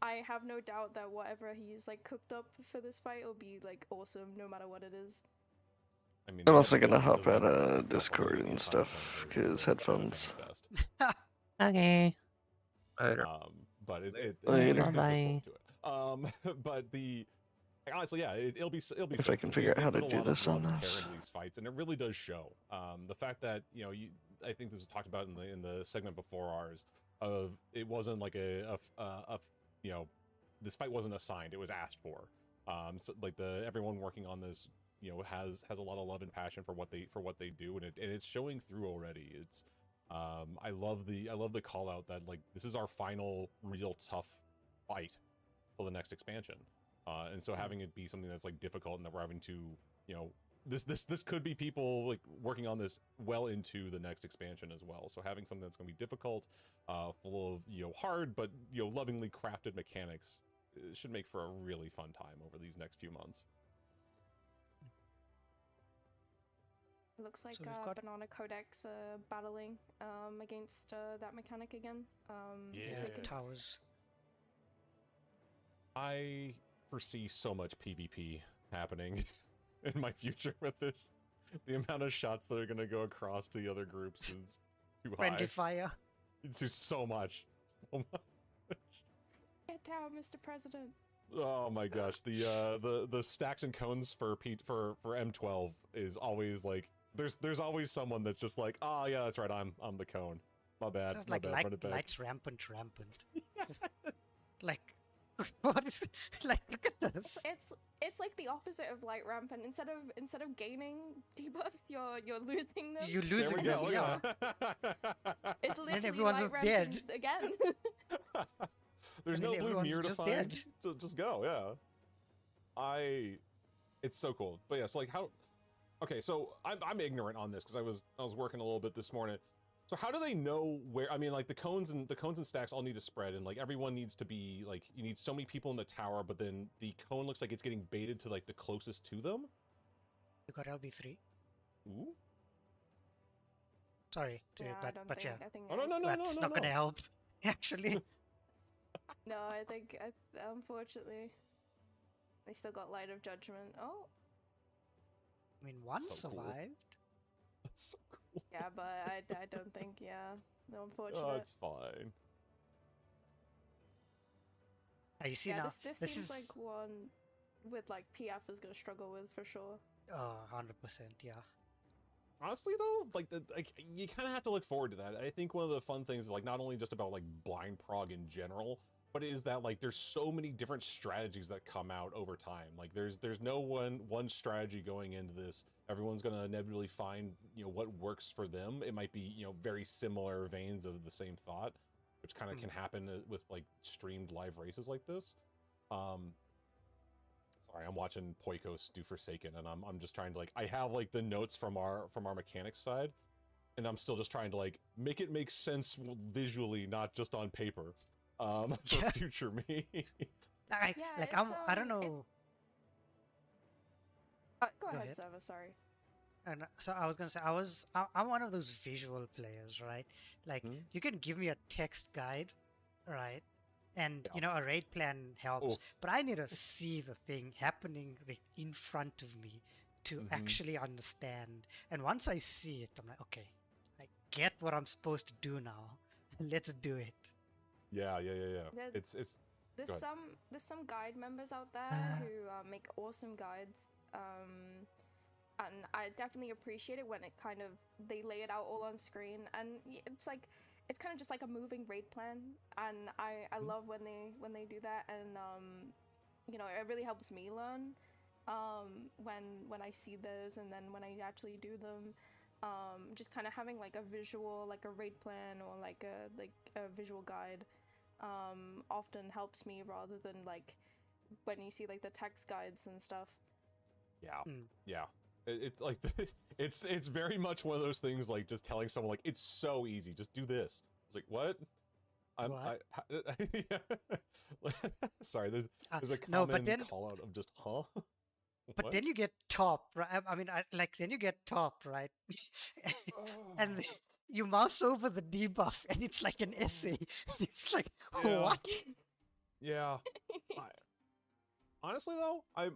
I have no doubt that whatever he's cooked up for this fight will be awesome, no matter what it is. I mean, I'm also gonna hop out of Discord and stuff because headphones. Okay. But Later. Bye. But honestly, yeah, it'll be. If I can figure out how to do this on this. These fights, and it really does show. The fact that I think this was talked about in the segment before ours. Of it wasn't like this fight wasn't assigned; it was asked for. So everyone working on this, has a lot of love and passion for what they do, and it's showing through already. It's I love the call out that this is our final real tough fight for the next expansion, and so having it be something that's difficult and that we're having to this could be people working on this well into the next expansion as well. So having something that's going to be difficult, full of hard but lovingly crafted mechanics, should make for a really fun time over these next few months. It looks like So we've got- Banana Codex battling against that mechanic again. Towers. I foresee so much PvP happening in my future with this. The amount of shots that are going to go across to the other groups is too high. Friendly fire. It's just so much. So much. Get down, Mr. President. Oh my gosh, the stacks and cones for M12 is always there's always someone that's just oh yeah, that's right, I'm the cone. My bad. Just my bad. Run it back. lights rampant. Just, what is look at this. It's like the opposite of light rampant. Instead of gaining debuffs, you're losing them. You're losing them, yeah. It's literally everyone's light dead. rampant again. There's no blue everyone's mirror to just find. dead. Just go, yeah. It's so cool. But yeah, so how? Okay, so I'm ignorant on this because I was working a little bit this morning. So how do they know where? I mean, the cones and stacks all need to spread, and everyone needs to be you need so many people in the tower, but then the cone looks like it's getting baited to the closest to them. You got LB3. Ooh. Sorry, I think Oh no, that's not gonna help. Actually. No, I think unfortunately they still got Light of Judgment. Oh. I mean, one So cool. survived. That's so cool. Yeah, but I don't think, no, unfortunate. Oh, it's fine. You see yeah, now, this seems is like one with PF is gonna struggle with for sure. 100%, yeah. Honestly though, you kind of have to look forward to that. I think one of the fun things is not only just about blind prog in general, but it is that there's so many different strategies that come out over time. There's no one strategy going into this. Everyone's gonna inevitably find what works for them. It might be very similar veins of the same thought, which kind of can happen with streamed live races like this. Sorry, I'm watching Poikos do Forsaken, and I'm just trying to I have the notes from our mechanics side, and I'm still just trying to make it make sense visually, not just on paper, for future me. I don't know. Go ahead, Server. Sorry. And so I was gonna say I'm one of those visual players, right? You can give me a text guide, right? And a raid plan helps, but I need to see the thing happening in front of me to actually understand. And once I see it, I'm like, okay, I get what I'm supposed to do now. Let's do it. Yeah. There's some guide members out there who make awesome guides. and I definitely appreciate it when it kind of they lay it out all on screen, and it's like it's kind of just like a moving raid plan, and I love when they do that, and you know, it really helps me learn when I see those, and then when I actually do them, just kind of having like a visual, like a raid plan or like a visual guide, often helps me rather than like when you see like the text guides and stuff. Yeah, yeah. It's like it's very much one of those things like just telling someone like it's so easy, just do this. It's like what? Sorry, there's a no, but common then call out of just huh. but What? then you get top, right? I mean, then you get top, right? And you mouse over the debuff, and it's like an essay. It's like what? Yeah. Honestly though, I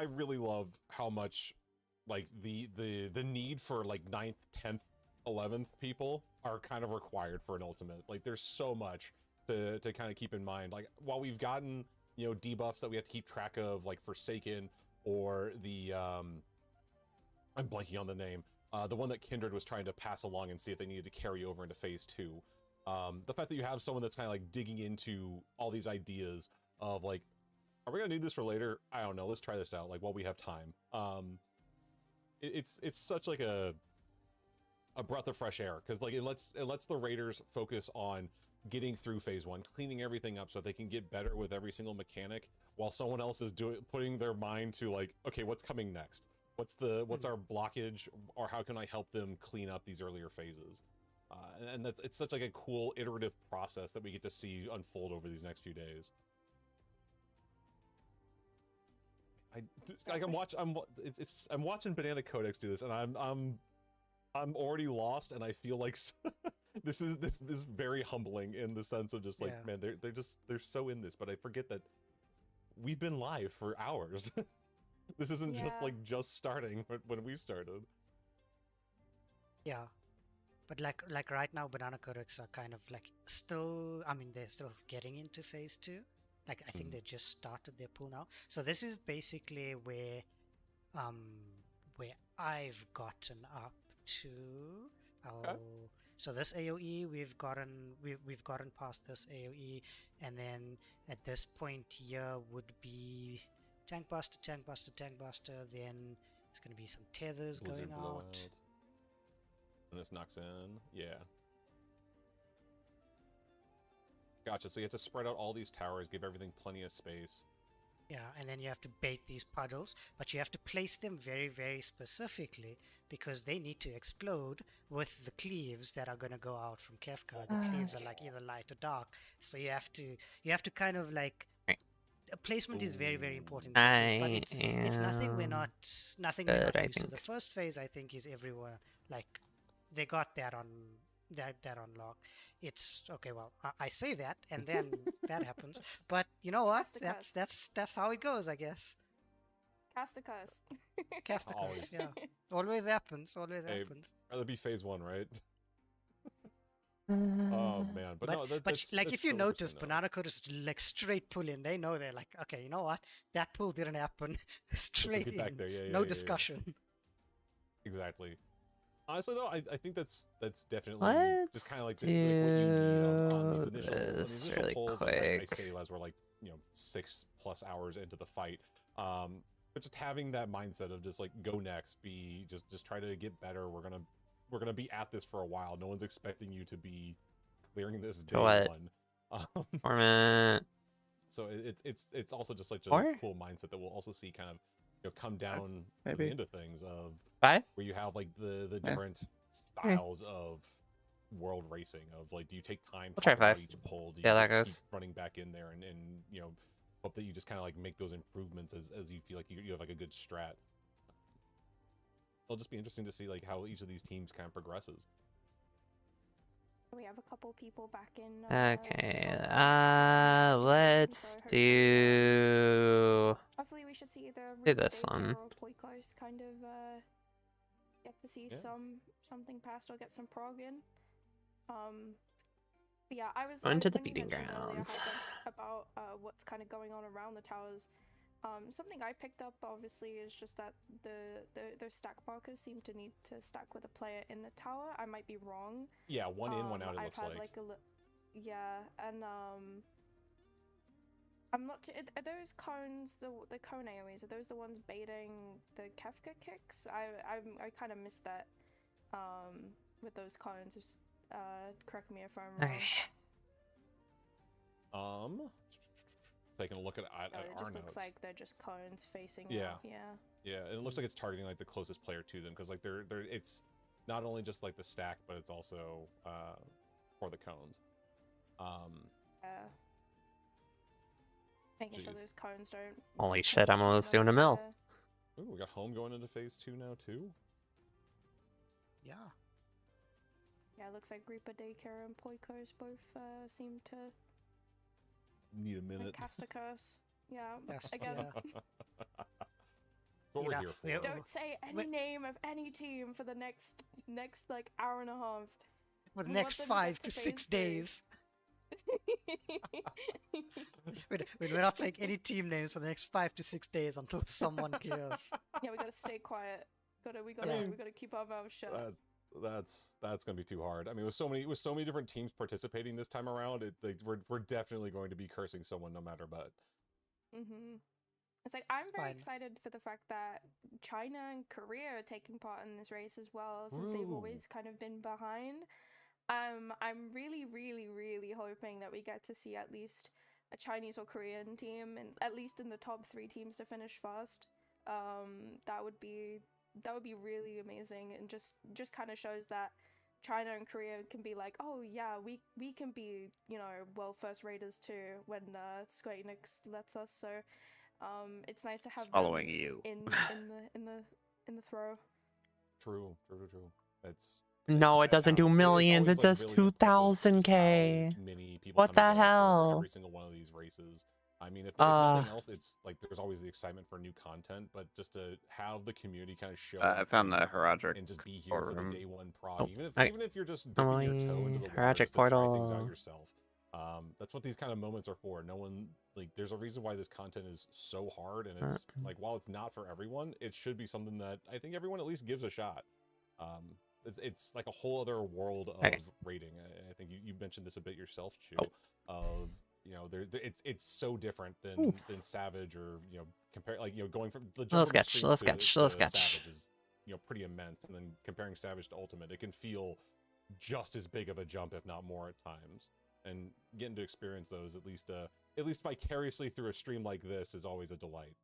really love how much like the need for like 9th, 10th, 11th people are kind of required for an ultimate. Like there's so much to kind of keep in mind. Like while we've gotten, you know, debuffs that we have to keep track of, like Forsaken or the I'm blanking on the name. The one that Kindred was trying to pass along and see if they needed to carry over into phase 2. The fact that you have someone that's kind of like digging into all these ideas of like, are we gonna need this for later? I don't know. Let's try this out. Like while we have time. It's such like a breath of fresh air because like it lets the raiders focus on getting through phase 1, cleaning everything up so they can get better with every single mechanic, while someone else is putting their mind to like, okay, what's coming next? What's our blockage, or how can I help them clean up these earlier phases? And it's such like a cool iterative process that we get to see unfold over these next few days. I'm watching Banana Codex do this, and I'm already lost, and I feel like this is very humbling in the sense of just like, man, they're so in this, but I forget that we've been live for hours. This isn't just starting when we started. Yeah, but like right now, Banana Codex are kind of like still. I mean, they're still getting into phase 2. Like I think they just started their pool now. So this is basically where I've gotten up to. So this AOE we've gotten past this AOE, and then at this point here would be tank buster. Then it's gonna be some tethers Blizzard going out. And this knocks in, yeah. Gotcha, so you have to spread out all these towers, give everything plenty of space. Yeah, and then you have to bait these puddles, but you have to place them very, very specifically because they need to explode with the cleaves that are going to go out from Kefka. The cleaves are like either light or dark, so you have to kind of like placement is very, very important. But it's nothing we're not used to. The first phase I think is everywhere like they got that on lock. It's okay. Well, I say that, and then that happens. But you know what? That's how it goes, I guess. Cast a curse. Cast a curse. Yeah, always happens. Always happens. Rather be phase 1, right? Oh man, but no, that's like if you so notice, Banana Code is like straight pull in. They know they're like, okay, you know what? That pull didn't happen. Straight in. Back there. Yeah, no discussion. Exactly. Honestly, though, I think that's definitely just kind of like, what you need on these initial really polls. quick. I say as we're like 6+ hours into the fight, but just having that mindset of just like go next, just try to get better. We're gonna be at this for a while. No one's expecting you to be clearing this day one. Torment. So it's also just like a cool mindset that we'll also see kind of come down to the end of things of where you have like the different styles of world racing of like, do you take time I'll try about 5. each pull? Do you that just goes. keep running back in there and hope that you just kind of like make those improvements as you feel like you have like a good strat. It'll just be interesting to see like how each of these teams kind of progresses. We have a couple people back in. Okay, let's do. Hopefully, we should see do this one. or Poikos kind of get to see something pass or get some prog in. But yeah, I was Going to the when you beating mentioned earlier grounds. about what's kind of going on around the towers. Something I picked up obviously is just that those stack markers seem to need to stack with a player in the tower. I might be wrong. Yeah, one in, one out. It I've looks had like. Yeah, and I'm not. Are those cones the cone AoEs? Are those the ones baiting the Kefka kicks? I kind of missed that. With those cones, just correct me if I'm wrong. Taking a look at It our just looks notes. like they're just cones facing Yeah. out. Yeah. Yeah, and it looks like it's targeting like the closest player to them because like they're it's not only just like the stack, but it's also for the cones. Making sure those cones don't. Holy shit! I'm almost doing a mill. Ooh, we got home going into phase 2 now too. Yeah. Yeah, it looks like Reaper Daycare and Poikos both seem to need a minute. cast a curse. Yeah. Yes, Again. That's what we're here for. Don't say any name of any team for the next like hour and a half. For the We next want them 5 get to phase 6 3. days. We're not saying any team names for the next 5 to 6 days until someone kills. Yeah, we gotta stay quiet. We gotta keep our mouths shut. That's gonna be too hard. I mean, with so many different teams participating this time around, we're definitely going to be cursing someone no matter what. It's like I'm very excited for the fact that China and Korea are taking part in this race as well, since they've always kind of been behind. I'm really, really, really hoping that we get to see at least a Chinese or Korean team, and at least in the top 3 teams to finish first. That would be really amazing, and just kind of shows that China and Korea can be like, oh yeah, we can be, you know, world first raiders too when Square Enix lets us. So it's nice to have following them you in the throw. True. It's No, it doesn't do millions. It does 2,000K. What the hell? Every single one of these races. I mean, if nothing else, it's like there's always the excitement for new content, but just to have the community kind of show I found the Herodic and just be here for the day one prog, even if you're just Oh, dipping your toe into the Herodic waters to try things portal. out yourself. That's what these kind of moments are for. No one, like, there's a reason why this content is so hard, and it's like, while it's not for everyone, it should be something that I think everyone at least gives a shot. It's like a whole other world of rating. I think you mentioned this a bit yourself, Chu. Of, you know, it's so different than Savage, or, you know, compare, like, you know, going from the jump from Street to Savage is, you know, pretty immense, and then comparing Savage to Ultimate, it can feel just as big of a jump, if not more, at times. And getting to experience those at least vicariously through a stream like this is always a delight.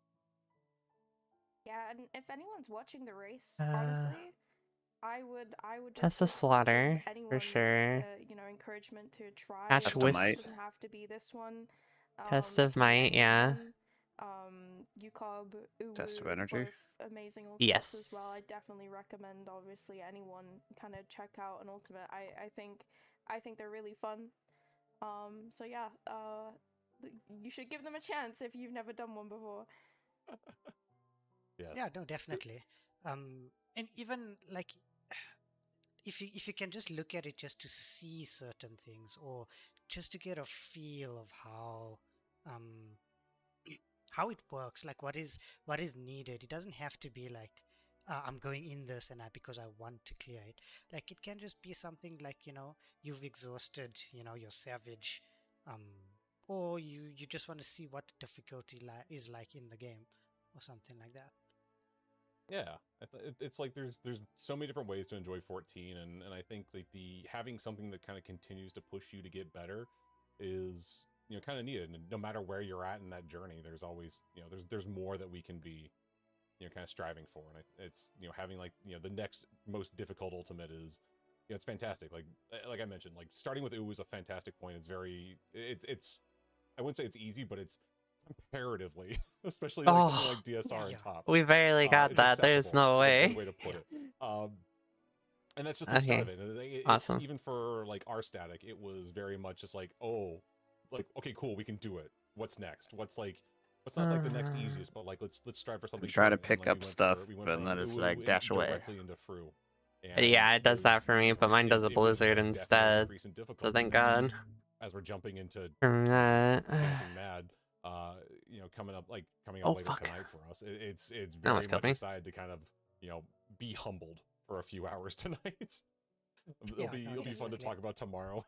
Yeah, and if anyone's watching the race, honestly, I would Test just the give slaughter anyone, for sure. you know, encouragement to try. Ash It Wisp. doesn't have to be this one. Test of Might, yeah. UCOB, Uwu, Test of Energy. both amazing ultimates as well. Yes. I definitely recommend, obviously, anyone kind of check out an ultimate. I think they're really fun. So yeah, you should give them a chance if you've never done one before. Yes. Yeah, no, definitely. And even like, if you can just look at it just to see certain things, or just to get a feel of how it works, like what is needed. It doesn't have to be like, I'm going in this and because I want to clear it. Like, it can just be something like, you know, you've exhausted, you know, your Savage, or you just want to see what the difficulty is like in the game, or something like that. Yeah, it's like there's so many different ways to enjoy 14, and I think like having something that kind of continues to push you to get better is, you know, kind of needed. And no matter where you're at in that journey, there's always, you know, there's more that we can be, you know, kind of striving for. And it's, you know, having, like, you know, the next most difficult ultimate is, you know, it's fantastic. Like I mentioned, like, starting with Uwu is a fantastic point. It's very, it's I wouldn't say it's easy, but it's comparatively, especially like something like DSR on top. We barely got that. There's no way. Is a good way to put it. And that's just the start of it. And Awesome. Even for like our static, it was very much just like, oh, like, okay, cool, we can do it. What's next? What's not like the next easiest, but like let's strive for something. We try to different. pick up stuff, and then it's like dash away. Directly into Fru. And Yeah, it does that for me, but mine does a blizzard instead. So thank God. As we're jumping into From that. Dancing Mad, coming up Oh, later fuck. tonight for us. It's very Almost killed much me. excited to kind of be humbled for a few hours tonight. It'll be fun to talk about tomorrow.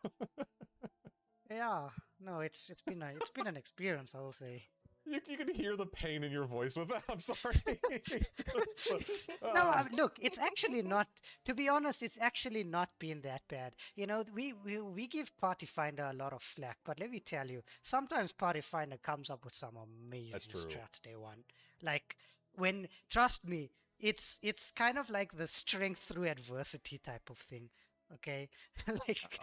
Yeah, no, it's been an experience, I will say. You can hear the pain in your voice with that. I'm sorry. No, look, it's actually not. To be honest, it's actually not been that bad. You know, we give Party Finder a lot of flack, but let me tell you, sometimes Party Finder comes up with some amazing strats day one. Like trust me, it's kind of like the strength through adversity type of thing. Okay, like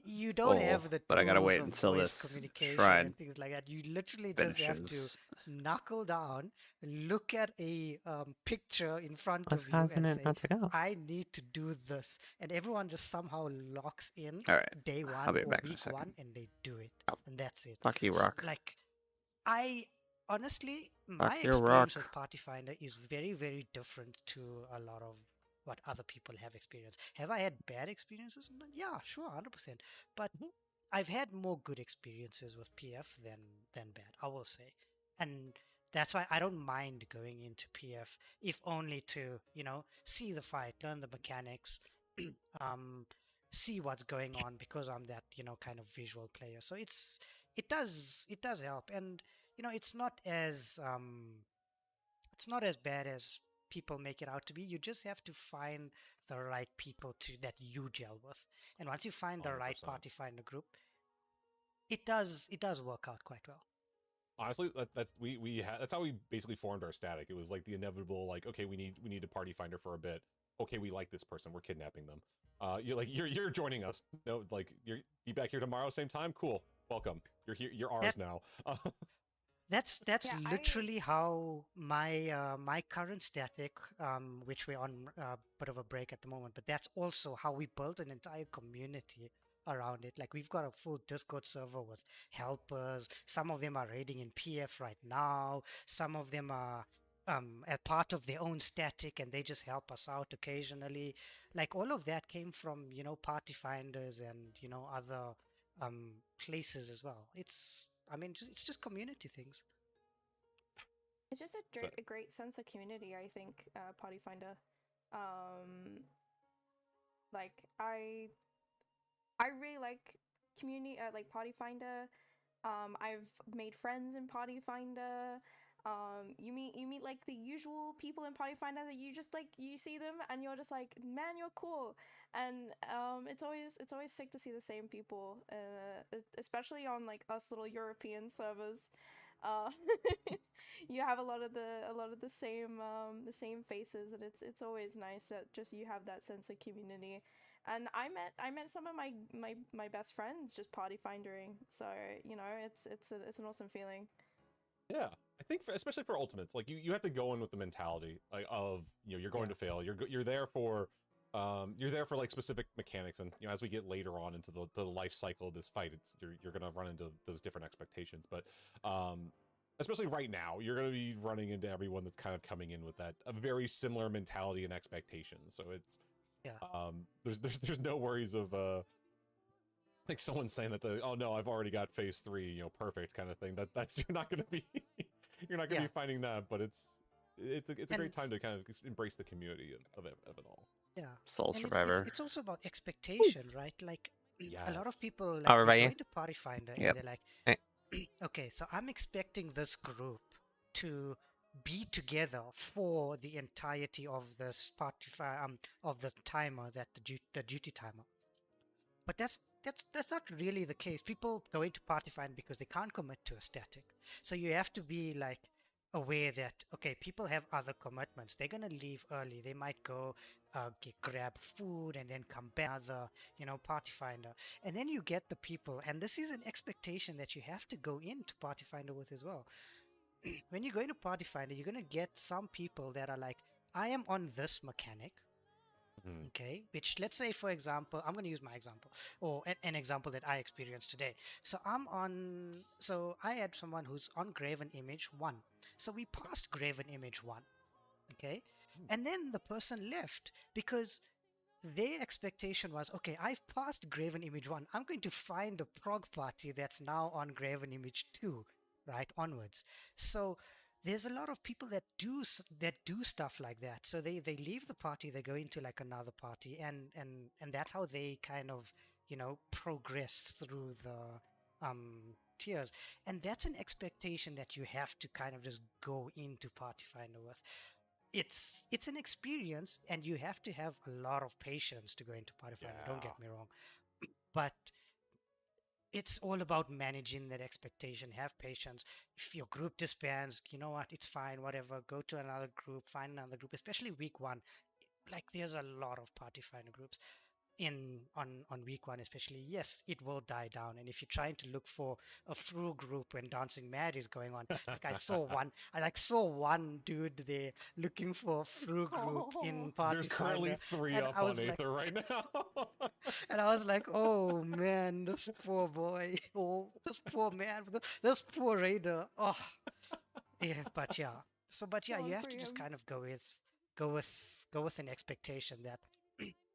you don't have the but I gotta tools wait of until voice this communication shrine and things like that. You literally just have to finishes. knuckle down, look at a picture in front What's of you, and causing it say, not to go? "I need to do this," and everyone just somehow locks in All right, day I'll one be or back in a week second. one, and they do it, and that's it. Fuck you, Rock. Like, I honestly, my Fuck your experience Rock. with Party Finder is very, very different to a lot of what other people have experienced. Have I had bad experiences? Yeah, sure, 100%. But I've had more good experiences with PF than bad, I will say. And that's why I don't mind going into PF, if only to, see the fight, learn the mechanics, see what's going on, because I'm that, kind of visual player. So it does help. And it's not as bad as people make it out to be. You just have to find the right people that you gel with. And once you find the right 100%. Party Finder group, it does work out quite well. Honestly, that's how we basically formed our static. It was like the inevitable, like, okay, we need a Party Finder for a bit. Okay, we like this person, we're kidnapping them. You're joining us. No, like, you're be back here tomorrow, same time. Cool, welcome. You're here. You're ours now. That's literally how my current static, which we're on a bit of a break at the moment, but that's also how we built an entire community around it. Like, we've got a full Discord server with helpers. Some of them are raiding in PF right now. Some of them are a part of their own static, and they just help us out occasionally. Like, all of that came from Party Finders and other places as well. It's just community things. It's just a great sense of community, I think, Party Finder. Like, I really like community, like Party Finder. I've made friends in Party Finder. You meet like the usual people in Party Finder that you just, like, you see them and you're just like, man, you're cool. And it's always sick to see the same people, especially on like us little European servers. You have a lot of the same faces, and it's always nice that just you have that sense of community. And I met some of my best friends just Party Findering, so it's an awesome feeling. Yeah, I think especially for ultimates, like you have to go in with the mentality like of you're going to fail. You're there for like specific mechanics, and as we get later on into the life cycle of this fight, you're gonna run into those different expectations. But especially right now, you're gonna be running into everyone that's kind of coming in with a very similar mentality and expectations. So it's there's no worries of like someone saying that oh no, I've already got phase 3, perfect kind of thing. That's you're not gonna be be finding that, but it's a great time to kind of embrace the community of it all. Yeah, Soul and Survivor. It's also about expectation, right? Like, a lot of people like Oh, they go into Party Finder Yep. and they're like, okay, so I'm expecting this group to be together for the entirety of this of the timer, the duty timer. But that's not really the case. People go into Party Finder because they can't commit to a static. So you have to be like aware that, okay, people have other commitments. They're gonna leave early. They might go grab food and then come back another Party Finder. And then you get the people, and this is an expectation that you have to go into Party Finder with as well. When you go into Party Finder, you're gonna get some people that are like, I am on this mechanic. Okay, which, let's say, for example, I'm going to use my example, or an example that I experienced today. So I had someone who's on Graven Image 1. So we passed Graven Image 1. Okay, and then the person left because their expectation was, okay, I've passed Graven Image 1. I'm going to find a prog party that's now on Graven Image 2, right, onwards. So there's a lot of people that do stuff like that. So they leave the party, they go into like another party, and that's how they kind of, you know, progress through the tiers. And that's an expectation that you have to kind of just go into Party Finder with. It's an experience, and you have to have a lot of patience to go into Party Finder. Don't get me wrong, but it's all about managing that expectation. Have patience. If your group disbands, you know what? It's fine. Whatever. Go to another group. Find another group. Especially week one, like there's a lot of Party Finder groups on week one, especially. Yes, it will die down. And if you're trying to look for a through group when Dancing Mad is going on, like I saw one dude there looking for a through group in Party There's Finder. currently 3 and up I on was like, Aether right now. and I was like, oh man, this poor boy. Oh, this poor man. This poor raider. Oh, yeah, but yeah. So, but yeah, you have to just kind of go with an expectation that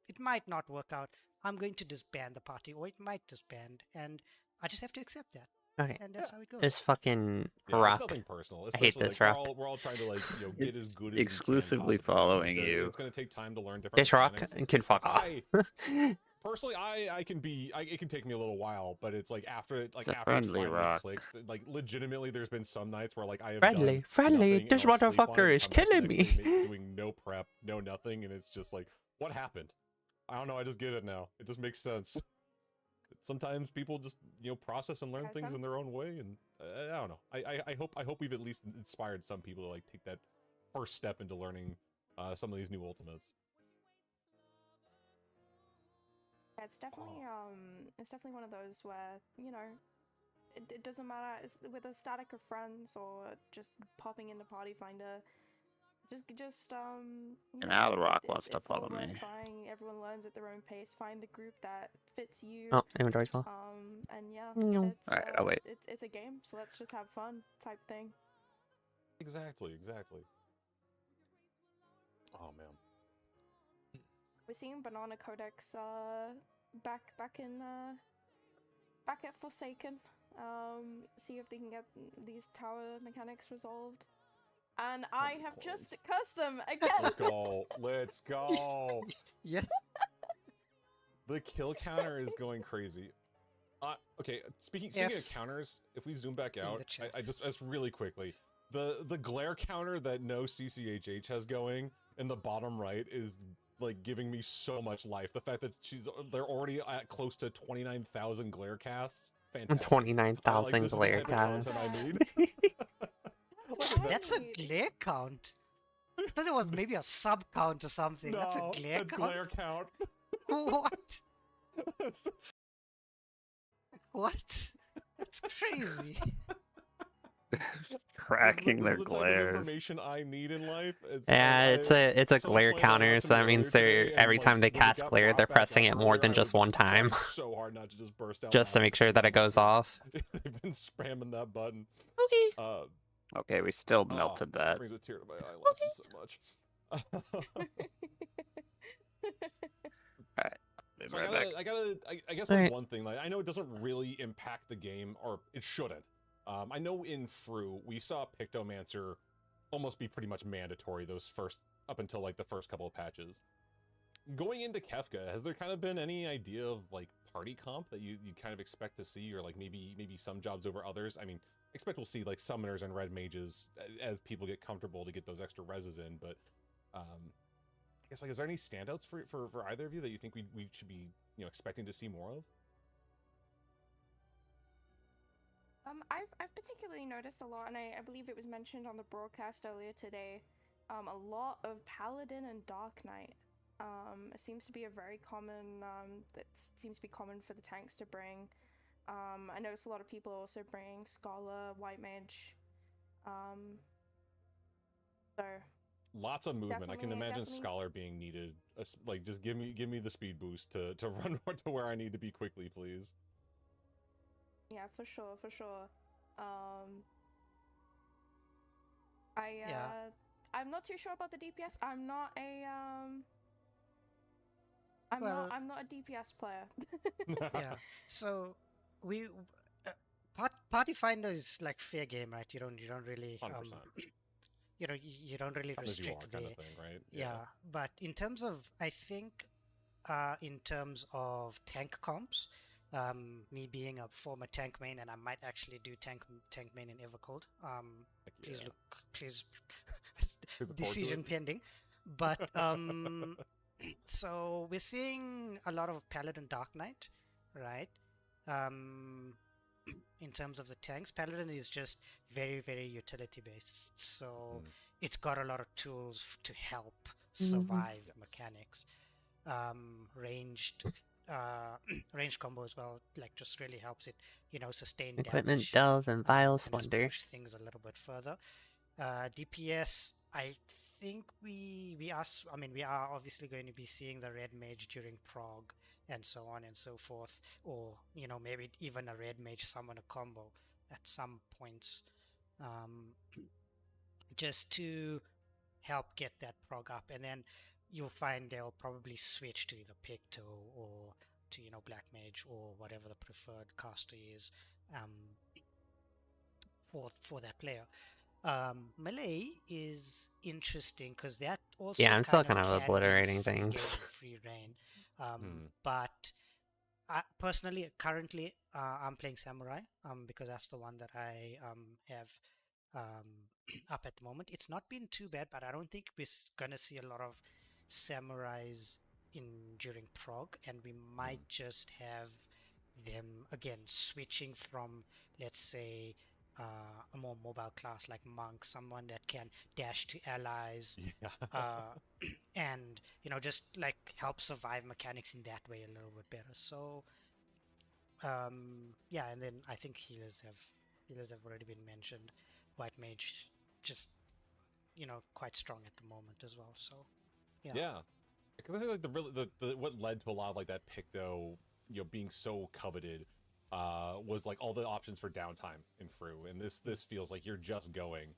it might not work out. I'm going to disband the party, or it might disband, and I just have to accept that. Okay. And that's how it goes. This fucking Yeah, rock. it's nothing personal. I hate Especially, this like, rock. we're all trying to, like, you know, get as It's good as we can exclusively possibly. following Like, you. It's going to take time to learn different This rock mechanics. can fuck off. Personally, it can take me a little while, but it's like after it It's a after it friendly finally rock. clicks, like legitimately, there's been some nights where like I have Friendly, done friendly, nothing, this and I'll sleep on it motherfucker and is come back the killing next me. day doing no prep, no nothing, and it's just like, what happened? I don't know. I just get it now. It just makes sense. Sometimes people just, you know, process and learn things in their own way, and I don't know. I hope we've at least inspired some people to like take that first step into learning some of these new ultimates. Yeah, it's definitely one of those where, you know, it doesn't matter, it's with a static of friends or just popping into Party Finder. And now the rock wants to it's all follow worth me. trying. Everyone learns at their own pace. Find the group that fits you. Oh, inventory's full. And yeah, No. it's Alright, I'll wait. it's a game, so let's just have fun type thing. Exactly. Oh man. We're seeing Banana Codex back at Forsaken. See if they can get these tower mechanics resolved. And I have just cursed them again. Let's go. Yeah. The kill counter is going crazy. Okay, speaking of counters, if we zoom back out, I just really quickly, the glare counter that no CCHH has going in the bottom right is like giving me so much life. The fact that they're already at close to 29,000 glare casts. Fantastic. 29,000 glare casts. That's a glare count. I thought it was maybe a sub count or something. No, that's a glare count. Glare count. What? What? That's crazy. Cracking their the glares. Type of information I need in life. Yeah, it's a glare counter, so that means they're every time they cast glare, they're pressing it more than just one time. So hard not to just burst out. Just to make sure that it goes off. They've been spamming that button. Okay. Okay, we still melted that. Brings a tear to my eye laughing so much. Alright. So I guess like one thing, like I know it doesn't really impact the game, or it shouldn't. I know in Fru we saw Pictomancer almost be pretty much mandatory up until like the first couple of patches. Going into Kefka, has there kind of been any idea of like party comp that you kind of expect to see, or like maybe some jobs over others? I mean, expect we'll see like summoners and red mages as people get comfortable to get those extra reses in, but I guess like is there any standouts for either of you that you think we should be, you know, expecting to see more of? I've particularly noticed a lot, and I believe it was mentioned on the broadcast earlier today, a lot of Paladin and Dark Knight. It seems to be a very common, that seems to be common for the tanks to bring. I noticed a lot of people also bring Scholar, White Mage, so... Lots of movement. I can imagine Scholar being needed. Like, just give me the speed boost to run to where I need to be quickly, please. Yeah, for sure. I'm not too sure about the DPS. I'm not a I'm not a DPS player. Yeah. So we Party Finder is like fair game, right? You don't really 100%. you don't really Come as you restrict are kind the of thing, right? yeah. But in terms of, I think, in terms of tank comps, me being a former tank main, and I might actually do tank main in Evercold. Please please decision pending. But so we're seeing a lot of Paladin Dark Knight, right? In terms of the tanks, Paladin is just very, very utility based. So it's got a lot of tools to help survive mechanics. Ranged range combo as well, like just really helps it, sustain Equipment, damage. Delve, and Vile And just Splendor. push things a little bit further. DPS, I think we are obviously going to be seeing the red mage during prog and so on and so forth, or maybe even a red mage summon a combo at some points, just to help get that prog up, and then you'll find they'll probably switch to either Picto or to Black Mage or whatever the preferred caster is for that player. Melee is interesting because that also Yeah, I'm still kind kind of obliterating things. free reign. But personally, currently, I'm playing Samurai because that's the one that I have up at the moment. It's not been too bad, but I don't think we're gonna see a lot of Samurais during prog, and we might just have them again switching from, let's say, a more mobile class like monk, someone that can dash to allies, and just like help survive mechanics in that way a little bit better. So yeah, and then I think healers have already been mentioned. White mage just quite strong at the moment as well. So yeah, because I think like the what led to a lot of like that Picto being so coveted was like all the options for downtime in Fru, and this feels like you're just going.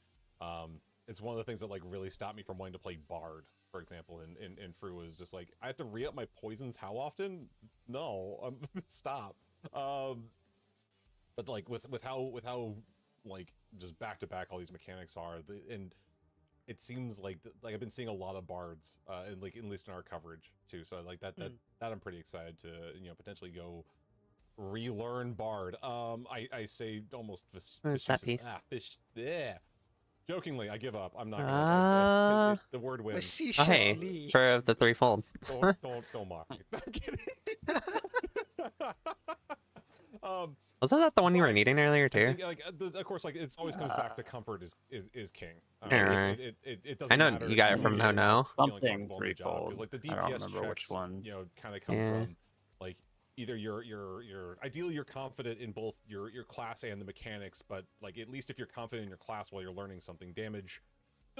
It's one of the things that like really stopped me from wanting to play Bard, for example, in Fru, was just like I have to re-up my poisons how often? No, stop. But like with how like just back to back all these mechanics are, and it seems like I've been seeing a lot of bards, and like at least in our coverage too. So like that I'm pretty excited to potentially go relearn bard. I say almost What's that piece? Jokingly, I give up. I'm not gonna. The word wins. Oh, hey, for the threefold. Don't mock me. I'm kidding. Wasn't that the one you were needing earlier too? I think, like, of course, like it always comes back to comfort is king. Right. It doesn't I know matter you got it from No No. Something threefold. Because like the I don't DPS remember checks, which one. kind of come from like either you're ideally you're confident in both your class and the mechanics, but like at least if you're confident in your class while you're learning something, damage,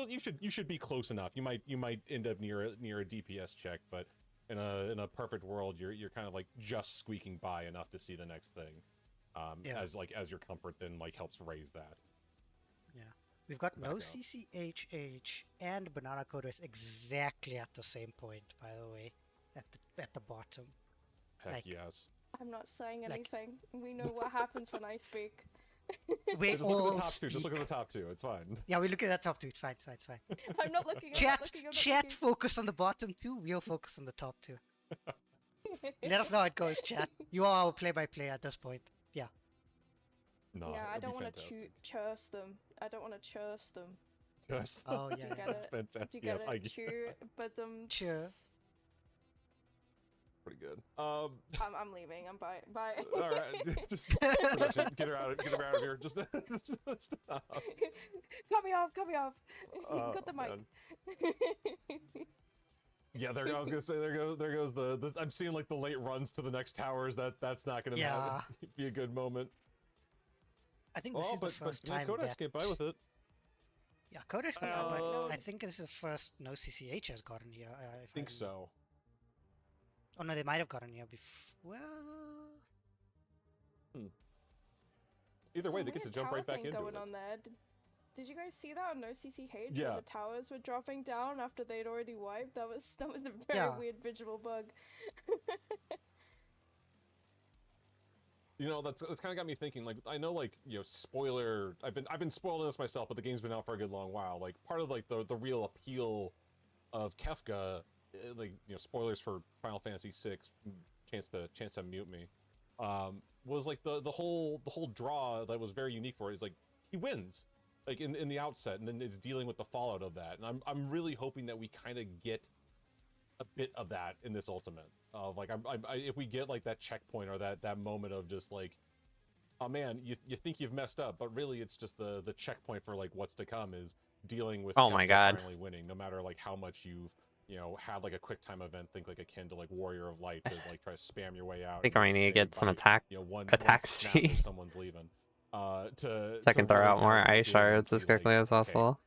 you should be close enough. You might end up near a DPS check, but in a perfect world, you're kind of like just squeaking by enough to see the next thing. As your comfort then like helps raise that. Yeah, we've got no CCHH and Banana Coders exactly at the same point, by the way, at the bottom. Heck yes. I'm not saying anything. We know what happens when I speak. We all speak. Just look at the top two. It's fine. Yeah, we look at that top two. It's fine. It's fine. I'm not looking. Chat, focus on the bottom two. We'll focus on the top two. Let us know how it goes, chat. You are our play-by-play at this point. Yeah. No, yeah, I don't want to curse them. I don't want to curse them. Curse. Oh yeah, that's fantastic. Do you get yes, it? But Sure. Pretty good. I'm leaving. I'm bye. Bye. All right, just get her out of here. Just stop. Cut me off. Cut the mic. Yeah, I was gonna say there goes the I'm seeing like the late runs to the next towers. That's not gonna be a good moment. I think this is the first time Codex get by with it. Yeah, Codex got by, but I think this is the first no CCH has gotten here. I think so. Oh no, they might have gotten here before. Either way, they get to jump right back into going it. On there. Did you guys see that on No CCH? Yeah. Where the towers were dropping down after they'd already wiped? That was a very weird visual bug. You know, that's kind of got me thinking. Like, I know, like, you know, spoiler. I've been spoiling this myself, but the game's been out for a good long while. Like, part of like the real appeal of Kefka, like, you know, spoilers for Final Fantasy VI. Chance to mute me. Was like the whole draw that was very unique for it is like he wins, like in the outset, and then it's dealing with the fallout of that. And I'm really hoping that we kind of get a bit of that in this ultimate of like if we get like that checkpoint or that moment of just like, oh man, you think you've messed up, but really it's just the checkpoint for like what's to come is dealing with Oh my Kefka God. finally winning, no matter like how much you've, you know, had like a quick time event, think like akin to like Warrior of Light, to like try to spam your way out. I think and I need to save get some by, attack you know, one attack snap as speed. someone's leaving. To So I can throw really out kind more of look ice in and shards see, as quickly like, as possible.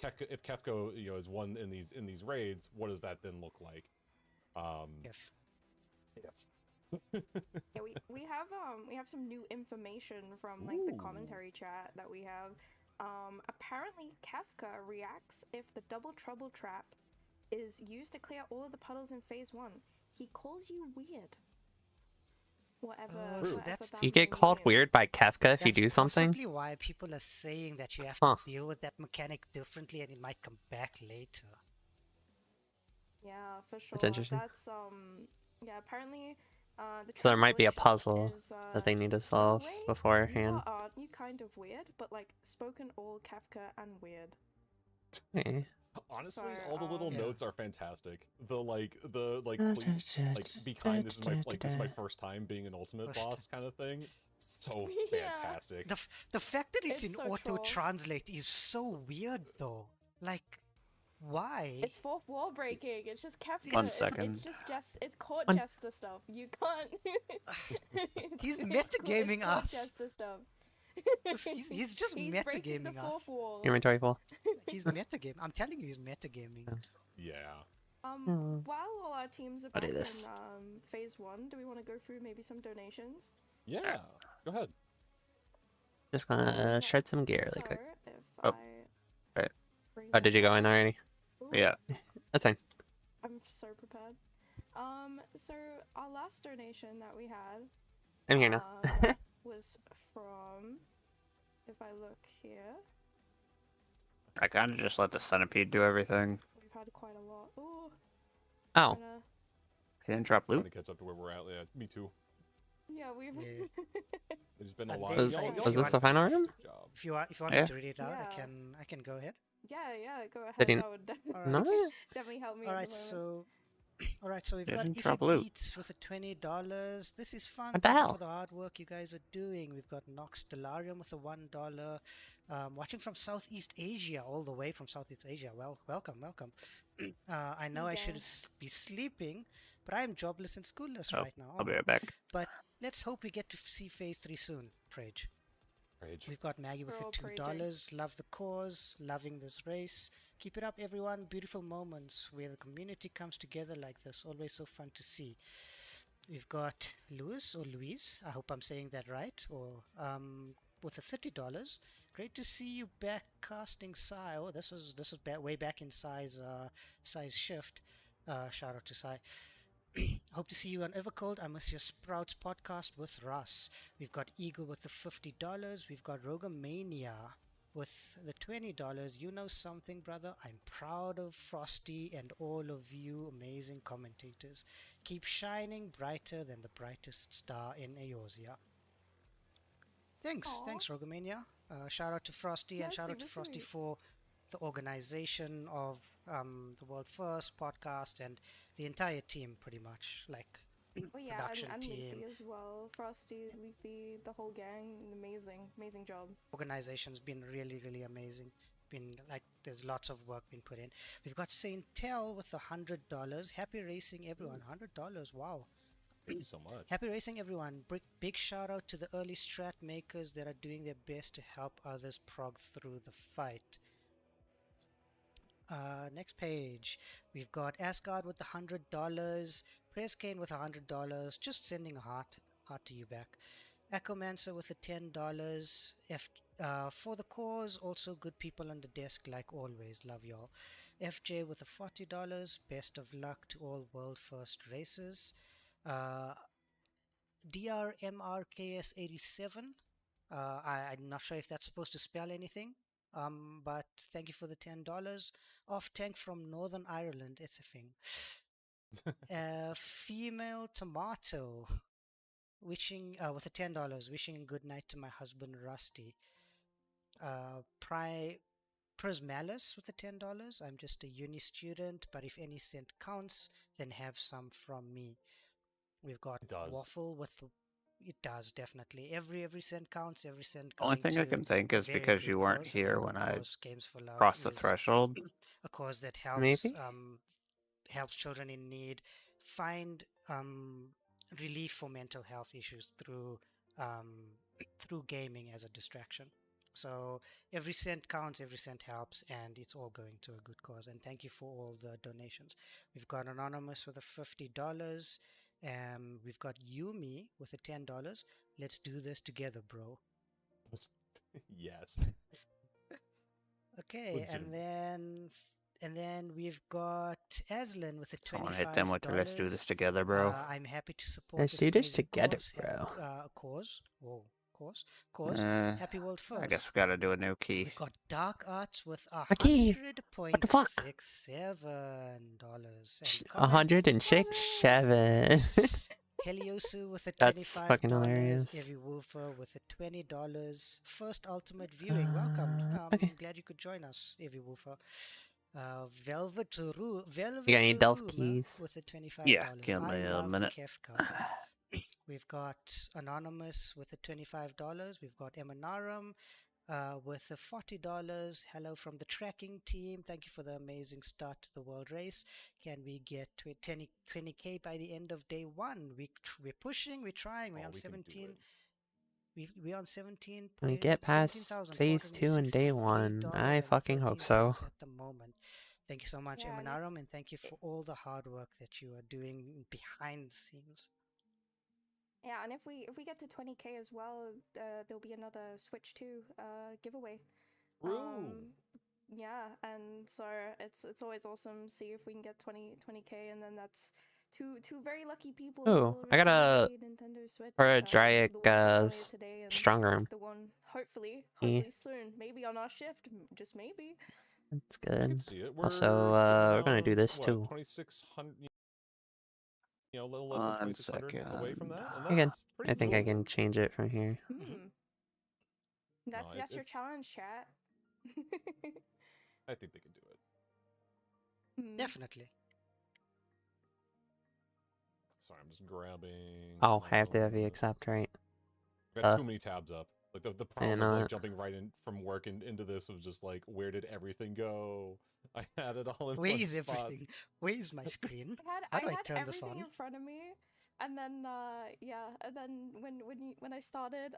okay, if Kefka, you know, is won in these raids, what does that then look like? Yes. Yeah, we have some new information from like the commentary chat that we have. Apparently Kefka reacts if the double trouble trap is used to clear all of the puddles in phase 1. He calls you weird. Whatever. You get called weird by Kefka if you do something? Possibly why people are saying that you have Huh. to deal with that mechanic differently and it might come back later. Yeah, for sure. That's interesting. That's yeah, apparently the So there might be a translation puzzle is, that they need to by the solve way, beforehand. Aren't you kind of weird, but like spoken all Kafka and weird. Eh. Honestly, So, all the little yeah. notes are fantastic. The please, like, be kind. This is my first time being an ultimate boss kind of thing. So fantastic. The fact that it's, It's in so auto troll. translate is so weird though. Like, why? It's fourth wall breaking. It's just Kafka. 1 It's second. just it's court One- jester stuff. You can't. He's it's metagaming court us. jester stuff. He's just He's breaking the metagaming fourth us. wall. Inventory full. He's metagame. I'm telling you, he's metagaming. Yeah. While all our teams are I'll back do this. in phase 1, do we want to go through maybe some donations? Yeah. Go ahead. Just gonna shred some gear really quick. If Oh. I Right. bring Oh, did you go in already? Yeah. That's fine. I'm so prepared. So our last donation that we had I'm here now. was from, if I look here, I kind of just let the centipede do everything. we've had quite a lot. Ooh. Oh. He didn't drop Trying loot. to catch up to where we're at. Yeah, me too. Yeah, we've. There's been a And lot. then, Was this the final room? If you want Yeah. me to read it out, Yeah. I can go ahead. Yeah, go ahead. Did he- That would definitely, Nice. definitely help me. All at right, the moment. all right, so we've Yeah, got didn't Ify drop loot. Beats with a $20. This is fun. What the Thank you hell? for the hard work you guys are doing. We've got Nox Stellarium with a $1. Watching from Southeast Asia, all the way from Southeast Asia. Well, welcome. I know I should be sleeping, but I am jobless and schoolless Oh, right now. I'll be right back. But let's hope we get to see Phase 3 soon, Prage. We've got Maggie with the We're all $2. Love the cause, loving this race. Keep it up, everyone. Beautiful moments where the community comes together like this. Always so fun to see. We've got Louis or Louise. I hope I'm saying that right. Or with a $30. Great to see you back casting Sai. Oh, this was way back in Sai's shift. Shout out to Sai. Hope to see you on Evercold. I miss your Sprouts podcast with Russ. We've got Eagle with the $50. We've got Rogamania with the $20. You know something, brother? I'm proud of Frosty and all of you amazing commentators. Keep shining brighter than the brightest star in Eorzea. Thanks, Rogamania. Shout out to Frosty and shout out to Frosty for the organization of the World First podcast and the entire team, pretty much, like Oh yeah, production and team, Leafy as well. Frosty, Leafy, the whole gang, amazing job. organization's been really amazing. Been like there's lots of work been put in. We've got Saint Tel with $100. Happy racing, everyone. $100. Wow. Thank you so much. Happy racing, everyone. Big shout out to the early strat makers that are doing their best to help others prog through the fight. Next page, we've got Asgard with the $100, Press Kane with $100, just sending a heart to you back. Echomancer with the $10, for the cause, also good people on the desk like always, love y'all. FJ with the $40, best of luck to all world first races. DRMRKS87. I'm not sure if that's supposed to spell anything. But thank you for the $10. Off tank from Northern Ireland. It's a thing. Female tomato. Wishing with the $10. Wishing a good night to my husband Rusty. Prismalis with the $10. I'm just a uni student, but if any cent counts, then have some from me. We've got waffle with the. It does definitely. Every cent counts. Every cent. Only thing I can think is because you weren't here when I Games for Love crossed the is threshold. a cause that helps Maybe? Helps children in need find relief for mental health issues through gaming as a distraction. So every cent counts, every cent helps, and it's all going to a good cause. And thank you for all the donations. We've got Anonymous with a $50. We've got Yumi with a $10. Let's do this together, bro. Yes. Okay, and then we've got Aslan with a $25. I want to hit them with the let's do this together, bro. I'm happy to support Let's this do this amazing together, cause. bro. Cause. Happy World First. I guess we gotta do a new key. We've got Dark Arts with key? What the fuck? $100.67. 106.7. Heliosu with a $25. That's fucking hilarious. Evie Wolfer with a $20. First ultimate viewing. Welcome. Okay. I'm glad you could join us, Evie Wolfer. Velvet You got any Delph keys? with a $25. Yeah, give me a minute. Kefka. We've got Anonymous with a $25. We've got Emanarum with a $40. Hello from the tracking team. Thank you for the amazing start to the world race. Can we get 20K by the end of day one? We're pushing, we're trying. We're on 17. We're on 17. When we get past phase 2 and day 1, I fucking hope so. At the moment. Thank you so much, Emanarum, and thank you for all the hard work that you are doing behind the scenes. Yeah, and if we get to 20K as well, there'll be another Switch 2 giveaway. Yeah, and so it's always awesome. See if we can get 20K, and then that's two very lucky people. Oh, I got a Nintendo Switch. Paradiac strong room. The one hopefully soon, maybe on our shift, just maybe. That's good. See it. Also, we're gonna do this too. 2,600. You know, a little less than 2,600 away from that. And Again, that's I think cool. I can change it from here. That's your challenge, chat. I think they can do it. Definitely. Sorry, I'm just grabbing. Oh, I have to have you accept, right? I got too many tabs up. Like the problem of like jumping right in from work into this was just like, where did everything go? I had it all in Where one is spot. everything? Where is my screen? I How do I had turn this on? everything in front of me, and then and then when I started,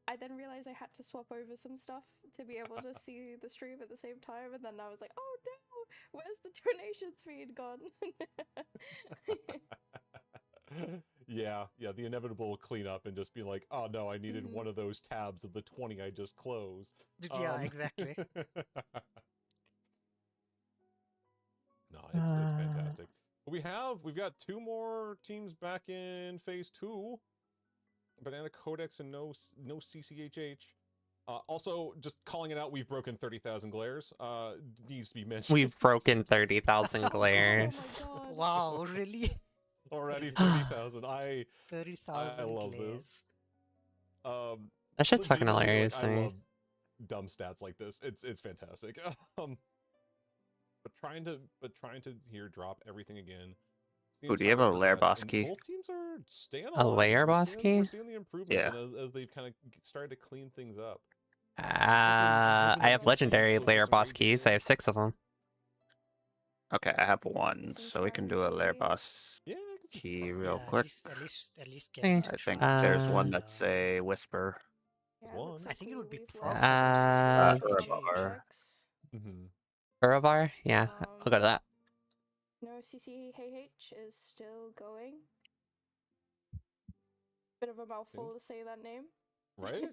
I then realized I had to swap over some stuff to be able to see the stream at the same time, and then I was like, oh no, where's the donations feed gone? Yeah, the inevitable cleanup and just be like, oh no, I needed one of those tabs of the 20 I just closed. Yeah, exactly. No, it's fantastic. We've got 2 more teams back in phase 2. Banana Codex and no CCHH. Also, just calling it out, we've broken 30,000 glares. Needs to be mentioned. We've broken 30,000 glares. Oh wow, really? Already 30,000. 30,000 I love glares. this. That shit's fucking legitimately, hilarious to I me. love dumb stats like this. It's fantastic. But trying to here drop everything again. Ooh, do you have a lair boss key? Both teams are staying A alive. lair We're boss seeing- key? We're seeing the improvements Yeah. as they've kind of started to clean things up. I have legendary layer boss keys. I have 6 of them. Okay, I have 1, so we can do a lair boss key real quick. At least get Okay. it to I think try. there's one that's a whisper. I think it would be Uravar. Uravar? Yeah, I'll go to that. No, CCHH is still going. Bit of a mouthful to say that name. Right?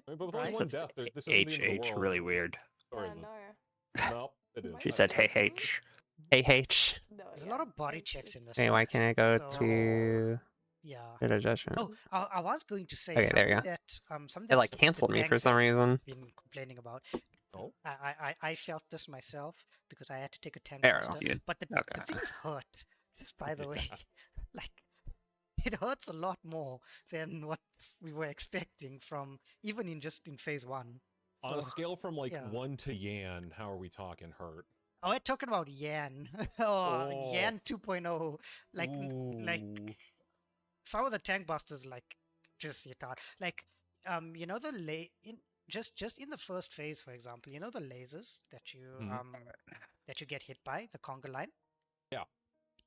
But with only Right. one death, this isn't the end of the HH, world. really weird. Or Yeah, is it? no. Nope, it is. She said, hey, H. Hey, H. There's a lot of body checks in this. Hey, why fight, can't I go so to... Yeah. Did I just? Oh, I was going to say Okay, there something you go. that something It like that canceled me for Banks some have reason. been complaining about. Oh. I felt this myself because I had to take a tank There buster. we go. But the Okay. things hurt. Just by the way, like it hurts a lot more than what we were expecting from even in phase 1. On So, a scale from like yeah. 1 to Yan, how are we talking hurt? Oh, we're talking about Yan. Yan 2.0. Like some of the tank busters just hit hard. Like you know just in the first phase, for example, you know the lasers that you get hit by, the conga line? Yeah.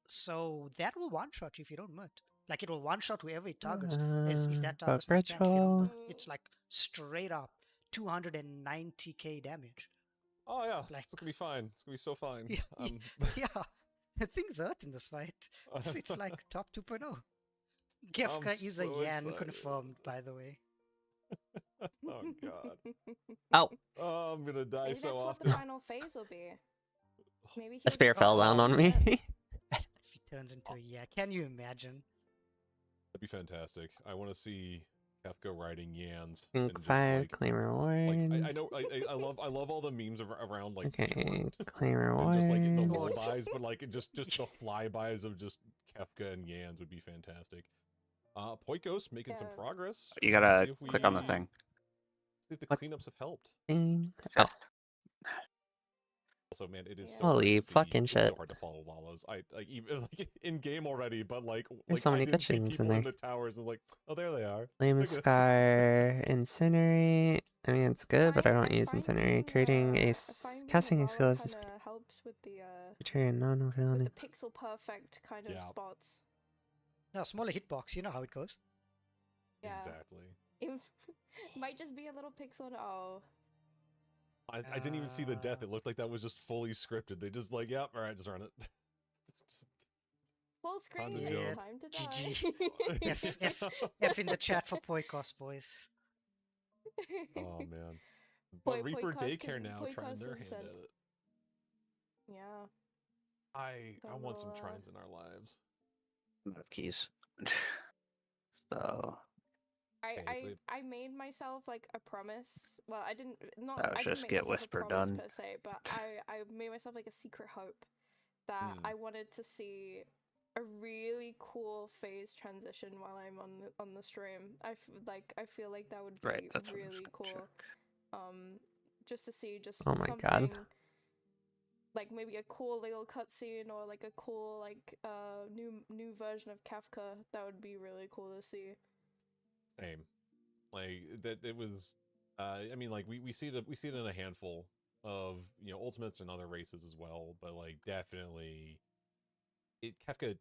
So that will one-shot you if you don't mut. Like it will one-shot whoever it targets. As if that Book targets my tank, if you don't ritual. mut. It's like straight up 290k damage. Oh yeah, Like, it's gonna be fine. It's gonna be so fine. Yeah, things hurt in this fight. It's like top 2.0. Gefka is a Yan excited. confirmed, by the way. Oh god. Oh. Oh, I'm gonna die Maybe so that's what often. the final phase will be. Maybe A he'll spear just fell down on me. If he turns into a yeah, can you imagine? That'd be fantastic. I want to see Kefka riding Yans. Pink and just, 5, like, claim reward. I know I love all the memes around like Okay, Short. claim And just like the reward. lullabys, but like just the flybys of just Kefka and Yans would be fantastic. Poikos making some progress. You Let's gotta see if click on the thing. See if the What? cleanups have helped. Oh. Also, man, it is so Holy hard to see, fucking it's shit. so hard to follow Lalas. I like even like in game already, but like There's so I many didn't good see things in people in there. the towers and like, oh there they are. Flame Look at- Scar, Incinerate. I mean, it's good, but I don't use Incinerate. Creating a casting a skill is kind of helps with the creature and non-ability. with the pixel perfect kind of spots. No, smaller hitbox, you know how it goes. Yeah. Exactly. It might just be a little pixel. Oh. I didn't even see the death. It looked like that was just fully scripted. They just like, yep, all right, just run it. Just Full screen. to Yeah. jump. Time to die. GG. F in the chat for Poikos, boys. Oh man. But Reaper Daycare now trying their hand at it. Yeah. I Don't want some know, trines in our lives. Keys. So I made myself like a promise. Well, I didn't not That was I didn't just make get myself Whisper a promise done. per se, but I made myself like a secret hope that I wanted to see a really cool phase transition while I'm on the stream. I feel like that would be Right, that's what I was really gonna cool. Just to see Oh my something god. like maybe a cool little cutscene or like a cool like new version of Kafka. That would be really cool to see. Same. Like that it was I mean like we see it in a handful of, you know, ultimates and other races as well, but like definitely Kefka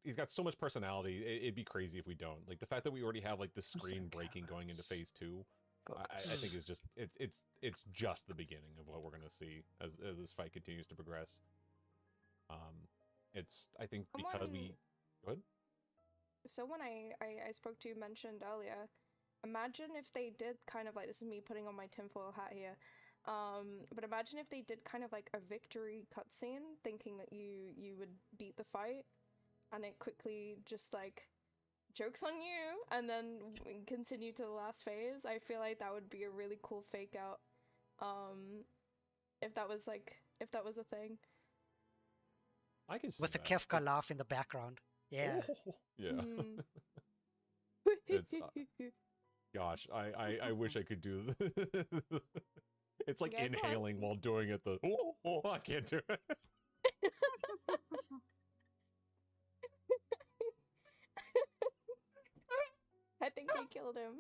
he's got so much personality. It'd be crazy if we don't. Like the fact that we already have like the screen breaking going into phase 2, I think is just it's just the beginning of what we're gonna see as this fight continues to progress. It's I think because we go ahead. Someone I spoke to mentioned earlier, imagine if they did kind of like, this is me putting on my tinfoil hat here, but imagine if they did kind of like a victory cutscene, thinking that you would beat the fight, and it quickly just like, joke's on you, and then continue to the last phase. I feel like that would be a really cool fake out, if that was a thing. I can see With the that. Kefka laugh in the background. Yeah. Oh, yeah. It's gosh, I wish I could do it's like Yeah, go on. inhaling while doing it. I can't do it. I think they killed him.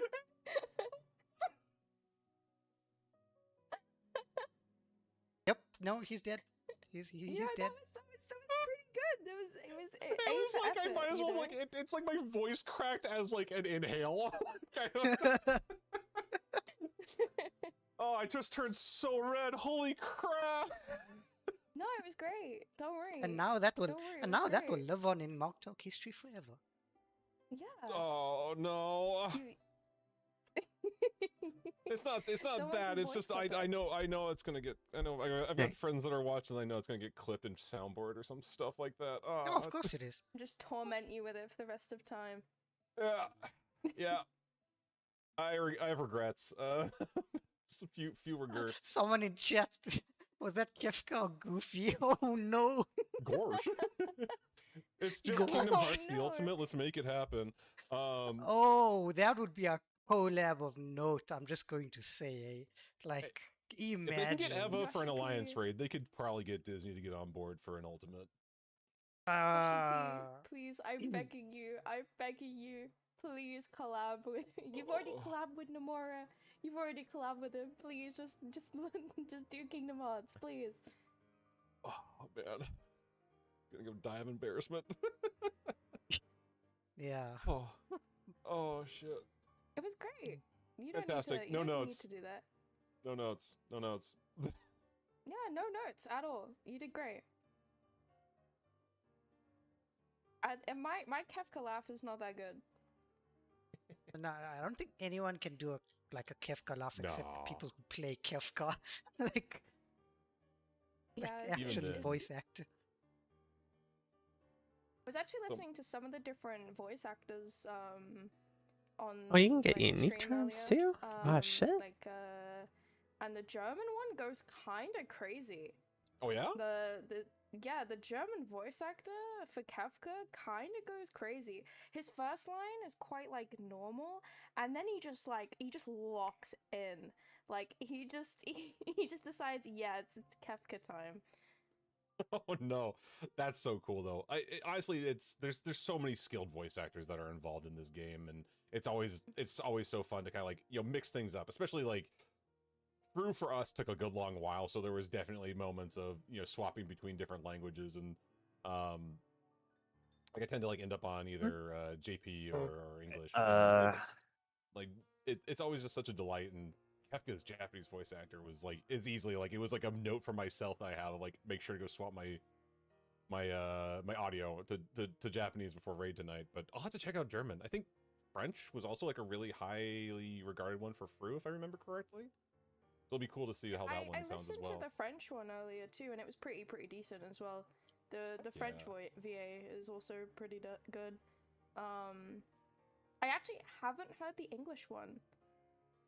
Yep. No, he's dead. He's Yeah, dead. that was pretty good. It was It was like I might as well like it's like my voice cracked as like an inhale. Oh, I just turned so red. Holy crap. No, it was great. Don't worry. And now that will Don't worry, it and was now that will great. live on in Mog Talk history forever. Yeah. Oh no. It's not Someone that. can It's just voice clip I it. know it's gonna get. I've got friends that are watching. I know it's gonna get clipped in soundboard or some stuff like that. No, of course it is. Just torment you with it for the rest of time. Yeah. I have regrets. Just a few regrets. Someone in chat, was that Kefka or Goofy? Oh no. Gorge. It's just Kingdom Hearts the Ultimate. Let's make it happen. Oh, that would be a collab of note. I'm just going to say, like, imagine. If they can get Eva for an alliance raid, they could probably get Disney to get on board for an Ultimate. Please, I'm begging you. Please collab with. You've already collabed with Nomura. You've already collabed with him. Please, just do Kingdom Hearts, please. Oh man, gonna go die of embarrassment. Yeah. Oh shit. It was great. You don't Fantastic. need to. No You don't notes. need to do that. No notes. No notes. Yeah, no notes at all. You did great. And my Kefka laugh is not that good. No, I don't think anyone can do a Kefka laugh except No. people who play Kefka, like Yeah, actually voice actor. I was actually listening to some of the different voice actors on Oh, you can get like, unique stream terms earlier. too? Oh shit. Like and the German one goes kind of crazy. Oh yeah? The German voice actor for Kefka kind of goes crazy. His first line is quite like normal, and then he just locks in. Like he just decides, yeah, it's Kefka time. Oh no, that's so cool though. Honestly, there's so many skilled voice actors that are involved in this game, and it's always so fun to kind of like mix things up, especially like. Through for us took a good long while, so there was definitely moments of swapping between different languages, and like I tend to like end up on either JP or English. It's always just such a delight, and Kefka's Japanese voice actor was like easily like it was like a note for myself that I have like make sure to go swap my audio to Japanese before raid tonight. But I'll have to check out German. I think French was also like a really highly regarded one for Fru, if I remember correctly. So it'll be cool to see how that one sounds as well. I listened to the French one earlier too, and it was pretty decent as well. The French VA is also pretty good. I actually haven't heard the English one,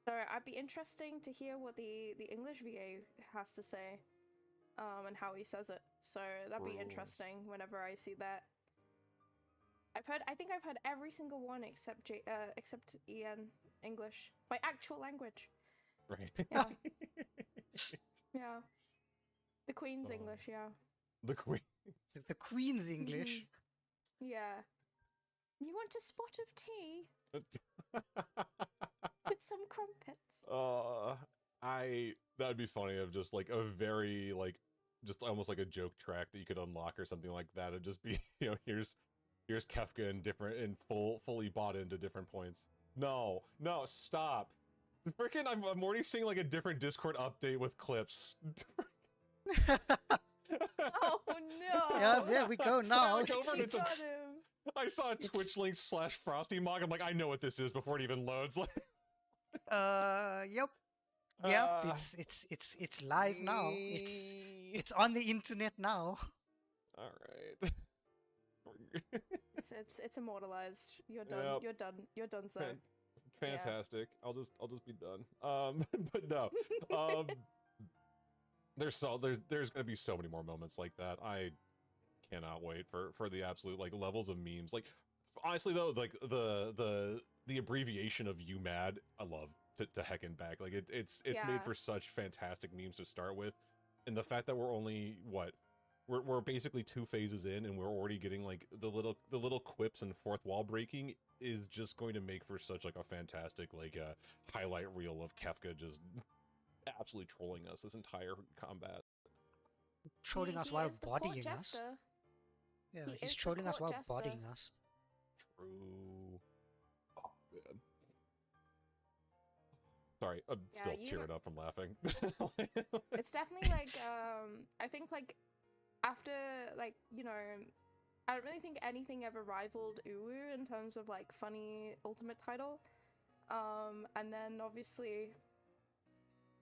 so I'd be interesting to hear what the English VA has to say, and how he says it. So that'd be interesting whenever I see that. I think I've heard every single one except EN English, my actual language. Right. Yeah. Yeah. The Queen's English, yeah. The Queen. The Queen's English. Yeah. You want a spot of tea? With some crumpets. That'd be funny of just like a very like just almost like a joke track that you could unlock or something like that. It'd just be, here's Kefka in fully bought into different points. No, stop. Freaking, I'm already seeing like a different Discord update with clips. Oh no! Yeah, there we go now. I saw a Twitch link / Frosty Mog. I'm like, I know what this is before it even loads. Like, yep. It's live now. It's on the internet now. All right. It's immortalized. You're done. Yep. You're done, sir. Fantastic. Yeah. I'll just be done. But no. There's gonna be so many more moments like that. I cannot wait for the absolute like levels of memes. Like honestly though, like the abbreviation of UMAD, I love to heck and back. Like it's made for such fantastic memes to start with, and the fact that we're only we're basically 2 phases in and we're already getting like the little quips and fourth wall breaking is just going to make for such like a fantastic like highlight reel of Kefka just absolutely trolling us this entire combat. Trolling us while bodying us. Yeah, he's trolling us while bodying us. True. Oh man. Sorry, I'm still tearing up from laughing. It's definitely like I think like after like I don't really think anything ever rivaled Uwu in terms of like funny ultimate title. And then obviously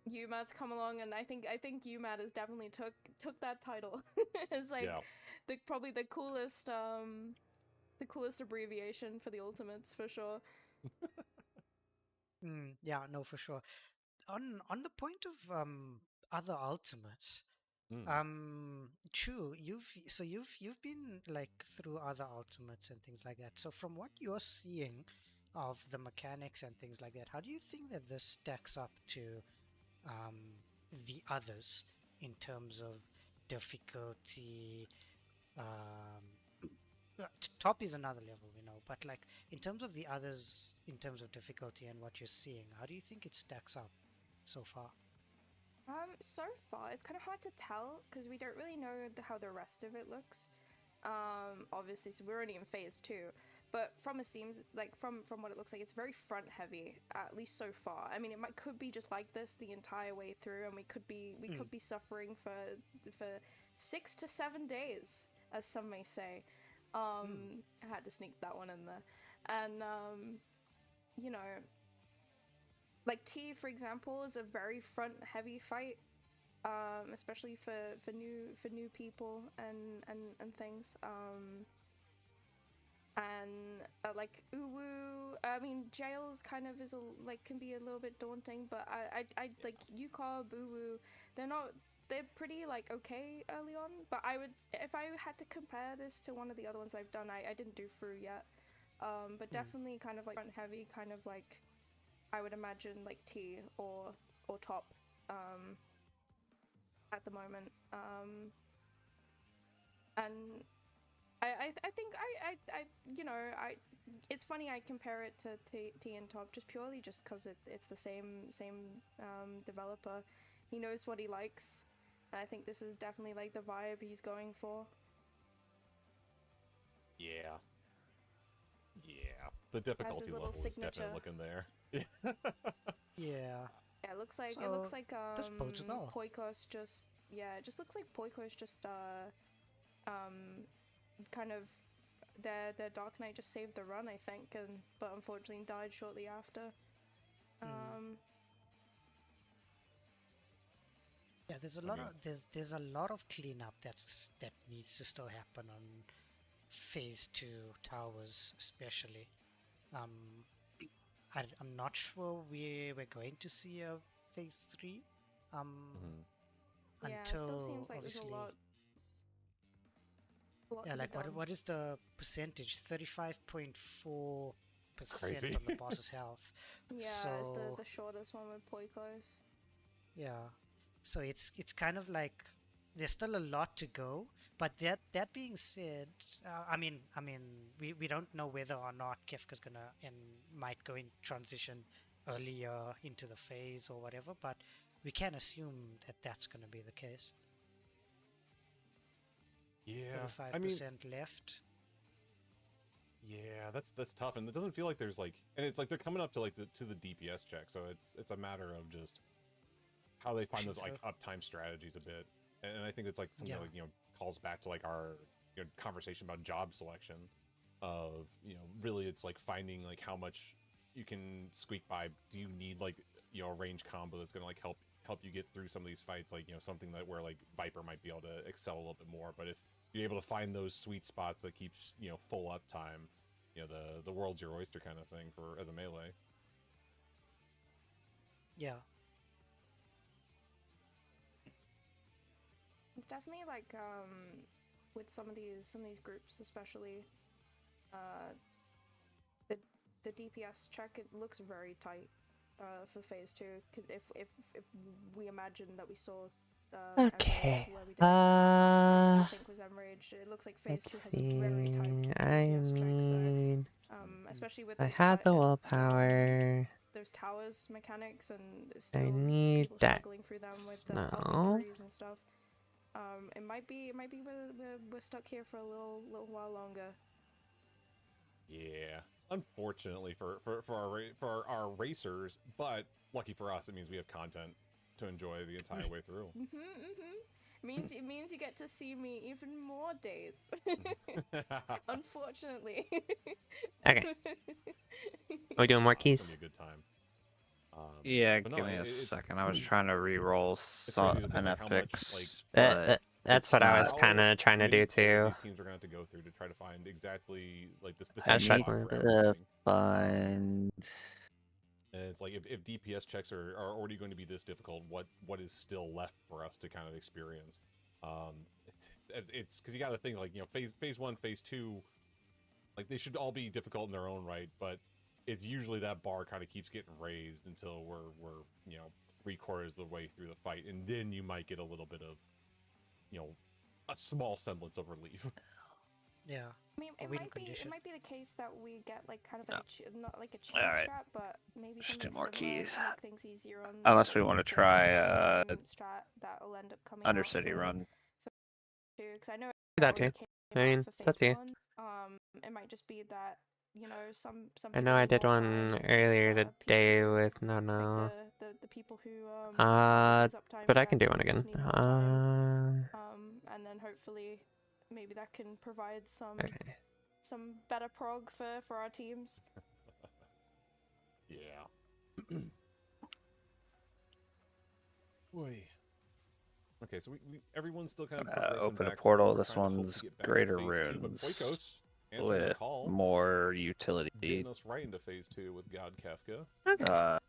UMAD's come along, and I think UMAD has definitely took that title. It's like probably the coolest abbreviation for the ultimates for sure. Yeah, no, for sure. On the point of other ultimates, true. You've been like through other ultimates and things like that. So from what you're seeing of the mechanics and things like that, how do you think that this stacks up to the others in terms of difficulty? Top is another level, but like in terms of the others, in terms of difficulty and what you're seeing, how do you think it stacks up so far? So far it's kind of hard to tell because we don't really know how the rest of it looks. Obviously, so we're only in phase 2, but from what it looks like, it's very front heavy, at least so far. I mean, could be just like this the entire way through, and we could be suffering for 6 to 7 days, as some may say. I had to sneak that one in there, and like T, for example, is a very front heavy fight, especially for new people and things. Like Uwu, I mean, jails kind of can be a little bit daunting, but I like Yukab, Uwu, they're pretty like okay early on, but if I had to compare this to one of the other ones I've done, I didn't do Fru yet, but definitely kind of like front heavy, kind of like I would imagine like T or top at the moment, and I think it's funny I compare it to T and top just purely because it's the same developer. He knows what he likes, and I think this is definitely like the vibe he's going for. Yeah. The difficulty level is definitely looking there. Yeah. It looks like this bodes well. Poikos just it just looks like Poikos just kind of their Dark Knight just saved the run, I think, but unfortunately died shortly after. Yeah, there's a lot of cleanup that needs to still happen on phase 2 towers, especially. I'm not sure we're going to see a phase 3. Yeah, until it still seems like obviously. There's a lot Yeah, like what is the percentage? 35.4% on the boss's health. Yeah, so, it's the shortest one with Poikos. Yeah, so it's kind of like there's still a lot to go. But that being said, I mean, we don't know whether or not Kefka's might go in transition earlier into the phase or whatever. But we can assume that that's gonna be the case. Yeah, 35% left. Yeah, that's tough, and it doesn't feel like there's like, and it's like they're coming up to like to the DPS check, so it's a matter of just how they find those like uptime strategies a bit, and I think it's like something like calls back to like our conversation about job selection, of really it's like finding like how much you can squeak by. Do you need like a range combo that's gonna like help you get through some of these fights, like something that where like Viper might be able to excel a little bit more, but if you're able to find those sweet spots that keeps full uptime, the world's your oyster kind of thing as a melee. Yeah, it's definitely like with some of these groups, especially the DPS check, it looks very tight for phase 2. If we imagine that we saw okay. I think was Emerage. It looks like phase 2 has a very tight DPS check, so especially with I had the willpower. Those towers mechanics, and I need that struggling through them with the snow. and stuff. It might be we're stuck here for a little while longer. Yeah, unfortunately for our racers, but lucky for us, it means we have content to enjoy the entire way through. It means you get to see me even more days. Unfortunately. Okay. Are we doing more keys? It's gonna be a good time. Yeah, but no, give me a it's second. I was trying to re-roll crazy to think, an like, how much, like, FX, but That's it's what I was not. kind of trying to do too. these teams are going to have to go through to try to find exactly like the I sweet need spot for to everything. find. And it's like if DPS checks are already going to be this difficult, what is still left for us to kind of experience? It's because you got to think, like, you know, phase 1, phase 2, like they should all be difficult in their own right, but it's usually that bar kind of keeps getting raised until we're you know 3/4 of the way through the fight, and then you might get a little bit of, you know, a small semblance of relief. Yeah. I mean, it might be the case that we get like kind of not like a chase Alright. strat, but maybe Just something two more similar keys. to make things easier on. Unless we the want to DPS try strat that'll end up coming Undercity run. Because I know That too. I mean, it's up to you. it might just be that, you know, some I know I did one earlier today with no. the people who But I can do one again. and then hopefully maybe that can provide some Okay. some better prog for our teams. Yeah. Boy. Okay, so we everyone's still kind of progressing Open a back portal. through. This We're trying to hope one's to get back to greater phase 2, but runes Quakos answering the with call, more utility. getting us right into phase 2 with God Kefka.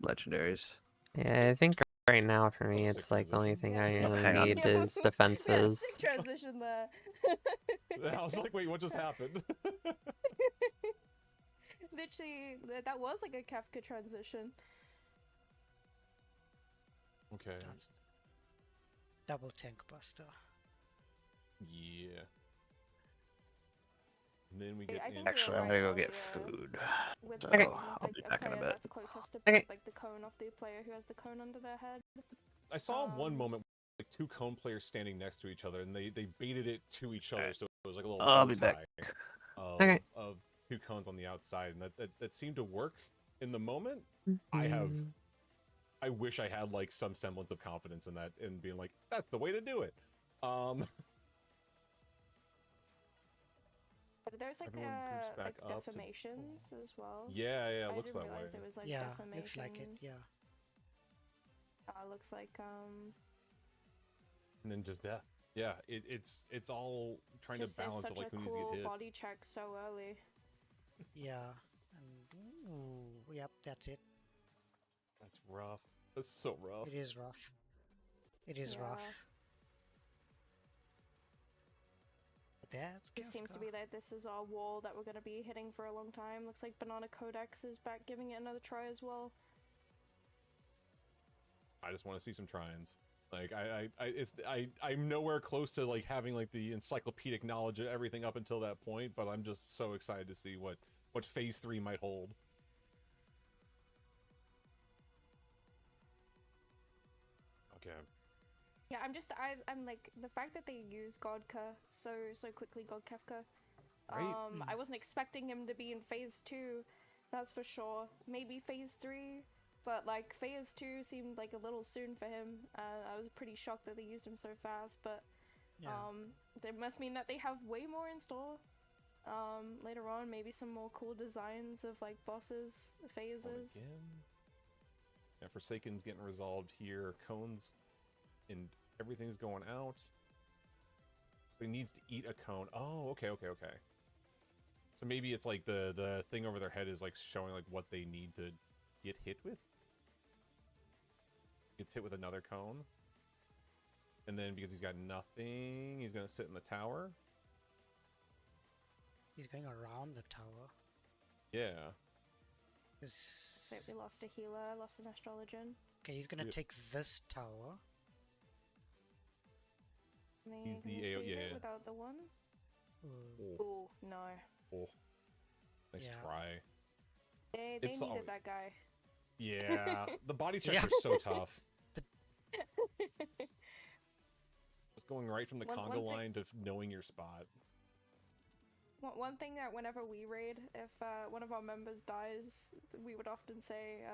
Legendaries. Yeah, I think right now for me, it's like the only thing I really hang on. need is defenses. Sick transition there. I was like, wait, what just happened? Literally, that was like a Kafka transition. Okay. Double tank buster. Yeah. And then we get in. Actually, I'm gonna go get food. So Okay. I'll be back in a bit. That's closest to put, like the cone off the player who has the cone under their head. I saw one moment like 2 cone players standing next to each other, and they baited it to each other, so it was like a little I'll be bow back. tie of 2 cones on the outside, and that seemed to work in the moment. I wish I had like some semblance of confidence in that and being like, that's the way to do it. But there's like defamations as well. Yeah, I looks didn't that way. realize there was like Yeah, defamation. looks like it. Yeah. Looks like And then just death. Yeah, it's all trying just to balance such of like a who needs to cool get hit. body check so early. Yeah. And ooh, yep, that's it. That's rough. That's so rough. It is rough. It is rough. That's It seems to be that this is our wall that we're going to be hitting for a long time. Looks like Banana Codex is back giving it another try as well. I just want to see some try-ins. Like I'm nowhere close to like having like the encyclopedic knowledge of everything up until that point, but I'm just so excited to see what phase 3 might hold. Okay. Yeah, I'm like the fact that they use Godka so quickly, God Kefka. Right? I wasn't expecting him to be in phase 2, that's for sure. Maybe phase 3, but like phase 2 seemed like a little soon for him. I was pretty shocked that they used him so fast, but that must mean that they have way more in store. Later on, maybe some more cool designs of like bosses, phases. Yeah, Forsaken's getting resolved here. Cones and everything's going out. So he needs to eat a cone. Oh, okay. So maybe it's like the thing over their head is like showing like what they need to get hit with. Gets hit with another cone. And then because he's got nothing, he's gonna sit in the tower. He's going around the tower. Yeah. Wait, we lost a healer, lost an astrologian. Okay, he's gonna take this tower. He's the AO, yeah. Without the one. Oh, no. Oh, nice try. They needed that guy. Yeah, the body checks are so tough. Just going right from the conga line to knowing your spot. One thing that whenever we raid, if one of our members dies, we would often say,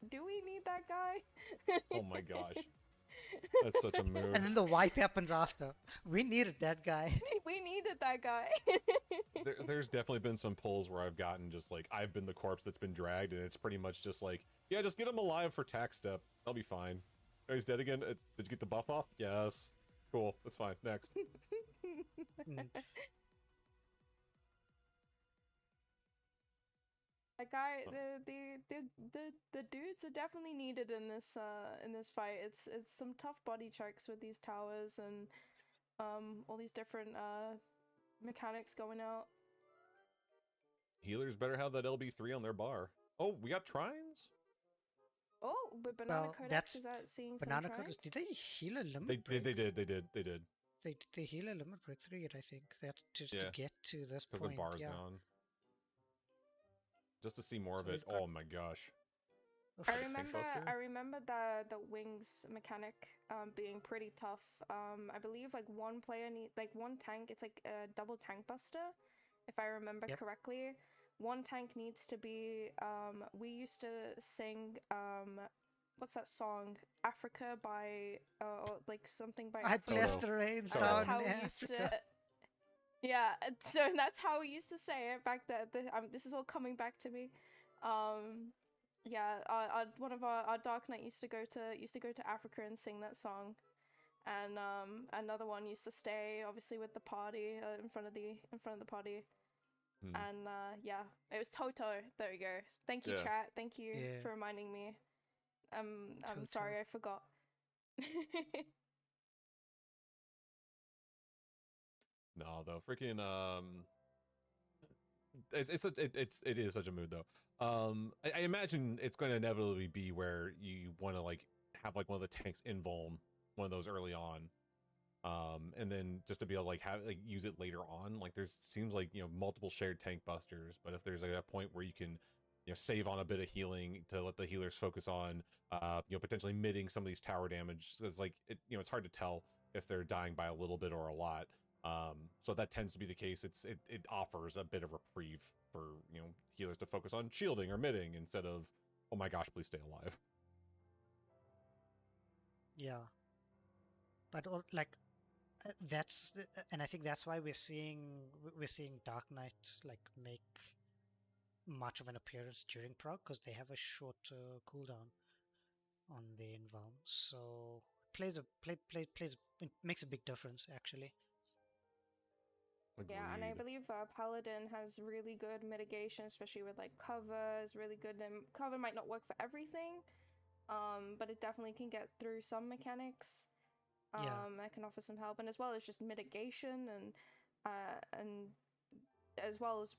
do we need that guy? Oh my gosh. That's such a move. And then the wipe happens after. We needed that guy. We needed that guy. There's definitely been some pulls where I've gotten just like, I've been the corpse that's been dragged, and it's pretty much just like, yeah, just get him alive for tack step. I'll be fine. Oh, he's dead again? Did you get the buff off? Yes. Cool, that's fine. Next. That guy, the dudes are definitely needed in this fight. It's some tough body checks with these towers and all these different mechanics going out. Healers better have that LB3 on their bar. Oh, we got trines? Oh, but Banana Well, Codex that's is that seeing Banana some Codex. trines? Did they heal a limit They break? did. They heal a limit break 3 yet, I think. That just Yeah, to get to this because point. the bar's yeah. gone. Just to see more of So it. we've got- Oh my gosh. I Tank remember Buster? the wings mechanic being pretty tough. I believe like one player one tank. It's like a double tank buster, if I remember Yep. correctly. One tank needs to be. We used to sing. What's that song? Africa by or like something by. I Africa. bless the rains And down that's how in we used Africa. to. Yeah, so that's how we used to say it back then. This is all coming back to me. Yeah, one of our Dark Knight used to go to Africa and sing that song, and another one used to stay obviously with the party in front of the party, and yeah, it was Toto. There we go. Thank you, Yeah. chat. Thank you Yeah. for reminding me. I'm Toto. sorry, I forgot. No, though, freaking it is such a mood though. I imagine it's going to inevitably be where you want to like have like one of the tanks invuln one of those early on, and then just to be able to like have like use it later on. Like there's seems like multiple shared tank busters, but if there's like a point where you can save on a bit of healing to let the healers focus on potentially mitting some of these tower damage, because like it's hard to tell if they're dying by a little bit or a lot. So that tends to be the case. It offers a bit of reprieve for healers to focus on shielding or mitting instead of, oh my gosh, please stay alive. Yeah. But that's and I think that's why we're seeing Dark Knight like make much of an appearance during prog, because they have a short cooldown on the invuln, so it makes a big difference actually. Yeah, and I believe Paladin has really good mitigation, especially with like cover is really good. And cover might not work for everything, but it definitely can get through some mechanics. That can offer some help, and as well as just mitigation, and as well as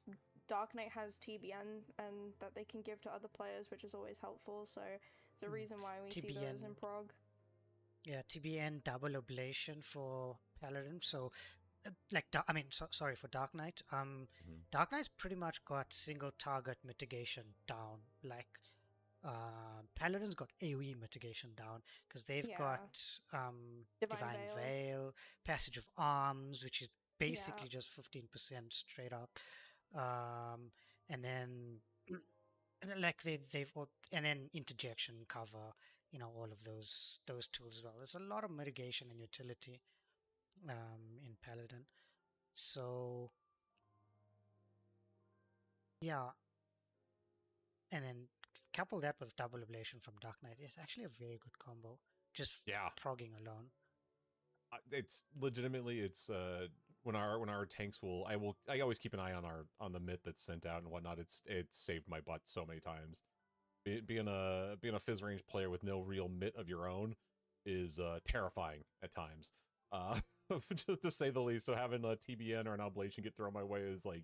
Dark Knight has TBN and that they can give to other players, which is always helpful. So it's a reason why we see those in prog. Yeah, TBN double ablation for Paladin. So sorry for Dark Knight. Dark Knight's pretty much got single target mitigation down. Like Paladin's got AoE mitigation down because they've got Divine Veil, Passage of Arms, which is basically just 15% straight up, and then like and then interjection cover, all of those tools as well. There's a lot of mitigation and utility in Paladin. So yeah, and then couple that with double ablation from Dark Knight is actually a very good combo. Just progging alone. It's legitimately when our tanks I always keep an eye on the myth that's sent out and whatnot. It's saved my butt so many times. Being a fizz range player with no real mitt of your own is terrifying at times, to say the least. So having a TBN or an oblation get thrown my way is like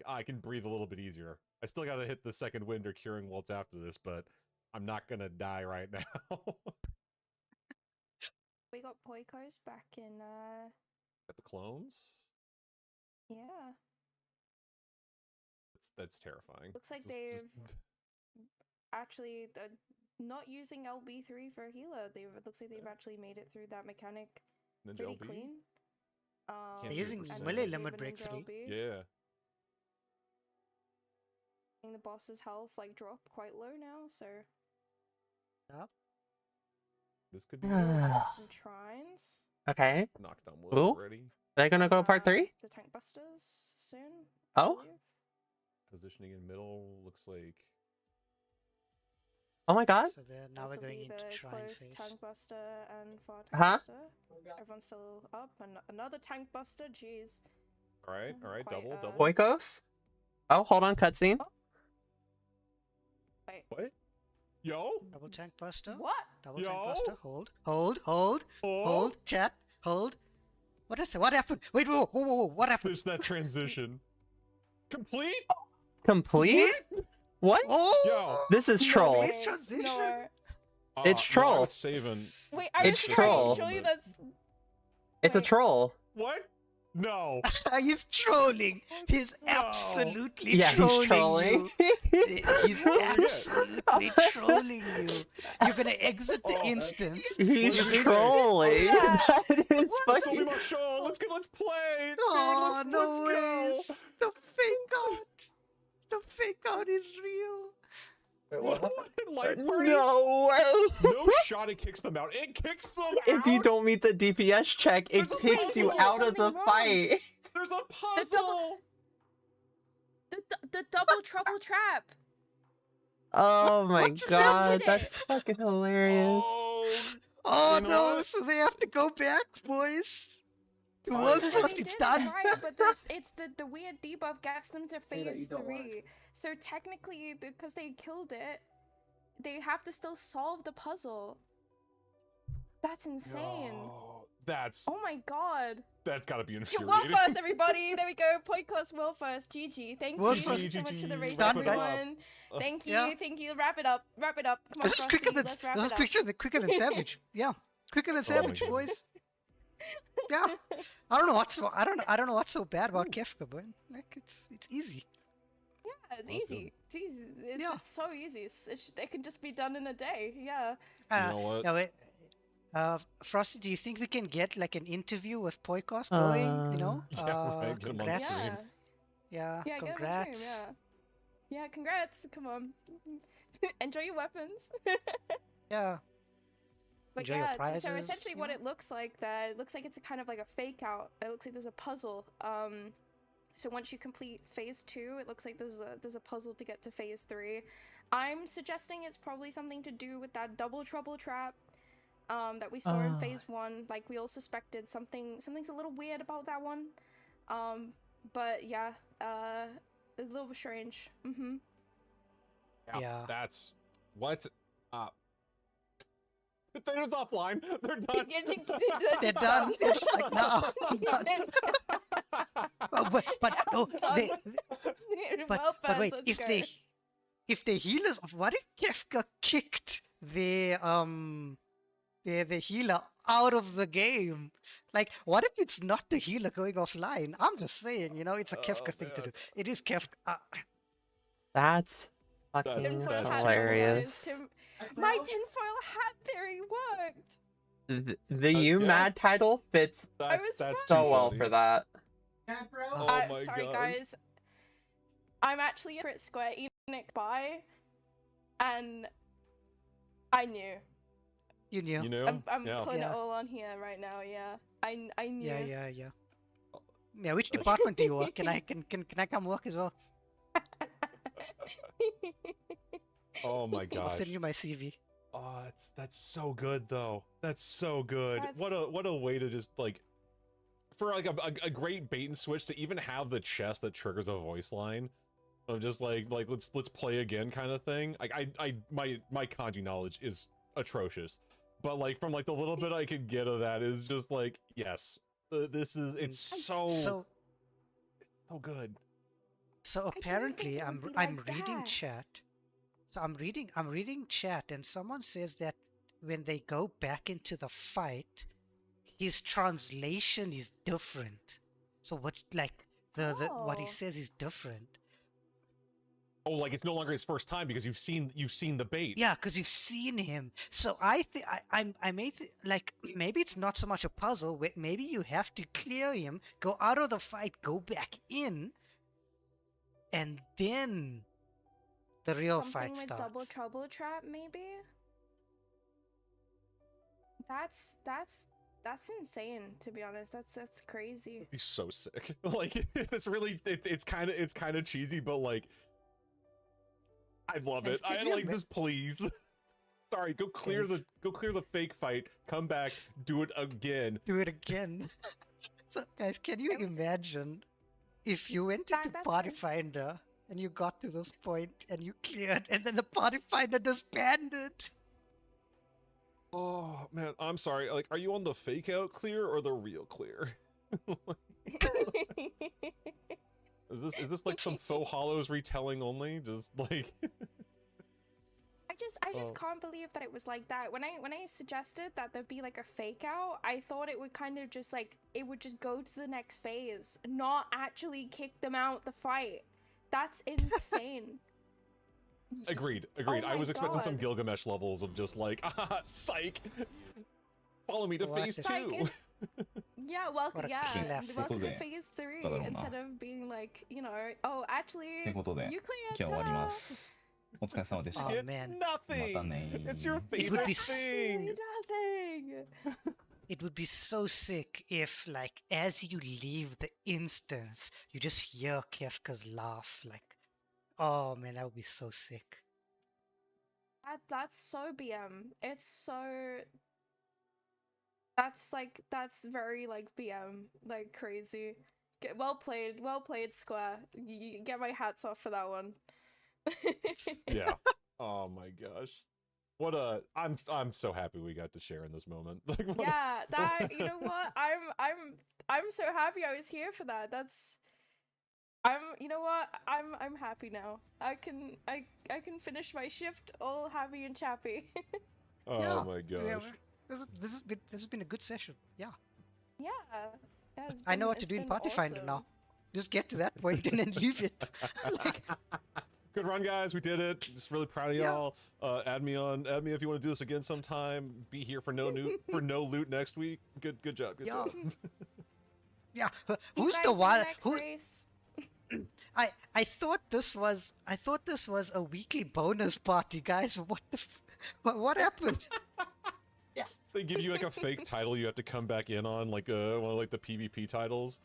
I can breathe a little bit easier. I still got to hit the second wind or curing waltz after this, but I'm not gonna die right now. We got Poikos back in At the clones? Yeah. That's terrifying. Looks like they've actually not using LB3 for a healer. Looks like they've actually made it through that mechanic Ninja pretty LB? clean. They're using melee limit break 3. Yeah. The boss's health like drop quite low now, so Yep. This could be Some shrines. Okay. knocked on wood Ooh. already. Are they gonna go part 3? The tank busters soon. I Oh. believe. Positioning in middle looks like. Oh my god. So now we're This will going be into the Shrine close phase. tank buster and far tank Huh? buster. Everyone's still up, and another tank buster. Jeez. All right, Quite, double. Oikos? Oh, hold on, cutscene. Wait. What? Yo? Double tank buster. What? Double tank buster. Hold. Chat. Hold. What is it? What happened? Wait, whoa. What happened? There's that transition. Complete? Complete? What? Oh! Yo. This is troll. Nice transition. No. It's No, I troll. was saving. Wait, I It's was troll. trying. Surely that's. It's a troll. What? No. He's trolling. He's absolutely Yeah, trolling he's trolling. you. He's absolutely trolling you. You're gonna exit the instance. He's You're gonna- trolling. That is Sold fucking. my show. Let's play. Dude, Oh, let's no go. ways. The fake out. The fake out is real. Light party? No way. No shot. It kicks them out. It kicks them out. If you don't meet the DPS check, it There's a kicks you puzzle. out of the Something wrong. fight. There's a puzzle. The double trouble trap. Oh my What just god, happened? that's fucking hilarious. Oh You know no, what? so they have to go back, boys. The Oh, world yeah. Well, first, they it's did done. it right, but it's the weird debuff gets them to phase 3. So technically, because they killed it, they have to still solve the puzzle. That's insane. That's Oh my god. that's gotta be World infuriating. first, everybody. There we go. Podcast world first. GG. Thank World you first. so much for the GG. race, Done, guys. everyone. Thank you. Yeah. Thank you. Wrap it up. Wrap it up. Come on, This is Frosty, quicker than let's wrap it up. quicker than Savage. Yeah, quicker than Oh my Savage, goodness. boys. Yeah, I don't know what's so I don't know what's so bad about Kefka, but like it's easy. Yeah, it's That's easy. It's easy. Yeah. It's so easy. It can just be done in a day. Yeah. You know what? Now, wait, Frosty, do you think we can get like an interview with Poikos going? You know, Yeah, right, get him on congrats. stream. Yeah, Yeah, get him on congrats. stream, yeah. Yeah, congrats. Come on. Enjoy your weapons. Yeah. But Enjoy your yeah, so prizes, essentially what it looks like it looks like it's a kind of like a fake out. It looks like there's a puzzle. So once you complete phase 2, it looks like there's a puzzle to get to phase 3. I'm suggesting it's probably something to do with that double trouble trap that we saw in phase 1. Like we all suspected something's a little weird about that one. But yeah, a little bit strange. Yeah. That's what. They're just offline. They're done. They're done. They're just like, no. I'm done. but no, they, but wait, if the healers, what if Kefka kicked their healer out of the game? Like, what if it's not the healer going offline? I'm just saying, you know, it's a Kefka thing to do. It is Kefka. That's fucking Tinfoil hat hilarious. theory. My tinfoil hat theory worked. The UMAD title fits That's so too well funny. for that. Oh my Sorry God. guys, I'm actually a Square Enix buy, and I knew. You knew. You know? I'm Yeah. putting Yeah. it all on here right now. Yeah, I knew. Yeah. Yeah, which department do you work? Can I come work as well? Oh my I'll gosh. send you my CV. Oh, that's so good though. That's so good. What a way to just like for like a great bait and switch to even have the chest that triggers a voice line of just like let's play again kind of thing. Like my kanji knowledge is atrocious, but like from like the little bit I could get of that is just like yes, it's so good. So apparently, I'm reading chat. So I'm reading chat, and someone says that when they go back into the fight, his translation is different. So what what he says is different. Oh, like it's no longer his first time because you've seen the bait. Yeah, because you've seen him. So I think I may like maybe it's not so much a puzzle. Maybe you have to clear him, go out of the fight, go back in, and then the real Something fight with starts. double trouble trap, maybe. That's insane, to be honest. That's crazy. It'd be so sick. Like it's really it's kind of cheesy, but like I love it. I like this, please. Sorry, go clear the fake fight. Come back, do it again. Do it again. So, guys, can you imagine if you went into Party Finder and you got to this point and you cleared, and then the Party Finder disbanded? Oh man, I'm sorry. Like, are you on the fake out clear or the real clear? Is this like some faux hollows retelling only? Just like I just can't believe that it was like that. When I suggested that there'd be like a fake out, I thought it would kind of just like it would just go to the next phase, not actually kick them out the fight. That's insane. Agreed. Oh I was expecting some God. Gilgamesh levels of just like, psych. Follow me to phase 2. Yeah, welcome. Yeah, classic. welcome to phase 3 instead of being like, you know, oh, actually, ってことで you cleared. 今日終わりますお疲れ様でした Oh man. またね It's your It would favorite be thing. Nothing. It would be so sick if, like, as you leave the instance, you just hear Kefka's laugh. Like, oh man, that would be so sick. That's so BM. It's so. That's very like BM, like crazy. Well played, Square. You get my hats off for that one. Yeah. Oh my gosh. What a I'm so happy we got to share in this moment. Like, what Yeah, that you know what? I'm so happy I was here for that. You know what? I'm happy now. I can finish my shift all happy and chappy. Oh Yeah, my yeah, gosh. this has been a good session. Yeah. Yeah. It's I know been- what to it's do in been Party Finder awesome. now. Just get to that point and then leave it. Like, Good run, guys. We did it. Just really proud of y'all. Add me if you want to do this again sometime. Be here for no loot next week. Good job. Good Yeah. job. yeah. You Who's guys the in one? next race? I thought this was a weekly bonus party, guys. What the what happened? They give you like a fake title you have to come back in on, like one of like the PvP titles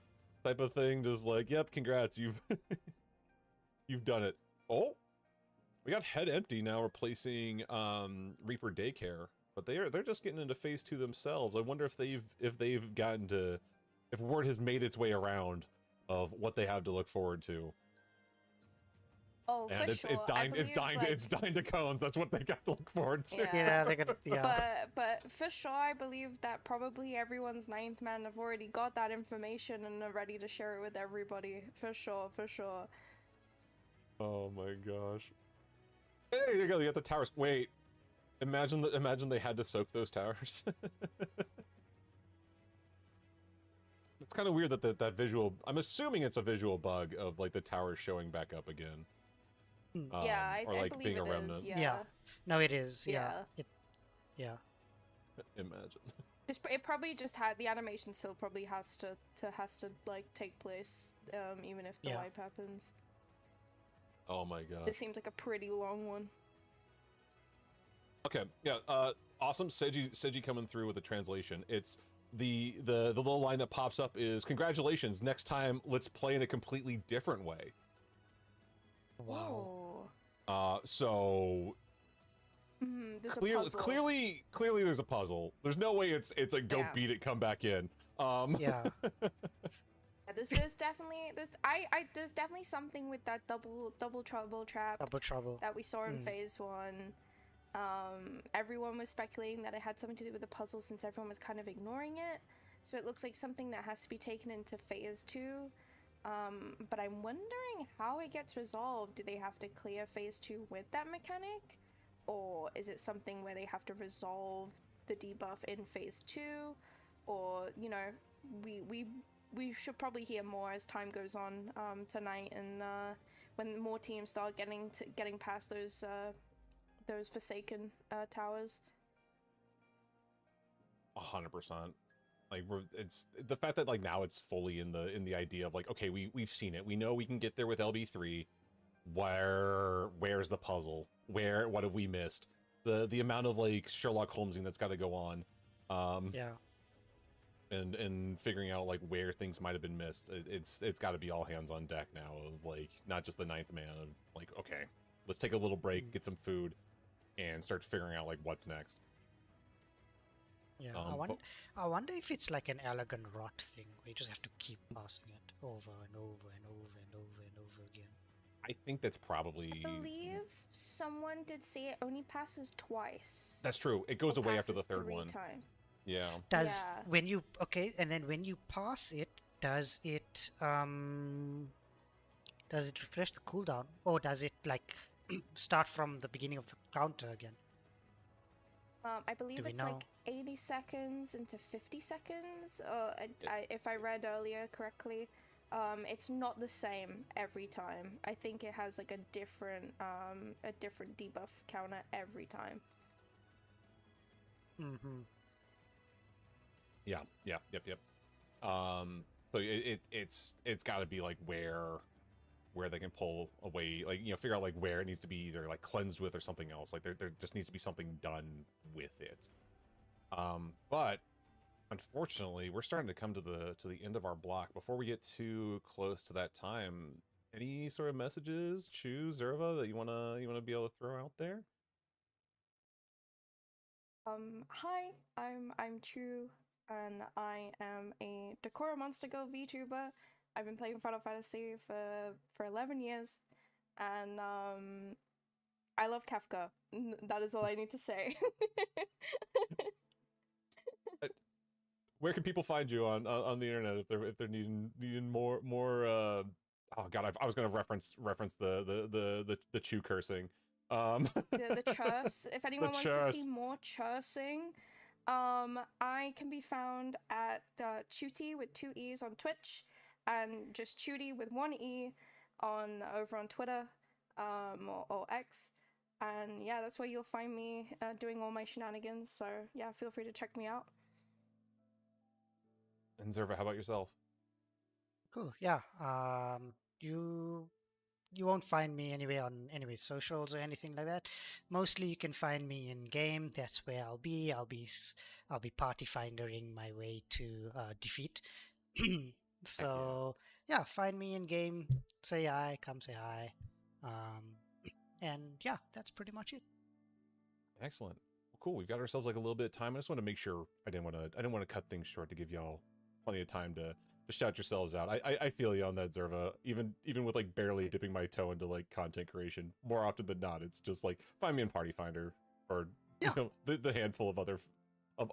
type of thing. Just like, yep, congrats, you've done it. Oh, we got Head Empty now replacing Reaper Daycare, but they're just getting into phase 2 themselves. I wonder if they've gotten to, if word has made its way around of what they have to look forward to. Oh, And for it's sure. it's dying to cones. That's what they got to look forward to. Yeah, they're gonna. Yeah. But for sure, I believe that probably everyone's 9th man have already got that information and are ready to share it with everybody. For sure. Oh my gosh. Hey, you go. You got the towers. Wait. Imagine they had to soak those towers. It's kind of weird that that visual. I'm assuming it's a visual bug of like the towers showing back up again. Yeah, or I like believe being a it remnant. is. Yeah. No, it is. Yeah. Yeah. Yeah. Imagine. It probably just had the animation still probably has to like take place even if the Yeah. wipe happens. Oh my god. This seems like a pretty long one. Okay, yeah, awesome. Seiji coming through with the translation. It's the little line that pops up is congratulations. Next time, let's play in a completely different way. Wow. So There's a clearly, puzzle. clearly, there's a puzzle. There's no way it's a go Yeah. beat it, come back in. Yeah. Yeah, there's definitely there's definitely something with that double trouble trap. Double trouble. That we saw in phase 1. Everyone was speculating that it had something to do with the puzzle since everyone was kind of ignoring it. So it looks like something that has to be taken into phase 2. But I'm wondering how it gets resolved. Do they have to clear phase 2 with that mechanic? Or is it something where they have to resolve the debuff in phase 2? Or, you know, we should probably hear more as time goes on tonight, and when more teams start getting past those Forsaken towers. 100%. Like it's the fact that like now it's fully in the idea of like, okay, we've seen it. We know we can get there with LB3. Where's the puzzle? What have we missed? The amount of like Sherlock Holmesing that's got to go on. Yeah. And figuring out like where things might have been missed. It's got to be all hands on deck now. Of like not just the 9th man. Of like, okay, let's take a little break, get some food, and start figuring out like what's next. Yeah, I wonder if it's like an elegant rot thing where you just have to keep passing it over and over and over and over and over again. I think that's probably. I believe someone did say it only passes twice. That's true. It goes Or away after the passes 3rd three one. times. Yeah. Does when you and then when you pass it, does it refresh the cooldown, or does it like start from the beginning of the counter again? I believe it's like 80 seconds into 50 seconds. If I read earlier correctly, it's not the same every time. I think it has like a different debuff counter every time. Mm-hmm. Yeah. Yep. So it's got to be like where they can pull away, like, you know, figure out like where it needs to be either like cleansed with or something else. Like there just needs to be something done with it. But unfortunately, we're starting to come to the end of our block. Before we get too close to that time, any sort of messages, Chu, Zerva, that you wanna be able to throw out there? Hi, I'm Chu, and I am a Decora Monster Girl VTuber. I've been playing Final Fantasy for 11 years, and I love Kafka. That is all I need to say. Where can people find you on the internet if they're needing more oh god, I was gonna reference the Chu cursing. The churse. If anyone wants to see more chursing, I can be found at Chuty with 2 E's on Twitch, and just Chuty with 1 E over on Twitter, or X. And yeah, that's where you'll find me doing all my shenanigans. So yeah, feel free to check me out. And Zerva, how about yourself? Cool. Yeah. You won't find me anywhere on any socials or anything like that. Mostly you can find me in game. That's where I'll be. I'll be party findering my way to defeat. So yeah, find me in game. Say hi. Come say hi. And yeah, that's pretty much it. Excellent. Well, cool. We've got ourselves like a little bit of time. I just want to make sure I didn't want to cut things short to give y'all plenty of time to shout yourselves out. I feel you on that, Zerva. Even with like barely dipping my toe into like content creation, more often than not, it's just like find me in Party Finder or you know the handful of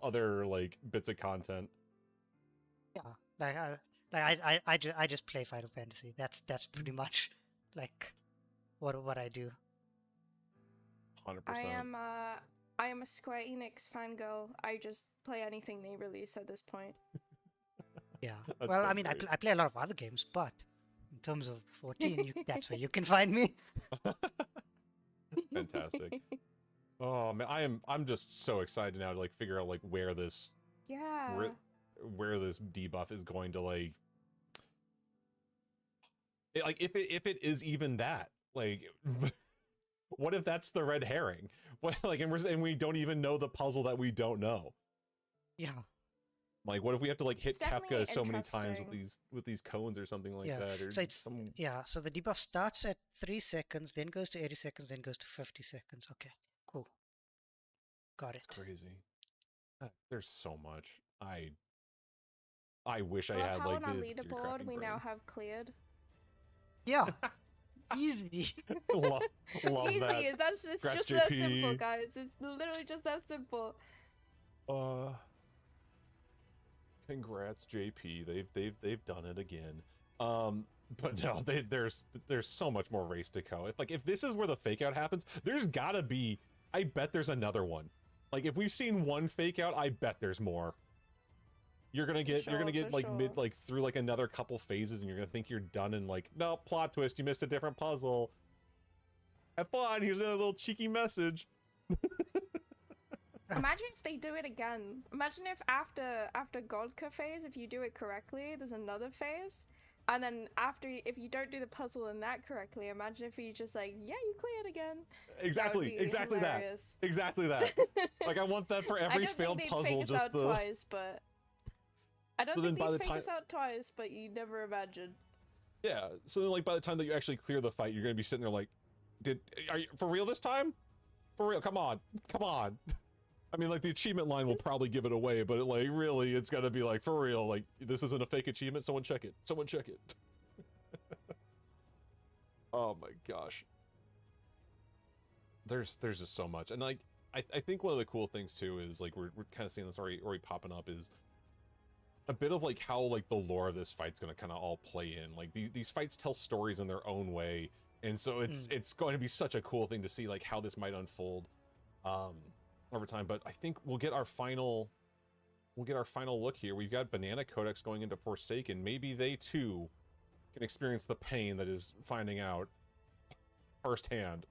other like bits of content. Yeah, I just play Final Fantasy. That's pretty much like what I do. 100%. I am a Square Enix fangirl. I just play anything they release at this point. Yeah. Well, I mean, I play a lot of other games, but in terms of 14, that's where you can find me. Fantastic. Oh man, I'm just so excited now to like figure out like where this where this debuff is going to like if it is even that, like what if that's the red herring? What, like, and we don't even know the puzzle that we don't know. Yeah. Like, what if we have to like hit Kefka so many times with these cones or something like that? Or so it's so the debuff starts at 3 seconds, then goes to 80 seconds, then goes to 50 seconds. Okay, cool. Got it. It's crazy. There's so much. I wish I had like on our the leaderboard we now have cleared. Yeah. Easy. love Easy. that. It's just that simple, guys. It's literally just that simple. Congrats, JP. They've done it again. But no, there's so much more race to go. If this is where the fake out happens, there's gotta be. I bet there's another one. Like if we've seen one fake out, I bet there's more. You're gonna get like through like another couple phases, and you're gonna think you're done, and like, no, plot twist, you missed a different puzzle. Have fun. Here's a little cheeky message. Imagine if they do it again. Imagine if after Godka phase, if you do it correctly, there's another phase, And then after, if you don't do the puzzle in that correctly, imagine if you just like, yeah, you cleared again. Exactly, exactly hilarious. that. Exactly that. Like I want that for every failed puzzle. Just out the. Twice, but I don't So think then by they the fake time- us out twice, but you never imagine. Yeah. So then, like by the time that you actually clear the fight, you're gonna be sitting there like, are you for real this time? For real? Come on, come on. I mean, like the achievement line will probably give it away, but like really, it's gotta be like for real. Like this isn't a fake achievement. Someone check it. Someone check it. Oh my gosh. There's just so much, and like I think one of the cool things too is like we're kind of seeing this already popping up is a bit of like how like the lore of this fight's gonna kind of all play in. Like these fights tell stories in their own way, and so it's going to be such a cool thing to see like how this might unfold over time. But I think we'll get our final look here. We've got Banana Codex going into Forsaken. Maybe they too can experience the pain that is finding out firsthand.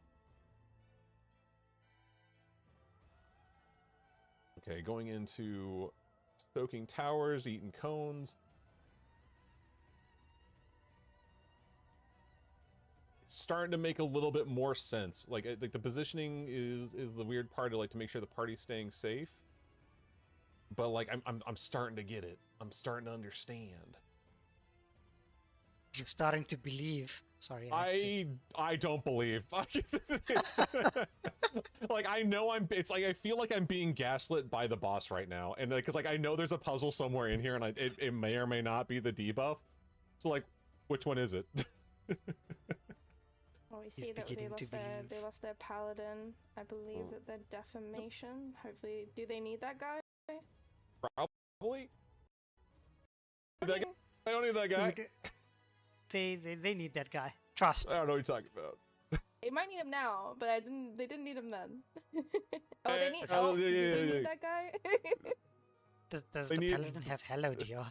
Okay, going into Stoking Towers, eating cones. It's starting to make a little bit more sense. Like the positioning is the weird part of like to make sure the party's staying safe. But like I'm starting to get it. I'm starting to understand. You're starting to believe. Sorry. I don't believe. Like I know it's like I feel like I'm being gaslit by the boss right now, and because like I know there's a puzzle somewhere in here, and it may or may not be the debuff. So like, which one is it? Well, we see that they lost their paladin. I believe that they're defamation. Hopefully, do they need that guy? Probably. I don't need that guy. They need that guy. Trust. I don't know what you're talking about. They might need him now, but they didn't need him then. Oh, they need. Oh, Oh, yeah, do they yeah. need that guy? Does They the need- paladin have hallowed here?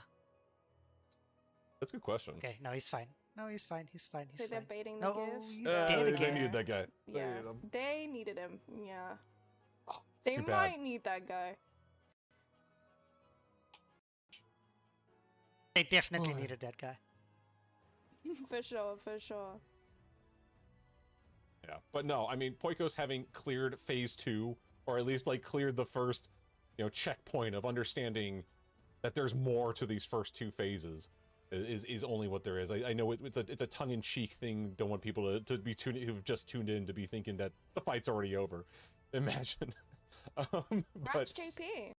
That's a good question. Okay, no, he's fine. No, he's fine. He's fine. He's So they're fine. baiting the No, gift. he's dead They again. needed that guy. They Yeah, needed him. they needed him. Yeah. It's They too bad. might need that guy. They definitely needed that guy. For sure, for sure. Yeah, but no, I mean, Poikos having cleared phase 2, or at least like cleared the first, checkpoint of understanding that there's more to these first 2 phases, is only what there is. I know it's a tongue-in-cheek thing. Don't want people to be who've just tuned in to be thinking that the fight's already over. Imagine. Congrats, JP.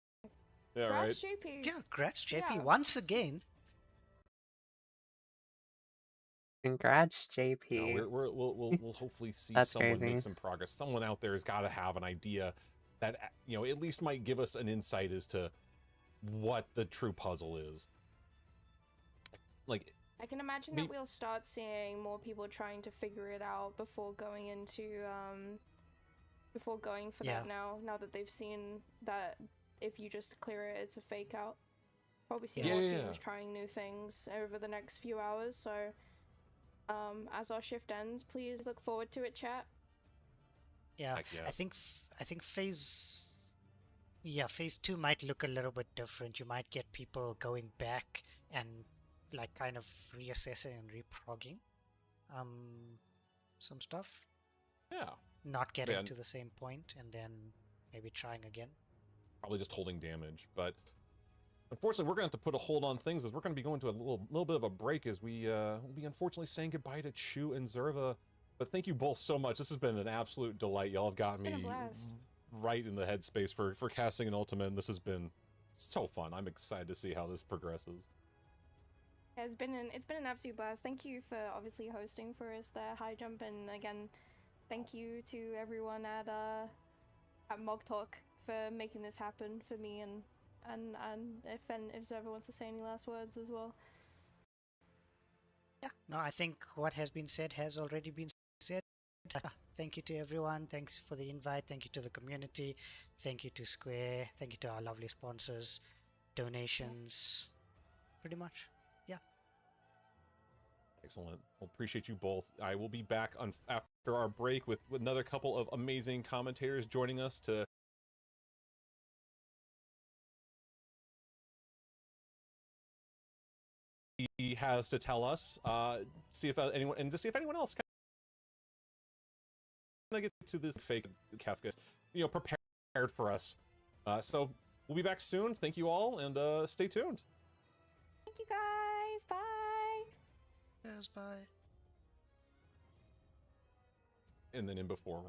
Yeah, right. Congrats, JP. Yeah, congrats, JP. Yeah. Once again. Congrats, JP. No, we'll hopefully see That's someone crazy. make some progress. Someone out there has got to have an idea that at least might give us an insight as to what the true puzzle is. Like, I can imagine that we'll start seeing more people trying to figure it out before going into for Yeah. that now that they've seen that if you just clear it, it's a fake out. Probably see more teams trying new things over the next few hours. So as our shift ends, please look forward to it, chat. Yeah, Heck yes. I think phase 2 might look a little bit different. You might get people going back and like kind of reassessing and reprogging some stuff. Yeah. Not getting Yeah. to the same point and then maybe trying again. Probably just holding damage, but unfortunately, we're going to have to put a hold on things as we're going to be going to a little bit of a break as we will be unfortunately saying goodbye to Chu and Zerva. But thank you both so much. This has been an absolute delight. Y'all have gotten It's me been a blast. right in the headspace for casting an ultimate, and this has been so fun. I'm excited to see how this progresses. Yeah, it's been an absolute blast. Thank you for obviously hosting for us there, High Jump, and again, thank you to everyone at Mog Talk for making this happen for me and if Zerva wants to say any last words as well. Yeah, no, I think what has been said has already been said. Thank you to everyone. Thanks for the invite. Thank you to the community. Thank you to Square. Thank you to our lovely sponsors, donations. Pretty much. Yeah. Excellent. Well, appreciate you both. I will be back after our break with another couple of amazing commentators joining us to has to tell us. See if anyone, and to see if anyone else kind of get to this fake Kefka, prepared for us. So we'll be back soon. Thank you all, and stay tuned. Thank you guys. Bye. Yes, bye. And then in before.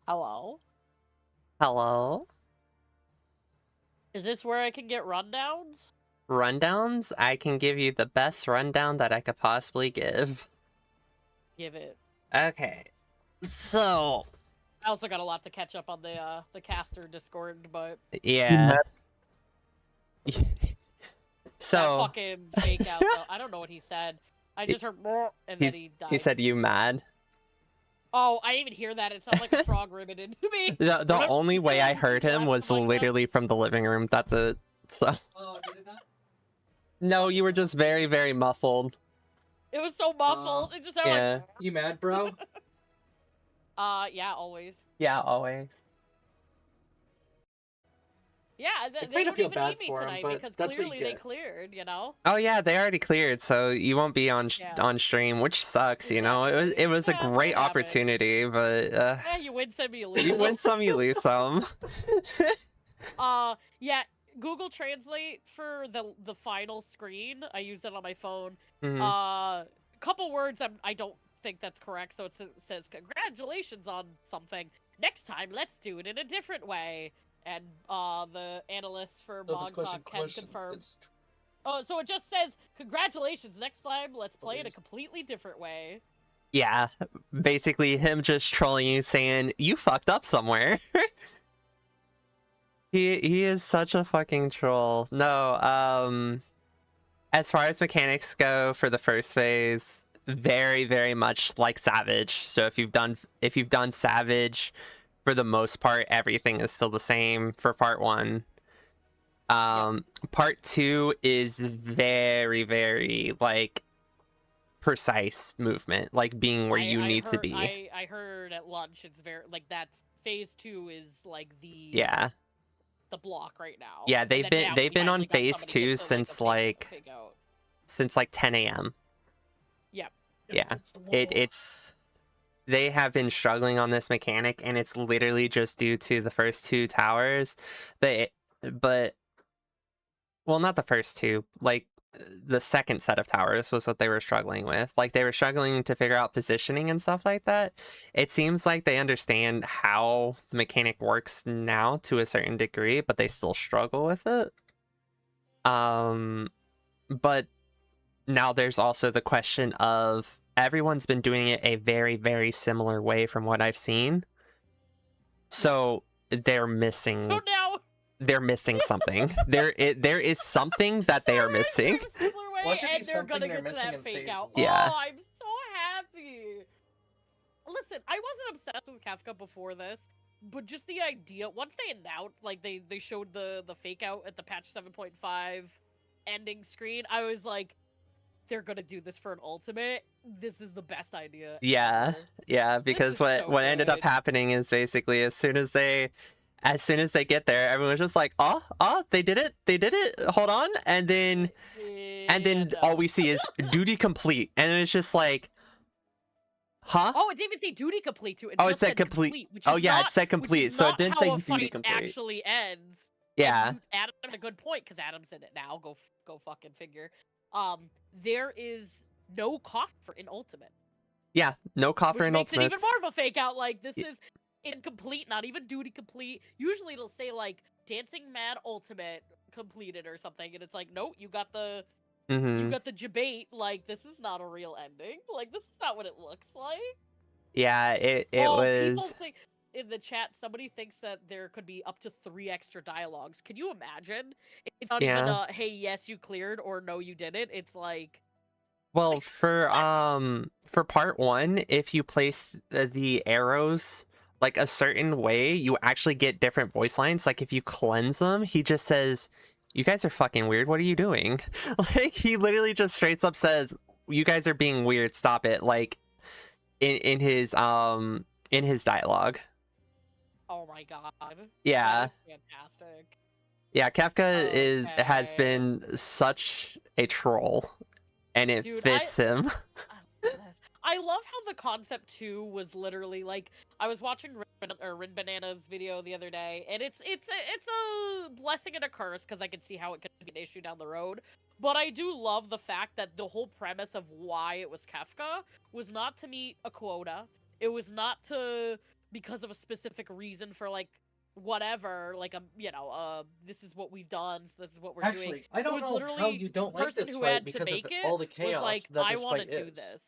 Hello? Hello? Is this where I can get rundowns? Rundowns? I can give you the best rundown that I could possibly give. Give it. Okay. So... I also got a lot to catch up on the caster Discord, but... Yeah. So... That fucking fake out, though. I don't know what he said. I just heard more, and then he died. He said, "You mad?" Oh, I didn't even hear that. It sounds like a frog ribbon into me. The only way I heard him was literally from the living room. That's it. So... Oh, did it not? No, you were just very, very muffled. It was so muffled. It just sounded like... You mad, bro? Yeah, always. Yeah, always. Yeah, they kinda don't feel even bad need me for 'em, tonight but because that's what you clearly they get. cleared, you know? Oh yeah, they already cleared, so you won't be on Yeah. on stream, which sucks. You know, it was a great opportunity, but Yeah, you win some, you lose you some. win some, you lose some. Yeah, Google Translate for the final screen. I used it on my phone. Mhm. Couple words I don't think that's correct. So it says congratulations on something. Next time, let's do it in a different way. And the analyst for So if it's Mog can question, confirm. Oh, so it just says congratulations. Next time, let's play in a completely different way. Yeah, basically him just trolling you, saying you fucked up somewhere. He is such a fucking troll. No, as far as mechanics go for the first phase, very, very much like Savage. So if you've done Savage, for the most part, everything is still the same for part 1. Part 2 is very, very like precise movement, like being where you need to be. I heard at lunch it's very like that's phase 2 is like the the block right now. Yeah, And they've then been now they've we been on finally got phase somebody 2 into, since fig out. 10 a.m. Yep. Yeah, it's they have been struggling on this mechanic, and it's literally just due to the first 2 towers. But well, not the first 2, like the second set of towers was what they were struggling with. Like they were struggling to figure out positioning and stuff like that. It seems like they understand how the mechanic works now to a certain degree, but they still struggle with it. But now there's also the question of everyone's been doing it a very, very similar way from what I've seen. So they're missing. So now they're missing something. there is something that they are missing. And they're gonna get to that fake out. Yeah. Oh, I'm so happy. Listen, I wasn't obsessed with Kafka before this, but just the idea once they announced, like they showed the fake out at the patch 7.5 ending screen, I was like, they're gonna do this for an ultimate. This is the best idea. Yeah, yeah. Because what ended up happening is basically as soon as they get there, everyone's just like, oh, they did it. Hold on, and then all we see is duty complete, and it's just like, huh? Oh, it didn't even say duty complete too. It said complete. Which Oh is yeah, not, it said complete, so it didn't how say a duty fight complete. actually ends. Yeah. Adam had a good point because Adam's in it now. Go fucking figure. There is no coffer in Ultimate. Yeah, no coffer in Ultimate. Which makes Ultimate. it even more of a fake out. Like this is incomplete, not even duty complete. Usually it'll say like Dancing Mad Ultimate completed or something, and it's like, nope, you got the you got the debate. Like this is not a real ending. Like this is not what it looks like. Yeah, it was. People think in the chat, somebody thinks that there could be up to 3 extra dialogues. Can you imagine? It's not even a hey, yes, you cleared, or no, you didn't. It's like, well, for part 1, if you place the arrows like a certain way, you actually get different voice lines. Like if you cleanse them, he just says, "You guys are fucking weird. What are you doing?" Like he literally just straight up says, "You guys are being weird. Stop it." Like in his dialogue. oh my god. Yeah. That is fantastic. Yeah, Kefka has been such a troll, and it fits him. I love how the concept 2 was literally like, I was watching Rin Banana's video the other day, and it's a blessing and a curse because I can see how it could be an issue down the road. But I do love the fact that the whole premise of why it was Kefka was not to meet a quota. It was not to because of a specific reason for like whatever, like this is what we've done, so this is what we're doing. Actually, I don't It was know literally how you don't the like person this who fight had to because make of it all the chaos was like, that I this want to fight do is. this.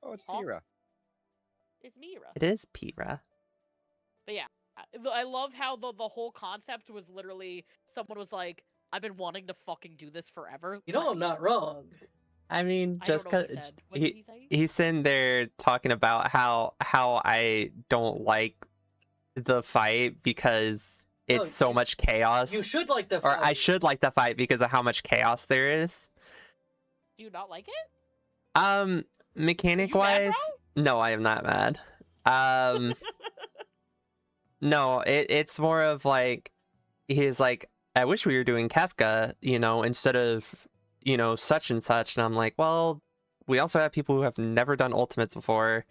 Oh, it's Huh? Pira. It's Mira. It is Pira. But yeah, I love how the whole concept was literally someone was like, I've been wanting to fucking do this forever. You know, I'm not wrong. I mean, I just don't know what because he said. What did he say? he's sitting there talking about how I don't like the fight because it's so much chaos. You should like the Or I fight. should like the fight because of how much chaos there is. Do you not like it? Mechanic wise, no, I am not mad. No, it's more of like he's like, I wish we were doing Kefka, you know, instead of, you know, such and such. And I'm like, well, we also have people who have never done ultimates before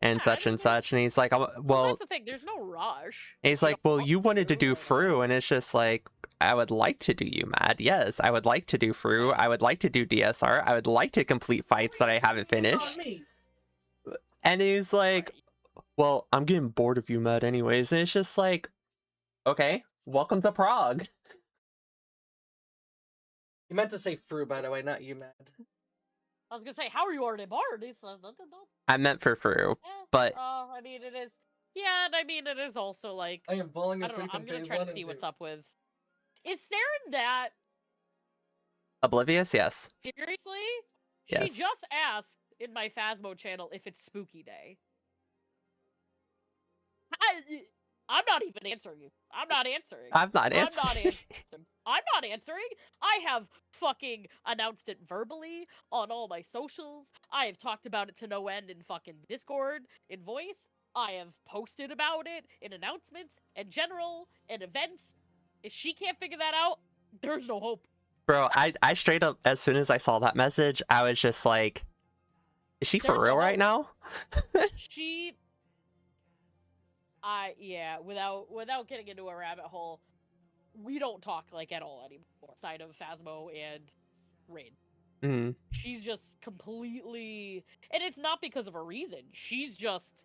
and such and such. And he's like, well, That's the thing. There's no rush. he's like, well, you wanted to do Fru, and it's just like, I would like to do UMAD. Yes, I would like to do Fru. I would like to do DSR. I would like to complete fights that I haven't finished. And he's like, well, I'm getting bored of UMAD anyways. And it's just like, okay, welcome to Prague. You meant to say Fru, by the way, not UMAD. I was gonna say, how are you already bored? It's, I meant for Fru, but I mean, it is. Yeah, and I mean, it is also like. I am falling I don't know. asleep I'm in gonna phase try to 1 see and what's 2. up with. Is Saren that Oblivious, yes. seriously? Yes. She just asked in my Phasmo channel if it's Spooky Day. I'm not even answering you. I'm not answering. I'm not answering. I'm not answering. I have fucking announced it verbally on all my socials. I have talked about it to no end in fucking Discord, in voice. I have posted about it in announcements and general and events. If she can't figure that out, there's no hope. Bro, I straight up, as soon as I saw that message, I was just like, is she for real right now? She... yeah, without getting into a rabbit hole, we don't talk like at all anymore outside of Phasmo and Raid. Mm. She's just completely, and it's not because of a reason. She's just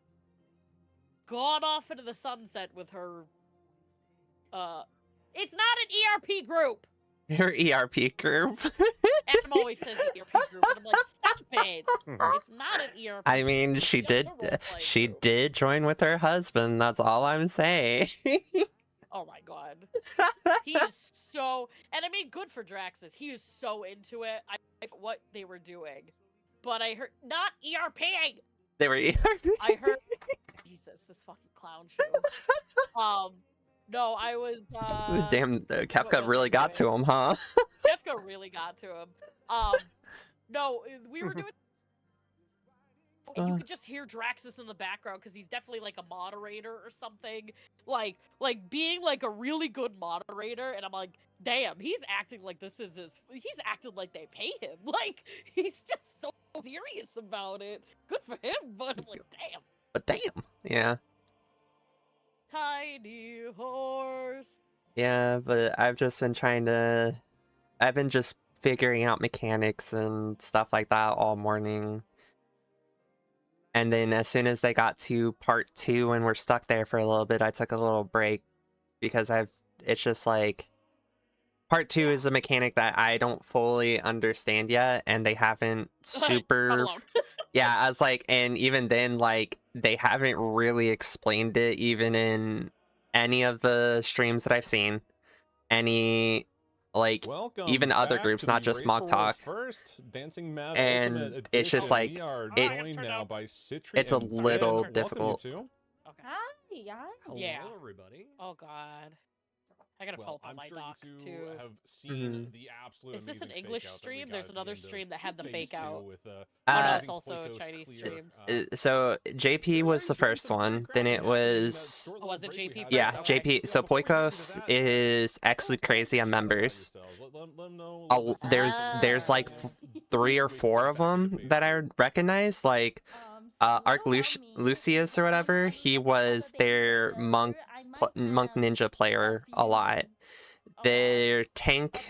gone off into the sunset with her. It's not an ERP group. Her ERP group. Adam always says ERP group, and I'm like, stop it. It's not an ERP. I mean, she did join with her husband. That's all I'm saying. Oh my god. He is so, and I mean, good for Draxus. He is so into it. I what they were doing, but I heard not ERPing. They were ERP. I heard. Jesus, this fucking clown show. No, I was. Damn, Kefka really got to him, huh? Kefka really got to him. No, we were doing. And you could just hear Draxus in the background because he's definitely like a moderator or something. Like being like a really good moderator, and I'm like, damn, he's acting like this is his. He's acting like they pay him. Like he's just so serious about it. Good for him, but I'm like, damn. But damn, yeah. Tiny horse. Yeah, but I've just been I've been just figuring out mechanics and stuff like that all morning. And then as soon as they got to part 2 and we're stuck there for a little bit, I took a little break because it's just like part 2 is a mechanic that I don't fully understand yet, and they haven't super yeah, I was like, and even then, like, they haven't really explained it even in any of the streams that I've seen. Any like Welcome even other back groups, to not the just Race Mog for Talk. First Dancing Mad And Ultimate it's just Edition. like We are it, joined now by Citri it's a and little Fran. difficult. Welcome, you two. Hi. Hello, Yeah. everybody. Oh god. I gotta pull up on my sure docs you two too. have seen the absolute Is this an amazing English fake out that we stream? got There's at the another end of stream that had the phase fake 2 out. with, Oh no, it's also a Poiko's Chinese clear, stream. So JP was the first one, then it was Oh, was it JP? yeah, first? Okay. JP. So Poikos is actually crazy on members. There's like 3 or 4 of them that I recognize, like Arc Lucius or whatever. He was their monk ninja player a lot. Their tank